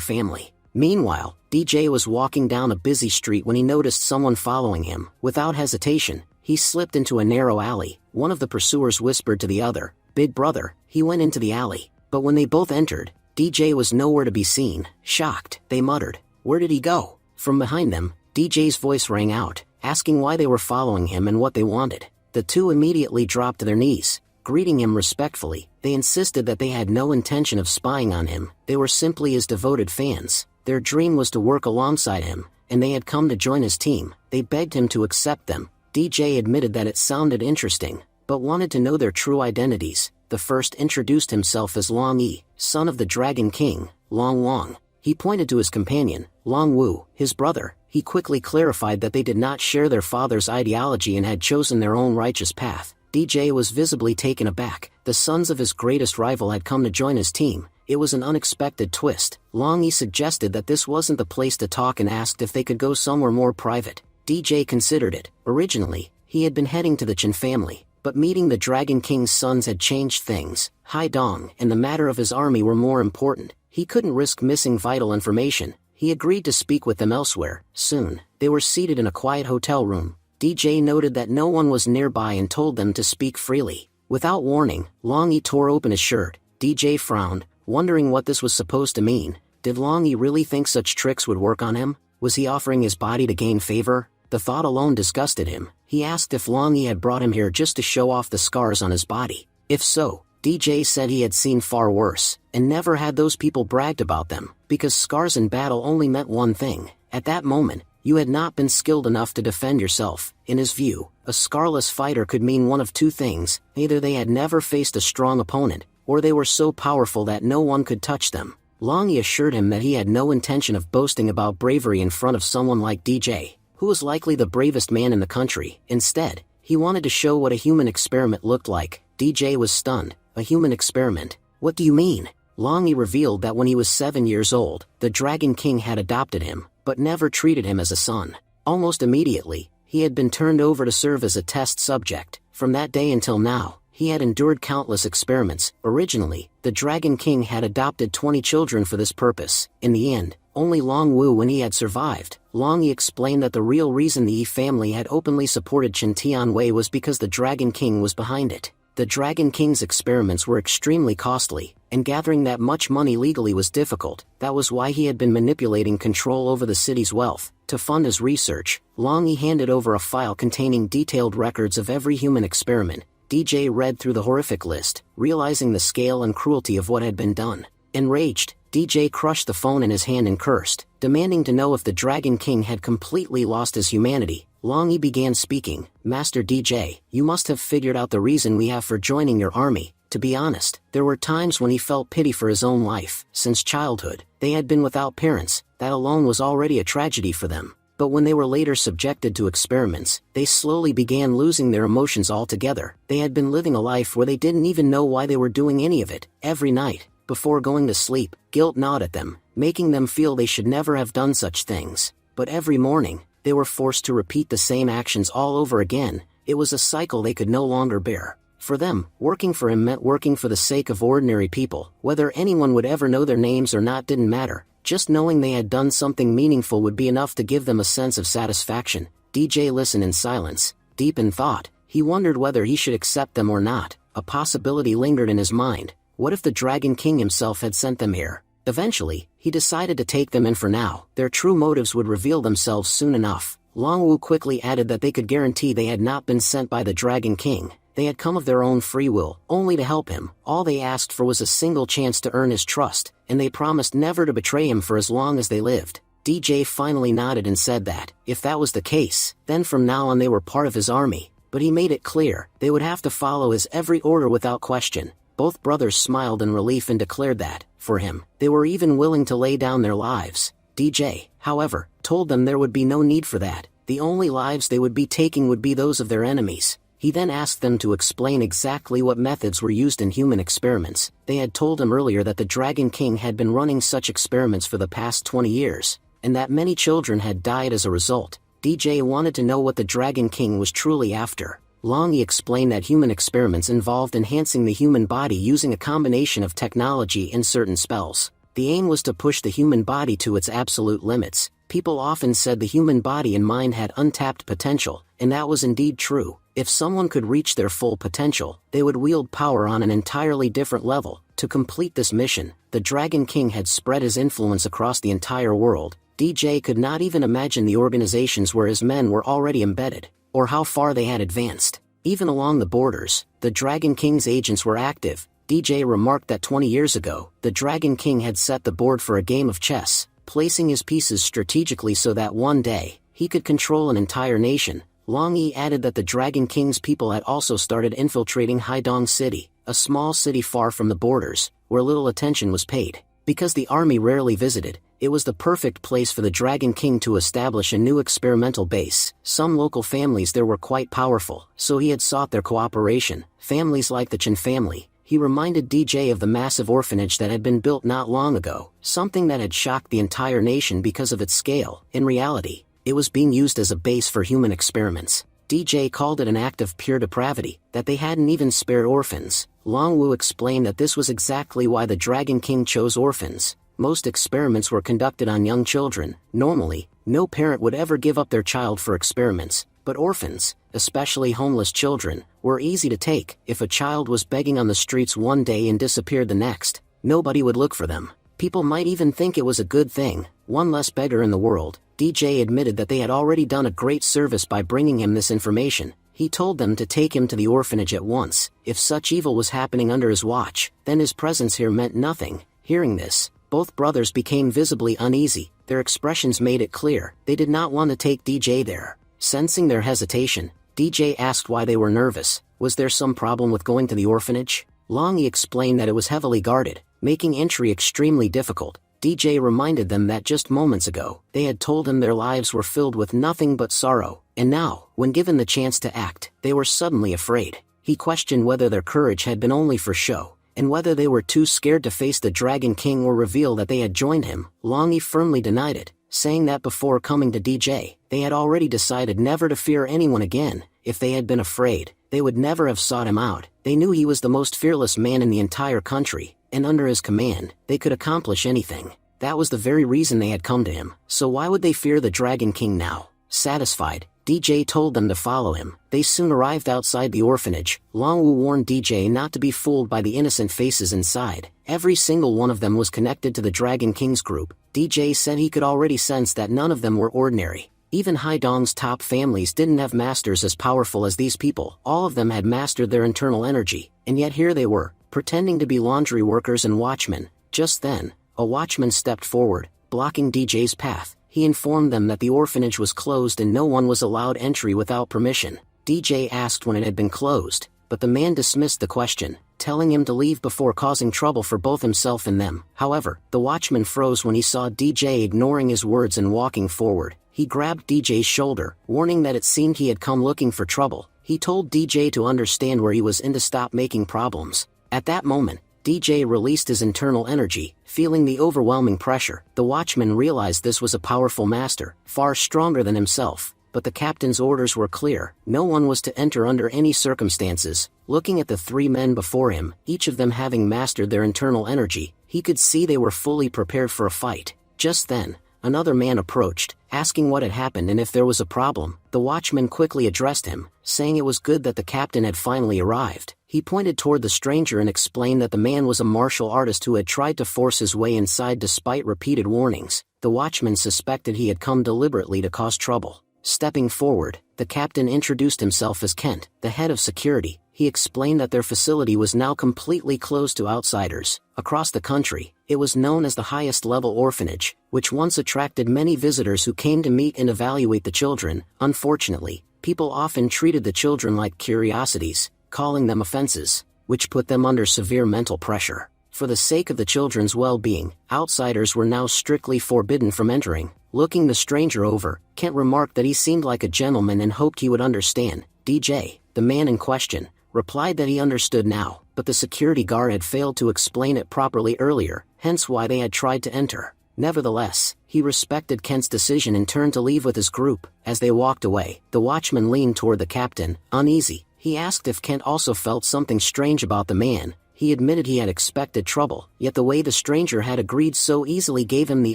family. Meanwhile, DJ was walking down a busy street when he noticed someone following him. Without hesitation, he slipped into a narrow alley. One of the pursuers whispered to the other, "Big brother." He went into the alley, but when they both entered, DJ was nowhere to be seen. Shocked, they muttered, "Where did he go?" From behind them, DJ's voice rang out, asking why they were following him and what they wanted. The two immediately dropped to their knees, greeting him respectfully. They insisted that they had no intention of spying on him. They were simply his devoted fans. Their dream was to work alongside him, and they had come to join his team. They begged him to accept them. DJ admitted that it sounded interesting, but wanted to know their true identities. The first introduced himself as Long Yi, son of the Dragon King, Long Wang. He pointed to his companion, Long Wu, his brother. He quickly clarified that they did not share their father's ideology and had chosen their own righteous path. DJ was visibly taken aback. The sons of his greatest rival had come to join his team. It was an unexpected twist. Long Yi suggested that this wasn't the place to talk and asked if they could go somewhere more private. DJ considered it. Originally, he had been heading to the Chen family, but meeting the Dragon King's sons had changed things. Haidong and the matter of his army were more important. He couldn't risk missing vital information. He agreed to speak with them elsewhere. Soon, they were seated in a quiet hotel room. DJ noted that no one was nearby and told them to speak freely. Without warning, Long Yi tore open his shirt. DJ frowned, wondering what this was supposed to mean. Did Long Yi really think such tricks would work on him? Was he offering his body to gain favor? The thought alone disgusted him. He asked if Long Yi had brought him here just to show off the scars on his body. If so, DJ said he had seen far worse, and never had those people bragged about them, because scars in battle only meant one thing. At that moment, you had not been skilled enough to defend yourself. In his view, a scarless fighter could mean one of two things: either they had never faced a strong opponent, or they were so powerful that no one could touch them. Long Yi assured him that he had no intention of boasting about bravery in front of someone like DJ, who was likely the bravest man in the country. Instead, he wanted to show what a human experiment looked like. DJ was stunned. A human experiment? What do you mean? Long Yi revealed that when he was 7 years old, the Dragon King had adopted him, but never treated him as a son. Almost immediately, he had been turned over to serve as a test subject. From that day until now, he had endured countless experiments. Originally, the Dragon King had adopted 20 children for this purpose. In the end, only Long Wu and he had survived. Long Yi explained that the real reason the Yi family had openly supported Chen Tianwei was because the Dragon King was behind it. The Dragon King's experiments were extremely costly, and gathering that much money legally was difficult. That was why he had been manipulating control over the city's wealth. To fund his research, Long Yi handed over a file containing detailed records of every human experiment. DJ read through the horrific list, realizing the scale and cruelty of what had been done. Enraged, DJ crushed the phone in his hand and cursed, demanding to know if the Dragon King had completely lost his humanity. Long Yi began speaking. "Master DJ, you must have figured out the reason we have for joining your army. To be honest, there were times when he felt pity for his own life. Since childhood, they had been without parents. That alone was already a tragedy for them. But when they were later subjected to experiments, they slowly began losing their emotions altogether. They had been living a life where they didn't even know why they were doing any of it. Every night, before going to sleep, guilt gnawed at them, making them feel they should never have done such things. But every morning, they were forced to repeat the same actions all over again. It was a cycle they could no longer bear. For them, working for him meant working for the sake of ordinary people. Whether anyone would ever know their names or not didn't matter. Just knowing they had done something meaningful would be enough to give them a sense of satisfaction. DJ listened in silence, deep in thought. He wondered whether he should accept them or not. A possibility lingered in his mind. What if the Dragon King himself had sent them here? Eventually, he decided to take them in for now. Their true motives would reveal themselves soon enough. Longwu quickly added that they could guarantee they had not been sent by the Dragon King. They had come of their own free will, only to help him. All they asked for was a single chance to earn his trust, and they promised never to betray him for as long as they lived. DJ finally nodded and said that, if that was the case, then from now on they were part of his army. But he made it clear, they would have to follow his every order without question. Both brothers smiled in relief and declared that, for him, they were even willing to lay down their lives. DJ, however, told them there would be no need for that. The only lives they would be taking would be those of their enemies. He then asked them to explain exactly what methods were used in human experiments. They had told him earlier that the Dragon King had been running such experiments for the past 20 years, and that many children had died as a result. DJ wanted to know what the Dragon King was truly after. Longi explained that human experiments involved enhancing the human body using a combination of technology and certain spells. The aim was to push the human body to its absolute limits. People often said the human body and mind had untapped potential, and that was indeed true. If someone could reach their full potential, they would wield power on an entirely different level. To complete this mission, the Dragon King had spread his influence across the entire world. DJ could not even imagine the organizations where his men were already embedded, or how far they had advanced. Even along the borders, the Dragon King's agents were active. DJ remarked that 20 years ago, the Dragon King had set the board for a game of chess, placing his pieces strategically so that one day, he could control an entire nation. Longi added that the Dragon King's people had also started infiltrating Haidong City, a small city far from the borders, where little attention was paid. Because the army rarely visited, it was the perfect place for the Dragon King to establish a new experimental base. Some local families there were quite powerful, so he had sought their cooperation. Families like the Chen family. He reminded DJ of the massive orphanage that had been built not long ago, something that had shocked the entire nation because of its scale. In reality, it was being used as a base for human experiments. DJ called it an act of pure depravity, that they hadn't even spared orphans. Longwu explained that this was exactly why the Dragon King chose orphans. Most experiments were conducted on young children. Normally, no parent would ever give up their child for experiments, but orphans, especially homeless children, were easy to take. If a child was begging on the streets one day and disappeared the next, nobody would look for them. People might even think it was a good thing, one less beggar in the world. DJ admitted that they had already done a great service by bringing him this information. He told them to take him to the orphanage at once. If such evil was happening under his watch, then his presence here meant nothing. Hearing this, both brothers became visibly uneasy. Their expressions made it clear, they did not want to take DJ there. Sensing their hesitation, DJ asked why they were nervous. Was there some problem with going to the orphanage? Longi explained that it was heavily guarded, making entry extremely difficult. DJ reminded them that just moments ago, they had told him their lives were filled with nothing but sorrow, and now, when given the chance to act, they were suddenly afraid. He questioned whether their courage had been only for show, and whether they were too scared to face the Dragon King or reveal that they had joined him. Longi firmly denied it, saying that before coming to DJ, they had already decided never to fear anyone again. If they had been afraid, they would never have sought him out. They knew he was the most fearless man in the entire country, and under his command, they could accomplish anything. That was the very reason they had come to him. So why would they fear the Dragon King now? Satisfied, DJ told them to follow him. They soon arrived outside the orphanage. Longwu warned DJ not to be fooled by the innocent faces inside. Every single one of them was connected to the Dragon King's group. DJ said he could already sense that none of them were ordinary. Even Haidong's top families didn't have masters as powerful as these people. All of them had mastered their internal energy, and yet here they were, pretending to be laundry workers and watchmen. Just then, a watchman stepped forward, blocking DJ's path. He informed them that the orphanage was closed and no one was allowed entry without permission. DJ asked when it had been closed, but the man dismissed the question, telling him to leave before causing trouble for both himself and them. However, the watchman froze when he saw DJ ignoring his words and walking forward. he grabbed DJ's shoulder, warning that it seemed he had come looking for trouble. He told DJ to understand where he was and to stop making problems. At that moment, DJ released his internal energy, feeling the overwhelming pressure. The watchman realized this was a powerful master, far stronger than himself, but the captain's orders were clear. No one was to enter under any circumstances. Looking at the three men before him, each of them having mastered their internal energy, he could see they were fully prepared for a fight. Just then, another man approached, asking what had happened and if there was a problem. The watchman quickly addressed him, saying it was good that the captain had finally arrived. He pointed toward the stranger and explained that the man was a martial artist who had tried to force his way inside despite repeated warnings. The watchman suspected he had come deliberately to cause trouble. Stepping forward, the captain introduced himself as Kent, the head of security. He explained that their facility was now completely closed to outsiders. Across the country, it was known as the highest-level orphanage, which once attracted many visitors who came to meet and evaluate the children. Unfortunately, people often treated the children like curiosities, calling them offenses, which put them under severe mental pressure. For the sake of the children's well-being, outsiders were now strictly forbidden from entering. Looking the stranger over, Kent remarked that he seemed like a gentleman and hoped he would understand. DJ, the man in question, replied that he understood now, but the security guard had failed to explain it properly earlier, hence why they had tried to enter. Nevertheless, he respected Kent's decision and turned to leave with his group. As they walked away, the watchman leaned toward the captain, uneasy. He asked if Kent also felt something strange about the man. He admitted he had expected trouble, yet the way the stranger had agreed so easily gave him the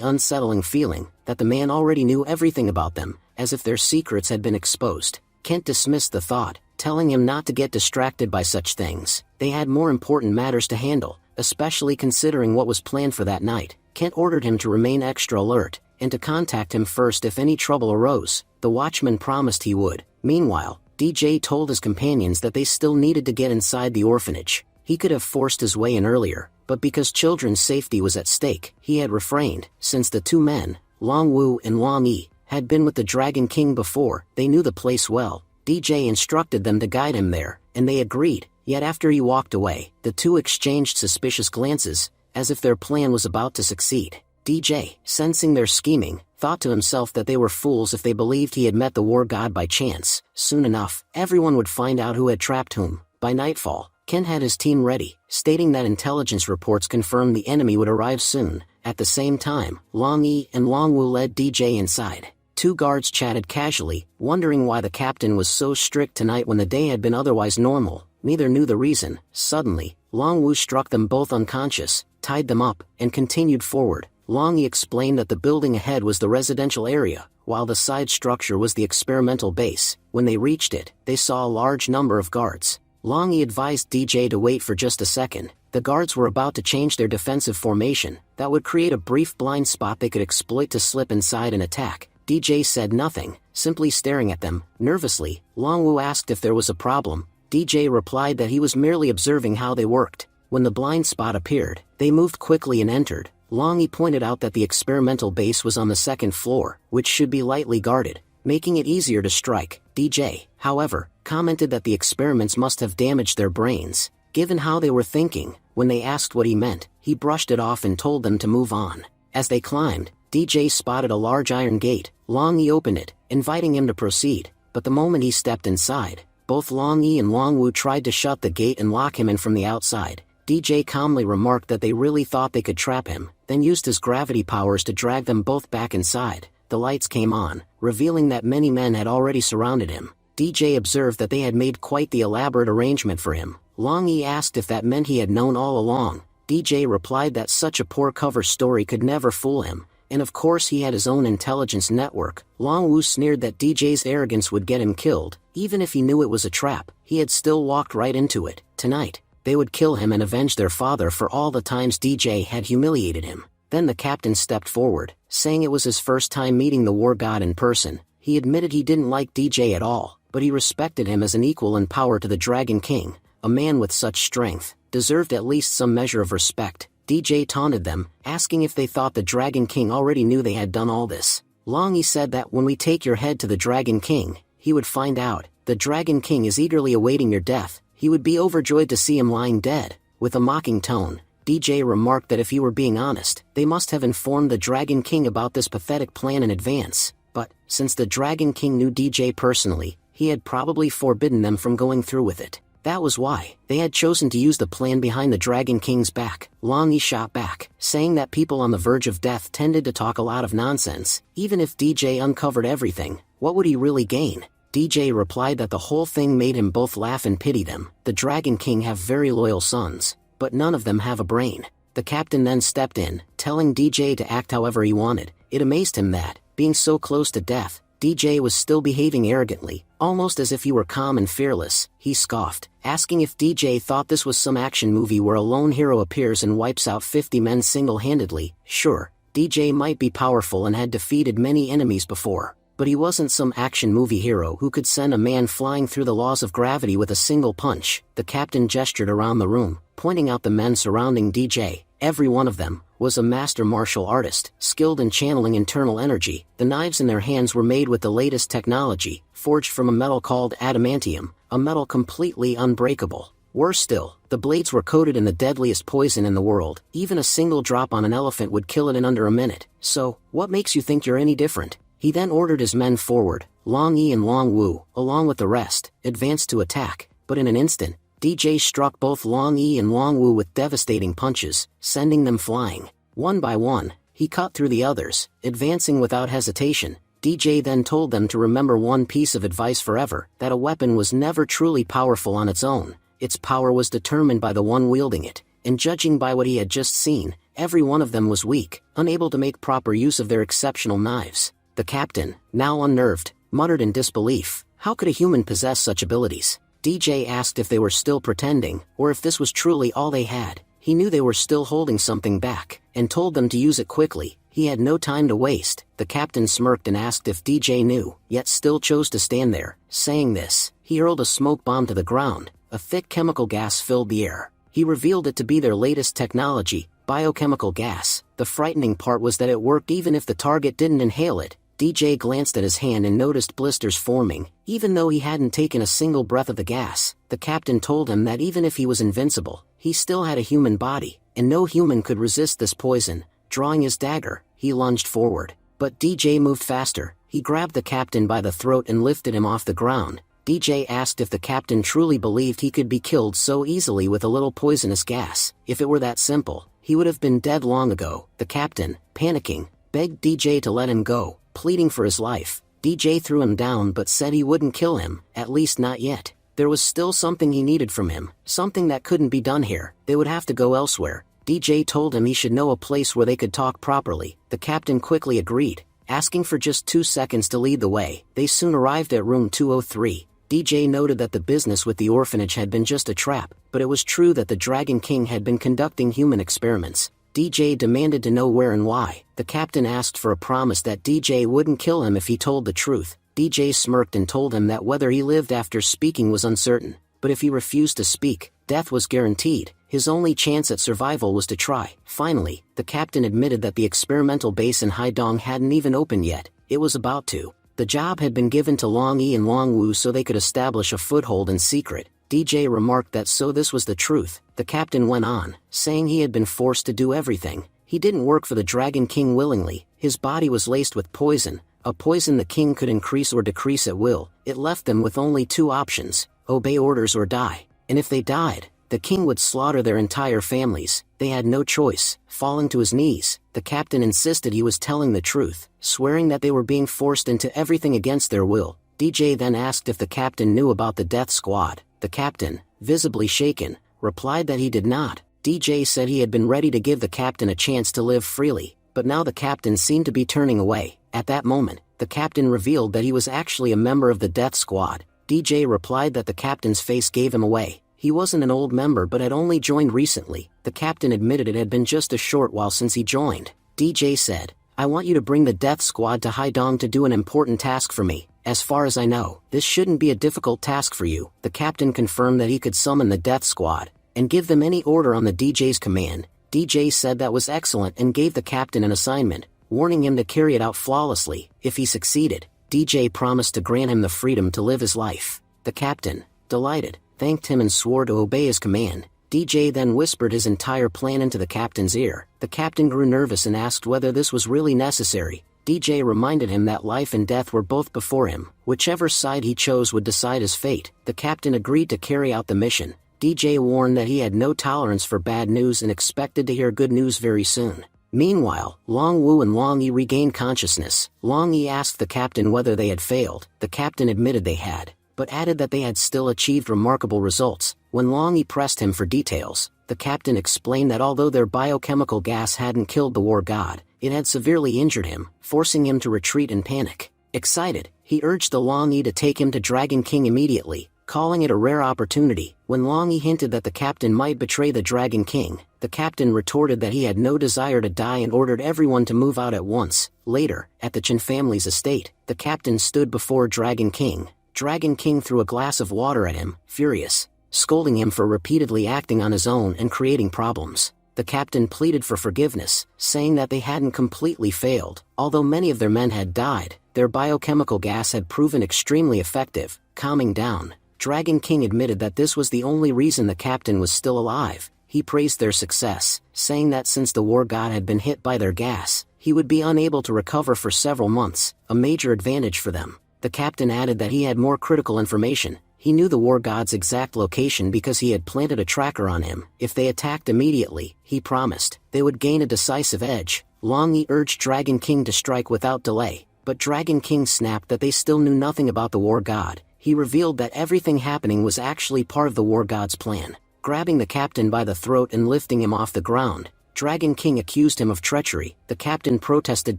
unsettling feeling that the man already knew everything about them, as if their secrets had been exposed. Kent dismissed the thought, telling him not to get distracted by such things. They had more important matters to handle, especially considering what was planned for that night. Kent ordered him to remain extra alert, and to contact him first if any trouble arose. The watchman promised he would. Meanwhile, DJ told his companions that they still needed to get inside the orphanage. He could have forced his way in earlier, but because children's safety was at stake, he had refrained. Since the two men, Long Wu and Wang Yi, had been with the Dragon King before, they knew the place well. DJ instructed them to guide him there, and they agreed. Yet after he walked away, the two exchanged suspicious glances, as if their plan was about to succeed. DJ, sensing their scheming, thought to himself that they were fools if they believed he had met the war god by chance. Soon enough, everyone would find out who had trapped whom. By nightfall, Ken had his team ready, stating that intelligence reports confirmed the enemy would arrive soon. At the same time, Long Yi and Long Wu led DJ inside. Two guards chatted casually, wondering why the captain was so strict tonight when the day had been otherwise normal. Neither knew the reason. Suddenly, Long Wu struck them both unconscious, tied them up, and continued forward. Long Yi explained that the building ahead was the residential area, while the side structure was the experimental base. When they reached it, they saw a large number of guards. Long Yi advised DJ to wait for just a second. The guards were about to change their defensive formation. That would create a brief blind spot they could exploit to slip inside and attack. DJ said nothing, simply staring at them. Nervously, Long Wu asked if there was a problem. DJ replied that he was merely observing how they worked. When the blind spot appeared, they moved quickly and entered. Long Yi pointed out that the experimental base was on the second floor, which should be lightly guarded, making it easier to strike. DJ, however, commented that the experiments must have damaged their brains, given how they were thinking. When they asked what he meant, he brushed it off and told them to move on. As they climbed, DJ spotted a large iron gate. Long Yi opened it, inviting him to proceed, but the moment he stepped inside, both Long Yi and Long Wu tried to shut the gate and lock him in from the outside. DJ calmly remarked that they really thought they could trap him, then used his gravity powers to drag them both back inside. The lights came on, revealing that many men had already surrounded him. DJ observed that they had made quite the elaborate arrangement for him. Long Yi asked if that meant he had known all along. DJ replied that such a poor cover story could never fool him, and of course he had his own intelligence network. Long Wu sneered that DJ's arrogance would get him killed. Even if he knew it was a trap, he had still walked right into it. Tonight, they would kill him and avenge their father for all the times DJ had humiliated him. Then the captain stepped forward, saying it was his first time meeting the war god in person. He admitted he didn't like DJ at all, but he respected him as an equal in power to the Dragon King. A man with such strength deserved at least some measure of respect. DJ taunted them, asking if they thought the Dragon King already knew they had done all this. Long Yi said that when we take your head to the Dragon King, he would find out. The Dragon King is eagerly awaiting your death. He would be overjoyed to see him lying dead. With a mocking tone, DJ remarked that if he were being honest, they must have informed the Dragon King about this pathetic plan in advance. But, since the Dragon King knew DJ personally, he had probably forbidden them from going through with it. That was why they had chosen to use the plan behind the Dragon King's back. Long Yi shot back, saying that people on the verge of death tended to talk a lot of nonsense. Even if DJ uncovered everything, what would he really gain? DJ replied that the whole thing made him both laugh and pity them. The Dragon King have very loyal sons, but none of them have a brain. The captain then stepped in, telling DJ to act however he wanted. It amazed him that, being so close to death, DJ was still behaving arrogantly, almost as if he were calm and fearless. He scoffed, asking if DJ thought this was some action movie where a lone hero appears and wipes out 50 men single-handedly. Sure, DJ might be powerful and had defeated many enemies before, but he wasn't some action movie hero who could send a man flying through the laws of gravity with a single punch. The captain gestured around the room, pointing out the men surrounding DJ. Every one of them was a master martial artist, skilled in channeling internal energy. The knives in their hands were made with the latest technology, forged from a metal called adamantium, a metal completely unbreakable. Worse still, the blades were coated in the deadliest poison in the world. Even a single drop on an elephant would kill it in under a minute. So, what makes you think you're any different? He then ordered his men forward. Long Yi and Long Wu, along with the rest, advanced to attack, but in an instant, DJ struck both Long Yi and Long Wu with devastating punches, sending them flying. One by one, he cut through the others, advancing without hesitation. DJ then told them to remember one piece of advice forever, that a weapon was never truly powerful on its own. Its power was determined by the one wielding it, and judging by what he had just seen, every one of them was weak, unable to make proper use of their exceptional knives. The captain, now unnerved, muttered in disbelief. How could a human possess such abilities? DJ asked if they were still pretending, or if this was truly all they had. He knew they were still holding something back, and told them to use it quickly. He had no time to waste. The captain smirked and asked if DJ knew, yet still chose to stand there. Saying this, he hurled a smoke bomb to the ground. A thick chemical gas filled the air. He revealed it to be their latest technology, biochemical gas. The frightening part was that it worked even if the target didn't inhale it. DJ glanced at his hand and noticed blisters forming, even though he hadn't taken a single breath of the gas. The captain told him that even if he was invincible, he still had a human body, and no human could resist this poison. Drawing his dagger, he lunged forward. But DJ moved faster. He grabbed the captain by the throat and lifted him off the ground. DJ asked if the captain truly believed he could be killed so easily with a little poisonous gas. If it were that simple, he would have been dead long ago. The captain, panicking, begged DJ to let him go, pleading for his life. DJ threw him down but said he wouldn't kill him, at least not yet. There was still something he needed from him, something that couldn't be done here. They would have to go elsewhere. DJ told him he should know a place where they could talk properly. The captain quickly agreed, asking for just 2 seconds to lead the way. They soon arrived at room 203. DJ noted that the business with the orphanage had been just a trap, but it was true that the Dragon King had been conducting human experiments. DJ demanded to know where and why. The captain asked for a promise that DJ wouldn't kill him if he told the truth. DJ smirked and told him that whether he lived after speaking was uncertain, but if he refused to speak, death was guaranteed. His only chance at survival was to try. Finally, the captain admitted that the experimental base in Haidong hadn't even opened yet. It was about to. The job had been given to Long Yi and Long Wu so they could establish a foothold in secret. DJ remarked that so this was the truth. The captain went on, saying he had been forced to do everything. He didn't work for the Dragon King willingly. His body was laced with poison, a poison the king could increase or decrease at will. It left them with only 2 options, obey orders or die. And if they died, the king would slaughter their entire families. They had no choice. Falling to his knees, the captain insisted he was telling the truth, swearing that they were being forced into everything against their will. DJ then asked if the captain knew about the death squad. The captain, visibly shaken, replied that he did not. DJ said he had been ready to give the captain a chance to live freely, but now the captain seemed to be turning away. At that moment, the captain revealed that he was actually a member of the death squad. DJ replied that the captain's face gave him away. He wasn't an old member but had only joined recently. The captain admitted it had been just a short while since he joined. DJ said, "I want you to bring the death squad to Haidong to do an important task for me. As far as I know, this shouldn't be a difficult task for you." The captain confirmed that he could summon the death squad and give them any order on the DJ's command. DJ said that was excellent and gave the captain an assignment, warning him to carry it out flawlessly. If he succeeded, DJ promised to grant him the freedom to live his life. The captain, delighted, thanked him and swore to obey his command. DJ then whispered his entire plan into the captain's ear. The captain grew nervous and asked whether this was really necessary. DJ reminded him that life and death were both before him. Whichever side he chose would decide his fate. The captain agreed to carry out the mission. DJ warned that he had no tolerance for bad news and expected to hear good news very soon. Meanwhile, Long Wu and Long Yi regained consciousness. Long Yi asked the captain whether they had failed. The captain admitted they had, but added that they had still achieved remarkable results. When Long Yi pressed him for details, the captain explained that although their biochemical gas hadn't killed the war god, it had severely injured him, forcing him to retreat in panic. Excited, he urged the Long Yi to take him to Dragon King immediately, calling it a rare opportunity. When Long Yi hinted that the captain might betray the Dragon King, the captain retorted that he had no desire to die and ordered everyone to move out at once. Later, at the Chen family's estate, the captain stood before Dragon King. Dragon King threw a glass of water at him, furious, scolding him for repeatedly acting on his own and creating problems. The captain pleaded for forgiveness, saying that they hadn't completely failed. Although many of their men had died, their biochemical gas had proven extremely effective, calming down. Dragon King admitted that this was the only reason the captain was still alive. He praised their success, saying that since the war god had been hit by their gas, he would be unable to recover for several months, a major advantage for them. The captain added that he had more critical information. He knew the war god's exact location because he had planted a tracker on him. If they attacked immediately, he promised, they would gain a decisive edge. Long Yi urged Dragon King to strike without delay, but Dragon King snapped that they still knew nothing about the war god. He revealed that everything happening was actually part of the war god's plan. Grabbing the captain by the throat and lifting him off the ground, Dragon King accused him of treachery. The captain protested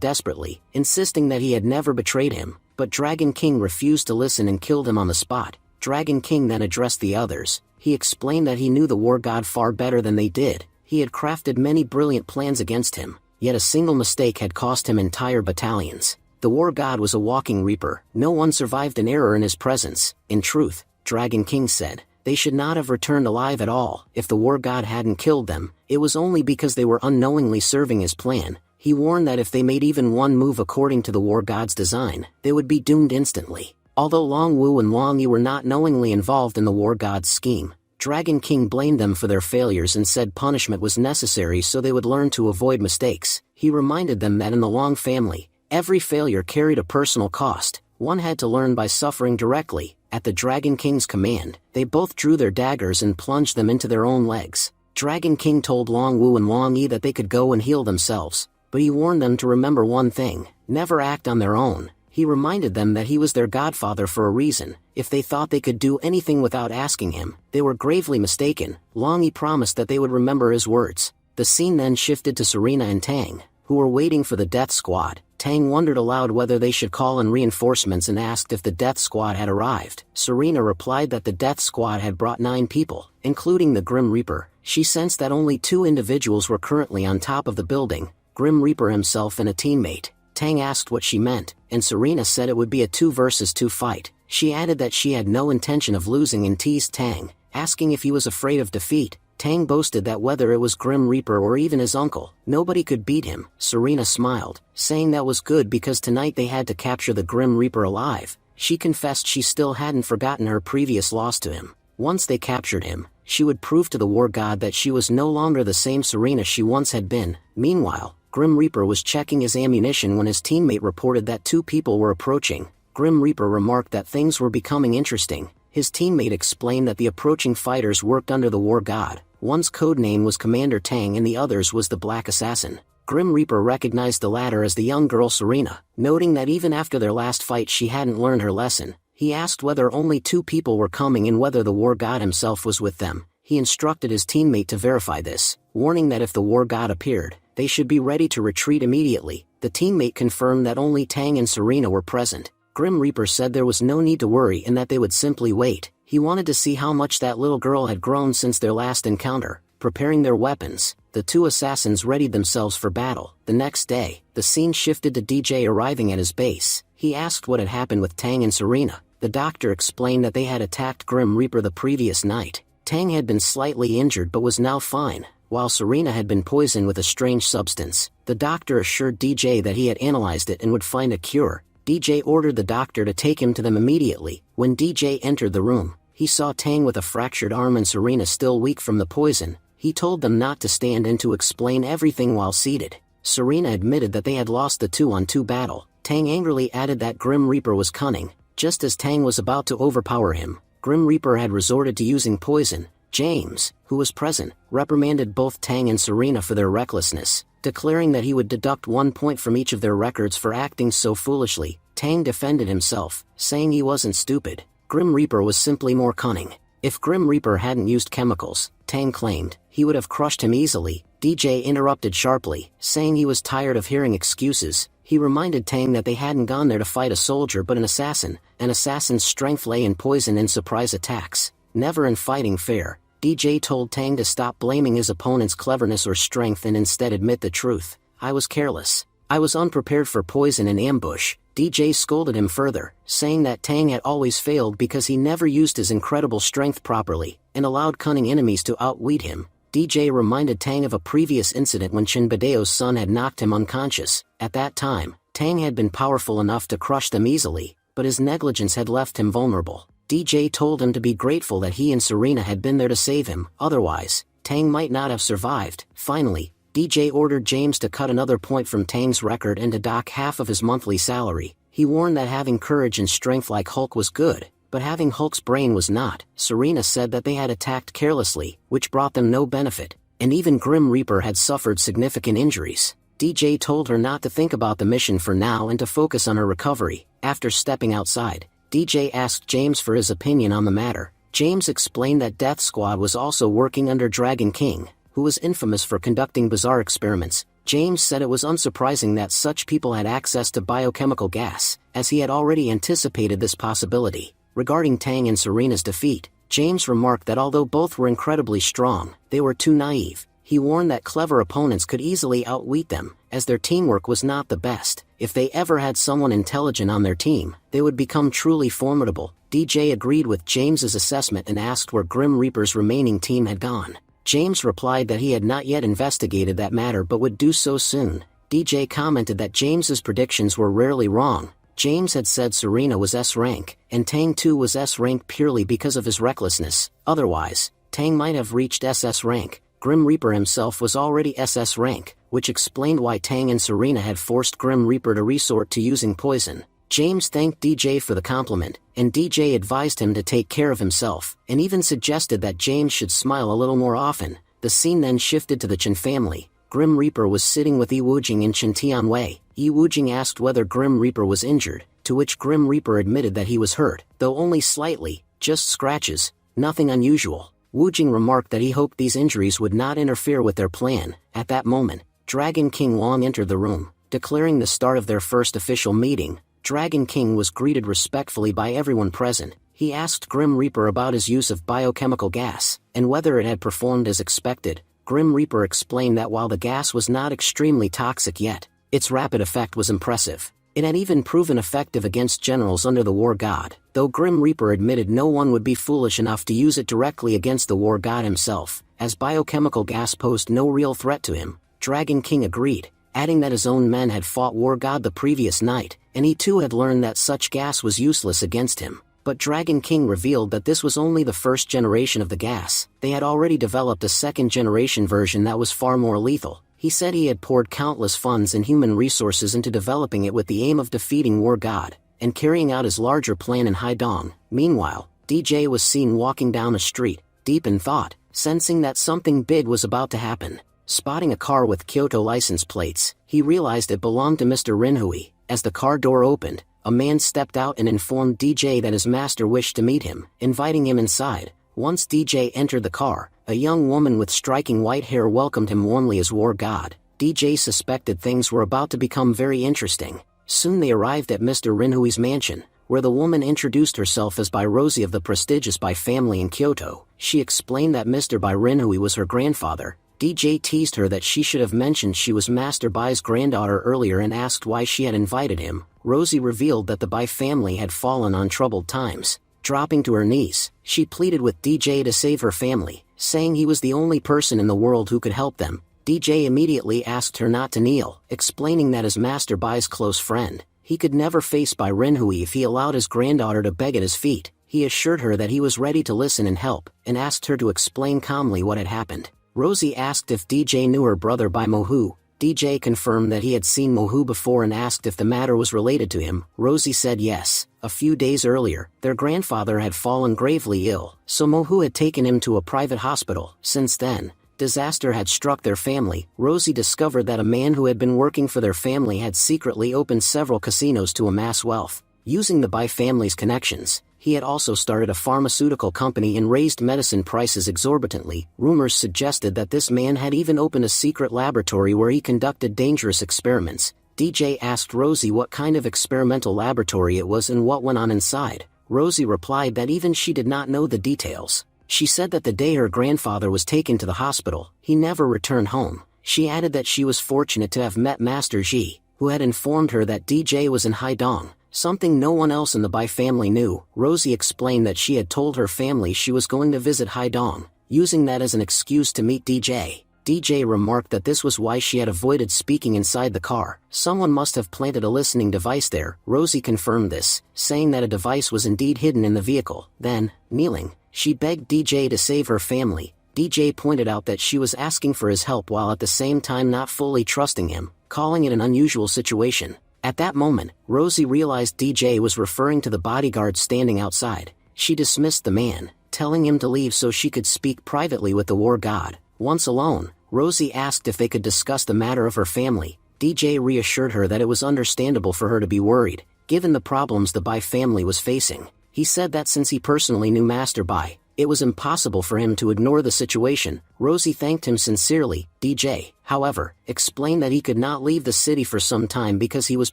desperately, insisting that he had never betrayed him, but Dragon King refused to listen and killed him on the spot. Dragon King then addressed the others. He explained that he knew the war god far better than they did. He had crafted many brilliant plans against him, yet a single mistake had cost him entire battalions. The war god was a walking reaper. No one survived an error in his presence. In truth, Dragon King said, they should not have returned alive at all. If the war god hadn't killed them, it was only because they were unknowingly serving his plan. He warned that if they made even one move according to the war god's design, they would be doomed instantly. Although Long Wu and Long Yi were not knowingly involved in the war god's scheme, Dragon King blamed them for their failures and said punishment was necessary so they would learn to avoid mistakes. He reminded them that in the Long family, every failure carried a personal cost. One had to learn by suffering directly. At the Dragon King's command, they both drew their daggers and plunged them into their own legs. Dragon King told Long Wu and Long Yi that they could go and heal themselves, but he warned them to remember one thing: never act on their own. He reminded them that he was their godfather for a reason. If they thought they could do anything without asking him, they were gravely mistaken. Long Yi promised that they would remember his words. The scene then shifted to Serena and Tang, who were waiting for the death squad. Tang wondered aloud whether they should call in reinforcements and asked if the death squad had arrived. Serena replied that the death squad had brought 9 people, including the Grim Reaper. She sensed that only 2 individuals were currently on top of the building, Grim Reaper himself and a teammate. Tang asked what she meant, and Serena said it would be a 2 versus 2 fight. She added that she had no intention of losing and teased Tang, asking if he was afraid of defeat. Tang boasted that whether it was Grim Reaper or even his uncle, nobody could beat him. Serena smiled, saying that was good because tonight they had to capture the Grim Reaper alive. She confessed she still hadn't forgotten her previous loss to him. Once they captured him, she would prove to the war god that she was no longer the same Serena she once had been. Meanwhile, Grim Reaper was checking his ammunition when his teammate reported that 2 people were approaching. Grim Reaper remarked that things were becoming interesting. His teammate explained that the approaching fighters worked under the war god. One's codename was Commander Tang and the other's was the Black Assassin. Grim Reaper recognized the latter as the young girl Serena, noting that even after their last fight she hadn't learned her lesson. He asked whether only 2 people were coming and whether the war god himself was with them. He instructed his teammate to verify this, warning that if the war god appeared, they should be ready to retreat immediately. The teammate confirmed that only Tang and Serena were present. Grim Reaper said there was no need to worry and that they would simply wait. He wanted to see how much that little girl had grown since their last encounter. Preparing their weapons, the 2 assassins readied themselves for battle. The next day, the scene shifted to DJ arriving at his base. He asked what had happened with Tang and Serena. The doctor explained that they had attacked Grim Reaper the previous night. Tang had been slightly injured but was now fine, while Serena had been poisoned with a strange substance. The doctor assured DJ that he had analyzed it and would find a cure. DJ ordered the doctor to take him to them immediately. When DJ entered the room, he saw Tang with a fractured arm and Serena still weak from the poison. He told them not to stand and to explain everything while seated. Serena admitted that they had lost the 2-on-2 battle. Tang angrily added that Grim Reaper was cunning. Just as Tang was about to overpower him, Grim Reaper had resorted to using poison. James, who was present, reprimanded both Tang and Serena for their recklessness, declaring that he would deduct 1 point from each of their records for acting so foolishly. Tang defended himself, saying he wasn't stupid. Grim Reaper was simply more cunning. If Grim Reaper hadn't used chemicals, Tang claimed, he would have crushed him easily. DJ interrupted sharply, saying he was tired of hearing excuses. He reminded Tang that they hadn't gone there to fight a soldier but an assassin. An assassin's strength lay in poison and surprise attacks, never in fighting fair. DJ told Tang to stop blaming his opponent's cleverness or strength and instead admit the truth. I was careless. I was unprepared for poison and ambush. DJ scolded him further, saying that Tang had always failed because he never used his incredible strength properly, and allowed cunning enemies to outwit him. DJ reminded Tang of a previous incident when Chinbadeo's son had knocked him unconscious. At that time, Tang had been powerful enough to crush them easily, but his negligence had left him vulnerable. DJ told him to be grateful that he and Serena had been there to save him, otherwise, Tang might not have survived. Finally, DJ ordered James to cut another point from Tang's record and to dock half of his monthly salary. He warned that having courage and strength like Hulk was good, but having Hulk's brain was not. Serena said that they had attacked carelessly, which brought them no benefit, and even Grim Reaper had suffered significant injuries. DJ told her not to think about the mission for now and to focus on her recovery. After stepping outside, DJ asked James for his opinion on the matter. James explained that Death Squad was also working under Dragon King, who was infamous for conducting bizarre experiments. James said it was unsurprising that such people had access to biochemical gas, as he had already anticipated this possibility. Regarding Tang and Serena's defeat, James remarked that although both were incredibly strong, they were too naive. He warned that clever opponents could easily outwit them, as their teamwork was not the best. If they ever had someone intelligent on their team, they would become truly formidable. DJ agreed with James's assessment and asked where Grim Reaper's remaining team had gone. James replied that he had not yet investigated that matter but would do so soon. DJ commented that James's predictions were rarely wrong. James had said Serena was S rank, and Tang too was S rank purely because of his recklessness. Otherwise, Tang might have reached SS rank. Grim Reaper himself was already SS rank, which explained why Tang and Serena had forced Grim Reaper to resort to using poison. James thanked DJ for the compliment, and DJ advised him to take care of himself, and even suggested that James should smile a little more often. The scene then shifted to the Chen family. Grim Reaper was sitting with Yi Wujing in Chen Tianwei. Yi Wujing asked whether Grim Reaper was injured, to which Grim Reaper admitted that he was hurt, though only slightly, just scratches, nothing unusual. Wujing remarked that he hoped these injuries would not interfere with their plan. At that moment, Dragon King Wang entered the room, declaring the start of their first official meeting. Dragon King was greeted respectfully by everyone present. He asked Grim Reaper about his use of biochemical gas, and whether it had performed as expected. Grim Reaper explained that while the gas was not extremely toxic yet, its rapid effect was impressive. It had even proven effective against generals under the War God, though Grim Reaper admitted no one would be foolish enough to use it directly against the War God himself, as biochemical gas posed no real threat to him. Dragon King agreed, adding that his own men had fought War God the previous night, and he too had learned that such gas was useless against him. But Dragon King revealed that this was only the first generation of the gas. They had already developed a second generation version that was far more lethal. He said he had poured countless funds and human resources into developing it with the aim of defeating War God, and carrying out his larger plan in Haidong. Meanwhile, DJ was seen walking down a street, deep in thought, sensing that something big was about to happen. Spotting a car with Kyoto license plates, he realized it belonged to Mr. Rinhui. As the car door opened, a man stepped out and informed DJ that his master wished to meet him, inviting him inside. Once DJ entered the car, a young woman with striking white hair welcomed him warmly as War God. DJ suspected things were about to become very interesting. Soon they arrived at Mr. Rinhui's mansion, where the woman introduced herself as Bai Rosie of the prestigious Bai family in Kyoto. She explained that Mr. Bai Rinhui was her grandfather. DJ teased her that she should have mentioned she was Master Bai's granddaughter earlier and asked why she had invited him. Rosie revealed that the Bai family had fallen on troubled times. Dropping to her knees, she pleaded with DJ to save her family, saying he was the only person in the world who could help them. DJ immediately asked her not to kneel, explaining that as Master Bai's close friend, he could never face Bai Rinhui if he allowed his granddaughter to beg at his feet. He assured her that he was ready to listen and help, and asked her to explain calmly what had happened. Rosie asked if DJ knew her brother Bai Mohu. DJ confirmed that he had seen Mohu before and asked if the matter was related to him. Rosie said yes. A few days earlier, their grandfather had fallen gravely ill, so Mohu had taken him to a private hospital. Since then, disaster had struck their family. Rosie discovered that a man who had been working for their family had secretly opened several casinos to amass wealth. Using the Bai family's connections, he had also started a pharmaceutical company and raised medicine prices exorbitantly. Rumors suggested that this man had even opened a secret laboratory where he conducted dangerous experiments. DJ asked Rosie what kind of experimental laboratory it was and what went on inside. Rosie replied that even she did not know the details. She said that the day her grandfather was taken to the hospital, he never returned home. She added that she was fortunate to have met Master Ji, who had informed her that DJ was in Haidong, something no one else in the Bai family knew. Rosie explained that she had told her family she was going to visit Haidong, using that as an excuse to meet DJ. DJ remarked that this was why she had avoided speaking inside the car. Someone must have planted a listening device there. Rosie confirmed this, saying that a device was indeed hidden in the vehicle. Then, kneeling, she begged DJ to save her family. DJ pointed out that she was asking for his help while at the same time not fully trusting him, calling it an unusual situation. At that moment, Rosie realized DJ was referring to the bodyguard standing outside. She dismissed the man, telling him to leave so she could speak privately with the war god. Once alone, Rosie asked if they could discuss the matter of her family. DJ reassured her that it was understandable for her to be worried, given the problems the Bai family was facing. He said that since he personally knew Master Bai, it was impossible for him to ignore the situation. Rosie thanked him sincerely. DJ, however, explained that he could not leave the city for some time because he was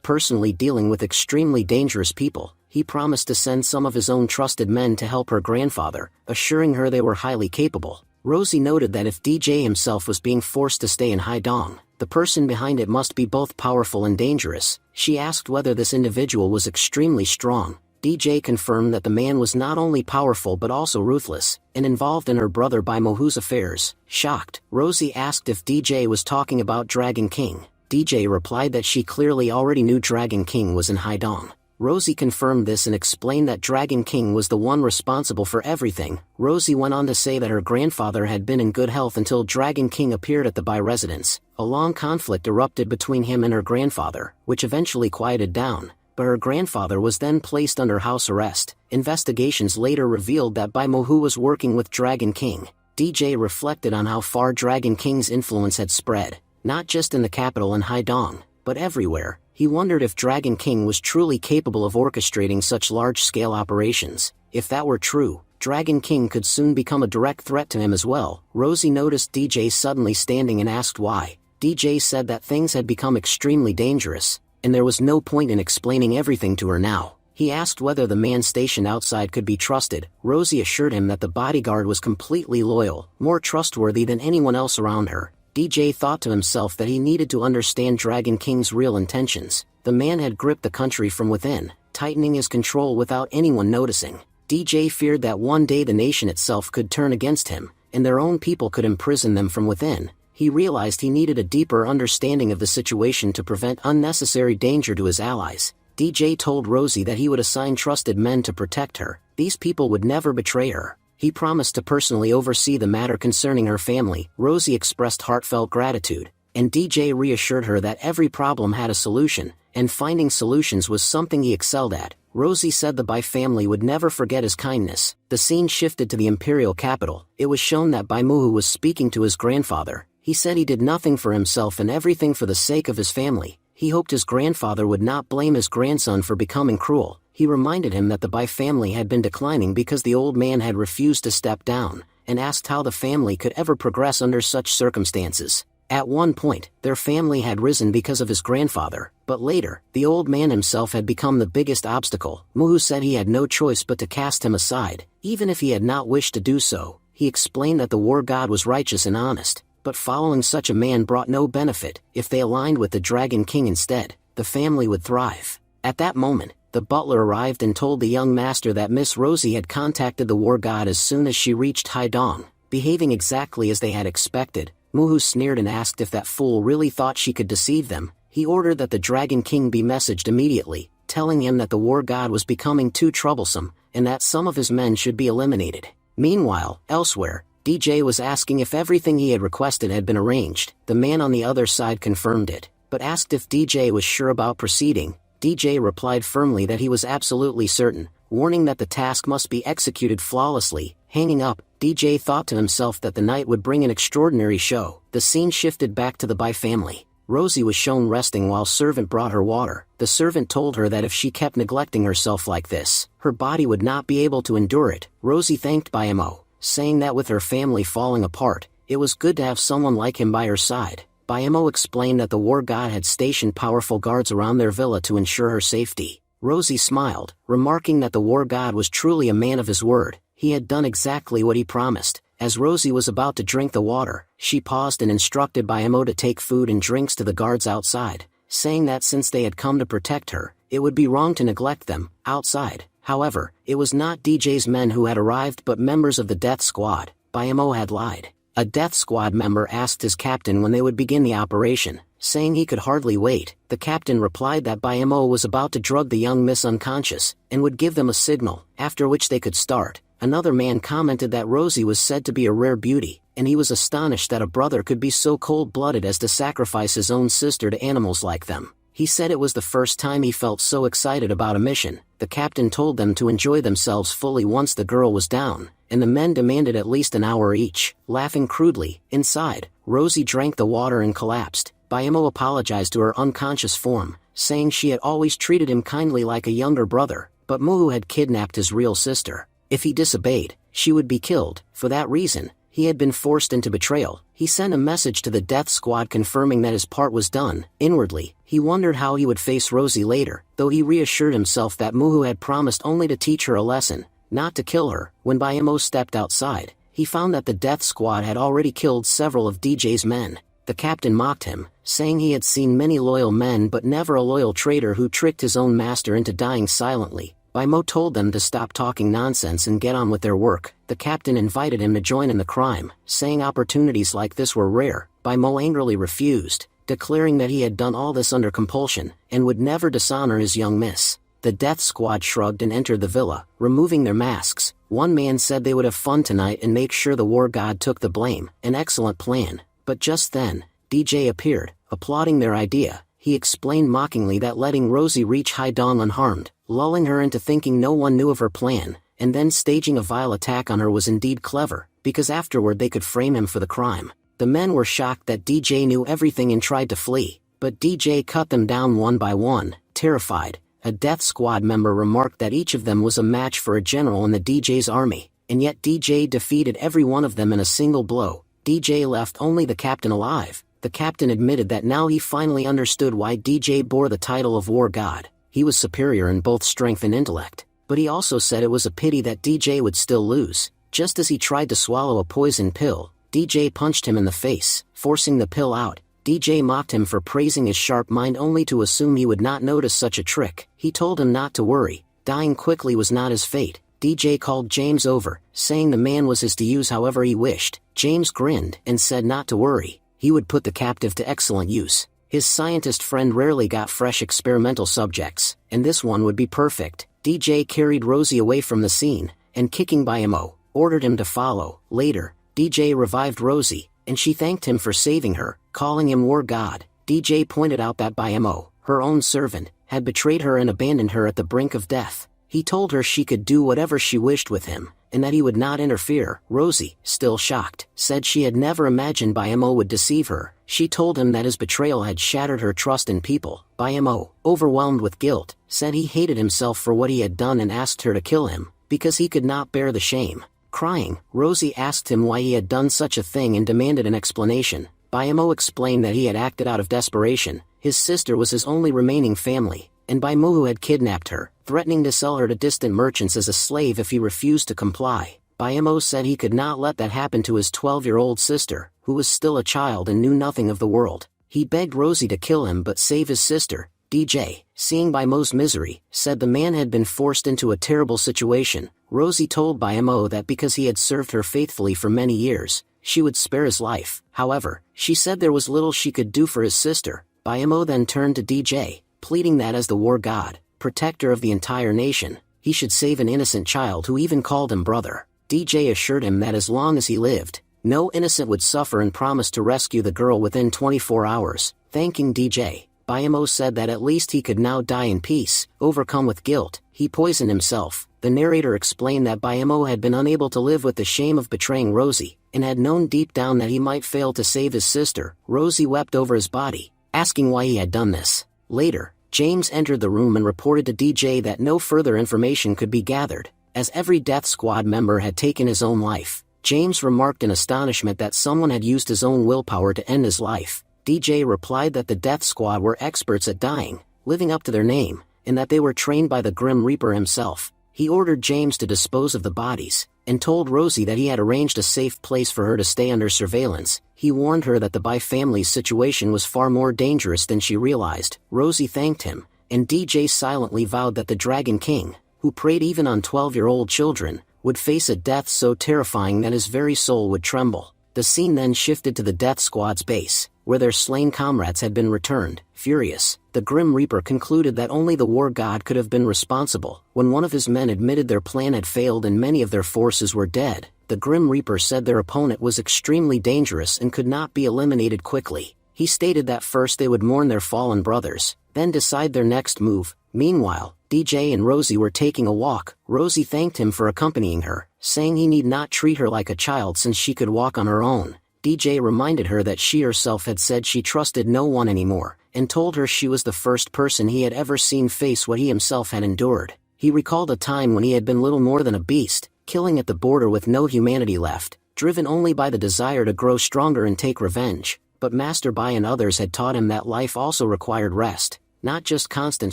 personally dealing with extremely dangerous people. He promised to send some of his own trusted men to help her grandfather, assuring her they were highly capable. Rosie noted that if DJ himself was being forced to stay in Haidong, the person behind it must be both powerful and dangerous. She asked whether this individual was extremely strong. DJ confirmed that the man was not only powerful but also ruthless, and involved in her brother Bai Mohu's affairs. Shocked, Rosie asked if DJ was talking about Dragon King. DJ replied that she clearly already knew Dragon King was in Haidong. Rosie confirmed this and explained that Dragon King was the one responsible for everything. Rosie went on to say that her grandfather had been in good health until Dragon King appeared at the Bai residence. A long conflict erupted between him and her grandfather, which eventually quieted down, but her grandfather was then placed under house arrest. Investigations later revealed that Bai Mohu was working with Dragon King. DJ reflected on how far Dragon King's influence had spread, not just in the capital and Haidong, but everywhere. He wondered if Dragon King was truly capable of orchestrating such large-scale operations. If that were true, Dragon King could soon become a direct threat to him as well. Rosie noticed DJ suddenly standing and asked why. DJ said that things had become extremely dangerous, and there was no point in explaining everything to her now. He asked whether the man stationed outside could be trusted. Rosie assured him that the bodyguard was completely loyal, more trustworthy than anyone else around her. DJ thought to himself that he needed to understand Dragon King's real intentions. The man had gripped the country from within, tightening his control without anyone noticing. DJ feared that one day the nation itself could turn against him, and their own people could imprison them from within. He realized he needed a deeper understanding of the situation to prevent unnecessary danger to his allies. DJ told Rosie that he would assign trusted men to protect her. These people would never betray her. He promised to personally oversee the matter concerning her family. Rosie expressed heartfelt gratitude, and DJ reassured her that every problem had a solution, and finding solutions was something he excelled at. Rosie said the Bai family would never forget his kindness. The scene shifted to the imperial capital. It was shown that Bai Mohu was speaking to his grandfather. He said he did nothing for himself and everything for the sake of his family. He hoped his grandfather would not blame his grandson for becoming cruel. He reminded him that the Bai family had been declining because the old man had refused to step down, and asked how the family could ever progress under such circumstances. At one point, their family had risen because of his grandfather, but later, the old man himself had become the biggest obstacle. Mohu said he had no choice but to cast him aside, even if he had not wished to do so. He explained that the war god was righteous and honest, but following such a man brought no benefit. If they aligned with the Dragon King instead, the family would thrive. At that moment, the butler arrived and told the young master that Miss Rosie had contacted the war god as soon as she reached Haidong, behaving exactly as they had expected. Mohu sneered and asked if that fool really thought she could deceive them. He ordered that the Dragon King be messaged immediately, telling him that the war god was becoming too troublesome, and that some of his men should be eliminated. Meanwhile, elsewhere, DJ was asking if everything he had requested had been arranged. The man on the other side confirmed it, but asked if DJ was sure about proceeding. DJ replied firmly that he was absolutely certain, warning that the task must be executed flawlessly. Hanging up, DJ thought to himself that the night would bring an extraordinary show. The scene shifted back to the Bai family. Rosie was shown resting while servant brought her water. The servant told her that if she kept neglecting herself like this, her body would not be able to endure it. Rosie thanked Bayamo, saying that with her family falling apart, it was good to have someone like him by her side. Bayamo explained that the war god had stationed powerful guards around their villa to ensure her safety. Rosie smiled, remarking that the war god was truly a man of his word. He had done exactly what he promised. As Rosie was about to drink the water, she paused and instructed Bayamo to take food and drinks to the guards outside, saying that since they had come to protect her, it would be wrong to neglect them. Outside, however, it was not DJ's men who had arrived but members of the death squad. Bayamo had lied. A death squad member asked his captain when they would begin the operation, saying he could hardly wait. The captain replied that Bayamo was about to drug the young miss unconscious, and would give them a signal, after which they could start. Another man commented that Rosie was said to be a rare beauty, and he was astonished that a brother could be so cold-blooded as to sacrifice his own sister to animals like them. He said it was the first time he felt so excited about a mission. The captain told them to enjoy themselves fully once the girl was down, and the men demanded at least an hour each. Laughing crudely, inside, Rosie drank the water and collapsed. Bayamo apologized to her unconscious form, saying she had always treated him kindly like a younger brother, but Muhu had kidnapped his real sister. If he disobeyed, she would be killed. For that reason, he had been forced into betrayal. He sent a message to the death squad confirming that his part was done. Inwardly, he wondered how he would face Rosie later, though he reassured himself that Muhu had promised only to teach her a lesson, not to kill her. When Bayamo stepped outside, he found that the death squad had already killed several of DJ's men. The captain mocked him, saying he had seen many loyal men but never a loyal traitor who tricked his own master into dying silently. Bayamo told them to stop talking nonsense and get on with their work. The captain invited him to join in the crime, saying opportunities like this were rare. Bayamo angrily refused, declaring that he had done all this under compulsion, and would never dishonor his young miss. The death squad shrugged and entered the villa, removing their masks. One man said they would have fun tonight and make sure the war god took the blame. An excellent plan. But just then, DJ appeared, applauding their idea. He explained mockingly that letting Rosie reach High Dawn unharmed, lulling her into thinking no one knew of her plan, and then staging a vile attack on her was indeed clever, because afterward they could frame him for the crime. The men were shocked that DJ knew everything and tried to flee, but DJ cut them down one by one. Terrified, a death squad member remarked that each of them was a match for a general in the DJ's army, and yet DJ defeated every one of them in a single blow. DJ left only the captain alive. The captain admitted that now he finally understood why DJ bore the title of war god. He was superior in both strength and intellect, but he also said it was a pity that DJ would still lose. Just as he tried to swallow a poison pill, DJ punched him in the face, forcing the pill out. DJ mocked him for praising his sharp mind only to assume he would not notice such a trick. He told him not to worry, dying quickly was not his fate. DJ called James over, saying the man was his to use however he wished. James grinned and said not to worry, he would put the captive to excellent use. His scientist friend rarely got fresh experimental subjects, and this one would be perfect. DJ carried Rosie away from the scene, and kicking Bayamo, ordered him to follow. Later, DJ revived Rosie, and she thanked him for saving her, calling him war god. DJ pointed out that Bayamo, her own servant, had betrayed her and abandoned her at the brink of death. He told her she could do whatever she wished with him, and that he would not interfere. Rosie, still shocked, said she had never imagined Bayamo would deceive her. She told him that his betrayal had shattered her trust in people. Bayamo, overwhelmed with guilt, said he hated himself for what he had done and asked her to kill him, because he could not bear the shame. Crying, Rosie asked him why he had done such a thing and demanded an explanation. Bayamo explained that he had acted out of desperation. His sister was his only remaining family, and Bayamo had kidnapped her, threatening to sell her to distant merchants as a slave if he refused to comply. Bayamo said he could not let that happen to his 12-year-old sister, who was still a child and knew nothing of the world. He begged Rosie to kill him but save his sister. DJ, seeing Bayamo's misery, said the man had been forced into a terrible situation. Rosie told Bayamo that because he had served her faithfully for many years, she would spare his life. However, she said there was little she could do for his sister. Bayamo then turned to DJ, pleading that as the war god, protector of the entire nation, he should save an innocent child who even called him brother. DJ assured him that as long as he lived, no innocent would suffer and promised to rescue the girl within 24 hours. Thanking DJ, Bayamo said that at least he could now die in peace. Overcome with guilt, he poisoned himself. The narrator explained that Bayamo had been unable to live with the shame of betraying Rosie, and had known deep down that he might fail to save his sister. Rosie wept over his body, asking why he had done this. Later, James entered the room and reported to DJ that no further information could be gathered, as every Death Squad member had taken his own life. James remarked in astonishment that someone had used his own willpower to end his life. DJ replied that the Death Squad were experts at dying, living up to their name, and that they were trained by the Grim Reaper himself. He ordered James to dispose of the bodies, and told Rosie that he had arranged a safe place for her to stay under surveillance. He warned her that the Bai family's situation was far more dangerous than she realized. Rosie thanked him, and DJ silently vowed that the Dragon King, who preyed even on 12-year-old children, would face a death so terrifying that his very soul would tremble. The scene then shifted to the Death Squad's base, where their slain comrades had been returned. Furious, the Grim Reaper concluded that only the war god could have been responsible. When one of his men admitted their plan had failed and many of their forces were dead, the Grim Reaper said their opponent was extremely dangerous and could not be eliminated quickly. He stated that first they would mourn their fallen brothers, then decide their next move. Meanwhile, DJ and Rosie were taking a walk. Rosie thanked him for accompanying her, saying he need not treat her like a child since she could walk on her own. DJ reminded her that she herself had said she trusted no one anymore, and told her she was the first person he had ever seen face what he himself had endured. He recalled a time when he had been little more than a beast, killing at the border with no humanity left, driven only by the desire to grow stronger and take revenge. But Master Bai and others had taught him that life also required rest, not just constant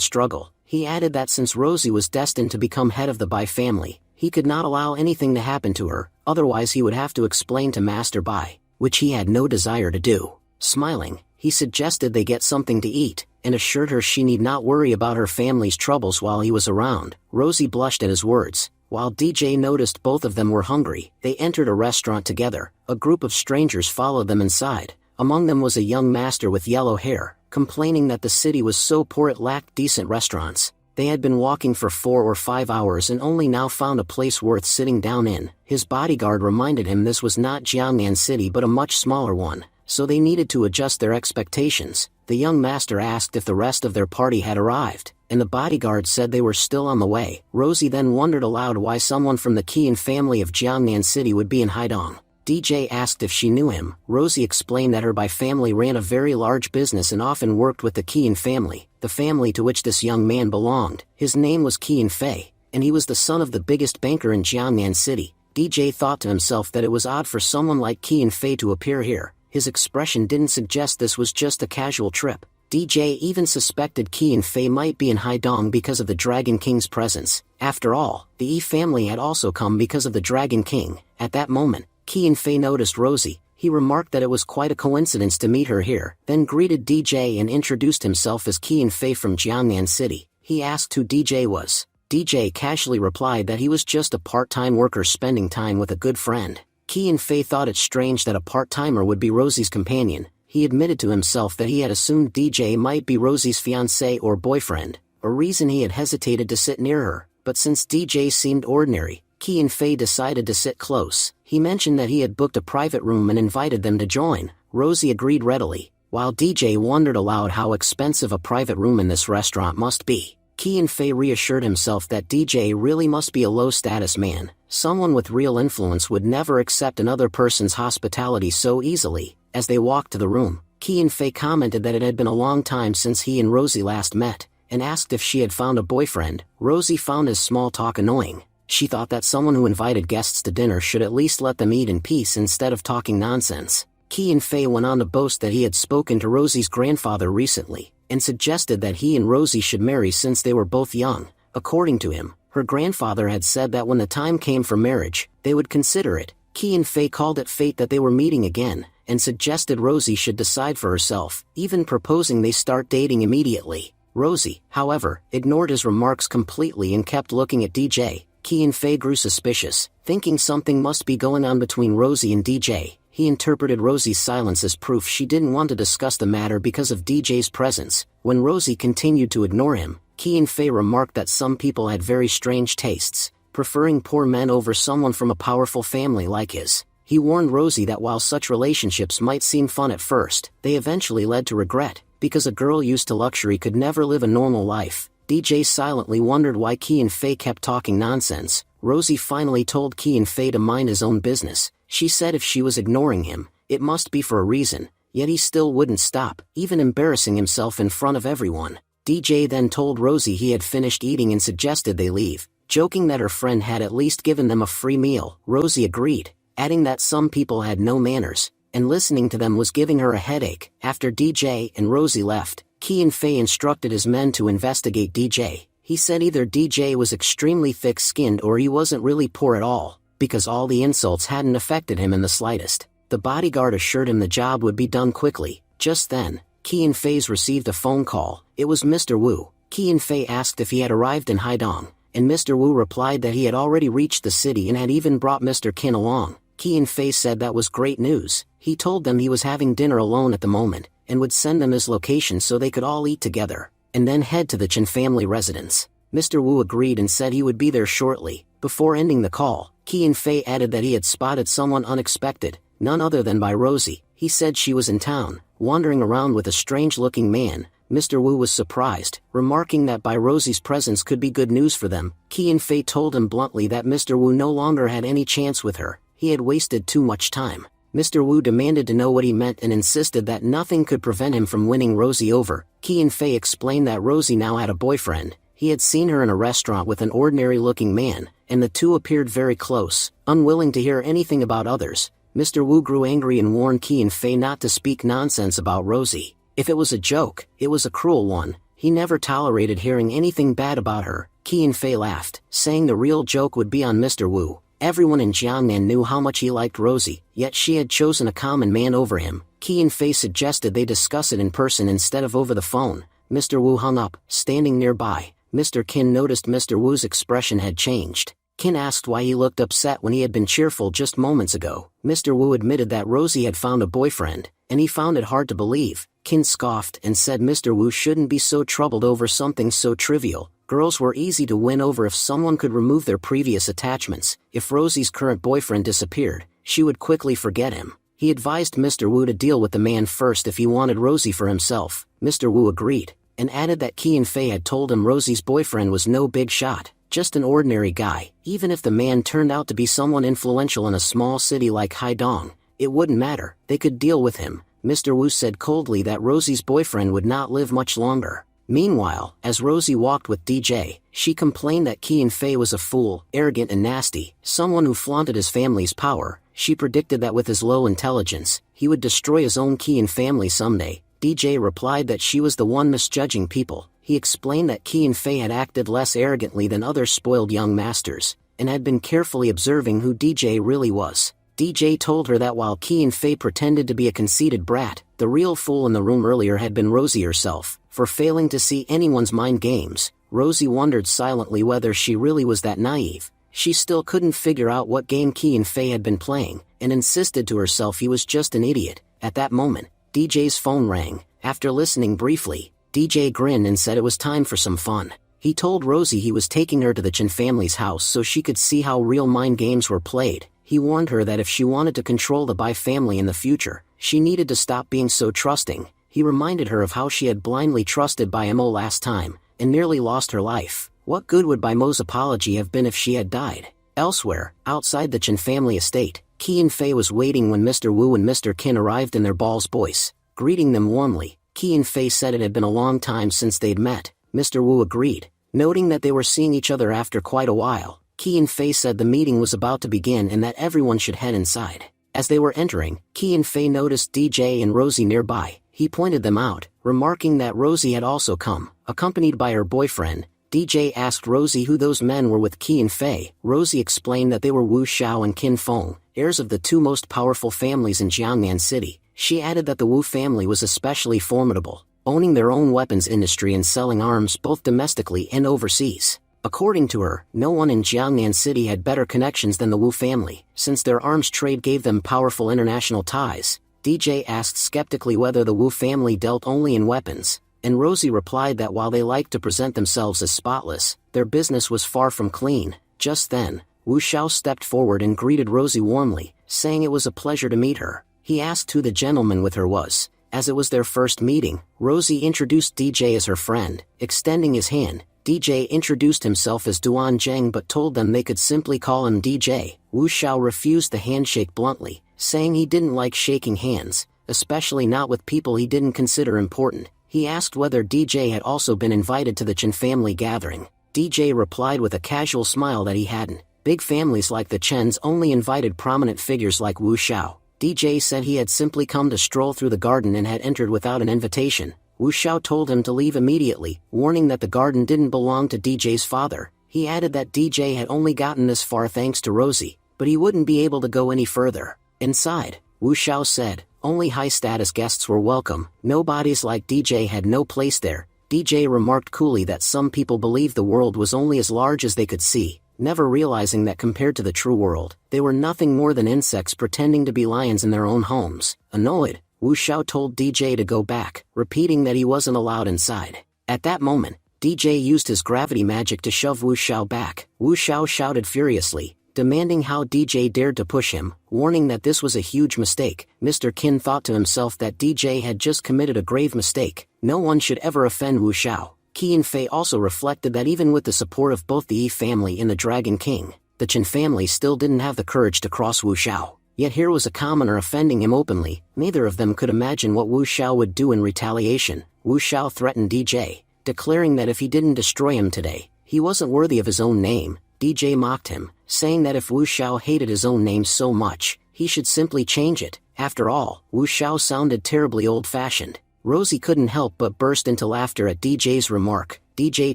struggle. He added that since Rosie was destined to become head of the Bai family, he could not allow anything to happen to her, otherwise he would have to explain to Master Bai, which he had no desire to do. Smiling, he suggested they get something to eat, and assured her she need not worry about her family's troubles while he was around. Rosie blushed at his words. While DJ noticed both of them were hungry, they entered a restaurant together. A group of strangers followed them inside. Among them was a young master with yellow hair, complaining that the city was so poor it lacked decent restaurants. They had been walking for 4 or 5 hours and only now found a place worth sitting down in. His bodyguard reminded him this was not Jiangnan City but a much smaller one, so they needed to adjust their expectations. The young master asked if the rest of their party had arrived, and the bodyguard said they were still on the way. Rosie then wondered aloud why someone from the Qian family of Jiangnan City would be in Haidong. DJ asked if she knew him. Rosie explained that her Bai family ran a very large business and often worked with the Qian family, the family to which this young man belonged. His name was Qian Fei, and he was the son of the biggest banker in Jiangnan City. DJ thought to himself that it was odd for someone like Qian Fei to appear here. His expression didn't suggest this was just a casual trip. DJ even suspected Qian Fei might be in Haidong because of the Dragon King's presence. After all, the Yi family had also come because of the Dragon King. At that moment, Qian Fei noticed Rosie. He remarked that it was quite a coincidence to meet her here, then greeted DJ and introduced himself as Qian Fei from Jiangnan City. He asked who DJ was. DJ casually replied that he was just a part-time worker spending time with a good friend. Qian Fei thought it strange that a part-timer would be Rosie's companion. He admitted to himself that he had assumed DJ might be Rosie's fiancé or boyfriend, a reason he had hesitated to sit near her. But since DJ seemed ordinary, Qian Fei decided to sit close. He mentioned that he had booked a private room and invited them to join. Rosie agreed readily, while DJ wondered aloud how expensive a private room in this restaurant must be. Qian Fei reassured himself that DJ really must be a low-status man. Someone with real influence would never accept another person's hospitality so easily. As they walked to the room, Qian Fei commented that it had been a long time since he and Rosie last met, and asked if she had found a boyfriend. Rosie found his small talk annoying. She thought that someone who invited guests to dinner should at least let them eat in peace instead of talking nonsense. Qian Fei went on to boast that he had spoken to Rosie's grandfather recently, and suggested that he and Rosie should marry since they were both young. According to him, her grandfather had said that when the time came for marriage, they would consider it. Qian Fei called it fate that they were meeting again, and suggested Rosie should decide for herself, even proposing they start dating immediately. Rosie, however, ignored his remarks completely and kept looking at DJ. Qian Fei grew suspicious, thinking something must be going on between Rosie and DJ. He interpreted Rosie's silence as proof she didn't want to discuss the matter because of DJ's presence. When Rosie continued to ignore him, Qian Fei remarked that some people had very strange tastes. preferring poor men over someone from a powerful family like his. He warned Rosie that while such relationships might seem fun at first, they eventually led to regret, because a girl used to luxury could never live a normal life. DJ silently wondered why Key and Faye kept talking nonsense. Rosie finally told Key and Faye to mind his own business. She said if she was ignoring him, it must be for a reason, yet he still wouldn't stop, even embarrassing himself in front of everyone. DJ then told Rosie he had finished eating and suggested they leave, joking that her friend had at least given them a free meal. Rosie agreed, adding that some people had no manners, and listening to them was giving her a headache. After DJ and Rosie left, Key and Faye instructed his men to investigate DJ. He said either DJ was extremely thick-skinned or he wasn't really poor at all, because all the insults hadn't affected him in the slightest. The bodyguard assured him the job would be done quickly. Just then, Key and Faye received a phone call. It was Mr. Wu. Key and Faye asked if he had arrived in Haidong, and Mr. Wu replied that he had already reached the city and had even brought Mr. Qin along. Key and Faye said that was great news. He told them he was having dinner alone at the moment, and would send them his location so they could all eat together, and then head to the Qin family residence. Mr. Wu agreed and said he would be there shortly. Before ending the call, Key and Faye added that he had spotted someone unexpected, none other than by Rosie. He said she was in town, wandering around with a strange-looking man. Mr. Wu was surprised, remarking that by Rosie's presence could be good news for them. Key and Faye told him bluntly that Mr. Wu no longer had any chance with her. He had wasted too much time. Mr. Wu demanded to know what he meant and insisted that nothing could prevent him from winning Rosie over. Key and Faye explained that Rosie now had a boyfriend. He had seen her in a restaurant with an ordinary-looking man, and the two appeared very close. Unwilling to hear anything about others, Mr. Wu grew angry and warned Key and Faye not to speak nonsense about Rosie. If it was a joke, it was a cruel one. He never tolerated hearing anything bad about her. Key and Faye laughed, saying the real joke would be on Mr. Wu. Everyone in Jiangnan knew how much he liked Rosie, yet she had chosen a common man over him. Key and Faye suggested they discuss it in person instead of over the phone. Mr. Wu hung up. Standing nearby, Mr. Qin noticed Mr. Wu's expression had changed. Qin asked why he looked upset when he had been cheerful just moments ago. Mr. Wu admitted that Rosie had found a boyfriend, and he found it hard to believe. Qin scoffed and said Mr. Wu shouldn't be so troubled over something so trivial. Girls were easy to win over if someone could remove their previous attachments. If Rosie's current boyfriend disappeared, she would quickly forget him. He advised Mr. Wu to deal with the man first if he wanted Rosie for himself. Mr. Wu agreed, and added that Key and Faye had told him Rosie's boyfriend was no big shot, just an ordinary guy. Even if the man turned out to be someone influential in a small city like Haidong, it wouldn't matter, they could deal with him. Mr. Wu said coldly that Rosie's boyfriend would not live much longer. Meanwhile, as Rosie walked with DJ, she complained that Key and Faye was a fool, arrogant and nasty, someone who flaunted his family's power. She predicted that with his low intelligence, he would destroy his own Key and family someday. DJ replied that she was the one misjudging people. He explained that Key and Faye had acted less arrogantly than other spoiled young masters, and had been carefully observing who DJ really was. DJ told her that while Key and Faye pretended to be a conceited brat, the real fool in the room earlier had been Rosie herself. For failing to see anyone's mind games, Rosie wondered silently whether she really was that naive. She still couldn't figure out what game Key and Faye had been playing, and insisted to herself he was just an idiot. At that moment, DJ's phone rang. After listening briefly, DJ grinned and said it was time for some fun. He told Rosie he was taking her to the Qin family's house so she could see how real mind games were played. He warned her that if she wanted to control the Bai family in the future, she needed to stop being so trusting. He reminded her of how she had blindly trusted Bai Mo last time, and nearly lost her life. What good would Bai Mo's apology have been if she had died? Elsewhere, outside the Qin family estate, Key and Faye was waiting when Mr. Wu and Mr. Qin arrived in their balls boys. Greeting them warmly, Key and Faye said it had been a long time since they'd met. Mr. Wu agreed, noting that they were seeing each other after quite a while. Key and Faye said the meeting was about to begin and that everyone should head inside. As they were entering, Key and Faye noticed DJ and Rosie nearby. He pointed them out, remarking that Rosie had also come, accompanied by her boyfriend. DJ asked Rosie who those men were with Key and Faye. Rosie explained that they were Wu Xiao and Qin Feng, heirs of the two most powerful families in Jiangnan City. She added that the Wu family was especially formidable, owning their own weapons industry and selling arms both domestically and overseas. According to her, no one in Jiangnan City had better connections than the Wu family, since their arms trade gave them powerful international ties. DJ asked skeptically whether the Wu family dealt only in weapons, and Rosie replied that while they liked to present themselves as spotless, their business was far from clean. Just then, Wu Xiao stepped forward and greeted Rosie warmly, saying it was a pleasure to meet her. He asked who the gentleman with her was. As it was their first meeting, Rosie introduced DJ as her friend. Extending his hand, DJ introduced himself as Duan Zheng but told them they could simply call him DJ. Wu Xiao refused the handshake bluntly, saying he didn't like shaking hands, especially not with people he didn't consider important. He asked whether DJ had also been invited to the Chen family gathering. DJ replied with a casual smile that he hadn't. Big families like the Chens only invited prominent figures like Wu Xiao. DJ said he had simply come to stroll through the garden and had entered without an invitation. Wu Xiao told him to leave immediately, warning that the garden didn't belong to DJ's father. He added that DJ had only gotten this far thanks to Rosie, but he wouldn't be able to go any further. Inside, Wu Xiao said, only high-status guests were welcome. Nobodies like DJ had no place there. DJ remarked coolly that some people believed the world was only as large as they could see, never realizing that compared to the true world, they were nothing more than insects pretending to be lions in their own homes. Annoyed, Wu Xiao told DJ to go back, repeating that he wasn't allowed inside. At that moment, DJ used his gravity magic to shove Wu Xiao back. Wu Xiao shouted furiously, demanding how DJ dared to push him, warning that this was a huge mistake. Mr. Qin thought to himself that DJ had just committed a grave mistake. No one should ever offend Wu Xiao. Qi and Fei also reflected that even with the support of both the Yi family and the Dragon King, the Chen family still didn't have the courage to cross Wu Xiao. Yet here was a commoner offending him openly. Neither of them could imagine what Wu Xiao would do in retaliation. Wu Xiao threatened DJ, declaring that if he didn't destroy him today, he wasn't worthy of his own name. DJ mocked him, saying that if Wu Xiao hated his own name so much, he should simply change it. After all, Wu Xiao sounded terribly old-fashioned. Rosie couldn't help but burst into laughter at DJ's remark. DJ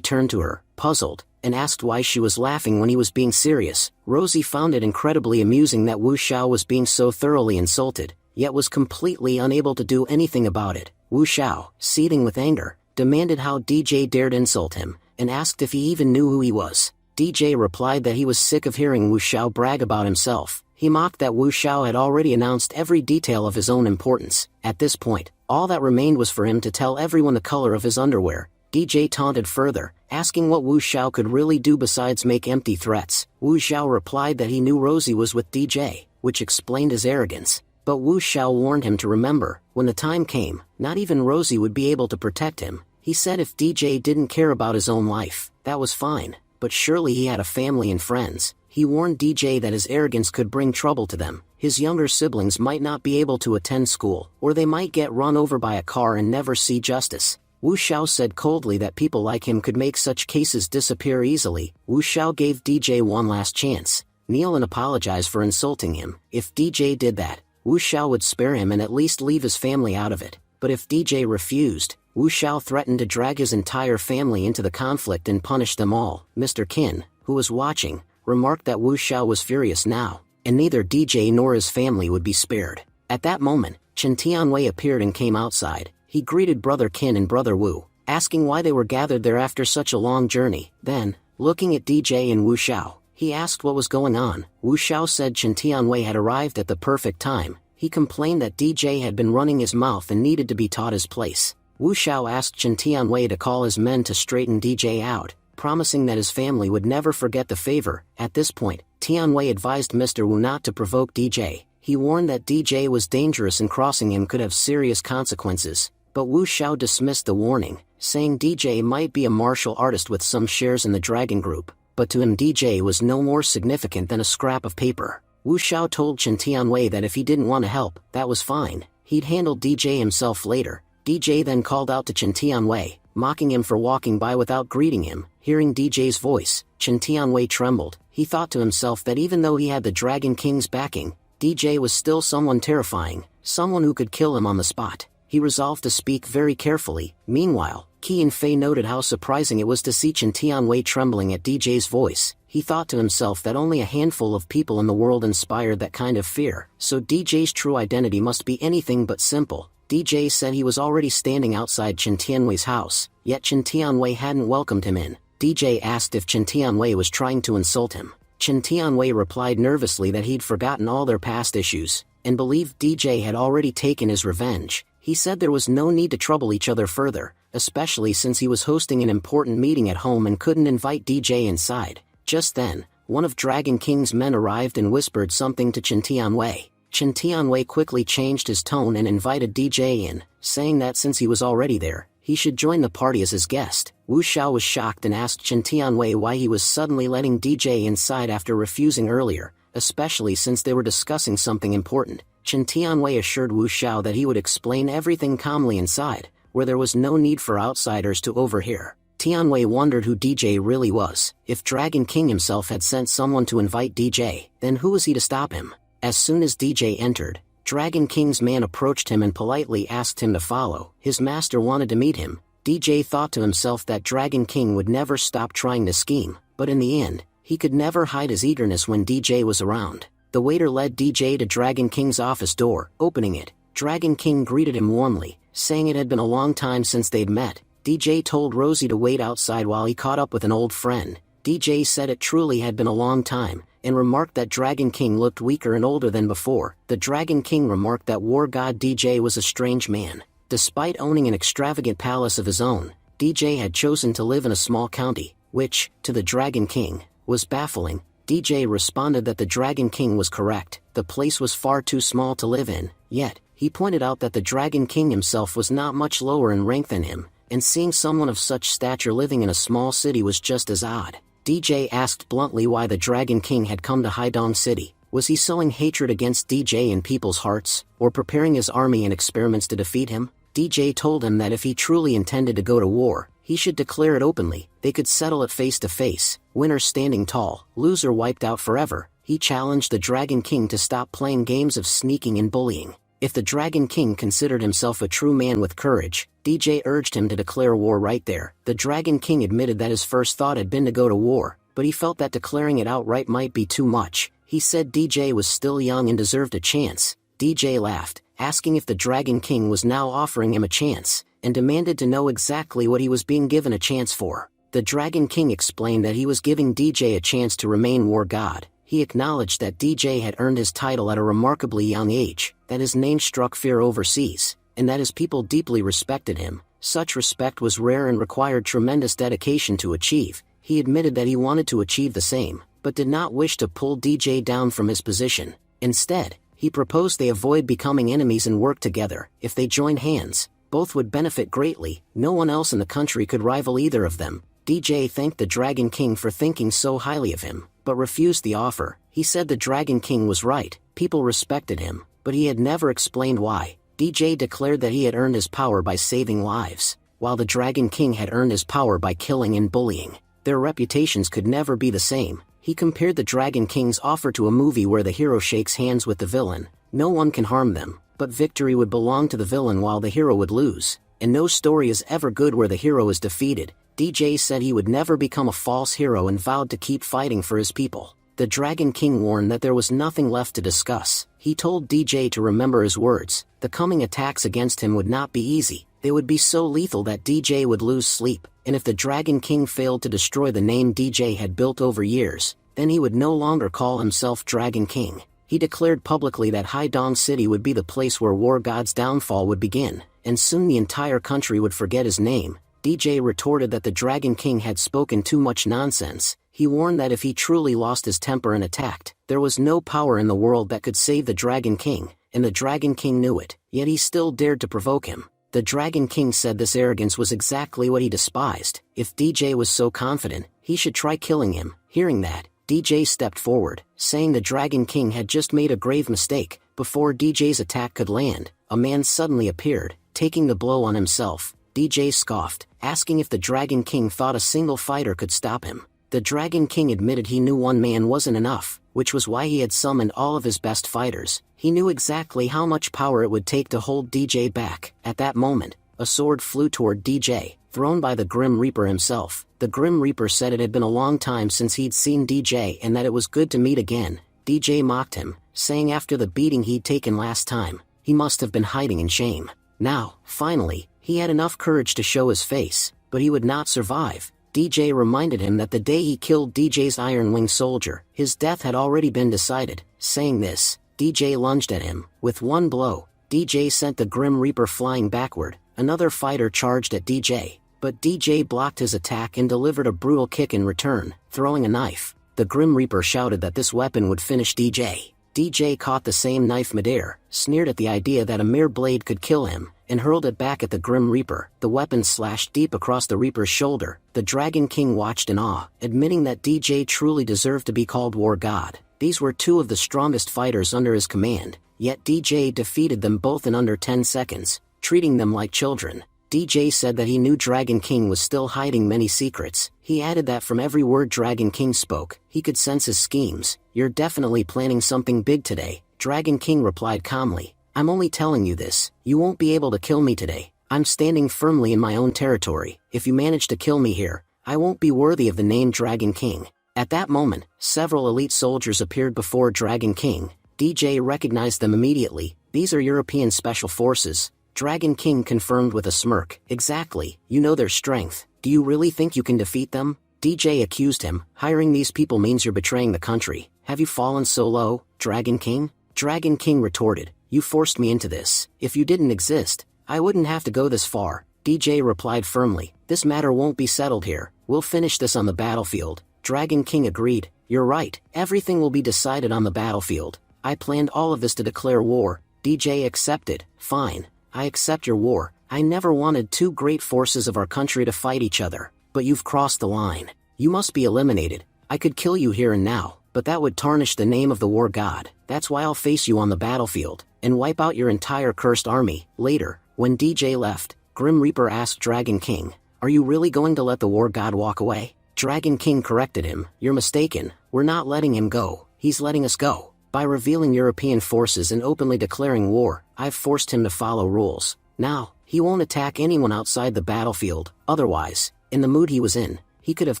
turned to her, puzzled, and asked why she was laughing when he was being serious. Rosie found it incredibly amusing that Wu Xiao was being so thoroughly insulted, yet was completely unable to do anything about it. Wu Xiao, seething with anger, demanded how DJ dared insult him, and asked if he even knew who he was. DJ replied that he was sick of hearing Wu Xiao brag about himself. He mocked that Wu Xiao had already announced every detail of his own importance. At this point, all that remained was for him to tell everyone the color of his underwear. DJ taunted further, asking what Wu Xiao could really do besides make empty threats. Wu Xiao replied that he knew Rosie was with DJ, which explained his arrogance. But Wu Xiao warned him to remember, when the time came, not even Rosie would be able to protect him. He said if DJ didn't care about his own life, that was fine, but surely he had a family and friends. He warned DJ that his arrogance could bring trouble to them. His younger siblings might not be able to attend school, or they might get run over by a car and never see justice. Wu Xiao said coldly that people like him could make such cases disappear easily. Wu Xiao gave DJ one last chance. Kneel and apologize for insulting him. If DJ did that, Wu Xiao would spare him and at least leave his family out of it. But if DJ refused, Wu Xiao threatened to drag his entire family into the conflict and punish them all. Mr. Qin, who was watching, remarked that Wu Xiao was furious now, and neither DJ nor his family would be spared. At that moment, Chen Tianwei appeared and came outside. He greeted Brother Qin and Brother Wu, asking why they were gathered there after such a long journey. Then, looking at DJ and Wu Xiao, he asked what was going on. Wu Xiao said Chen Tianwei had arrived at the perfect time. He complained that DJ had been running his mouth and needed to be taught his place. Wu Xiao asked Chen Tianwei to call his men to straighten DJ out, promising that his family would never forget the favor. At this point, Tianwei advised Mr. Wu not to provoke DJ. He warned that DJ was dangerous and crossing him could have serious consequences. But Wu Xiao dismissed the warning, saying DJ might be a martial artist with some shares in the Dragon Group, but to him DJ was no more significant than a scrap of paper. Wu Xiao told Chen Tianwei that if he didn't want to help, that was fine. He'd handle DJ himself later. DJ then called out to Chen Tianwei, mocking him for walking by without greeting him. Hearing DJ's voice, Chen Tianwei trembled. He thought to himself that even though he had the Dragon King's backing, DJ was still someone terrifying, someone who could kill him on the spot. He resolved to speak very carefully. Meanwhile, Qi and Fei noted how surprising it was to see Chen Tianwei trembling at DJ's voice. He thought to himself that only a handful of people in the world inspired that kind of fear, so DJ's true identity must be anything but simple. DJ said he was already standing outside Chen Tianwei's house, yet Chen Tianwei hadn't welcomed him in. DJ asked if Chen Tianwei was trying to insult him. Chen Tianwei replied nervously that he'd forgotten all their past issues, and believed DJ had already taken his revenge. He said there was no need to trouble each other further, especially since he was hosting an important meeting at home and couldn't invite DJ inside. Just then, one of Dragon King's men arrived and whispered something to Chen Tianwei. Chen Tianwei quickly changed his tone and invited DJ in, saying that since he was already there, he should join the party as his guest. Wu Xiao was shocked and asked Chen Tianwei why he was suddenly letting DJ inside after refusing earlier, especially since they were discussing something important. Chen Tianwei assured Wu Xiao that he would explain everything calmly inside, where there was no need for outsiders to overhear. Tianwei wondered who DJ really was. If Dragon King himself had sent someone to invite DJ, then who was he to stop him? As soon as DJ entered, Dragon King's man approached him and politely asked him to follow. His master wanted to meet him. DJ thought to himself that Dragon King would never stop trying to scheme, but in the end, he could never hide his eagerness when DJ was around. The waiter led DJ to Dragon King's office door. Opening it, Dragon King greeted him warmly, saying it had been a long time since they'd met. DJ told Rosie to wait outside while he caught up with an old friend. DJ said it truly had been a long time, and remarked that Dragon King looked weaker and older than before. The Dragon King remarked that war god DJ was a strange man. Despite owning an extravagant palace of his own, DJ had chosen to live in a small county, which, to the Dragon King, was baffling. DJ responded that the Dragon King was correct. The place was far too small to live in, yet, he pointed out that the Dragon King himself was not much lower in rank than him, and seeing someone of such stature living in a small city was just as odd. DJ asked bluntly why the Dragon King had come to Haidong City. Was he sowing hatred against DJ in people's hearts, or preparing his army and experiments to defeat him? DJ told him that if he truly intended to go to war, he should declare it openly. They could settle it face to face, winner standing tall, loser wiped out forever. He challenged the Dragon King to stop playing games of sneaking and bullying. If the Dragon King considered himself a true man with courage, DJ urged him to declare war right there. The Dragon King admitted that his first thought had been to go to war, but he felt that declaring it outright might be too much. He said DJ was still young and deserved a chance. DJ laughed, asking if the Dragon King was now offering him a chance, and demanded to know exactly what he was being given a chance for. The Dragon King explained that he was giving DJ a chance to remain war god. He acknowledged that DJ had earned his title at a remarkably young age, that his name struck fear overseas, and that his people deeply respected him. Such respect was rare and required tremendous dedication to achieve. He admitted that he wanted to achieve the same, but did not wish to pull DJ down from his position. Instead, he proposed they avoid becoming enemies and work together. If they joined hands, both would benefit greatly. No one else in the country could rival either of them. DJ thanked the Dragon King for thinking so highly of him, but refused the offer. He said the Dragon King was right, people respected him, but he had never explained why. DJ declared that he had earned his power by saving lives, while the Dragon King had earned his power by killing and bullying. Their reputations could never be the same. He compared the Dragon King's offer to a movie where the hero shakes hands with the villain. No one can harm them, but victory would belong to the villain while the hero would lose, and no story is ever good where the hero is defeated. DJ said he would never become a false hero and vowed to keep fighting for his people. The Dragon King warned that there was nothing left to discuss. He told DJ to remember his words. The coming attacks against him would not be easy. They would be so lethal that DJ would lose sleep, and if the Dragon King failed to destroy the name DJ had built over years, then he would no longer call himself Dragon King. He declared publicly that Haidong City would be the place where War God's downfall would begin, and soon the entire country would forget his name. DJ retorted that the Dragon King had spoken too much nonsense. He warned that if he truly lost his temper and attacked, there was no power in the world that could save the Dragon King, and the Dragon King knew it, yet he still dared to provoke him. The Dragon King said this arrogance was exactly what he despised. If DJ was so confident, he should try killing him. Hearing that, DJ stepped forward, saying the Dragon King had just made a grave mistake. Before DJ's attack could land, a man suddenly appeared, taking the blow on himself. DJ scoffed, asking if the Dragon King thought a single fighter could stop him. The Dragon King admitted he knew one man wasn't enough, which was why he had summoned all of his best fighters. He knew exactly how much power it would take to hold DJ back. At that moment, a sword flew toward DJ, thrown by the Grim Reaper himself. The Grim Reaper said it had been a long time since he'd seen DJ and that it was good to meet again. DJ mocked him, saying after the beating he'd taken last time, he must have been hiding in shame. Now, finally, he had enough courage to show his face, but he would not survive. DJ reminded him that the day he killed DJ's Iron Wing soldier, his death had already been decided. Saying this, DJ lunged at him. With one blow, DJ sent the Grim Reaper flying backward. Another fighter charged at DJ, but DJ blocked his attack and delivered a brutal kick in return, throwing a knife. the Grim Reaper shouted that this weapon would finish DJ. DJ caught the same knife midair, sneered at the idea that a mere blade could kill him, and hurled it back at the Grim Reaper. The weapon slashed deep across the Reaper's shoulder. The Dragon King watched in awe, admitting that DJ truly deserved to be called War God. These were two of the strongest fighters under his command, yet DJ defeated them both in under 10 seconds, treating them like children. DJ said that he knew Dragon King was still hiding many secrets. He added that from every word Dragon King spoke, he could sense his schemes. "You're definitely planning something big today," Dragon King replied calmly. "I'm only telling you this. You won't be able to kill me today. I'm standing firmly in my own territory. If you manage to kill me here, I won't be worthy of the name Dragon King." At that moment, several elite soldiers appeared before Dragon King. DJ recognized them immediately. "These are European Special Forces." Dragon King confirmed with a smirk. "Exactly, you know their strength. Do you really think you can defeat them?" DJ accused him. "Hiring these people means you're betraying the country. Have you fallen so low, Dragon King?" Dragon King retorted, "You forced me into this. If you didn't exist, I wouldn't have to go this far." DJ replied firmly, "This matter won't be settled here. We'll finish this on the battlefield." Dragon King agreed. "You're right, everything will be decided on the battlefield. I planned all of this to declare war." DJ accepted. "Fine. I accept your war. I never wanted two great forces of our country to fight each other, but you've crossed the line. You must be eliminated. I could kill you here and now, but that would tarnish the name of the war god. That's why I'll face you on the battlefield, and wipe out your entire cursed army." Later, when DJ left, Grim Reaper asked Dragon King, "Are you really going to let the war god walk away?" Dragon King corrected him, "You're mistaken. We're not letting him go. He's letting us go. By revealing European forces and openly declaring war, I've forced him to follow rules. Now, he won't attack anyone outside the battlefield. Otherwise, in the mood he was in, he could have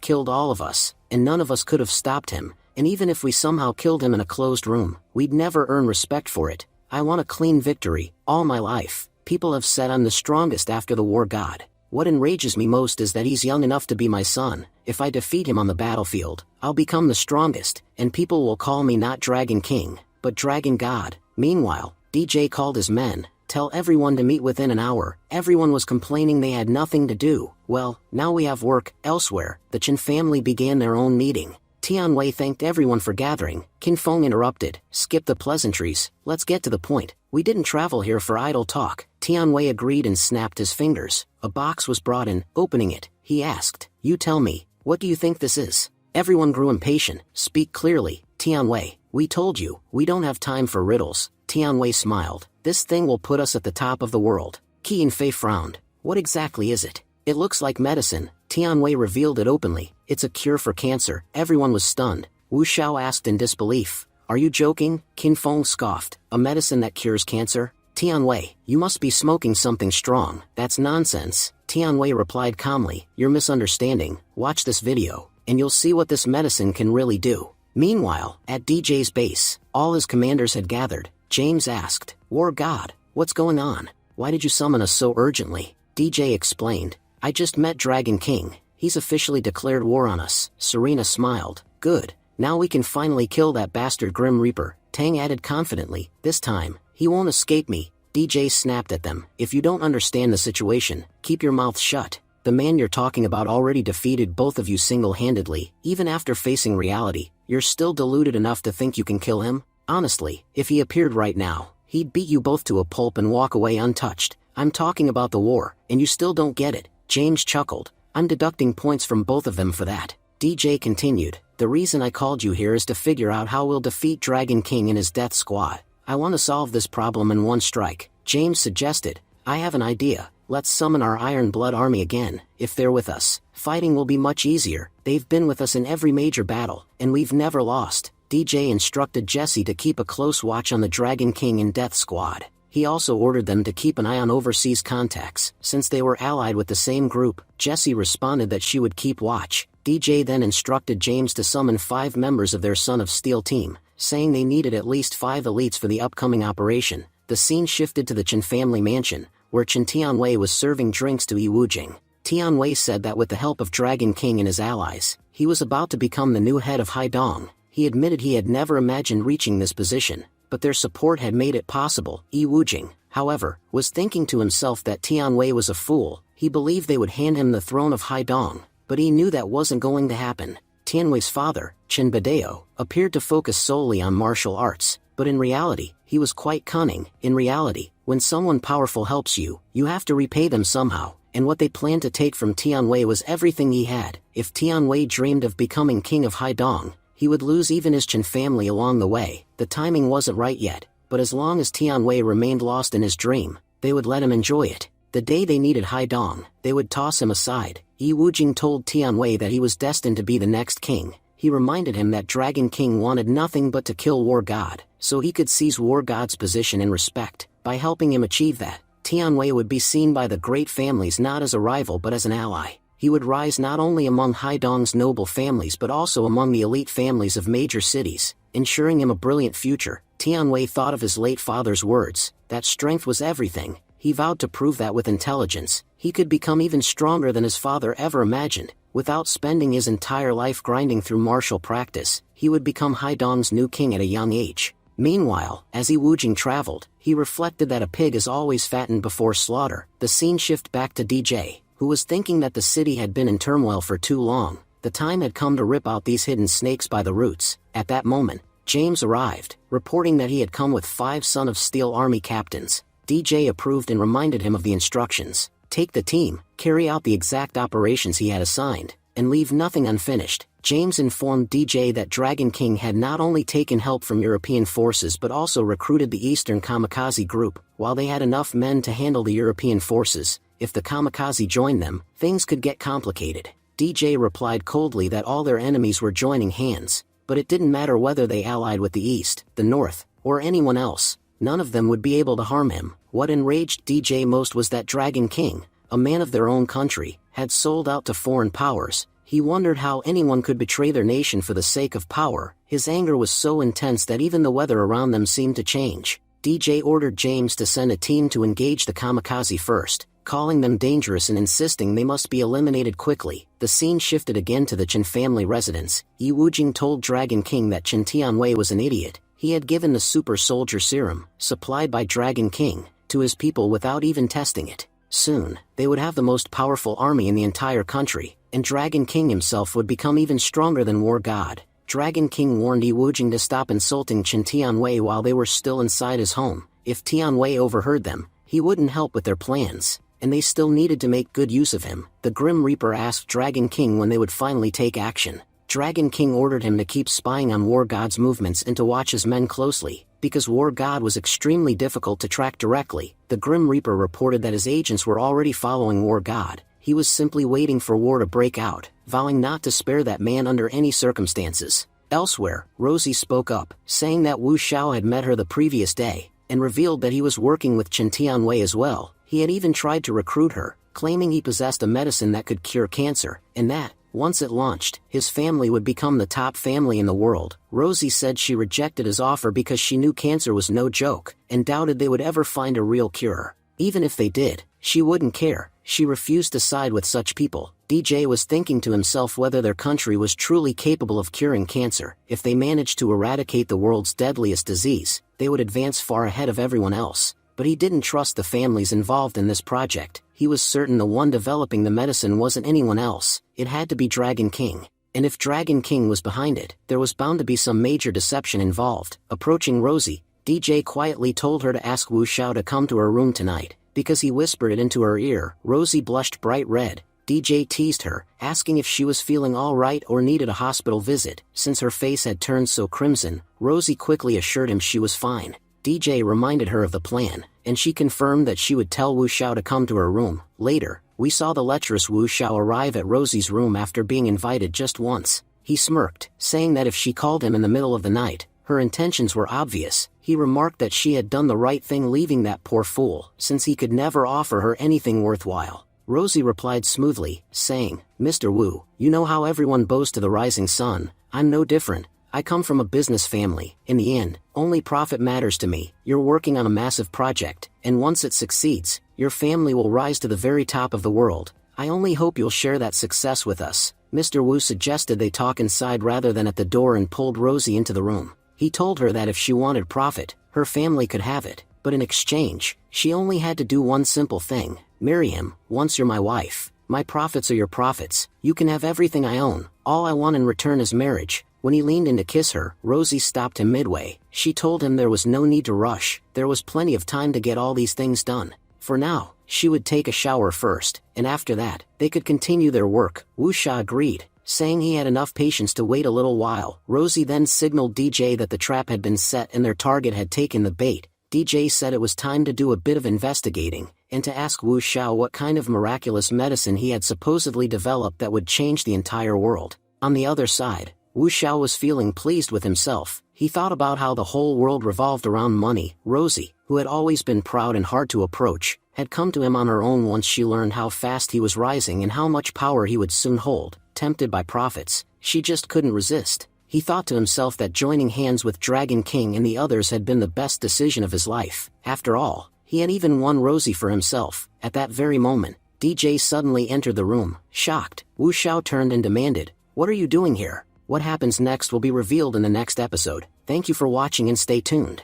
killed all of us, and none of us could have stopped him. And even if we somehow killed him in a closed room, we'd never earn respect for it. I want a clean victory. All my life, people have said I'm the strongest after the war god. What enrages me most is that he's young enough to be my son. If I defeat him on the battlefield, I'll become the strongest, and people will call me not Dragon King, but Dragon God." Meanwhile, DJ called his men. "Tell everyone to meet within an hour." Everyone was complaining they had nothing to do. "Well, now we have work." Elsewhere, the Chen family began their own meeting. Tianwei thanked everyone for gathering. Qin Feng interrupted. "Skip the pleasantries. Let's get to the point. We didn't travel here for idle talk." Tianwei agreed and snapped his fingers. A box was brought in. Opening it, he asked, "You tell me, what do you think this is?" Everyone grew impatient. "Speak clearly, Tianwei. We told you, we don't have time for riddles." Tianwei smiled. "This thing will put us at the top of the world." Qin Fei frowned. "What exactly is it?" "It looks like medicine." Tianwei revealed it openly. "It's a cure for cancer." Everyone was stunned. Wu Xiao asked in disbelief, "Are you joking?" Qin Feng scoffed. "A medicine that cures cancer? Tianwei, you must be smoking something strong." "That's nonsense." Tianwei replied calmly. "You're misunderstanding. Watch this video, and you'll see what this medicine can really do." Meanwhile, at DJ's base, all his commanders had gathered. James asked, "War God, what's going on? Why did you summon us so urgently?" DJ explained, "I just met Dragon King. He's officially declared war on us." Serena smiled. "Good. Now we can finally kill that bastard Grim Reaper." Tang added confidently, "This time, he won't escape me." DJ snapped at them. "If you don't understand the situation, keep your mouth shut. The man you're talking about already defeated both of you single-handedly. Even after facing reality, you're still deluded enough to think you can kill him? Honestly, if he appeared right now, he'd beat you both to a pulp and walk away untouched. I'm talking about the war, and you still don't get it." James chuckled. "I'm deducting points from both of them for that." DJ continued, "The reason I called you here is to figure out how we'll defeat Dragon King and his death squad. I want to solve this problem in one strike." James suggested, "I have an idea. Let's summon our Iron Blood army again. If they're with us, fighting will be much easier. They've been with us in every major battle, and we've never lost." DJ instructed Jesse to keep a close watch on the Dragon King and Death Squad. He also ordered them to keep an eye on overseas contacts. Since they were allied with the same group, Jesse responded that she would keep watch. DJ then instructed James to summon 5 members of their Son of Steel team, saying they needed at least 5 elites for the upcoming operation. The scene shifted to the Chen family mansion, where Chen Tianwei was serving drinks to Yi Wujing. Tianwei said that with the help of Dragon King and his allies, he was about to become the new head of Haidong. He admitted he had never imagined reaching this position, but their support had made it possible. Yi Wujing, however, was thinking to himself that Tianwei was a fool. He believed they would hand him the throne of Haidong, but he knew that wasn't going to happen. Tianwei's father, Chen Badeo, appeared to focus solely on martial arts, but in reality, he was quite cunning. In reality, when someone powerful helps you, you have to repay them somehow, and what they planned to take from Tianwei was everything he had. If Tianwei dreamed of becoming king of Haidong, he would lose even his Chen family along the way. The timing wasn't right yet, but as long as Tianwei remained lost in his dream, they would let him enjoy it. The day they needed Haidong, they would toss him aside. Yi Wujing told Tianwei that he was destined to be the next king. He reminded him that Dragon King wanted nothing but to kill War God, so he could seize War God's position and respect. By helping him achieve that, Tianwei would be seen by the great families not as a rival but as an ally. He would rise not only among Haidong's noble families but also among the elite families of major cities, ensuring him a brilliant future. Tianwei thought of his late father's words, that strength was everything. He vowed to prove that with intelligence, he could become even stronger than his father ever imagined. Without spending his entire life grinding through martial practice, he would become Haidong's new king at a young age. Meanwhile, as Yi Wujing traveled, he reflected that a pig is always fattened before slaughter. The scene shifted back to DJ, who was thinking that the city had been in turmoil for too long. The time had come to rip out these hidden snakes by the roots. At that moment, James arrived, reporting that he had come with 5 Son of Steel army captains. DJ approved and reminded him of the instructions. Take the team, carry out the exact operations he had assigned, and leave nothing unfinished. James informed DJ that Dragon King had not only taken help from European forces but also recruited the Eastern Kamikaze group. While they had enough men to handle the European forces, if the Kamikaze joined them, things could get complicated. DJ replied coldly that all their enemies were joining hands, but it didn't matter whether they allied with the East, the North, or anyone else. None of them would be able to harm him. What enraged DJ most was that Dragon King, a man of their own country, had sold out to foreign powers. He wondered how anyone could betray their nation for the sake of power. His anger was so intense that even the weather around them seemed to change. DJ ordered James to send a team to engage the Kamikaze first, calling them dangerous and insisting they must be eliminated quickly. The scene shifted again to the Chen family residence. Yi Wujing told Dragon King that Chen Tianwei was an idiot. He had given the super soldier serum, supplied by Dragon King, to his people without even testing it. Soon, they would have the most powerful army in the entire country, and Dragon King himself would become even stronger than War God. Dragon King warned Yi Wujing to stop insulting Chen Tianwei while they were still inside his home. If Tianwei overheard them, he wouldn't help with their plans, and they still needed to make good use of him. The Grim Reaper asked Dragon King when they would finally take action. Dragon King ordered him to keep spying on War God's movements and to watch his men closely. Because War God was extremely difficult to track directly, the Grim Reaper reported that his agents were already following War God. He was simply waiting for war to break out, vowing not to spare that man under any circumstances. Elsewhere, Rosie spoke up, saying that Wu Xiao had met her the previous day, and revealed that he was working with Chen Tianwei as well. He had even tried to recruit her, claiming he possessed a medicine that could cure cancer, and that, once it launched, his family would become the top family in the world. Rosie said she rejected his offer because she knew cancer was no joke, and doubted they would ever find a real cure. Even if they did, she wouldn't care. She refused to side with such people. DJ was thinking to himself whether their country was truly capable of curing cancer. If they managed to eradicate the world's deadliest disease, they would advance far ahead of everyone else. But he didn't trust the families involved in this project. He was certain the one developing the medicine wasn't anyone else. It had to be Dragon King. And if Dragon King was behind it, there was bound to be some major deception involved. Approaching Rosie, DJ quietly told her to ask Wu Xiao to come to her room tonight, because he whispered it into her ear. Rosie blushed bright red. DJ teased her, asking if she was feeling all right or needed a hospital visit. Since her face had turned so crimson, Rosie quickly assured him she was fine. DJ reminded her of the plan, and she confirmed that she would tell Wu Xiao to come to her room. Later, we saw the lecherous Wu Xiao arrive at Rosie's room after being invited just once. He smirked, saying that if she called him in the middle of the night, her intentions were obvious. He remarked that she had done the right thing leaving that poor fool, since he could never offer her anything worthwhile. Rosie replied smoothly, saying, "Mr. Wu, you know how everyone bows to the rising sun. I'm no different. I come from a business family. In the end, only profit matters to me. You're working on a massive project, and once it succeeds, your family will rise to the very top of the world. I only hope you'll share that success with us." Mr. Wu suggested they talk inside rather than at the door and pulled Rosie into the room. He told her that if she wanted profit, her family could have it, but in exchange, she only had to do one simple thing: marry him. "Once you're my wife, My profits are your profits, you can have everything I own, all I want in return is marriage. When he leaned in to kiss her, Rosie stopped him midway. She told him there was no need to rush, there was plenty of time to get all these things done. For now, she would take a shower first, and after that, they could continue their work. Wuxia agreed, saying he had enough patience to wait a little while. Rosie then signaled DJ that the trap had been set and their target had taken the bait. DJ said it was time to do a bit of investigating, and to ask Wuxia what kind of miraculous medicine he had supposedly developed that would change the entire world. On the other side, Wuxia was feeling pleased with himself. He thought about how the whole world revolved around money. Rosie, who had always been proud and hard to approach, had come to him on her own once she learned how fast he was rising and how much power he would soon hold. Tempted by profits, she just couldn't resist. He thought to himself that joining hands with Dragon King and the others had been the best decision of his life. After all, he had even won Rosie for himself. At that very moment, DJ suddenly entered the room. Shocked, Wuxiao turned and demanded, "What are you doing here?" What happens next will be revealed in the next episode. Thank you for watching and stay tuned.